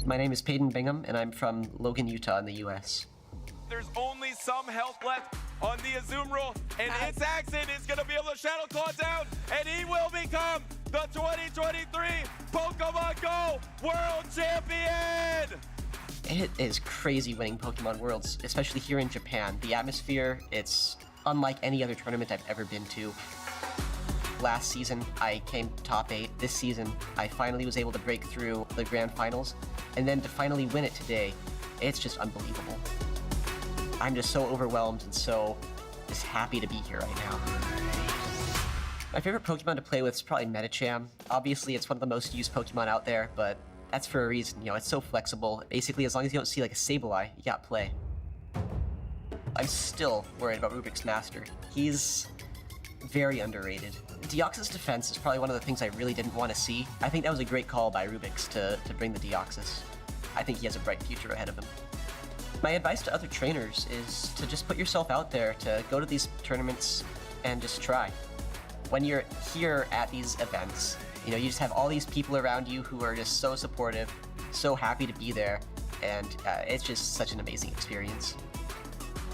My name is Peyton Bingham, and I'm from Logan, Utah in the U.S. There's only some health left on the Azumarill, and its accent is going to be able to Shadow Claw down, and he will become the 2023 Pokemon Go World Champion! It is crazy winning Pokemon Worlds, especially here in Japan. The atmosphere, it's unlike any other tournament I've ever been to. Last season, I came top 8. This season, I finally was able to break through the grand finals, and then to finally win it today, it's just unbelievable. I'm just so overwhelmed and so just happy to be here right now. My favorite Pokemon to play with is probably Medicham. Obviously, it's one of the most used Pokemon out there, but that's for a reason. You know, it's so flexible. Basically, as long as you don't see like a Sableye, you got play. I'm still worried about Rubik's Master. He's very underrated. Deoxys defense is probably one of the things I really didn't want to see. I think that was a great call by Rubik's to bring the Deoxys. I think he has a bright future ahead of him. My advice to other trainers is to just put yourself out there, to go to these tournaments and just try. When you're here at these events, you know, you just have all these people around you who are just so supportive, so happy to be there, and it's just such an amazing experience.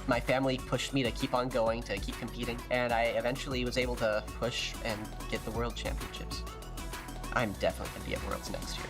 My family pushed me to keep on going, to keep competing, and I eventually was able to push and get the World Championships. I'm definitely going to be at Worlds next year.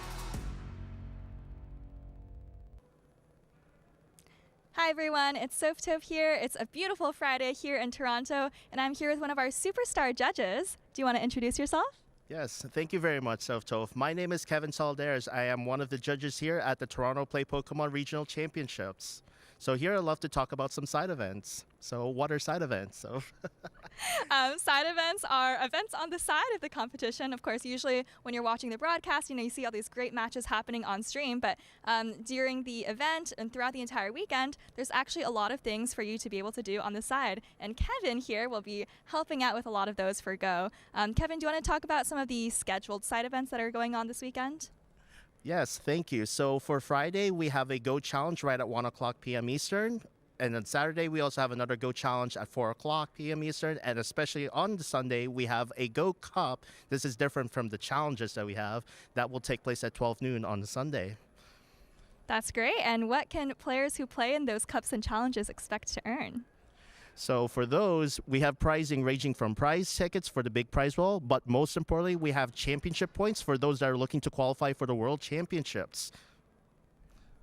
Hi everyone, it's Softove here. It's a beautiful Friday here in Toronto, and I'm here with one of our superstar judges. Do you want to introduce yourself? Yes, thank you very much, Softove. My name is Kevin Saldares. I am one of the judges here at the Toronto Play Pokemon Regional Championships. So here I love to talk about some side events. So what are side events? Side events are events on the side of the competition. Of course, usually when you're watching the broadcast, you know, you see all these great matches happening on stream, but during the event and throughout the entire weekend, there's actually a lot of things for you to be able to do on the side. And Kevin here will be helping out with a lot of those for Go. Kevin, do you want to talk about some of the scheduled side events that are going on this weekend? Yes, thank you. So for Friday, we have a Go Challenge right at 1 o'clock p.m. Eastern. And on Saturday, we also have another Go Challenge at 4 o'clock p.m. Eastern. And especially on the Sunday, we have a Go Cup. This is different from the challenges that we have. That will take place at 12 noon on the Sunday. That's great. And what can players who play in those cups and challenges expect to earn? So for those, we have pricing ranging from prize tickets for the big prize roll, but most importantly, we have championship points for those that are looking to qualify for the World Championships.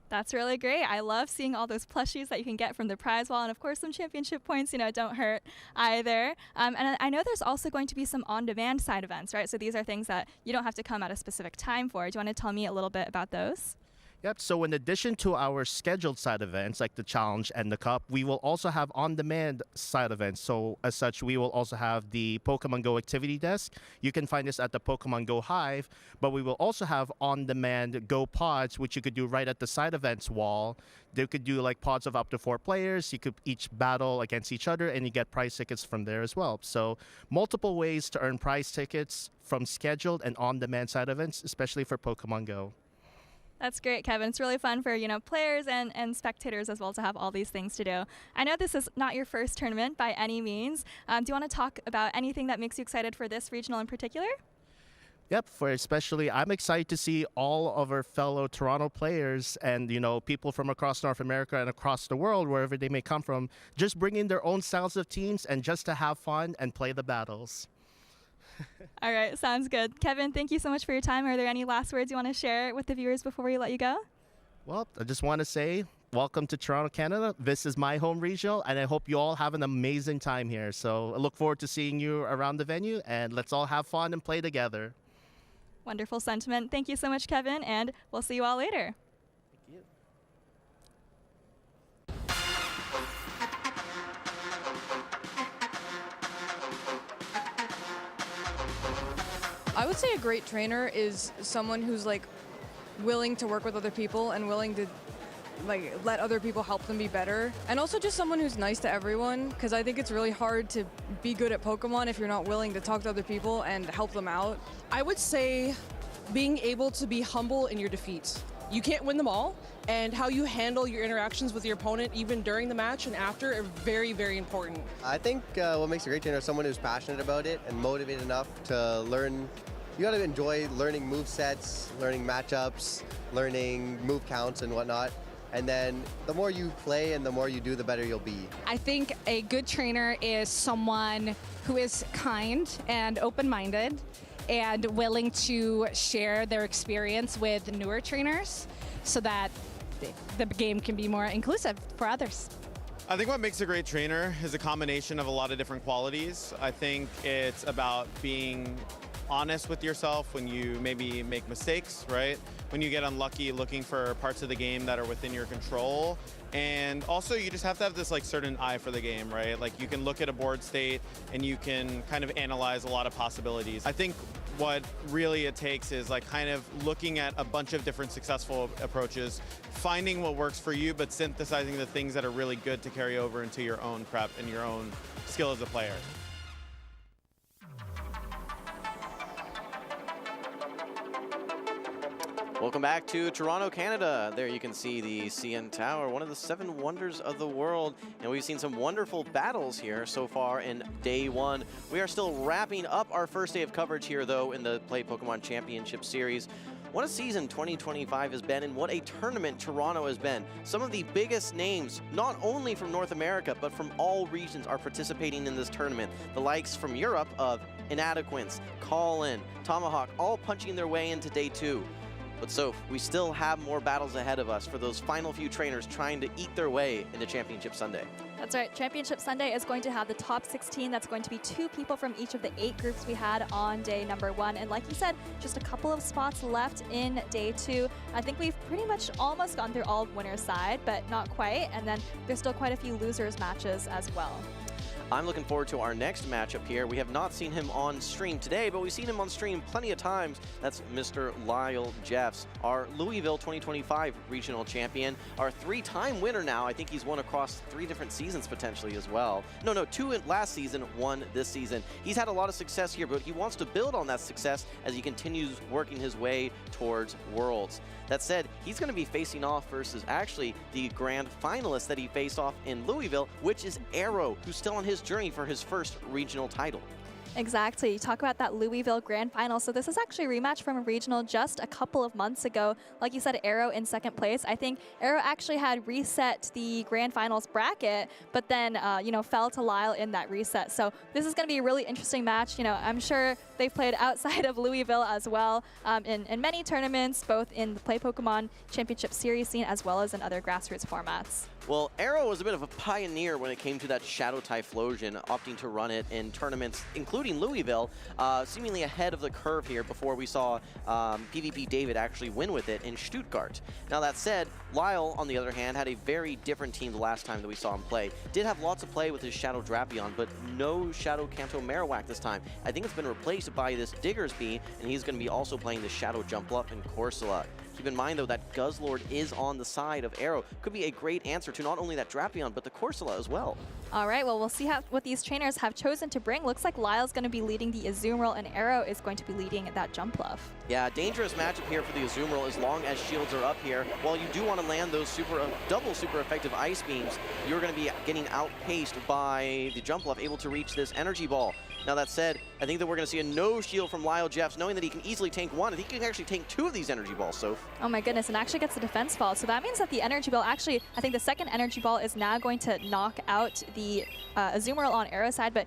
That's really great. I love seeing all those plushies that you can get from the prize wall, and of course some championship points, you know, don't hurt either. And I know there's also going to be some on-demand side events, right? So these are things that you don't have to come at a specific time for. Do you want to tell me a little bit about those? Yep, so in addition to our scheduled side events like the challenge and the cup, we will also have on-demand side events. So as such, we will also have the Pokemon Go activity desk. You can find this at the Pokemon Go Hive, but we will also have on-demand Go pods, which you could do right at the side events wall. They could do like pods of up to 4 players. You could each battle against each other, and you get prize tickets from there as well. So multiple ways to earn prize tickets from scheduled and on-demand side events, especially for Pokemon Go. That's great, Kevin. It's really fun for, you know, players and spectators as well to have all these things to do. I know this is not your first tournament by any means. Do you want to talk about anything that makes you excited for this regional in particular? Yep, I'm excited to see all of our fellow Toronto players and, you know, people from across North America and across the world, wherever they may come from, just bring in their own styles of teams and just to have fun and play the battles. All right, sounds good. Kevin, thank you so much for your time. Are there any last words you want to share with the viewers before we let you go? Well, I just want to say welcome to Toronto, Canada. This is my home regional, and I hope you all have an amazing time here. So I look forward to seeing you around the venue, and let's all have fun and play together. Wonderful sentiment. Thank you so much, Kevin, and we'll see you all later. Thank you. I would say a great trainer is someone who's like willing to work with other people and willing to like let other people help them be better, and also just someone who's nice to everyone, because I think it's really hard to be good at Pokemon if you're not willing to talk to other people and help them out. I would say being able to be humble in your defeats. You can't win them all, and how you handle your interactions with your opponent even during the match and after are very, very important. I think what makes a great trainer is someone who's passionate about it and motivated enough to learn you gotta enjoy learning move sets, learning matchups, learning move counts and whatnot. And then the more you play and the more you do, the better you'll be. I think a good trainer is someone who is kind and open-minded and willing to share their experience with newer trainers so that the game can be more inclusive for others. I think what makes a great trainer is a combination of a lot of different qualities. I think it's about being honest with yourself when you maybe make mistakes, right? When you get unlucky, looking for parts of the game that are within your control. And also you just have to have this like certain eye for the game, right? Like you can look at a board state and you can kind of analyze a lot of possibilities. I think what really it takes is like kind of looking at a bunch of different successful approaches, finding what works for you, but synthesizing the things that are really good to carry over into your own prep and your own skill as a player. Welcome back to Toronto, Canada. There you can see the CN Tower, one of the 7 wonders of the world. And we've seen some wonderful battles here so far in day 1. We are still wrapping up our first day of coverage here, though, in the Play Pokemon Championship Series. What a season 2025 has been, and what a tournament Toronto has been. Some of the biggest names, not only from North America, but from all regions, are participating in this tournament. The likes from Europe of Inadequance, Colin, Tomahawk, all punching their way into day 2. But Soph, we still have more battles ahead of us for those final few trainers trying to eat their way into Championship Sunday. That's right. Championship Sunday is going to have the top 16. That's going to be 2 people from each of the 8 groups we had on day number 1. And like you said, just a couple of spots left in day 2. I think we've pretty much almost gone through all of winner's side, but not quite. And then there's still quite a few losers matches as well. I'm looking forward to our next matchup here. We have not seen him on stream today, but we've seen him on stream plenty of times. That's Mr. Lyle Jeffs, our Louisville 2025 regional champion, our 3-time winner now. I think he's won across 3 different seasons potentially as well. No, 2 in last season, 1 this season. He's had a lot of success here, but he wants to build on that success as he continues working his way towards Worlds. That said, he's going to be facing off versus actually the grand finalist that he faced off in Louisville, which is Arrow, who's still on his journey for his first regional title. Exactly. You talk about that Louisville Grand Final. So this is actually a rematch from a regional just a couple of months ago. Like you said, Arrow in 2nd place. I think Arrow actually had reset the Grand Finals bracket, but then, fell to Lyle in that reset. So this is going to be a really interesting match. I'm sure they've played outside of Louisville as well in many tournaments, both in the Play Pokemon Championship Series scene as well as in other grassroots formats. Well, Arrow was a bit of a pioneer when it came to that Shadow Typhlosion, opting to run it in tournaments, including Louisville, seemingly ahead of the curve here before we saw PvP David actually win with it in Stuttgart. Now that said, Lyle, on the other hand, had a very different team the last time that we saw him play. Did have lots of play with his Shadow Drapion, but no Shadow Kanto Marowak this time. I think it's been replaced by this Diggersby, and he's going to be also playing the Shadow Jumpluff and Corsola. Keep in mind, though, that Guzzlord is on the side of Arrow. Could be a great answer to not only that Drapion, but the Corsola as well. All right, well, we'll see what these trainers have chosen to bring. Looks like Lyle's going to be leading the Azumarill, and Arrow is going to be leading that Jumpluff. Yeah, dangerous matchup here for the Azumarill as long as shields are up here. While you do want to land those double super effective Ice Beams, you're going to be getting outpaced by the Jumpluff, able to reach this Energy Ball. Now that said, I think that we're going to see a no shield from Lyle Jeffs, knowing that he can easily tank 1. I think he can actually tank 2 of these Energy Balls, Soph. Oh my goodness, and actually gets the defense fall. So that means that the Energy Ball, actually, I think the second Energy Ball is now going to knock out the Azumarill on Arrow side. But,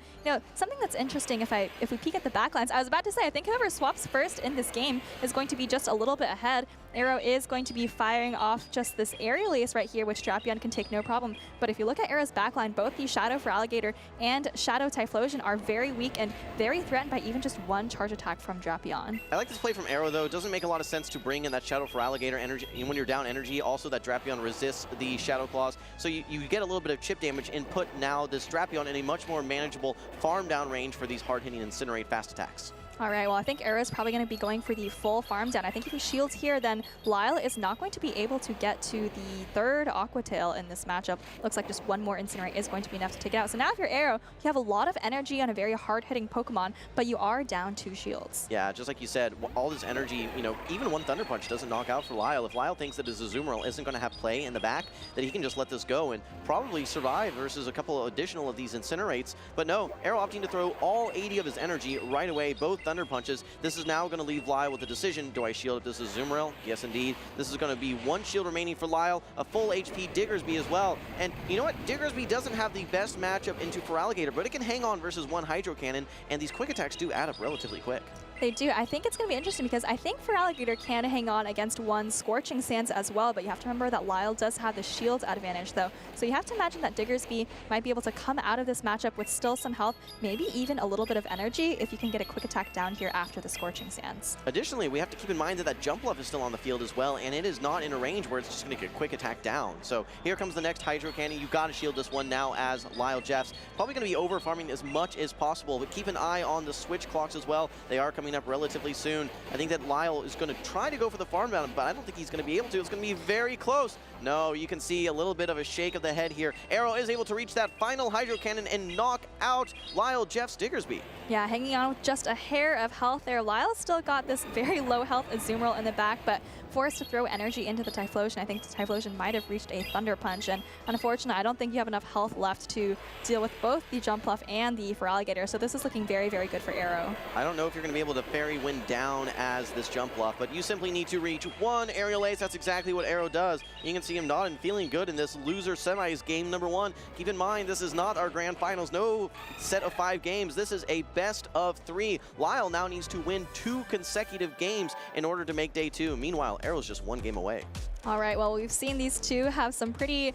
something that's interesting if we peek at the backlines, I was about to say, I think whoever swaps first in this game is going to be just a little bit ahead. Arrow is going to be firing off just this Aerial Ace right here, which Drapion can take no problem. But if you look at Arrow's backline, both the Shadow Feraligatr and Shadow Typhlosion are very weak and very threatened by even just 1 charge attack from Drapion. I like this play from Arrow, though. It doesn't make a lot of sense to bring in that Shadow Feraligatr energy when you're down energy. Also, that Drapion resists the Shadow Claws. So you get a little bit of chip damage and put now this Drapion in a much more manageable farm down range for these hard-hitting Incinerate fast attacks. All right, well, I think Arrow is probably going to be going for the full farm down. I think if he shields here, then Lyle is not going to be able to get to the 3rd Aqua Tail in this matchup. Looks like just 1 more Incinerate is going to be enough to take it out. So now if you're Arrow, you have a lot of energy on a very hard-hitting Pokemon, but you are down 2 shields. Yeah, just like you said, all this energy, even 1 Thunder Punch doesn't knock out for Lyle. If Lyle thinks that his Azumarill isn't going to have play in the back, that he can just let this go and probably survive versus a couple of additional of these Incinerates. But no, Arrow opting to throw all 80 of his energy right away, both Thunder Punches. This is now going to leave Lyle with the decision. Do I shield if this is Azumarill? Yes, indeed. This is going to be 1 shield remaining for Lyle, a full HP Diggersby as well. And you know what? Diggersby doesn't have the best matchup into Feraligatr, but it can hang on versus 1 Hydro Cannon, and these quick attacks do add up relatively quick. They do. I think it's going to be interesting because I think Feraligatr can hang on against 1 Scorching Sands as well, but you have to remember that Lyle does have the shield advantage though. So you have to imagine that Diggersby might be able to come out of this matchup with still some health, maybe even a little bit of energy if you can get a quick attack down here after the Scorching Sands. Additionally, we have to keep in mind that that Jump Bluff is still on the field as well, and it is not in a range where it's just going to get a quick attack down. So here comes the next Hydro Cannon. You got to shield this one now as Lyle Jeffs. Probably going to be over farming as much as possible, but keep an eye on the switch clocks as well. They are coming up relatively soon. I think that Lyle is going to try to go for the farm down, but I don't think he's going to be able to. It's going to be very close. No, you can see a little bit of a shake of the head here. Arrow is able to reach that final Hydro Cannon and knock out Lyle Jeffs Diggersby. Yeah, hanging on with just a hair of health there. Lyle still got this very low health Azumarill in the back, but forced to throw energy into the Typhlosion. I think the Typhlosion might have reached a Thunder Punch, and unfortunately, I don't think you have enough health left to deal with both the Jump Bluff and the Feraligatr, so this is looking very, very good for Arrow. I don't know if you're going to be able to Fairy Wind down as this Jump Bluff, but you simply need to reach 1 Aerial Ace. That's exactly what Arrow does. You can see him nodding, feeling good in this loser semis game number 1. Keep in mind, this is not our grand finals. No set of 5 games. This is a best of 3. Lyle now needs to win 2 consecutive games in order to make day 2. Meanwhile, Arrow's just 1 game away. All right, well, we've seen these two have some pretty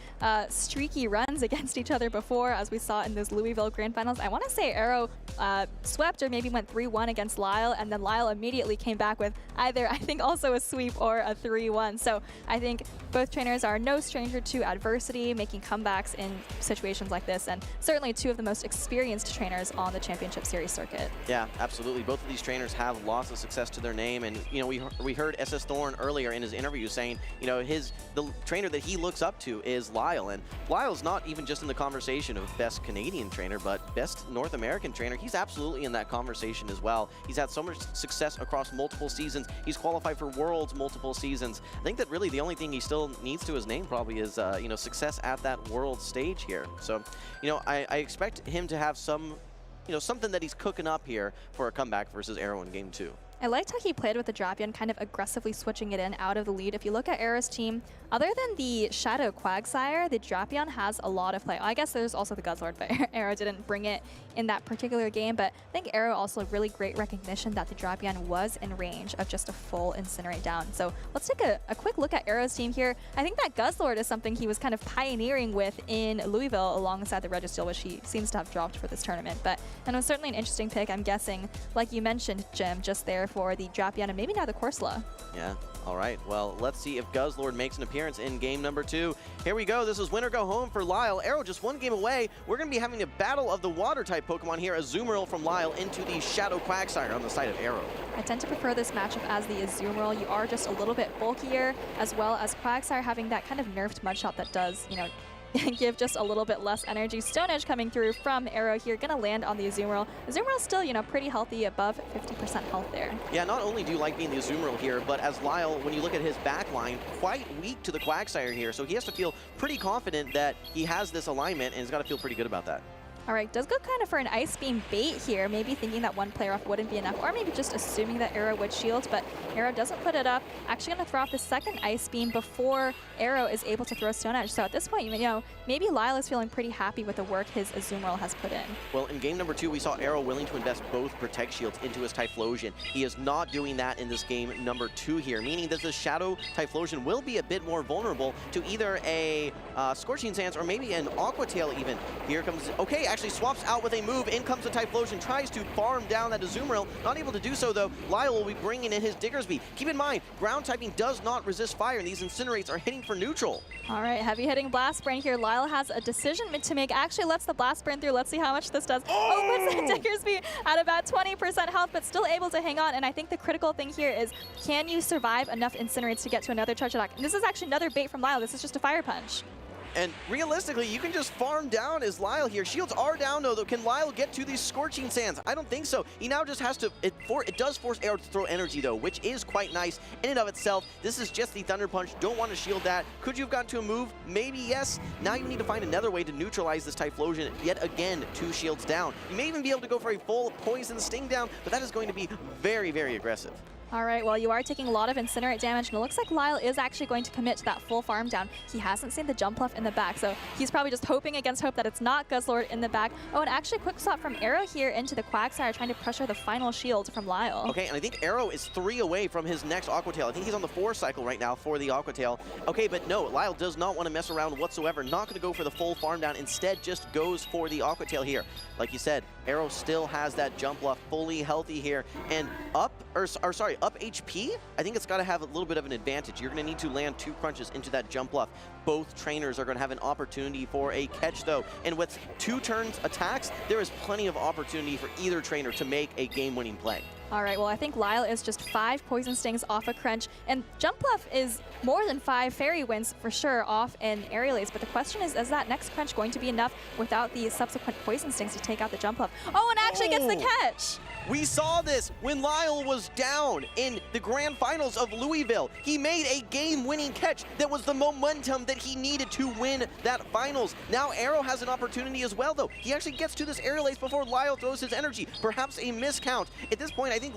streaky runs against each other before, as we saw in those Louisville Grand Finals. I want to say Arrow swept or maybe went 3-1 against Lyle, and then Lyle immediately came back with either, I think, also a sweep or a 3-1. So I think both trainers are no stranger to adversity, making comebacks in situations like this, and certainly 2 of the most experienced trainers on the Championship Series circuit. Yeah, absolutely. Both of these trainers have lots of success to their name, and you know, we heard SS Thorn earlier in his interview saying, you know, the trainer that he looks up to is Lyle, and Lyle's not even just in the conversation of best Canadian trainer, but best North American trainer. He's absolutely in that conversation as well. He's had so much success across multiple seasons. He's qualified for Worlds multiple seasons. I think that really the only thing he still needs to his name probably is you know, success at that world stage here. So, you know, I expect him to have some, you know, something that he's cooking up here for a comeback versus Arrow in game 2. I liked how he played with the Drapion, kind of aggressively switching it in out of the lead. If you look at Arrow's team, other than the Shadow Quagsire, the Drapion has a lot of play. I guess there's also the Guzzlord, but Arrow didn't bring it in that particular game. But I think Arrow also really great recognition that the Drapion was in range of just a full Incinerate down. So let's take a quick look at Arrow's team here. I think that Guzzlord is something he was kind of pioneering with in Louisville alongside the Registeel, which he seems to have dropped for this tournament. But and it was certainly an interesting pick, I'm guessing, like you mentioned, Jim, just there for the Drapion and maybe now the Corsola. Yeah, all right. Well, let's see if Guzzlord makes an appearance in game number 2. Here we go. This is winner go home for Lyle. Arrow just 1 game away. We're going to be having a battle of the water-type Pokemon here. Azumarill from Lyle into the Shadow Quagsire on the side of Arrow. I tend to prefer this matchup as the Azumarill. You are just a little bit bulkier, as well as Quagsire having that kind of nerfed Mudshot that does, you know, give just a little bit less energy. Stone Edge coming through from Arrow here, gonna land on the Azumarill. Azumarill still, you know, pretty healthy, above 50% health there. Yeah, not only do you like being the Azumarill here, but as Lyle, when you look at his back line, quite weak to the Quagsire here, so he has to feel pretty confident that he has this alignment, and he's got to feel pretty good about that. All right, does go kind of for an Ice Beam bait here, maybe thinking that 1 player off wouldn't be enough, or maybe just assuming that Arrow would shield, but Arrow doesn't put it up. Actually gonna throw off the second Ice Beam before Arrow is able to throw Stone Edge. So at this point, you know, maybe Lyle is feeling pretty happy with the work his Azumarill has put in. Well, in game number 2, we saw Arrow willing to invest both Protect Shields into his Typhlosion. He is not doing that in this game number 2 here, meaning that the Shadow Typhlosion will be a bit more vulnerable to either a Scorching Sands or maybe an Aqua Tail even. Here comes, okay, actually swaps out with a move. In comes the Typhlosion, tries to farm down that Azumarill. Not able to do so, though. Lyle will be bringing in his Diggersby. Keep in mind, ground typing does not resist fire, and these Incinerates are hitting for neutral. All right, heavy hitting Blast Brain here. Lyle has a decision to make. Actually lets the Blast Brain through. Let's see how much this does. Opens the Diggersby at about 20% health, but still able to hang on. And I think the critical thing here is, can you survive enough Incinerates to get to another charge attack? And this is actually another bait from Lyle. This is just a Fire Punch. And realistically, you can just farm down as Lyle here. Shields are down though. Can Lyle get to these Scorching Sands? I don't think so. He now just has to, it does force Arrow to throw energy though, which is quite nice in and of itself. This is just the Thunder Punch. Don't want to shield that. Could you have gotten to a move? Maybe yes. Now you need to find another way to neutralize this Typhlosion. Yet again, 2 shields down. You may even be able to go for a full Poison Sting down, but that is going to be very, very aggressive. All right, well, you are taking a lot of Incinerate damage, and it looks like Lyle is actually going to commit to that full farm down. He hasn't seen the jump left in the back, so he's probably just hoping against hope that it's not Guzzlord in the back. Oh, and actually quick swap from Arrow here into the Quagsire, trying to pressure the final shield from Lyle. Okay, and I think Arrow is 3 away from his next Aqua Tail. I think he's on the 4 cycle right now for the Aqua Tail. Okay, but no, Lyle does not want to mess around whatsoever. Not going to go for the full farm down. Instead, just goes for the Aqua Tail here. Like you said, Arrow still has that jump left fully healthy here. And up HP, I think it's got to have a little bit of an advantage. You're going to need to land 2 crunches into that jump bluff. Both trainers are going to have an opportunity for a catch, though. And with 2 turns attacks, there is plenty of opportunity for either trainer to make a game-winning play. All right, well, I think Lyle is just 5 Poison Stings off a Crunch, and Jump Bluff is more than 5 Fairy Winds for sure off an Aerial Ace, but the question is that next Crunch going to be enough without the subsequent Poison Stings to take out the Jump Bluff? Oh, and actually gets the catch! We saw this when Lyle was down in the grand finals of Louisville. He made a game-winning catch that was the momentum that he needed to win that finals. Now Arrow has an opportunity as well, though. He actually gets to this Aerial Ace before Lyle throws his energy. Perhaps a miscount. At this point, I think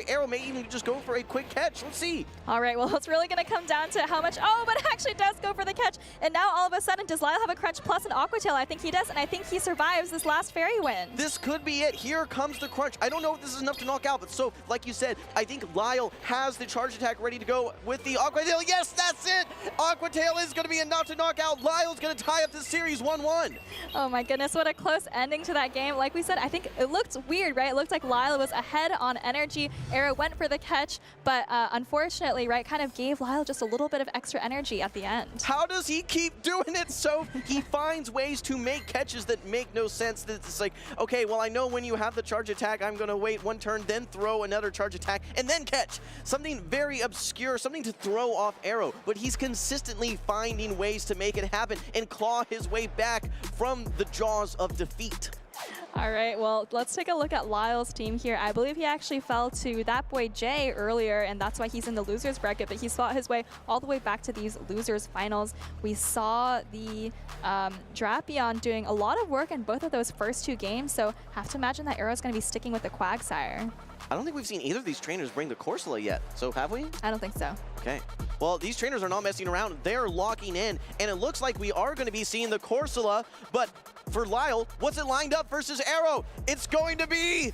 Arrow may even just go for a quick catch. Let's see. All right, well, it's really going to come down to how much. Oh, but it actually does go for the catch. And now all of a sudden, does Lyle have a Crunch plus an Aqua Tail? I think he does, and I think he survives this last Fairy Wind. This could be it. Here comes the Crunch. I don't know if this is enough to knock out, but so, like you said, I think Lyle has the charge attack ready to go with the Aqua Tail. Yes, that's it. Aqua Tail is going to be enough to knock out. Lyle's going to tie up this series 1-1. Oh my goodness, what a close ending to that game. Like we said, I think it looked weird, right? It looked like Lyle was ahead on energy. Arrow went for the catch, but unfortunately, right, kind of gave Lyle just a little bit of extra energy at the end. How does he keep doing it? So he finds ways to make catches that make no sense. It's like, okay, well, I know when you have the charge attack, I'm going to wait 1 turn, then throw another charge attack, and then catch. Something very obscure, something to throw off Arrow, but he's consistently finding ways to make it happen and claw his way back from the jaws of defeat. All right, well, let's take a look at Lyle's team here. I believe he actually fell to that boy Jay earlier, and that's why he's in the losers bracket, but he's fought his way all the way back to these losers finals. We saw the Drapion doing a lot of work in both of those first 2 games, so have to imagine that Arrow's going to be sticking with the Quagsire. I don't think we've seen either of these trainers bring the Corsola yet, so have we? I don't think so. Okay. Well, these trainers are not messing around. They're locking in, and it looks like we are going to be seeing the Corsola, but for Lyle, what's it lined up versus Arrow? It's going to be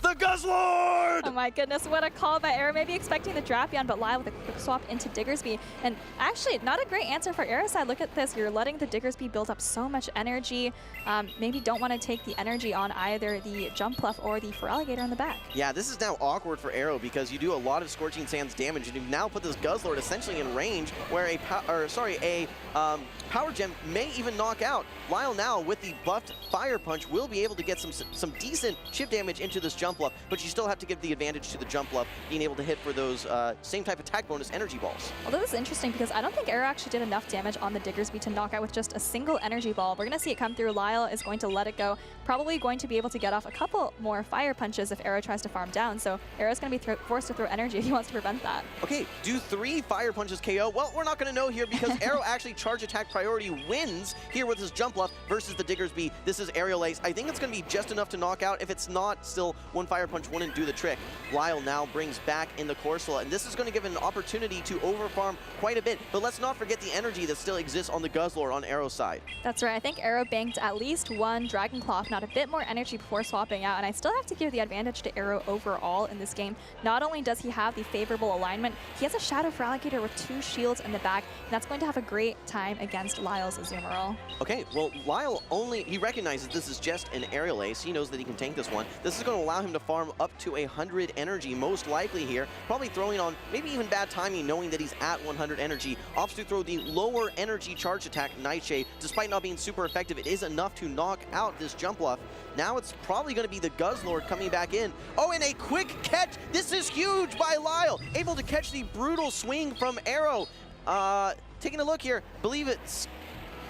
the Guzzlord! Oh my goodness, what a call by Arrow. Maybe expecting the Drapion, but Lyle with a quick swap into Diggersby. And actually, not a great answer for Arrow's side. Look at this. You're letting the Diggersby build up so much energy. Maybe don't want to take the energy on either the Jump Bluff or the Feraligatr in the back. Yeah, this is now awkward for Arrow because you do a lot of Scorching Sands damage, and you've now put this Guzzlord essentially in range where a Power Gem may even knock out. Lyle now with the buffed Fire Punch will be able to get some decent chip damage into this Jump Bluff, but you still have to give the advantage to the Jump Bluff, being able to hit for those same type attack bonus energy balls. Although this is interesting because I don't think Arrow actually did enough damage on the Diggersby to knock out with just a single energy ball. We're going to see it come through. Lyle is going to let it go. Probably going to be able to get off a couple more Fire Punches if Arrow tries to farm down, so Arrow's going to be forced to throw energy if he wants to prevent that. Okay, do 3 Fire Punches KO? Well, we're not going to know here because Arrow actually charge attack priority wins here with his Jump Bluff versus the Diggersby. This is Aerial Ace. I think it's going to be just enough to knock out. If it's not, still 1 Fire Punch wouldn't do the trick. Lyle now brings back in the Corsola, and this is going to give an opportunity to overfarm quite a bit, but let's not forget the energy that still exists on the Guzzlord on Arrow's side. That's right. I think Arrow banked at least 1 Dragon Claw, if not a bit more energy before swapping out, and I still have to give the advantage to Arrow overall in this game. Not only does he have the favorable alignment, he has a Shadow Feraligatr with 2 shields in the back, and that's going to have a great time against Lyle's Azumarill. Okay, well, Lyle he recognizes this is just an Aerial Ace. He knows that he can tank this one. This is going to allow him to farm up to 100 energy, most likely here. Probably throwing on maybe even bad timing, knowing that he's at 100 energy. Opts to throw the lower energy charge attack, Nightshade. Despite not being super effective, it is enough to knock out this Jump Bluff. Now it's probably going to be the Guzzlord coming back in. Oh, and a quick catch. This is huge by Lyle. Able to catch the brutal swing from Arrow. Taking a look here, believe it's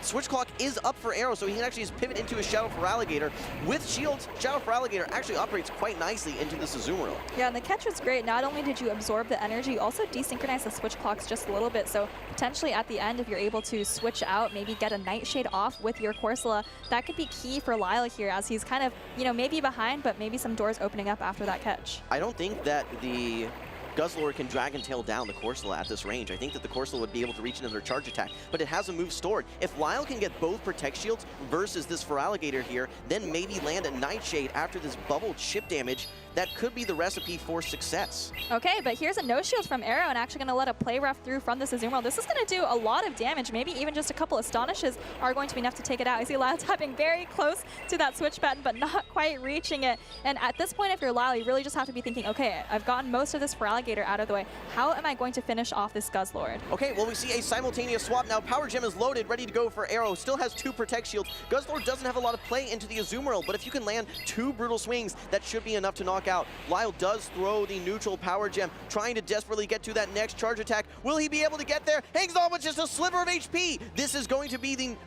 Switch clock is up for Aero, so he can actually just pivot into his Shadow for Alligator. With shields, Shadow for Alligator actually operates quite nicely into this Azumarill. Yeah, and the catch was great. Not only did you absorb the energy, you also desynchronized the switch clocks just a little bit. So potentially at the end, if you're able to switch out, maybe get a Nightshade off with your Corsola, that could be key for Lyle here, as he's kind of, you know, maybe behind, but maybe some doors opening up after that catch. I don't think that the Guzzlord can Dragon Tail down the Corsola at this range. I think that the Corsola would be able to reach another charge attack, but it has a move stored. If Lyle can get both Protect Shields versus this Feraligatr here, then maybe land a Nightshade after this bubble chip damage, that could be the recipe for success. Okay, but here's a no shield from Aero and actually going to let a play rough through from this Azumarill. This is going to do a lot of damage. Maybe even just a couple Astonishes are going to be enough to take it out. I see Lyle tapping very close to that switch button, but not quite reaching it. And at this point, if you're Lyle, you really just have to be thinking, okay, I've gotten most of this Feraligatr out of the way. How am I going to finish off this Guzzlord? Okay, well, we see a simultaneous swap now. Power Gem is loaded, ready to go for Aero. Still has 2 Protect Shields. Guzzlord doesn't have a lot of play into the Azumarill, but if you can land 2 Brutal Swings, that should be enough to knock out. Lyle does throw the neutral Power Gem, trying to desperately get to that next charge attack. Will he be able to get there? Hangs on with just a sliver of HP. This is going to be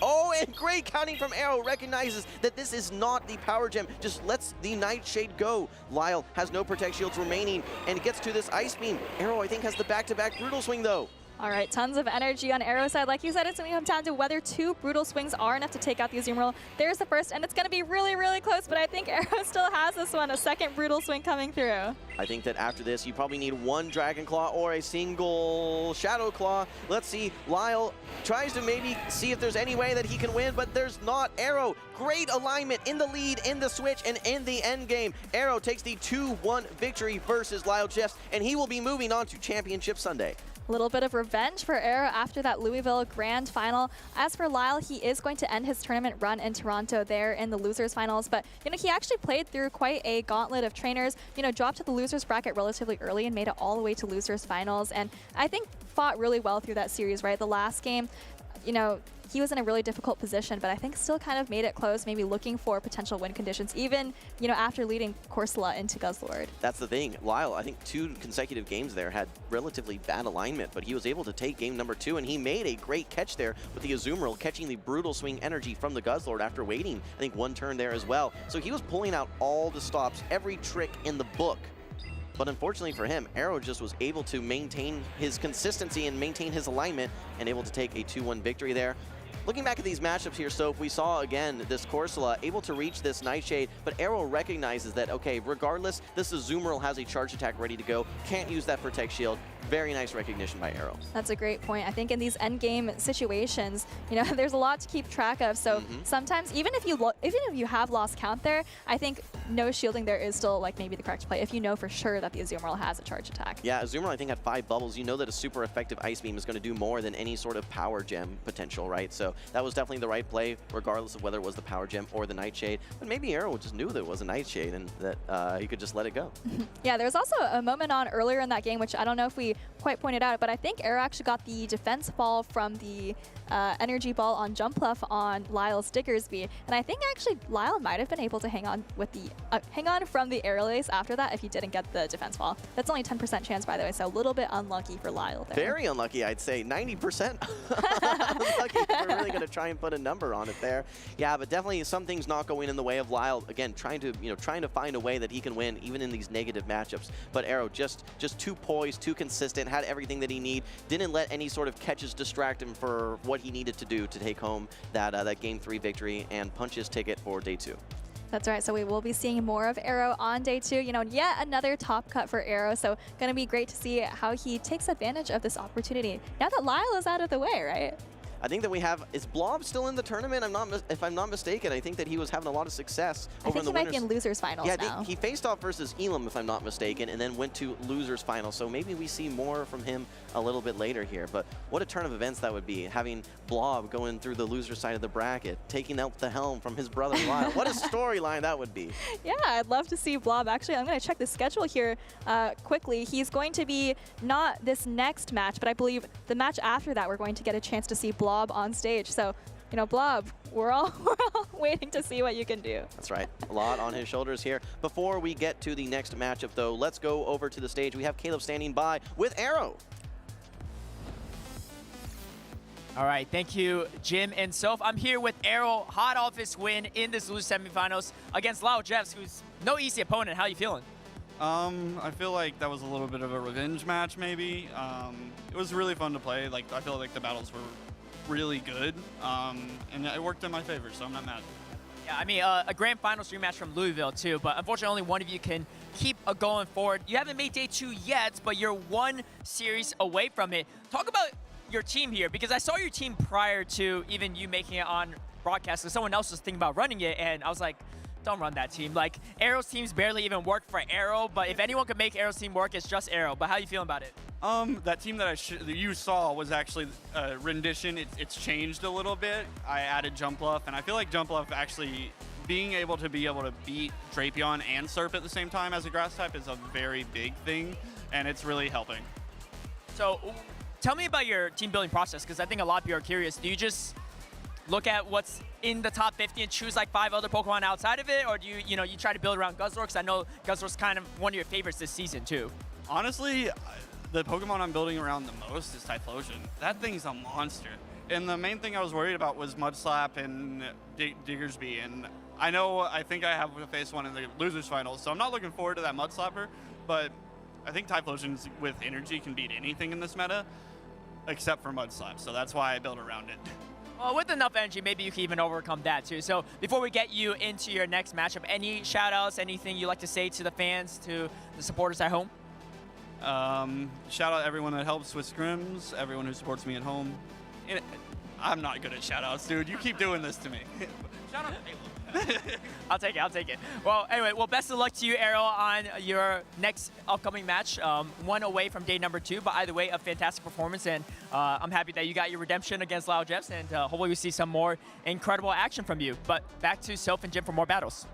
oh, and great counting from Aero, recognizes that this is not the Power Gem, just lets the Nightshade go. Lyle has no Protect Shields remaining and gets to this Ice Beam. Aero, I think, has the back-to-back Brutal Swing, though. All right, tons of energy on Aero's side. Like you said, it's going to come down to whether 2 Brutal Swings are enough to take out the Azumarill. There's the first, and it's going to be really, really close, but I think Aero still has this one, a second Brutal Swing coming through. I think that after this, you probably need 1 Dragon Claw or a single Shadow Claw. Let's see, Lyle tries to maybe see if there's any way that he can win, but there's not. Aero, great alignment in the lead, in the switch, and in the end game. Aero takes the 2-1 victory versus Lyle Jeffs, and he will be moving on to Championship Sunday. A little bit of revenge for Aero after that Louisville Grand Final. As for Lyle, he is going to end his tournament run in Toronto there in the losers finals, but you know, he actually played through quite a gauntlet of trainers, you know, dropped to the losers bracket relatively early and made it all the way to losers finals, and I think fought really well through that series, right? The last game, you know, he was in a really difficult position, but I think still kind of made it close, maybe looking for potential win conditions, even, you know, after leading Corsola into Guzzlord. That's the thing. Lyle, I think 2 consecutive games there had relatively bad alignment, but he was able to take game number 2, and he made a great catch there with the Azumarill, catching the Brutal Swing energy from the Guzzlord after waiting, I think, 1 turn there as well. So he was pulling out all the stops, every trick in the book. But unfortunately for him, Aero just was able to maintain his consistency and maintain his alignment and able to take a 2-1 victory there. Looking back at these matchups here, so if we saw again this Corsola able to reach this Nightshade, but Aero recognizes that, okay, regardless, this Azumarill has a charge attack ready to go, can't use that Protect Shield. Very nice recognition by Aero. That's a great point. I think in these end game situations, you know, there's a lot to keep track of. So sometimes, even if you have lost count there, I think no shielding there is still like maybe the correct play if you know for sure that the Azumarill has a charge attack. Yeah, Azumarill I think had 5 bubbles. You know that a super effective Ice Beam is going to do more than any sort of Power Gem potential, right? So that was definitely the right play, regardless of whether it was the Power Gem or the Nightshade. But maybe Aero just knew that it was a Nightshade and that he could just let it go. Yeah, there was also a moment on earlier in that game, which I don't know if we quite pointed out, but I think Aero actually got the defense ball from the energy ball on Jump Pluff on Lyle's Diggersby, and I think actually Lyle might have been able to hang on with the from the Aerial Ace after that if he didn't get the defense ball. That's only 10% chance, by the way, so a little bit unlucky for Lyle there. Very unlucky, I'd say. 90% unlucky if we're really going to try and put a number on it there. Yeah, but definitely some things not going in the way of Lyle. Again, trying to find a way that he can win even in these negative matchups. But Aero just too poised, too consistent, had everything that he need, didn't let any sort of catches distract him for what he needed to do to take home that Game 3 victory and punch his ticket for Day 2. That's right, so we will be seeing more of Aero on Day 2. You know, yet another top cut for Aero, so going to be great to see how he takes advantage of this opportunity now that Lyle is out of the way, right? I think that we have, is Blob still in the tournament? If I'm not mistaken, I think that he was having a lot of success over in the winners. I think he might be in losers finals now. Yeah, he faced off versus Elam, if I'm not mistaken, and then went to losers finals. So maybe we see more from him a little bit later here. But what a turn of events that would be, having Blob going through the loser side of the bracket, taking out the helm from his brother Lyle. What a storyline that would be. Yeah, I'd love to see Blob. Actually, I'm going to check the schedule here quickly. He's going to be not this next match, but I believe the match after that, we're going to get a chance to see Blob on stage. So, you know, Blob, we're all waiting to see what you can do. That's right. A lot on his shoulders here. Before we get to the next matchup, though, let's go over to the stage. We have Caleb standing by with Aero. All right, thank you, Jim and Soph. I'm here with Arrow, hot off his win in this loser semifinals against Lyle Jeffs, who's no easy opponent. How are you feeling? I feel like that was a little bit of a revenge match, maybe. It was really fun to play. Like, I feel like the battles were really good, and it worked in my favor, so I'm not mad. Yeah, I mean, a grand finals rematch from Louisville, too, but unfortunately only one of you can keep going forward. You haven't made day 2 yet, but you're 1 series away from it. Talk about your team here, because I saw your team prior to even you making it on broadcast, because someone else was thinking about running it, and I was like, don't run that team. Like, Arrow's teams barely even work for Arrow, but if anyone could make Arrow's team work, it's just Arrow. But how you feeling about it? That team that you saw was actually a rendition. It's changed a little bit. I added Jump Bluff, and I feel like Jump Bluff actually being able to beat Drapion and Serp at the same time as a grass type is a very big thing, and it's really helping. So tell me about your team building process, because I think a lot of people are curious. Do you just look at what's in the top 50 and choose like 5 other Pokemon outside of it, or do you try to build around Guzzlord? Because I know Guzzlord's kind of one of your favorites this season too. Honestly, the Pokemon I'm building around the most is Typhlosion. That thing's a monster. And the main thing I was worried about was Mudslap and Diggersby. And I think I have to face one in the losers finals, so I'm not looking forward to that Mudslapper. But I think Typhlosion with energy can beat anything in this meta, except for Mudslap. So that's why I built around it. Well, with enough energy, maybe you can even overcome that too. So before we get you into your next matchup, any shout-outs, anything you'd like to say to the fans, to the supporters at home? Shout out everyone that helps with scrims, everyone who supports me at home. I'm not good at shout-outs, dude. You keep doing this to me. Shout out to Halo. I'll take it. Well, anyway, best of luck to you, Arrow, on your next upcoming match. 1 away from day number 2, but either way, a fantastic performance, and I'm happy that you got your redemption against Lyle Jeffs, and hopefully we see some more incredible action from you. But back to Soph and Jim for more battles.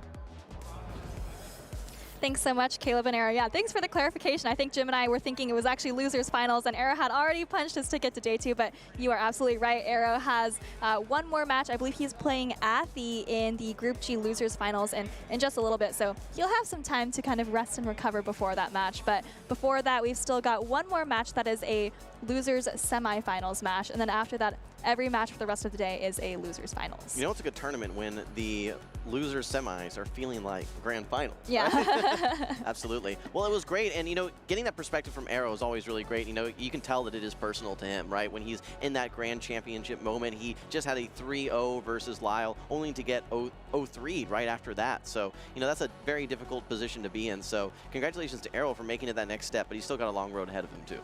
Thanks so much, Caleb and Arrow. Yeah, thanks for the clarification. I think Jim and I were thinking it was actually losers finals, and Arrow had already punched his ticket to day 2, but you are absolutely right. Arrow has 1 more match. I believe he's playing Athy in the Group G losers finals in just a little bit, so he'll have some time to kind of rest and recover before that match. But before that, we've still got 1 more match that is a losers semifinals match, and then after that, every match for the rest of the day is a losers finals. You know, it's a good tournament when the losers semis are feeling like grand finals. Yeah. Right? Absolutely. Well, it was great, and getting that perspective from Arrow is always really great. You can tell that it is personal to him, right? When he's in that grand championship moment, he just had a 3-0 versus Lyle, only to get 0-3 right after that. So, that's a very difficult position to be in. So, congratulations to Arrow for making it that next step, but he's still got a long road ahead of him too.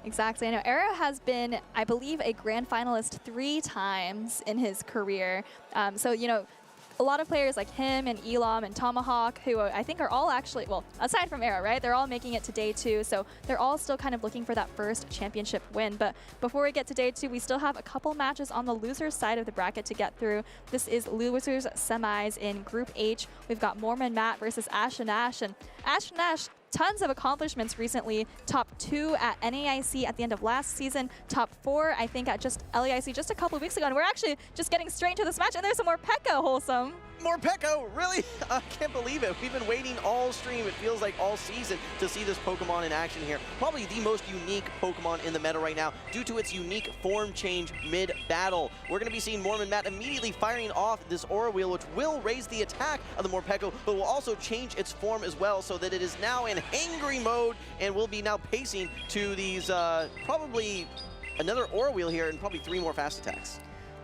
Exactly. I know Arrow has been, I believe, a grand finalist 3 times in his career. So, a lot of players like him and Elam and Tomahawk, who I think are all actually, well, aside from Arrow, right? They're all making it to day 2, so they're all still kind of looking for that first championship win. But before we get to day 2, we still have a couple matches on the losers side of the bracket to get through. This is losers semis in Group H. We've got Mormon Matt versus Ash and Ash, tons of accomplishments recently. Top 2 at NAIC at the end of last season. Top 4, I think, at just LAIC just a couple of weeks ago. And we're actually just getting straight into this match. And there's some more Pekka, Wholesome. More Pekka, really? I can't believe it. We've been waiting all stream, it feels like all season, to see this Pokemon in action here. Probably the most unique Pokemon in the meta right now due to its unique form change mid-battle. We're going to be seeing Mormon Matt immediately firing off this Aura Wheel, which will raise the attack of the Morpeko, but will also change its form as well, so that it is now in hangry mode and will be now pacing to these probably another Aura Wheel here and probably 3 more fast attacks.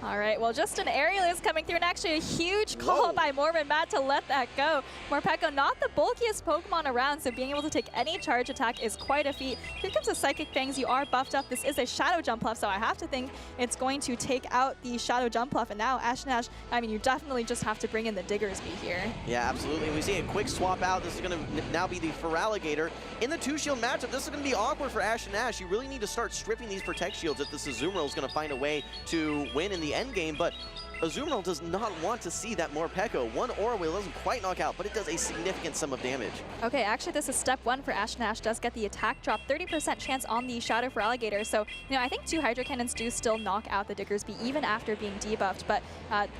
All right, well, just an aerial is coming through, and actually a huge call by Mormon Matt to let that go. Morpeko, not the bulkiest Pokemon around, so being able to take any charge attack is quite a feat. Here comes a Psychic Fangs. You are buffed up. This is a Shadow Jump Bluff, so I have to think it's going to take out the Shadow Jump Bluff. And now Ash and Ash, I mean, you definitely just have to bring in the Diggersby here. Yeah, absolutely. We see a quick swap out. This is going to now be the Feraligatr. In the 2-shield matchup, this is going to be awkward for Ash and Ash. You really need to start stripping these Protect Shields if the Suzumarill is going to find a way to win in the end game. But Azumarill does not want to see that Morpeko. One Aura Wheel doesn't quite knock out, but it does a significant sum of damage. Okay, actually this is step 1 for Ash and Ash. Does get the attack drop, 30% chance on the Shadow for Alligator. So, you know, I think 2 Hydro Cannons do still knock out the Diggersby even after being debuffed, but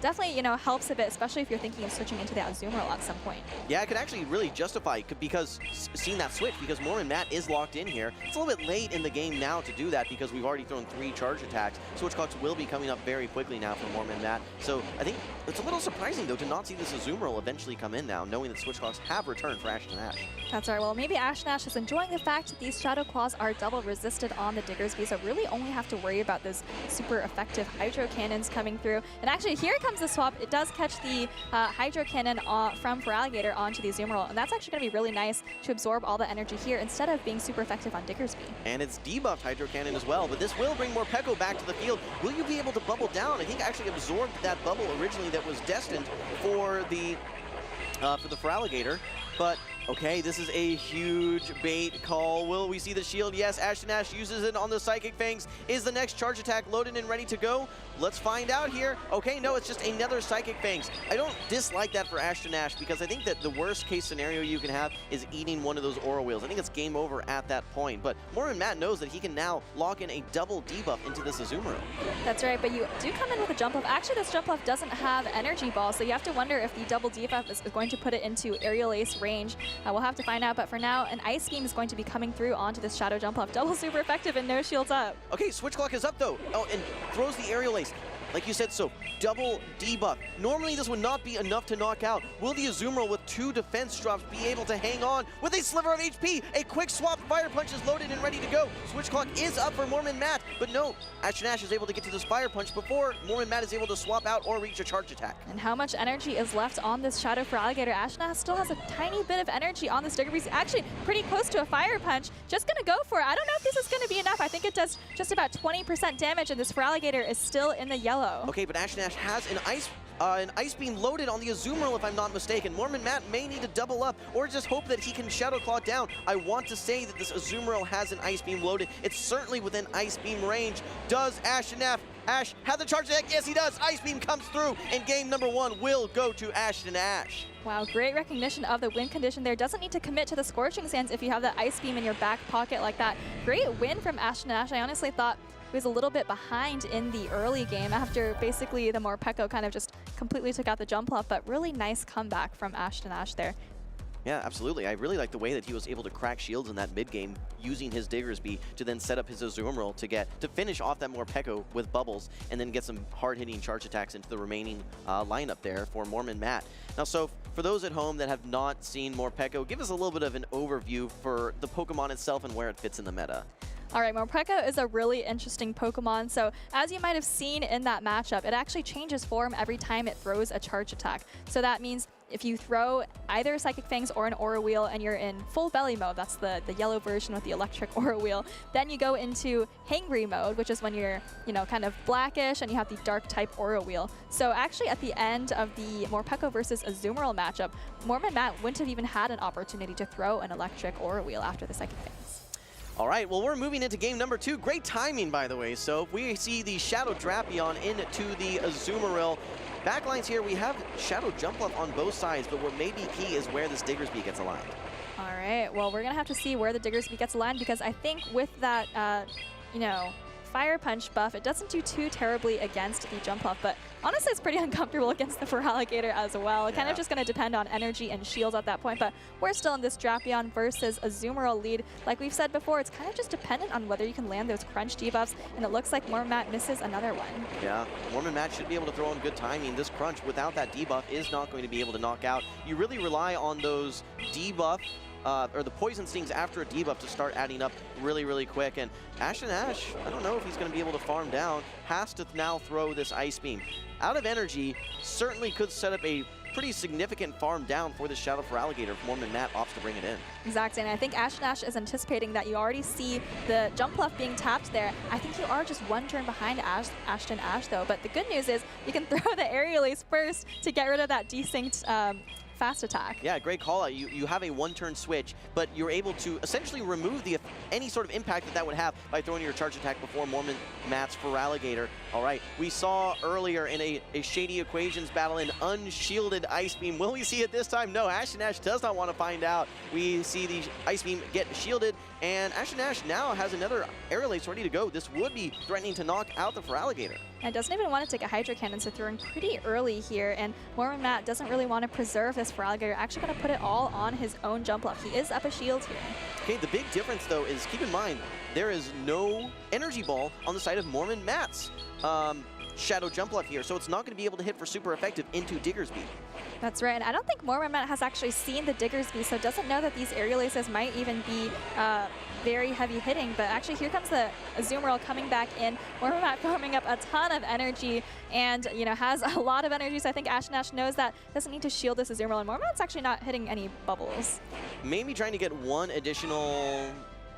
definitely, you know, helps a bit, especially if you're thinking of switching into that Azumarill at some point. Yeah, it could actually really justify because seeing that switch, because Mormon Matt is locked in here. It's a little bit late in the game now to do that because we've already thrown 3 charge attacks. Switch clocks will be coming up very quickly now for Mormon Matt. So I think it's a little surprising, though, to not see this Azumarill eventually come in now, knowing that Switch Clocks have returned for Ash and Ash. That's right. Well, maybe Ash and Ash is enjoying the fact that these Shadow Claws are double resisted on the Diggersby, so really only have to worry about those super effective Hydro Cannons coming through. And actually, here comes the swap. It does catch the Hydro Cannon from Feraligatr onto the Azumarill, and that's actually going to be really nice to absorb all the energy here instead of being super effective on Diggersby. And it's debuffed Hydro Cannon as well, but this will bring Morpeko back to the field. Will you be able to bubble down? I think I actually absorbed that bubble originally that was destined for the Feraligatr, but okay, this is a huge bait call. Will we see the shield? Yes, Ash and Ash uses it on the Psychic Fangs. Is the next charge attack loaded and ready to go? Let's find out here. Okay, no, it's just another Psychic Fangs. I don't dislike that for Ash and Ash because I think that the worst case scenario you can have is eating one of those Aura Wheels. I think it's game over at that point, but Mormon Matt knows that he can now lock in a double debuff into this Azumarill. That's right, but you do come in with a jump off. Actually, this jump off doesn't have Energy Ball, so you have to wonder if the double debuff is going to put it into Aerial Ace range. We'll have to find out, but for now, an Ice Beam is going to be coming through onto this Shadow Jump Off. Double super effective and no shields up. Okay, Switch Clock is up though. Oh, and throws the Aerial Ace. Like you said, so double debuff. Normally this would not be enough to knock out. Will the Azumarill with 2 defense drops be able to hang on with a sliver of HP? A quick swap, Fire Punch is loaded and ready to go. Switch Clock is up for Mormon Matt, but no, Ash and Ash is able to get to this Fire Punch before Mormon Matt is able to swap out or reach a charge attack. And how much energy is left on this Shadow for Alligator? Ash and Ash still has a tiny bit of energy on this Diggersby. Actually pretty close to a Fire Punch. Just gonna go for it. I don't know if this is gonna be enough. I think it does just about 20% damage and this Feraligatr is still in the yellow. Okay, but Ash and Ash has an Ice Beam loaded on the Azumarill, if I'm not mistaken. Mormon Matt may need to double up or just hope that he can Shadow Claw down. I want to say that this Azumarill has an Ice Beam loaded. It's certainly within Ice Beam range. Does Ash and Ash have the charge attack? Yes, he does. Ice Beam comes through, and game number 1 will go to Ash and Ash. Wow, great recognition of the win condition there. Doesn't need to commit to the Scorching Sands if you have that Ice Beam in your back pocket like that. Great win from Ash and Ash. I honestly thought he was a little bit behind in the early game after basically the Morpeko kind of just completely took out the jump off, but really nice comeback from Ash and Ash there. Yeah, absolutely. I really like the way that he was able to crack shields in that mid-game using his Diggersby to then set up his Azumarill to finish off that Morpeko with bubbles and then get some hard-hitting charge attacks into the remaining lineup there for Mormon Matt. Now, so for those at home that have not seen Morpeko, give us a little bit of an overview for the Pokemon itself and where it fits in the meta. All right, Morpeko is a really interesting Pokemon. So as you might have seen in that matchup, it actually changes form every time it throws a charge attack. So that means if you throw either Psychic Fangs or an Aura Wheel and you're in full belly mode, that's the yellow version with the electric Aura Wheel, then you go into Hangry mode, which is when you're, you know, kind of blackish and you have the dark type Aura Wheel. So actually at the end of the Morpeko versus Azumarill matchup, Mormon Matt wouldn't have even had an opportunity to throw an electric Aura Wheel after the Psychic Fangs. All right, well, we're moving into game number 2. Great timing, by the way. So we see the Shadow Drapion into the Azumarill. Backlines here, we have Shadow Jump Up on both sides, but what may be key is where this Diggersby gets aligned. All right, well, we're going to have to see where the Diggersby gets aligned because I think with that, you know, Fire Punch buff, it doesn't do too terribly against the jump off, but honestly it's pretty uncomfortable against the Feraligatr as well. Kind of just going to depend on energy and shields at that point, but we're still in this Drapion versus Azumarill lead. Like we've said before, it's kind of just dependent on whether you can land those crunch debuffs, and it looks like Mormon Matt misses another one. Yeah, Mormon Matt should be able to throw in good timing. This crunch without that debuff is not going to be able to knock out. You really rely on those debuff or the poison stings after a debuff to start adding up really, really quick. And Ash and Ash, I don't know if he's going to be able to farm down, has to now throw this Ice Beam. Out of energy, certainly could set up a pretty significant farm down for this Shadow for Alligator if Mormon Matt opts to bring it in. Exactly, and I think Ash and Ash is anticipating that you already see the jump left being tapped there. I think you are just one turn behind Ashton Ash though, but the good news is you can throw the Aerial Ace first to get rid of that desynced fast attack. Yeah, great call out. You have a one-turn switch, but you're able to essentially remove any sort of impact that would have by throwing your charge attack before Mormon Matt's Feraligatr. All right, we saw earlier in a Shady Equations battle an unshielded Ice Beam. Will we see it this time? No, Ash does not want to find out. We see the Ice Beam get shielded, and Ash now has another Aerial Ace ready to go. This would be threatening to knock out the Feraligatr. And doesn't even want to take a Hydro Cannon, so throwing pretty early here. And Mormon Matt doesn't really want to preserve this Feraligatr. Actually going to put it all on his own jump up. He is up a shield here. Okay, the big difference though is, keep in mind, there is no Energy Ball on the side of Mormon Matt's Shadow Jump Left here, so it's not going to be able to hit for super effective into Diggersby. That's right, and I don't think Mormon Matt has actually seen the Diggersby, so doesn't know that these Aerial Aces might even be very heavy hitting. But actually, here comes the Azumarill coming back in. Mormon Matt farming up a ton of energy, and has a lot of energy. So I think Ash knows that doesn't need to shield this Azumarill, and Mormon Matt's actually not hitting any bubbles. Maybe trying to get one additional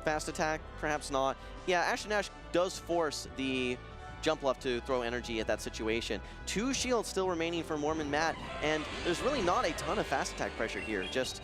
fast attack, perhaps not. Yeah, Ash does force the Jump Left to throw energy at that situation. 2 shields still remaining for Mormon Matt, and there's really not a ton of fast attack pressure here, just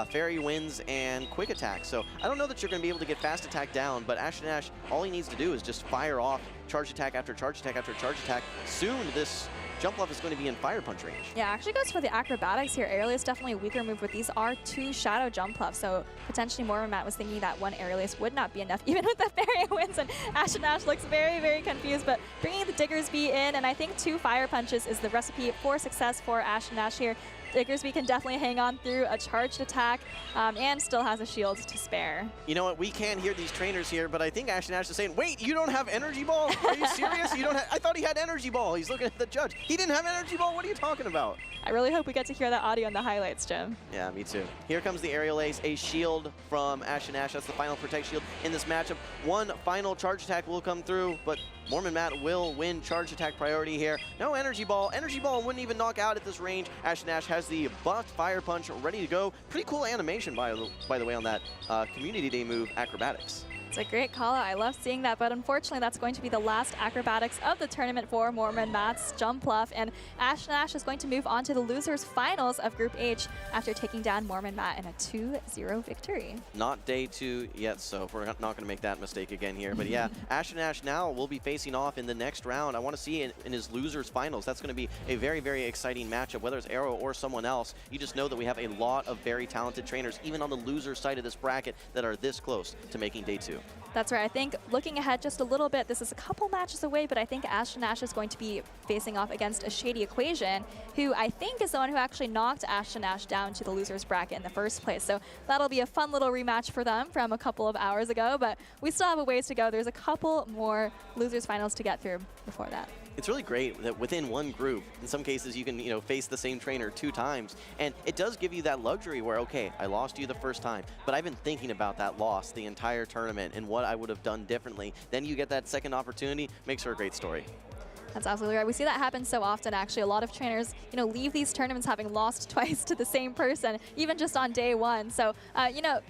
Fairy Winds and Quick Attack. So I don't know that you're going to be able to get fast attack down, but Ash all he needs to do is just fire off charge attack after charge attack after charge attack. Soon this Jump Left is going to be in Fire Punch range. Yeah, actually goes for the acrobatics here. Aerial Ace definitely a weaker move, but these are 2 Shadow Jump Left, so potentially Mormon Matt was thinking that one Aerial Ace would not be enough, even with the Fairy Winds, and Ash looks very, very confused, but bringing the Diggersby in, and I think 2 Fire Punches is the recipe for success for Ash here. Diggersby can definitely hang on through a charged attack and still has a shield to spare. You know what? We can't hear these trainers here, but I think Ash is saying, wait, you don't have Energy Ball? Are you serious? You don't have, I thought he had Energy Ball. He's looking at the judge. He didn't have Energy Ball? What are you talking about? I really hope we get to hear that audio in the highlights, Jim. Yeah, me too. Here comes the Aerial Ace, a shield from Ash. That's the final Protect shield in this matchup. One final charge attack will come through, but Mormon Matt will win charge attack priority here. No Energy Ball. Energy Ball wouldn't even knock out at this range. Ash has the buffed Fire Punch ready to go. Pretty cool animation, by the way, on that Community Day move, Acrobatics. It's a great call out. I love seeing that, but unfortunately that's going to be the last acrobatics of the tournament for Mormon Matt's Jump Left, and Ash is going to move on to the losers finals of Group H after taking down Mormon Matt in a 2-0 victory. Not day 2 yet, so we're not going to make that mistake again here. But yeah, Ash now will be facing off in the next round. I want to see in his losers finals. That's going to be a very, very exciting matchup, whether it's Arrow or someone else. You just know that we have a lot of very talented trainers, even on the loser side of this bracket, that are this close to making day 2. That's right. I think looking ahead just a little bit, this is a couple matches away, but I think Ash is going to be facing off against a Shady Equation, who I think is the one who actually knocked Ash down to the losers bracket in the first place. So that'll be a fun little rematch for them from a couple of hours ago, but we still have a ways to go. There's a couple more losers finals to get through before that. It's really great that within one group, in some cases you can, face the same trainer 2 times. And it does give you that luxury where, okay, I lost you the first time, but I've been thinking about that loss the entire tournament and what I would have done differently. Then you get that second opportunity, makes for a great story. That's absolutely right. We see that happen so often, actually. A lot of trainers, leave these tournaments having lost twice to the same person, even just on day 1. So,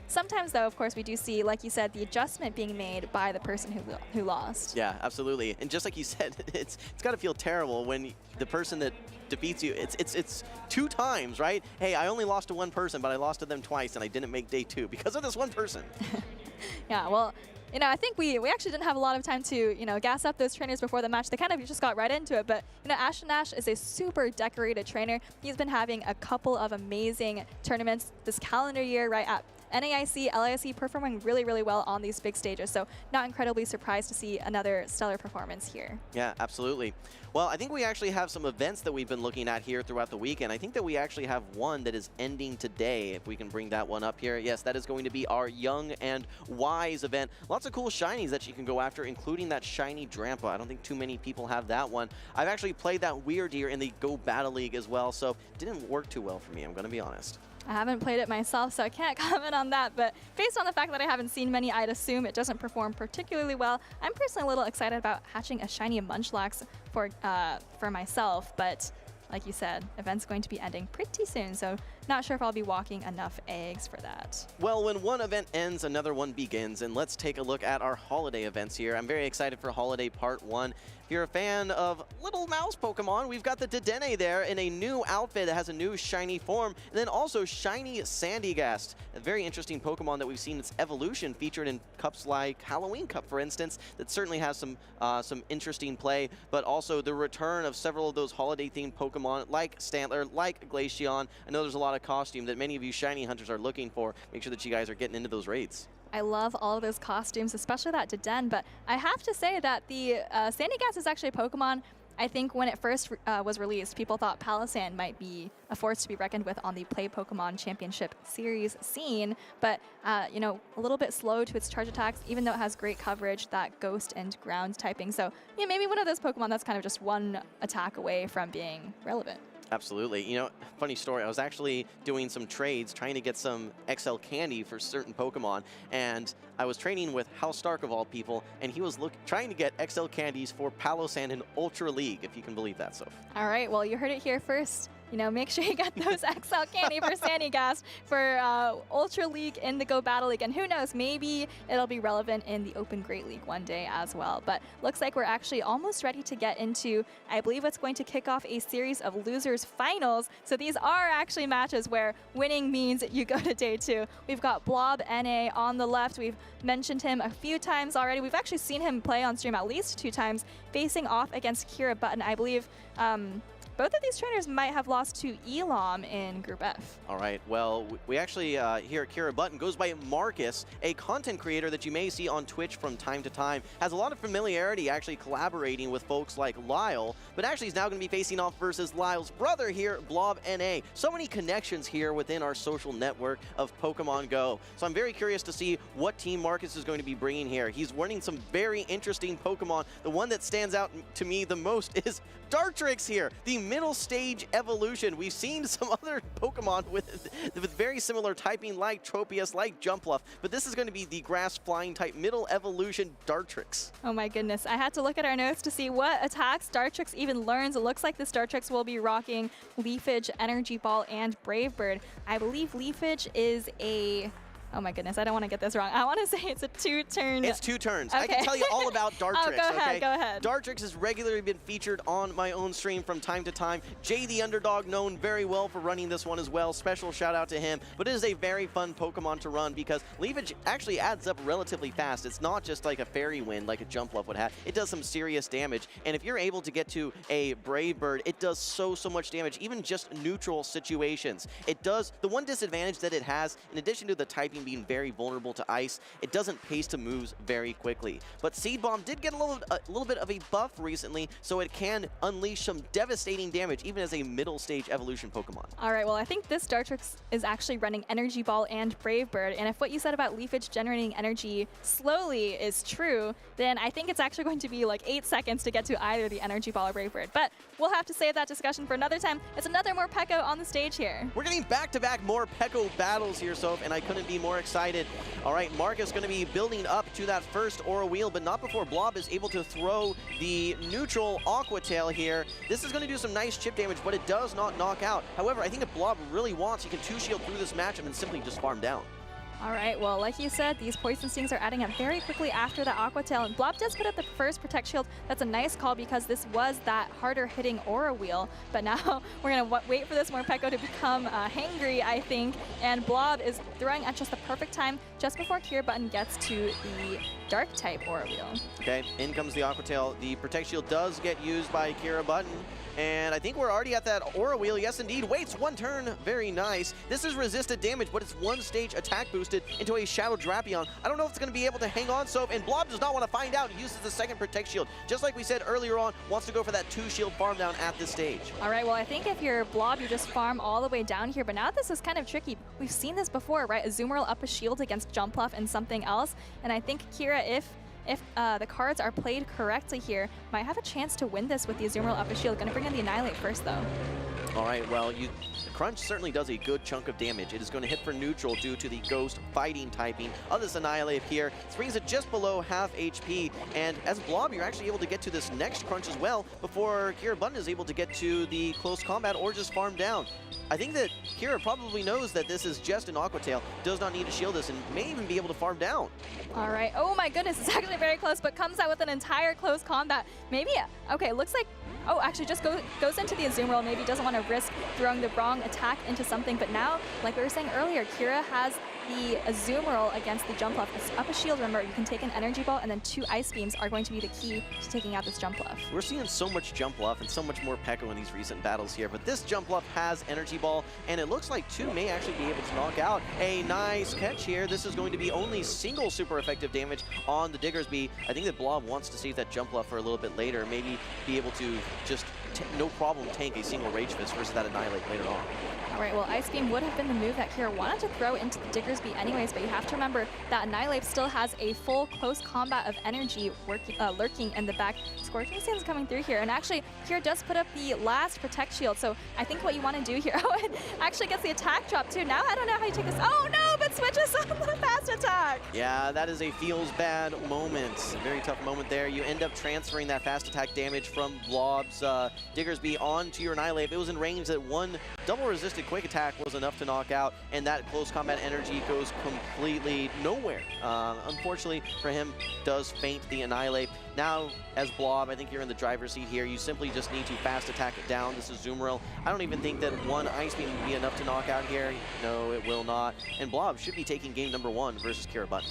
sometimes, though, of course, we do see, like you said, the adjustment being made by the person who lost. Yeah, absolutely. And just like you said, it's got to feel terrible when the person that defeats you, it's 2 times, right? Hey, I only lost to one person, but I lost to them twice, and I didn't make day 2 because of this one person. Yeah, well, I think we actually didn't have a lot of time to, gas up those trainers before the match. They kind of just got right into it. But, Ash is a super decorated trainer. He's been having a couple of amazing tournaments this calendar year, right at NAIC, LAIC, performing really, really well on these big stages. So not incredibly surprised to see another stellar performance here. Yeah, absolutely. Well, I think we actually have some events that we've been looking at here throughout the weekend. I think that we actually have one that is ending today, if we can bring that one up here. Yes, that is going to be our Young and Wise event. Lots of cool shinies that you can go after, including that shiny Drampa. I don't think too many people have that one. I've actually played that Weird Deer in the Go Battle League as well, so it didn't work too well for me, I'm going to be honest. I haven't played it myself, so I can't comment on that, but based on the fact that I haven't seen many, I'd assume it doesn't perform particularly well. I'm personally a little excited about hatching a shiny Munchlax for myself, but like you said, event's going to be ending pretty soon, so not sure if I'll be walking enough eggs for that. Well, when one event ends, another one begins, and let's take a look at our holiday events here. I'm very excited for Holiday Part 1. If you're a fan of little mouse Pokemon, we've got the Dedenne there in a new outfit that has a new shiny form, and then also shiny Sandygast, a very interesting Pokemon that we've seen its evolution featured in cups like Halloween Cup, for instance, that certainly has some interesting play, but also the return of several of those holiday-themed Pokemon like Stantler, like Glaceon. I know there's a lot of costume that many of you shiny hunters are looking for. Make sure that you guys are getting into those raids. I love all of those costumes, especially that Dedenne, but I have to say that the Sandygast is actually a Pokemon. I think when it first was released, people thought Palossand might be a force to be reckoned with on the Play Pokemon Championship Series scene, but you know, a little bit slow to its charge attacks, even though it has great coverage, that Ghost and Ground typing. So yeah, maybe one of those Pokemon that's kind of just one attack away from being relevant. Absolutely. You know, funny story, I was actually doing some trades trying to get some XL candy for certain Pokemon, and I was training with Hal Stark of all people, and he was trying to get XL candies for Palossand in Ultra League, if you can believe that, Soph. All right, well, you heard it here first. You know, make sure you get those XL candy for Sandygast for Ultra League in the Go Battle League. And who knows, maybe it'll be relevant in the Open Great League one day as well. But looks like we're actually almost ready to get into, I believe it's going to kick off a series of losers finals. So these are actually matches where winning means you go to day 2. We've got Blob NA on the left. We've mentioned him a few times already. We've actually seen him play on stream at least 2 times, facing off against Kira Button. I believe both of these trainers might have lost to Elam in Group F. All right, well, we actually here at Kira Button goes by Marcus, a content creator that you may see on Twitch from time to time. Has a lot of familiarity actually collaborating with folks like Lyle, but actually is now going to be facing off versus Lyle's brother here, Blob NA. So many connections here within our social network of Pokemon Go. So I'm very curious to see what team Marcus is going to be bringing here. He's running some very interesting Pokemon. The one that stands out to me the most is Dartrix here, the middle stage evolution. We've seen some other Pokemon with very similar typing like Tropius, like Jumpluff, but this is going to be the grass flying type middle evolution Dartrix. Oh my goodness, I had to look at our notes to see what attacks Dartrix even learns. It looks like this Dartrix will be rocking Leafage, Energy Ball, and Brave Bird. I believe Leafage is a... Oh my goodness, I don't want to get this wrong. I want to say it's a 2-turn. It's 2 turns. Okay. I can tell you all about Dartrix, go ahead, go ahead. Dartrix has regularly been featured on my own stream from time to time. Jay the Underdog, known very well for running this one as well. Special shout out to him. But it is a very fun Pokemon to run because Leafage actually adds up relatively fast. It's not just like a Fairy Wind like a Jumpluff would have. It does some serious damage. And if you're able to get to a Brave Bird, it does so much damage, even just neutral situations. It does, the one disadvantage that it has, in addition to the typing being very vulnerable to ice, it doesn't pace to moves very quickly. But Seed Bomb did get a little bit of a buff recently, so it can unleash some devastating damage, even as a middle stage evolution Pokemon. All right, well, I think this Dartrix is actually running Energy Ball and Brave Bird, and if what you said about Leafage generating energy slowly is true, then I think it's actually going to be like 8 seconds to get to either the Energy Ball or Brave Bird. But we'll have to save that discussion for another time. It's another Morpeko on the stage here. We're getting back-to-back Morpeko battles here, Soph, and I couldn't be more excited. All right, Marcus going to be building up to that first Aura Wheel, but not before Blob is able to throw the neutral Aqua Tail here. This is going to do some nice chip damage, but it does not knock out. However, I think if Blob really wants, he can 2-shield through this matchup and simply just farm down. All right, well, like you said, these Poison Stings are adding up very quickly after the Aqua Tail, and Blob does put up the first Protect Shield. That's a nice call because this was that harder hitting Aura Wheel, but now we're going to wait for this Morpeko to become hangry, I think, and Blob is throwing at just the perfect time just before Kira Button gets to the Dark type Aura Wheel. Okay, in comes the Aqua Tail. The Protect Shield does get used by Kira Button. And I think we're already at that Aura Wheel. Yes, indeed. Waits 1 turn. Very nice. This is resisted damage, but it's 1 stage attack boosted into a Shadow Drapion. I don't know if it's going to be able to hang on, Soph, and Blob does not want to find out. He uses the second Protect Shield. Just like we said earlier on, wants to go for that 2-shield farm down at this stage. All right, well, I think if you're Blob, you just farm all the way down here, but now this is kind of tricky. We've seen this before, right? A Azumarill up a shield against Jumpluff and something else, and I think Kira, if if the cards are played correctly here, might have a chance to win this with the Azumarill up a shield. Gonna bring in the Annihilate first, though. All right, well, Crunch certainly does a good chunk of damage. It is going to hit for neutral due to the Ghost fighting typing of this Annihilate here. This brings it just below half HP, and as Blob, you're actually able to get to this next Crunch as well before Kira Button is able to get to the close combat or just farm down. I think that Kira probably knows that this is just an Aqua Tail, does not need to shield this, and may even be able to farm down. All right, oh my goodness, it's actually very close, but comes out with an entire close combat. Maybe, okay, looks like, oh, actually just goes into the Azumarill, maybe doesn't want to risk throwing the wrong attack into something, but now, like we were saying earlier, Kira has the Azumarill against the Jump Bluff. It's up a shield, remember, you can take an Energy Ball, and then 2 Ice Beams are going to be the key to taking out this Jump Bluff. We're seeing so much Jump Bluff and so much more Peko in these recent battles here, but this Jump Bluff has Energy Ball, and it looks like 2 may actually be able to knock out. A nice catch here. This is going to be only single super effective damage on the Diggersby. I think that Blob wants to save that Jump Bluff for a little bit later, maybe be able to just no problem tank a single Rage Fist versus that Annihilate later on. All right, well, Ice Beam would have been the move that Kira wanted to throw into the Diggersby anyways, but you have to remember that Annihilate still has a full close combat of energy lurking in the back. Scorching Sands coming through here, and actually, Kira does put up the last Protect Shield, so I think what you want to do here, oh, it actually gets the attack drop too. Now I don't know how you take this. Oh no, but switches on the fast attack. Yeah, that is a feels bad moment. A very tough moment there. You end up transferring that fast attack damage from Blob's Diggersby onto your Annihilate. If it was in range that one double resisted quick attack was enough to knock out, and that close combat energy goes completely nowhere. Unfortunately for him, does feint the Annihilate. Now, as Blob, I think you're in the driver's seat here. You simply just need to fast attack it down. This is Azumarill. I don't even think that 1 Ice Beam would be enough to knock out here. No, it will not. And Blob should be taking game number 1 versus Kira Button.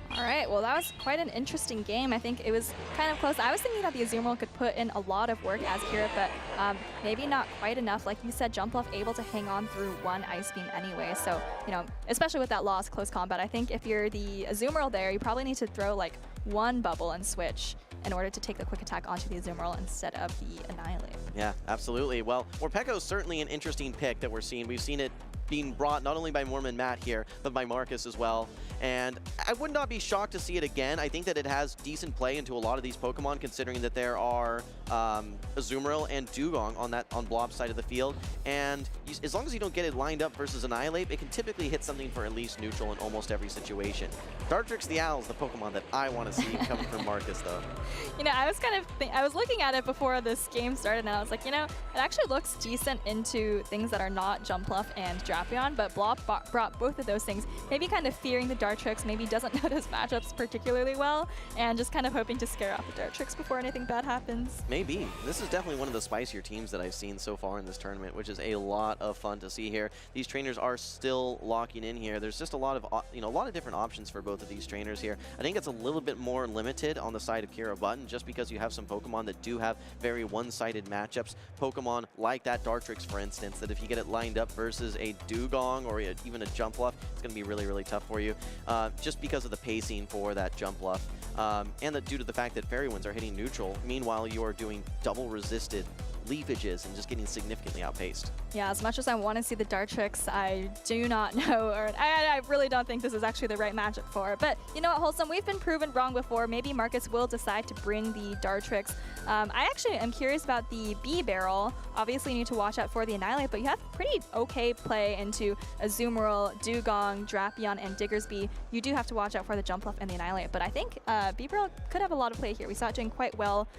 All right, well, that was quite an interesting game. I think it was kind of close. I was thinking that the Azumarill could put in a lot of work as Kira, but maybe not quite enough. Like you said, Jump Bluff able to hang on through 1 Ice Beam anyway. So, you know, especially with that lost close combat, I think if you're the Azumarill there, you probably need to throw like 1 bubble and switch in order to take the quick attack onto the Azumarill instead of the Annihilate. Yeah, absolutely. Well, Morpeko is certainly an interesting pick that we're seeing. We've seen it being brought not only by Mormon Matt here, but by Marcus as well. And I would not be shocked to see it again. I think that it has decent play into a lot of these Pokemon, considering that there are Azumarill and Dugong on Blob's side of the field. And as long as you don't get it lined up versus Annihilate, it can typically hit something for at least neutral in almost every situation. Dartrix the Owl is the Pokemon that I want to see coming from Marcus, though. You know, I was kind of I was looking at it before this game started, and I was like, you know, it actually looks decent into things that are not Jump Bluff and Drapion, but Blob brought both of those things, maybe kind of fearing the Dartrix, maybe doesn't know those matchups particularly well, and just kind of hoping to scare off the Dartrix before anything bad happens. Maybe. This is definitely one of the spicier teams that I've seen so far in this tournament, which is a lot of fun to see here. These trainers are still locking in here. There's just a lot of, a lot of different options for both of these trainers here. I think it's a little bit more limited on the side of Kira Button, just because you have some Pokemon that do have very one-sided matchups. Pokemon like that Dartrix, for instance, that if you get it lined up versus a Dugong or even a Jump Bluff, it's going to be really, really tough for you, just because of the pacing for that Jump Bluff. And due to the fact that Fairy Winds are hitting neutral, meanwhile you are doing double resisted leafages and just getting significantly outpaced. Yeah, as much as I want to see the Dartrix, I do not know, or I really don't think this is actually the right matchup for it. But you know what, Wholesome, we've been proven wrong before. Maybe Marcus will decide to bring the Dartrix. I actually am curious about the B barrel. Obviously you need to watch out for the Annihilate, but you have pretty okay play into Azumarill, Dugong, Drapion, and Diggersby. You do have to watch out for the Jump Bluff and the Annihilate, but I think B barrel could have a lot of play here. We saw it doing quite well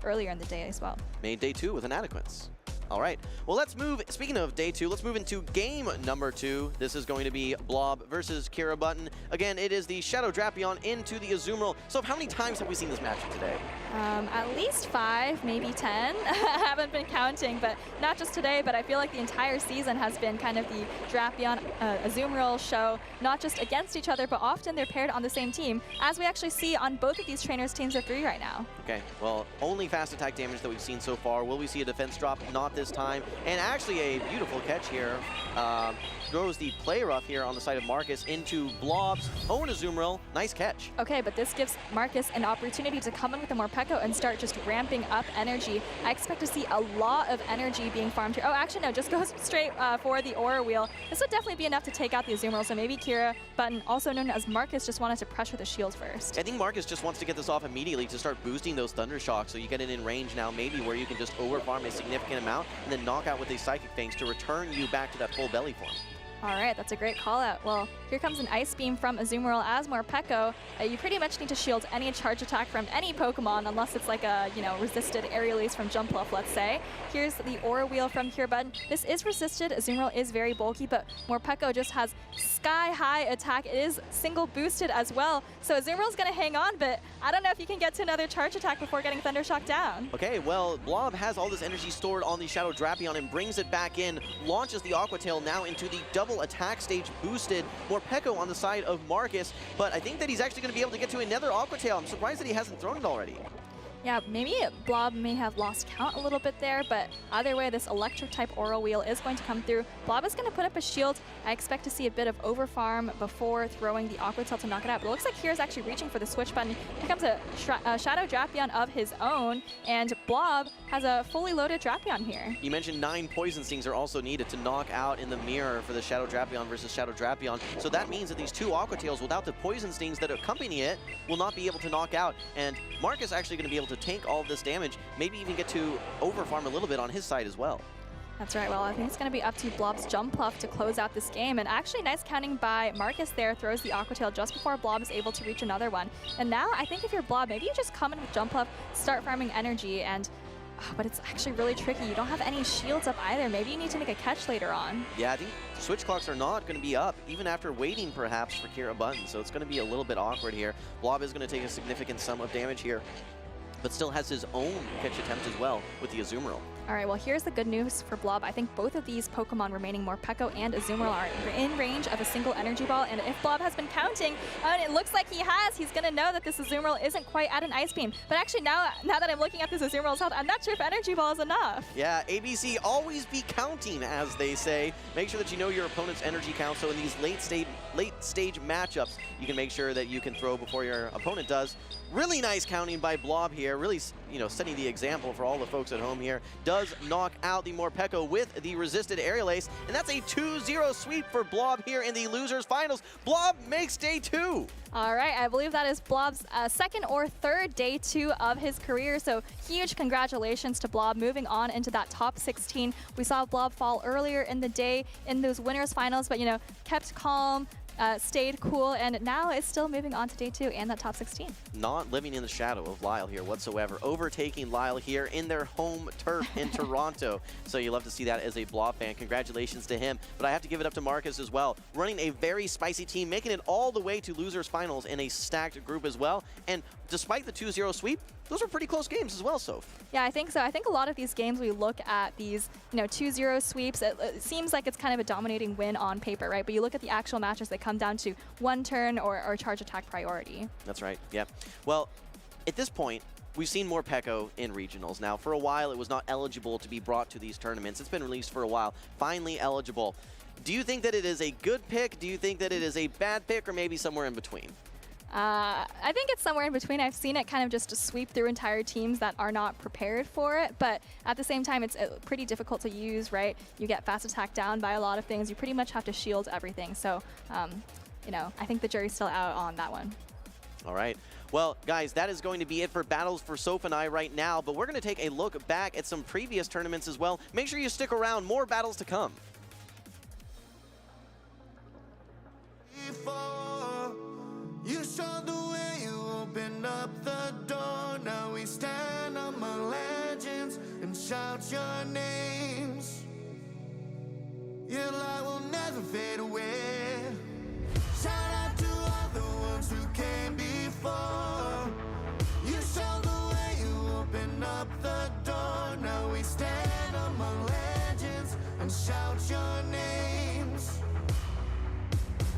earlier in the day as well. Made day 2 with Inadequance. All right, well, let's move, speaking of day 2, let's move into game number 2. This is going to be Blob versus Kira Button. Again, it is the Shadow Drapion into the Azumarill. So how many times have we seen this matchup today? At least 5, maybe 10. I haven't been counting, but not just today, but I feel like the entire season has been kind of the Drapion Azumarill show, not just against each other, but often they're paired on the same team, as we actually see on both of these trainers' teams of 3 right now. Okay, well, only fast attack damage that we've seen so far. Will we see a defense drop? Not this this time. And actually a beautiful catch here. Throws the play rough here on the side of Marcus into Blob's own Azumarill. Nice catch. Okay, but this gives Marcus an opportunity to come in with a Morpeko and start just ramping up energy. I expect to see a lot of energy being farmed here. Oh, actually, no, just goes straight for the Aura Wheel. This would definitely be enough to take out the Azumarill, so maybe Kira Button, also known as Marcus, just wanted to pressure the shield first. I think Marcus just wants to get this off immediately to start boosting those Thunder Shocks, so you get it in range now maybe where you can just overfarm a significant amount and then knock out with these Psychic Fangs to return you back to that full belly form. All right, that's a great call out. Well, here comes an Ice Beam from Azumarill as Morpeko. You pretty much need to shield any charge attack from any Pokemon unless it's like a, resisted Aerial Ace from Jumpluff, let's say. Here's the Aura Wheel from Kira Button. This is resisted. Azumarill is very bulky, but Morpeko just has sky-high attack. It is single boosted as well. So Azumarill's gonna hang on, but I don't know if you can get to another charge attack before getting Thunder Shock down. Okay, well, Blob has all this energy stored on the Shadow Drapion and brings it back in, launches the Aqua Tail now into the double attack stage boosted. Morpeko on the side of Marcus, but I think that he's actually going to be able to get to another Aqua Tail. I'm surprised that he hasn't thrown it already. Yeah, maybe Blob may have lost count a little bit there, but either way, this electric-type Aura Wheel is going to come through. Blob is going to put up a shield. I expect to see a bit of overfarm before throwing the Aqua Tail to knock it out, but it looks like Kira's actually reaching for the switch button. Here comes a Shadow Drapion of his own, and Blob has a fully loaded Drapion here. You mentioned 9 Poison Stings are also needed to knock out in the mirror for the Shadow Drapion versus Shadow Drapion, so that means that these 2 Aqua Tails without the Poison Stings that accompany it will not be able to knock out, and Marcus actually going to be able to tank all of this damage, maybe even get to overfarm a little bit on his side as well. That's right. Well, I think it's going to be up to Blob's Jumpluff to close out this game. And actually, nice counting by Marcus there. Throws the Aqua Tail just before Blob is able to reach another one. And now, I think if you're Blob, maybe you just come in with Jumpluff, start farming energy, and but it's actually really tricky. You don't have any shields up either. Maybe you need to make a catch later on. Yeah, I think switch clocks are not going to be up, even after waiting perhaps for Kira Button. So it's going to be a little bit awkward here. Blob is going to take a significant sum of damage here, but still has his own pitch attempt as well with the Azumarill. All right, well, here's the good news for Blob. I think both of these Pokemon remaining, Morpeko and Azumarill, are in range of a single Energy Ball, and if Blob has been counting, and it looks like he has, he's going to know that this Azumarill isn't quite at an Ice Beam. But actually, now that I'm looking at this Azumarill's health, I'm not sure if Energy Ball is enough. Yeah, ABC, always be counting, as they say. Make sure that you know your opponent's energy count, so in these late stage matchups, you can make sure that you can throw before your opponent does. Really nice counting by Blob here, really, setting the example for all the folks at home here. Does knock out the Morpeko with the resisted Aerial Ace, and that's a 2-0 sweep for Blob here in the losers finals. Blob makes day 2. All right, I believe that is Blob's second or third day 2 of his career, so huge congratulations to Blob moving on into that top 16. We saw Blob fall earlier in the day in those winners finals, but kept calm, stayed cool, and now is still moving on to day 2 and that top 16. Not living in the shadow of Lyle here whatsoever. Overtaking Lyle here in their home turf in Toronto. So you love to see that as a Blob fan. Congratulations to him. But I have to give it up to Marcus as well. Running a very spicy team, making it all the way to losers finals in a stacked group as well. And despite the 2-0 sweep, those were pretty close games as well, Soph. Yeah, I think so. I think a lot of these games, we look at these, 2-0 sweeps. It seems like it's kind of a dominating win on paper, right? But you look at the actual matches, they come down to one turn or charge attack priority. That's right, yeah. Well, at this point, we've seen Morpeko in regionals. Now, for a while, it was not eligible to be brought to these tournaments. It's been released for a while. Finally eligible. Do you think that it is a good pick? Do you think that it is a bad pick, or maybe somewhere in between? I think it's somewhere in between. I've seen it kind of just sweep through entire teams that are not prepared for it, but at the same time, it's pretty difficult to use, right? You get fast attack down by a lot of things. You pretty much have to shield everything. So, I think the jury's still out on that one. All right. Well, guys, that is going to be it for Battles for Soph and I right now, but we're going to take a look back at some previous tournaments as well. Make sure you stick around. More battles to come. You showed the way, you opened up the door. Now we stand among legends and shout your names. Your light will never fade away. Shout out to all the ones who came before. You showed the way, you opened up the door. Now we stand among legends and shout your names.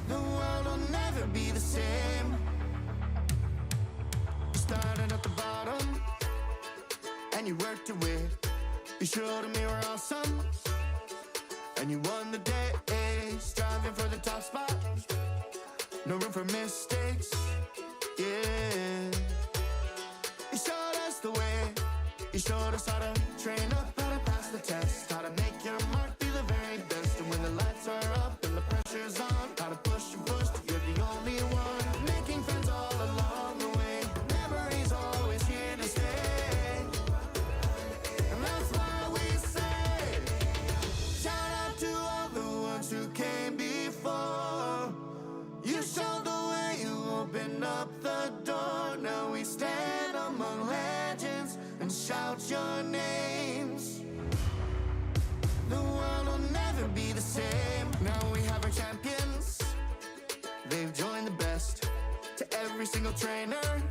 The world will never be the same. Started at the bottom and you worked your way. You showed me we're awesome, and you won the day, striving for the top spot. No room for mistakes, yeah. You showed us the way. You showed us how to train up, how to pass the test, how to make your mark, be the very best. And when the lights are up and the pressure's on, how to push and push, you're the only one. Making friends all along the way, memories always here to stay. And that's why we say, shout out to all the ones who came before. You showed the way, you opened up the door. Now we stand among legends and shout your names. The world will never be the same. Now we have our champions. They've joined the best. To every single trainer,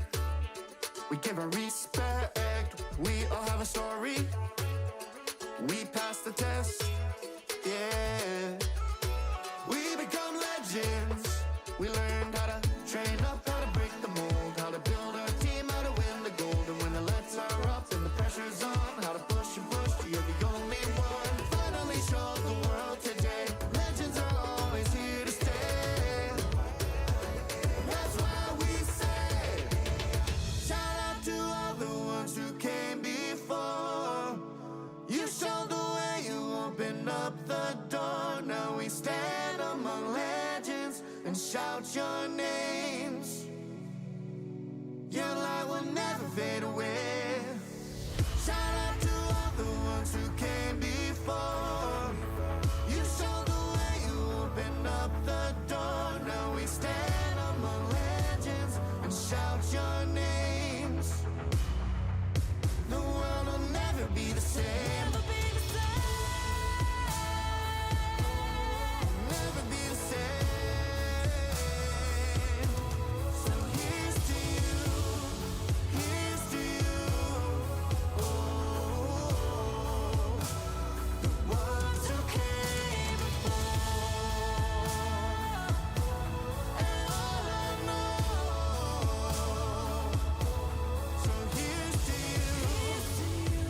we give our respect. We all have a story. We passed the test. Yeah. We become legends. We learned how to train up, how to break the mold, how to build our team, how to win the gold. And when the lights are up and the pressure's on, how to push and push, you're the only one. Finally showed the world today, legends are always here to stay. That's why we say, shout out to all the ones who came before. You showed the way, you opened up the door. Now we stand among legends and shout your names. Your light will never fade away. Shout out to all the ones who came before. You showed the way, you opened up the door. Now we stand among legends and shout your names. The world will never be the same. Never be the same. So here's to you, here's to you. Oh, the ones who came before, and all I know. So here's to you,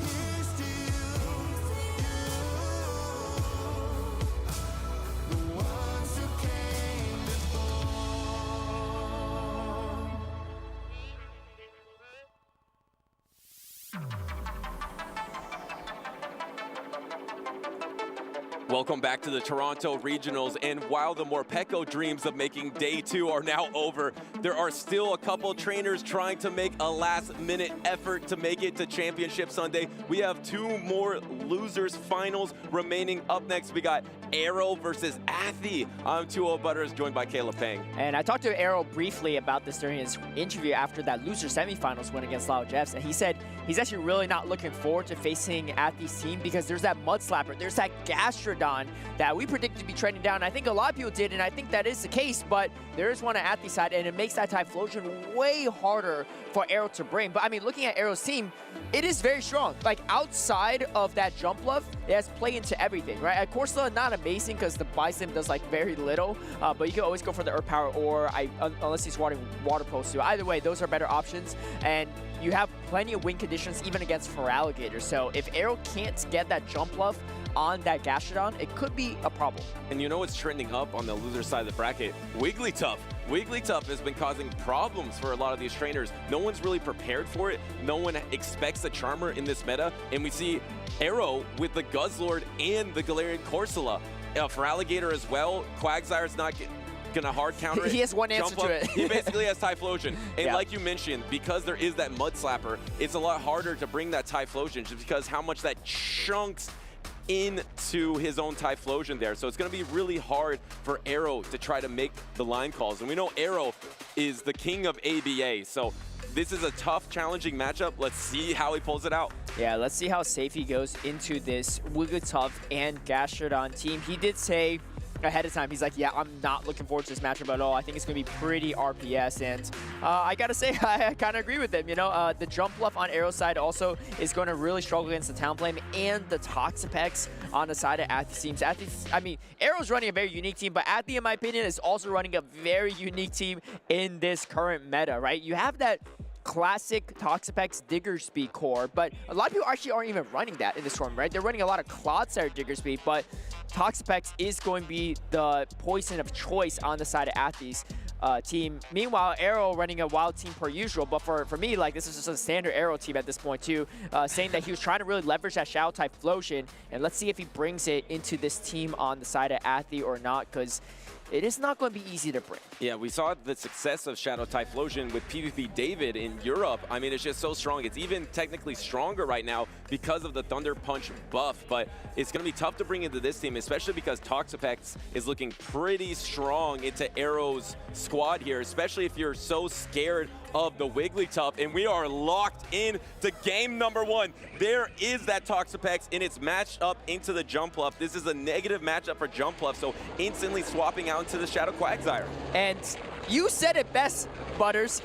here's to you, the ones who came before. Welcome back to the Toronto Regionals, and while the Morpeko dreams of making day 2 are now over, there are still a couple trainers trying to make a last-minute effort to make it to Championship Sunday. We have 2 more losers finals remaining. Up next, we got Arrow versus Athy. I'm 2-0 Butters, joined by Caleb Pang. And I talked to Arrow briefly about this during his interview after that loser semifinals win against Lyle Jeffs, and he said he's actually really not looking forward to facing Athy's team because there's that Mud Slapper, there's that Gastrodon that we predicted to be trending down. I think a lot of people did, and I think that is the case, but there is one at Athy's side, and it makes that Typhlosion way harder for Arrow to bring. But I mean, looking at Arrow's team, it is very strong. Like, outside of that jump bluff, it has play into everything, right? Corsola, not amazing because the Bison does like very little, but you can always go for the Earth Power or unless he's wanting Water Pulse too. Either way, those are better options, and you have plenty of win conditions even against Feraligatr. So if Arrow can't get that jump bluff on that Gastrodon, it could be a problem. And you know what's trending up on the loser side of the bracket? Wigglytuff. Wigglytuff has been causing problems for a lot of these trainers. No one's really prepared for it. No one expects a Charmer in this meta. And we see Arrow with the Guzzlord and the Galarian Corsola. Feraligatr as well. Quagsire's not gonna hard counter it. He has one answer to it. He basically has Typhlosion. And like you mentioned, because there is that Mud Slapper, it's a lot harder to bring that Typhlosion just because how much that chunks into his own Typhlosion there. So it's going to be really hard for Arrow to try to make the line calls. And we know Arrow is the king of ABA. So this is a tough, challenging matchup. Let's see how he pulls it out. Yeah, let's see how safe he goes into this Wigglytuff and Gastrodon team. He did say ahead of time, he's like, yeah, I'm not looking forward to this matchup at all. I think it's going to be pretty RPS, and I got to say, I kind of agree with him. You know, the jump bluff on Arrow's side also is going to really struggle against the Talonflame and the Toxapex on the side of Athy's teams. I mean, Arrow's running a very unique team, but Athy, in my opinion, is also running a very unique team in this current meta, right? You have that classic Toxapex Diggersby core, but a lot of people actually aren't even running that in this tournament, right? They're running a lot of Clodsire Diggersby, but Toxapex is going to be the poison of choice on the side of Athlete's team. Meanwhile, Arrow running a wild team per usual, but for me, like, this is just a standard Arrow team at this point too, saying that he was trying to really leverage that Shadow type Flosion, and let's see if he brings it into this team on the side of Athlete or not, because it is not going to be easy to bring. Yeah, we saw the success of Shadow Typhlosion with PvP David in Europe. I mean, it's just so strong. It's even technically stronger right now because of the Thunder Punch buff, but it's going to be tough to bring into this team, especially because Toxapex is looking pretty strong into Arrow's squad here, especially if you're so scared of the Wigglytuff, and we are locked in to game number 1. There is that Toxapex, and it's matched up into the Jumpluff. This is a negative matchup for Jumpluff, so instantly swapping out into the Shadow Quagsire. And you said it best, Butters.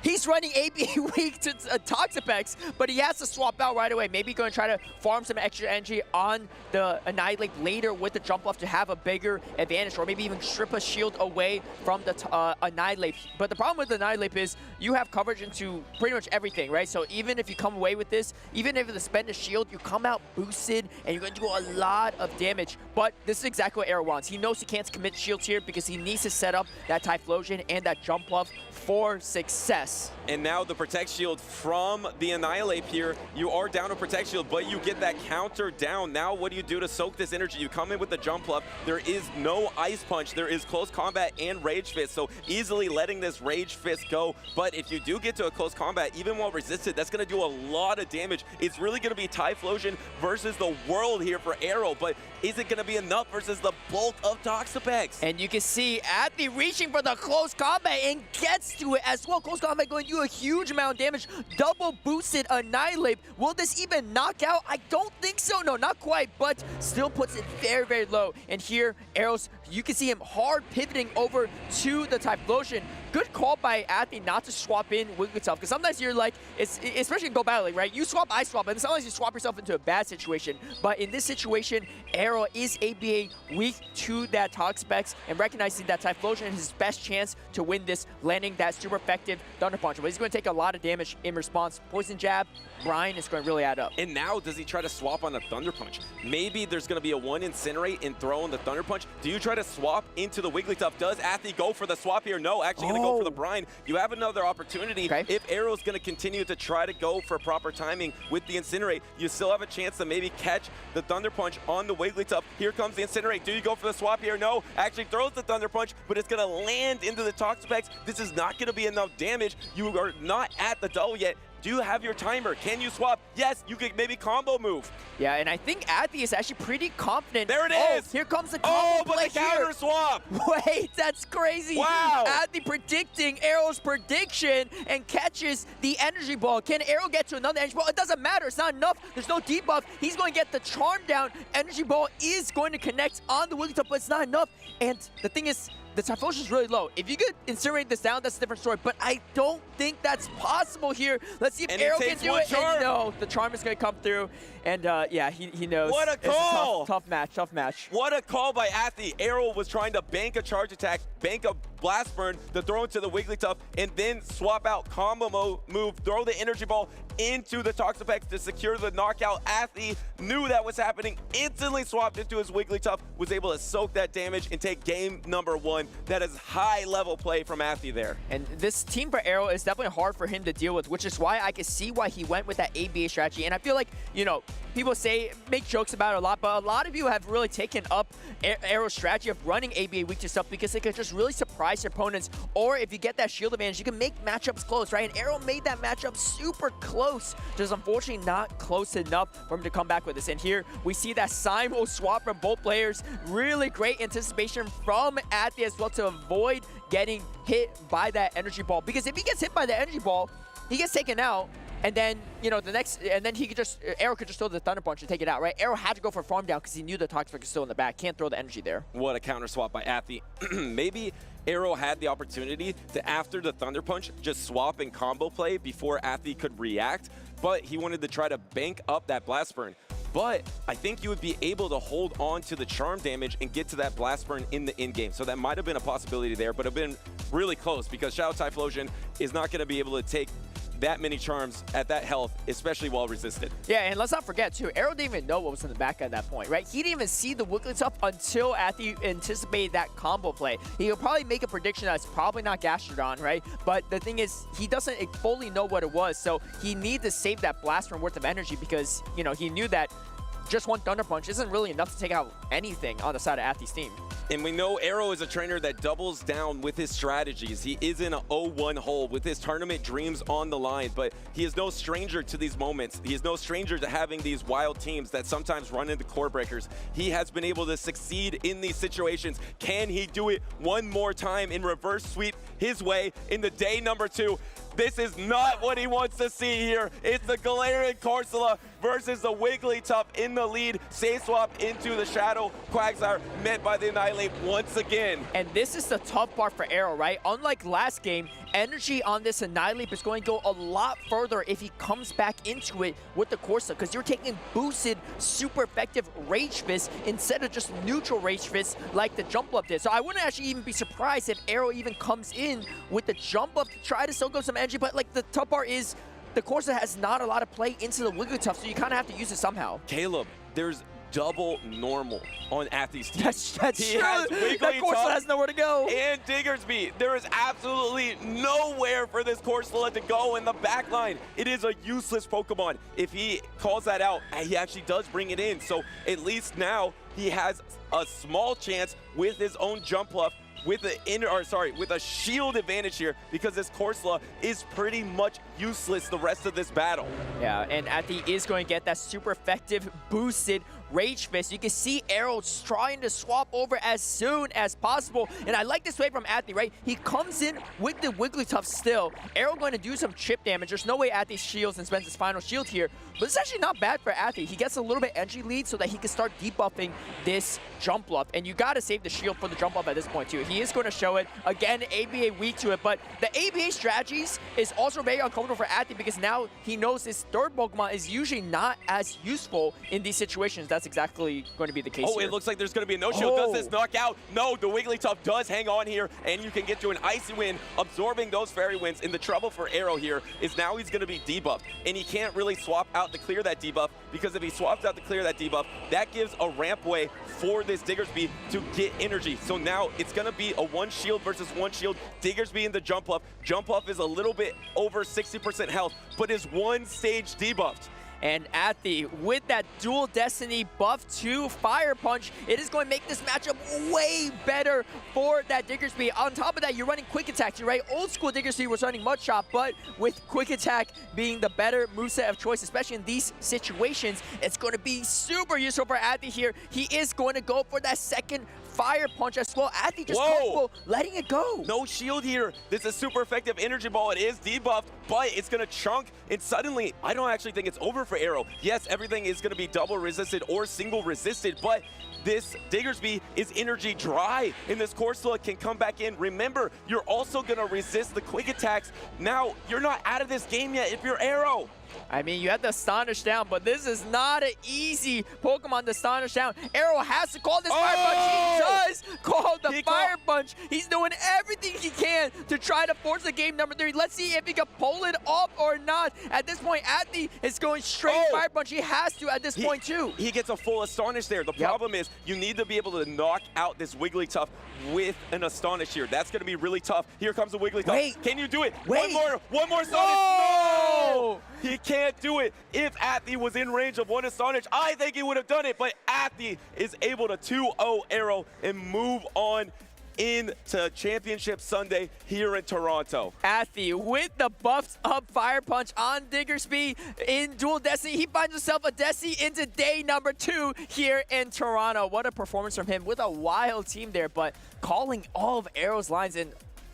He's running ABA weak to Toxapex, but he has to swap out right away. Maybe going to try to farm some extra energy on the Annihilate later with the Jumpluff to have a bigger advantage, or maybe even strip a shield away from the Annihilate. But the problem with the Annihilate is you have coverage into pretty much everything, right? So even if you come away with this, even if it's spend a shield, you come out boosted and you're going to do a lot of damage. But this is exactly what Arrow wants. He knows he can't commit shields here because he needs to set up that Typhlosion and that Jumpluff for success. And now the Protect Shield from the Annihilate here. You are down a Protect Shield, but you get that counter down. Now what do you do to soak this energy? You come in with the Jumpluff. There is no Ice Punch. There is Close Combat and Rage Fist, so easily letting this Rage Fist go. But if you do get to a Close Combat, even while resisted, that's going to do a lot of damage. It's really going to be Typhlosion versus the world here for Arrow, but is it going to be enough versus the bulk of Toxapex? And you can see Athlete reaching for the Close Combat and gets to it as well. Close Combat going to do a huge amount of damage. Double boosted Annihilate. Will this even knock out? I don't think so. No, not quite, but still puts it very, very low. And here, Arrows, you can see him hard pivoting over to the Typhlosion. Good call by Athlete not to swap in Wigglytuff, because sometimes you're like, especially in Go Battle League, right? You swap, I swap, and sometimes you swap yourself into a bad situation. But in this situation, Arrow is ABA weak to that Toxapex, and recognizing that Typhlosion is his best chance to win this, landing that super effective Thunder Punch. But he's going to take a lot of damage in response. Poison Jab, Brian is going to really add up. And now does he try to swap on a Thunder Punch? Maybe there's going to be a 1 Incinerate and throw in the Thunder Punch. Do you try to swap into the Wigglytuff? Does Athlete go for the swap here? No, actually going to go for the Brine. You have another opportunity. Okay. If Arrow's going to continue to try to go for proper timing with the Incinerate, you still have a chance to maybe catch the Thunder Punch on the Wigglytuff. Here comes the Incinerate. Do you go for the swap here? No, actually throws the Thunder Punch, but it's going to land into the Toxapex. This is not going to be enough damage. You are not at the double yet. Do you have your timer? Can you swap? Yes, you could maybe combo move. Yeah, and I think Athlete is actually pretty confident. There it is! Here comes the combo play but the counter swap! Wait, that's crazy. Wow! Athlete predicting Arrow's prediction and catches the energy ball. Can Arrow get to another energy ball? It doesn't matter. It's not enough. There's no debuff. He's going to get the charm down. Energy ball is going to connect on the Wigglytuff, but it's not enough. And the thing is, the Typhlosion is really low. If you could incinerate this down, that's a different story. But I don't think that's possible here. Let's see if Arrow can do it. And no, the charm is going to come through. And yeah, he knows. What a call! It's a tough match, tough match. What a call by Athlete. Arrow was trying to bank a charge attack, bank a blast burn to throw into the Wigglytuff, and then swap out combo move, throw the energy ball into the Toxapex to secure the knockout. Athlete knew that was happening, instantly swapped into his Wigglytuff, was able to soak that damage and take game number 1. That is high level play from Athlete there. And this team for Arrow is definitely hard for him to deal with, which is why I can see why he went with that ABA strategy. And I feel like, you know, people make jokes about it a lot, but a lot of you have really taken up Arrow's strategy of running ABA weak to stuff because it can just really surprise your opponents. Or if you get that shield advantage, you can make matchups close, right? And Arrow made that matchup super close, just unfortunately not close enough for him to come back with this. And here we see that Simul swap from both players. Really great anticipation from Athlete as well to avoid getting hit by that energy ball. Because if he gets hit by the energy ball, he gets taken out. And then, you know, he could just, Arrow could just throw the Thunder Punch and take it out, right? Arrow had to go for a farm down because he knew the Toxic was still in the back. Can't throw the energy there. What a counter swap by Athlete. Maybe Arrow had the opportunity to, after the Thunder Punch, just swap and combo play before Athlete could react, but he wanted to try to bank up that Blast Burn. But I think you would be able to hold on to the charm damage and get to that Blast Burn in the in-game. So that might have been a possibility there, but it would have been really close because Shadow Typhlosion is not going to be able to take that many charms at that health, especially while resisted. Yeah, and let's not forget, too, Arrow didn't even know what was in the back at that point, right? He didn't even see the Wigglytuff until after he anticipated that combo play. He'll probably make a prediction that it's probably not Gastrodon, right? But the thing is, he doesn't fully know what it was, so he needs to save that blast worth of energy because, you know, he knew that just one Thunder Punch isn't really enough to take out anything on the side of Athy's team. And we know Arrow is a trainer that doubles down with his strategies. He is in an 0-1 hole with his tournament dreams on the line, but he is no stranger to these moments. He is no stranger to having these wild teams that sometimes run into core breakers. He has been able to succeed in these situations. Can he do it one more time in reverse sweep his way in the day number 2? This is not what he wants to see here. It's the Galarian Corsola versus the Wigglytuff in the lead. Safe swap into the Shadow Quagsire, met by the Annihilate once again. And this is the tough part for Arrow, right? Unlike last game, energy on this Annihilate is going to go a lot further if he comes back into it with the Corsa, because you're taking boosted, super effective Rage Fist instead of just neutral Rage Fist like the Jump Up did. So I wouldn't actually even be surprised if Arrow even comes in with the Jump Up to try to soak up some energy, but like the tough part is the Corsa has not a lot of play into the Wigglytuff, so you kind of have to use it somehow. Caleb, there's double normal on Athy's team. That's he true. Has That Corsola has nowhere to go. And Diggersby. There is absolutely nowhere for this Corsola to go in the back line. It is a useless Pokemon. If he calls that out, he actually does bring it in. So at least now he has a small chance with his own Jump Bluff with a shield advantage here, because this Corsola is pretty much useless the rest of this battle. Yeah, and Athy is going to get that super effective boosted Rage Fist. You can see Arrow trying to swap over as soon as possible. And I like this way from Athy, right? He comes in with the Wigglytuff still. Arrow going to do some chip damage. There's no way Athy shields and spends his final shield here. But it's actually not bad for Athy. He gets a little bit energy lead so that he can start debuffing this Jump Bluff. And you got to save the shield for the Jump Bluff at this point too. He is going to show it. Again, ABA weak to it. But the ABA strategies is also very uncomfortable for Athy because now he knows his third Pokemon is usually not as useful in these situations. That's exactly going to be the case here. It looks like there's going to be a no-shield. Does this knock out? No, the Wigglytuff does hang on here, and you can get to an Icy Wind, absorbing those Fairy Winds. And the trouble for Arrow here is now he's going to be debuffed, and he can't really swap out to clear that debuff, because if he swaps out to clear that debuff, that gives a ramp way for this Diggersby to get energy. So now it's going to be a one shield versus one shield. Diggersby in the Jump Bluff. Jump Bluff is a little bit over 60% health, but is one stage debuffed. And Athy, with that dual destiny buff to Fire Punch, it is going to make this matchup way better for that Diggersby. On top of that, you're running Quick Attack, right? Old school Diggersby was running Mud Shot, but with Quick Attack being the better moveset of choice, especially in these situations, it's going to be super useful for Athy here. He is going to go for that second Fire Punch as well. Athy just comfortable letting it go. No shield here. This is super effective energy ball. It is debuffed, but it's going to chunk, and suddenly I don't actually think it's over for Arrow. Yes, everything is going to be double resisted or single resisted, but this Diggersby is energy dry, and this Corsola can come back in. Remember, you're also going to resist the quick attacks. Now, you're not out of this game yet if you're Arrow. I mean, you had to Astonish down, but this is not an easy Pokemon to Astonish down. Arrow has to call this Fire Punch. He does call the Fire Punch. He's doing everything he can to try to force the game number 3. Let's see if he can pull it off or not. At this point, Athy is going straight Fire Punch. He has to at this point, too. He gets a full Astonish there. The problem is you need to be able to knock out this Wigglytuff with an Astonish here. That's going to be really tough. Here comes the Wigglytuff. Wait. Can you do it? Wait. One more Astonish. No! He can't do it. If Athy was in range of one Astonish, I think he would have done it, but Athy is able to 2-0 Arrow and move on into Championship Sunday here in Toronto. Athy with the buffed up Fire Punch on Diggersby in Dual Destiny. He finds himself a Destiny into day number 2 here in Toronto. What a performance from him with a wild team there, but calling all of Arrow's lines in.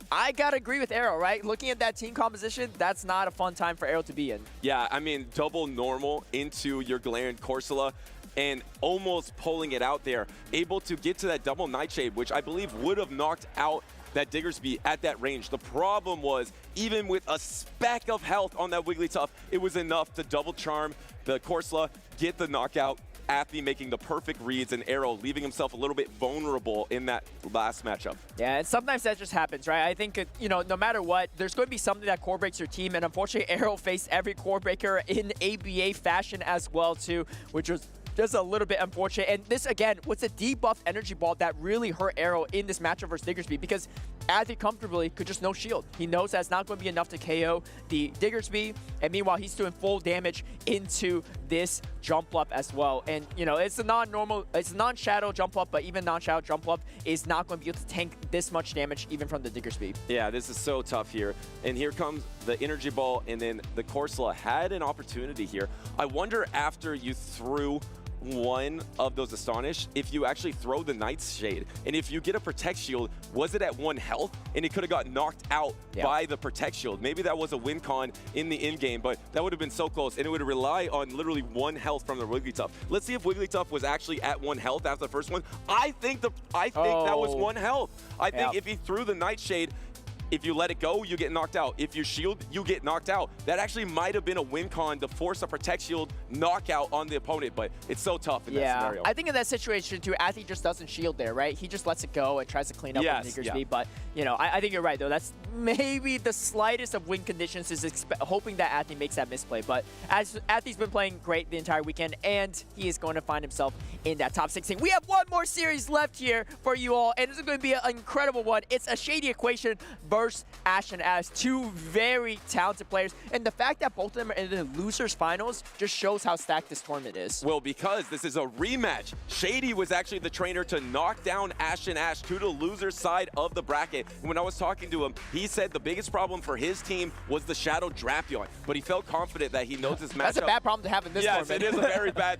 I gotta agree with Arrow, right? Looking at that team composition, that's not a fun time for Arrow to be in. Yeah, I mean, double normal into your Galarian Corsola and almost pulling it out there. Able to get to that double Nightshade, which I believe would have knocked out that Diggersby at that range. The problem was, even with a speck of health on that Wigglytuff, it was enough to double charm the Corsola, get the knockout, Athy making the perfect reads and Arrow leaving himself a little bit vulnerable in that last matchup. Yeah, and sometimes that just happens, right? I think, you know, no matter what, there's going to be something that core breaks your team, and unfortunately, Arrow faced every core breaker in ABA fashion as well, too, which was just a little bit unfortunate. And this, again, was a debuffed energy ball that really hurt Arrow in this matchup versus Diggersby, because Athy comfortably could just no shield. He knows that's not going to be enough to KO the Diggersby, and meanwhile, he's doing full damage into this jump up as well. And, you know, it's a non-shadow jump up, but even non-shadow jump up is not going to be able to tank this much damage even from the Diggersby. Yeah, this is so tough here. And here comes the energy ball, and then the Corsola had an opportunity here. I wonder after you threw one of those Astonish, if you actually throw the Nightshade, and if you get a Protect Shield, was it at 1 health? And it could have got knocked out by the Protect Shield. Maybe that was a win con in the in-game, but that would have been so close, and it would rely on literally 1 health from the Wigglytuff. Let's see if Wigglytuff was actually at 1 health after the first one. I think that was 1 health. I think if he threw the Nightshade, if you let it go, you get knocked out. If you shield, you get knocked out. That actually might have been a win con to force a Protect Shield knockout on the opponent, but it's so tough in that scenario. I think in that situation, too, Athy just doesn't shield there, right? He just lets it go and tries to clean up with Diggersby. But, you know, I think you're right, though. That's maybe the slightest of win conditions, is hoping that Athy makes that misplay. But as Athy's been playing great the entire weekend, and he is going to find himself in that top 16. We have one more series left here for you all, and this is going to be an incredible one. It's a Shady Equation versus Ash and Ash, 2 very talented players, and the fact that both of them are in the losers finals just shows how stacked this tournament is. Well, because this is a rematch. Shady was actually the trainer to knock down Ash and Ash to the loser side of the bracket. And when I was talking to him, he said the biggest problem for his team was the Shadow Drapion, but he felt confident that he knows his matchup. That's a bad problem to have in this tournament. Yes, it is a very bad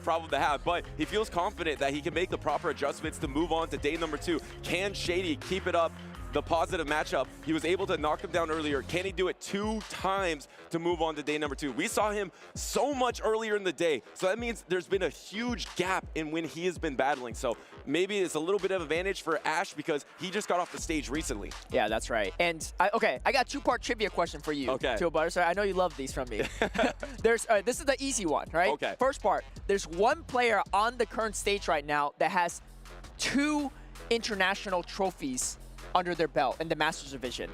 problem to have, but he feels confident that he can make the proper adjustments to move on to day number 2. Can Shady keep it up? The positive matchup. He was able to knock him down earlier. Can he do it 2 times to move on to day number 2? We saw him so much earlier in the day, so that means there's been a huge gap in when he has been battling. So maybe it's a little bit of advantage for Ash because he just got off the stage recently. Yeah, that's right. And I got a 2-part trivia question for you, Teal Butter. So I know you love these from me. This is the easy one, right? Okay. First part. There's one player on the current stage right now that has 2 international trophies under their belt in the Masters division.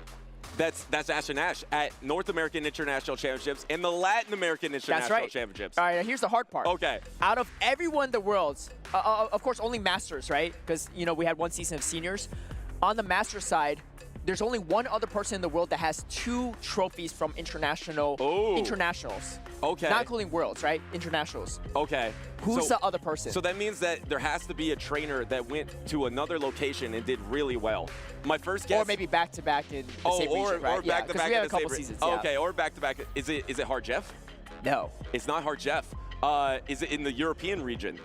That's Ash and Ash at North American International Championships and the Latin American International Championships. All right, now here's the hard part. Okay. Out of everyone in the worlds, of course only Masters, right? Because, you know, we had 1 season of seniors. On the Masters side, there's only one other person in the world that has 2 trophies from internationals. Okay. Not including worlds, right? Internationals. Okay. Who's the other person? So that means that there has to be a trainer that went to another location and did really well. My first guess. Or maybe back-to-back in the same region, right? Or back-to-back we in had a the same couple seasons. Okay, or back-to-back. Is it Hard Jeff? No. It's not Hard Jeff. Is it in the European region?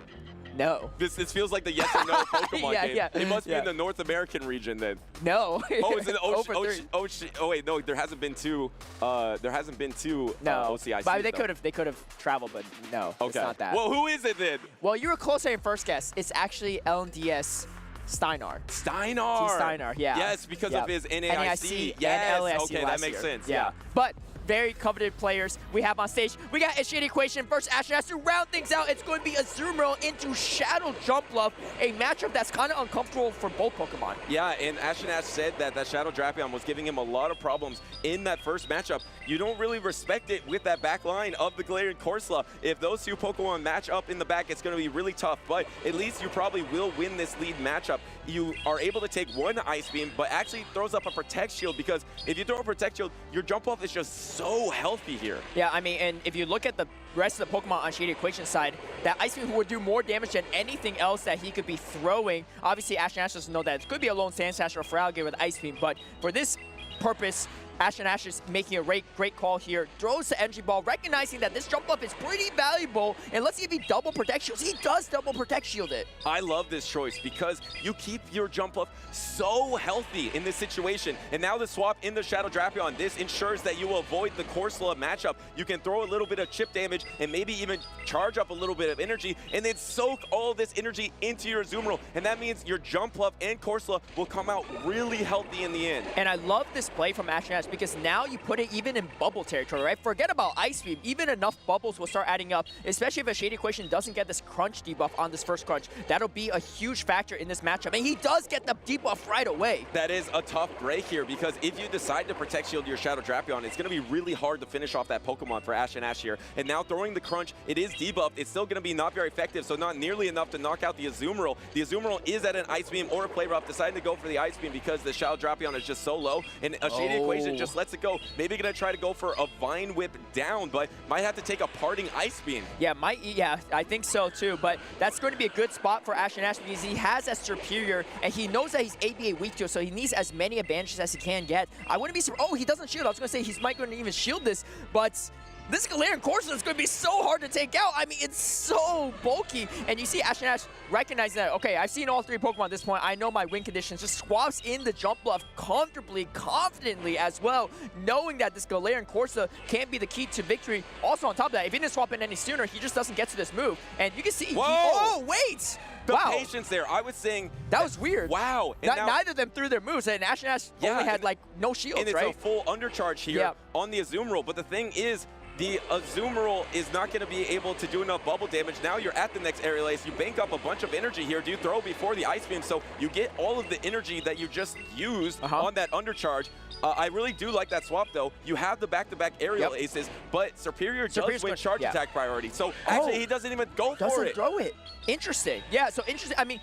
No. This feels like the yes or no Pokemon game. Yeah. It must be in the North American region then. No. Oh, is it oh wait, no, there hasn't been 2. There hasn't been 2 OCICs. But they could have traveled, but no, it's not that. Well, who is it then? Well, you were closer in first guess. It's actually LNDS Steinar. Steinar, yeah. Yes, because of his NAIC. Yes, and LAIC okay, that makes sense. Yeah. But very coveted players we have on stage. We got a Shady Equation versus Ash and Ash. To round things out, it's going to be a Zoom Roll into Shadow Jump-Love, a matchup that's kind of uncomfortable for both Pokemon. Yeah, and Ash and Ash said that Shadow Drapion was giving him a lot of problems in that first matchup. You don't really respect it with that back line of the Galarian Corsola. If those 2 Pokemon match up in the back, it's going to be really tough, but at least you probably will win this lead matchup. You are able to take 1 Ice Beam, but actually throws up a Protect Shield, because if you throw a Protect Shield, your jump off is just so healthy here. Yeah, I mean, and if you look at the rest of the Pokemon on Shady Equation side, that Ice Beam would do more damage than anything else that he could be throwing. Obviously, Ash and Ash doesn't know that it could be a lone Sand Slash or Feraligatr with Ice Beam, but for this purpose, Ash and Ash is making a great call here. Throws the Energy Ball, recognizing that this jump up is pretty valuable. And let's see if he double Protect Shields. He does double Protect Shield it. I love this choice because you keep your jump up so healthy in this situation. And now the swap in the Shadow Drapion, this ensures that you will avoid the Corsola matchup. You can throw a little bit of chip damage and maybe even charge up a little bit of energy and then soak all this energy into your Zoom Roll. And that means your jump up and Corsola will come out really healthy in the end. And I love this play from Ash and Ash Ash, because now you put it even in bubble territory, right? Forget about Ice Beam. Even enough bubbles will start adding up, especially if a Shady Equation doesn't get this crunch debuff on this first crunch. That'll be a huge factor in this matchup, and he does get the debuff right away. That is a tough break here, because if you decide to protect shield your Shadow Drapion, it's going to be really hard to finish off that Pokemon for Ash and Ash here. And now throwing the crunch, it is debuffed. It's still going to be not very effective, so not nearly enough to knock out the Azumarill. The Azumarill is at an Ice Beam or a Play Rough, deciding to go for the Ice Beam because the Shadow Drapion is just so low, and a Shady Equation just lets it go. Maybe going to try to go for a Vine Whip down, but might have to take a parting Ice Beam. Yeah, I think so too, but that's going to be a good spot for Ash and Ash because he has that superior, and he knows that he's ABA weak to it, so he needs as many advantages as he can get. I wouldn't be surprised. Oh, he doesn't shield. I was going to say he's might going to even shield this, but this Galarian Corsola is going to be so hard to take out. I mean, it's so bulky. And you see Ash and Ash recognizing that, okay, I've seen all three Pokemon at this point. I know my win conditions. Just swaps in the jump bluff comfortably, confidently as well, knowing that this Galarian Corsola can be the key to victory. Also on top of that, if he didn't swap in any sooner, he just doesn't get to this move. And you can see, oh, wait! The patience there. I was saying that was weird. Wow. And neither of them threw their moves, and Ash only had like no shields, and it's right? a full undercharge here on the Azumarill. But the thing is, the Azumarill is not going to be able to do enough bubble damage. Now you're at the next Aerial Ace. You bank up a bunch of energy here. Do you throw before the Ice Beam? So you get all of the energy that you just used on that undercharge. I really do like that swap, though. You have the back-to-back Aerial Aces, but Superior does win charge attack priority. So actually, he doesn't even go for it. Throw it. Interesting. Yeah, so interesting. I mean,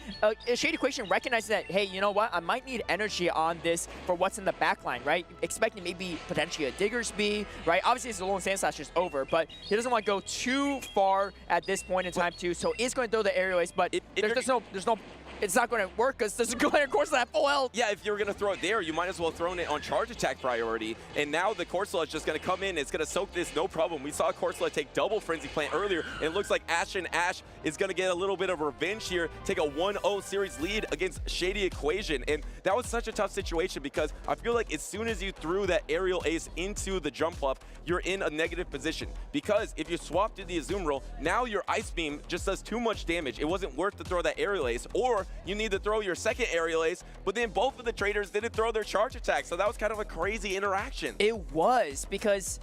Shady Equation recognizes that, hey, you know what? I might need energy on this for what's in the back line, right? Expecting maybe potentially a Diggersby, right? Obviously, it's a Lone Sand Slash is over, but he doesn't want to go too far at this point in time, too. So he's going to throw the Aerial Ace, but there's no it's not going to work because there's a Galarian Corsola at full health. Yeah, if you're going to throw it there, you might as well throw it on charge attack priority. And now the Corsola is just going to come in. It's going to soak this, no problem. We saw Corsola take double Frenzy Plant earlier, and it looks like Ash and Ash is going to get a little bit of revenge here, take a 1-0 series lead against Shady Equation. And that was such a tough situation because I feel like as soon as you threw that Aerial Ace into the jump up, you're in a negative position. Because if you swap to the Azumarill, now your Ice Beam just does too much damage. It wasn't worth to throw that Aerial Ace, or you need to throw your second Aerial Ace, but then both of the traders didn't throw their charge attack, so that was kind of a crazy interaction. It was, because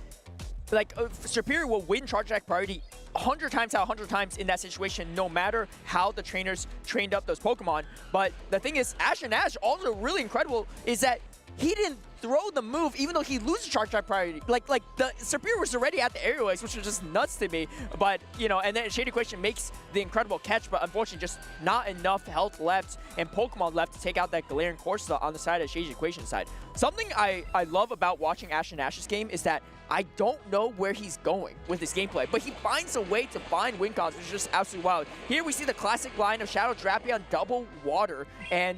like Superior will win charge attack priority 100 times out of 100 times in that situation, no matter how the trainers trained up those Pokemon. But the thing is, Ash and Ash, also really incredible, is that he didn't throw the move even though he loses charge attack priority. Like the Superior was already at the Aerial Ace, which was just nuts to me. But, you know, and then Shady Equation makes the incredible catch, but unfortunately just not enough health left and Pokemon left to take out that Galarian Corsola on the side of Shady Equation side. Something I love about watching Ash and Ash's game is that I don't know where he's going with his gameplay, but he finds a way to find win cons, which is just absolutely wild. Here we see the classic line of Shadow Drapion double water, and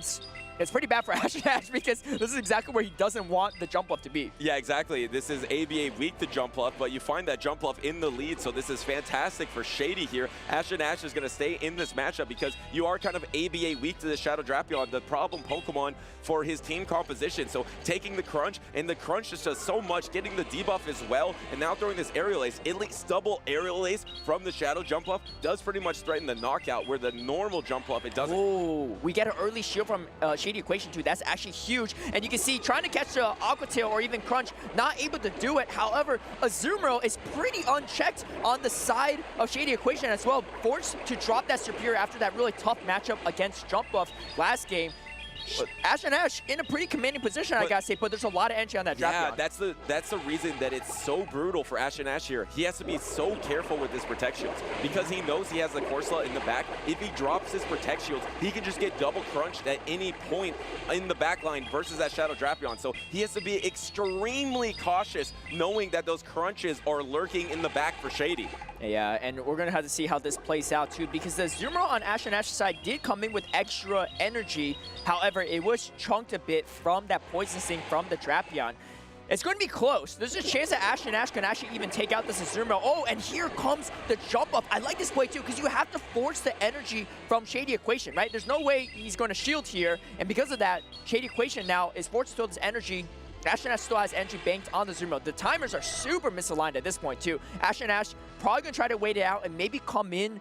it's pretty bad for Ash and Ash because this is exactly where he doesn't want the jump up to be. Yeah, exactly. This is ABA weak to jump up, but you find that jump up in the lead, so this is fantastic for Shady here. Ash and Ash is going to stay in this matchup because you are kind of ABA weak to the Shadow Drapion, the problem Pokemon for his team composition. So taking the crunch, and the crunch just does so much, getting the debuff as well, and now throwing this Aerial Ace. At least double Aerial Ace from the Shadow jump up does pretty much threaten the knockout, where the normal jump up, it doesn't. Oh, we get an early shield from Shady Equation too. That's actually huge. And you can see trying to catch the Aqua Tail or even Crunch, not able to do it. However, Azumarill is pretty unchecked on the side of Shady Equation as well, forced to drop that Superior after that really tough matchup against Jump Buff last game. Ash and Ash in a pretty commanding position, I gotta say, but there's a lot of energy on that Drapion. Yeah, that's the reason that it's so brutal for Ash and Ash here. He has to be so careful with his Protect Shields because he knows he has the Corsola in the back. If he drops his Protect Shields, he can just get double crunched at any point in the back line versus that Shadow Drapion. So he has to be extremely cautious, knowing that those crunches are lurking in the back for Shady. Yeah, and we're going to have to see how this plays out, too, because the Azumarill on Ash and Ash's side did come in with extra energy. However, it was chunked a bit from that Poison Sting from the Drapion. It's going to be close. There's a chance that Ash and Ash can actually even take out this Azumarill. Oh, and here comes the jump up. I like this play, too, because you have to force the energy from Shady Equation, right? There's no way he's going to shield here, and because of that, Shady Equation now is forced to throw this energy. Ash and Ash still has energy banked on the Azumarill. The timers are super misaligned at this point, too. Ash and Ash probably going to try to wait it out and maybe come in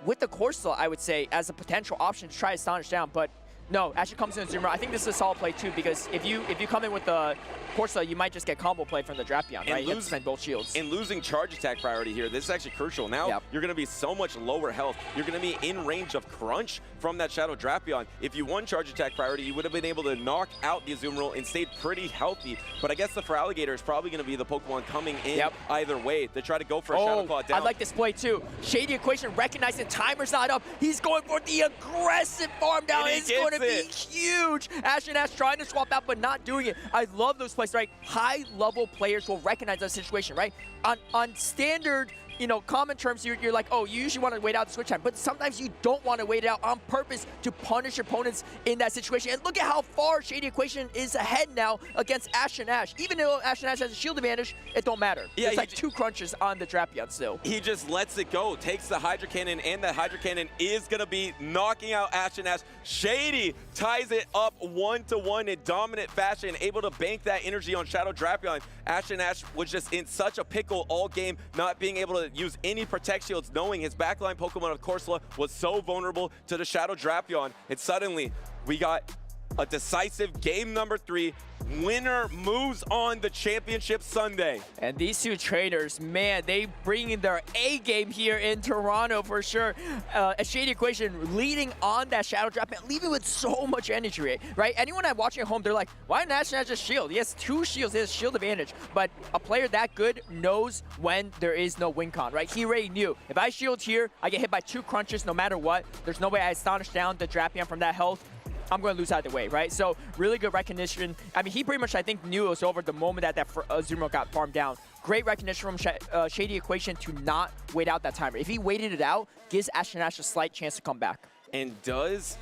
with the Corsola, I would say, as a potential option to try to astonish down. But No, Asher comes in Azumarill. I think this is a solid play too, because if you come in with the Corsa, you might just get combo play from the Drapion, right? You have to spend both shields. And losing charge attack priority here, this is actually crucial. Now you're going to be so much lower health. You're going to be in range of crunch from that Shadow Drapion. If you won charge attack priority, you would have been able to knock out the Azumarill and stayed pretty healthy. But I guess the Feraligatr is probably going to be the Pokemon coming in either way to try to go for a Shadow Claw down. I like this play too. Shady Equation recognizing timer's not up. He's going for the aggressive farm down. It's going to be huge. Ash and Ash trying to swap out, but not doing it. I love those plays, right? High-level players will recognize that situation, right? On standard, you know, common terms, you're like, oh, you usually want to wait out the switch time, but sometimes you don't want to wait it out on purpose to punish your opponents in that situation. And look at how far Shady Equation is ahead now against Ash and Ash. Even though Ash and Ash has a shield advantage, it don't matter. Yeah, it's like 2 crunches on the Drapion still. He just lets it go, takes the Hydro Cannon, and that Hydro Cannon is going to be knocking out Ash and Ash. Shady ties it up 1-1 in dominant fashion, able to bank that energy on Shadow Drapion. Ash and Ash was just in such a pickle all game, not being able to use any Protect Shields, knowing his backline Pokemon of Corsola was so vulnerable to the Shadow Drapion. And suddenly, we got a decisive game number 3. Winner moves on the championship Sunday. And these two trainers, man, they bring in their A game here in Toronto for sure. A Shady Equation leading on that Shadow Drapion, leaving with so much energy, right? Anyone I'm watching at home, they're like, why didn't Ash just shield? He has 2 shields, he has shield advantage. But a player that good knows when there is no win con, right? He already knew. If I shield here, I get hit by 2 crunches no matter what. There's no way I astonish down the Drapion from that health. I'm going to lose either way, right? So really good recognition. I mean, he pretty much, I think, knew it was over the moment that Azumarill got farmed down. Great recognition from Shady Equation to not wait out that timer. If he waited it out, gives Ash and Ash a slight chance to come back. And does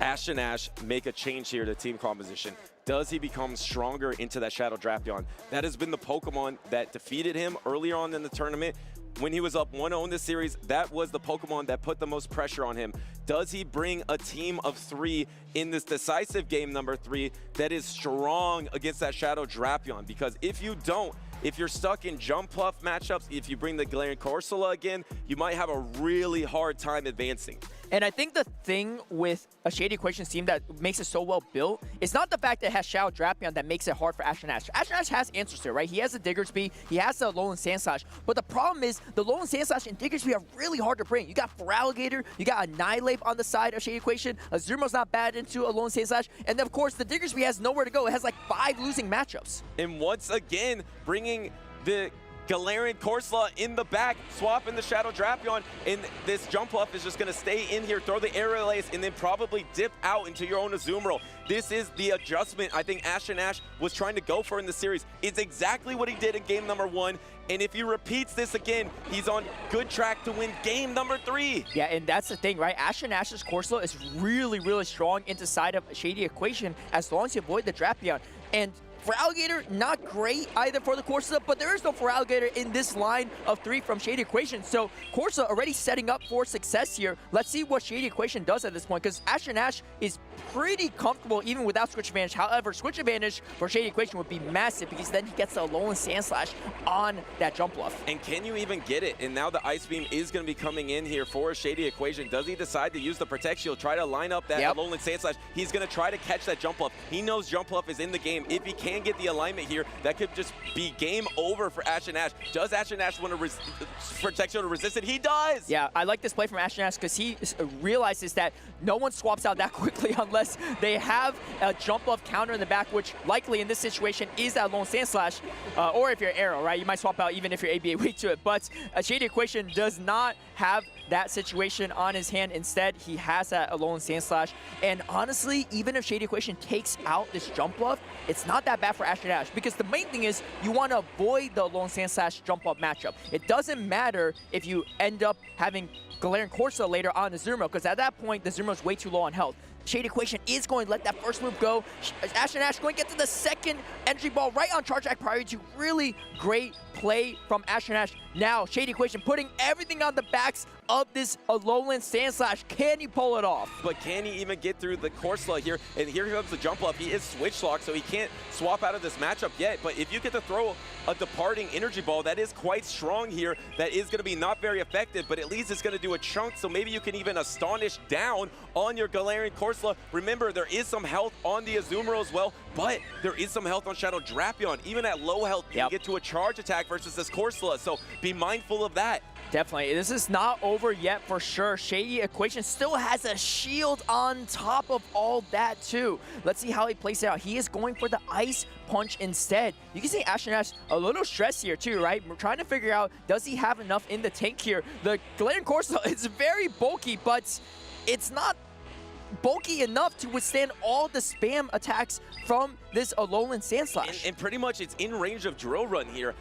Ash and Ash make a change here to team composition? Does he become stronger into that Shadow Drapion? That has been the Pokemon that defeated him earlier on in the tournament. When he was up 1-0 in this series, that was the Pokemon that put the most pressure on him. Does he bring a team of 3 in this decisive game number 3 that is strong against that Shadow Drapion? Because if you don't, if you're stuck in Jump Pluff matchups, if you bring the Galarian Corsola again, you might have a really hard time advancing. And I think the thing with a Shady Equations team that makes it so well built is not the fact that it has Shadow Drapion that makes it hard for Ash and Ash. Ash and Ash has answers to it, right? He has the Diggersby, he has the Alolan Sandslash, but the problem is the Alolan Sandslash and Diggersby are really hard to bring. You got Feraligatr, you got Annihilate on the side of Shady Equation, Azumarill not bad into Alolan Sandslash, and then of course the Diggersby has nowhere to go. It has like 5 losing matchups. And once again, bringing the Galarian Corsola in the back, swapping the Shadow Drapion, and this Jump Pluff is just going to stay in here, throw the Aerial Ace, and then probably dip out into your own Azumarill. This is the adjustment I think Ash and Ash was trying to go for in the series. It's exactly what he did in game number 1, and if he repeats this again, he's on good track to win game number 3. Yeah, and that's the thing, right? Ash and Ash's Corsola is really, really strong into side of Shady Equation as long as you avoid the Drapion. And Feraligatr, not great either for the Corsola, but there is no Feraligatr in this line of 3 from Shady Equation. So Corsola already setting up for success here. Let's see what Shady Equation does at this point, because Ash and Ash is pretty comfortable even without Switch Advantage. However, Switch Advantage for Shady Equation would be massive because then he gets the Alolan Sandslash on that Jump Bluff. And can you even get it? And now the Ice Beam is going to be coming in here for Shady Equation. Does he decide to use the Protect Shield, try to line up that Alolan Sandslash? He's going to try to catch that Jump Bluff. He knows Jump Bluff is in the game. If he can get the alignment here, that could just be game over for Ash and Ash. Does Ash and Ash want to Protect Shield to resist it? He does! Yeah, I like this play from Ash and Ash because he realizes that no one swaps out that quickly unless they have a Jump Bluff counter in the back, which likely in this situation is that Alolan Sandslash, or if you're Arrow, right? You might swap out even if you're ABA weak to it, but Shady Equation does not have that situation on his hand. Instead, he has that Alolan Sandslash. And honestly, even if Shady Equation takes out this Jump Bluff, it's not that bad for Ash and Ash because the main thing is you want to avoid the Alolan Sandslash Jump Bluff matchup. It doesn't matter if you end up having Galarian Corsola later on the Azumarill because at that point, the Azumarill is way too low on health. Shady Equation is going to let that first move go. Ash and Ash going to get to the second energy ball right on charge attack priority. Really great play from Ash and Ash. Now, Shady Equation putting everything on the backs of this Alolan Sandslash. Can he pull it off? But can he even get through the Corsola here? And here comes the Jump Bluff. He is Switch Lock, so he can't swap out of this matchup yet. But if you get to throw a departing energy ball, that is quite strong here. That is going to be not very effective, but at least it's going to do a chunk, so maybe you can even astonish down on your Galarian Corsola. Corsola. Remember, there is some health on the Azumarill as well, but there is some health on Shadow Drapion. Even at low health, you can get to a charge attack versus this Corsola, so be mindful of that. Definitely. This is not over yet for sure. Shady Equation still has a shield on top of all that too. Let's see how he plays it out. He is going for the Ice Punch instead. You can see Ash a little stressed here too, right? We're trying to figure out, does he have enough in the tank here? The Galarian Corsola is very bulky, but it's not bulky enough to withstand all the spam attacks from this Alolan Sandslash. And pretty much it's in range of Drill Run here,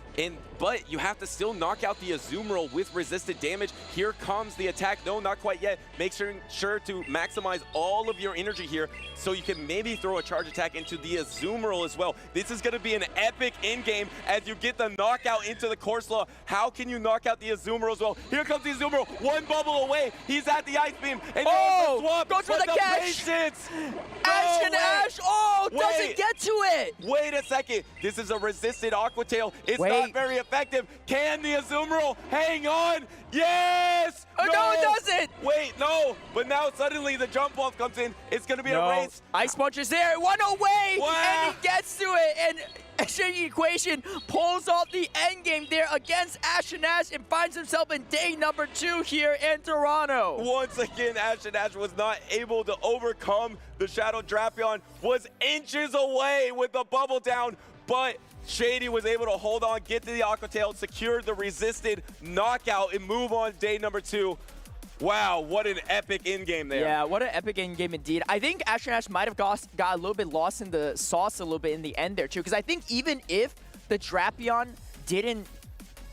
but you have to still knock out the Azumarill with resisted damage. Here comes the attack. No, not quite yet. Make sure to maximize all of your energy here so you can maybe throw a charge attack into the Azumarill as well. This is going to be an epic endgame as you get the knockout into the Corsola. How can you knock out the Azumarill as well? Here comes the Azumarill, one bubble away. He's at the Ice Beam, and oh, swap goes for the catch. Patience. Ash and Ash, oh, Wait. doesn't get to it. Wait a second. This is a resisted Aqua Tail. It's not very effective. Can the Azumarill hang on? Yes! Oh, no, it doesn't! Wait, no. But now suddenly the jump off comes in. It's going to be a race. Ice Punch is there. One away! Wow. And he gets to it. And Shady Equation pulls off the end game there against Ash and Ash and finds himself in day number 2 here in Toronto. Once again, Ash and Ash was not able to overcome the Shadow Drapion. Was inches away with the bubble down, but Shady was able to hold on, get to the Aqua Tail, secure the resisted knockout, and move on day number 2. Wow, what an epic endgame there. Yeah, what an epic endgame indeed. I think Ash and Ash might have got a little bit lost in the sauce a little bit in the end there too, because I think even if the Drapion didn't,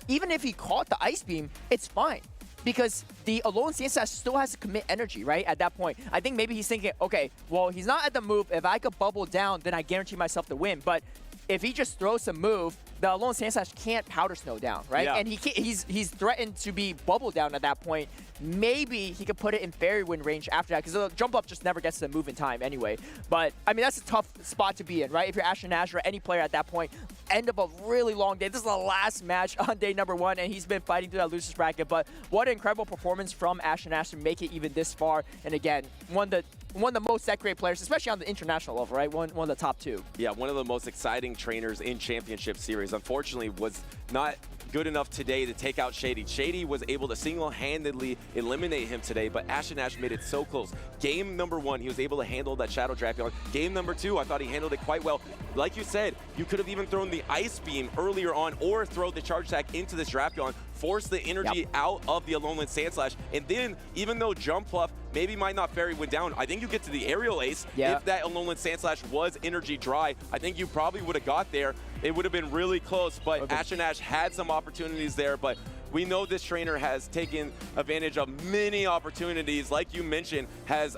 even if he caught the Ice Beam, it's fine. Because the Alolan Sandslash still has to commit energy, right, at that point. I think maybe he's thinking, okay, well, he's not at the move. If I could bubble down, then I guarantee myself the win. But if he just throws a move, the Alolan Sandslash can't Powder Snow down, right? Yeah. And he's threatened to be bubble down at that point. Maybe he could put it in Fairy Wind range after that, because the jump up just never gets to the move in time anyway. But, I mean, that's a tough spot to be in, right? If you're Ash and Ash or any player at that point, end of a really long day. This is the last match on day number 1, and he's been fighting through that loser's bracket. But what an incredible performance from Ash and Ash to make it even this far. And again, one of the most decorated players, especially on the international level, right? One of the top 2. Yeah, one of the most exciting trainers in Championship Series. Unfortunately, was not good enough today to take out Shady. Shady was able to single-handedly eliminate him today, but Ash and Ash made it so close. Game number 1, he was able to handle that Shadow Drapion. Game number 2, I thought he handled it quite well. Like you said, you could have even thrown the Ice Beam earlier on or throw the charge attack into this Drapion, force the energy out of the Alolan Sandslash, and then even though Jump Fluff maybe might not Fairy Wind down, I think you get to the Aerial Ace. If that Alolan Sandslash was energy dry, I think you probably would have got there. It would have been really close, but Ash and Ash had some opportunities there, but we know this trainer has taken advantage of many opportunities. Like you mentioned, has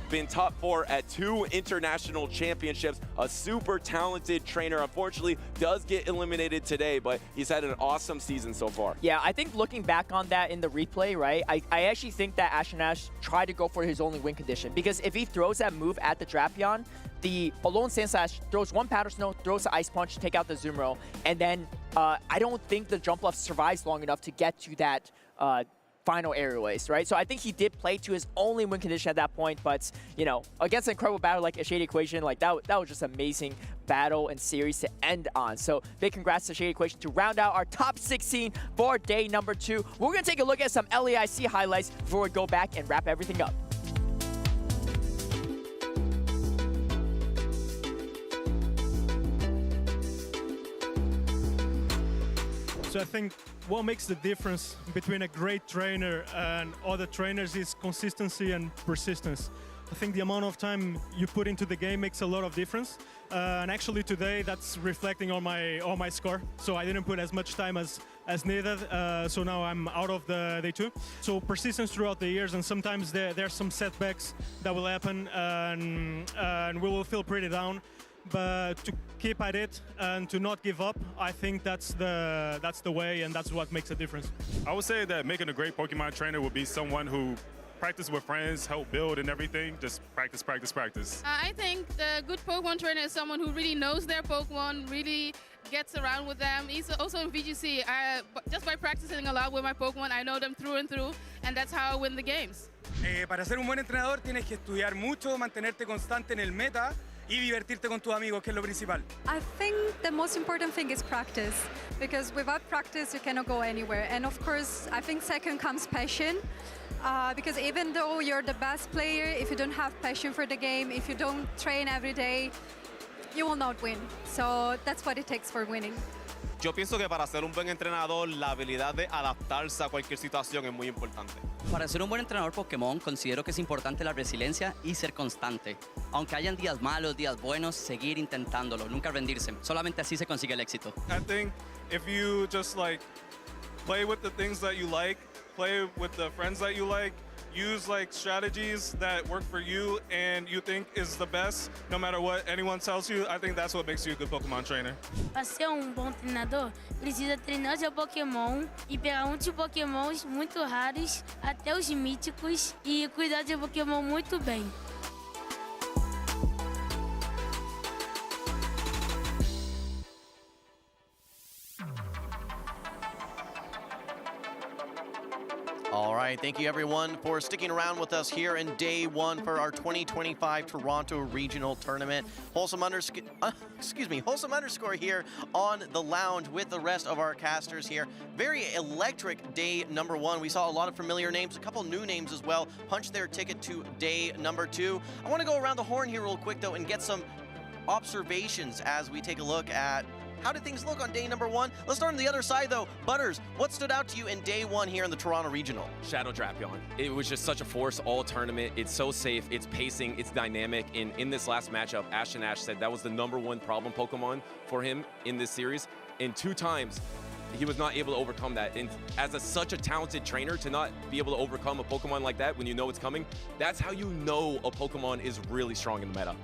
been top 4 at 2 international championships. A super talented trainer. Unfortunately, does get eliminated today, but he's had an awesome season so far. Yeah, I think looking back on that in the replay, right, I actually think that Ash and Ash tried to go for his only win condition, because if he throws that move at the Drapion, the Alolan Sandslash throws one Powder Snow, throws the Ice Punch to take out the Azumarill, and then I don't think the Jump Bluff survives long enough to get to that final Aerial Ace, right? So I think he did play to his only win condition at that point, but, you know, against an incredible battle like a Shady Equation, like that was just amazing battle and series to end on. So big congrats to Shady Equation to round out our top 16 for day number 2. We're going to take a look at some LAIC highlights before we go back and wrap everything up. So I think what makes the difference between a great trainer and other trainers is consistency and persistence. I think the amount of time you put into the game makes a lot of difference. And actually today that's reflecting on my score. So I didn't put as much time as needed. So now I'm out of the day 2. So persistence throughout the years, and sometimes there are some setbacks that will happen, and we will feel pretty down. But to keep at it and to not give up, I think that's the way, and that's what makes a difference. I would say that making a great Pokemon trainer would be someone who practice with friends, help build and everything. Just practice, practice, practice. I think the good Pokemon trainer is someone who really knows their Pokemon, really gets around with them. He's also in VGC. Just by practicing a lot with my Pokemon, I know them through and through, and that's how I win the games. Para ser un buen entrenador tienes que estudiar mucho, mantenerte constante en el meta y divertirte con tus amigos, que es lo principal. I think the most important thing is practice, because without practice you cannot go anywhere. And of course, I think second comes passion, because even though you're the best player, if you don't have passion for the game, if you don't train every day, you will not win. So that's what it takes for winning. Yo pienso que para ser un buen entrenador, la habilidad de adaptarse a cualquier situación es muy importante. Para ser un buen entrenador Pokémon, considero que es importante la resiliencia y ser constante. Aunque hayan días malos, días buenos, seguir intentándolo, nunca rendirse. Solamente así se consigue el éxito. I think if you just like play with the things that you like, play with the friends that you like, use like strategies that work for you and you think is the best, no matter what anyone tells you, I think that's what makes you a good Pokemon trainer. Para ser bom treinador, precisa treinar seu Pokémon e pegar muitos Pokémons muito raros, até os míticos, e cuidar do seu Pokémon muito bem. All right, thank you everyone for sticking around with us here in day one for our 2025 Toronto Regional Tournament. Wholesome underscore here on the lounge with the rest of our casters here. Very electric day number one. We saw a lot of familiar names, a couple new names as well, punch their ticket to day number two. I want to go around the horn here real quick though and get some observations as we take a look at how did things look on day number one? Let's start on the other side though. Butters, what stood out to you in day one here in the Toronto Regional? Shadow Drapion. It was just such a force all tournament. It's so safe, it's pacing, it's dynamic. In this last matchup, Ash said that was the #1 problem Pokemon for him in this series. And 2 times, he was not able to overcome that. And as such a talented trainer, to not be able to overcome a Pokemon like that when you know it's coming, that's how you know a Pokemon is really strong in the meta.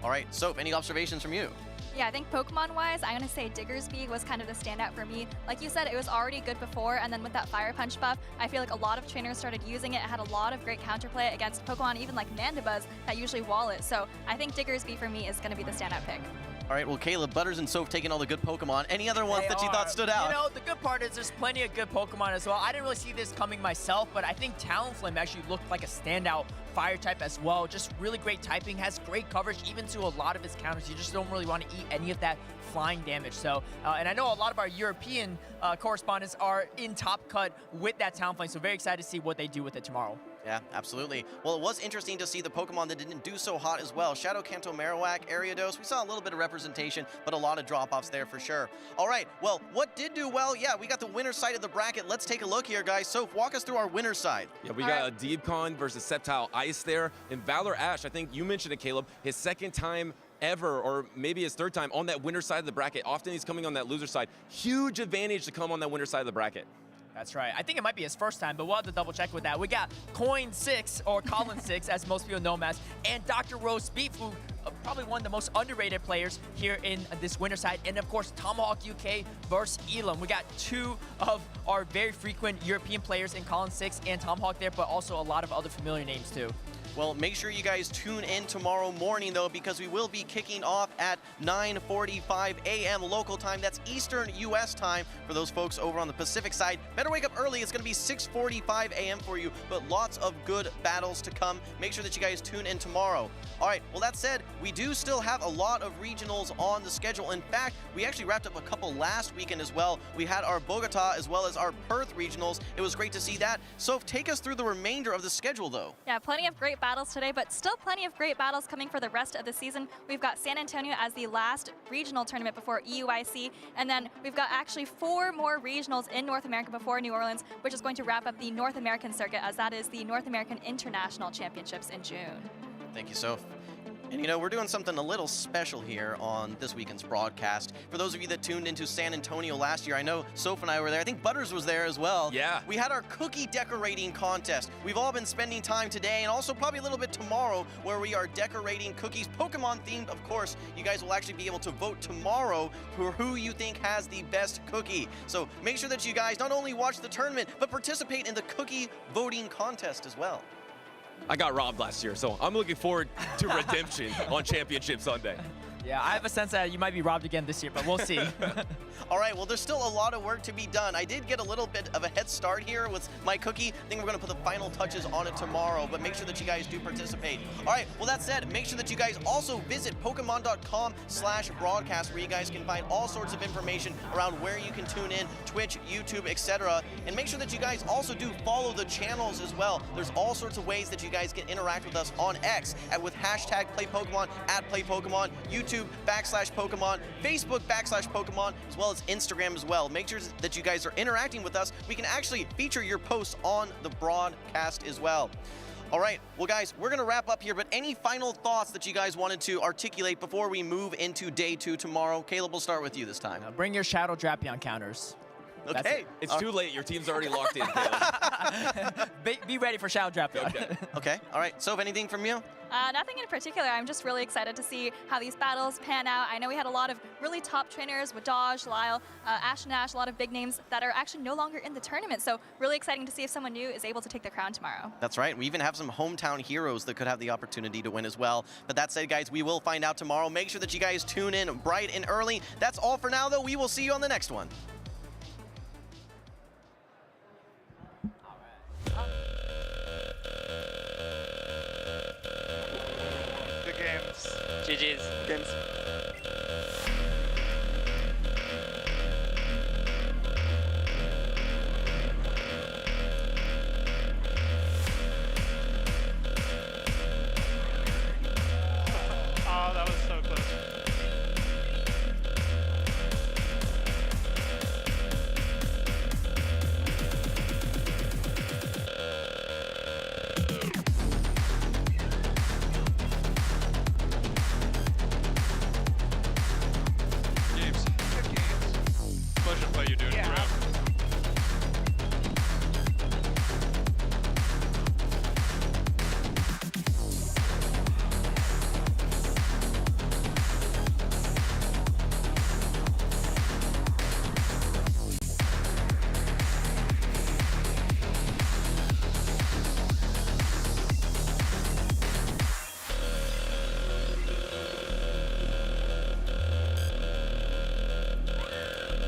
All right, Soph, any observations from you? Yeah, I think Pokemon-wise, I'm going to say Diggersby was kind of the standout for me. Like you said, it was already good before, and then with that Fire Punch buff, I feel like a lot of trainers started using it. It had a lot of great counterplay against Pokemon, even like Mandibuzz, that usually wall it. So I think Diggersby for me is going to be the standout pick. All right, well, Caleb, Butters and Soph taking all the good Pokemon. Any other ones that you thought stood out? You know, the good part is there's plenty of good Pokemon as well. I didn't really see this coming myself, but I think Talonflame actually looked like a standout fire type as well. Just really great typing, has great coverage even to a lot of his counters. You just don't really want to eat any of that flying damage. So, and I know a lot of our European correspondents are in Top Cut with that Talonflame, so very excited to see what they do with it tomorrow. Yeah, absolutely. Well, it was interesting to see the Pokemon that didn't do so hot as well. Shadow Kanto, Marowak, Ariados. We saw a little bit of representation, but a lot of drop-offs there for sure. All right, well, what did do well? Yeah, we got the winner's side of the bracket. Let's take a look here, guys. Soph, walk us through our winner's side. Yeah, we got a Deepcon versus Sceptile Ice there. And Valor Ash, I think you mentioned it, Caleb, his second time ever, or maybe his third time on that winner's side of the bracket. Often he's coming on that loser side. Huge advantage to come on that winner's side of the bracket. That's right. I think it might be his first time, but we'll have to double check with that. We got Coin 6, or Colin 6, as most people know him as, and Dr. Rosebeef, who probably one of the most underrated players here in this winter side. And of course, Tomahawk UK versus Elam. We got 2 of our very frequent European players in Colin 6 and Tomahawk there, but also a lot of other familiar names too. Well, make sure you guys tune in tomorrow morning, though, because we will be kicking off at 9:45 a.m. local time. That's Eastern U.S. time for those folks over on the Pacific side. Better wake up early. It's going to be 6:45 a.m. for you, but lots of good battles to come. Make sure that you guys tune in tomorrow. All right, well, that said, we do still have a lot of regionals on the schedule. In fact, we actually wrapped up a couple last weekend as well. We had our Bogota as well as our Perth regionals. It was great to see that. So take us through the remainder of the schedule, though. Yeah, plenty of great battles today, but still plenty of great battles coming for the rest of the season. We've got San Antonio as the last regional tournament before EUIC, and then we've got actually 4 more regionals in North America before New Orleans, which is going to wrap up the North American circuit, as that is the North American International Championships in June. Thank you, Soph. And you know, we're doing something a little special here on this weekend's broadcast. For those of you that tuned into San Antonio last year, I know Soph and I were there. I think Butters was there as well. Yeah. We had our cookie decorating contest. We've all been spending time today and also probably a little bit tomorrow where we are decorating cookies, Pokemon themed, of course. You guys will actually be able to vote tomorrow for who you think has the best cookie. So make sure that you guys not only watch the tournament, but participate in the cookie voting contest as well. I got robbed last year, so I'm looking forward to redemption on Championship Sunday. Yeah, I have a sense that you might be robbed again this year, but we'll see. All right, well, there's still a lot of work to be done. I did get a little bit of a head start here with my cookie. I think we're going to put the final touches on it tomorrow, but make sure that you guys do participate. All right, well, that said, make sure that you guys also visit Pokemon.com/broadcast, where you guys can find all sorts of information around where you can tune in, Twitch, YouTube, etc. And make sure that you guys also do follow the channels as well. There's all sorts of ways that you guys can interact with us on X with hashtag #PlayPokemon, @PlayPokemon, YouTube /Pokemon, Facebook /Pokemon, as well as Instagram as well. Make sure that you guys are interacting with us. We can actually feature your posts on the broadcast as well. All right, well, guys, we're going to wrap up here, but any final thoughts that you guys wanted to articulate before we move into day 2 tomorrow? Caleb, we'll start with you this time. Bring your Shadow Drapion counters. Okay. It's too late. Your team's already locked in, Caleb. Be ready for Shadow Drapion. Okay, all right. So, anything from you? Nothing in particular. I'm just really excited to see how these battles pan out. I know we had a lot of really top trainers with Dodge, Lyle, Ash and Ash, a lot of big names that are actually no longer in the tournament. So really exciting to see if someone new is able to take the crown tomorrow. That's right. We even have some hometown heroes that could have the opportunity to win as well. But that said, guys, we will find out tomorrow. Make sure that you guys tune in bright and early. That's all for now, though. We will see you on the next one. Good games. GG's. Games. Oh, that was so close. Pleasure to play you, dude. Yeah.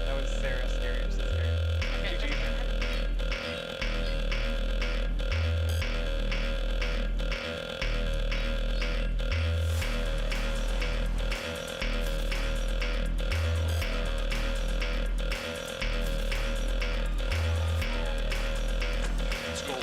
That was Sarah, scary. GG. Let's go.